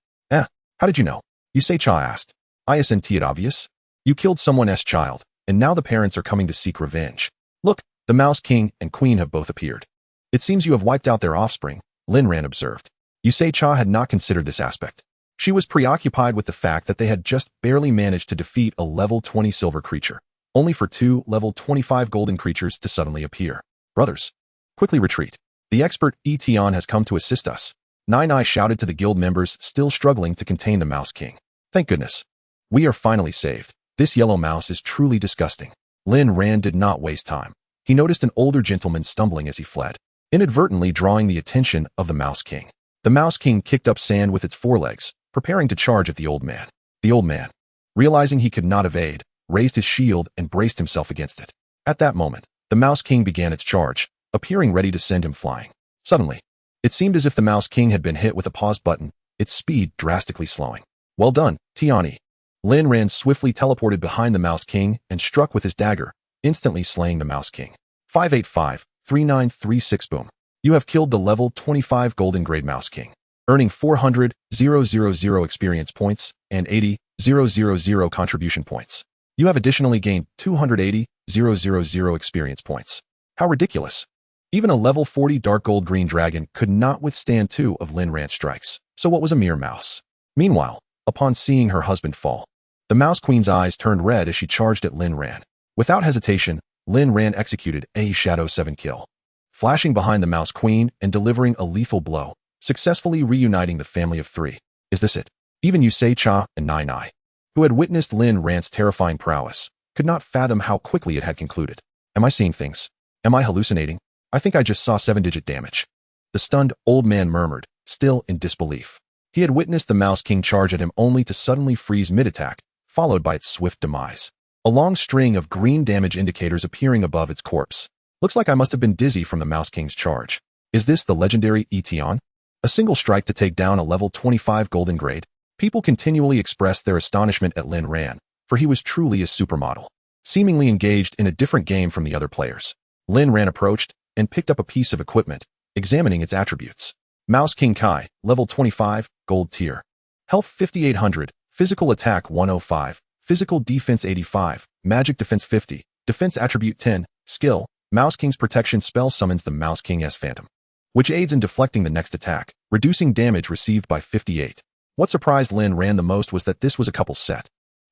How did you know? Yusei Cha asked. Isn't it obvious? You killed someone's child, and now the parents are coming to seek revenge. Look, the Mouse King and Queen have both appeared. It seems you have wiped out their offspring, Lin Ran observed. Yusei Cha had not considered this aspect. She was preoccupied with the fact that they had just barely managed to defeat a level 20 silver creature, only for two level 25 golden creatures to suddenly appear. Brothers, quickly retreat. The expert Etion has come to assist us. Nine shouted to the guild members still struggling to contain the Mouse King. Thank goodness. We are finally saved. This yellow mouse is truly disgusting. Lin Ran did not waste time. He noticed an older gentleman stumbling as he fled, inadvertently drawing the attention of the Mouse King. The Mouse King kicked up sand with its forelegs, preparing to charge at the old man. The old man, realizing he could not evade, raised his shield and braced himself against it. At that moment, the Mouse King began its charge, appearing ready to send him flying. Suddenly, it seemed as if the Mouse King had been hit with a pause button, its speed drastically slowing. Well done, Tiani. Lin Ran swiftly teleported behind the Mouse King and struck with his dagger, instantly slaying the Mouse King. 585-3936 boom. You have killed the level 25 golden grade Mouse King, earning 400,000 experience points and 80,000 contribution points. You have additionally gained 280,000 experience points. How ridiculous. Even a level 40 dark gold green dragon could not withstand two of Lin Ran's strikes, so what was a mere mouse? Meanwhile, upon seeing her husband fall, the Mouse Queen's eyes turned red as she charged at Lin Ran. Without hesitation, Lin Ran executed a Shadow 7 kill, flashing behind the Mouse Queen and delivering a lethal blow, successfully reuniting the family of three. Is this it? Even Yusei Cha and Nai, who had witnessed Lin Ran's terrifying prowess, could not fathom how quickly it had concluded. Am I seeing things? Am I hallucinating? I think I just saw 7-digit damage. The stunned old man murmured, still in disbelief. He had witnessed the Mouse King charge at him only to suddenly freeze mid-attack, followed by its swift demise. A long string of green damage indicators appearing above its corpse. Looks like I must have been dizzy from the Mouse King's charge. Is this the legendary Etion? A single strike to take down a level 25 golden grade? People continually expressed their astonishment at Lin Ran, for he was truly a supermodel, seemingly engaged in a different game from the other players. Lin Ran approached and picked up a piece of equipment, examining its attributes. Mouse King Kai, level 25, gold tier. Health 5800, physical attack 105, physical defense 85, magic defense 50, defense attribute 10, skill, Mouse King's protection spell summons the Mouse King's Phantom, which aids in deflecting the next attack, reducing damage received by 58. What surprised Lin Ran the most was that this was a couple set.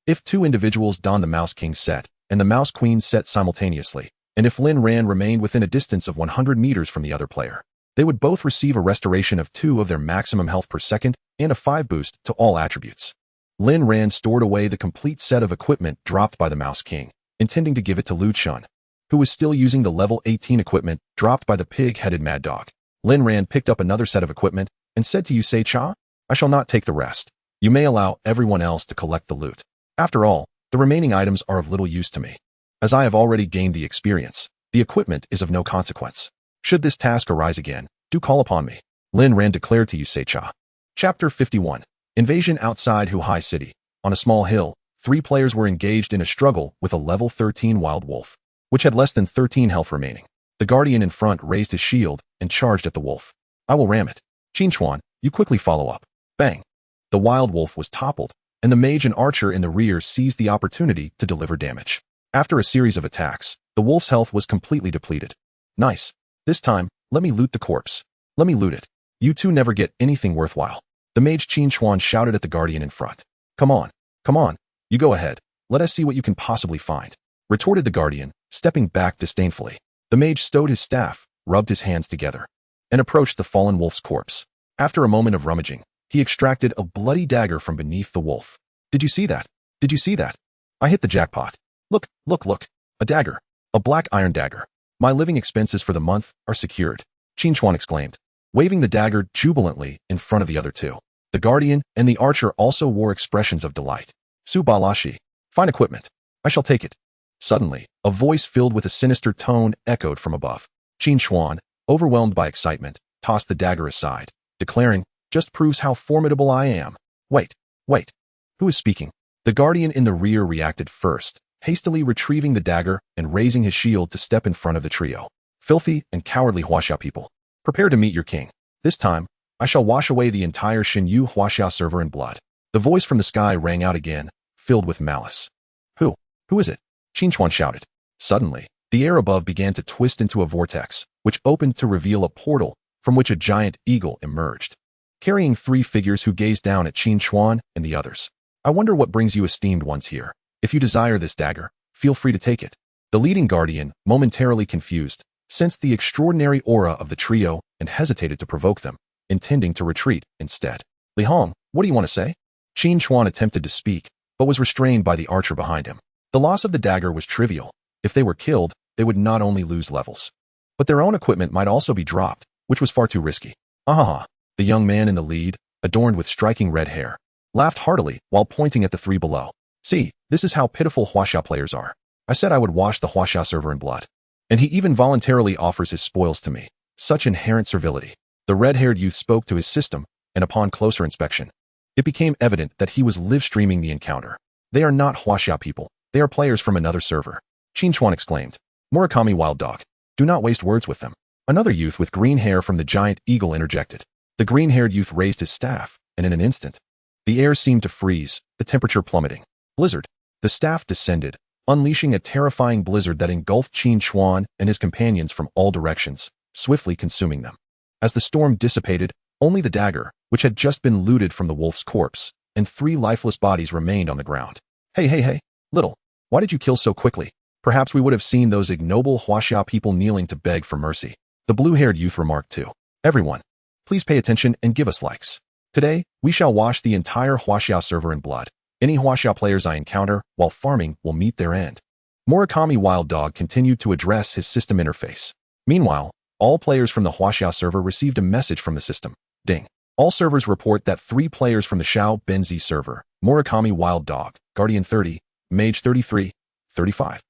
If two individuals donned the Mouse King set and the Mouse Queen set simultaneously, and if Lin Ran remained within a distance of 100 meters from the other player, they would both receive a restoration of 2 of their maximum health per second and a 5 boost to all attributes. Lin Ran stored away the complete set of equipment dropped by the Mouse King, intending to give it to Lu Chun, who was still using the level 18 equipment dropped by the pig-headed mad dog. Lin Ran picked up another set of equipment and said to Yusei Cha, I shall not take the rest. You may allow everyone else to collect the loot. After all, the remaining items are of little use to me. As I have already gained the experience, the equipment is of no consequence. Should this task arise again, do call upon me. Lin Ran declared to Yusecha. Chapter 51. Invasion outside Huhai City. On a small hill, 3 players were engaged in a struggle with a level 13 wild wolf, which had less than 13 health remaining. The guardian in front raised his shield and charged at the wolf. I will ram it. Qinchuan, you quickly follow up. Bang. The wild wolf was toppled, and the mage and archer in the rear seized the opportunity to deliver damage. After a series of attacks, the wolf's health was completely depleted. Nice. This time, let me loot the corpse. Let me loot it. You two never get anything worthwhile. The mage Qinchuan shouted at the guardian in front. Come on. Come on. You go ahead. Let us see what you can possibly find. Retorted the guardian, stepping back disdainfully. The mage stowed his staff, rubbed his hands together, and approached the fallen wolf's corpse. After a moment of rummaging, he extracted a bloody dagger from beneath the wolf. Did you see that? Did you see that? I hit the jackpot. Look, look, look. A dagger. A black iron dagger. My living expenses for the month are secured. Qinchuan exclaimed, waving the dagger jubilantly in front of the other two. The guardian and the archer also wore expressions of delight. Su Balashi. Fine equipment. I shall take it. Suddenly, a voice filled with a sinister tone echoed from above. Qinchuan, overwhelmed by excitement, tossed the dagger aside, declaring, just proves how formidable I am. Wait, wait. Who is speaking? The guardian in the rear reacted first, hastily retrieving the dagger and raising his shield to step in front of the trio. Filthy and cowardly Huaxia people. Prepare to meet your king. This time, I shall wash away the entire Xinyu Huaxia server in blood. The voice from the sky rang out again, filled with malice. Who? Who is it? Qinchuan shouted. Suddenly, the air above began to twist into a vortex, which opened to reveal a portal from which a giant eagle emerged, carrying 3 figures who gazed down at Qinchuan and the others. I wonder what brings you esteemed ones here. If you desire this dagger, feel free to take it. The leading guardian, momentarily confused, sensed the extraordinary aura of the trio and hesitated to provoke them, intending to retreat instead. Li Hong, what do you want to say? Qinchuan attempted to speak, but was restrained by the archer behind him. The loss of the dagger was trivial. If they were killed, they would not only lose levels, but their own equipment might also be dropped, which was far too risky. Ah! The young man in the lead, adorned with striking red hair, laughed heartily while pointing at the 3 below. See, this is how pitiful Huaxia players are. I said I would wash the Huaxia server in blood. And he even voluntarily offers his spoils to me. Such inherent servility. The red-haired youth spoke to his system, and upon closer inspection, it became evident that he was live-streaming the encounter. They are not Huaxia people. They are players from another server. Qinchuan exclaimed. Murakami Wild Dog. Do not waste words with them. Another youth with green hair from the giant eagle interjected. The green-haired youth raised his staff, and in an instant, the air seemed to freeze, the temperature plummeting. Blizzard. The staff descended, unleashing a terrifying blizzard that engulfed Qinchuan and his companions from all directions, swiftly consuming them. As the storm dissipated, only the dagger, which had just been looted from the wolf's corpse, and 3 lifeless bodies remained on the ground. Hey, little, why did you kill so quickly? Perhaps we would have seen those ignoble Huaxia people kneeling to beg for mercy. The blue-haired youth remarked too. Everyone, please pay attention and give us likes. Today, we shall wash the entire Huaxia server in blood. Any Huaxia players I encounter while farming will meet their end. Murakami Wild Dog continued to address his system interface. Meanwhile, all players from the Huaxia server received a message from the system. Ding. All servers report that 3 players from the Xiao Benzi server, Murakami Wild Dog, Guardian 30, Mage 33, 35,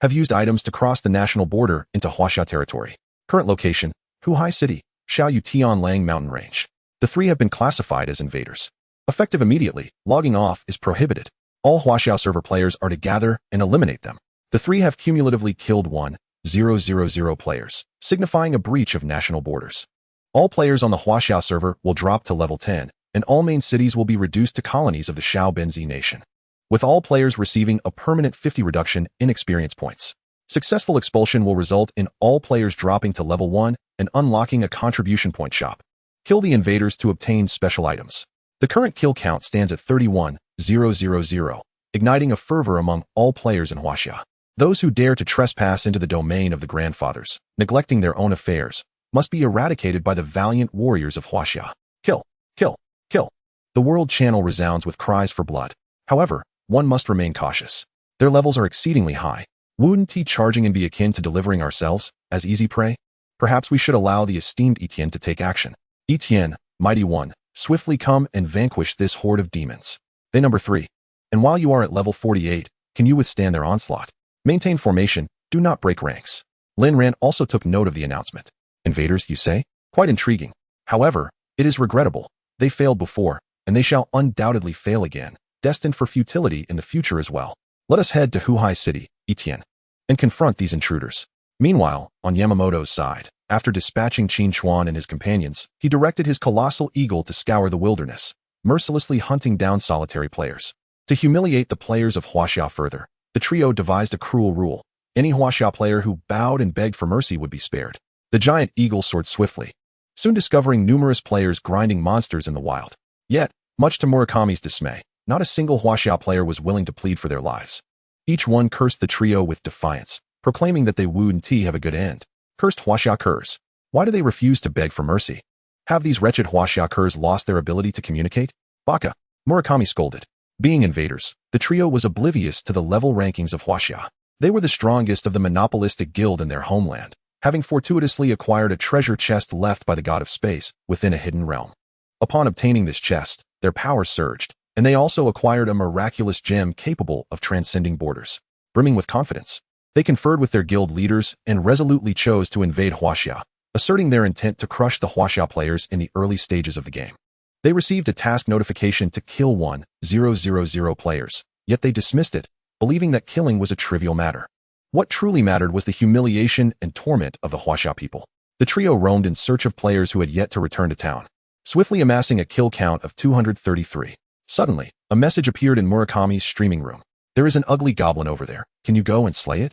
have used items to cross the national border into Huaxia territory. Current location, Huhai City, Xiaoyu Tianlang Mountain Range. The 3 have been classified as invaders. Effective immediately, logging off is prohibited. All Huaxia server players are to gather and eliminate them. The 3 have cumulatively killed 1,000 players, signifying a breach of national borders. All players on the Huaxia server will drop to level 10, and all main cities will be reduced to colonies of the Xiao Benzi nation, with all players receiving a permanent 50 reduction in experience points. Successful expulsion will result in all players dropping to level 1 and unlocking a contribution point shop. Kill the invaders to obtain special items. The current kill count stands at 31,000, igniting a fervor among all players in Huaxia. Those who dare to trespass into the domain of the grandfathers, neglecting their own affairs, must be eradicated by the valiant warriors of Huaxia. Kill, kill, kill. The world channel resounds with cries for blood. However, one must remain cautious. Their levels are exceedingly high. Wouldn't charging and be akin to delivering ourselves as easy prey? Perhaps we should allow the esteemed Etienne to take action. Etienne, mighty one, Swiftly come and vanquish this horde of demons. They number 3. And while you are at level 48, can you withstand their onslaught? Maintain formation, do not break ranks. Lin Ran also took note of the announcement. Invaders, you say? Quite intriguing. However, it is regrettable. They failed before, and they shall undoubtedly fail again, destined for futility in the future as well. Let us head to Huhai City, Etienne, and confront these intruders. Meanwhile, on Yamamoto's side, after dispatching Qin Chuan and his companions, he directed his colossal eagle to scour the wilderness, mercilessly hunting down solitary players. To humiliate the players of Huaxia further, the trio devised a cruel rule. Any Huaxia player who bowed and begged for mercy would be spared. The giant eagle soared swiftly, soon discovering numerous players grinding monsters in the wild. Yet, much to Murakami's dismay, not a single Huaxia player was willing to plead for their lives. Each one cursed the trio with defiance, proclaiming that they wouldn't have a good end. Cursed Huaxia curs. Why do they refuse to beg for mercy? Have these wretched Huaxia curs lost their ability to communicate? Baka, Murakami scolded. Being invaders, the trio was oblivious to the level rankings of Huaxia. They were the strongest of the monopolistic guild in their homeland, having fortuitously acquired a treasure chest left by the god of space within a hidden realm. Upon obtaining this chest, their power surged, and they also acquired a miraculous gem capable of transcending borders. Brimming with confidence, they conferred with their guild leaders and resolutely chose to invade Huaxia, asserting their intent to crush the Huaxia players in the early stages of the game. They received a task notification to kill 1,000 players, yet they dismissed it, believing that killing was a trivial matter. What truly mattered was the humiliation and torment of the Huaxia people. The trio roamed in search of players who had yet to return to town, swiftly amassing a kill count of 233. Suddenly, a message appeared in Murakami's streaming room. There is an ugly goblin over there. Can you go and slay it?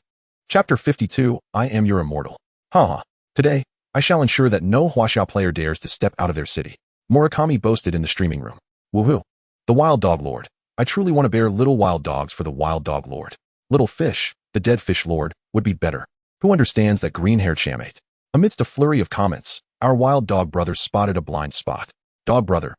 Chapter 52, I am your immortal. Haha. Today, I shall ensure that no Huaxia player dares to step out of their city. Murakami boasted in the streaming room. Woohoo. The Wild Dog Lord. I truly want to bear little wild dogs for the Wild Dog Lord. Little Fish, the Dead Fish Lord, would be better. Who understands that green-haired chamate? Amidst a flurry of comments, our wild dog brother spotted a blind spot. Dog brother,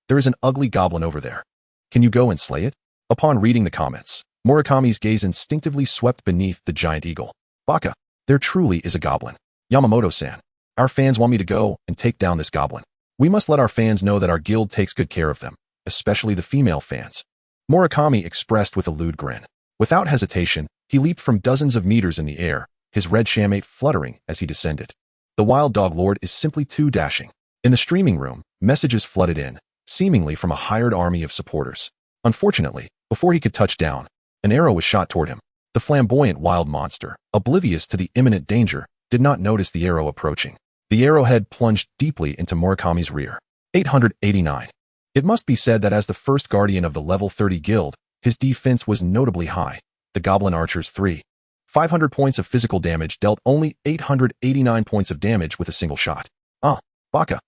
there is an ugly goblin over there. Can you go and slay it? Upon reading the comments, Murakami's gaze instinctively swept beneath the giant eagle. Baka, there truly is a goblin. Yamamoto-san, our fans want me to go and take down this goblin. We must let our fans know that our guild takes good care of them, especially the female fans. Murakami expressed with a lewd grin. Without hesitation, he leaped from dozens of meters in the air, his red chamate fluttering as he descended. The Wild Dog Lord is simply too dashing. In the streaming room, messages flooded in, seemingly from a hired army of supporters. Unfortunately, before he could touch down, an arrow was shot toward him. The flamboyant wild monster, oblivious to the imminent danger, did not notice the arrow approaching. The arrowhead plunged deeply into Murakami's rear. 889. It must be said that as the first guardian of the level 30 guild, his defense was notably high. The goblin archers 500 points of physical damage dealt only 889 points of damage with a single shot. Baka.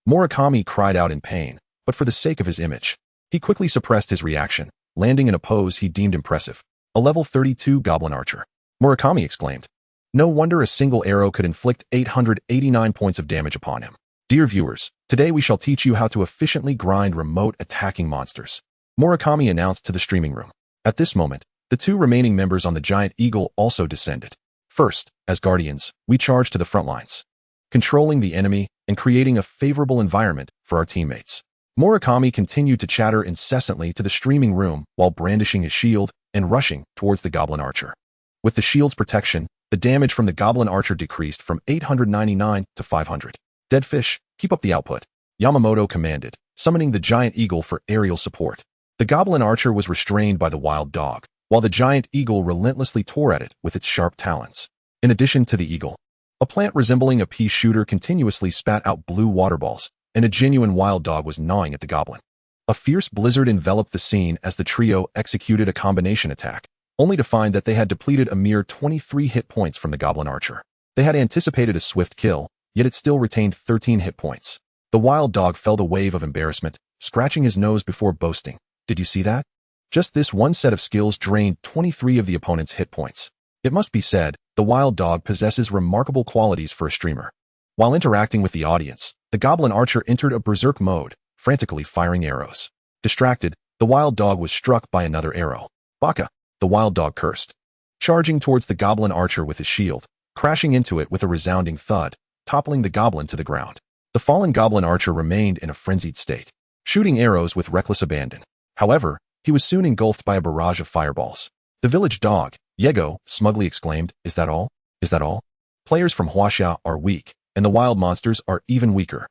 Murakami cried out in pain, but for the sake of his image, he quickly suppressed his reaction, landing in a pose he deemed impressive. A level 32 goblin archer. Murakami exclaimed. No wonder a single arrow could inflict 889 points of damage upon him. Dear viewers, today we shall teach you how to efficiently grind remote attacking monsters. Murakami announced to the streaming room. At this moment, the two remaining members on the giant eagle also descended. First, as guardians, we charge to the front lines, controlling the enemy and creating a favorable environment for our teammates. Murakami continued to chatter incessantly to the streaming room while brandishing his shield and rushing towards the goblin archer. With the shield's protection, the damage from the goblin archer decreased from 899 to 500. Dead fish, keep up the output. Yamamoto commanded, summoning the giant eagle for aerial support. The goblin archer was restrained by the wild dog, while the giant eagle relentlessly tore at it with its sharp talons. In addition to the eagle, a plant resembling a pea shooter continuously spat out blue water balls, and a genuine wild dog was gnawing at the goblin. A fierce blizzard enveloped the scene as the trio executed a combination attack, only to find that they had depleted a mere 23 hit points from the goblin archer. They had anticipated a swift kill, yet it still retained 13 hit points. The wild dog felt a wave of embarrassment, scratching his nose before boasting. Did you see that? Just this one set of skills drained 23 of the opponent's hit points. It must be said, the wild dog possesses remarkable qualities for a streamer. While interacting with the audience, the goblin archer entered a berserk mode, frantically firing arrows. Distracted, the wild dog was struck by another arrow. Baka, the wild dog cursed, charging towards the goblin archer with his shield, crashing into it with a resounding thud, toppling the goblin to the ground. The fallen goblin archer remained in a frenzied state, shooting arrows with reckless abandon. However, he was soon engulfed by a barrage of fireballs. The village dog, Yego, smugly exclaimed, "Is that all? Is that all? Players from Huaxia are weak, and the wild monsters are even weaker.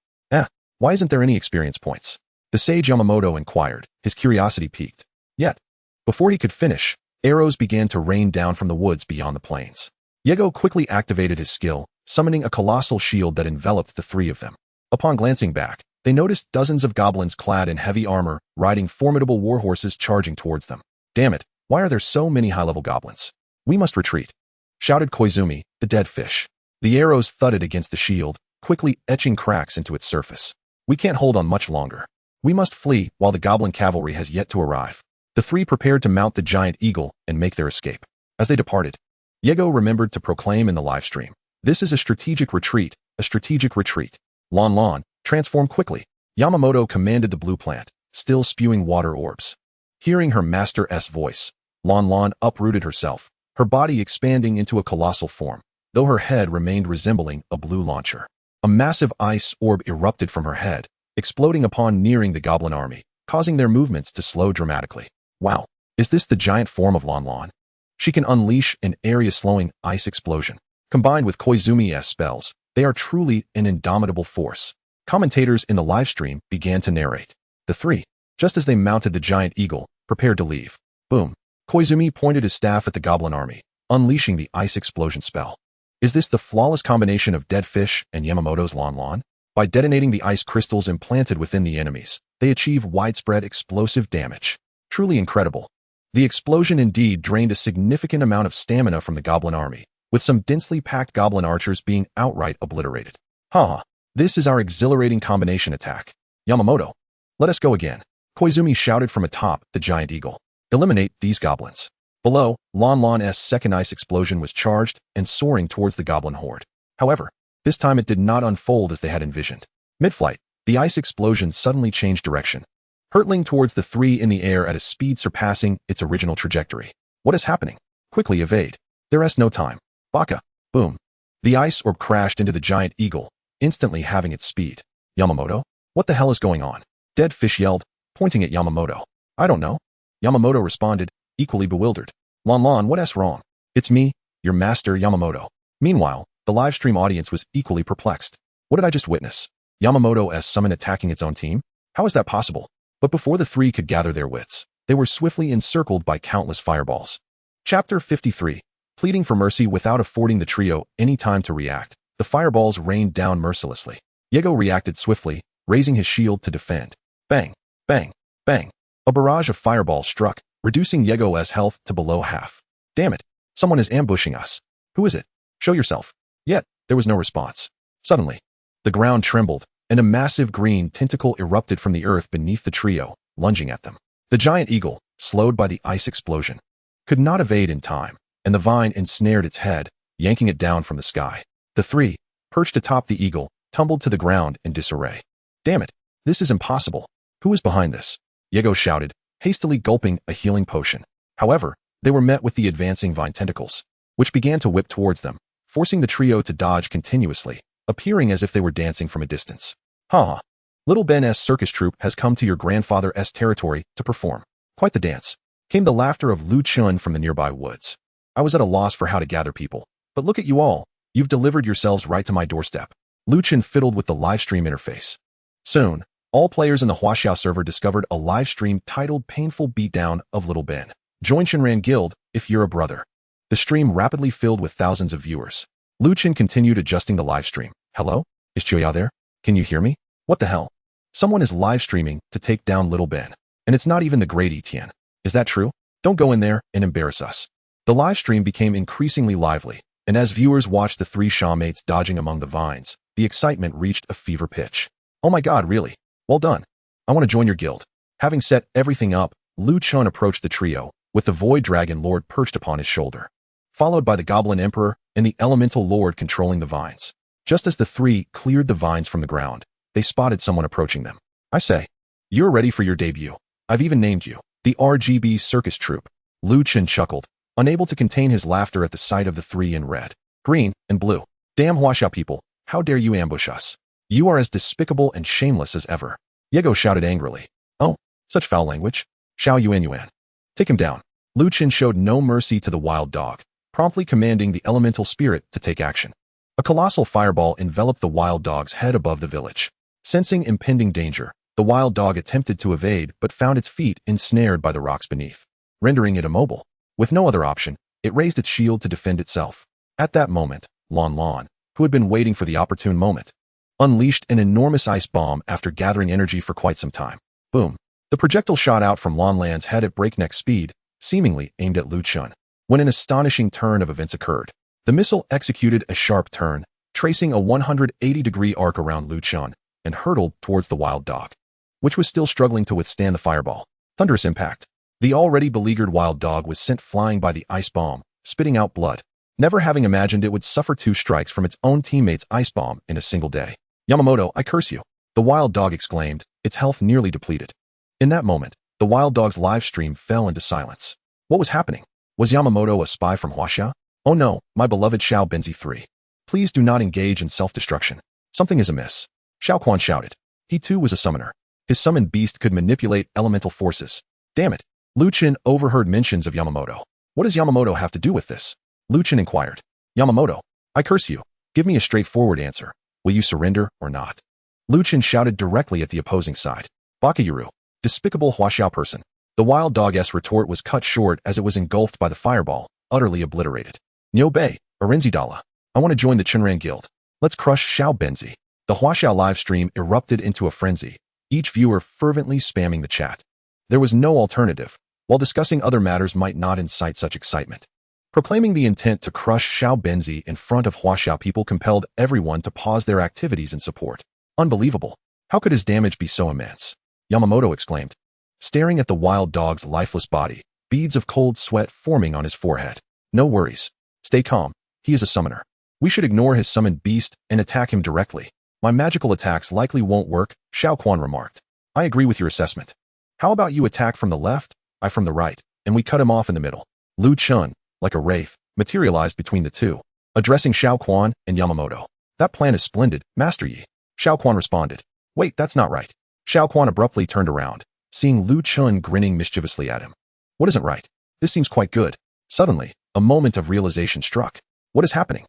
Why isn't there any experience points?" The sage Yamamoto inquired, his curiosity piqued. Yet, before he could finish, arrows began to rain down from the woods beyond the plains. Yego quickly activated his skill, summoning a colossal shield that enveloped the three of them. Upon glancing back, they noticed dozens of goblins clad in heavy armor, riding formidable warhorses charging towards them. "Damn it, why are there so many high-level goblins? We must retreat," shouted Koizumi, the dead fish. The arrows thudded against the shield, quickly etching cracks into its surface. "We can't hold on much longer. We must flee while the goblin cavalry has yet to arrive." The three prepared to mount the giant eagle and make their escape. As they departed, Yego remembered to proclaim in the livestream, "This is a strategic retreat, a strategic retreat. Lin Ran, transform quickly." Yamamoto commanded the blue plant, still spewing water orbs. Hearing her master's voice, Lin Ran uprooted herself, her body expanding into a colossal form, though her head remained resembling a blue launcher. A massive ice orb erupted from her head, exploding upon nearing the goblin army, causing their movements to slow dramatically. Wow, is this the giant form of Lin Ran? She can unleash an area-slowing ice explosion. Combined with Koizumi's spells, they are truly an indomitable force. Commentators in the livestream began to narrate. The three, just as they mounted the giant eagle, prepared to leave. Boom. Koizumi pointed his staff at the goblin army, unleashing the ice explosion spell. Is this the flawless combination of dead fish and Yamamoto's Lin Ran? By detonating the ice crystals implanted within the enemies, they achieve widespread explosive damage. Truly incredible. The explosion indeed drained a significant amount of stamina from the goblin army, with some densely packed goblin archers being outright obliterated. Haha, this is our exhilarating combination attack. Yamamoto, let us go again. Koizumi shouted from atop the giant eagle. Eliminate these goblins. Below, Lin Ran's second ice explosion was charged and soaring towards the goblin horde. However, this time it did not unfold as they had envisioned. Mid-flight, the ice explosion suddenly changed direction, hurtling towards the three in the air at a speed surpassing its original trajectory. What is happening? Quickly evade. There is no time. Baka. Boom. The ice orb crashed into the giant eagle, instantly halving its speed. Yamamoto? What the hell is going on? Dead fish yelled, pointing at Yamamoto. I don't know. Yamamoto responded, equally bewildered. Lin Ran, what's wrong? It's me, your master Yamamoto. Meanwhile, the livestream audience was equally perplexed. What did I just witness? Yamamoto's summon attacking its own team? How is that possible? But before the three could gather their wits, they were swiftly encircled by countless fireballs. Chapter 53. Pleading for mercy without affording the trio any time to react, the fireballs rained down mercilessly. Yego reacted swiftly, raising his shield to defend. Bang, bang, bang. A barrage of fireballs struck, reducing Yego's health to below half. Damn it, someone is ambushing us. Who is it? Show yourself. Yet, there was no response. Suddenly, the ground trembled, and a massive green tentacle erupted from the earth beneath the trio, lunging at them. The giant eagle, slowed by the ice explosion, could not evade in time, and the vine ensnared its head, yanking it down from the sky. The three, perched atop the eagle, tumbled to the ground in disarray. Damn it, this is impossible. Who is behind this? Yego shouted, hastily gulping a healing potion. However, they were met with the advancing vine tentacles, which began to whip towards them, forcing the trio to dodge continuously, appearing as if they were dancing from a distance. Ha! Little Ben's circus troupe has come to your grandfather's territory to perform. Quite the dance. Came the laughter of Lu Chun from the nearby woods. I was at a loss for how to gather people, but look at you all. You've delivered yourselves right to my doorstep. Lu Chun fiddled with the livestream interface. Soon, all players in the Huaxia server discovered a livestream titled Painful Beatdown of Little Ben. Join Lin Ran Guild if you're a brother. The stream rapidly filled with thousands of viewers. Lu Chun continued adjusting the livestream. Hello? Is Choya there? Can you hear me? What the hell? Someone is live streaming to take down Little Ben. And it's not even the great Etienne. Is that true? Don't go in there and embarrass us. The live stream became increasingly lively, and as viewers watched the three shawmates dodging among the vines, the excitement reached a fever pitch. Oh my god, really? Well done. I want to join your guild. Having set everything up, Lu Chun approached the trio, with the Void Dragon Lord perched upon his shoulder, followed by the Goblin Emperor and the Elemental Lord controlling the vines. Just as the three cleared the vines from the ground, they spotted someone approaching them. I say, you're ready for your debut. I've even named you the RGB Circus Troupe. Lu Chun chuckled, unable to contain his laughter at the sight of the three in red, green, and blue. Damn Huaxia people, how dare you ambush us? You are as despicable and shameless as ever. Yego shouted angrily. Oh, such foul language. Xiao Yuan. Take him down. Lu Qin showed no mercy to the wild dog, promptly commanding the elemental spirit to take action. A colossal fireball enveloped the wild dog's head above the village. Sensing impending danger, the wild dog attempted to evade but found its feet ensnared by the rocks beneath, rendering it immobile. With no other option, it raised its shield to defend itself. At that moment, Lin, who had been waiting for the opportune moment, unleashed an enormous ice bomb after gathering energy for quite some time. Boom. The projectile shot out from Lan's head at breakneck speed, seemingly aimed at Lu Qin. When an astonishing turn of events occurred, the missile executed a sharp turn, tracing a 180-degree arc around Lu Qin, and hurtled towards the wild dog, which was still struggling to withstand the fireball. Thunderous impact. The already beleaguered wild dog was sent flying by the ice bomb, spitting out blood, never having imagined it would suffer 2 strikes from its own teammate's ice bomb in a single day. Yamamoto, I curse you. The wild dog exclaimed, its health nearly depleted. In that moment, the wild dog's live stream fell into silence. What was happening? Was Yamamoto a spy from Huaxia? Oh no, my beloved Xiao Benzi 3. Please do not engage in self-destruction. Something is amiss. Xiao Quan shouted. He too was a summoner. His summoned beast could manipulate elemental forces. Damn it. Lu Qin overheard mentions of Yamamoto. What does Yamamoto have to do with this? Lu Qin inquired. Yamamoto, I curse you. Give me a straightforward answer. Will you surrender or not? Lu Qin shouted directly at the opposing side. Bakayuru, despicable Huaxiao person. The wild dog's retort was cut short as it was engulfed by the fireball, utterly obliterated. Niu Bei, Arenzidala. I want to join the Chunran Guild. Let's crush Xiao Benzi. The Huaxiao live stream erupted into a frenzy, each viewer fervently spamming the chat. There was no alternative, while discussing other matters might not incite such excitement. Proclaiming the intent to crush Xiao Benzi in front of Huaxiao people compelled everyone to pause their activities in support. Unbelievable. How could his damage be so immense? Yamamoto exclaimed. Staring at the wild dog's lifeless body, beads of cold sweat forming on his forehead. No worries. Stay calm. He is a summoner. We should ignore his summoned beast and attack him directly. My magical attacks likely won't work, Xiao Quan remarked. I agree with your assessment. How about you attack from the left, I from the right, and we cut him off in the middle? Lu Qin, like a wraith, materialized between the two, addressing Xiao Quan and Yamamoto. That plan is splendid, Master Yi. Xiao Quan responded. Wait, that's not right. Xiao Quan abruptly turned around, seeing Lu Qin grinning mischievously at him. What isn't right? This seems quite good. Suddenly, a moment of realization struck. What is happening?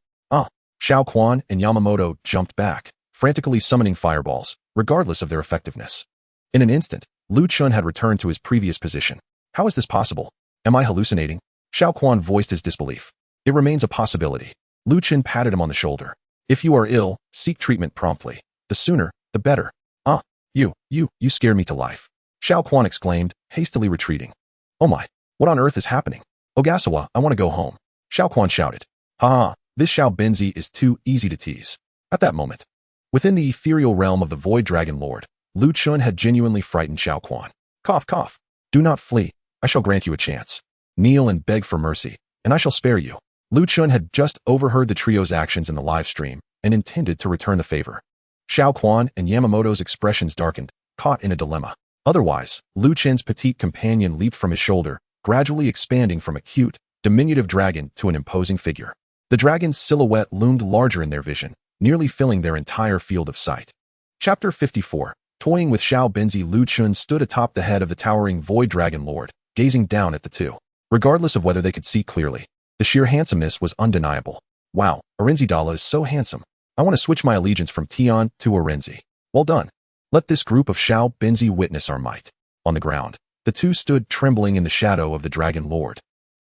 Xiao Quan and Yamamoto jumped back, frantically summoning fireballs, regardless of their effectiveness. In an instant, Lu Qin had returned to his previous position. How is this possible? Am I hallucinating? Xiao Quan voiced his disbelief. It remains a possibility. Lu Qin patted him on the shoulder. If you are ill, seek treatment promptly. The sooner, the better. You scared me to life. Xiao Quan exclaimed, hastily retreating. Oh my, what on earth is happening? Ogasawa, I want to go home. Xiao Quan shouted. Ha, this Xiao Benzi is too easy to tease. At that moment, within the ethereal realm of the Void Dragon Lord, Lu Qin had genuinely frightened Xiao Quan. Cough, cough. Do not flee. I shall grant you a chance. Kneel and beg for mercy, and I shall spare you. Lu Qin had just overheard the trio's actions in the live stream and intended to return the favor. Xiao Quan and Yamamoto's expressions darkened, caught in a dilemma. Otherwise, Lu Qin's petite companion leaped from his shoulder, gradually expanding from a cute, diminutive dragon to an imposing figure. The dragon's silhouette loomed larger in their vision, nearly filling their entire field of sight. Chapter 54. Toying with Xiao Benzi. Lu Qin stood atop the head of the towering Void Dragon Lord, gazing down at the two. Regardless of whether they could see clearly, the sheer handsomeness was undeniable. Wow, Arenzidala is so handsome. I want to switch my allegiance from Tian to Arenzi. Well done. Let this group of Xiao Benzi witness our might. On the ground, the two stood trembling in the shadow of the Dragon Lord.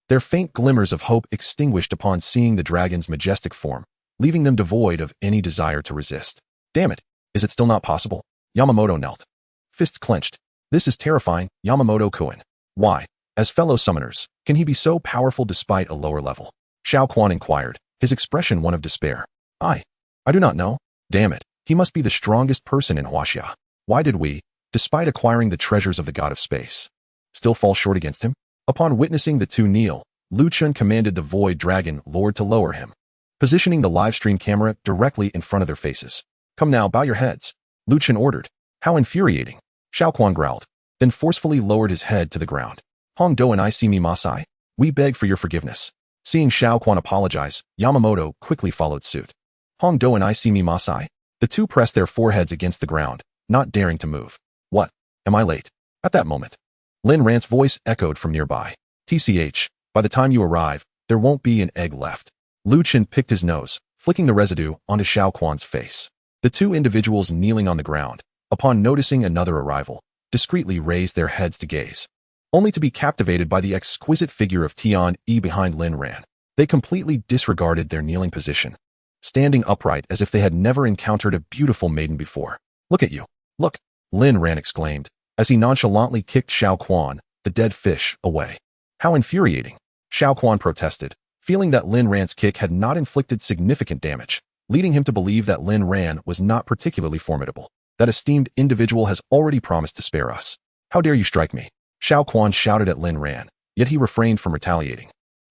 Their faint glimmers of hope extinguished upon seeing the dragon's majestic form, leaving them devoid of any desire to resist. Damn it, is it still not possible? Yamamoto knelt. Fists clenched. This is terrifying, Yamamoto-kun. Why, as fellow summoners, can he be so powerful despite a lower level? Xiao Quan inquired, his expression one of despair. I do not know. Damn it, he must be the strongest person in Huaxia. Why did we, despite acquiring the treasures of the god of space, still fall short against him? Upon witnessing the two kneel, Lu Qin commanded the Void Dragon Lord to lower him, positioning the livestream camera directly in front of their faces. Come now, bow your heads, Lu Qin ordered. How infuriating. Xiao Quan growled, then forcefully lowered his head to the ground. Hong Do and I see me Masai. We beg for your forgiveness. Seeing Xiao Quan apologize, Yamamoto quickly followed suit. Hong Do and I see me Masai. The two pressed their foreheads against the ground, not daring to move. What? Am I late? At that moment, Lin Ran's voice echoed from nearby. TCH, by the time you arrive, there won't be an egg left. Lu Chen picked his nose, flicking the residue onto Xiao Quan's face. The two individuals kneeling on the ground, upon noticing another arrival, discreetly raised their heads to gaze, only to be captivated by the exquisite figure of Tian Yi behind Lin Ran. They completely disregarded their kneeling position, standing upright as if they had never encountered a beautiful maiden before. Look at you. Look, Lin Ran exclaimed, as he nonchalantly kicked Xiao Quan, the dead fish, away. How infuriating! Xiao Quan protested, feeling that Lin Ran's kick had not inflicted significant damage, leading him to believe that Lin Ran was not particularly formidable. That esteemed individual has already promised to spare us. How dare you strike me? Xiao Quan shouted at Lin Ran, yet he refrained from retaliating.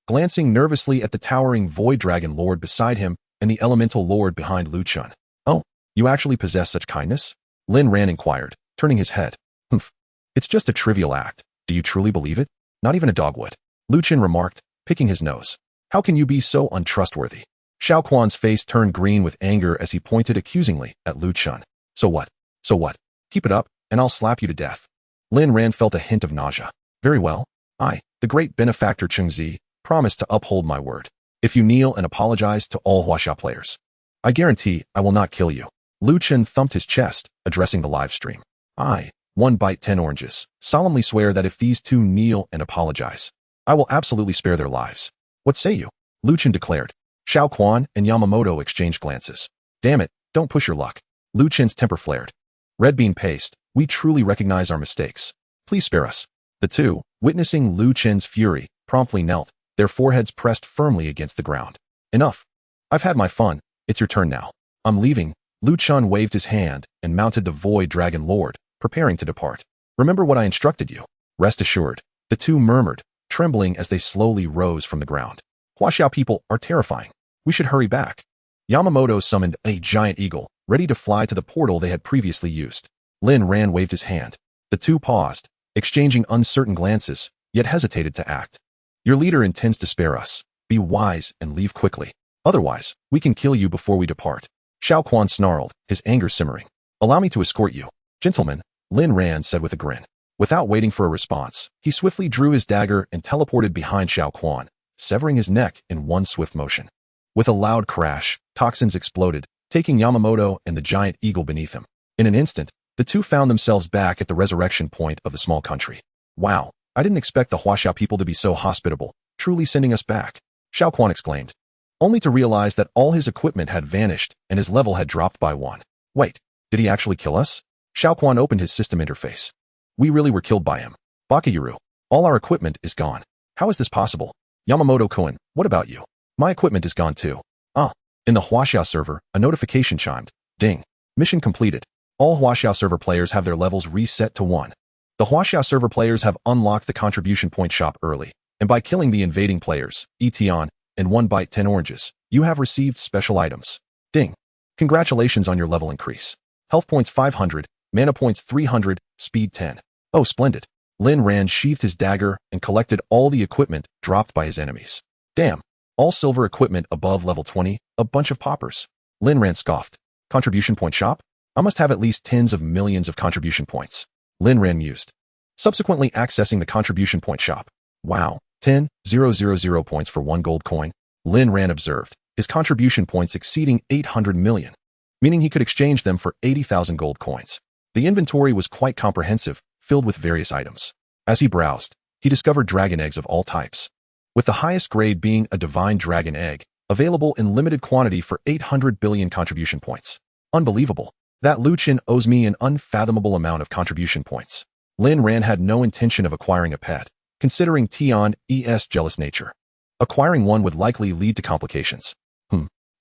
Glancing nervously at the towering Void Dragon Lord beside him and the Elemental Lord behind Lu Chun. Oh, you actually possess such kindness? Lin Ran inquired, turning his head. Humph. It's just a trivial act. Do you truly believe it? Not even a dog would. Lu Chen remarked, picking his nose. How can you be so untrustworthy? Xiao Quan's face turned green with anger as he pointed accusingly at Lu Chun. So what? So what? Keep it up, and I'll slap you to death. Lin Ran felt a hint of nausea. Very well. I, the great benefactor Chengzi, promise to uphold my word. If you kneel and apologize to all Huaxia players, I guarantee I will not kill you. Lu Chen thumped his chest, addressing the live stream. I, 1 bite 10 oranges, solemnly swear that if these two kneel and apologize, I will absolutely spare their lives. What say you? Lu Chen declared. Xiao Quan and Yamamoto exchanged glances. Damn it, don't push your luck. Lu Chen's temper flared. Red bean paste, we truly recognize our mistakes. Please spare us. The two, witnessing Lu Chen's fury, promptly knelt, their foreheads pressed firmly against the ground. Enough. I've had my fun. It's your turn now. I'm leaving. Lu Chun waved his hand and mounted the Void Dragon Lord, preparing to depart. Remember what I instructed you. Rest assured. The two murmured, trembling as they slowly rose from the ground. Huaxiao people are terrifying. We should hurry back. Yamamoto summoned a giant eagle, ready to fly to the portal they had previously used. Lin Ran waved his hand. The two paused, exchanging uncertain glances, yet hesitated to act. Your leader intends to spare us. Be wise and leave quickly. Otherwise, we can kill you before we depart. Xiao Quan snarled, his anger simmering. Allow me to escort you. Gentlemen, Lin Ran said with a grin. Without waiting for a response, he swiftly drew his dagger and teleported behind Xiao Quan, severing his neck in one swift motion. With a loud crash, toxins exploded, taking Yamamoto and the giant eagle beneath him. In an instant, the two found themselves back at the resurrection point of the small country. Wow, I didn't expect the Huaxia people to be so hospitable, truly sending us back, Xiao Quan exclaimed, only to realize that all his equipment had vanished and his level had dropped by 1. Wait, did he actually kill us? Xiao Quan opened his system interface. We really were killed by him. Bakayuru, all our equipment is gone. How is this possible? Yamamoto-kun, what about you? My equipment is gone too. Ah, in the Huaxia server, a notification chimed. Ding. Mission completed. All Huaxia server players have their levels reset to 1. The Huaxia server players have unlocked the contribution point shop early, and by killing the invading players, Etian, and 1 bite 10 oranges, you have received special items. Ding. Congratulations on your level increase. Health points 500, mana points 300, speed 10. Oh, splendid. Lin Ran sheathed his dagger and collected all the equipment dropped by his enemies. Damn. All silver equipment above level 20, a bunch of poppers. Lin Ran scoffed. Contribution point shop? I must have at least tens of millions of contribution points. Lin Ran mused. Subsequently accessing the contribution point shop. Wow, 10,000 points for 1 gold coin. Lin Ran observed, his contribution points exceeding 800 million, meaning he could exchange them for 80,000 gold coins. The inventory was quite comprehensive, filled with various items. As he browsed, he discovered dragon eggs of all types, with the highest grade being a divine dragon egg, available in limited quantity for 800 billion contribution points. Unbelievable. That Lu Chen owes me an unfathomable amount of contribution points. Lin Ran had no intention of acquiring a pet, considering Tian's jealous nature. Acquiring one would likely lead to complications.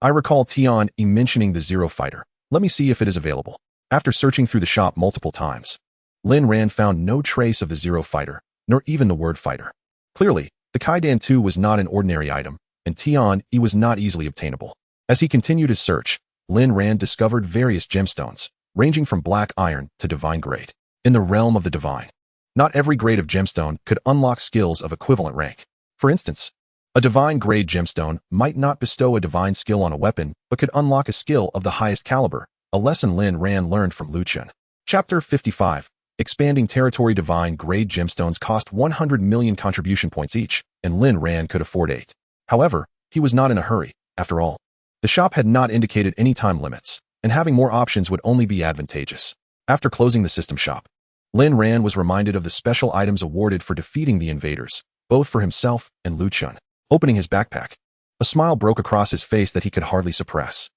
I recall Tian mentioning the Zero Fighter. Let me see if it is available. After searching through the shop multiple times, Lin Ran found no trace of the Zero Fighter, nor even the word fighter. Clearly, the Kaidan 2 was not an ordinary item, and Tian was not easily obtainable. As he continued his search, Lin Ran discovered various gemstones, ranging from black iron to divine grade. In the realm of the divine, not every grade of gemstone could unlock skills of equivalent rank. For instance, a divine grade gemstone might not bestow a divine skill on a weapon, but could unlock a skill of the highest caliber, A lesson Lin Ran learned from Lu Chen. Chapter 55. Expanding territory. Divine grade gemstones cost 100 million contribution points each, and Lin Ran could afford 8. However, he was not in a hurry, after all. The shop had not indicated any time limits, and having more options would only be advantageous. After closing the system shop, Lin Ran was reminded of the special items awarded for defeating the invaders, both for himself and Lu Chen. Opening his backpack, a smile broke across his face that he could hardly suppress.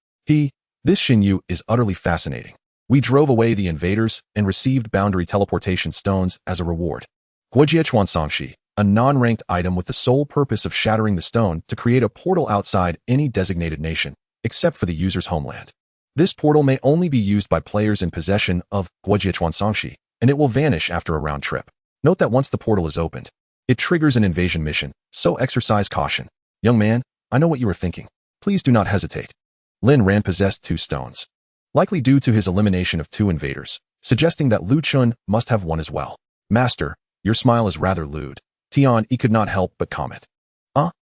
This Xinyu is utterly fascinating. We drove away the invaders and received boundary teleportation stones as a reward. Guojiechuan Songshi, a non-ranked item with the sole purpose of shattering the stone to create a portal outside any designated nation, except for the user's homeland. This portal may only be used by players in possession of Guojiechuan Songshi, and it will vanish after a round trip. Note that once the portal is opened, it triggers an invasion mission, so exercise caution. Young man, I know what you are thinking. Please do not hesitate. Lin Ran possessed 2 stones, likely due to his elimination of 2 invaders, suggesting that Lu Chen must have one as well. Master, your smile is rather lewd. Tian-yi could not help but comment.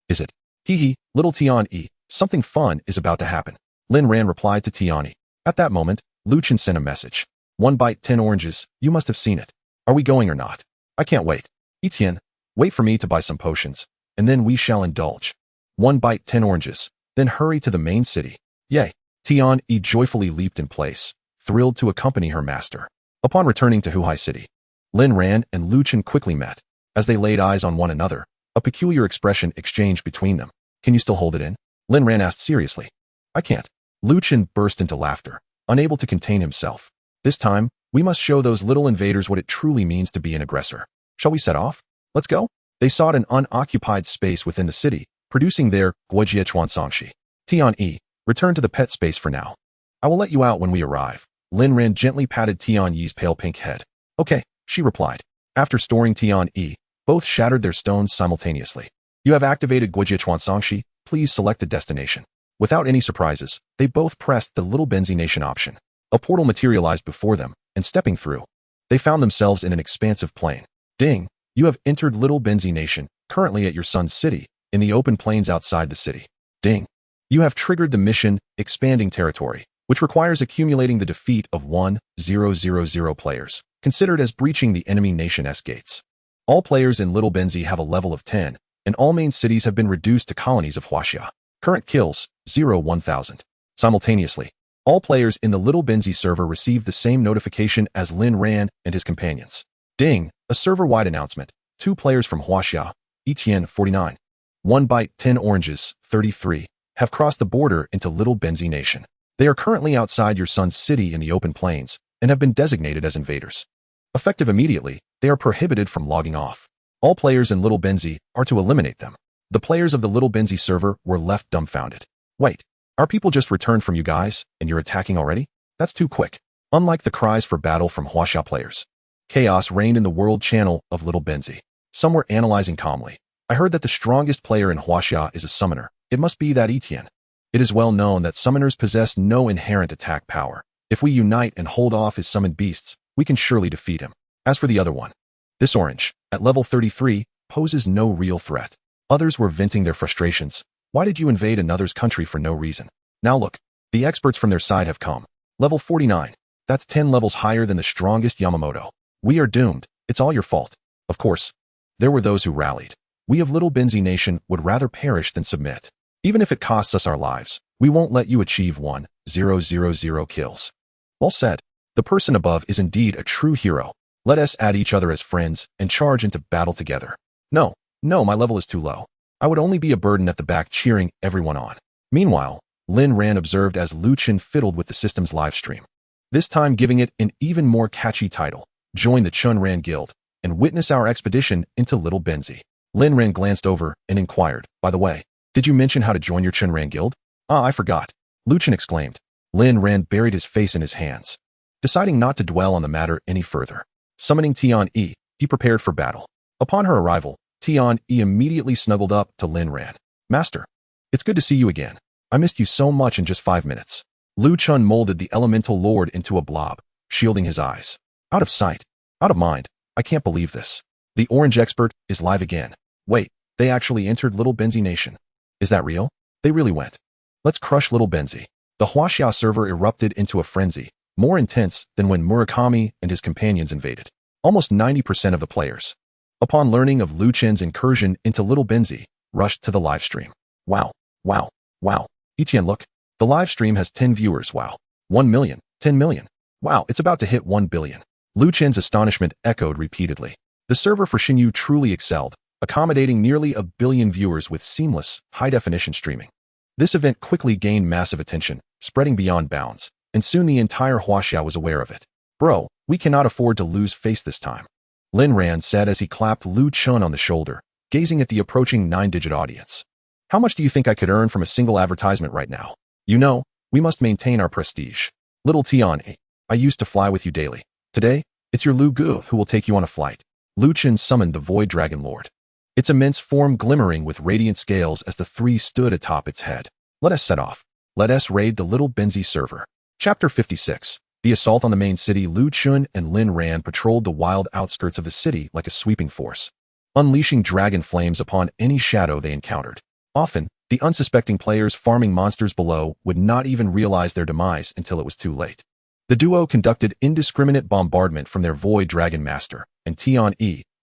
Is it? Hee, little Tian-yi, something fun is about to happen. Lin Ran replied to Tian-yi. At that moment, Lu Chen sent a message. 1 bite 10 oranges, you must have seen it. Are we going or not? I can't wait. Etienne, wait for me to buy some potions, and then we shall indulge. 1 bite 10 oranges, then hurry to the main city. Yay! Tian-yi joyfully leaped in place, thrilled to accompany her master. Upon returning to Huhai City, Lin Ran and Lu Chen quickly met. As they laid eyes on one another, a peculiar expression exchanged between them. Can you still hold it in? Lin Ran asked seriously. I can't. Lu Chen burst into laughter, unable to contain himself. This time, we must show those little invaders what it truly means to be an aggressor. Shall we set off? Let's go? They sought an unoccupied space within the city, producing their Guojiechuan Songshi. Tian-yi, return to the pet space for now. I will let you out when we arrive. Lin Ran gently patted Tian-yi's pale pink head. Okay, she replied. After storing Tian-yi, both shattered their stones simultaneously. You have activated Guojiechuan Songshi, please select a destination. Without any surprises, they both pressed the Little Benzi Nation option. A portal materialized before them, and stepping through, they found themselves in an expansive plain. Ding, you have entered Little Benzi Nation, currently at your son's city, in the open plains outside the city. Ding. You have triggered the mission, Expanding Territory, which requires accumulating the defeat of 1,000 players, considered as breaching the enemy nation's gates. All players in Little Benzi have a level of 10, and all main cities have been reduced to colonies of Huaxia. Current kills, 1,000. Simultaneously, all players in the Little Benzi server received the same notification as Lin Ran and his companions. Ding, a server-wide announcement. 2 players from Huaxia, Etienne, 49. 1 bite 10 oranges, 33. Have crossed the border into Little Benzi Nation. They are currently outside your son's city in the open plains and have been designated as invaders. Effective immediately, they are prohibited from logging off. All players in Little Benzi are to eliminate them. The players of the Little Benzi server were left dumbfounded. Wait, our people just returned from you guys, and you're attacking already? That's too quick. Unlike the cries for battle from Huaxia players, chaos reigned in the world channel of Little Benzi. Some were analyzing calmly. I heard that the strongest player in Huaxia is a summoner. It must be that Etienne. It is well known that summoners possess no inherent attack power. If we unite and hold off his summoned beasts, we can surely defeat him. As for the other one, this orange, at level 33, poses no real threat. Others were venting their frustrations. Why did you invade another's country for no reason? Now look, the experts from their side have come. Level 49. That's 10 levels higher than the strongest Yamamoto. We are doomed. It's all your fault. Of course, there were those who rallied. We of Little Benzi Nation would rather perish than submit. Even if it costs us our lives, we won't let you achieve 1,000 kills. Well said. The person above is indeed a true hero. Let us add each other as friends and charge into battle together. No, my level is too low. I would only be a burden at the back cheering everyone on. Meanwhile, Lin Ran observed as Lu Chen fiddled with the system's live stream. This time giving it an even more catchy title. Join the Chun Ran Guild and witness our expedition into Little Benzi. Lin Ran glanced over and inquired, by the way, did you mention how to join your Chun Ran Guild? I forgot. Lu Chen exclaimed. Lin Ran buried his face in his hands, deciding not to dwell on the matter any further. Summoning Tian-yi, he prepared for battle. Upon her arrival, Tian-yi immediately snuggled up to Lin Ran. Master, it's good to see you again. I missed you so much in just 5 minutes. Lu Chen molded the elemental lord into a blob, shielding his eyes. Out of sight, out of mind. I can't believe this. The orange expert is live again. Wait, they actually entered Little Benzi Nation. Is that real? They really went. Let's crush Little Benzi. The Huaxia server erupted into a frenzy, more intense than when Murakami and his companions invaded. Almost 90% of the players, upon learning of Lu Chen's incursion into Little Benzi, rushed to the livestream. Wow, wow, wow. Etienne, look. The livestream has 10 viewers, wow. 1 million, 10 million. Wow, it's about to hit 1 billion. Lu Chen's astonishment echoed repeatedly. The server for Xinyu truly excelled, accommodating nearly 1 billion viewers with seamless, high-definition streaming. This event quickly gained massive attention, spreading beyond bounds, and soon the entire Huaxia was aware of it. Bro, we cannot afford to lose face this time, Lin Ran said as he clapped Lu Chun on the shoulder, gazing at the approaching 9-digit audience. How much do you think I could earn from a single advertisement right now? You know, we must maintain our prestige. Little Tian, I used to fly with you daily. Today, it's your Lu Gu who will take you on a flight. Lu Chun summoned the Void Dragon Lord, its immense form glimmering with radiant scales as the three stood atop its head. Let us set off. Let us raid the Little Benzi server. Chapter 56. The assault on the main city. Lu Chun and Lin Ran patrolled the wild outskirts of the city like a sweeping force, unleashing dragon flames upon any shadow they encountered. Often, the unsuspecting players farming monsters below would not even realize their demise until it was too late. The duo conducted indiscriminate bombardment from their Void Dragon Master, and Tian,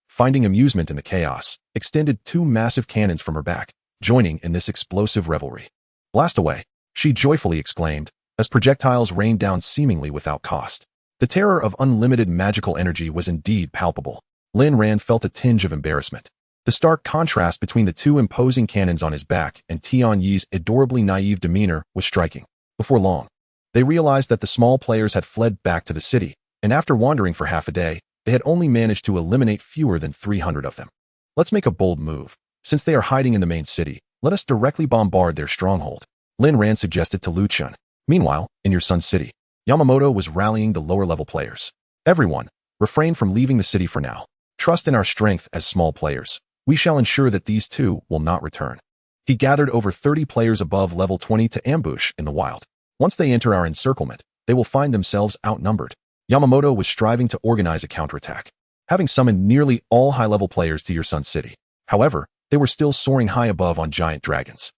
finding amusement in the chaos, extended 2 massive cannons from her back, joining in this explosive revelry. Blast away, she joyfully exclaimed, as projectiles rained down seemingly without cost. The terror of unlimited magical energy was indeed palpable. Lin Ran felt a tinge of embarrassment. The stark contrast between the 2 imposing cannons on his back and Tian Yi's adorably naive demeanor was striking. Before long, they realized that the small players had fled back to the city, and after wandering for half a day, they had only managed to eliminate fewer than 300 of them. Let's make a bold move. Since they are hiding in the main city, let us directly bombard their stronghold, Lin Ran suggested to Lu Chun. Meanwhile, in your son's city, Yamamoto was rallying the lower-level players. Everyone, refrain from leaving the city for now. Trust in our strength as small players. We shall ensure that these 2 will not return. He gathered over 30 players above level 20 to ambush in the wild. Once they enter our encirclement, they will find themselves outnumbered. Yamamoto was striving to organize a counterattack, having summoned nearly all high-level players to your son's city. However, they were still soaring high above on giant dragons.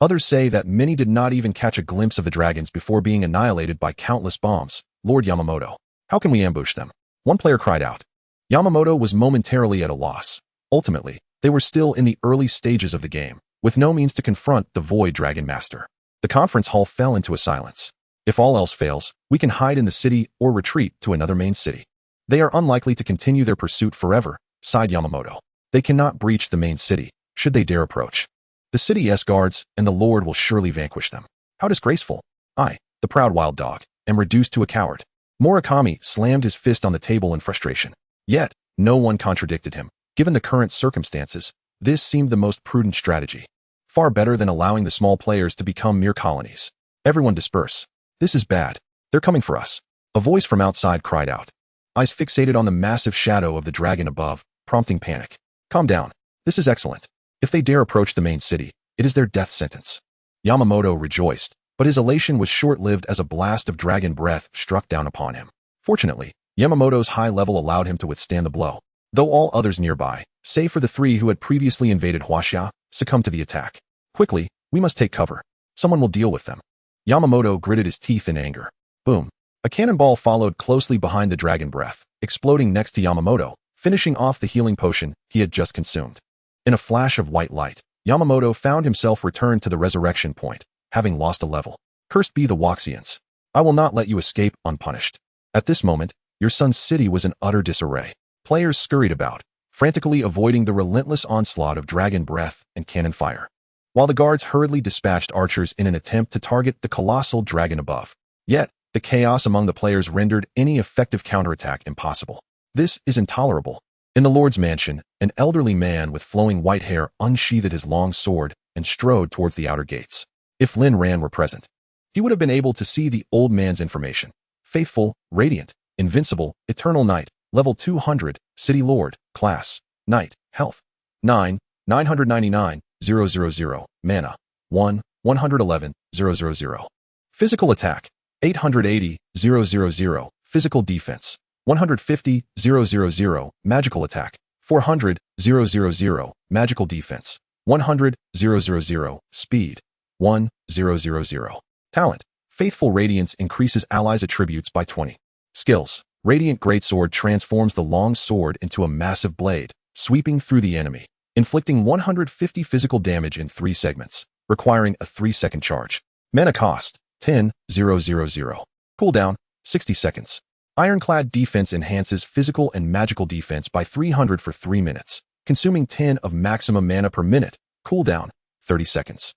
Others say that many did not even catch a glimpse of the dragons before being annihilated by countless bombs. Lord Yamamoto, how can we ambush them? One player cried out. Yamamoto was momentarily at a loss. Ultimately, they were still in the early stages of the game, with no means to confront the Void Dragon Master. The conference hall fell into a silence. If all else fails, we can hide in the city or retreat to another main city. They are unlikely to continue their pursuit forever, sighed Yamamoto. They cannot breach the main city, should they dare approach. The city's guards and the Lord will surely vanquish them. How disgraceful. I, the proud wild dog, am reduced to a coward. Murakami slammed his fist on the table in frustration. Yet, no one contradicted him. Given the current circumstances, this seemed the most prudent strategy. Far better than allowing the small players to become mere colonies. Everyone disperse. This is bad. They're coming for us. A voice from outside cried out. Eyes fixated on the massive shadow of the dragon above, prompting panic. Calm down. This is excellent. If they dare approach the main city, it is their death sentence. Yamamoto rejoiced, but his elation was short-lived as a blast of dragon breath struck down upon him. Fortunately, Yamamoto's high level allowed him to withstand the blow, though all others nearby, save for the 3 who had previously invaded Huaxia, succumbed to the attack. Quickly, we must take cover. Someone will deal with them. Yamamoto gritted his teeth in anger. Boom. A cannonball followed closely behind the dragon breath, exploding next to Yamamoto, finishing off the healing potion he had just consumed. In a flash of white light, Yamamoto found himself returned to the resurrection point, having lost a level. Cursed be the Waxians. I will not let you escape unpunished. At this moment, your son's city was in utter disarray. Players scurried about, frantically avoiding the relentless onslaught of dragon breath and cannon fire, while the guards hurriedly dispatched archers in an attempt to target the colossal dragon above. Yet, the chaos among the players rendered any effective counterattack impossible. This is intolerable. In the Lord's mansion, an elderly man with flowing white hair unsheathed his long sword and strode towards the outer gates. If Lin Ran were present, he would have been able to see the old man's information. Faithful, radiant, invincible, eternal knight, level 200, city lord, class, knight, health, 9, 999, 000, mana, 1, 111, 000. Physical attack, 880, 000, physical defense, 150, 000, magical attack, 400, 000, magical defense, 100, 000, speed, 1, 000. Talent, Faithful Radiance increases allies' attributes by 20. Skills. Radiant Greatsword transforms the long sword into a massive blade, sweeping through the enemy, inflicting 150 physical damage in 3 segments, requiring a 3-second charge. Mana cost, 10,000. Cooldown, 60 seconds. Ironclad Defense enhances physical and magical defense by 300 for 3 minutes, consuming 10 of maximum mana per minute. Cooldown, 30 seconds.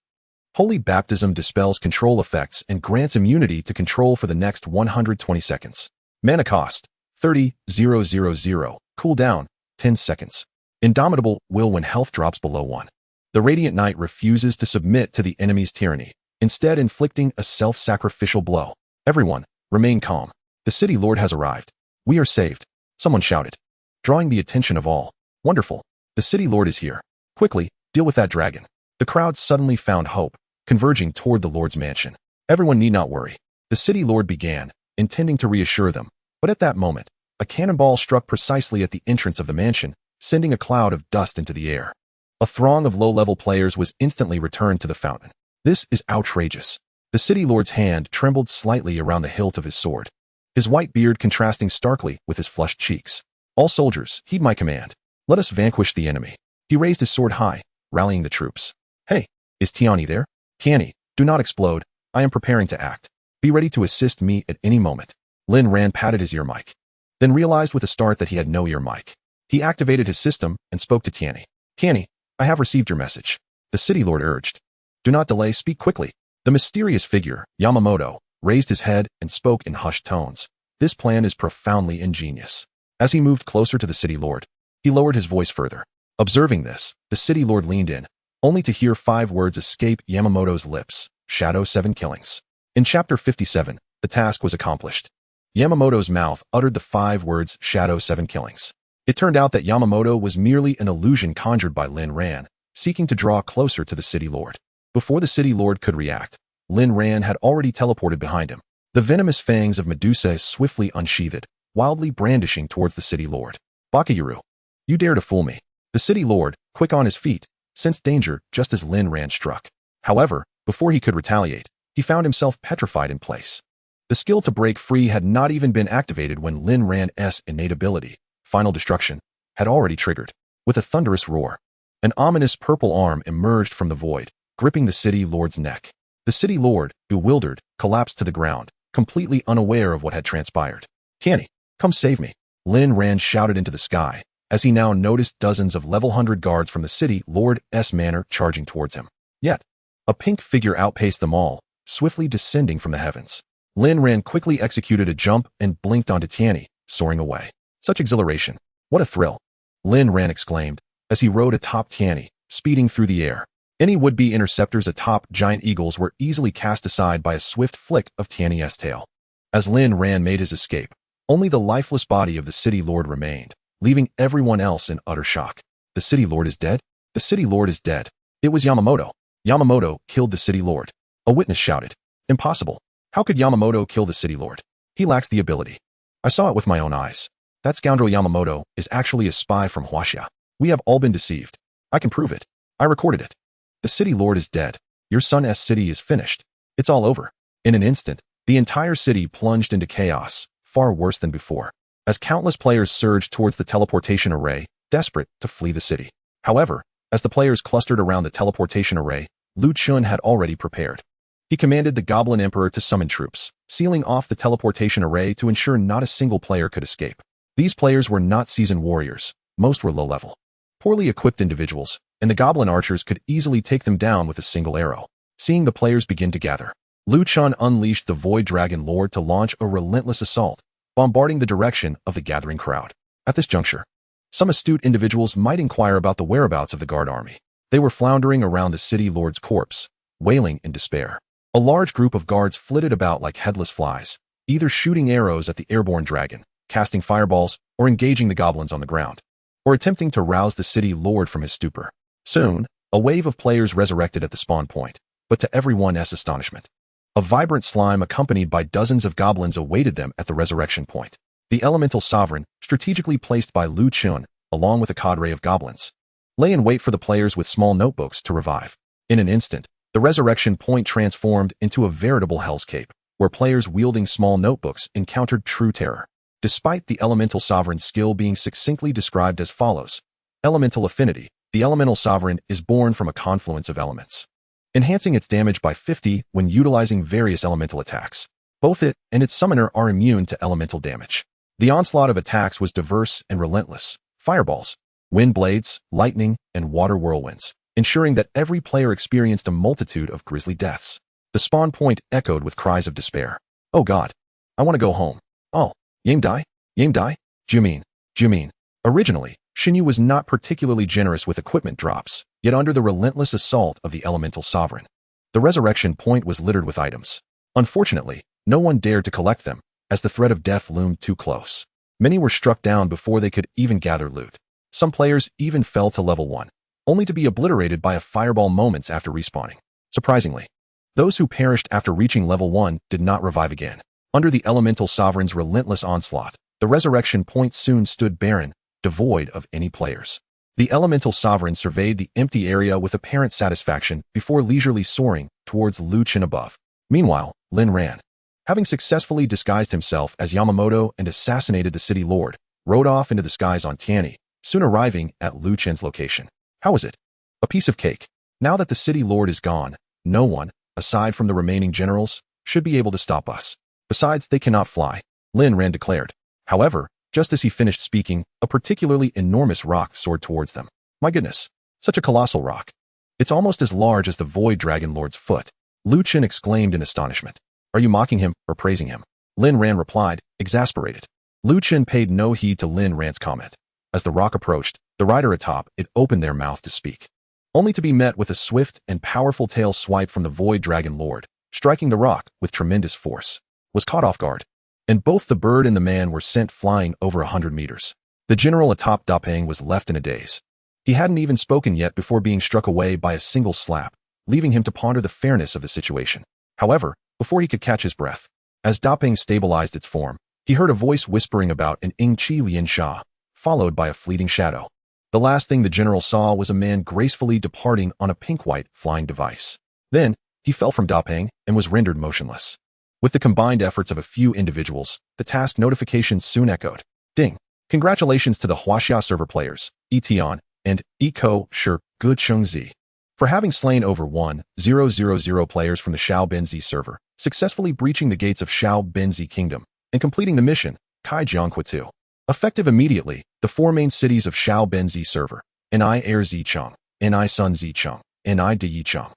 Holy Baptism dispels control effects and grants immunity to control for the next 120 seconds. Mana cost, 30,000. Cooldown, 10 seconds. Indomitable will when health drops below 1. The Radiant Knight refuses to submit to the enemy's tyranny, instead inflicting a self-sacrificial blow. Everyone, remain calm. The City Lord has arrived. We are saved. Someone shouted, drawing the attention of all. Wonderful. The City Lord is here. Quickly, deal with that dragon. The crowd suddenly found hope, converging toward the Lord's mansion. Everyone need not worry. The City Lord began, intending to reassure them, but at that moment, a cannonball struck precisely at the entrance of the mansion, sending a cloud of dust into the air. A throng of low-level players was instantly returned to the fountain. This is outrageous. The City Lord's hand trembled slightly around the hilt of his sword, his white beard contrasting starkly with his flushed cheeks. All soldiers, heed my command. Let us vanquish the enemy. He raised his sword high, rallying the troops. Hey, is Tiani there? Tiani, do not explode. I am preparing to act. Be ready to assist me at any moment. Lin Ran patted his ear mic, then realized with a start that he had no ear mic. He activated his system and spoke to Tiani. Tiani, I have received your message. The City Lord urged. Do not delay, speak quickly. The mysterious figure, Yamamoto, raised his head and spoke in hushed tones. This plan is profoundly ingenious. As he moved closer to the City Lord, he lowered his voice further. Observing this, the City Lord leaned in, only to hear 5 words escape Yamamoto's lips. Shadow 7 killings. In Chapter 57, the task was accomplished. Yamamoto's mouth uttered the 5 words Shadow 7 killings. It turned out that Yamamoto was merely an illusion conjured by Lin Ran, seeking to draw closer to the City Lord. Before the City Lord could react, Lin Ran had already teleported behind him. The venomous fangs of Medusa swiftly unsheathed, wildly brandishing towards the City Lord. Bakayuru, you dare to fool me. The City Lord, quick on his feet, sensed danger just as Lin Ran struck. However, before he could retaliate, he found himself petrified in place. The skill to break free had not even been activated when Lin Ran's innate ability, Final Destruction, had already triggered. With a thunderous roar, an ominous purple arm emerged from the void, gripping the City Lord's neck. The City Lord, bewildered, collapsed to the ground, completely unaware of what had transpired. Tiani, come save me. Lin Ran shouted into the sky, as he now noticed dozens of level 100 guards from the City Lord's manor charging towards him. Yet, a pink figure outpaced them all, swiftly descending from the heavens. Lin Ran quickly executed a jump and blinked onto Tiani, soaring away. Such exhilaration. What a thrill. Lin Ran exclaimed, as he rode atop Tiani, speeding through the air. Any would-be interceptors atop giant eagles were easily cast aside by a swift flick of Tiani's tail. As Lin Ran made his escape, only the lifeless body of the City Lord remained, leaving everyone else in utter shock. The City Lord is dead? The City Lord is dead. It was Yamamoto. Yamamoto killed the City Lord. A witness shouted. Impossible. How could Yamamoto kill the City Lord? He lacks the ability. I saw it with my own eyes. That scoundrel Yamamoto is actually a spy from Huaxia. We have all been deceived. I can prove it. I recorded it. The City Lord is dead. Your son's city is finished. It's all over. In an instant, the entire city plunged into chaos, far worse than before, as countless players surged towards the teleportation array, desperate to flee the city. However, as the players clustered around the teleportation array, Lu Chun had already prepared. He commanded the Goblin Emperor to summon troops, sealing off the teleportation array to ensure not a single player could escape. These players were not seasoned warriors. Most were low-level, poorly equipped individuals, and the Goblin archers could easily take them down with a single arrow. Seeing the players begin to gather, Lu Chun unleashed the Void Dragon Lord to launch a relentless assault, bombarding the direction of the gathering crowd. At this juncture, some astute individuals might inquire about the whereabouts of the guard army. They were floundering around the City Lord's corpse, wailing in despair. A large group of guards flitted about like headless flies, either shooting arrows at the airborne dragon, casting fireballs, or engaging the goblins on the ground, or attempting to rouse the City Lord from his stupor. Soon, a wave of players resurrected at the spawn point, but to everyone's astonishment, a vibrant slime accompanied by dozens of goblins awaited them at the resurrection point. The elemental sovereign, strategically placed by Lu Chun, along with a cadre of goblins, lay in wait for the players with small notebooks to revive. In an instant, the resurrection point transformed into a veritable hellscape. where players wielding small notebooks encountered true terror. Despite the elemental sovereign's skill being succinctly described as follows: elemental affinity. The elemental sovereign is born from a confluence of elements, enhancing its damage by 50 when utilizing various elemental attacks. Both it and its summoner are immune to elemental damage. The onslaught of attacks was diverse and relentless: fireballs, wind blades, lightning, and water whirlwinds, ensuring that every player experienced a multitude of grisly deaths. The spawn point echoed with cries of despair. "Oh God, I want to go home. Oh, Yame die? Yame die? Jumin. Originally, Xinyu was not particularly generous with equipment drops, yet under the relentless assault of the elemental sovereign, the resurrection point was littered with items. Unfortunately, no one dared to collect them, as the threat of death loomed too close. Many were struck down before they could even gather loot. Some players even fell to level 1, only to be obliterated by a fireball moments after respawning. Surprisingly, those who perished after reaching level 1 did not revive again. Under the elemental sovereign's relentless onslaught, the resurrection point soon stood barren, devoid of any players. The elemental sovereign surveyed the empty area with apparent satisfaction before leisurely soaring towards Lu Chen above. Meanwhile, Lin Ran, having successfully disguised himself as Yamamoto and assassinated the city lord, rode off into the skies on Tianyi, soon arriving at Lu Chen's location. How was it? A piece of cake. Now that the city lord is gone, no one, aside from the remaining generals, should be able to stop us. Besides, they cannot fly, Lin Ran declared. However, just as he finished speaking, a particularly enormous rock soared towards them. My goodness, such a colossal rock. It's almost as large as the Void Dragon Lord's foot. Lu Chen exclaimed in astonishment. Are you mocking him or praising him? Lin Ran replied, exasperated. Lu Chen paid no heed to Lin Ran's comment. As the rock approached, the rider atop it opened their mouth to speak, only to be met with a swift and powerful tail swipe from the Void Dragon Lord, striking the rock with tremendous force. Was caught off guard, and both the bird and the man were sent flying over 100 meters. The general atop Dapeng was left in a daze. He hadn't even spoken yet before being struck away by a single slap, leaving him to ponder the fairness of the situation. However, before he could catch his breath, as Dapeng stabilized its form, he heard a voice whispering about an Ing Chi Lian Sha, followed by a fleeting shadow. The last thing the general saw was a man gracefully departing on a pink-white flying device. Then, he fell from Dapeng and was rendered motionless. With the combined efforts of a few individuals, the task notifications soon echoed. Ding! Congratulations to the Huaxia server players, Etian and Eco Shi Good Chengzi, for having slain over 1,000 players from the Xiao Benzi server, successfully breaching the gates of Xiao Benzi Kingdom, and completing the mission, Kai Jiangqua 2. Effective immediately, the 4 main cities of Xiao Benzi server, Ni Air Zicheng, Ni Sun Zicheng, Ni De Yicheng,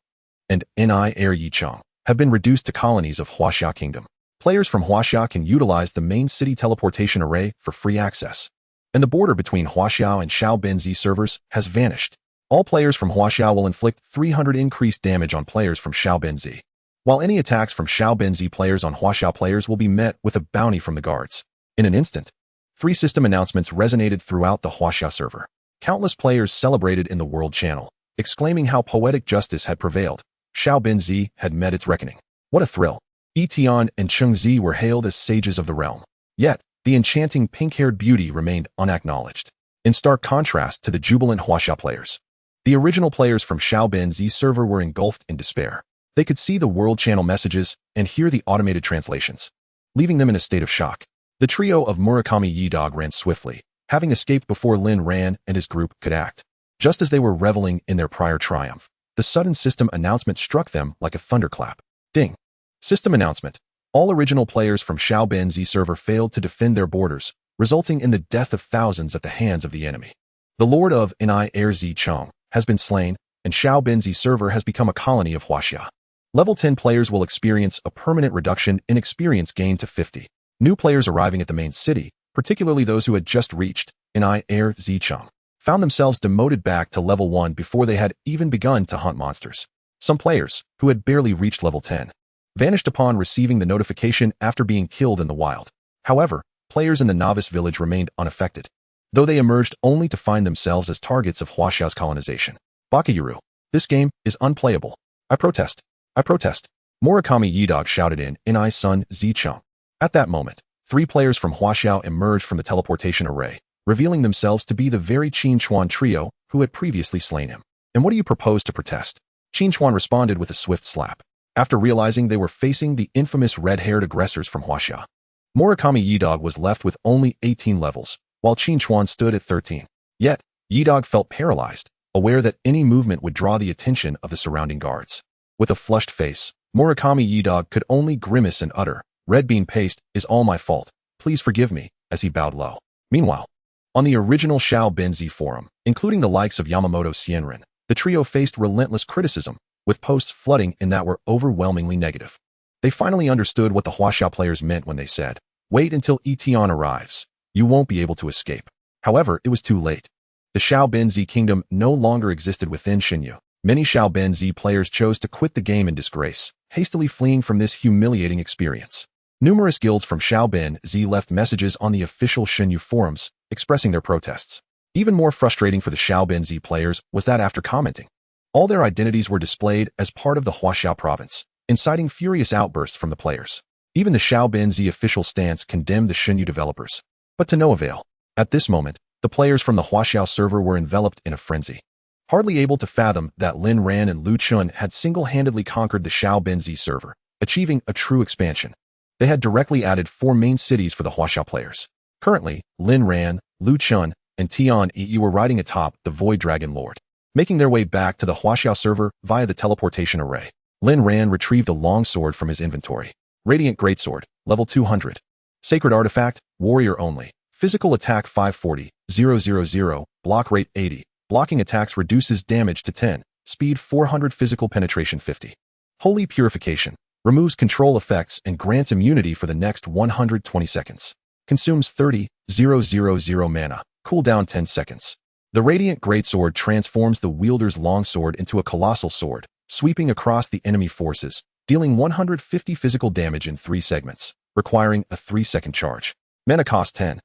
and Ni Air Yicheng, have been reduced to colonies of Huaxia Kingdom. Players from Huaxia can utilize the main city teleportation array for free access, and the border between Huaxia and Xiao Benzi servers has vanished. All players from Huaxia will inflict 300 increased damage on players from Xiao Benzi, while any attacks from Xiao Benzi players on Huaxia players will be met with a bounty from the guards. In an instant, 3 system announcements resonated throughout the Huaxia server. Countless players celebrated in the World Channel, exclaiming how poetic justice had prevailed. Xiao Benzi had met its reckoning. What a thrill! Etian and Chengzi were hailed as sages of the realm. Yet, the enchanting pink-haired beauty remained unacknowledged, in stark contrast to the jubilant Huaxia players. The original players from Xiao Benzi server were engulfed in despair. They could see the World Channel messages and hear the automated translations, leaving them in a state of shock. The trio of Murakami Yi-Dog ran swiftly, having escaped before Lin Ran and his group could act. Just as they were reveling in their prior triumph, the sudden system announcement struck them like a thunderclap. Ding! System announcement. All original players from Xiao Benzi server failed to defend their borders, resulting in the death of thousands at the hands of the enemy. The Lord of Ni Air Zicheng has been slain, and Xiao Benzi server has become a colony of Huaxia. Level 10 players will experience a permanent reduction in experience gain to 50. New players arriving at the main city, particularly those who had just reached Ni Air Zicheng, found themselves demoted back to level 1 before they had even begun to hunt monsters. Some players, who had barely reached level 10, vanished upon receiving the notification after being killed in the wild. However, players in the novice village remained unaffected, though they emerged only to find themselves as targets of Huaxia's colonization. Bakayuru, this game is unplayable. I protest. I protest. Murakami Yi-Dog shouted in Ni Sun Zicheng. At that moment, 3 players from Huaxia emerged from the teleportation array, revealing themselves to be the very Qin Chuan trio who had previously slain him. And what do you propose to protest? Qin Chuan responded with a swift slap. after realizing they were facing the infamous red-haired aggressors from Huaxia. Murakami Yidog was left with only 18 levels, while Qin Chuan stood at 13. Yet, Yidog felt paralyzed, aware that any movement would draw the attention of the surrounding guards. With a flushed face, Murakami Yidog could only grimace and utter, "Red bean paste is all my fault. Please forgive me," as he bowed low. Meanwhile, on the original Xiao Benzi forum, including the likes of Yamamoto Xianren, the trio faced relentless criticism, with posts flooding in that were overwhelmingly negative. They finally understood what the Huaxia players meant when they said, "Wait until Etion arrives. You won't be able to escape." However, it was too late. The Xiao Benzi kingdom no longer existed within Xinyu. Many Xiao Benzi players chose to quit the game in disgrace, hastily fleeing from this humiliating experience. Numerous guilds from Xiao Benzi left messages on the official Xinyu forums, expressing their protests. Even more frustrating for the Xiao Benzi players was that after commenting, all their identities were displayed as part of the Huaxia province, inciting furious outbursts from the players. Even the Xiao Benzi official stance condemned the Xinyu developers. But to no avail. At this moment, the players from the Huaxia server were enveloped in a frenzy. Hardly able to fathom that Lin Ran and Lu Chun had single-handedly conquered the Xiao Benzi server, achieving a true expansion. They had directly added 4 main cities for the Huaxia players. Currently, Lin Ran, Lu Chun, and Tian Yu were riding atop the Void Dragon Lord. Making their way back to the Huaxia server via the teleportation array, Lin Ran retrieved a longsword from his inventory. Radiant Greatsword, level 200. Sacred Artifact, Warrior Only. Physical Attack 540, 000, Block Rate 80. Blocking attacks reduces damage to 10, Speed 400, Physical Penetration 50. Holy Purification. Removes control effects and grants immunity for the next 120 seconds. Consumes 30,000 mana. Cooldown 10 seconds. The Radiant Greatsword transforms the wielder's longsword into a colossal sword, sweeping across the enemy forces, dealing 150 physical damage in 3 segments, requiring a 3-second charge. Mana cost 10,000.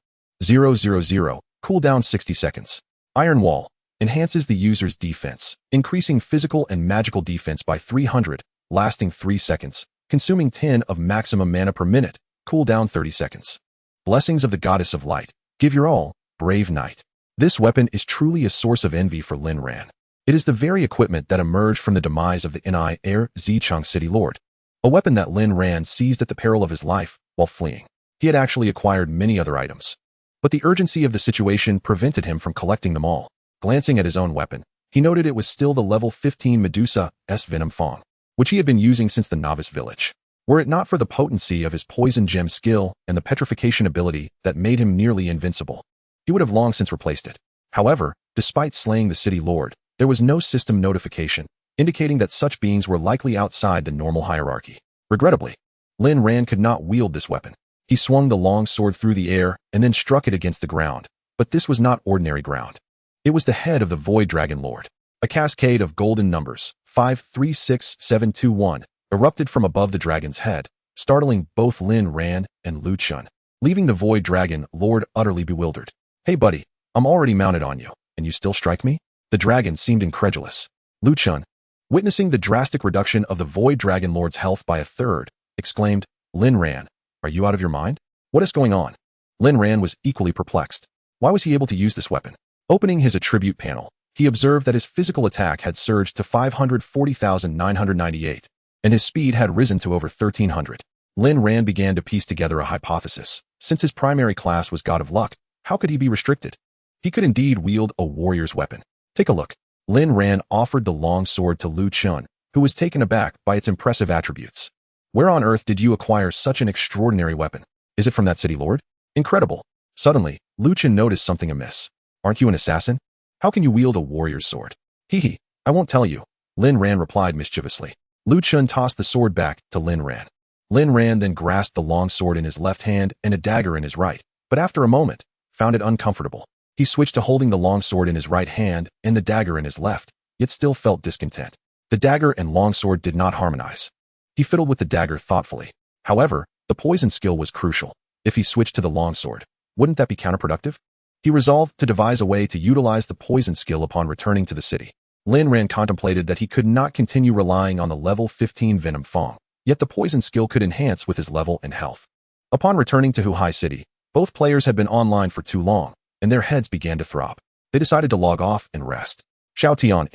Cooldown 60 seconds. Iron Wall. Enhances the user's defense, increasing physical and magical defense by 300, lasting 3 seconds, consuming 10 of maximum mana per minute, cooldown 30 seconds. Blessings of the Goddess of Light. Give your all, brave knight. This weapon is truly a source of envy for Lin Ran. It is the very equipment that emerged from the demise of the Ni Air Zicheng City Lord. A weapon that Lin Ran seized at the peril of his life while fleeing. He had actually acquired many other items. But the urgency of the situation prevented him from collecting them all. Glancing at his own weapon, he noted it was still the level 15 Medusa's Venom Fang, which he had been using since the novice village. Were it not for the potency of his poison gem skill and the petrification ability that made him nearly invincible, he would have long since replaced it. However, despite slaying the city lord, there was no system notification, indicating that such beings were likely outside the normal hierarchy. Regrettably, Lin Ran could not wield this weapon. He swung the long sword through the air and then struck it against the ground. But this was not ordinary ground. It was the head of the Void Dragon Lord. A cascade of golden numbers, 5, 3, 6, 7, 2, 1, erupted from above the dragon's head, startling both Lin Ran and Lu Chun, leaving the Void Dragon Lord utterly bewildered. "Hey buddy, I'm already mounted on you, and you still strike me?" The dragon seemed incredulous. Lu Chun, witnessing the drastic reduction of the Void Dragon Lord's health by a third, exclaimed, "Lin Ran, are you out of your mind? What is going on?" Lin Ran was equally perplexed. Why was he able to use this weapon? Opening his attribute panel, he observed that his physical attack had surged to 540,998, and his speed had risen to over 1,300. Lin Ran began to piece together a hypothesis. Since his primary class was God of Luck, how could he be restricted? He could indeed wield a warrior's weapon. Take a look. Lin Ran offered the long sword to Lu Chun, who was taken aback by its impressive attributes. "Where on earth did you acquire such an extraordinary weapon? Is it from that city lord? Incredible." Suddenly, Lu Chun noticed something amiss. "Aren't you an assassin? How can you wield a warrior's sword?" "Hee, I won't tell you," Lin Ran replied mischievously. Lu Chun tossed the sword back to Lin Ran. Lin Ran then grasped the long sword in his left hand and a dagger in his right, but after a moment, found it uncomfortable. He switched to holding the long sword in his right hand and the dagger in his left, yet still felt discontent. The dagger and long sword did not harmonize. He fiddled with the dagger thoughtfully. However, the poison skill was crucial. If he switched to the long sword, wouldn't that be counterproductive? He resolved to devise a way to utilize the poison skill upon returning to the city. Lin Ran contemplated that he could not continue relying on the level 15 Venom Fang, yet the poison skill could enhance with his level and health. Upon returning to Huhai City, both players had been online for too long, and their heads began to throb. They decided to log off and rest. "Xiao Tian,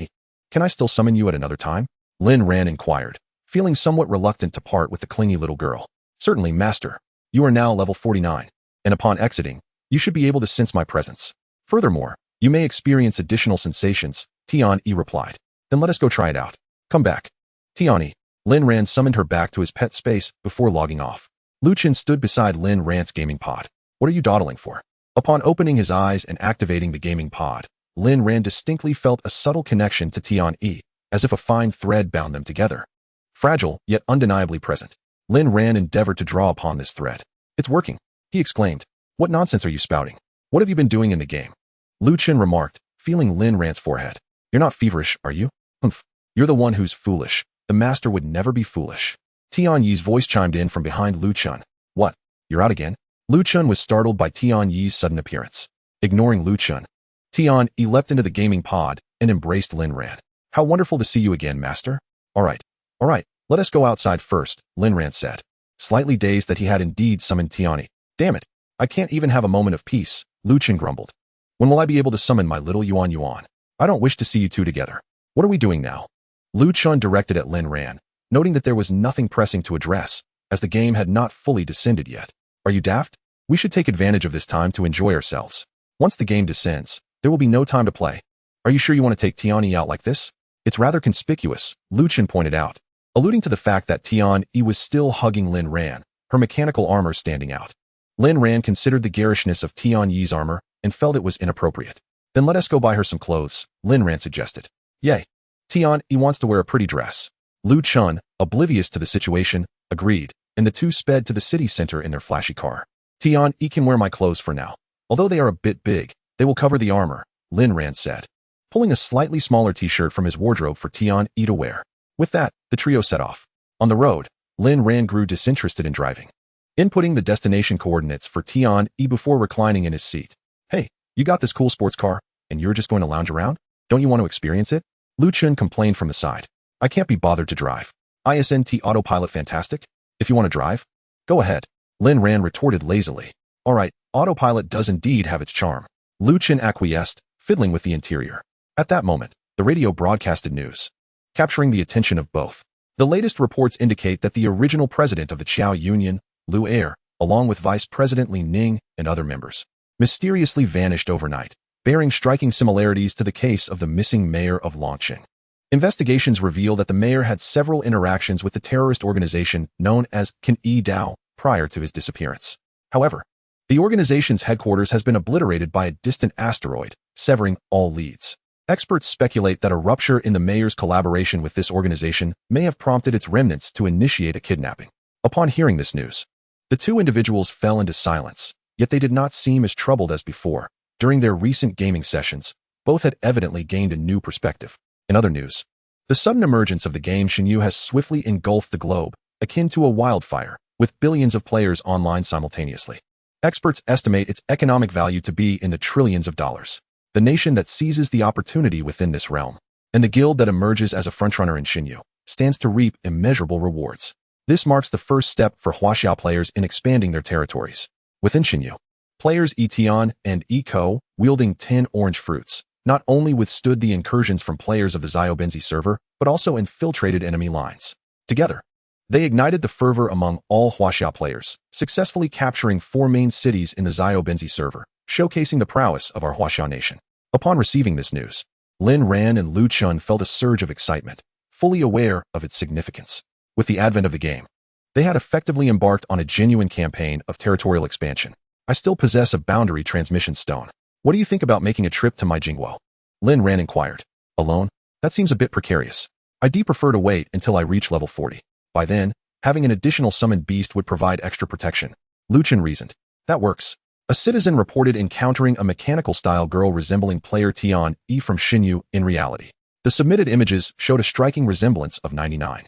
can I still summon you at another time?" Lin Ran inquired, feeling somewhat reluctant to part with the clingy little girl. Certainly, master. You are now level 49, and upon exiting, you should be able to sense my presence. Furthermore, you may experience additional sensations, Tian-yi replied. Then let us go try it out. Come back. Tian-yi. Lin Ran summoned her back to his pet space before logging off. Lu Chen stood beside Lin Ran's gaming pod. What are you dawdling for? Upon opening his eyes and activating the gaming pod, Lin Ran distinctly felt a subtle connection to Tian-yi, as if a fine thread bound them together. Fragile, yet undeniably present. Lin Ran endeavored to draw upon this thread. It's working, he exclaimed. What nonsense are you spouting? What have you been doing in the game? Lu Chen remarked, feeling Lin Ran's forehead. You're not feverish, are you? Humph. You're the one who's foolish. The master would never be foolish. Tian-yi's voice chimed in from behind Lu Chen. What? You're out again? Lu Chen was startled by Tian-yi's sudden appearance. Ignoring Lu Chen, Tian-yi leapt into the gaming pod and embraced Lin Ran. How wonderful to see you again, master. All right, let us go outside first, Lin Ran said, slightly dazed that he had indeed summoned Tian-yi. Damn it, I can't even have a moment of peace, Lu Chen grumbled. When will I be able to summon my little Yuan? I don't wish to see you two together. What are we doing now? Lu Chen directed at Lin Ran, noting that there was nothing pressing to address, as the game had not fully descended yet. Are you daft? We should take advantage of this time to enjoy ourselves. Once the game descends, there will be no time to play. Are you sure you want to take Tian-yi out like this? It's rather conspicuous, Lu Chen pointed out, alluding to the fact that Tian-yi was still hugging Lin Ran, her mechanical armor standing out. Lin Ran considered the garishness of Tian-yi's armor and felt it was inappropriate. Then let us go buy her some clothes, Lin Ran suggested. Yay. Tian-yi wants to wear a pretty dress. Lu Chen, oblivious to the situation, agreed, and the two sped to the city center in their flashy car. Tian-yi can wear my clothes for now. Although they are a bit big, they will cover the armor, Lin Ran said, pulling a slightly smaller t-shirt from his wardrobe for Tian-yi to wear. With that, the trio set off. On the road, Lin Ran grew disinterested in driving, inputting the destination coordinates for Tian-yi before reclining in his seat. Hey, you got this cool sports car, and you're just going to lounge around? Don't you want to experience it? Lu Chen complained from the side. I can't be bothered to drive. Isn't autopilot fantastic? If you want to drive, go ahead, Lin Ran retorted lazily. All right, autopilot does indeed have its charm. Lu Chen acquiesced, fiddling with the interior. At that moment, the radio broadcasted news, capturing the attention of both. The latest reports indicate that the original president of the Qiao Union, Lu Er, along with Vice President Li Ning and other members, mysteriously vanished overnight, bearing striking similarities to the case of the missing mayor of Longqing. Investigations reveal that the mayor had several interactions with the terrorist organization known as Can Yi Dao prior to his disappearance. However, the organization's headquarters has been obliterated by a distant asteroid, severing all leads. Experts speculate that a rupture in the mayor's collaboration with this organization may have prompted its remnants to initiate a kidnapping. Upon hearing this news, the two individuals fell into silence, yet they did not seem as troubled as before. During their recent gaming sessions, both had evidently gained a new perspective. In other news, the sudden emergence of the game Xinyu has swiftly engulfed the globe, akin to a wildfire, with billions of players online simultaneously. Experts estimate its economic value to be in the trillions of dollars. The nation that seizes the opportunity within this realm, and the guild that emerges as a frontrunner in Xinyu, stands to reap immeasurable rewards. This marks the first step for Huaxiao players in expanding their territories. Within Xinyu, players Etian and Eco, wielding 10 orange fruits, not only withstood the incursions from players of the Xiaobenzi server, but also infiltrated enemy lines. Together, they ignited the fervor among all Huaxiao players, successfully capturing 4 main cities in the Xiaobenzi server, showcasing the prowess of our Huaxiao nation. Upon receiving this news, Lin Ran and Lu Chen felt a surge of excitement, fully aware of its significance. With the advent of the game, they had effectively embarked on a genuine campaign of territorial expansion. I still possess a boundary transmission stone. What do you think about making a trip to my Jingguo? Lin Ran inquired. Alone? That seems a bit precarious. I'd prefer to wait until I reach level 40. By then, having an additional summoned beast would provide extra protection. Lu Chen reasoned. That works. A citizen reported encountering a mechanical-style girl resembling player Tian-yi from Xinyu in reality. The submitted images showed a striking resemblance of 99.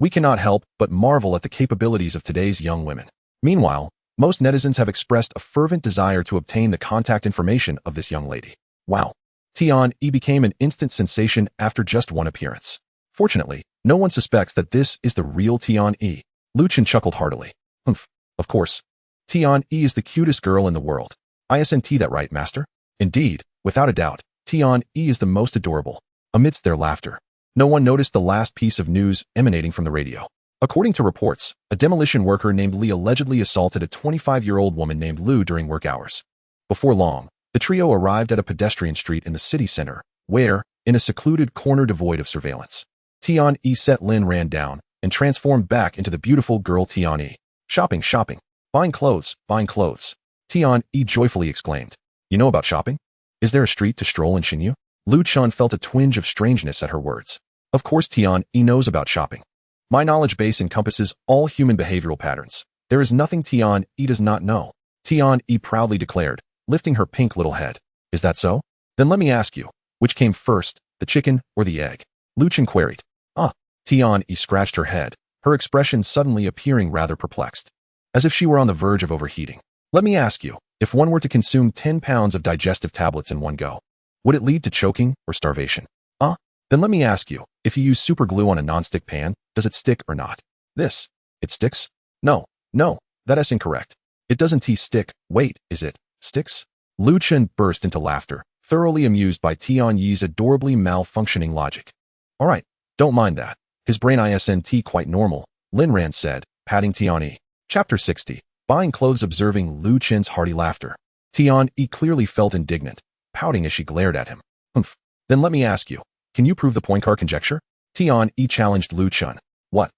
We cannot help but marvel at the capabilities of today's young women. Meanwhile, most netizens have expressed a fervent desire to obtain the contact information of this young lady. Wow. Tian-yi became an instant sensation after just one appearance. Fortunately, no one suspects that this is the real Tian-yi. Lu Chen chuckled heartily. Humph. Of course. Tian-yi is the cutest girl in the world. Isn't that right, master? Indeed, without a doubt, Tian-yi is the most adorable. Amidst their laughter, No one noticed the last piece of news emanating from the radio. According to reports, a demolition worker named Lee allegedly assaulted a 25-year-old woman named Lu during work hours. Before long, the trio arrived at a pedestrian street in the city center, where, in a secluded corner devoid of surveillance, Tian-E set Lin Ran down and transformed back into the beautiful girl Tian-E. Shopping, shopping. Buying clothes, buying clothes. Tian-E joyfully exclaimed. You know about shopping? Is there a street to stroll in Xinyu? Lu Chun felt a twinge of strangeness at her words. Of course Tian-E knows about shopping. My knowledge base encompasses all human behavioral patterns. There is nothing Tian-E does not know. Tian-E proudly declared, lifting her pink little head. Is that so? Then let me ask you, which came first, the chicken or the egg? Lu Chun queried. Tian-E scratched her head, her expression suddenly appearing rather perplexed, as if she were on the verge of overheating. Let me ask you, if one were to consume 10 pounds of digestive tablets in one go, would it lead to choking or starvation? Then let me ask you, if you use super glue on a non-stick pan, does it stick or not? It sticks? No, that is incorrect. It doesn't stick. Wait, is it sticks? Lu Chun burst into laughter, thoroughly amused by Tian-Yi's adorably malfunctioning logic. All right, don't mind that. His brain isn't quite normal, Lin Ran said, patting Tian-E. Chapter 60. Buying clothes. Observing Lu Chun's hearty laughter, Tian-E clearly felt indignant, pouting as she glared at him. Then let me ask you, can you prove the Poincare conjecture? Tian-E challenged Lu Chun. What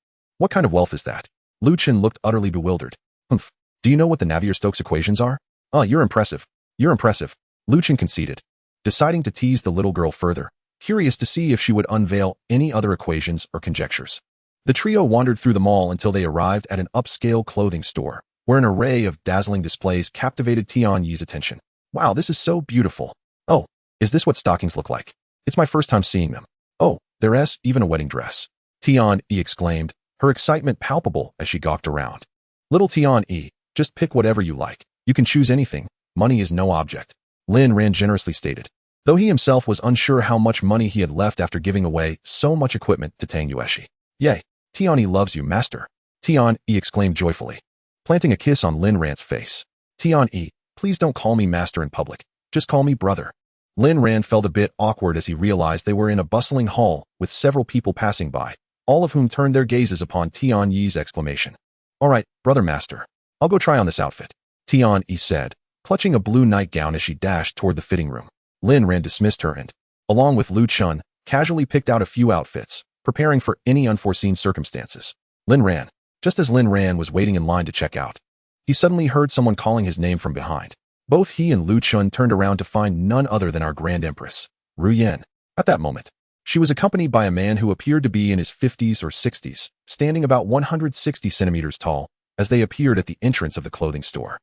kind of wealth is that? Lu Chun looked utterly bewildered. Do you know what the Navier-Stokes equations are? You're impressive. Lu Chun conceded, deciding to tease the little girl further, curious to see if she would unveil any other equations or conjectures. The trio wandered through the mall until they arrived at an upscale clothing store, where an array of dazzling displays captivated Tian-Yi's attention. Wow, this is so beautiful. Oh, is this what stockings look like? It's my first time seeing them. Oh, there's even a wedding dress. Tian-E exclaimed, her excitement palpable as she gawked around. Little Tian-E, just pick whatever you like. You can choose anything. Money is no object. Lin Ran generously stated, though he himself was unsure how much money he had left after giving away so much equipment to Tang Yueshi. Yay, Tian-E loves you, master. Tian-E exclaimed joyfully, planting a kiss on Lin Ran's face. Tian-E, please don't call me master in public. Just call me brother. Lin Ran felt a bit awkward as he realized they were in a bustling hall with several people passing by, all of whom turned their gazes upon Tian-Yi's exclamation. All right, brother master. I'll go try on this outfit, Tian-E said, clutching a blue nightgown as she dashed toward the fitting room. Lin Ran dismissed her and, along with Lu Chun, casually picked out a few outfits, preparing for any unforeseen circumstances. Lin Ran. Just as Lin Ran was waiting in line to check out, he suddenly heard someone calling his name from behind. Both he and Lu Chun turned around to find none other than our Grand Empress, Ru Yan. At that moment, she was accompanied by a man who appeared to be in his 50s or 60s, standing about 160 centimeters tall, as they appeared at the entrance of the clothing store.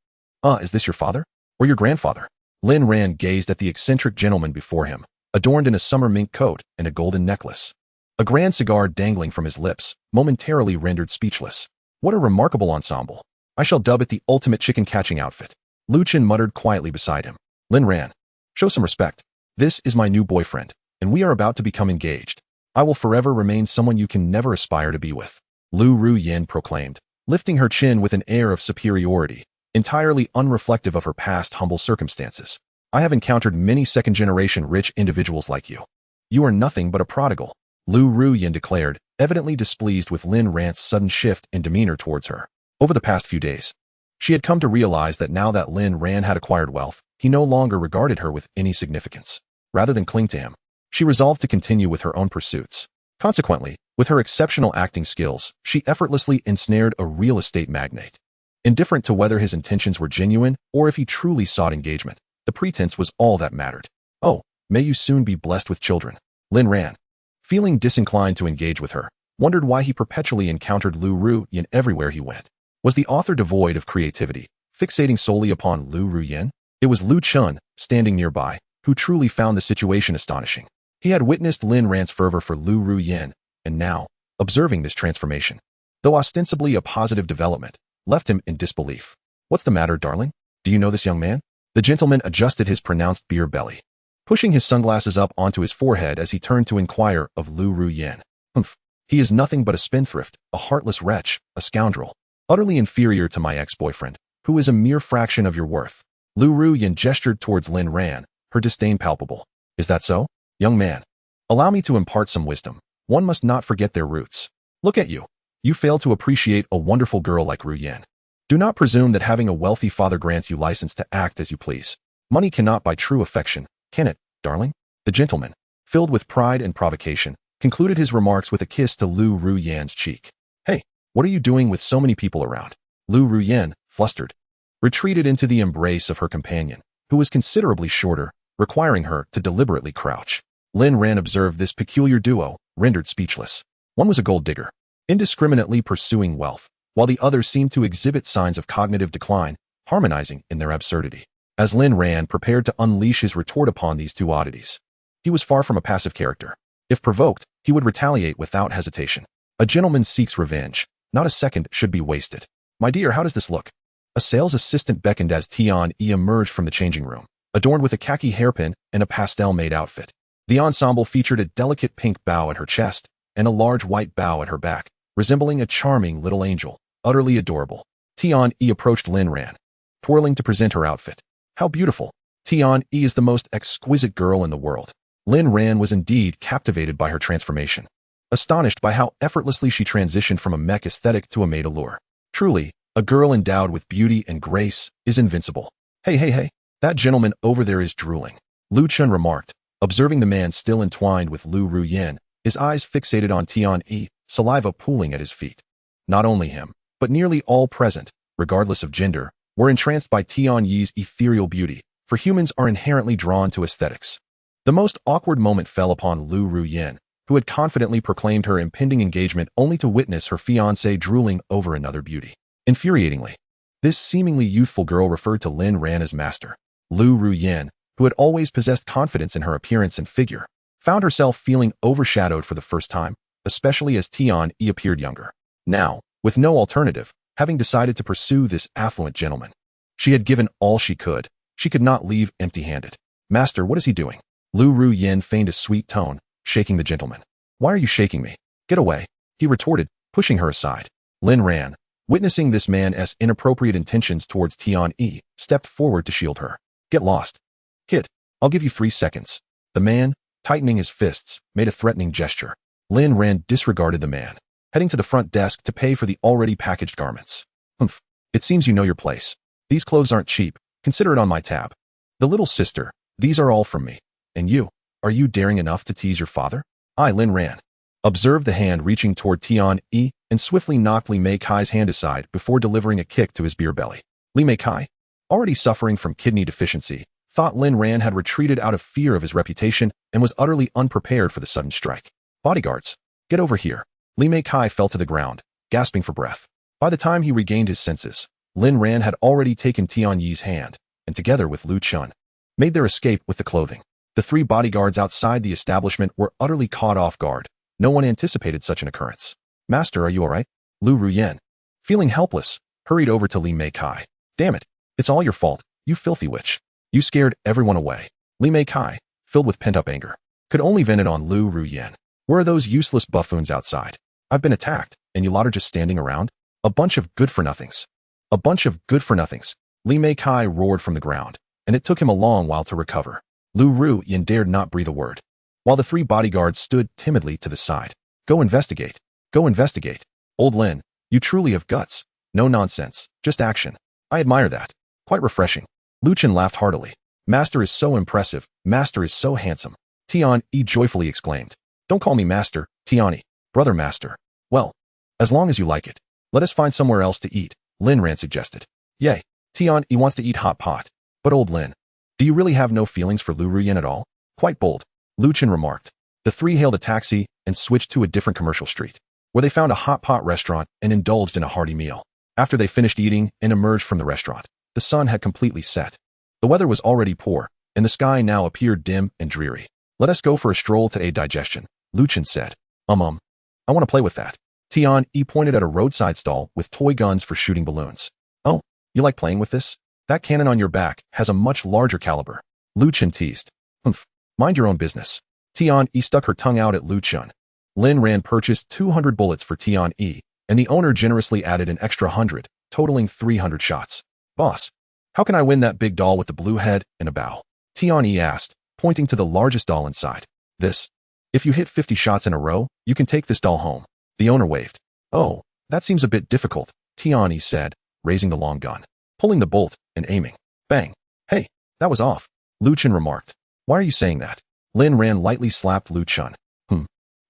Is this your father? Or your grandfather? Lin Ran gazed at the eccentric gentleman before him, adorned in a summer mink coat and a golden necklace. A grand cigar dangling from his lips, momentarily rendered speechless. What a remarkable ensemble. I shall dub it the ultimate chicken-catching outfit. Lu Chun muttered quietly beside him. Lin Ran. Show some respect. This is my new boyfriend, and we are about to become engaged. I will forever remain someone you can never aspire to be with. Ru Yan proclaimed, lifting her chin with an air of superiority, entirely unreflective of her past humble circumstances. I have encountered many second-generation rich individuals like you. You are nothing but a prodigal, Ru Yan declared, evidently displeased with Lin Ran's sudden shift in demeanor towards her. Over the past few days, she had come to realize that now that Lin Ran had acquired wealth, he no longer regarded her with any significance. Rather than cling to him, she resolved to continue with her own pursuits. Consequently, with her exceptional acting skills, she effortlessly ensnared a real estate magnate. Indifferent to whether his intentions were genuine or if he truly sought engagement, the pretense was all that mattered. Oh, may you soon be blessed with children. Lin Ran, feeling disinclined to engage with her, wondered why he perpetually encountered Ru Yan everywhere he went. Was the author devoid of creativity, fixating solely upon Ru Yan? It was Lu Chun, standing nearby, who truly found the situation astonishing. He had witnessed Lin Ran's fervor for Ru Yan, and now, observing this transformation, though ostensibly a positive development, left him in disbelief. What's the matter, darling? Do you know this young man? The gentleman adjusted his pronounced beer belly, pushing his sunglasses up onto his forehead as he turned to inquire of Ru Yan. He is nothing but a spendthrift, a heartless wretch, a scoundrel, utterly inferior to my ex-boyfriend, who is a mere fraction of your worth. Ru Yan gestured towards Lin Ran, her disdain palpable. Is that so? Young man, allow me to impart some wisdom. One must not forget their roots. Look at you. You fail to appreciate a wonderful girl like Ru Yan. Do not presume that having a wealthy father grants you license to act as you please. Money cannot buy true affection, can it, darling? The gentleman, filled with pride and provocation, concluded his remarks with a kiss to Ru Yan's cheek. Hey, what are you doing with so many people around? Ru Yan, flustered, retreated into the embrace of her companion, who was considerably shorter, requiring her to deliberately crouch. Lin Ran observed this peculiar duo, rendered speechless. One was a gold digger, indiscriminately pursuing wealth, while the other seemed to exhibit signs of cognitive decline, harmonizing in their absurdity. As Lin Ran prepared to unleash his retort upon these two oddities, he was far from a passive character. If provoked, he would retaliate without hesitation. A gentleman seeks revenge. Not a second should be wasted. My dear, how does this look? A sales assistant beckoned as Tian-yi emerged from the changing room, adorned with a khaki hairpin and a pastel-made outfit. The ensemble featured a delicate pink bow at her chest and a large white bow at her back, resembling a charming little angel, utterly adorable. Tian-yi approached Lin Ran, twirling to present her outfit. How beautiful! Tian-yi is the most exquisite girl in the world. Lin Ran was indeed captivated by her transformation, astonished by how effortlessly she transitioned from a mech aesthetic to a maid allure. Truly, a girl endowed with beauty and grace is invincible. Hey, that gentleman over there is drooling, Lu Chun remarked, observing the man still entwined with Ru Yan, his eyes fixated on Tian-yi, saliva pooling at his feet. Not only him, but nearly all present, regardless of gender, were entranced by Tian-yi's ethereal beauty, for humans are inherently drawn to aesthetics. The most awkward moment fell upon Ru Yan, who had confidently proclaimed her impending engagement only to witness her fiancé drooling over another beauty. Infuriatingly, this seemingly youthful girl referred to Lin Ran as master. Ru Yan, who had always possessed confidence in her appearance and figure, found herself feeling overshadowed for the first time, especially as Tian-yi appeared younger. Now, with no alternative, having decided to pursue this affluent gentleman, she had given all she could. She could not leave empty-handed. Master, what is he doing? Ru Yan feigned a sweet tone, shaking the gentleman. Why are you shaking me? Get away, he retorted, pushing her aside. Lin Ran, witnessing this man's inappropriate intentions towards Tian-yi, stepped forward to shield her. Get lost. Kid, I'll give you 3 seconds. The man, tightening his fists, made a threatening gesture. Lin Ran disregarded the man, heading to the front desk to pay for the already packaged garments. Humph, it seems you know your place. These clothes aren't cheap. Consider it on my tab. The little sister, these are all from me. And you, are you daring enough to tease your father? I, Lin Ran, observed the hand reaching toward Tian-yi and swiftly knocked Li Mei Kai's hand aside before delivering a kick to his beer belly. Li Mei Kai, already suffering from kidney deficiency, thought Lin Ran had retreated out of fear of his reputation and was utterly unprepared for the sudden strike. Bodyguards, get over here. Li Mei Kai fell to the ground, gasping for breath. By the time he regained his senses, Lin Ran had already taken Tian-yi's hand, and together with Lu Chun, made their escape with the clothing. The 3 bodyguards outside the establishment were utterly caught off guard. No one anticipated such an occurrence. Master, are you all right? Ru Yan, feeling helpless, hurried over to Li Mei Kai. Damn it, it's all your fault, you filthy witch. You scared everyone away. Li Mei Kai, filled with pent-up anger, could only vent it on Ru Yan. Where are those useless buffoons outside? I've been attacked, and you lot are just standing around? A bunch of good-for-nothings. A bunch of good-for-nothings. Li Mei Kai roared from the ground, and it took him a long while to recover. Ru Yan dared not breathe a word, while the 3 bodyguards stood timidly to the side. Go investigate. Go investigate. Old Lin, you truly have guts. No nonsense, just action. I admire that. Quite refreshing. Lu Chun laughed heartily. Master is so impressive. Master is so handsome. Tian-yi joyfully exclaimed. Don't call me master, Tian-yi. Brother master. Well, as long as you like it. Let us find somewhere else to eat, Lin Ran suggested. Yay, Tian-yi wants to eat hot pot. But old Lin, do you really have no feelings for Ru Yan at all? Quite bold, Lu Chun remarked. The 3 hailed a taxi and switched to a different commercial street, where they found a hot pot restaurant and indulged in a hearty meal. After they finished eating and emerged from the restaurant, the sun had completely set. The weather was already poor, and the sky now appeared dim and dreary. Let us go for a stroll to aid digestion, Lu Chun said. I want to play with that. Tian-yi pointed at a roadside stall with toy guns for shooting balloons. Oh, you like playing with this? That cannon on your back has a much larger caliber. Lu Chun teased. Humph, mind your own business. Tian-yi stuck her tongue out at Lu Chun. Lin Ran purchased 200 bullets for Tian-yi, and the owner generously added an extra 100, totaling 300 shots. Boss, how can I win that big doll with the blue head and a bow? Tian-yi asked, pointing to the largest doll inside. This. If you hit 50 shots in a row, you can take this doll home. The owner waved. Oh, that seems a bit difficult, Tian said, raising the long gun, pulling the bolt, and aiming. Bang. Hey, that was off, Lu Chen remarked. Why are you saying that? Lin Ran lightly slapped Lu Chen.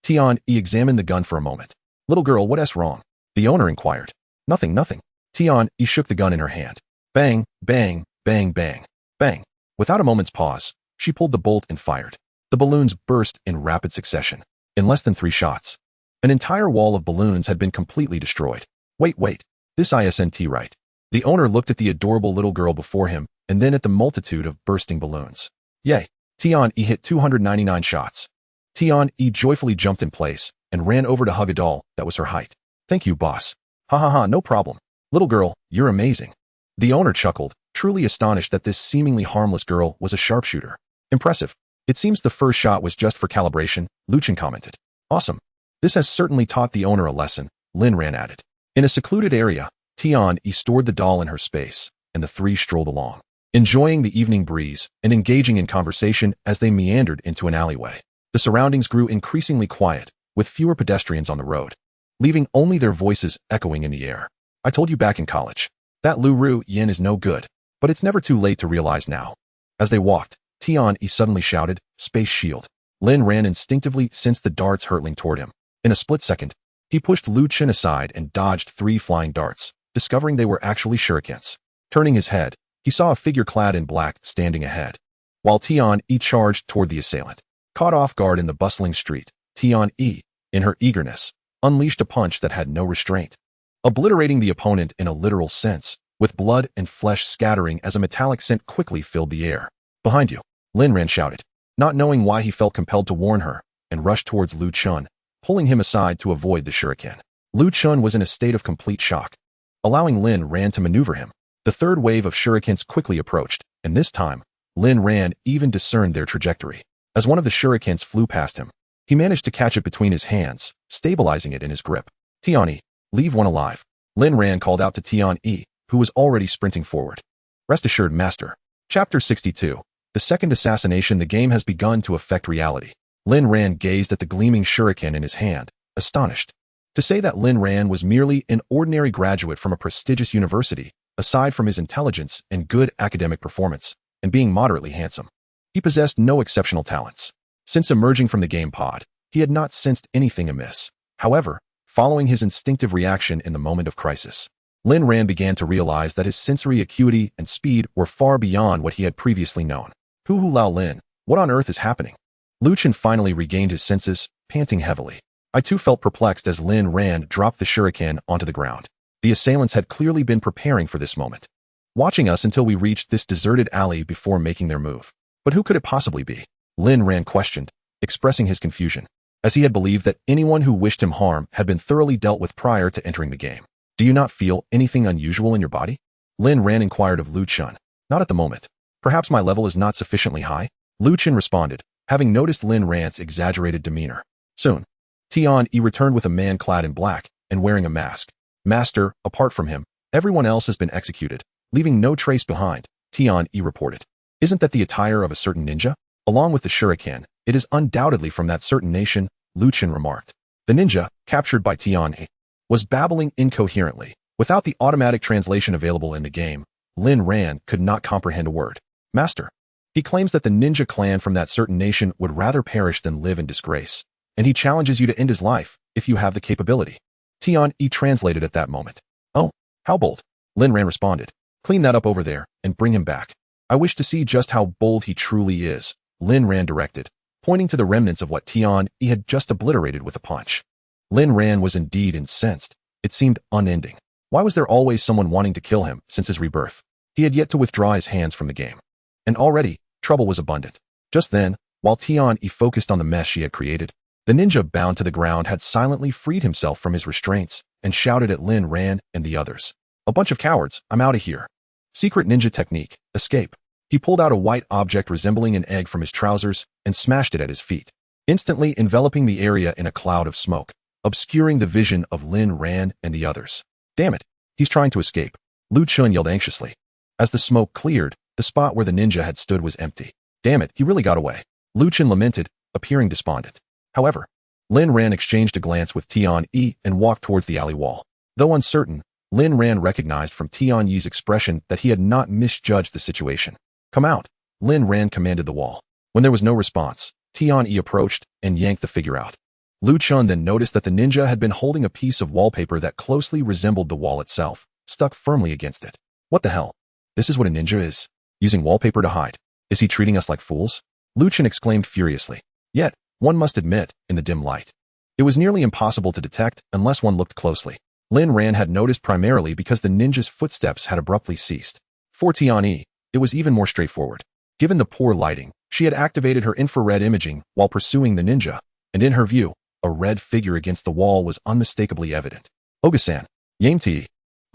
Tian examined the gun for a moment. Little girl, what's wrong? The owner inquired. Nothing. Tian shook the gun in her hand. Bang, bang, bang, bang, bang. Without a moment's pause, she pulled the bolt and fired. The balloons burst in rapid succession. In less than 3 shots, an entire wall of balloons had been completely destroyed. Wait, this isn't right. The owner looked at the adorable little girl before him and then at the multitude of bursting balloons. Yay! Tian hit 299 shots. Tian joyfully jumped in place and ran over to hug a doll that was her height. Thank you, boss. Ha, no problem. Little girl, you're amazing. The owner chuckled, truly astonished that this seemingly harmless girl was a sharpshooter. Impressive. It seems the first shot was just for calibration, Lu Chen commented. Awesome. This has certainly taught the owner a lesson, Lin Ran added. In a secluded area, Tian stored the doll in her space, and the three strolled along, enjoying the evening breeze and engaging in conversation as they meandered into an alleyway. The surroundings grew increasingly quiet, with fewer pedestrians on the road, leaving only their voices echoing in the air. I told you back in college. That Lu Ru Yin is no good, but it's never too late to realize now. As they walked, Tian suddenly shouted, Space Shield. Lin Ran instinctively sensed the darts hurtling toward him. In a split second, he pushed Lu Chen aside and dodged 3 flying darts, discovering they were actually shurikens. Turning his head, he saw a figure clad in black standing ahead, while Tian charged toward the assailant. Caught off guard in the bustling street, Tian, in her eagerness, unleashed a punch that had no restraint, obliterating the opponent in a literal sense, with blood and flesh scattering as a metallic scent quickly filled the air. Behind you, Lin Ran shouted, not knowing why he felt compelled to warn her, and rushed towards Lu Chen, pulling him aside to avoid the shuriken. Lu Chen was in a state of complete shock, allowing Lin Ran to maneuver him. The third wave of shurikens quickly approached, and this time, Lin Ran even discerned their trajectory. As one of the shurikens flew past him, he managed to catch it between his hands, stabilizing it in his grip. Tian, leave one alive. Lin Ran called out to Tian, who was already sprinting forward. Rest assured, Master. Chapter 62. The second assassination. The game has begun to affect reality. Lin Ran gazed at the gleaming shuriken in his hand, astonished. To say that Lin Ran was merely an ordinary graduate from a prestigious university, aside from his intelligence and good academic performance, and being moderately handsome, he possessed no exceptional talents. Since emerging from the game pod, he had not sensed anything amiss. However, following his instinctive reaction in the moment of crisis, Lin Ran began to realize that his sensory acuity and speed were far beyond what he had previously known. Hu Lao Lin, what on earth is happening? Lu Chen finally regained his senses, panting heavily. I too felt perplexed as Lin Ran dropped the shuriken onto the ground. The assailants had clearly been preparing for this moment, watching us until we reached this deserted alley before making their move. But who could it possibly be? Lin Ran questioned, expressing his confusion, as he had believed that anyone who wished him harm had been thoroughly dealt with prior to entering the game. Do you not feel anything unusual in your body? Lin Ran inquired of Lu Chen. Not at the moment. Perhaps my level is not sufficiently high? Lu Chen responded, having noticed Lin Ran's exaggerated demeanor. Soon, Tian returned with a man clad in black and wearing a mask. Master, apart from him, everyone else has been executed, leaving no trace behind, Tian reported. Isn't that the attire of a certain ninja? Along with the shuriken, it is undoubtedly from that certain nation, Lu Chen remarked. The ninja, captured by Tian, was babbling incoherently. Without the automatic translation available in the game, Lin Ran could not comprehend a word. Master. He claims that the ninja clan from that certain nation would rather perish than live in disgrace, and he challenges you to end his life, if you have the capability. Tian translated at that moment. Oh, how bold. Lin Ran responded. Clean that up over there, and bring him back. I wish to see just how bold he truly is, Lin Ran directed, pointing to the remnants of what Tian had just obliterated with a punch. Lin Ran was indeed incensed. It seemed unending. Why was there always someone wanting to kill him since his rebirth? He had yet to withdraw his hands from the game. And already, trouble was abundant. Just then, while Tian focused on the mess she had created, the ninja bound to the ground had silently freed himself from his restraints and shouted at Lin Ran and the others. A bunch of cowards, I'm out of here. Secret ninja technique, escape. He pulled out a white object resembling an egg from his trousers and smashed it at his feet, instantly enveloping the area in a cloud of smoke, obscuring the vision of Lin Ran and the others. Damn it, he's trying to escape, Lu Chen yelled anxiously. As the smoke cleared, the spot where the ninja had stood was empty. Damn it, he really got away, Lu Chen lamented, appearing despondent. However, Lin Ran exchanged a glance with Tian-Yi and walked towards the alley wall. Though uncertain, Lin Ran recognized from Tian-Yi's expression that he had not misjudged the situation. "Come out," Lin Ran commanded the wall. When there was no response, Tian-Yi approached and yanked the figure out. Lu Chun then noticed that the ninja had been holding a piece of wallpaper that closely resembled the wall itself, stuck firmly against it. What the hell? This is what a ninja is? Using wallpaper to hide? Is he treating us like fools? Lu Chun exclaimed furiously. Yet, one must admit, in the dim light, it was nearly impossible to detect unless one looked closely. Lin Ran had noticed primarily because the ninja's footsteps had abruptly ceased. For Tian-Yi, it was even more straightforward. Given the poor lighting, she had activated her infrared imaging while pursuing the ninja, and in her view, a red figure against the wall was unmistakably evident. Oga-san, Yamti.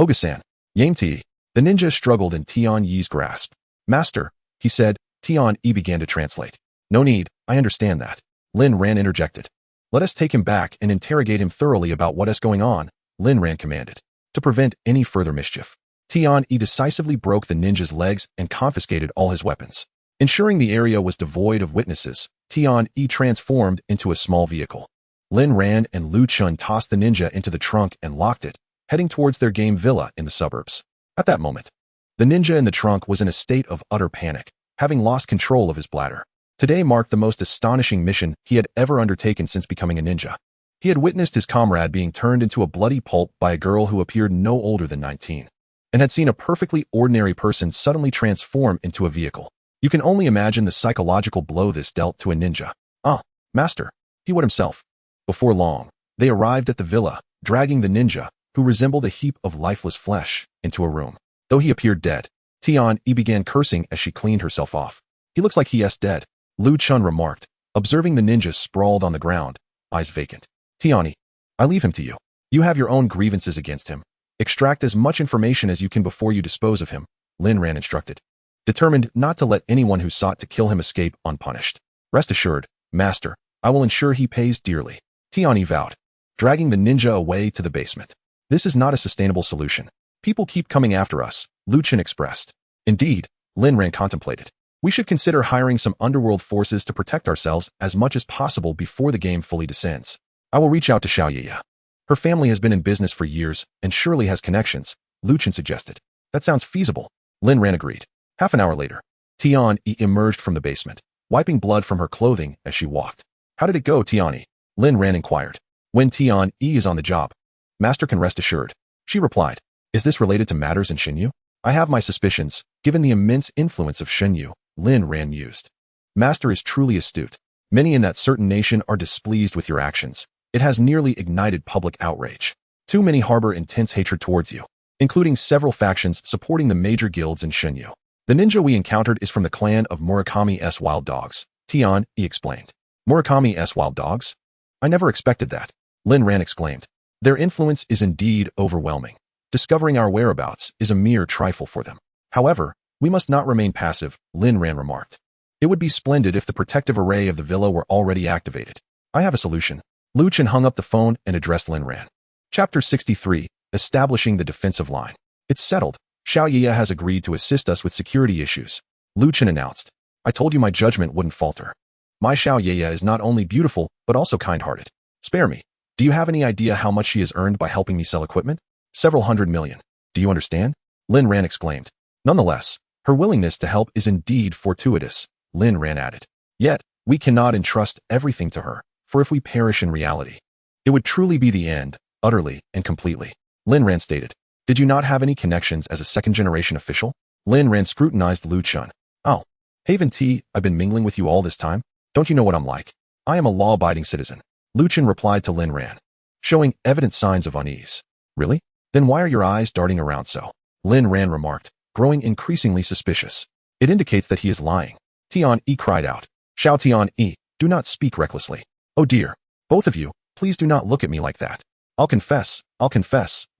Oga-san, Yamti. The ninja struggled in Tian-Yi's grasp. Master, he said. Tian-Yi began to translate. No need, I understand that. Lin Ran interjected. Let us take him back and interrogate him thoroughly about what is going on, Lin Ran commanded. To prevent any further mischief, Tian-Yi decisively broke the ninja's legs and confiscated all his weapons. Ensuring the area was devoid of witnesses, Tian-Yi transformed into a small vehicle. Lin Ran and Lu Chun tossed the ninja into the trunk and locked it, heading towards their game villa in the suburbs. At that moment, the ninja in the trunk was in a state of utter panic, having lost control of his bladder. Today marked the most astonishing mission he had ever undertaken since becoming a ninja. He had witnessed his comrade being turned into a bloody pulp by a girl who appeared no older than 19, and had seen a perfectly ordinary person suddenly transform into a vehicle. You can only imagine the psychological blow this dealt to a ninja. Ah, master, he would himself. Before long, they arrived at the villa, dragging the ninja, who resembled a heap of lifeless flesh, into a room. Though he appeared dead, Tian-Yi began cursing as she cleaned herself off. He looks like he is dead, Lu Chun remarked, observing the ninja sprawled on the ground, eyes vacant. Tian-Yi, I leave him to you. You have your own grievances against him. Extract as much information as you can before you dispose of him, Lin Ran instructed, determined not to let anyone who sought to kill him escape unpunished. Rest assured, master, I will ensure he pays dearly, Tian-Yi vowed, dragging the ninja away to the basement. This is not a sustainable solution. People keep coming after us, Lu Chun expressed. Indeed, Lin Ran contemplated. We should consider hiring some underworld forces to protect ourselves as much as possible before the game fully descends. I will reach out to Xiaoyaya. Her family has been in business for years and surely has connections, Lu Chun suggested. That sounds feasible, Lin Ran agreed. Half an hour later, Tian-Yi emerged from the basement, wiping blood from her clothing as she walked. How did it go, Tian-Yi? Lin Ran inquired. When Tian-Yi is on the job, master can rest assured, she replied. Is this related to matters in Xinyu? I have my suspicions, given the immense influence of Xinyu, Lin Ran mused. Master is truly astute. Many in that certain nation are displeased with your actions. It has nearly ignited public outrage. Too many harbor intense hatred towards you, including several factions supporting the major guilds in Xinyu. The ninja we encountered is from the clan of Murakami's Wild Dogs, Tian-Yi explained. Murakami's Wild Dogs? I never expected that, Lin Ran exclaimed. Their influence is indeed overwhelming. Discovering our whereabouts is a mere trifle for them. However, we must not remain passive, Lin Ran remarked. It would be splendid if the protective array of the villa were already activated. I have a solution. Lu Chun hung up the phone and addressed Lin Ran. Chapter 63, Establishing the Defensive Line. It's settled. Xiaoyaya has agreed to assist us with security issues, Lu Chun announced. I told you my judgment wouldn't falter. My Xiaoyaya is not only beautiful, but also kind-hearted. Spare me. Do you have any idea how much she has earned by helping me sell equipment? Several hundred million. Do you understand? Lin Ran exclaimed. Nonetheless, her willingness to help is indeed fortuitous, Lin Ran added. Yet, we cannot entrust everything to her, for if we perish in reality, it would truly be the end, utterly and completely, Lin Ran stated. Did you not have any connections as a second-generation official? Lin Ran scrutinized Lu Chun. Oh, Haven T, I've been mingling with you all this time? Don't you know what I'm like? I am a law-abiding citizen, Lu Chun replied to Lin Ran, showing evident signs of unease. Really? Then why are your eyes darting around so? Lin Ran remarked, growing increasingly suspicious. It indicates that he is lying. Tian-Yi cried out. Xiao Tian-Yi, do not speak recklessly. Oh dear, both of you, please do not look at me like that. I'll confess,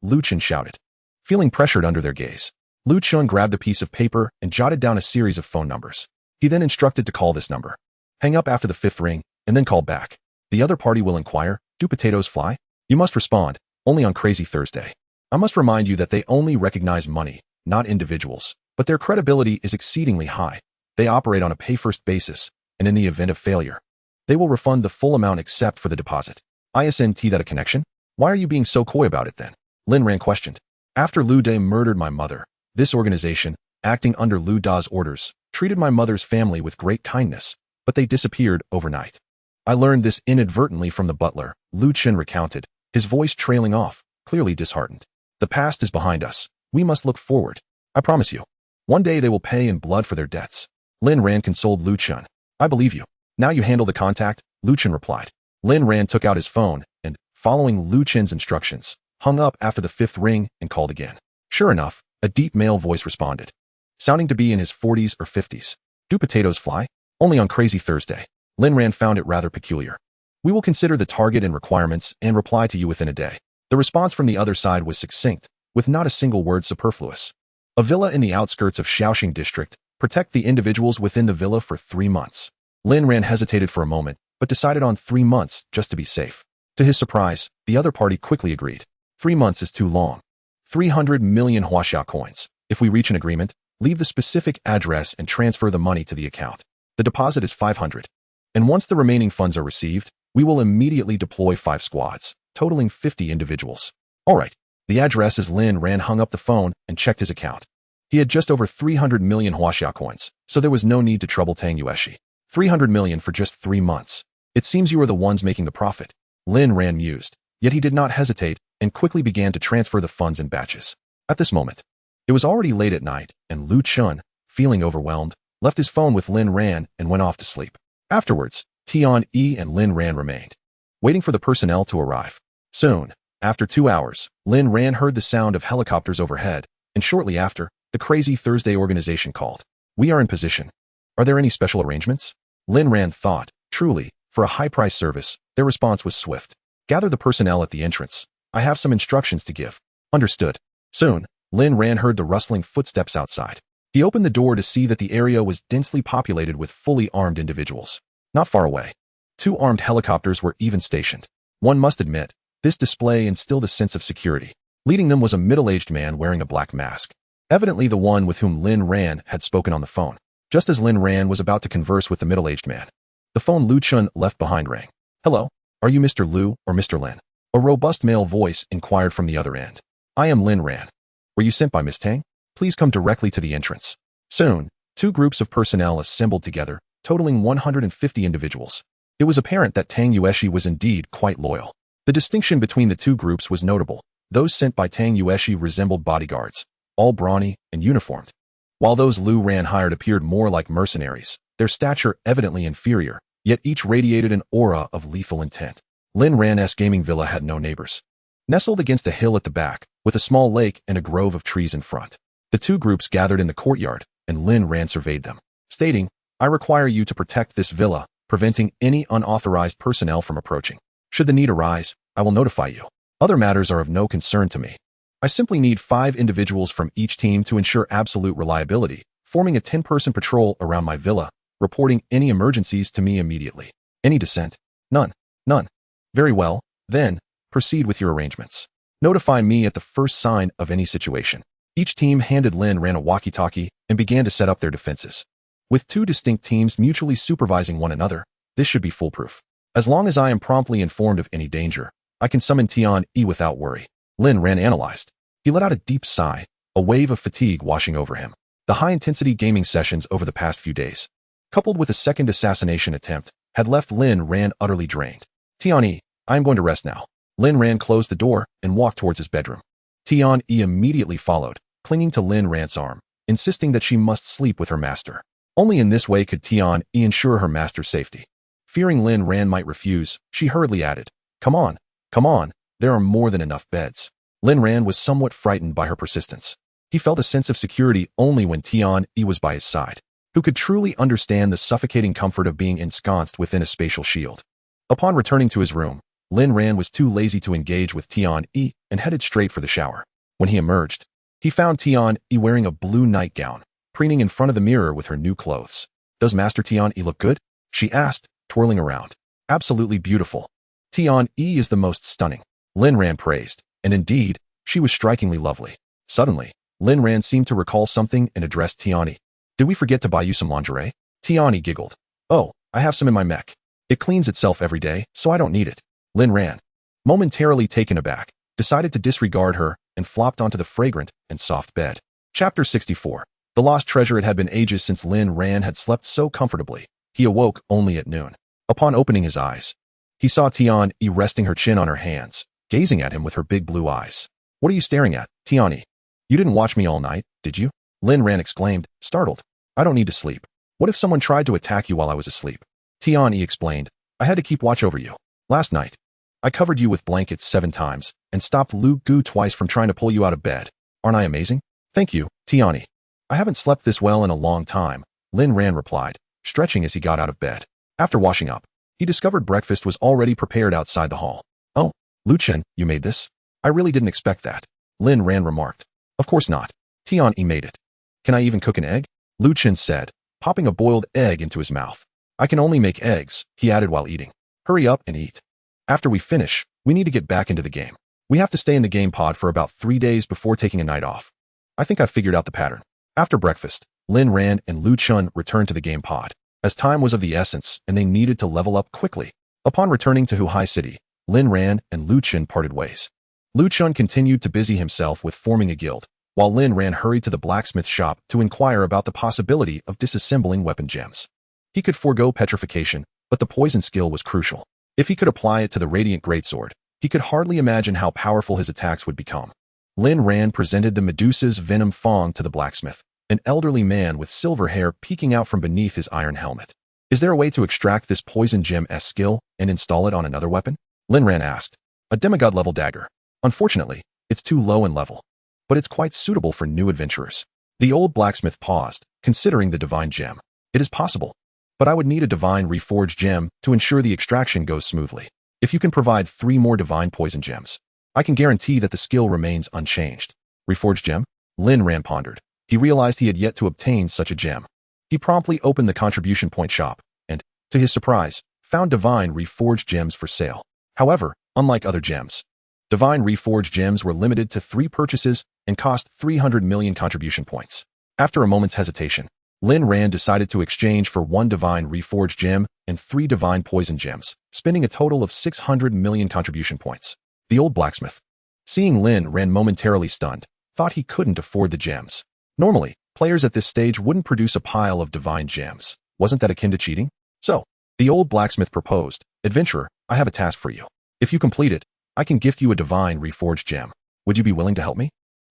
Lu Chun shouted. Feeling pressured under their gaze, Lu Chun grabbed a piece of paper and jotted down a series of phone numbers. He then instructed to call this number. Hang up after the 5th ring, and then call back. The other party will inquire, do potatoes fly? You must respond, only on Crazy Thursday. I must remind you that they only recognize money, not individuals, but their credibility is exceedingly high. They operate on a pay-first basis, and in the event of failure, They will refund the full amount except for the deposit. Isn't that a connection? Why are you being so coy about it then? Lin Ran questioned. After Lu De murdered my mother, this organization, acting under Lu Da's orders, treated my mother's family with great kindness, but they disappeared overnight. I learned this inadvertently from the butler, Lu Chen recounted, his voice trailing off, clearly disheartened. The past is behind us. We must look forward. I promise you. One day they will pay in blood for their debts. Lin Ran consoled Lu Chen. I believe you. Now you handle the contact, Lu Chen replied. Lin Ran took out his phone and, following Lu Chen's instructions, hung up after the 5th ring and called again. Sure enough, a deep male voice responded, sounding to be in his 40s or 50s. Do potatoes fly? Only on Crazy Thursday. Lin Ran found it rather peculiar. We will consider the target and requirements and reply to you within a day. The response from the other side was succinct, with not a single word superfluous. A villa in the outskirts of Shaoxing district. Protect the individuals within the villa for 3 months. Lin Ran hesitated for a moment, but decided on 3 months just to be safe. To his surprise, the other party quickly agreed. 3 months is too long. 300 million Huaxiao coins. If we reach an agreement, leave the specific address and transfer the money to the account. The deposit is 500. And once the remaining funds are received, we will immediately deploy 5 squads, totaling 50 individuals. All right. The address is Lin Ran hung up the phone and checked his account. He had just over 300 million Huaxiao coins, so there was no need to trouble Tang Yueshi. 300 million for just 3 months. It seems you are the ones making the profit. Lin Ran mused, yet he did not hesitate and quickly began to transfer the funds in batches. At this moment, it was already late at night, and Lu Chun, feeling overwhelmed, left his phone with Lin Ran and went off to sleep. Afterwards, Tian Yi and Lin Ran remained, waiting for the personnel to arrive. Soon, after 2 hours, Lin Ran heard the sound of helicopters overhead, and shortly after, the Crazy Thursday organization called. We are in position. Are there any special arrangements? Lin Ran thought. Truly, for a high-price service, their response was swift. Gather the personnel at the entrance. I have some instructions to give. Understood. Soon, Lin Ran heard the rustling footsteps outside. He opened the door to see that the area was densely populated with fully armed individuals. Not far away, 2 armed helicopters were even stationed. One must admit, this display instilled a sense of security. Leading them was a middle-aged man wearing a black mask. Evidently the one with whom Lin Ran had spoken on the phone. Just as Lin Ran was about to converse with the middle-aged man, the phone Lu Chun left behind rang. Hello, are you Mr. Lu or Mr. Lin? A robust male voice inquired from the other end. I am Lin Ran. Were you sent by Miss Tang? Please come directly to the entrance. Soon, 2 groups of personnel assembled together, totaling 150 individuals. It was apparent that Tang Yueshi was indeed quite loyal. The distinction between the 2 groups was notable. Those sent by Tang Yueshi resembled bodyguards, all brawny and uniformed, while those Lu Ran hired appeared more like mercenaries, their stature evidently inferior, yet each radiated an aura of lethal intent. Lin Ran's gaming villa had no neighbors. Nestled against a hill at the back, with a small lake and a grove of trees in front, the 2 groups gathered in the courtyard, and Lin Ran surveyed them, stating, I require you to protect this villa, preventing any unauthorized personnel from approaching. Should the need arise, I will notify you. Other matters are of no concern to me. I simply need 5 individuals from each team to ensure absolute reliability, forming a 10-person patrol around my villa, reporting any emergencies to me immediately. Any dissent? None. None. Very well, then, proceed with your arrangements. Notify me at the first sign of any situation. Each team handed Lin Ran a walkie-talkie and began to set up their defenses. With 2 distinct teams mutually supervising one another, this should be foolproof. As long as I am promptly informed of any danger, I can summon Tian Yi without worry. Lin Ran analyzed. He let out a deep sigh, a wave of fatigue washing over him. The high-intensity gaming sessions over the past few days, coupled with a second assassination attempt, had left Lin Ran utterly drained. Tian Yi, I am going to rest now. Lin Ran closed the door and walked towards his bedroom. Tian Yi immediately followed, clinging to Lin Ran's arm, insisting that she must sleep with her master. Only in this way could Tian Yi ensure her master's safety. Fearing Lin Ran might refuse, she hurriedly added, Come on, there are more than enough beds. Lin Ran was somewhat frightened by her persistence. He felt a sense of security only when Tian Yi was by his side, who could truly understand the suffocating comfort of being ensconced within a spatial shield. Upon returning to his room, Lin Ran was too lazy to engage with Tian Yi and headed straight for the shower. When he emerged, he found Tian Yi wearing a blue nightgown, preening in front of the mirror with her new clothes. Does Master Tian Yi look good? She asked, twirling around. Absolutely beautiful. Tian Yi is the most stunning. Lin Ran praised, and indeed, she was strikingly lovely. Suddenly, Lin Ran seemed to recall something and addressed Tian Yi. Did we forget to buy you some lingerie? Tian Yi giggled. Oh, I have some in my mech. It cleans itself every day, so I don't need it. Lin Ran, momentarily taken aback, decided to disregard her and flopped onto the fragrant and soft bed. Chapter 64. The lost treasure. It had been ages since Lin Ran had slept so comfortably. He awoke only at noon. Upon opening his eyes, he saw Tian-yi resting her chin on her hands, gazing at him with her big blue eyes. What are you staring at, Tian-yi? You didn't watch me all night, did you? Lin Ran exclaimed, startled. I don't need to sleep. What if someone tried to attack you while I was asleep? Tian-yi explained. I had to keep watch over you. Last night, I covered you with blankets 7 times and stopped Lu Gu twice from trying to pull you out of bed. Aren't I amazing? Thank you, Tian-yi. I haven't slept this well in a long time, Lin Ran replied, stretching as he got out of bed. After washing up, he discovered breakfast was already prepared outside the hall. Oh, Lu Chen, you made this? I really didn't expect that, Lin Ran remarked. Of course not. Tian-yi made it. Can I even cook an egg? Lu Chen said, popping a boiled egg into his mouth. I can only make eggs, he added while eating. Hurry up and eat. After we finish, we need to get back into the game. We have to stay in the game pod for about 3 days before taking a night off. I think I've figured out the pattern. After breakfast, Lin Ran and Lu Chun returned to the game pod, as time was of the essence and they needed to level up quickly. Upon returning to Huhai City, Lin Ran and Lu Chun parted ways. Lu Chun continued to busy himself with forming a guild, while Lin Ran hurried to the blacksmith shop to inquire about the possibility of disassembling weapon gems. He could forego petrification, but the poison skill was crucial. If he could apply it to the radiant greatsword, he could hardly imagine how powerful his attacks would become. Lin Ran presented the Medusa's venom fang to the blacksmith, an elderly man with silver hair peeking out from beneath his iron helmet. Is there a way to extract this poison gem-s skill and install it on another weapon? Lin Ran asked. A demigod-level dagger. Unfortunately, it's too low in level, but it's quite suitable for new adventurers. The old blacksmith paused, considering the divine gem. It is possible, but I would need a divine reforged gem to ensure the extraction goes smoothly. If you can provide 3 more divine poison gems, I can guarantee that the skill remains unchanged. Reforged gem? Lin Ran pondered. He realized he had yet to obtain such a gem. He promptly opened the contribution point shop and, to his surprise, found divine reforged gems for sale. However, unlike other gems, divine reforged gems were limited to 3 purchases and cost 300 million contribution points. After a moment's hesitation, Lin Ran decided to exchange for 1 divine reforged gem and 3 divine poison gems, spending a total of 600 million contribution points. The old blacksmith, seeing Lin Ran momentarily stunned, thought he couldn't afford the gems. Normally, players at this stage wouldn't produce a pile of divine gems. Wasn't that akin to cheating? So, the old blacksmith proposed, Adventurer, I have a task for you. If you complete it, I can gift you a divine reforged gem. Would you be willing to help me?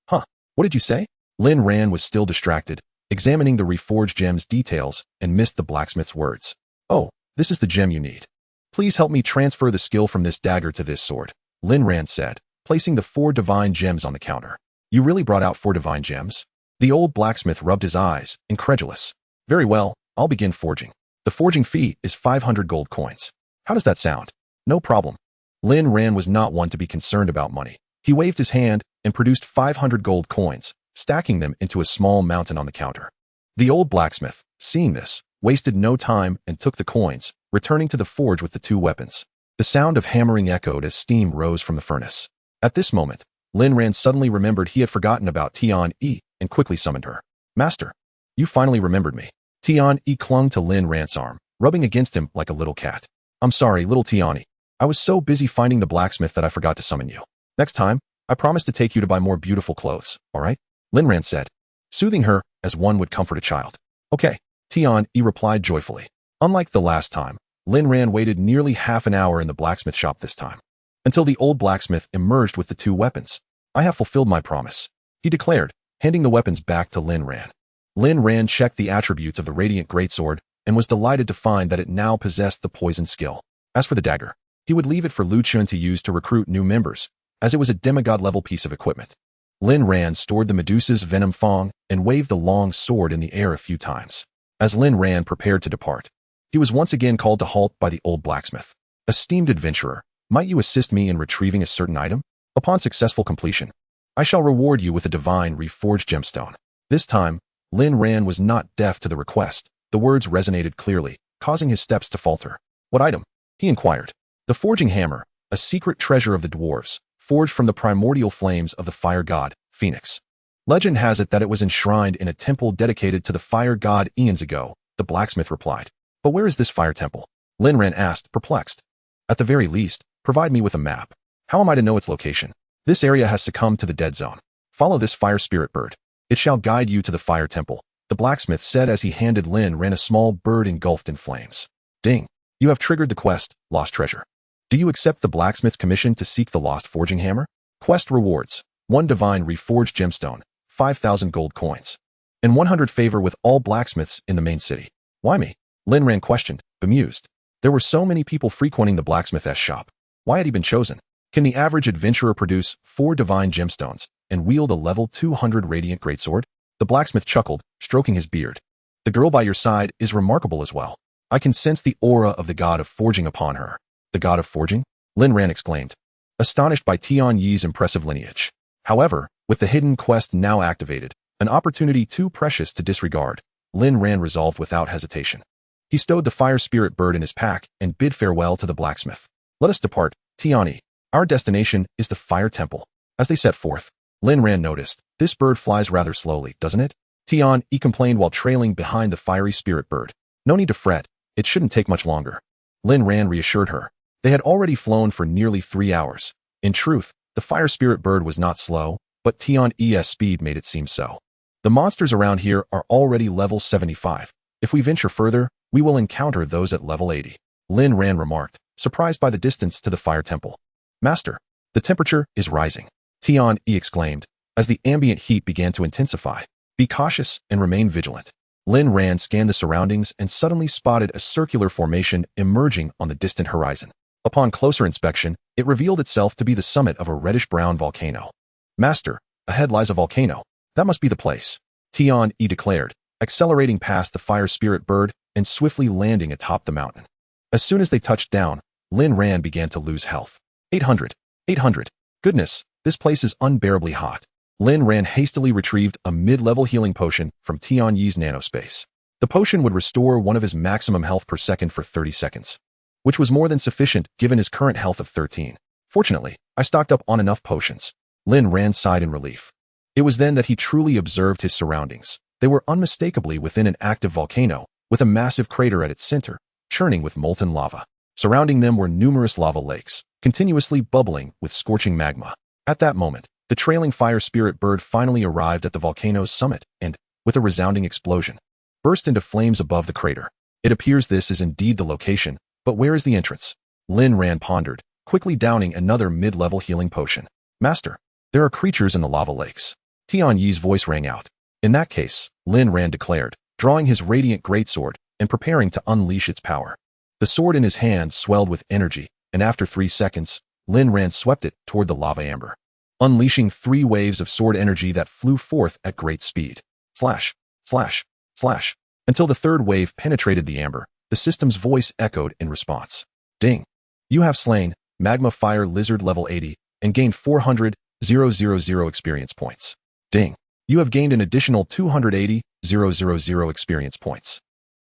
Huh, what did you say? Lin Ran was still distracted, examining the reforged gem's details and missed the blacksmith's words. Oh, this is the gem you need. Please help me transfer the skill from this dagger to this sword, Lin Ran said, placing the 4 divine gems on the counter. You really brought out 4 divine gems? The old blacksmith rubbed his eyes, incredulous. Very well, I'll begin forging. The forging fee is 500 gold coins. How does that sound? No problem. Lin Ran was not one to be concerned about money. He waved his hand and produced 500 gold coins, stacking them into a small mountain on the counter. The old blacksmith, seeing this, wasted no time and took the coins, returning to the forge with the 2 weapons. The sound of hammering echoed as steam rose from the furnace. At this moment, Lin Ran suddenly remembered he had forgotten about Tian-yi and quickly summoned her. Master, you finally remembered me. Tian-yi clung to Lin Ran's arm, rubbing against him like a little cat. I'm sorry, little Tian-yi. I was so busy finding the blacksmith that I forgot to summon you. Next time, I promise to take you to buy more beautiful clothes, all right? Lin Ran said, soothing her as one would comfort a child. Okay, Tian-yi replied joyfully. Unlike the last time, Lin Ran waited nearly half an hour in the blacksmith shop this time, until the old blacksmith emerged with the 2 weapons. I have fulfilled my promise, he declared, handing the weapons back to Lin Ran. Lin Ran checked the attributes of the radiant greatsword and was delighted to find that it now possessed the poison skill. As for the dagger, he would leave it for Lu Chun to use to recruit new members, as it was a demigod-level piece of equipment. Lin Ran stored the Medusa's venom fang and waved the long sword in the air a few times. As Lin Ran prepared to depart, he was once again called to halt by the old blacksmith. Esteemed adventurer, might you assist me in retrieving a certain item? Upon successful completion, I shall reward you with a divine reforged gemstone. This time, Lin Ran was not deaf to the request. The words resonated clearly, causing his steps to falter. What item? He inquired. The forging hammer, a secret treasure of the dwarves, forged from the primordial flames of the fire god, Phoenix. Legend has it that it was enshrined in a temple dedicated to the fire god eons ago, the blacksmith replied. But where is this fire temple? Lin Ran asked, perplexed. At the very least, provide me with a map. How am I to know its location? This area has succumbed to the dead zone. Follow this fire spirit bird. It shall guide you to the fire temple, the blacksmith said as he handed Lin Ran a small bird engulfed in flames. Ding. You have triggered the quest, Lost Treasure. Do you accept the blacksmith's commission to seek the lost forging hammer? Quest rewards: 1 divine reforged gemstone, 5,000 gold coins, and 100 favor with all blacksmiths in the main city. Why me? Lin Ran questioned, bemused. There were so many people frequenting the blacksmith's shop. Why had he been chosen? Can the average adventurer produce 4 divine gemstones and wield a level 200 radiant greatsword? The blacksmith chuckled, stroking his beard. The girl by your side is remarkable as well. I can sense the aura of the god of forging upon her. The god of forging? Lin Ran exclaimed, astonished by Tian Yi's impressive lineage. However, with the hidden quest now activated, an opportunity too precious to disregard, Lin Ran resolved without hesitation. He stowed the fire spirit bird in his pack and bid farewell to the blacksmith. Let us depart, Tian Yi. Our destination is the fire temple. As they set forth, Lin Ran noticed, this bird flies rather slowly, doesn't it? Tian Yi complained while trailing behind the fiery spirit bird. No need to fret, it shouldn't take much longer. Lin Ran reassured her. They had already flown for nearly 3 hours. In truth, the fire spirit bird was not slow, but Tian Yi's speed made it seem so. The monsters around here are already level 75. If we venture further, we will encounter those at level 80. Lin Ran remarked, surprised by the distance to the fire temple. Master, the temperature is rising. Tian Yi exclaimed, as the ambient heat began to intensify. Be cautious and remain vigilant. Lin Ran scanned the surroundings and suddenly spotted a circular formation emerging on the distant horizon. Upon closer inspection, it revealed itself to be the summit of a reddish-brown volcano. Master, ahead lies a volcano. That must be the place, Tian Yi declared, accelerating past the fire spirit bird and swiftly landing atop the mountain. As soon as they touched down, Lin Ran began to lose health. 800. 800. Goodness, this place is unbearably hot. Lin Ran hastily retrieved a mid-level healing potion from Tian Yi's nanospace. The potion would restore one of his maximum health per second for 30 seconds, which was more than sufficient given his current health of 13. Fortunately, I stocked up on enough potions. Lin Ran sighed in relief. It was then that he truly observed his surroundings. They were unmistakably within an active volcano, with a massive crater at its center, churning with molten lava. Surrounding them were numerous lava lakes, continuously bubbling with scorching magma. At that moment, the trailing fire spirit bird finally arrived at the volcano's summit and, with a resounding explosion, burst into flames above the crater. It appears this is indeed the location, but where is the entrance? Lin Ran pondered, quickly downing another mid-level healing potion. Master, there are creatures in the lava lakes. Tian Yi's voice rang out. In that case, Lin Ran declared, drawing his radiant greatsword and preparing to unleash its power. The sword in his hand swelled with energy, and after 3 seconds, Lin Ran swept it toward the lava amber, unleashing 3 waves of sword energy that flew forth at great speed. Flash, flash, flash, until the 3rd wave penetrated the amber. The system's voice echoed in response. Ding. You have slain Magma Fire Lizard level 80 and gained 400,000 experience points. Ding. You have gained an additional 280,000 experience points.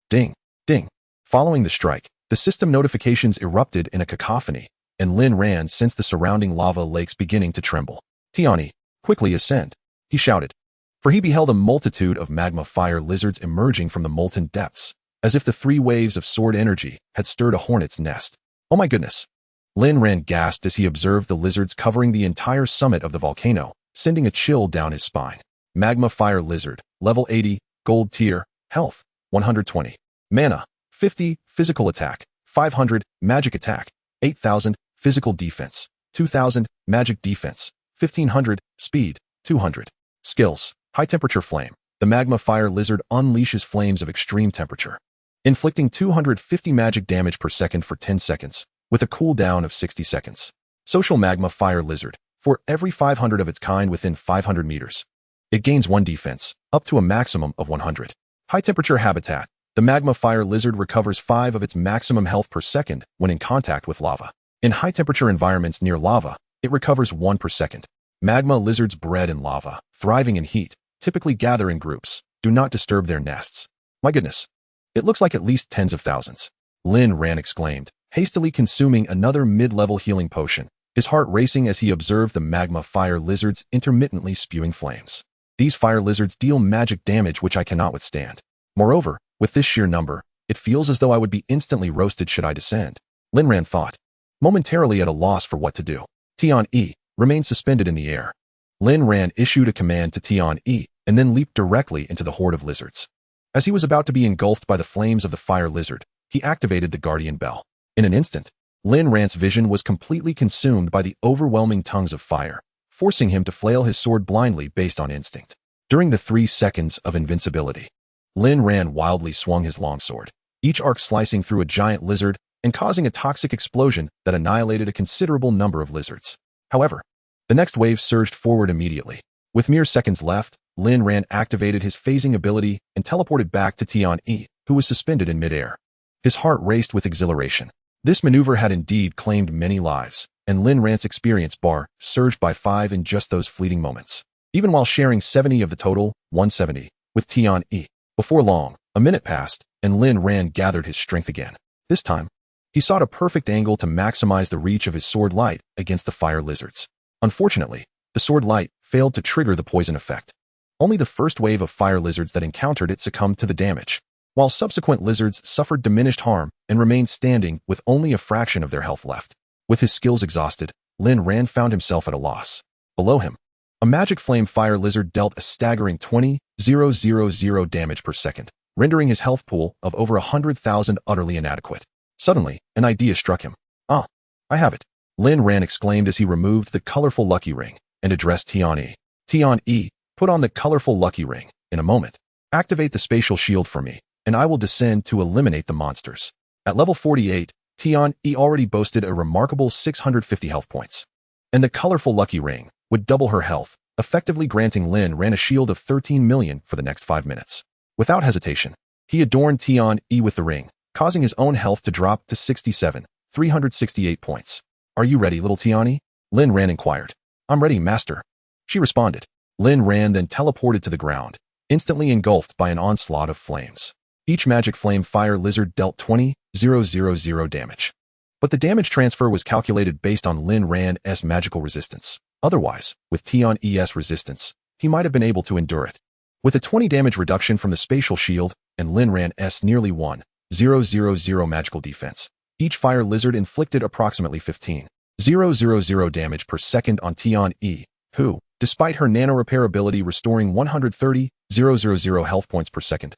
Ding. Ding. Following the strike, the system notifications erupted in a cacophony, and Lin Ran sensed the surrounding lava lakes beginning to tremble. Tian Yi, quickly ascend, he shouted, for he beheld a multitude of magma fire lizards emerging from the molten depths, as if the 3 waves of sword energy had stirred a hornet's nest. Oh my goodness! Lin Ran gasped as he observed the lizards covering the entire summit of the volcano, sending a chill down his spine. Magma Fire Lizard, level 80, gold tier, health, 120. Mana, 50, physical attack, 500, magic attack, 8,000, physical defense, 2,000, magic defense, 1,500, speed, 200. Skills, high temperature flame. The Magma Fire Lizard unleashes flames of extreme temperature, inflicting 250 magic damage per second for 10 seconds, with a cooldown of 60 seconds. Social Magma Fire Lizard, for every 500 of its kind within 500 meters. It gains 1 defense, up to a maximum of 100. High temperature habitat. The Magma Fire Lizard recovers 5 of its maximum health per second when in contact with lava. In high temperature environments near lava, it recovers 1 per second. Magma lizards bred in lava, thriving in heat, typically gather in groups. Do not disturb their nests. My goodness. It looks like at least tens of thousands. Lin Ran exclaimed, hastily consuming another mid-level healing potion, his heart racing as he observed the Magma Fire Lizards intermittently spewing flames. These fire lizards deal magic damage which I cannot withstand. Moreover, with this sheer number, It feels as though I would be instantly roasted should I descend. Lin Ran thought, momentarily at a loss for what to do. Tian-E remained suspended in the air. Lin Ran issued a command to Tian-E and then leaped directly into the horde of lizards. As he was about to be engulfed by the flames of the fire lizard, he activated the guardian bell. In an instant, Lin Ran's vision was completely consumed by the overwhelming tongues of fire, forcing him to flail his sword blindly based on instinct. During the 3 seconds of invincibility, Lin Ran wildly swung his longsword, each arc slicing through a giant lizard and causing a toxic explosion that annihilated a considerable number of lizards. However, the next wave surged forward immediately. With mere seconds left, Lin Ran activated his phasing ability and teleported back to Tian-E, who was suspended in midair. His heart raced with exhilaration. This maneuver had indeed claimed many lives, and Lin Ran's experience bar surged by 5 in just those fleeting moments. Even while sharing 70 of the total, 170, with Tian-E. Before long, a minute passed, and Lin Ran gathered his strength again. This time, he sought a perfect angle to maximize the reach of his sword light against the fire lizards. Unfortunately, the sword light failed to trigger the poison effect. Only the first wave of fire lizards that encountered it succumbed to the damage, while subsequent lizards suffered diminished harm and remained standing with only a fraction of their health left. With his skills exhausted, Lin Ran found himself at a loss. Below him, a magic flame fire lizard dealt a staggering 20,000 damage per second, rendering his health pool of over 100,000 utterly inadequate. Suddenly, an idea struck him. "Ah, I have it," Lin Ran exclaimed as he removed the colorful lucky ring and addressed Tian-E. "Tian-E, put on the colorful lucky ring in a moment. Activate the spatial shield for me, and I will descend to eliminate the monsters." At level 48, Tian-E already boasted a remarkable 650 health points. And the colorful lucky ring would double her health, effectively granting Lin Ran a shield of 13 million for the next 5 minutes. Without hesitation, he adorned Tian-E with the ring, causing his own health to drop to 67,368 points. "Are you ready, little Tian-E?" Lin Ran inquired. "I'm ready, master," she responded. Lin Ran then teleported to the ground, instantly engulfed by an onslaught of flames. Each magic flame fire lizard dealt 20,000 damage. But the damage transfer was calculated based on Lin Ran's magical resistance. Otherwise, with Tian-E's resistance, he might have been able to endure it. With a 20 damage reduction from the spatial shield and Lin Ran's nearly 1,000 magical defense, each fire lizard inflicted approximately 15,000 damage per second on Tian-E, who, despite her nano-repair ability restoring 130,000 health points per second,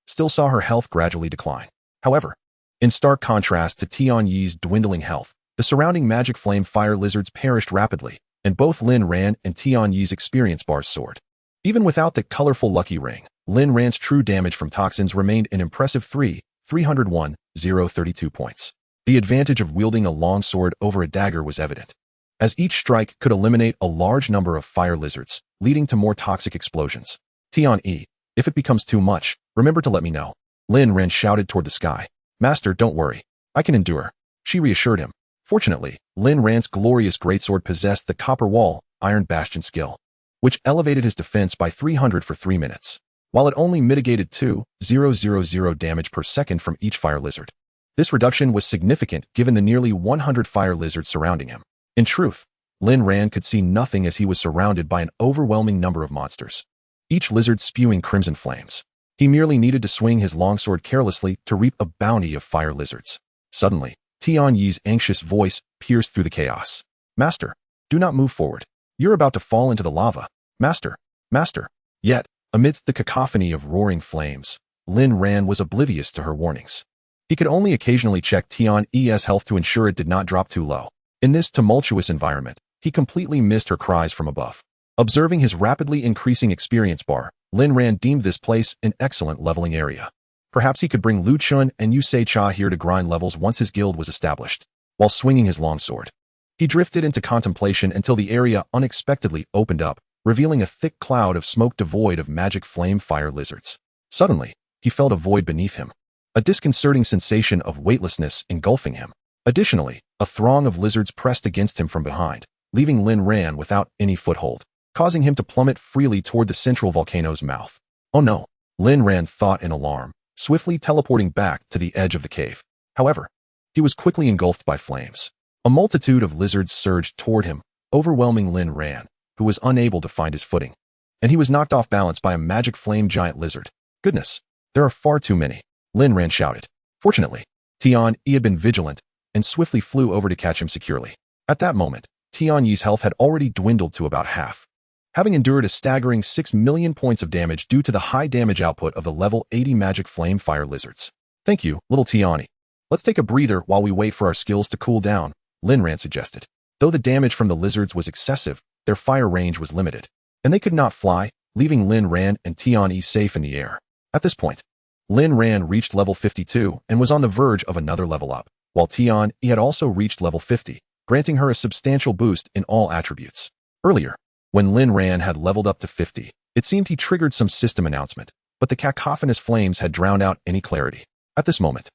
still saw her health gradually decline. However, in stark contrast to Tian-Yi's dwindling health, the surrounding magic flame fire lizards perished rapidly, and both Lin Ran and Tian-Yi's experience bars soared. Even without the colorful lucky ring, Lin Ran's true damage from toxins remained an impressive 301,032 points. The advantage of wielding a long sword over a dagger was evident, as each strike could eliminate a large number of fire lizards, leading to more toxic explosions. "Tian-E, if it becomes too much, remember to let me know," Lin Ran shouted toward the sky. "Master, don't worry. I can endure," she reassured him. Fortunately, Lin Ran's glorious greatsword possessed the Copper Wall, Iron Bastion skill, which elevated his defense by 300 for 3 minutes, while it only mitigated 2,000 damage per second from each fire lizard. This reduction was significant given the nearly 100 fire lizards surrounding him. In truth, Lin Ran could see nothing as he was surrounded by an overwhelming number of monsters, each lizard spewing crimson flames. He merely needed to swing his longsword carelessly to reap a bounty of fire lizards. Suddenly, Tian-Yi's anxious voice pierced through the chaos. "Master, do not move forward. You're about to fall into the lava. Master, master." Yet, amidst the cacophony of roaring flames, Lin Ran was oblivious to her warnings. He could only occasionally check Tian-Yi's health to ensure it did not drop too low. In this tumultuous environment, he completely missed her cries from above. Observing his rapidly increasing experience bar, Lin Ran deemed this place an excellent leveling area. Perhaps he could bring Lu Chun and Yusei Cha here to grind levels once his guild was established. While swinging his longsword, he drifted into contemplation until the area unexpectedly opened up, revealing a thick cloud of smoke devoid of magic flame fire lizards. Suddenly, he felt a void beneath him, a disconcerting sensation of weightlessness engulfing him. Additionally, a throng of lizards pressed against him from behind, leaving Lin Ran without any foothold, causing him to plummet freely toward the central volcano's mouth. "Oh no," Lin Ran thought in alarm, swiftly teleporting back to the edge of the cave. However, he was quickly engulfed by flames. A multitude of lizards surged toward him, overwhelming Lin Ran, who was unable to find his footing. And he was knocked off balance by a magic flame giant lizard. Goodness, there are far too many. Lin Ran shouted. Fortunately, Tian-Yi had been vigilant and swiftly flew over to catch him securely. At that moment, Tian-Yi's health had already dwindled to about half. Having endured a staggering 6 million points of damage due to the high damage output of the level 80 magic flame fire lizards. Thank you, little Tian-Yi. Let's take a breather while we wait for our skills to cool down, Lin Ran suggested. Though the damage from the lizards was excessive, their fire range was limited, and they could not fly, leaving Lin Ran and Tian-Yi safe in the air. At this point, Lin Ran reached level 52 and was on the verge of another level up, while Tian-Yi had also reached level 50, granting her a substantial boost in all attributes. Earlier, when Lin Ran had leveled up to 50, it seemed he triggered some system announcement, but the cacophonous flames had drowned out any clarity. At this moment,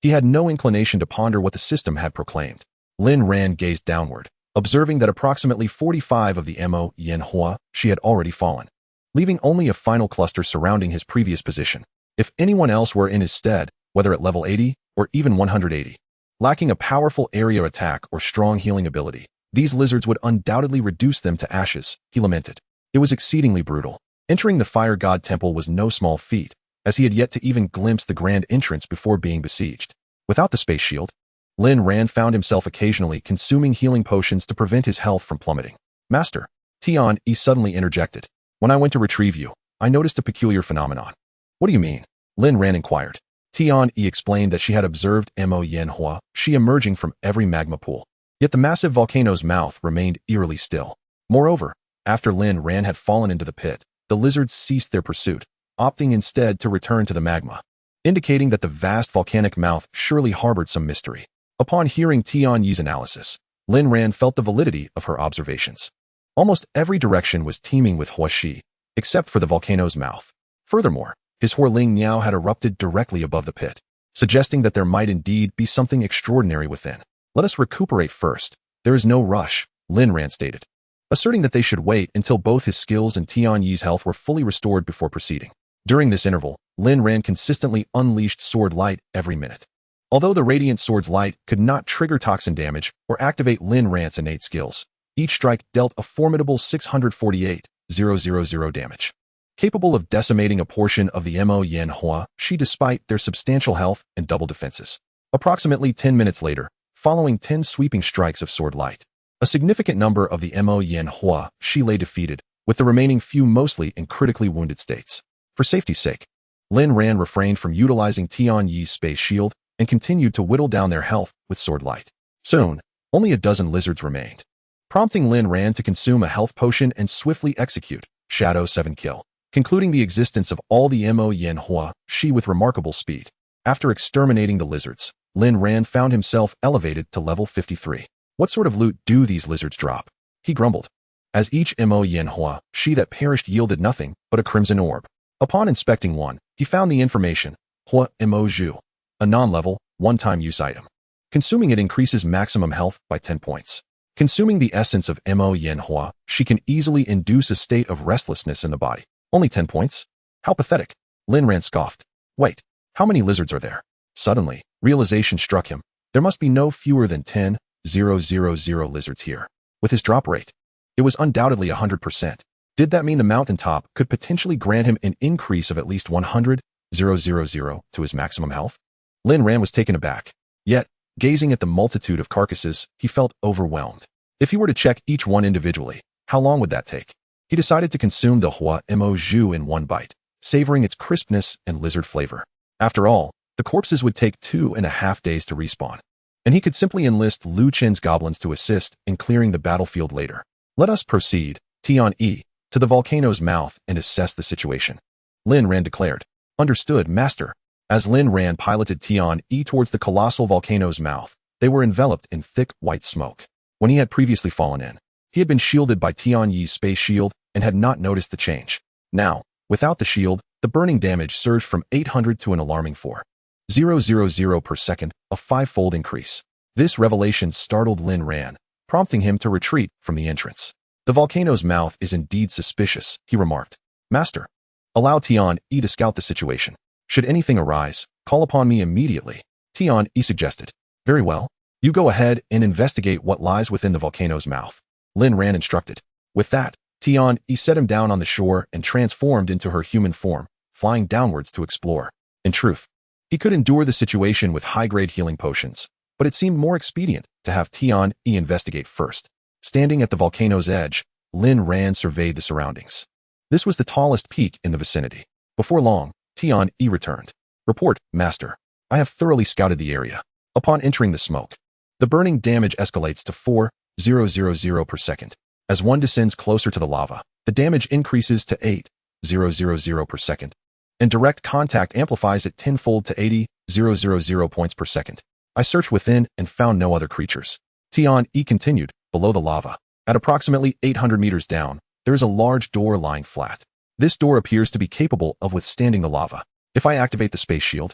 he had no inclination to ponder what the system had proclaimed. Lin Ran gazed downward, observing that approximately 45 of the Mo Yen Hua she had already fallen, leaving only a final cluster surrounding his previous position. If anyone else were in his stead, whether at level 80 or even 180, lacking a powerful area attack or strong healing ability, these lizards would undoubtedly reduce them to ashes, he lamented. It was exceedingly brutal. Entering the Fire God Temple was no small feat, as he had yet to even glimpse the grand entrance before being besieged. Without the space shield, Lin Ran found himself occasionally consuming healing potions to prevent his health from plummeting. Master, Tian-Yi suddenly interjected. When I went to retrieve you, I noticed a peculiar phenomenon. What do you mean? Lin Ran inquired. Tian-Yi explained that she had observed Mo Yen Hua she emerging from every magma pool. Yet the massive volcano's mouth remained eerily still. Moreover, after Lin Ran had fallen into the pit, the lizards ceased their pursuit, opting instead to return to the magma, indicating that the vast volcanic mouth surely harbored some mystery. Upon hearing Tian-Yi's analysis, Lin Ran felt the validity of her observations. Almost every direction was teeming with Huashi, except for the volcano's mouth. Furthermore, his Huarling Miao had erupted directly above the pit, suggesting that there might indeed be something extraordinary within. Let us recuperate first. There is no rush, Lin Ran stated, asserting that they should wait until both his skills and Tian-Yi's health were fully restored before proceeding. During this interval, Lin Ran consistently unleashed Sword Light every minute. Although the Radiant Sword's light could not trigger toxin damage or activate Lin Ran's innate skills, each strike dealt a formidable 648,000 damage. Capable of decimating a portion of the Mo Yen Hua she despite their substantial health and double defenses. Approximately 10 minutes later, following 10 sweeping strikes of Sword Light, a significant number of the Mo Yen Hua she lay defeated, with the remaining few mostly in critically wounded states. For safety's sake, Lin Ran refrained from utilizing Tian-Yi's space shield and continued to whittle down their health with Sword Light. Soon, only a dozen lizards remained, prompting Lin Ran to consume a health potion and swiftly execute Shadow 7 Kill, concluding the existence of all the Mo Yen Hua she with remarkable speed. After exterminating the lizards, Lin Ran found himself elevated to level 53. What sort of loot do these lizards drop? He grumbled, as each Mo Yen Hua she that perished yielded nothing but a crimson orb. Upon inspecting one, he found the information, Hua Mo Zhu, a non-level, one-time use item. Consuming it increases maximum health by 10 points. Consuming the essence of Mo Yen Hua, she can easily induce a state of restlessness in the body. Only 10 points? How pathetic. Lin Ran scoffed. Wait, how many lizards are there? Suddenly, realization struck him. There must be no fewer than 10,000 lizards here. With his drop rate, it was undoubtedly 100%. Did that mean the mountaintop could potentially grant him an increase of at least 100,000 to his maximum health? Lin Ran was taken aback. Yet, gazing at the multitude of carcasses, he felt overwhelmed. If he were to check each one individually, how long would that take? He decided to consume the Hua Mo Zhu in one bite, savoring its crispness and lizard flavor. After all, the corpses would take 2.5 days to respawn, and he could simply enlist Lu Chen's goblins to assist in clearing the battlefield later. Let us proceed, Tian-Yi, to the volcano's mouth and assess the situation, Lin Ran declared. Understood, master. As Lin Ran piloted Tian-Yi towards the colossal volcano's mouth, they were enveloped in thick white smoke. When he had previously fallen in, he had been shielded by Tian-Yi's space shield and had not noticed the change. Now, without the shield, the burning damage surged from 800 to an alarming 4,000 per second, a 5-fold increase. This revelation startled Lin Ran, prompting him to retreat from the entrance. The volcano's mouth is indeed suspicious, he remarked. Master, allow Tian-Yi to scout the situation. Should anything arise, call upon me immediately, Tian-Yi suggested. Very well. You go ahead and investigate what lies within the volcano's mouth, Lin Ran instructed. With that, Tian-Yi set him down on the shore and transformed into her human form, flying downwards to explore. In truth, He could endure the situation with high-grade healing potions, but it seemed more expedient to have Tian-E investigate first. Standing at the volcano's edge, Lin Ran surveyed the surroundings. This was the tallest peak in the vicinity. Before long, Tian-E returned. Report, Master. I have thoroughly scouted the area. Upon entering the smoke, the burning damage escalates to 4,000 per second. As one descends closer to the lava, the damage increases to 8,000 per second, and direct contact amplifies it tenfold to 80,000 points per second. I searched within and found no other creatures. Tian-E continued, below the lava. At approximately 800 meters down, there is a large door lying flat. This door appears to be capable of withstanding the lava. If I activate the space shield,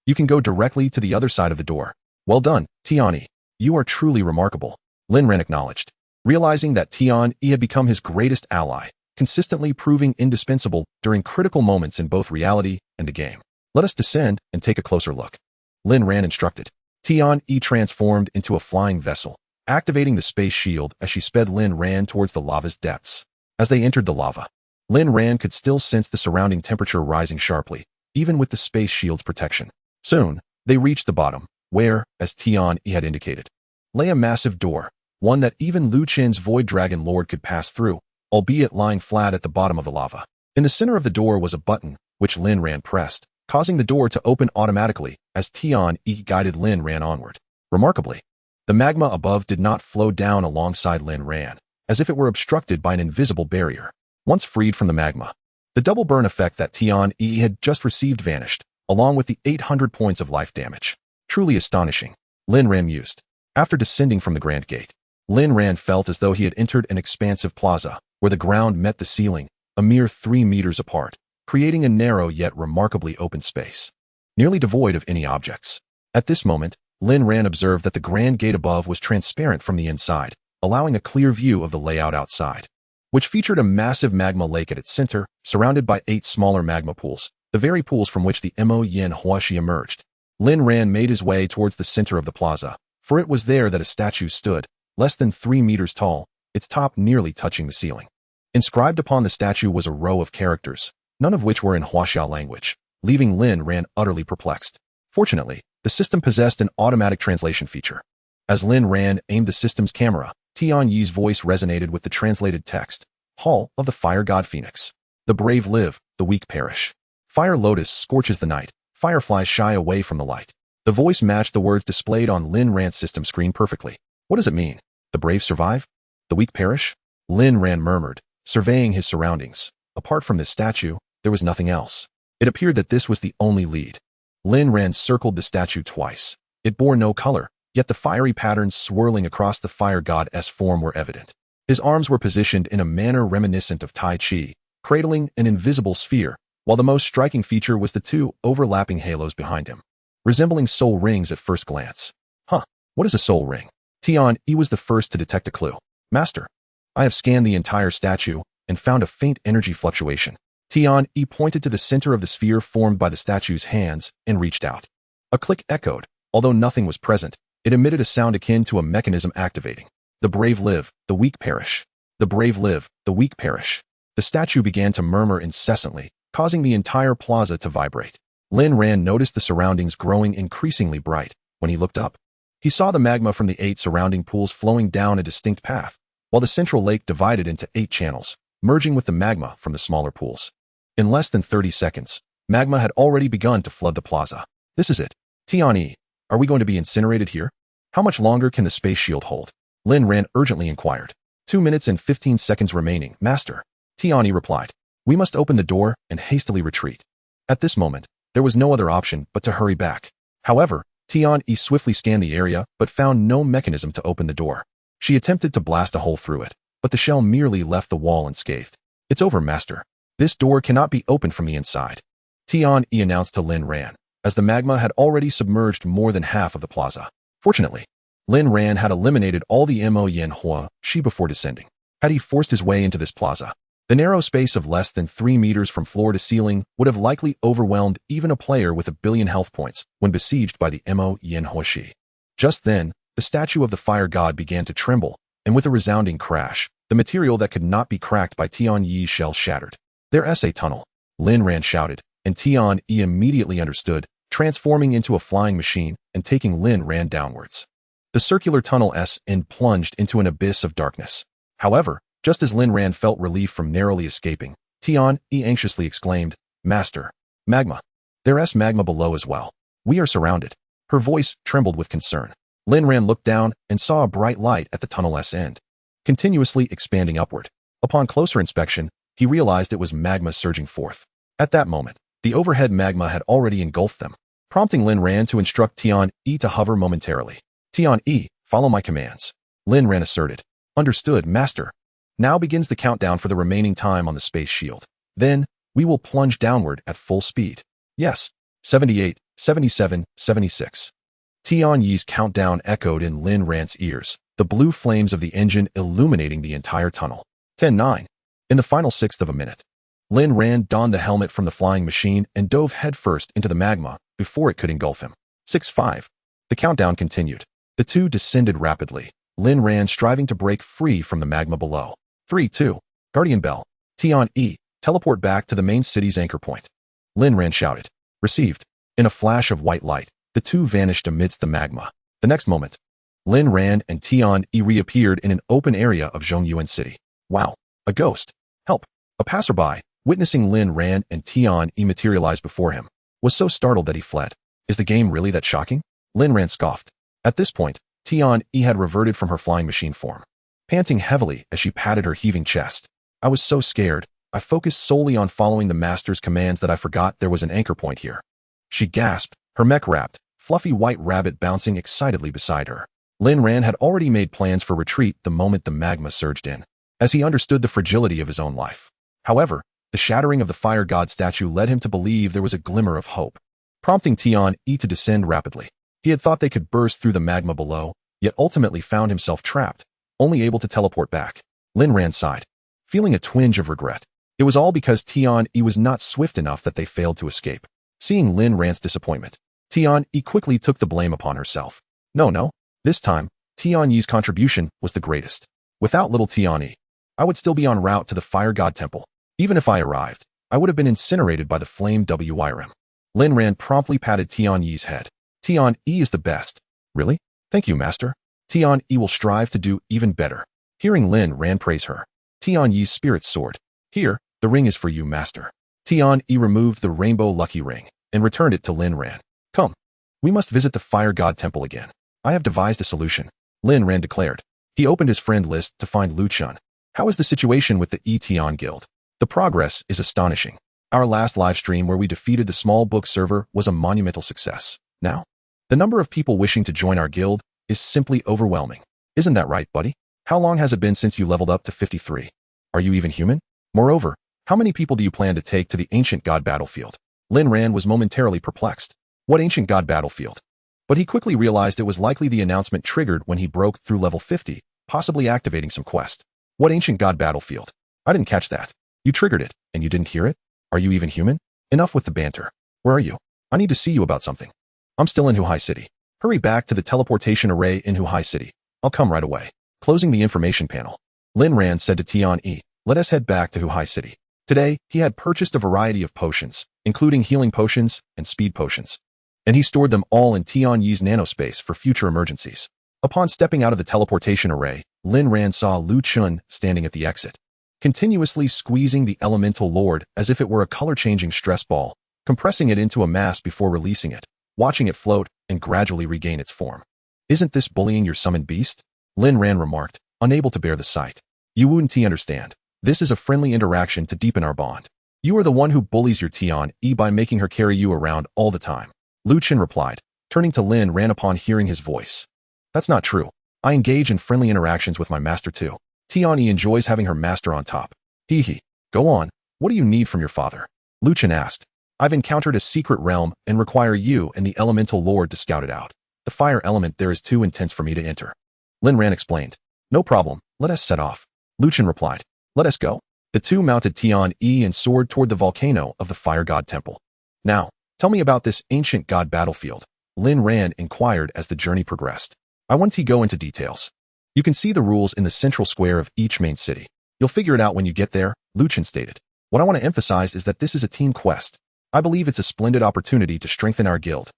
you can go directly to the other side of the door. Well done, Tian-E. You are truly remarkable, Lin Ran acknowledged. Realizing that Tian-E had become his greatest ally, consistently proving indispensable during critical moments in both reality and the game. Let us descend and take a closer look, Lin Ran instructed. Tian-E transformed into a flying vessel, activating the space shield as she sped Lin Ran towards the lava's depths. As they entered the lava, Lin Ran could still sense the surrounding temperature rising sharply, even with the space shield's protection. Soon, they reached the bottom, where, as Tian-E had indicated, lay a massive door, one that even Lu Chen's Void Dragon Lord could pass through, albeit lying flat at the bottom of the lava. In the center of the door was a button, which Lin Ran pressed, causing the door to open automatically as Tian-E guided Lin Ran onward. Remarkably, the magma above did not flow down alongside Lin Ran, as if it were obstructed by an invisible barrier. Once freed from the magma, the double burn effect that Tian-E had just received vanished, along with the 800 points of life damage. Truly astonishing, Lin Ran mused. After descending from the Grand Gate, Lin Ran felt as though he had entered an expansive plaza, where the ground met the ceiling, a mere 3 meters apart, creating a narrow yet remarkably open space, nearly devoid of any objects. At this moment, Lin Ran observed that the Grand Gate above was transparent from the inside, allowing a clear view of the layout outside, which featured a massive magma lake at its center, surrounded by 8 smaller magma pools, the very pools from which the Mo Yin Huaxi emerged. Lin Ran made his way towards the center of the plaza, for it was there that a statue stood, less than 3 meters tall, its top nearly touching the ceiling. Inscribed upon the statue was a row of characters, none of which were in Huaxia language, leaving Lin Ran utterly perplexed. Fortunately, the system possessed an automatic translation feature. As Lin Ran aimed the system's camera, Tian-Yi's voice resonated with the translated text. Hall of the Fire God Phoenix. The brave live, the weak perish. Fire lotus scorches the night, fireflies shy away from the light. The voice matched the words displayed on Lin Ran's system screen perfectly. What does it mean? The brave survive? The weak perish? Lin Ran murmured, surveying his surroundings. Apart from this statue, there was nothing else. It appeared that this was the only lead. Lin Ran circled the statue twice. It bore no color, yet the fiery patterns swirling across the fire god's form were evident. His arms were positioned in a manner reminiscent of Tai Chi, cradling an invisible sphere, while the most striking feature was the 2 overlapping halos behind him, resembling soul rings at first glance. What is a soul ring? Tian-E was the first to detect a clue. Master, I have scanned the entire statue and found a faint energy fluctuation. Tian-E pointed to the center of the sphere formed by the statue's hands and reached out. A click echoed. Although nothing was present, it emitted a sound akin to a mechanism activating. The brave live, the weak perish. The brave live, the weak perish. The statue began to murmur incessantly, causing the entire plaza to vibrate. Lin Ran noticed the surroundings growing increasingly bright. When he looked up, he saw the magma from the 8 surrounding pools flowing down a distinct path, while the central lake divided into 8 channels, merging with the magma from the smaller pools. In less than 30 seconds, magma had already begun to flood the plaza. This is it. Tian-E, are we going to be incinerated here? How much longer can the space shield hold? Lin Ran urgently inquired. 2 minutes and 15 seconds remaining, Master. Tian-E replied. We must open the door and hastily retreat. At this moment, there was no other option but to hurry back. However, Tian-E swiftly scanned the area but found no mechanism to open the door. She attempted to blast a hole through it, but the shell merely left the wall unscathed. It's over, Master. This door cannot be opened from the inside. Tian-E announced to Lin Ran, as the magma had already submerged more than half of the plaza. Fortunately, Lin Ran had eliminated all the Mo Yin Huaxi before descending. Had he forced his way into this plaza, the narrow space of less than 3 meters from floor to ceiling would have likely overwhelmed even a player with 1 billion health points when besieged by the Mo Yin Huaxi. Just then, the statue of the fire god began to tremble, and with a resounding crash, the material that could not be cracked by Tian-Yi's shell shattered. There's a tunnel, Lin Ran shouted, and Tian-E immediately understood, transforming into a flying machine and taking Lin Ran downwards. The circular tunnel S plunged into an abyss of darkness. However, just as Lin Ran felt relief from narrowly escaping, Tian-E anxiously exclaimed, "Master, magma. There's magma below as well. We are surrounded." Her voice trembled with concern. Lin Ran looked down and saw a bright light at the tunnel's end, continuously expanding upward. Upon closer inspection, he realized it was magma surging forth. At that moment, the overhead magma had already engulfed them, prompting Lin Ran to instruct Tian-E to hover momentarily. "Tian-E, follow my commands," Lin Ran asserted. "Understood, Master. Now begins the countdown for the remaining time on the space shield. Then, we will plunge downward at full speed." "Yes." 78, 77, 76. Tian-Yi's countdown echoed in Lin Ran's ears, the blue flames of the engine illuminating the entire tunnel. 10-9. In the final sixth of a minute, Lin Ran donned the helmet from the flying machine and dove headfirst into the magma before it could engulf him. 6-5. The countdown continued. The two descended rapidly, Lin Ran striving to break free from the magma below. 3-2. Guardian Bell. Tian-E, teleport back to the main city's anchor point. Lin Ran shouted. Received. In a flash of white light, the two vanished amidst the magma. The next moment, Lin Ran and Tian-E reappeared in an open area of Zhongyuan City. "Wow, a ghost. Help." A passerby, witnessing Lin Ran and Tian-E materialize before him, was so startled that he fled. "Is the game really that shocking?" Lin Ran scoffed. At this point, Tian-E had reverted from her flying machine form, panting heavily as she patted her heaving chest. "I was so scared, I focused solely on following the master's commands that I forgot there was an anchor point here." She gasped, her mech wrapped, fluffy white rabbit bouncing excitedly beside her. Lin Ran had already made plans for retreat the moment the magma surged in, as he understood the fragility of his own life. However, the shattering of the fire god statue led him to believe there was a glimmer of hope, prompting Tian-E to descend rapidly. He had thought they could burst through the magma below, yet ultimately found himself trapped, only able to teleport back. Lin Ran sighed, feeling a twinge of regret. It was all because Tian-E was not swift enough that they failed to escape. Seeing Lin Ran's disappointment, Tian-E quickly took the blame upon herself. No. This time, Tian-Yi's contribution was the greatest. Without little Tian-E, I would still be en route to the Fire God Temple. Even if I arrived, I would have been incinerated by the flame WIRM. Lin Ran promptly patted Tian-Yi's head. "Tian-E is the best." "Really? Thank you, Master. Tian-E will strive to do even better." Hearing Lin Ran praise her, Tian-Yi's spirits soared. "Here, the ring is for you, Master." Tian-E removed the rainbow lucky ring and returned it to Lin Ran. "Come, we must visit the Fire God Temple again. I have devised a solution," Lin Ran declared. He opened his friend list to find Lu Chun. "How is the situation with the Tian Guild?" "The progress is astonishing. Our last live stream where we defeated the small book server was a monumental success. Now, the number of people wishing to join our guild is simply overwhelming. Isn't that right, buddy? How long has it been since you leveled up to 53? Are you even human? Moreover, how many people do you plan to take to the ancient god battlefield?" Lin Ran was momentarily perplexed. What ancient god battlefield? But he quickly realized it was likely the announcement triggered when he broke through level 50, possibly activating some quest. "What ancient god battlefield? I didn't catch that. You triggered it, and you didn't hear it? Are you even human? Enough with the banter. Where are you? I need to see you about something." "I'm still in Huhai City. Hurry back to the teleportation array in Huhai City. I'll come right away." Closing the information panel, Lin Ran said to Tian-E, "Let us head back to Huhai City." Today, he had purchased a variety of potions, including healing potions and speed potions, and he stored them all in Tian-Yi's nanospace for future emergencies. Upon stepping out of the teleportation array, Lin Ran saw Lu Chun standing at the exit, continuously squeezing the elemental lord as if it were a color-changing stress ball, compressing it into a mass before releasing it, watching it float and gradually regain its form. "Isn't this bullying your summoned beast?" Lin Ran remarked, unable to bear the sight. "You wouldn't understand. This is a friendly interaction to deepen our bond. You are the one who bullies your Tian-E by making her carry you around all the time." Lu Chun replied, turning to Lin Ran upon hearing his voice. "That's not true. I engage in friendly interactions with my master too. Tian-E enjoys having her master on top." "Hee. Go on. What do you need from your father?" Lu Chun asked. "I've encountered a secret realm and require you and the elemental lord to scout it out. The fire element there is too intense for me to enter." Lin Ran explained. "No problem. Let us set off." Lu Chun replied. "Let us go." The two mounted Tian-E and soared toward the volcano of the Fire God Temple. "Now, tell me about this ancient god battlefield," Lin Ran inquired as the journey progressed. "I want to go into details. You can see the rules in the central square of each main city. You'll figure it out when you get there," Lu Chun stated. "What I want to emphasize is that this is a team quest. I believe it's a splendid opportunity to strengthen our guild.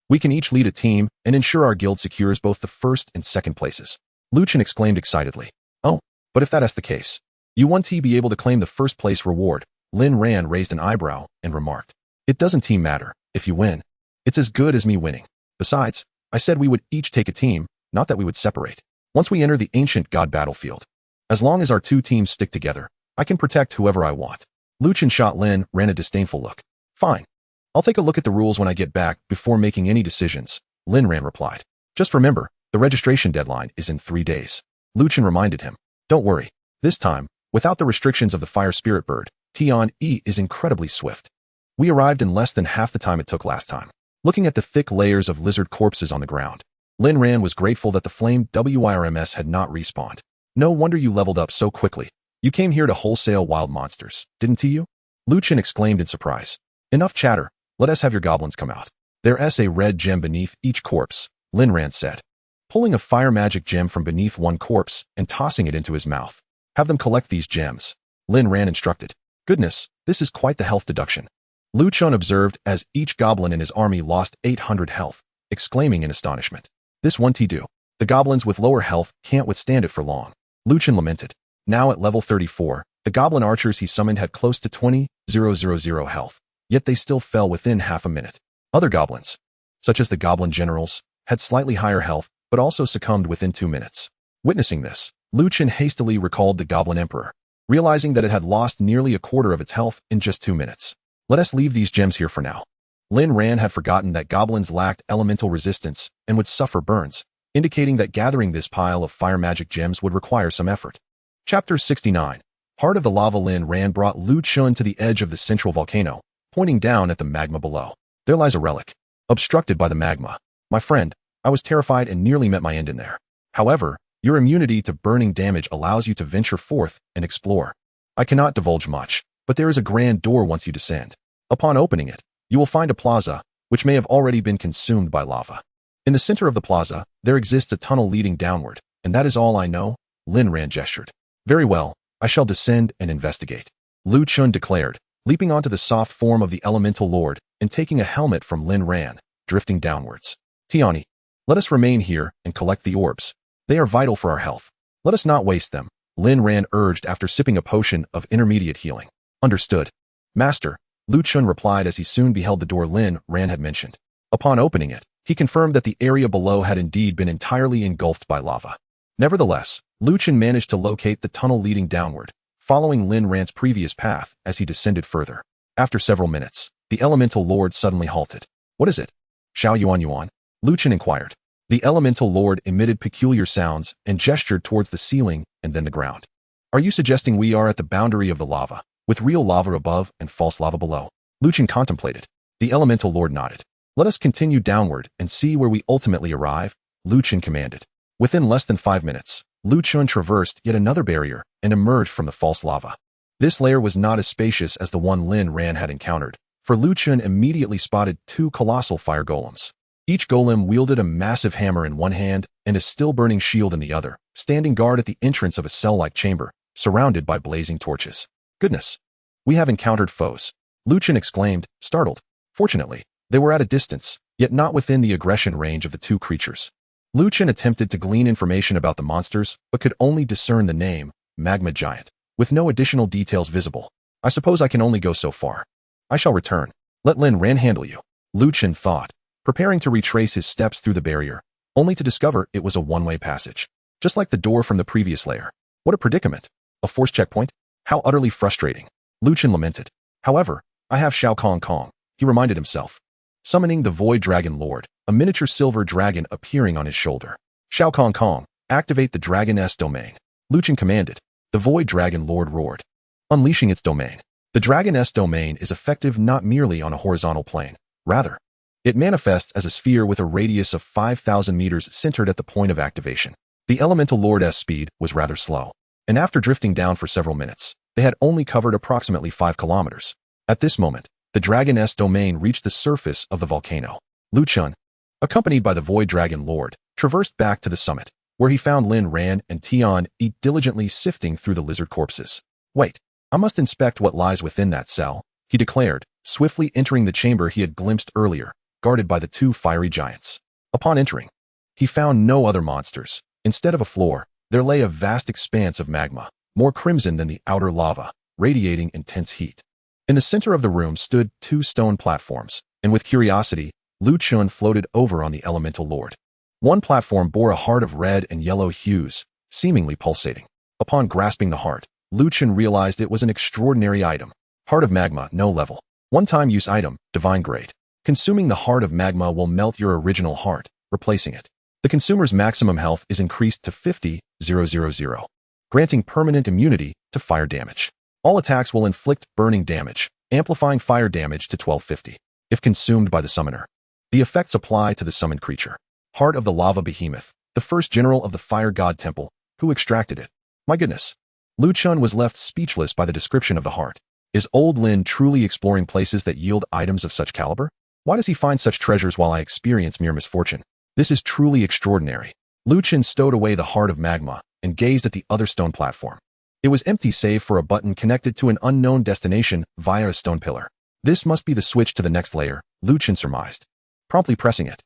We can each lead a team and ensure our guild secures both the first and second places. Lin Ran exclaimed excitedly. Oh, but if that's the case, you won't be able to claim the first place reward. Lin Ran raised an eyebrow and remarked. It doesn't team matter. If you win, it's as good as me winning. Besides, I said we would each take a team, not that we would separate. Once we enter the ancient god battlefield, as long as our two teams stick together, I can protect whoever I want. Lin Ran shot Lin Ran a disdainful look. Fine. I'll take a look at the rules when I get back before making any decisions, Lin Ran replied. Just remember, the registration deadline is in 3 days. Lin Ran reminded him. Don't worry. This time, without the restrictions of the fire spirit bird, Tian-E is incredibly swift. We arrived in less than half the time it took last time. Looking at the thick layers of lizard corpses on the ground, Lin Ran was grateful that the flame WIRMS had not respawned. No wonder you leveled up so quickly. You came here to wholesale wild monsters, didn't you? Lin Ran exclaimed in surprise. Enough chatter. Let us have your goblins come out. There's a red gem beneath each corpse, Lin Ran said, pulling a fire magic gem from beneath one corpse and tossing it into his mouth. Have them collect these gems, Lin Ran instructed. Goodness, this is quite the health deduction. Lin Ran observed as each goblin in his army lost 800 health, exclaiming in astonishment. This won't do. The goblins with lower health can't withstand it for long. Lin Ran lamented. Now at level 34, the goblin archers he summoned had close to 20,000 health, yet they still fell within half a minute. Other goblins, such as the goblin generals, had slightly higher health, but also succumbed within 2 minutes. Witnessing this, Lin Ran hastily recalled the goblin emperor, realizing that it had lost nearly a quarter of its health in just 2 minutes. Let us leave these gems here for now. Lin Ran had forgotten that goblins lacked elemental resistance and would suffer burns, indicating that gathering this pile of fire magic gems would require some effort. Chapter 69. Heart of the Lava. Lin Ran brought Lin Ran to the edge of the central volcano, pointing down at the magma below. There lies a relic, obstructed by the magma. My friend, I was terrified and nearly met my end in there. However, your immunity to burning damage allows you to venture forth and explore. I cannot divulge much, but there is a grand door once you descend. Upon opening it, you will find a plaza, which may have already been consumed by lava. In the center of the plaza, there exists a tunnel leading downward, and that is all I know, Lin Ran gestured. Very well, I shall descend and investigate, Lin Ran declared, leaping onto the soft form of the elemental lord and taking a helmet from Lin Ran, drifting downwards. Tiani, let us remain here and collect the orbs. They are vital for our health. Let us not waste them, Lin Ran urged after sipping a potion of intermediate healing. Understood. Master, Lin Ran replied as he soon beheld the door Lin Ran had mentioned. Upon opening it, he confirmed that the area below had indeed been entirely engulfed by lava. Nevertheless, Lin Ran managed to locate the tunnel leading downward, following Lin Ran's previous path as he descended further. After several minutes, the elemental lord suddenly halted. What is it? Xiao Yuan? Lin Ran inquired. The elemental lord emitted peculiar sounds and gestured towards the ceiling and then the ground. Are you suggesting we are at the boundary of the lava, with real lava above and false lava below? Lin Ran contemplated. The elemental lord nodded. Let us continue downward and see where we ultimately arrive, Lin Ran commanded. Within less than 5 minutes, Lin Ran traversed yet another barrier and emerged from the false lava. This layer was not as spacious as the one Lin Ran had encountered, for Lin Ran immediately spotted 2 colossal fire golems. Each golem wielded a massive hammer in one hand and a still-burning shield in the other, standing guard at the entrance of a cell-like chamber, surrounded by blazing torches. Goodness! We have encountered foes, Lin Ran exclaimed, startled. Fortunately, they were at a distance, yet not within the aggression range of the 2 creatures. Lin Ran attempted to glean information about the monsters, but could only discern the name, Magma Giant, with no additional details visible. I suppose I can only go so far. I shall return. Let Lin Ran handle you, Lin Ran thought, preparing to retrace his steps through the barrier, only to discover it was a one-way passage. Just like the door from the previous layer. What a predicament. A force checkpoint? How utterly frustrating. Lin Ran lamented. However, I have Shao Kong, he reminded himself. Summoning the Void Dragon Lord, a miniature silver dragon appearing on his shoulder. Shao Kong, activate the Dragon-S domain. Lin Ran commanded. The Void Dragon Lord roared, unleashing its domain. The Dragon-S domain is effective not merely on a horizontal plane. Rather, it manifests as a sphere with a radius of 5,000 meters centered at the point of activation. The Elemental Lord's speed was rather slow, and after drifting down for several minutes, they had only covered approximately 5 kilometers. At this moment, the Dragon-S domain reached the surface of the volcano. Lin Ran, accompanied by the Void Dragon Lord, traversed back to the summit, where he found Lin Ran and Tian-E diligently sifting through the lizard corpses. Wait, I must inspect what lies within that cell, he declared, swiftly entering the chamber he had glimpsed earlier, guarded by the two fiery giants. Upon entering, he found no other monsters. Instead of a floor, there lay a vast expanse of magma, more crimson than the outer lava, radiating intense heat. In the center of the room stood two stone platforms, and with curiosity, Lu Chun floated over on the elemental lord. One platform bore a heart of red and yellow hues, seemingly pulsating. Upon grasping the heart, Lu Chun realized it was an extraordinary item. Heart of Magma, no level. One-time use item, divine grade. Consuming the heart of magma will melt your original heart, replacing it. The consumer's maximum health is increased to 50,000, granting permanent immunity to fire damage. All attacks will inflict burning damage, amplifying fire damage to 1250. If consumed by the summoner, the effects apply to the summoned creature. Heart of the Lava Behemoth, the first general of the Fire God Temple, who extracted it. My goodness. Lu Chun was left speechless by the description of the heart. Is old Lin truly exploring places that yield items of such caliber? Why does he find such treasures while I experience mere misfortune? This is truly extraordinary. Lu Chun stowed away the heart of magma and gazed at the other stone platform. It was empty save for a button connected to an unknown destination via a stone pillar. This must be the switch to the next layer, Lu Chun surmised. Promptly pressing it.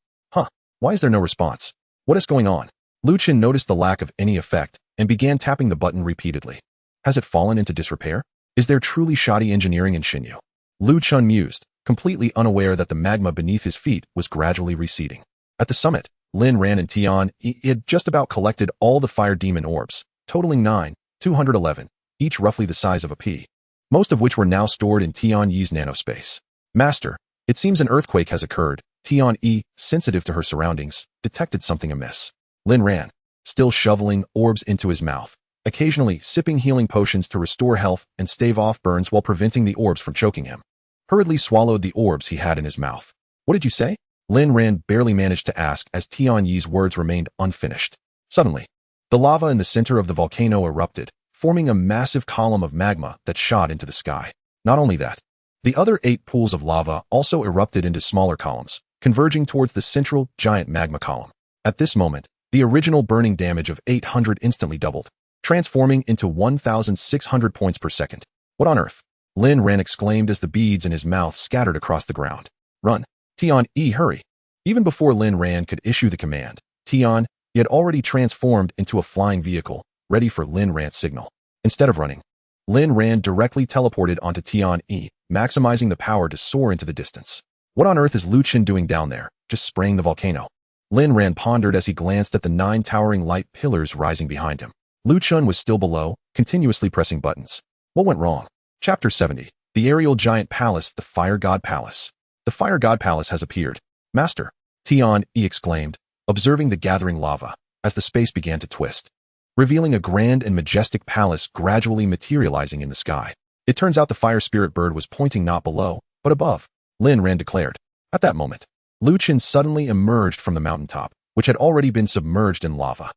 Why is there no response? What is going on? Lu Chun noticed the lack of any effect and began tapping the button repeatedly. Has it fallen into disrepair? Is there truly shoddy engineering in Xinyu? Lu Chun mused, completely unaware that the magma beneath his feet was gradually receding. At the summit, Lin Ran and Tian had just about collected all the fire demon orbs, totaling 9,211, each roughly the size of a pea, most of which were now stored in Tian Yi's nanospace. Master, it seems an earthquake has occurred. Tian Yi, sensitive to her surroundings, detected something amiss. Lin Ran, still shoveling orbs into his mouth, occasionally sipping healing potions to restore health and stave off burns while preventing the orbs from choking him, hurriedly swallowed the orbs he had in his mouth. What did you say? Lin Ran barely managed to ask as Tian Yi's words remained unfinished. Suddenly, the lava in the center of the volcano erupted, forming a massive column of magma that shot into the sky. Not only that, the other 8 pools of lava also erupted into smaller columns, converging towards the central giant magma column. At this moment, the original burning damage of 800 instantly doubled, transforming into 1,600 points per second. What on earth? Lin Ran exclaimed as the beads in his mouth scattered across the ground. Run. Tian Yi, hurry. Even before Lin Ran could issue the command, Tian Yi had already transformed into a flying vehicle, ready for Lin Ran's signal. Instead of running, Lin Ran directly teleported onto Tian Yi, maximizing the power to soar into the distance. What on earth is Lu Chun doing down there, just spraying the volcano? Lin Ran pondered as he glanced at the 9 towering light pillars rising behind him. Lu Chun was still below, continuously pressing buttons. What went wrong? Chapter 70. The Aerial Giant Palace, the Fire God Palace. The Fire God Palace has appeared. Master, Tian Yi exclaimed, observing the gathering lava, as the space began to twist, revealing a grand and majestic palace gradually materializing in the sky. It turns out the fire spirit bird was pointing not below, but above, Lin Ran declared. At that moment, Lu Chun suddenly emerged from the mountaintop, which had already been submerged in lava.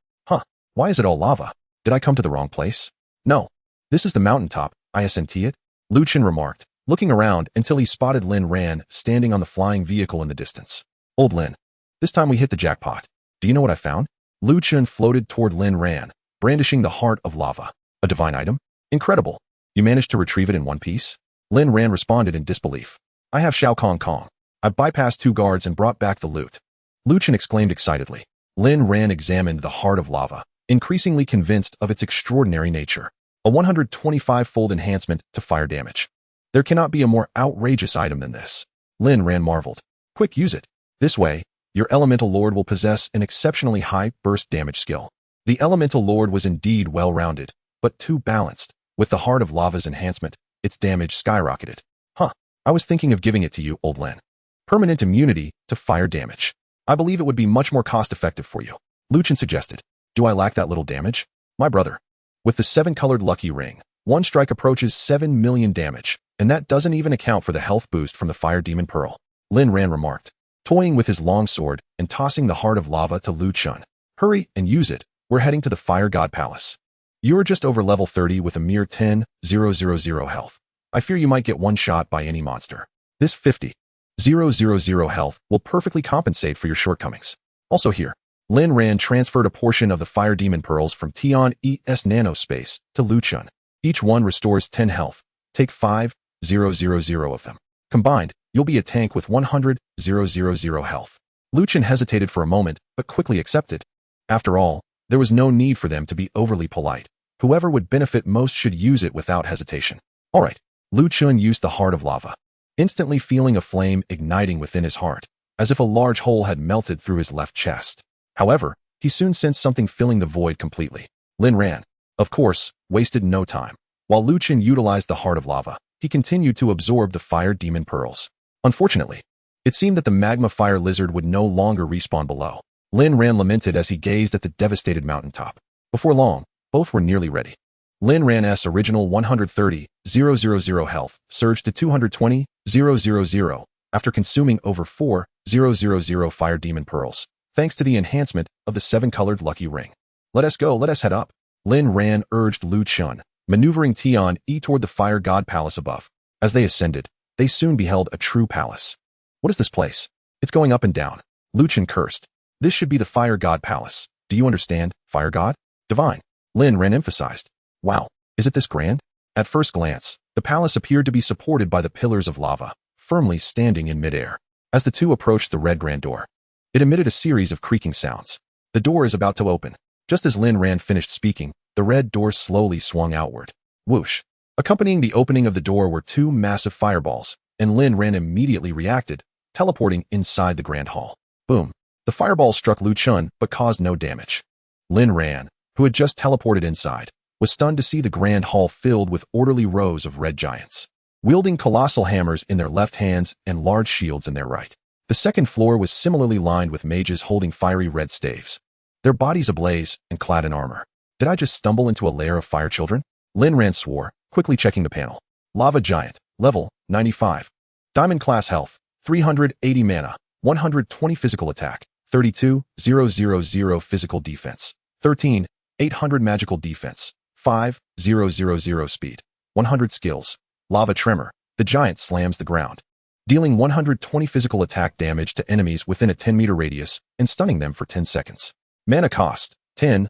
Why is it all lava? Did I come to the wrong place? No. This is the mountaintop, isn't it? Lu Chun remarked, looking around until he spotted Lin Ran standing on the flying vehicle in the distance. Old Lin, this time we hit the jackpot. Do you know what I found? Lu Chun floated toward Lin Ran, brandishing the heart of lava. A divine item? Incredible. You managed to retrieve it in one piece? Lin Ran responded in disbelief. I have Shao Kong Kong. I've bypassed 2 guards and brought back the loot. Lu Chun exclaimed excitedly. Lin Ran examined the heart of lava, increasingly convinced of its extraordinary nature. A 125-fold enhancement to fire damage. There cannot be a more outrageous item than this. Lin Ran marveled. Quick, use it. This way, your elemental lord will possess an exceptionally high burst damage skill. The elemental lord was indeed well-rounded, but too balanced. With the heart of lava's enhancement, its damage skyrocketed. I was thinking of giving it to you, old Lin. Permanent immunity to fire damage. I believe it would be much more cost-effective for you. Lu Chun suggested. Do I lack that little damage? My brother. With the 7-colored lucky ring, 1 strike approaches 7 million damage, and that doesn't even account for the health boost from the fire demon pearl. Lin Ran remarked, toying with his long sword and tossing the heart of lava to Lu Chun. Hurry and use it. We're heading to the Fire God Palace. You're just over level 30 with a mere 10,000 health. I fear you might get one-shot by any monster. This 50,000 health will perfectly compensate for your shortcomings. Also here, Lin Ran transferred a portion of the fire demon pearls from Tian Yi's nanospace to Lu Chun. Each one restores 10 health. Take 5,000 of them. Combined, you'll be a tank with 100,000 health. Lin Ran hesitated for a moment, but quickly accepted. After all, there was no need for them to be overly polite. Whoever would benefit most should use it without hesitation. Alright, Lin Ran used the Heart of Lava, instantly feeling a flame igniting within his heart, as if a large hole had melted through his left chest. However, he soon sensed something filling the void completely. Lin Ran, of course, wasted no time. While Lin Ran utilized the Heart of Lava, he continued to absorb the fire demon pearls. Unfortunately, it seemed that the magma fire lizard would no longer respawn below. Lin Ran lamented as he gazed at the devastated mountaintop. Before long, both were nearly ready. Lin Ran's original 130,000 health surged to 220,000 after consuming over 4,000 fire demon pearls, thanks to the enhancement of the 7-colored lucky ring. Let us go, let us head up. Lin Ran urged Lin Ran, maneuvering Tian toward the fire god palace above. As they ascended, they soon beheld a true palace. What is this place? It's going up and down. Lin Ran cursed. This should be the fire god palace. Do you understand, fire god? Divine. Lin Ran emphasized. Wow, is it this grand? At first glance, the palace appeared to be supported by the pillars of lava, firmly standing in midair. As the two approached the red grand door, it emitted a series of creaking sounds. The door is about to open. Just as Lin Ran finished speaking, the red door slowly swung outward. Whoosh. Accompanying the opening of the door were two massive fireballs, and Lin Ran immediately reacted, teleporting inside the grand hall. Boom. The fireball struck Lin Ran but caused no damage. Lin Ran, who had just teleported inside, was stunned to see the grand hall filled with orderly rows of red giants, wielding colossal hammers in their left hands and large shields in their right. The second floor was similarly lined with mages holding fiery red staves, their bodies ablaze and clad in armor. Did I just stumble into a lair of fire children? Lin Ran swore, quickly checking the panel. Lava Giant, level 95. Diamond class health, 380 mana, 120 physical attack, 32,000 physical defense, 13,800 magical defense, 5,000 speed, 100 skills. Lava Tremor. The giant slams the ground, dealing 120 physical attack damage to enemies within a 10-meter radius and stunning them for 10 seconds. Mana cost, 10,000.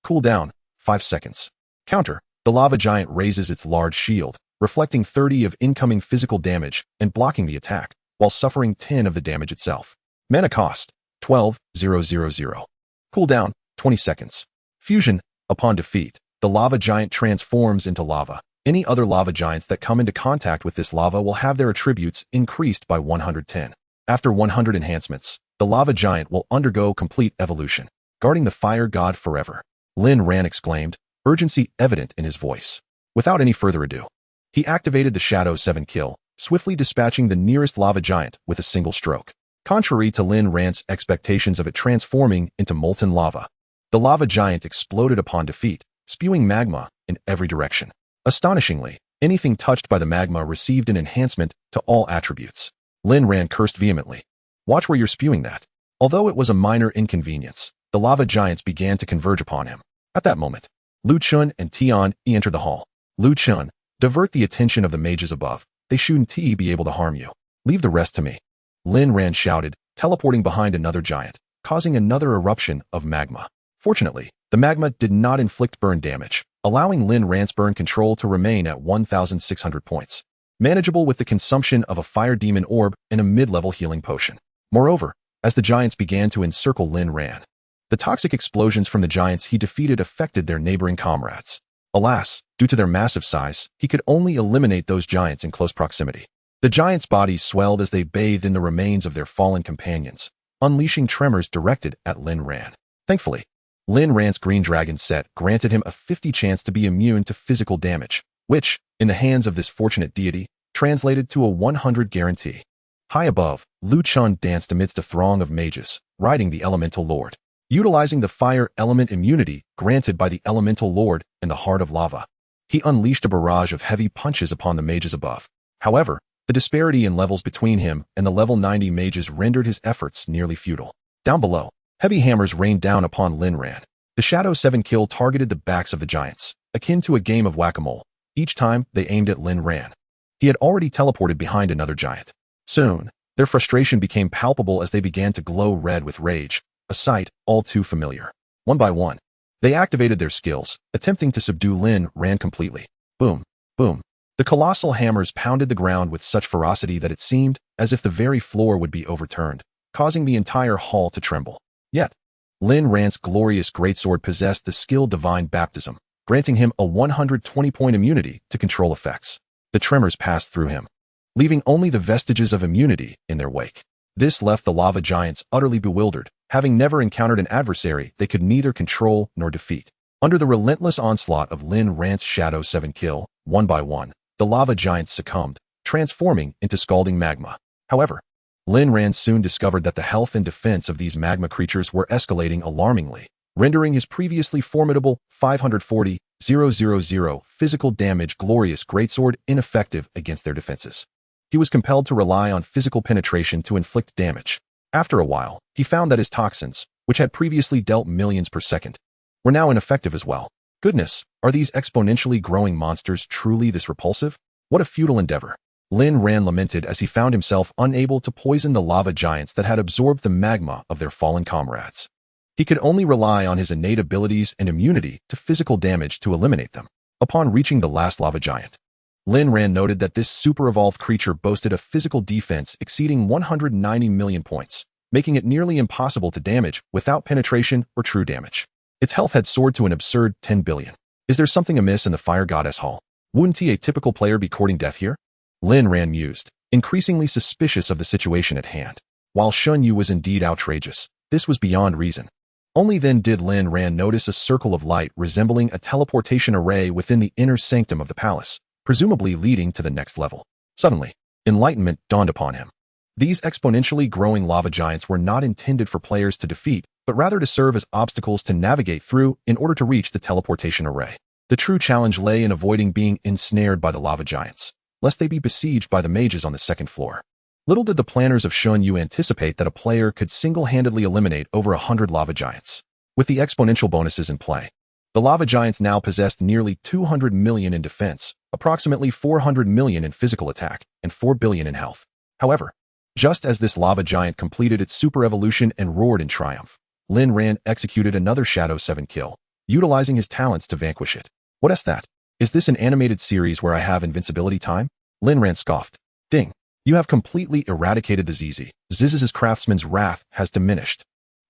Cooldown, 5 seconds. Counter. The lava giant raises its large shield, reflecting 30 of incoming physical damage and blocking the attack, while suffering 10 of the damage itself. Mana cost, 12,000. Cooldown, 20 seconds. Fusion. Upon defeat, the lava giant transforms into lava. Any other lava giants that come into contact with this lava will have their attributes increased by 110. After 100 enhancements, the lava giant will undergo complete evolution, guarding the fire god forever. Lin Ran exclaimed, urgency evident in his voice. Without any further ado, he activated the Shadow 7 kill, swiftly dispatching the nearest lava giant with a single stroke. Contrary to Lin Ran's expectations of it transforming into molten lava, the lava giant exploded upon defeat, spewing magma in every direction. Astonishingly, anything touched by the magma received an enhancement to all attributes. Lin Ran cursed vehemently. Watch where you're spewing that. Although it was a minor inconvenience, the lava giants began to converge upon him. At that moment, Lin Ran and Tian entered the hall. Lin Ran, divert the attention of the mages above. They shouldn't be able to harm you. Leave the rest to me. Lin Ran shouted, teleporting behind another giant, causing another eruption of magma. Fortunately, the magma did not inflict burn damage, allowing Lin Ran's burn control to remain at 1,600 points, manageable with the consumption of a fire demon orb and a mid-level healing potion. Moreover, as the giants began to encircle Lin Ran, the toxic explosions from the giants he defeated affected their neighboring comrades. Alas, due to their massive size, he could only eliminate those giants in close proximity. The giants' bodies swelled as they bathed in the remains of their fallen companions, unleashing tremors directed at Lin Ran. Thankfully, Lin Ran's Green Dragon set granted him a 50 chance to be immune to physical damage, which, in the hands of this fortunate deity, translated to a 100 guarantee. High above, Lin Ran danced amidst a throng of mages, riding the Elemental Lord. Utilizing the fire element immunity granted by the Elemental Lord and the Heart of Lava, he unleashed a barrage of heavy punches upon the mages above. However, the disparity in levels between him and the level 90 mages rendered his efforts nearly futile. Down below, heavy hammers rained down upon Lin Ran. The Shadow 7 kill targeted the backs of the giants, akin to a game of whack-a-mole. Each time, they aimed at Lin Ran. He had already teleported behind another giant. Soon, their frustration became palpable as they began to glow red with rage, a sight all too familiar. One by one, they activated their skills, attempting to subdue Lin Ran completely. Boom, boom. The colossal hammers pounded the ground with such ferocity that it seemed as if the very floor would be overturned, causing the entire hall to tremble. Yet, Lin Ran's glorious greatsword possessed the skill divine baptism, granting him a 120-point immunity to control effects. The tremors passed through him, leaving only the vestiges of immunity in their wake. This left the lava giants utterly bewildered, having never encountered an adversary they could neither control nor defeat. Under the relentless onslaught of Lin Ran's Shadow 7 kill, one by one, the lava giants succumbed, transforming into scalding magma. However, Lin Ran soon discovered that the health and defense of these magma creatures were escalating alarmingly, rendering his previously formidable 540,000 physical damage glorious greatsword ineffective against their defenses. He was compelled to rely on physical penetration to inflict damage. After a while, he found that his toxins, which had previously dealt millions per second, were now ineffective as well. Goodness, are these exponentially growing monsters truly this repulsive? What a futile endeavor. Lin Ran lamented as he found himself unable to poison the lava giants that had absorbed the magma of their fallen comrades. He could only rely on his innate abilities and immunity to physical damage to eliminate them. Upon reaching the last lava giant, Lin Ran noted that this super-evolved creature boasted a physical defense exceeding 190 million points, making it nearly impossible to damage without penetration or true damage. Its health had soared to an absurd 10 billion. Is there something amiss in the Fire Goddess Hall? Wouldn't a typical player be courting death here? Lin Ran mused, increasingly suspicious of the situation at hand. While Shun Yu was indeed outrageous, this was beyond reason. Only then did Lin Ran notice a circle of light resembling a teleportation array within the inner sanctum of the palace, presumably leading to the next level. Suddenly, enlightenment dawned upon him. These exponentially growing lava giants were not intended for players to defeat, but rather to serve as obstacles to navigate through in order to reach the teleportation array. The true challenge lay in avoiding being ensnared by the lava giants, lest they be besieged by the mages on the second floor. Little did the planners of Shun Yu anticipate that a player could single-handedly eliminate over 100 lava giants. With the exponential bonuses in play, the lava giants now possessed nearly 200 million in defense, approximately 400 million in physical attack, and 4 billion in health. However, just as this lava giant completed its super evolution and roared in triumph, Lin Ran executed another Shadow 7 kill, utilizing his talents to vanquish it. What is that? Is this an animated series where I have invincibility time? Lin Ran scoffed. Ding. You have completely eradicated the ZZ. Zzz's craftsman's wrath has diminished.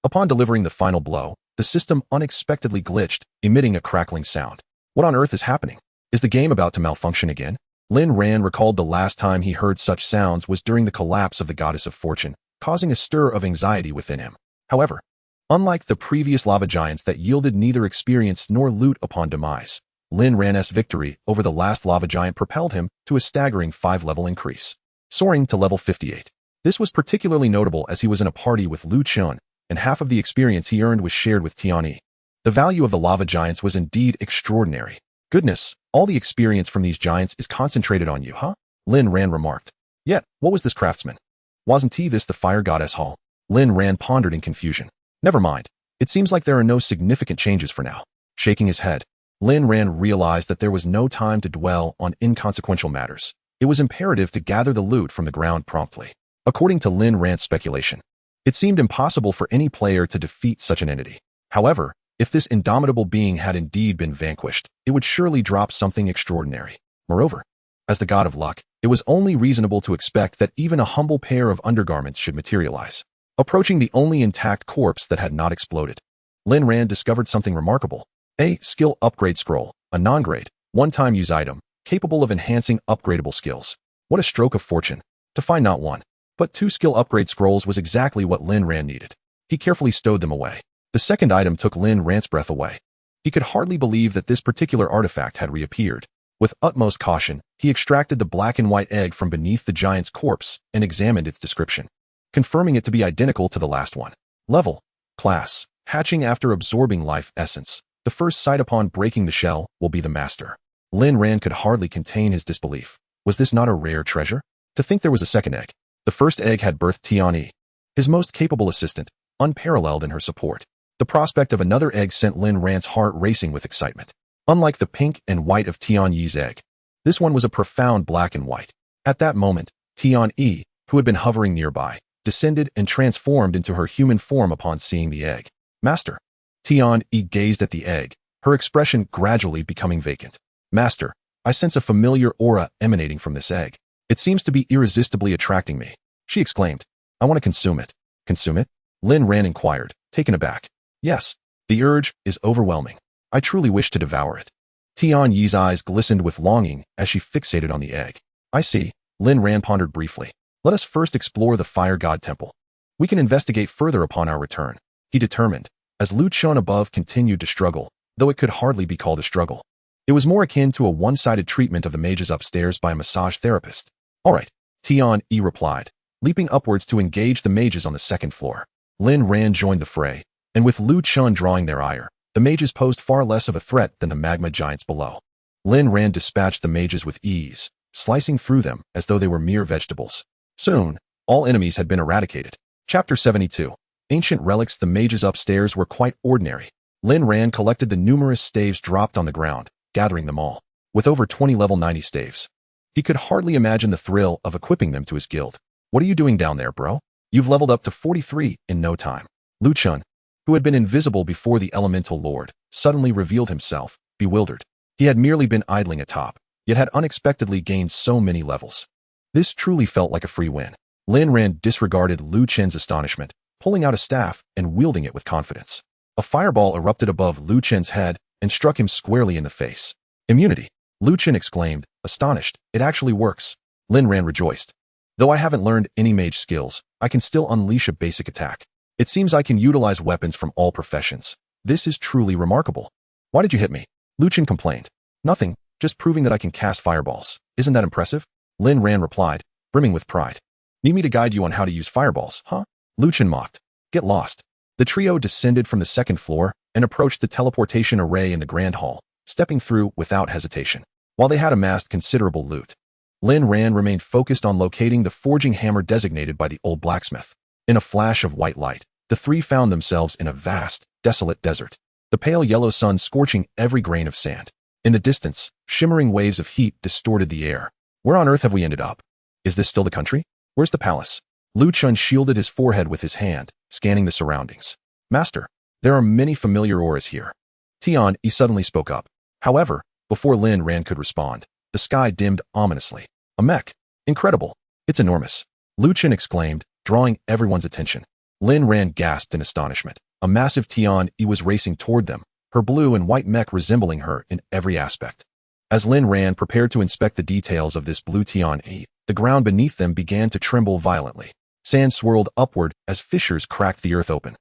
Upon delivering the final blow, the system unexpectedly glitched, emitting a crackling sound. What on earth is happening? Is the game about to malfunction again? Lin Ran recalled the last time he heard such sounds was during the collapse of the Goddess of Fortune, causing a stir of anxiety within him. However, unlike the previous lava giants that yielded neither experience nor loot upon demise, Lin Ran's victory over the last lava giant propelled him to a staggering 5-level increase, soaring to level 58. This was particularly notable as he was in a party with Lu Chun, and half of the experience he earned was shared with Tianyi. The value of the lava giants was indeed extraordinary. Goodness, all the experience from these giants is concentrated on you, huh? Lin Ran remarked. Yet, what was this craftsman? Wasn't he this the Fire Goddess Hall? Lin Ran pondered in confusion. Never mind. It seems like there are no significant changes for now. Shaking his head, Lin Ran realized that there was no time to dwell on inconsequential matters. It was imperative to gather the loot from the ground promptly. According to Lin Ran's speculation, it seemed impossible for any player to defeat such an entity. However, if this indomitable being had indeed been vanquished, it would surely drop something extraordinary. Moreover, as the god of luck, it was only reasonable to expect that even a humble pair of undergarments should materialize. Approaching the only intact corpse that had not exploded, Lin Ran discovered something remarkable. A skill upgrade scroll, a non-grade, one-time use item, capable of enhancing upgradable skills. What a stroke of fortune. To find not one, but 2 skill upgrade scrolls was exactly what Lin Ran needed. He carefully stowed them away. The second item took Lin Ran's breath away. He could hardly believe that this particular artifact had reappeared. With utmost caution, he extracted the black and white egg from beneath the giant's corpse and examined its description, confirming it to be identical to the last one. Level, class, hatching after absorbing life essence. The first sight upon breaking the shell will be the master. Lin Ran could hardly contain his disbelief. Was this not a rare treasure? To think there was a second egg. The first egg had birthed Tianyi, his most capable assistant, unparalleled in her support. The prospect of another egg sent Lin Ran's heart racing with excitement. Unlike the pink and white of Tianyi's egg, this one was a profound black and white. At that moment, Tianyi, who had been hovering nearby, descended and transformed into her human form upon seeing the egg. Master. Tianyi gazed at the egg, her expression gradually becoming vacant. Master, I sense a familiar aura emanating from this egg. It seems to be irresistibly attracting me. She exclaimed. I want to consume it. Consume it? Lin Ran inquired, taken aback. Yes. The urge is overwhelming. I truly wish to devour it. Tian Yi's eyes glistened with longing as she fixated on the egg. I see. Lin Ran pondered briefly. Let us first explore the fire god temple. We can investigate further upon our return. He determined, as Lu Chun above continued to struggle, though it could hardly be called a struggle. It was more akin to a one-sided treatment of the mages upstairs by a massage therapist. All right, Tian Yi replied, leaping upwards to engage the mages on the second floor. Lin Ran joined the fray, and with Lu Chun drawing their ire, the mages posed far less of a threat than the magma giants below. Lin Ran dispatched the mages with ease, slicing through them as though they were mere vegetables. Soon, all enemies had been eradicated. Chapter 72. Ancient relics. The mages upstairs were quite ordinary. Lin Ran collected the numerous staves dropped on the ground, gathering them all. With over 20 level 90 staves, he could hardly imagine the thrill of equipping them to his guild. What are you doing down there, bro? You've leveled up to 43 in no time. Lu Chun, who had been invisible before the elemental lord, suddenly revealed himself, bewildered. He had merely been idling atop, yet had unexpectedly gained so many levels. This truly felt like a free win. Lin Ran disregarded Lu Chen's astonishment, pulling out a staff and wielding it with confidence. A fireball erupted above Lu Chen's head and struck him squarely in the face. Immunity! Lu Chen exclaimed, astonished. It actually works. Lin Ran rejoiced. Though I haven't learned any mage skills, I can still unleash a basic attack. It seems I can utilize weapons from all professions. This is truly remarkable. Why did you hit me? Lu Chen complained. Nothing, just proving that I can cast fireballs. Isn't that impressive? Lin Ran replied, brimming with pride. Need me to guide you on how to use fireballs, huh? Lu Chen mocked. Get lost. The trio descended from the second floor and approached the teleportation array in the grand hall, stepping through without hesitation. While they had amassed considerable loot, Lin Ran remained focused on locating the forging hammer designated by the old blacksmith. In a flash of white light, the three found themselves in a vast, desolate desert, the pale yellow sun scorching every grain of sand. In the distance, shimmering waves of heat distorted the air. Where on earth have we ended up? Is this still the country? Where's the palace? Lu Chun shielded his forehead with his hand, scanning the surroundings. Master, there are many familiar auras here. Tian Yi suddenly spoke up. However, before Lin Ran could respond, the sky dimmed ominously. A mech. Incredible. It's enormous. Lu Chen exclaimed, drawing everyone's attention. Lin Ran gasped in astonishment. A massive Tian Yi was racing toward them, her blue and white mech resembling her in every aspect. As Lin Ran prepared to inspect the details of this blue Tian Yi, the ground beneath them began to tremble violently. Sand swirled upward as fissures cracked the earth open.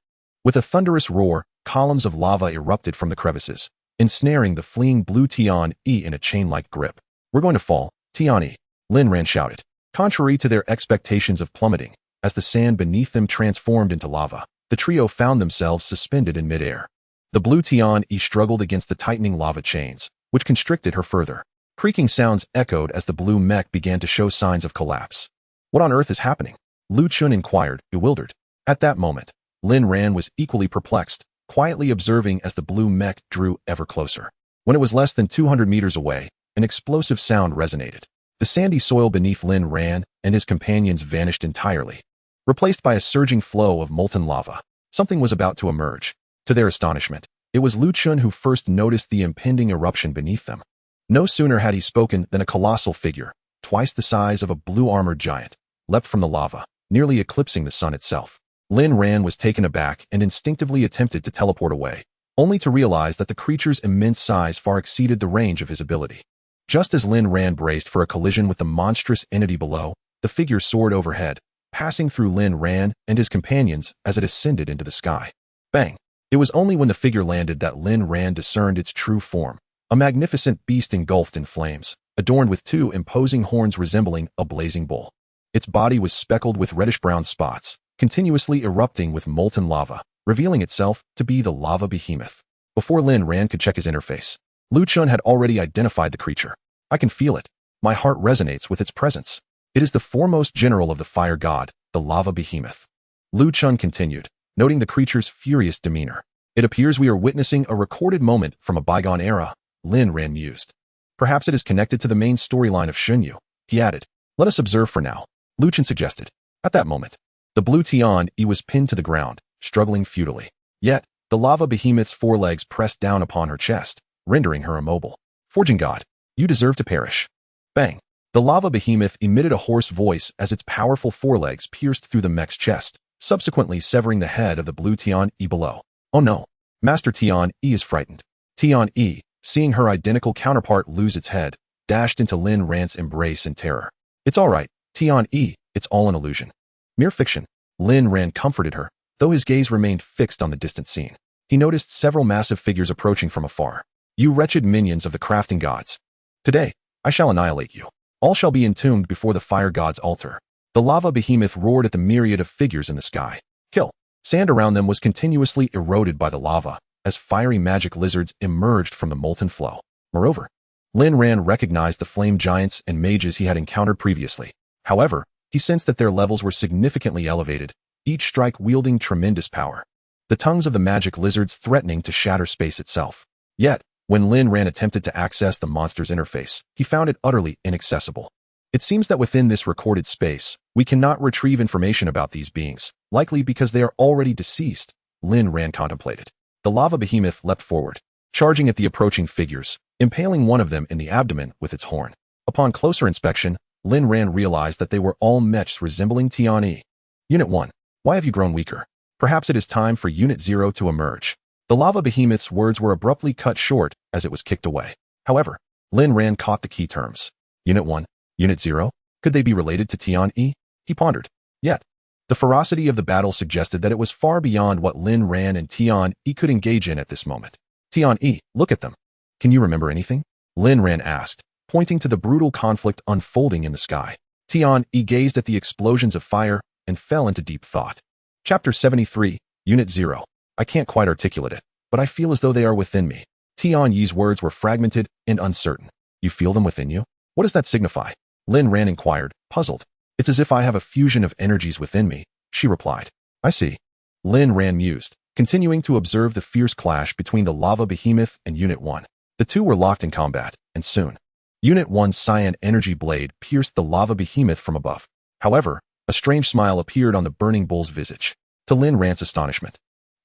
With a thunderous roar, columns of lava erupted from the crevices, ensnaring the fleeing blue Tian Yi in a chain-like grip. We're going to fall, Tian Yi, Lin Ran shouted. Contrary to their expectations of plummeting, as the sand beneath them transformed into lava, the trio found themselves suspended in midair. The blue Tian Yi struggled against the tightening lava chains, which constricted her further. Creaking sounds echoed as the blue mech began to show signs of collapse. What on earth is happening? Lu Chun inquired, bewildered. At that moment, Lin Ran was equally perplexed, quietly observing as the blue mech drew ever closer. When it was less than 200 meters away, an explosive sound resonated. The sandy soil beneath Lin Ran and his companions vanished entirely, replaced by a surging flow of molten lava. Something was about to emerge. To their astonishment, it was Lu Chun who first noticed the impending eruption beneath them. No sooner had he spoken than a colossal figure, twice the size of a blue-armored giant, leapt from the lava, nearly eclipsing the sun itself. Lin Ran was taken aback and instinctively attempted to teleport away, only to realize that the creature's immense size far exceeded the range of his ability. Just as Lin Ran braced for a collision with the monstrous entity below, the figure soared overhead, passing through Lin Ran and his companions as it ascended into the sky. Bang! It was only when the figure landed that Lin Ran discerned its true form, a magnificent beast engulfed in flames, adorned with two imposing horns resembling a blazing bull. Its body was speckled with reddish-brown spots, continuously erupting with molten lava, revealing itself to be the lava behemoth. Before Lin Ran could check his interface, Lu Chun had already identified the creature. I can feel it. My heart resonates with its presence. It is the foremost general of the fire god, the lava behemoth. Lu Chun continued, noting the creature's furious demeanor. It appears we are witnessing a recorded moment from a bygone era, Lin Ran mused. Perhaps it is connected to the main storyline of Shunyu, he added. Let us observe for now, Lu Chun suggested. At that moment, the blue Tian Yi was pinned to the ground, struggling futilely. Yet, the lava behemoth's forelegs pressed down upon her chest, rendering her immobile. Forging god, You deserve to perish. Bang. The lava behemoth emitted a hoarse voice as its powerful forelegs pierced through the mech's chest, subsequently severing the head of the blue Tian-E below. Oh no. Master Tian-E is frightened. Tian-E, seeing her identical counterpart lose its head, dashed into Lin Ran's embrace in terror. It's all right, Tian-E, it's all an illusion. Mere fiction. Lin Ran comforted her, though his gaze remained fixed on the distant scene. He noticed several massive figures approaching from afar. You wretched minions of the crafting gods. Today, I shall annihilate you. All shall be entombed before the fire god's altar. The lava behemoth roared at the myriad of figures in the sky. Kill. Sand around them was continuously eroded by the lava, as fiery magic lizards emerged from the molten flow. Moreover, Lin Ran recognized the flame giants and mages he had encountered previously. However, he sensed that their levels were significantly elevated, each strike wielding tremendous power. The tongues of the magic lizards threatening to shatter space itself. Yet, when Lin Ran attempted to access the monster's interface, he found it utterly inaccessible. It seems that within this recorded space, we cannot retrieve information about these beings, likely because they are already deceased, Lin Ran contemplated. The lava behemoth leapt forward, charging at the approaching figures, impaling one of them in the abdomen with its horn. Upon closer inspection, Lin Ran realized that they were all mechs resembling Tian-E. Unit 1. Why have you grown weaker? Perhaps it is time for Unit 0 to emerge. The lava behemoth's words were abruptly cut short as it was kicked away. However, Lin Ran caught the key terms. Unit 1, Unit 0? Could they be related to Tian-E? He pondered. Yet, the ferocity of the battle suggested that it was far beyond what Lin Ran and Tian-E could engage in at this moment. Tian-E, look at them. Can you remember anything? Lin Ran asked, pointing to the brutal conflict unfolding in the sky. Tian-E gazed at the explosions of fire and fell into deep thought. Chapter 73, Unit 0. I can't quite articulate it, but I feel as though they are within me. Tian-Yi's words were fragmented and uncertain. You feel them within you? What does that signify? Lin Ran inquired, puzzled. It's as if I have a fusion of energies within me, she replied. I see. Lin Ran mused, continuing to observe the fierce clash between the lava behemoth and Unit 1. The two were locked in combat, and soon, Unit 1's cyan energy blade pierced the lava behemoth from above. However, a strange smile appeared on the burning bull's visage. To Lin Ran's astonishment,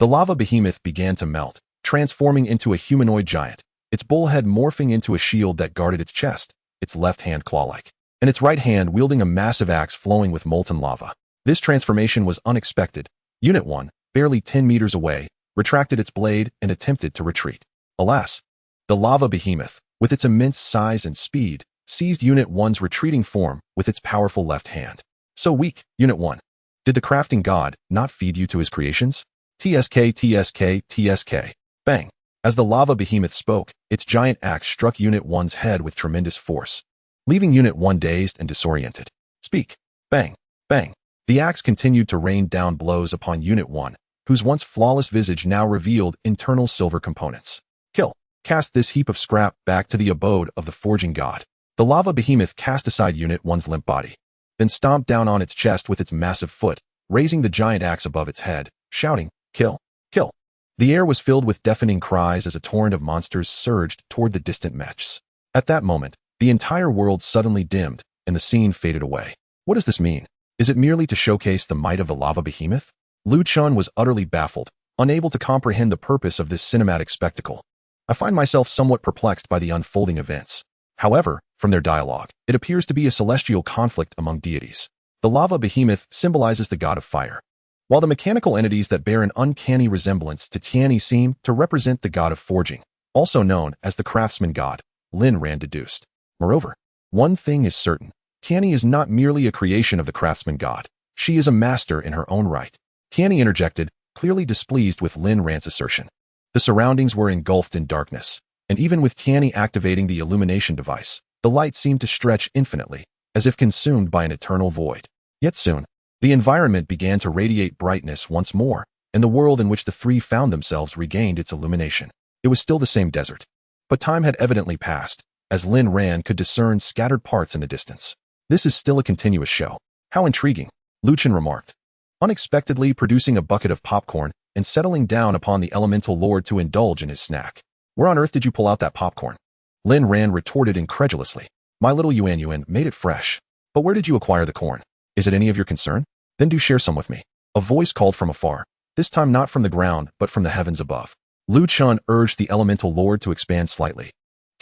the lava behemoth began to melt, transforming into a humanoid giant, its bullhead morphing into a shield that guarded its chest, its left hand claw-like, and its right hand wielding a massive axe flowing with molten lava. This transformation was unexpected. Unit 1, barely 10 meters away, retracted its blade and attempted to retreat. Alas, the lava behemoth, with its immense size and speed, seized Unit 1's retreating form with its powerful left hand. So weak, Unit 1. Did the crafting god not feed you to his creations? TSK, TSK, TSK. Bang. As the lava behemoth spoke, its giant axe struck Unit 1's head with tremendous force, leaving Unit 1 dazed and disoriented. Speak. Bang. Bang. The axe continued to rain down blows upon Unit 1, whose once flawless visage now revealed internal silver components. Kill. Cast this heap of scrap back to the abode of the forging god. The lava behemoth cast aside Unit 1's limp body, then stomped down on its chest with its massive foot, raising the giant axe above its head, shouting, Kill! Kill! The air was filled with deafening cries as a torrent of monsters surged toward the distant mechs. At that moment, the entire world suddenly dimmed, and the scene faded away. What does this mean? Is it merely to showcase the might of the lava behemoth? Liu Chun was utterly baffled, unable to comprehend the purpose of this cinematic spectacle. I find myself somewhat perplexed by the unfolding events. However, from their dialogue, it appears to be a celestial conflict among deities. The lava behemoth symbolizes the god of fire, while the mechanical entities that bear an uncanny resemblance to Tian-E seem to represent the god of forging, also known as the craftsman god, Lin Ran deduced. Moreover, one thing is certain. Tian-E is not merely a creation of the craftsman god. She is a master in her own right. Tian-E interjected, clearly displeased with Lin Ran's assertion. The surroundings were engulfed in darkness, and even with Tian-E activating the illumination device, the light seemed to stretch infinitely, as if consumed by an eternal void. Yet soon, the environment began to radiate brightness once more, and the world in which the three found themselves regained its illumination. It was still the same desert, but time had evidently passed, as Lin Ran could discern scattered parts in the distance. This is still a continuous show. How intriguing, Liu Chun remarked, unexpectedly producing a bucket of popcorn and settling down upon the elemental lord to indulge in his snack. Where on earth did you pull out that popcorn? Lin Ran retorted incredulously. My little Yuan made it fresh. But where did you acquire the corn? Is it any of your concern? Then do share some with me. A voice called from afar, this time not from the ground, but from the heavens above. Liu Chun urged the elemental lord to expand slightly.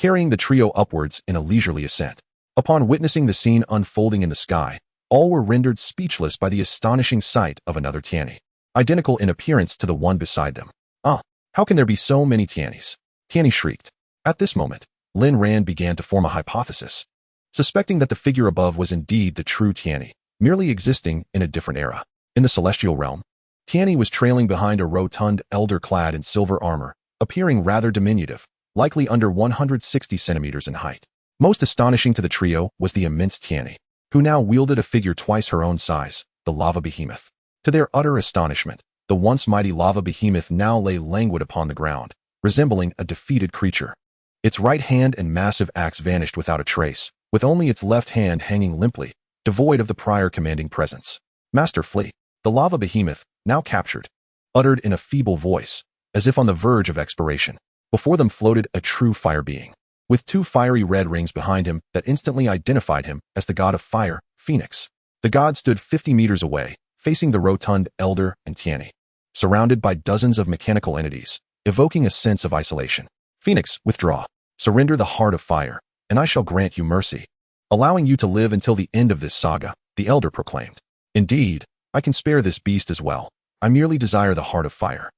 carrying the trio upwards in a leisurely ascent. Upon witnessing the scene unfolding in the sky, all were rendered speechless by the astonishing sight of another Tianni, identical in appearance to the one beside them. Ah, how can there be so many Tiannis? Tianni shrieked. At this moment, Lin Ran began to form a hypothesis, suspecting that the figure above was indeed the true Tianni, merely existing in a different era. In the celestial realm, Tianni was trailing behind a rotund elder clad in silver armor, appearing rather diminutive, likely under 160 centimeters in height. Most astonishing to the trio was the immense Tianni, who now wielded a figure twice her own size, the lava behemoth. To their utter astonishment, the once mighty lava behemoth now lay languid upon the ground, resembling a defeated creature. Its right hand and massive axe vanished without a trace, with only its left hand hanging limply, devoid of the prior commanding presence. Master, flee! The lava behemoth, now captured, uttered in a feeble voice, as if on the verge of expiration. Before them floated a true fire being, with two fiery red rings behind him that instantly identified him as the god of fire, Phoenix. The god stood 50 meters away, facing the rotund elder and Tianni, surrounded by dozens of mechanical entities, evoking a sense of isolation. Phoenix, withdraw. Surrender the heart of fire, and I shall grant you mercy, allowing you to live until the end of this saga, the elder proclaimed. Indeed, I can spare this beast as well. I merely desire the heart of fire.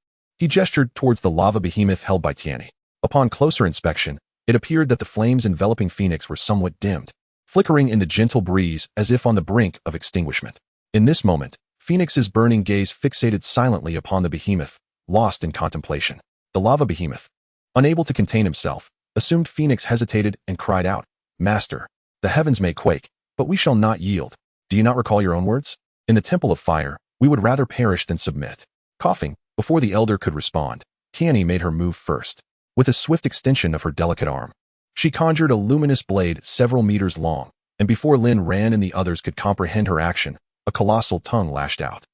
He gestured towards the lava behemoth held by Tianni. Upon closer inspection, it appeared that the flames enveloping Phoenix were somewhat dimmed, flickering in the gentle breeze as if on the brink of extinguishment. In this moment, Phoenix's burning gaze fixated silently upon the behemoth, lost in contemplation. The lava behemoth, unable to contain himself, assumed Phoenix hesitated and cried out, Master, the heavens may quake, but we shall not yield. Do you not recall your own words? In the temple of fire, we would rather perish than submit. Coughing, before the elder could respond, Tianni made her move first. With a swift extension of her delicate arm, she conjured a luminous blade several meters long, and before Lin Ran and the others could comprehend her action, a colossal tongue lashed out,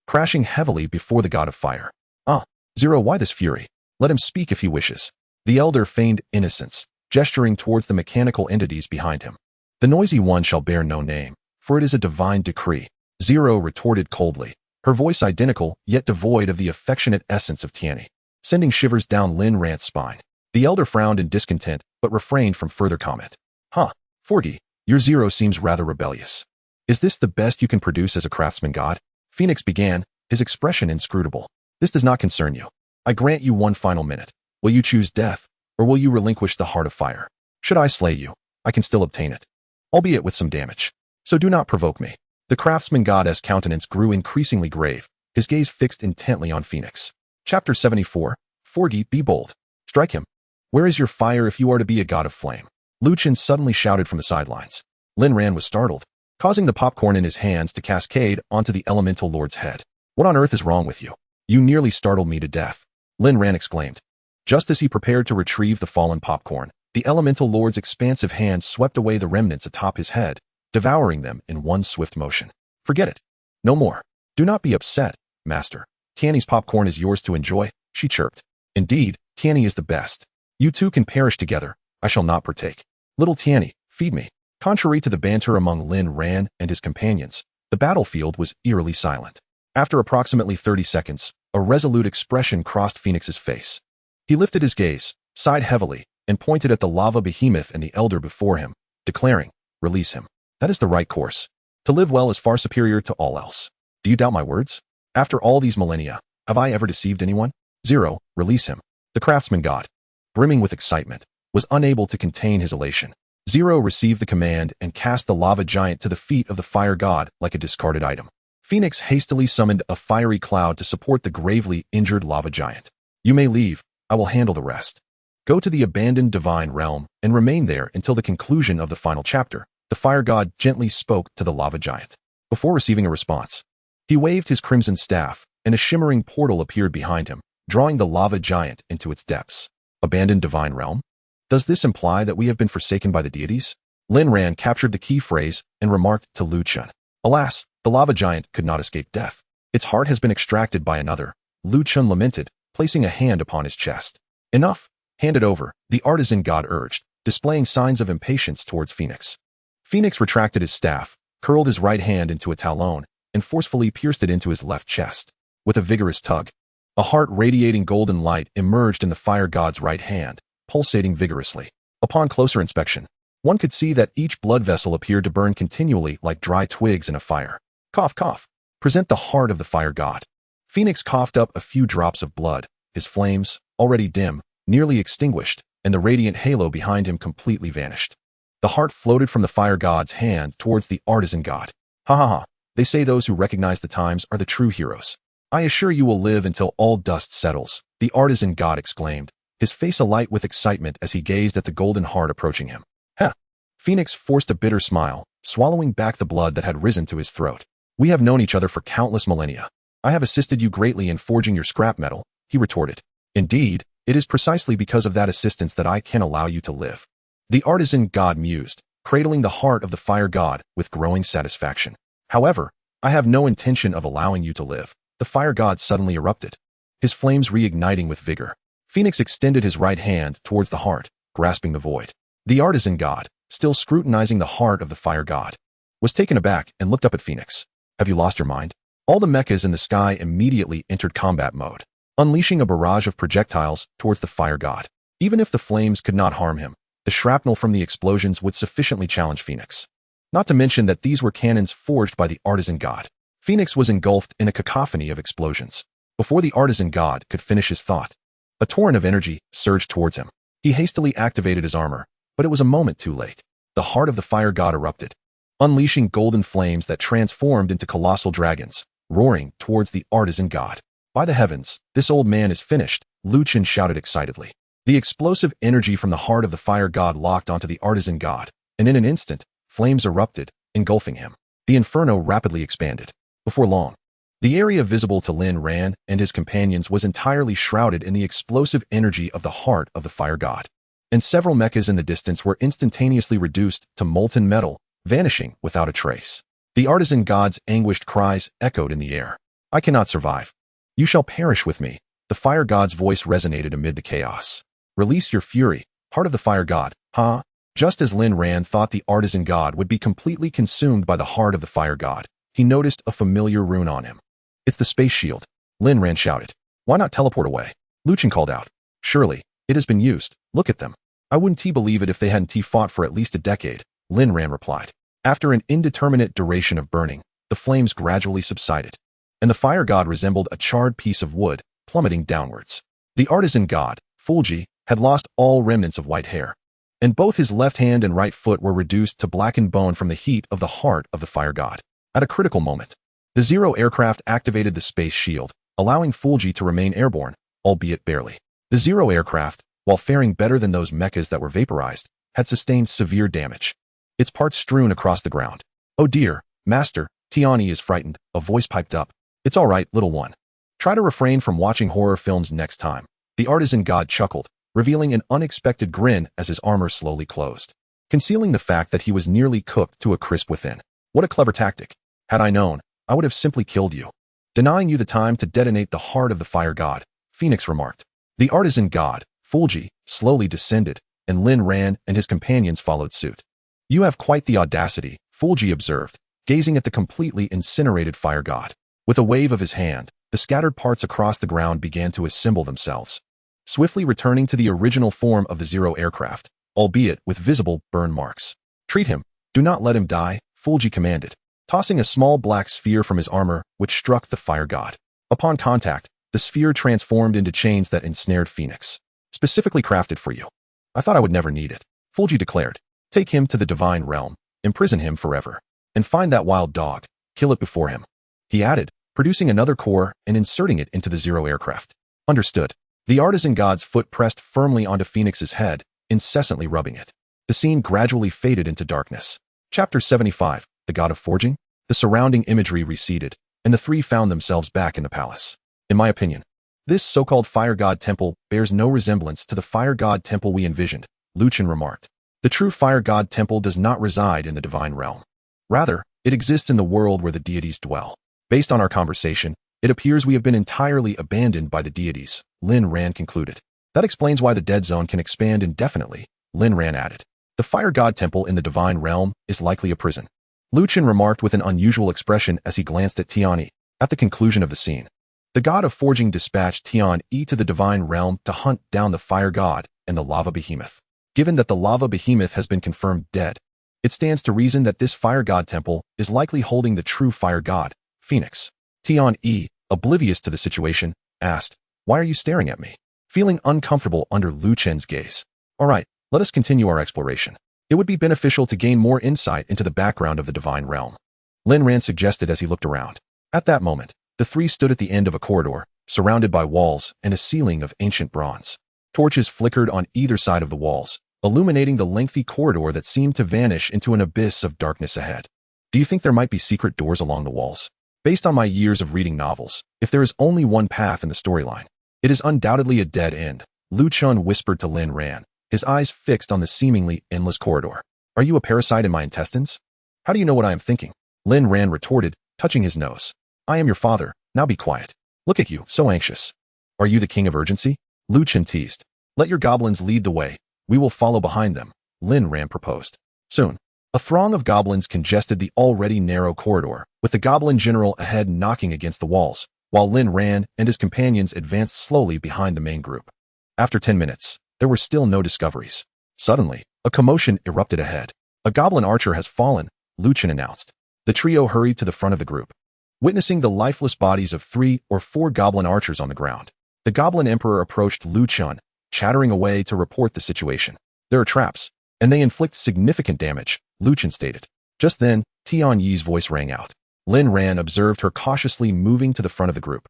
crashing heavily before the god of fire. Ah, Zero, why this fury? Let him speak if he wishes. The elder feigned innocence, gesturing towards the mechanical entities behind him. The noisy one shall bear no name, for it is a divine decree. Zero retorted coldly, her voice identical yet devoid of the affectionate essence of Tianni, sending shivers down Lin Ran's spine. The elder frowned in discontent, but refrained from further comment. Huh, Forty, your Zero seems rather rebellious. Is this the best you can produce as a craftsman god? Phoenix began, his expression inscrutable. This does not concern you. I grant you one final minute. Will you choose death, or will you relinquish the heart of fire? Should I slay you, I can still obtain it, albeit with some damage. So do not provoke me. The craftsman god's countenance grew increasingly grave, his gaze fixed intently on Phoenix. Chapter 74, 40, be bold. Strike him. Where is your fire if you are to be a god of flame? Lu Chen suddenly shouted from the sidelines. Lin Ran was startled, causing the popcorn in his hands to cascade onto the elemental lord's head. What on earth is wrong with you? You nearly startled me to death, Lin Ran exclaimed. Just as he prepared to retrieve the fallen popcorn, the elemental lord's expansive hand swept away the remnants atop his head, devouring them in one swift motion. Forget it. No more. Do not be upset, master. Tianni's popcorn is yours to enjoy, she chirped. Indeed, Tianni is the best. You two can perish together. I shall not partake. Little Tianni, feed me. Contrary to the banter among Lin Ran and his companions, the battlefield was eerily silent. After approximately 30 seconds, a resolute expression crossed Phoenix's face. He lifted his gaze, sighed heavily, and pointed at the lava behemoth and the elder before him, declaring, release him. That is the right course. To live well is far superior to all else. Do you doubt my words? After all these millennia, have I ever deceived anyone? Zero, release him. The craftsman god, brimming with excitement, was unable to contain his elation. Zero received the command and cast the lava giant to the feet of the fire god like a discarded item. Phoenix hastily summoned a fiery cloud to support the gravely injured lava giant. You may leave, I will handle the rest. Go to the abandoned divine realm and remain there until the conclusion of the final chapter, the fire god gently spoke to the lava giant. Before receiving a response, he waved his crimson staff, and a shimmering portal appeared behind him, drawing the lava giant into its depths. Abandoned divine realm? Does this imply that we have been forsaken by the deities? Lin Ran captured the key phrase and remarked to Lu Chen. Alas, the lava giant could not escape death. Its heart has been extracted by another, Lu Chen lamented, placing a hand upon his chest. Enough. Hand it over, the artisan god urged, displaying signs of impatience towards Phoenix. Phoenix retracted his staff, curled his right hand into a talon, and forcefully pierced it into his left chest. With a vigorous tug, a heart radiating golden light emerged in the fire god's right hand, pulsating vigorously. Upon closer inspection, one could see that each blood vessel appeared to burn continually like dry twigs in a fire. Cough, cough. Present the heart of the fire god. Phoenix coughed up a few drops of blood, his flames, already dim, nearly extinguished, and the radiant halo behind him completely vanished. The heart floated from the fire god's hand towards the artisan god. Ha ha ha. They say those who recognize the times are the true heroes. I assure you will live until all dust settles, the artisan god exclaimed, his face alight with excitement as he gazed at the golden heart approaching him. Heh. Phoenix forced a bitter smile, swallowing back the blood that had risen to his throat. We have known each other for countless millennia. I have assisted you greatly in forging your scrap metal, he retorted. Indeed, it is precisely because of that assistance that I can allow you to live. The artisan god mused, cradling the heart of the fire god with growing satisfaction. However, I have no intention of allowing you to live. The fire god suddenly erupted, his flames reigniting with vigor. Phoenix extended his right hand towards the heart, grasping the void. The artisan god, still scrutinizing the heart of the fire god, was taken aback and looked up at Phoenix. Have you lost your mind? All the mechas in the sky immediately entered combat mode, unleashing a barrage of projectiles towards the fire god. Even if the flames could not harm him, the shrapnel from the explosions would sufficiently challenge Phoenix. Not to mention that these were cannons forged by the artisan god. Phoenix was engulfed in a cacophony of explosions. Before the artisan god could finish his thought, a torrent of energy surged towards him. He hastily activated his armor, but it was a moment too late. The heart of the fire god erupted, unleashing golden flames that transformed into colossal dragons, roaring towards the artisan god. By the heavens, this old man is finished, Lin Ran shouted excitedly. The explosive energy from the heart of the fire god locked onto the artisan god, and in an instant, flames erupted, engulfing him. The inferno rapidly expanded. Before long, the area visible to Lin Ran and his companions was entirely shrouded in the explosive energy of the heart of the fire god, and several mechas in the distance were instantaneously reduced to molten metal, vanishing without a trace. The artisan god's anguished cries echoed in the air. I cannot survive. You shall perish with me. The fire god's voice resonated amid the chaos. Release your fury, heart of the fire god. Ha! Just as Lin Ran thought the artisan god would be completely consumed by the heart of the fire god, he noticed a familiar rune on him. It's the space shield, Lin Ran shouted. Why not teleport away? Lin Ran called out. Surely, it has been used. Look at them. I wouldn't believe it if they hadn't fought for at least a decade, Lin Ran replied. After an indeterminate duration of burning, the flames gradually subsided, and the fire god resembled a charred piece of wood, plummeting downwards. The artisan god, Fulji, had lost all remnants of white hair, and both his left hand and right foot were reduced to blackened bone from the heat of the heart of the fire god. At a critical moment, the Zero aircraft activated the space shield, allowing Fulji to remain airborne, albeit barely. The Zero aircraft, while faring better than those mechas that were vaporized, had sustained severe damage, its parts strewn across the ground. Oh dear, Master, Tiani is frightened, a voice piped up. It's all right, little one. Try to refrain from watching horror films next time. The artisan god chuckled, revealing an unexpected grin as his armor slowly closed, concealing the fact that he was nearly cooked to a crisp within. What a clever tactic. Had I known, I would have simply killed you, denying you the time to detonate the heart of the fire god, Phoenix remarked. The artisan god, Fulji, slowly descended, and Lin Ran and his companions followed suit. You have quite the audacity, Fulji observed, gazing at the completely incinerated fire god. With a wave of his hand, the scattered parts across the ground began to assemble themselves, swiftly returning to the original form of the Zero aircraft, albeit with visible burn marks. Treat him. Do not let him die, Fulji commanded, tossing a small black sphere from his armor, which struck the fire god. Upon contact, the sphere transformed into chains that ensnared Phoenix. Specifically crafted for you. I thought I would never need it, Fulji declared. Take him to the divine realm, imprison him forever, and find that wild dog, kill it before him. He added, producing another core and inserting it into the Zero aircraft. Understood. The artisan god's foot pressed firmly onto Phoenix's head, incessantly rubbing it. The scene gradually faded into darkness. Chapter 75, The God of Forging? The surrounding imagery receded, and the three found themselves back in the palace. In my opinion, this so-called fire god temple bears no resemblance to the fire god temple we envisioned, Lin Ran remarked. The true fire god temple does not reside in the divine realm. Rather, it exists in the world where the deities dwell. Based on our conversation, it appears we have been entirely abandoned by the deities, Lin Ran concluded. That explains why the dead zone can expand indefinitely, Lin Ran added. The fire god temple in the divine realm is likely a prison, Lin Ran remarked with an unusual expression as he glanced at Tiani. At the conclusion of the scene, the god of forging dispatched Tian to the divine realm to hunt down the fire god and the lava behemoth. Given that the lava behemoth has been confirmed dead, it stands to reason that this fire god temple is likely holding the true fire god, Phoenix. Tian Yi, oblivious to the situation, asked, "Why are you staring at me?" Feeling uncomfortable under Lu Chen's gaze. "All right, let us continue our exploration. It would be beneficial to gain more insight into the background of the divine realm," Lin Ran suggested as he looked around. At that moment, the three stood at the end of a corridor, surrounded by walls and a ceiling of ancient bronze. Torches flickered on either side of the walls, illuminating the lengthy corridor that seemed to vanish into an abyss of darkness ahead. "Do you think there might be secret doors along the walls?" Based on my years of reading novels, if there is only one path in the storyline, it is undoubtedly a dead end, Lu Chun whispered to Lin Ran, his eyes fixed on the seemingly endless corridor. "Are you a parasite in my intestines? How do you know what I am thinking?" Lin Ran retorted, touching his nose. "I am your father, now be quiet. Look at you, so anxious. Are you the king of urgency?" Lu Chen teased. "Let your goblins lead the way. We will follow behind them," Lin Ran proposed. Soon, a throng of goblins congested the already narrow corridor, with the goblin general ahead knocking against the walls, while Lin Ran and his companions advanced slowly behind the main group. After 10 minutes, there were still no discoveries. Suddenly, a commotion erupted ahead. "A goblin archer has fallen," Lu Chen announced. The trio hurried to the front of the group. Witnessing the lifeless bodies of 3 or 4 goblin archers on the ground, the goblin emperor approached Lu Chen, chattering away to report the situation. "There are traps, and they inflict significant damage," Lu Chen stated. Just then, Tian Yi's voice rang out. Lin Ran observed her cautiously moving to the front of the group,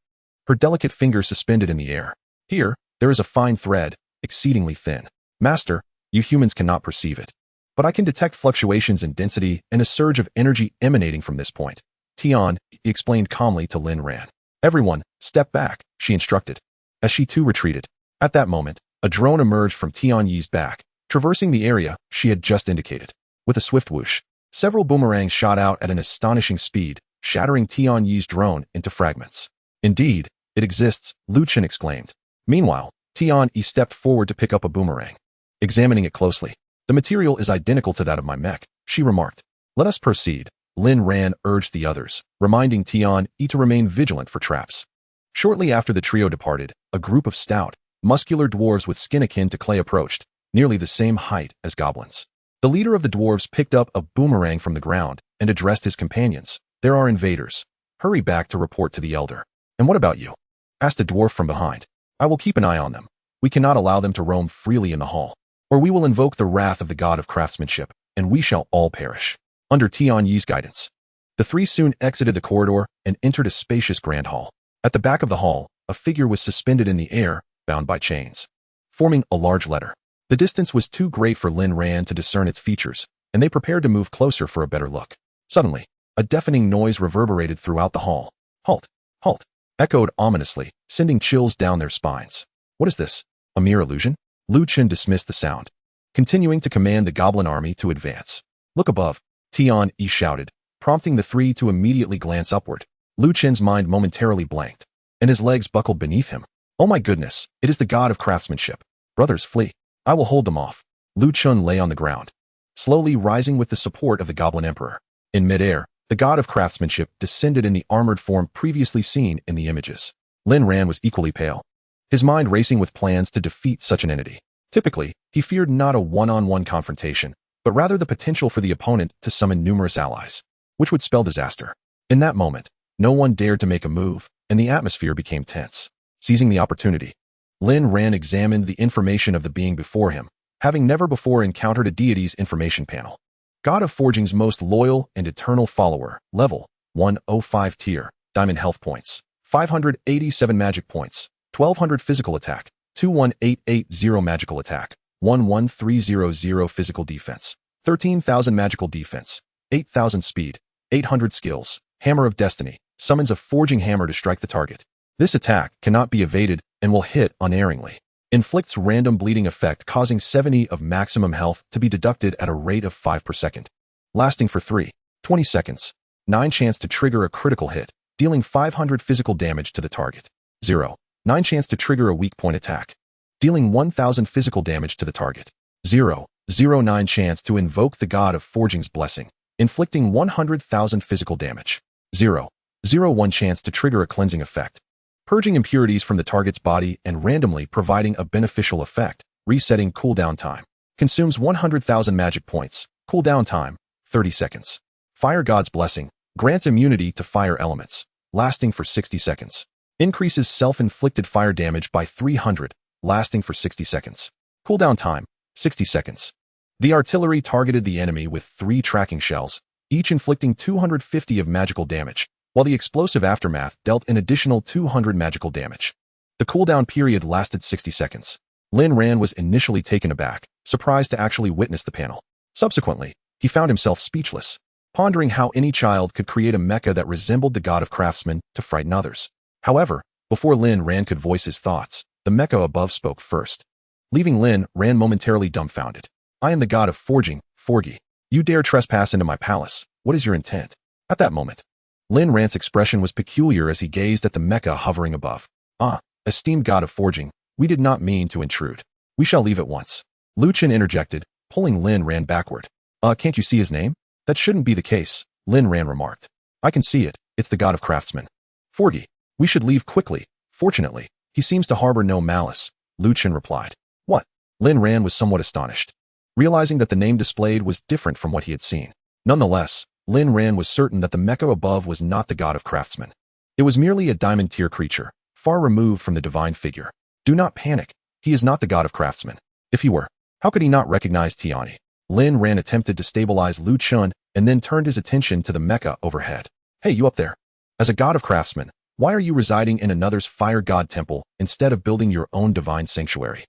her delicate fingers suspended in the air. "Here, there is a fine thread, exceedingly thin. Master, you humans cannot perceive it, but I can detect fluctuations in density and a surge of energy emanating from this point." Tian explained calmly to Lin Ran. "Everyone, step back," she instructed, as she too retreated. At that moment, a drone emerged from Tian Yi's back, traversing the area she had just indicated. With a swift whoosh, several boomerangs shot out at an astonishing speed, shattering Tian Yi's drone into fragments. "Indeed, it exists," Lu Chen exclaimed. Meanwhile, Tian Yi stepped forward to pick up a boomerang. Examining it closely, "The material is identical to that of my mech," she remarked. "Let us proceed," Lin Ran urged the others, reminding Tian Yi to remain vigilant for traps. Shortly after the trio departed, a group of stout, muscular dwarves with skin akin to clay approached, nearly the same height as goblins. The leader of the dwarves picked up a boomerang from the ground and addressed his companions. "There are invaders. Hurry back to report to the elder." "And what about you?" asked a dwarf from behind. "I will keep an eye on them. We cannot allow them to roam freely in the hall, or we will invoke the wrath of the god of craftsmanship, and we shall all perish." Under Tian Yi's guidance, the three soon exited the corridor and entered a spacious grand hall. At the back of the hall, a figure was suspended in the air, bound by chains, forming a large letter. The distance was too great for Lin Ran to discern its features, and they prepared to move closer for a better look. Suddenly, a deafening noise reverberated throughout the hall. "Halt! Halt!" echoed ominously, sending chills down their spines. "What is this? A mere illusion?" Lu Chen dismissed the sound, continuing to command the goblin army to advance. "Look above," Tian Yi shouted, prompting the three to immediately glance upward. Lu Chen's mind momentarily blanked, and his legs buckled beneath him. "Oh my goodness, it is the god of craftsmanship. Brothers, flee. I will hold them off." Lu Chen lay on the ground, slowly rising with the support of the goblin emperor. In midair, the god of craftsmanship descended in the armored form previously seen in the images. Lin Ran was equally pale, his mind racing with plans to defeat such an entity. Typically, he feared not a one-on-one confrontation, but rather the potential for the opponent to summon numerous allies, which would spell disaster. In that moment, no one dared to make a move, and the atmosphere became tense. Seizing the opportunity, Lin Ran examined the information of the being before him, having never before encountered a deity's information panel. God of Forging's most loyal and eternal follower, level 105 tier, diamond health points, 587 magic points, 1200 physical attack, 21880 magical attack, 11300 physical defense, 13,000 magical defense, 8,000 speed, 800 skills, Hammer of Destiny, summons a forging hammer to strike the target. This attack cannot be evaded and will hit unerringly. Inflicts random bleeding effect causing 70 of maximum health to be deducted at a rate of 5 per second. Lasting for 20 seconds. 9 chance to trigger a critical hit, dealing 500 physical damage to the target. 9 chance to trigger a weak point attack, dealing 1000 physical damage to the target. 9 chance to invoke the god of Forging's blessing, inflicting 100,000 physical damage. 1 chance to trigger a cleansing effect, purging impurities from the target's body and randomly providing a beneficial effect, resetting cooldown time. Consumes 100,000 magic points. Cooldown time, 30 seconds. Fire God's Blessing. Grants immunity to fire elements. Lasting for 60 seconds. Increases self-inflicted fire damage by 300. Lasting for 60 seconds. Cooldown time, 60 seconds. The artillery targeted the enemy with 3 tracking shells, each inflicting 250 of magical damage, while the explosive aftermath dealt an additional 200 magical damage. The cooldown period lasted 60 seconds. Lin Ran was initially taken aback, surprised to actually witness the panel. Subsequently, he found himself speechless, pondering how any child could create a mecha that resembled the god of craftsmen to frighten others. However, before Lin Ran could voice his thoughts, the mecha above spoke first. Leaving Lin Ran momentarily dumbfounded. I am the god of forging, Forgy. You dare trespass into my palace. What is your intent? At that moment, Lin Ran's expression was peculiar as he gazed at the mecha hovering above. Ah, esteemed god of forging, we did not mean to intrude. We shall leave at once. Lu Chen interjected, pulling Lin Ran backward. Can't you see his name? That shouldn't be the case, Lin Ran remarked. I can see it. It's the god of craftsmen. Forgy, we should leave quickly. Fortunately, he seems to harbor no malice, Lu Chen replied. What? Lin Ran was somewhat astonished, realizing that the name displayed was different from what he had seen. Nonetheless, Lin Ran was certain that the mecha above was not the god of craftsmen. It was merely a diamond-tier creature, far removed from the divine figure. Do not panic. He is not the god of craftsmen. If he were, how could he not recognize Tiani? Lin Ran attempted to stabilize Lu Chun and then turned his attention to the mecha overhead. Hey, you up there. As a god of craftsmen, why are you residing in another's fire god temple instead of building your own divine sanctuary?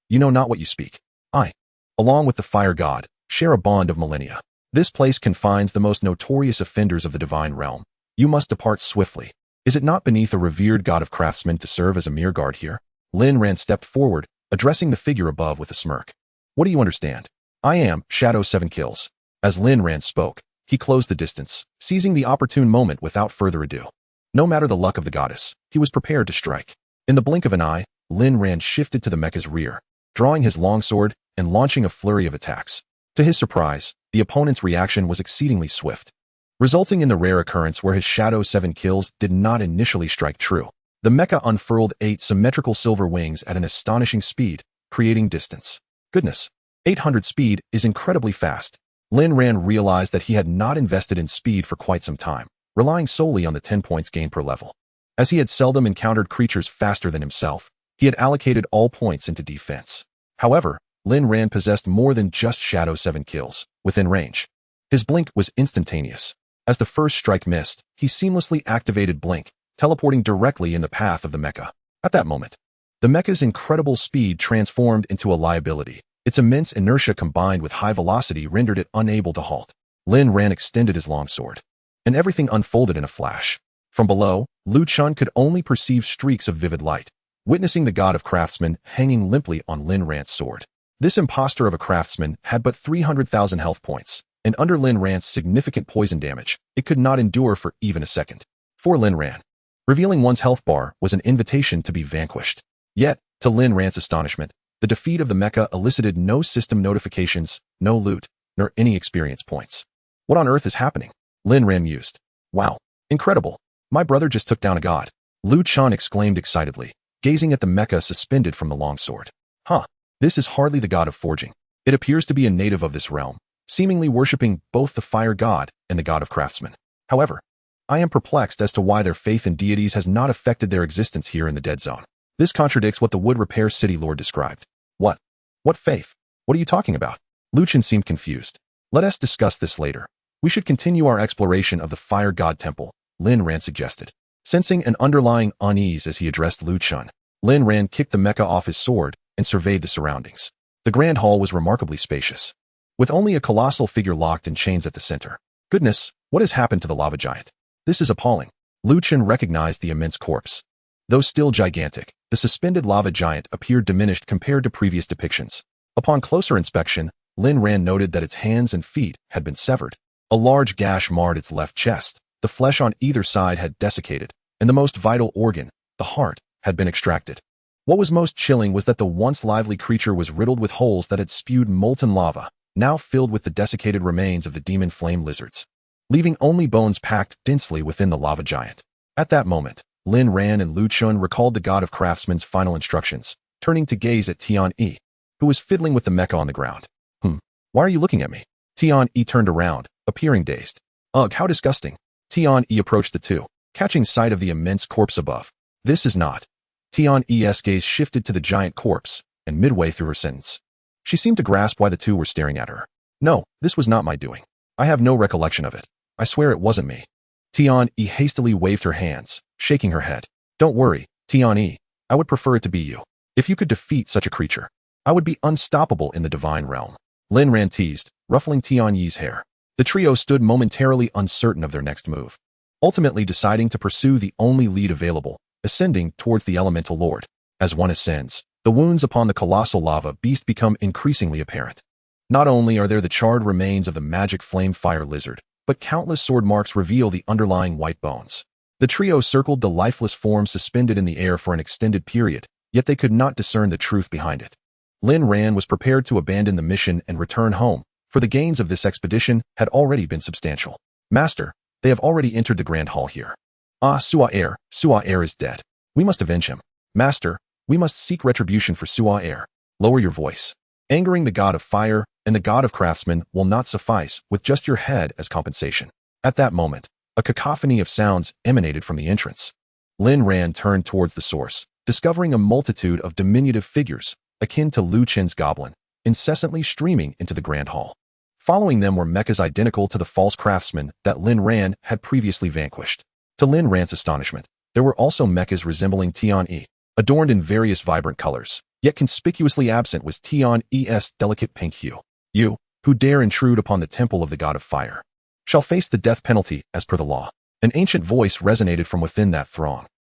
You know not what you speak. I, along with the fire god, share a bond of millennia. This place confines the most notorious offenders of the divine realm. You must depart swiftly. Is it not beneath a revered god of craftsmen to serve as a mere guard here? Lin Ran stepped forward, addressing the figure above with a smirk. What do you understand? I am Shadow 7 Kills. As Lin Ran spoke, he closed the distance, seizing the opportune moment without further ado. No matter the luck of the goddess, he was prepared to strike. In the blink of an eye, Lin Ran shifted to the mecha's rear, drawing his longsword and launching a flurry of attacks. To his surprise, the opponent's reaction was exceedingly swift, resulting in the rare occurrence where his Shadow 7 Kills did not initially strike true. The mecha unfurled 8 symmetrical silver wings at an astonishing speed, creating distance. Goodness, 800 speed is incredibly fast. Lin Ran realized that he had not invested in speed for quite some time, relying solely on the 10 points gained per level. As he had seldom encountered creatures faster than himself, he had allocated all points into defense. However, Lin Ran possessed more than just Shadow 7 Kills within range. His blink was instantaneous. As the first strike missed, he seamlessly activated blink, teleporting directly in the path of the mecha. At that moment, the mecha's incredible speed transformed into a liability. Its immense inertia combined with high velocity rendered it unable to halt. Lin Ran extended his longsword, and everything unfolded in a flash. From below, Lu Chun could only perceive streaks of vivid light, witnessing the god of craftsmen hanging limply on Lin Ran's sword. This impostor of a craftsman had but 300,000 health points, and under Lin Ran's significant poison damage, it could not endure for even a second. For Lin Ran, revealing one's health bar was an invitation to be vanquished. Yet, to Lin Ran's astonishment, the defeat of the mecha elicited no system notifications, no loot, nor any experience points. What on earth is happening? Lin Ran mused. Wow, incredible. My brother just took down a god. Lu Chun exclaimed excitedly, gazing at the mecha suspended from the longsword. This is hardly the god of forging. It appears to be a native of this realm, seemingly worshipping both the fire god and the god of craftsmen. However, I am perplexed as to why their faith in deities has not affected their existence here in the Dead Zone. This contradicts what the Wood Repair City Lord described. What? What faith? What are you talking about? Lu Chen seemed confused. Let us discuss this later. We should continue our exploration of the Fire God Temple, Lin Ran suggested. Sensing an underlying unease as he addressed Lu Chun, Lin Ran kicked the mecha off his sword and surveyed the surroundings. The grand hall was remarkably spacious, with only a colossal figure locked in chains at the center. Goodness, what has happened to the lava giant? This is appalling. Lu Chen recognized the immense corpse. Though still gigantic, the suspended lava giant appeared diminished compared to previous depictions. Upon closer inspection, Lin Ran noted that its hands and feet had been severed. A large gash marred its left chest. The flesh on either side had desiccated, and the most vital organ, the heart, had been extracted. What was most chilling was that the once lively creature was riddled with holes that had spewed molten lava, now filled with the desiccated remains of the demon flame lizards, leaving only bones packed densely within the lava giant. At that moment, Lin Ran and Lu Chun recalled the god of craftsmen's final instructions, turning to gaze at Tian Yi. who was fiddling with the mecha on the ground. Why are you looking at me? Tian-E turned around, appearing dazed. Ugh, how disgusting. Tian-E approached the two, catching sight of the immense corpse above. This is not. Tian-E's gaze shifted to the giant corpse, and midway through her sentence, she seemed to grasp why the two were staring at her. No, this was not my doing. I have no recollection of it. I swear it wasn't me. Tian-E hastily waved her hands, shaking her head. Don't worry, Tian-E. I would prefer it to be you. If you could defeat such a creature, I would be unstoppable in the divine realm. Lin Ran teased, ruffling Tian-Yi's hair. The trio stood momentarily uncertain of their next move, ultimately deciding to pursue the only lead available, ascending towards the elemental lord. As one ascends, the wounds upon the colossal lava beast become increasingly apparent. Not only are there the charred remains of the magic flame fire lizard, but countless sword marks reveal the underlying white bones. The trio circled the lifeless form suspended in the air for an extended period, yet they could not discern the truth behind it. Lin Ran was prepared to abandon the mission and return home, for the gains of this expedition had already been substantial. Master, they have already entered the Grand Hall here. Ah, Sua-Er is dead. We must avenge him. Master, we must seek retribution for Sua-Er. Lower your voice. Angering the god of fire and the god of craftsmen will not suffice with just your head as compensation. At that moment, a cacophony of sounds emanated from the entrance. Lin Ran turned towards the source, discovering a multitude of diminutive figures, akin to Lu Chen's goblin, incessantly streaming into the Grand Hall. Following them were mechas identical to the false craftsmen that Lin Ran had previously vanquished. To Lin Ran's astonishment, there were also mechas resembling Tian-E, adorned in various vibrant colors, yet conspicuously absent was Tian-E's delicate pink hue. You, who dare intrude upon the temple of the god of fire, shall face the death penalty as per the law. An ancient voice resonated from within that throng.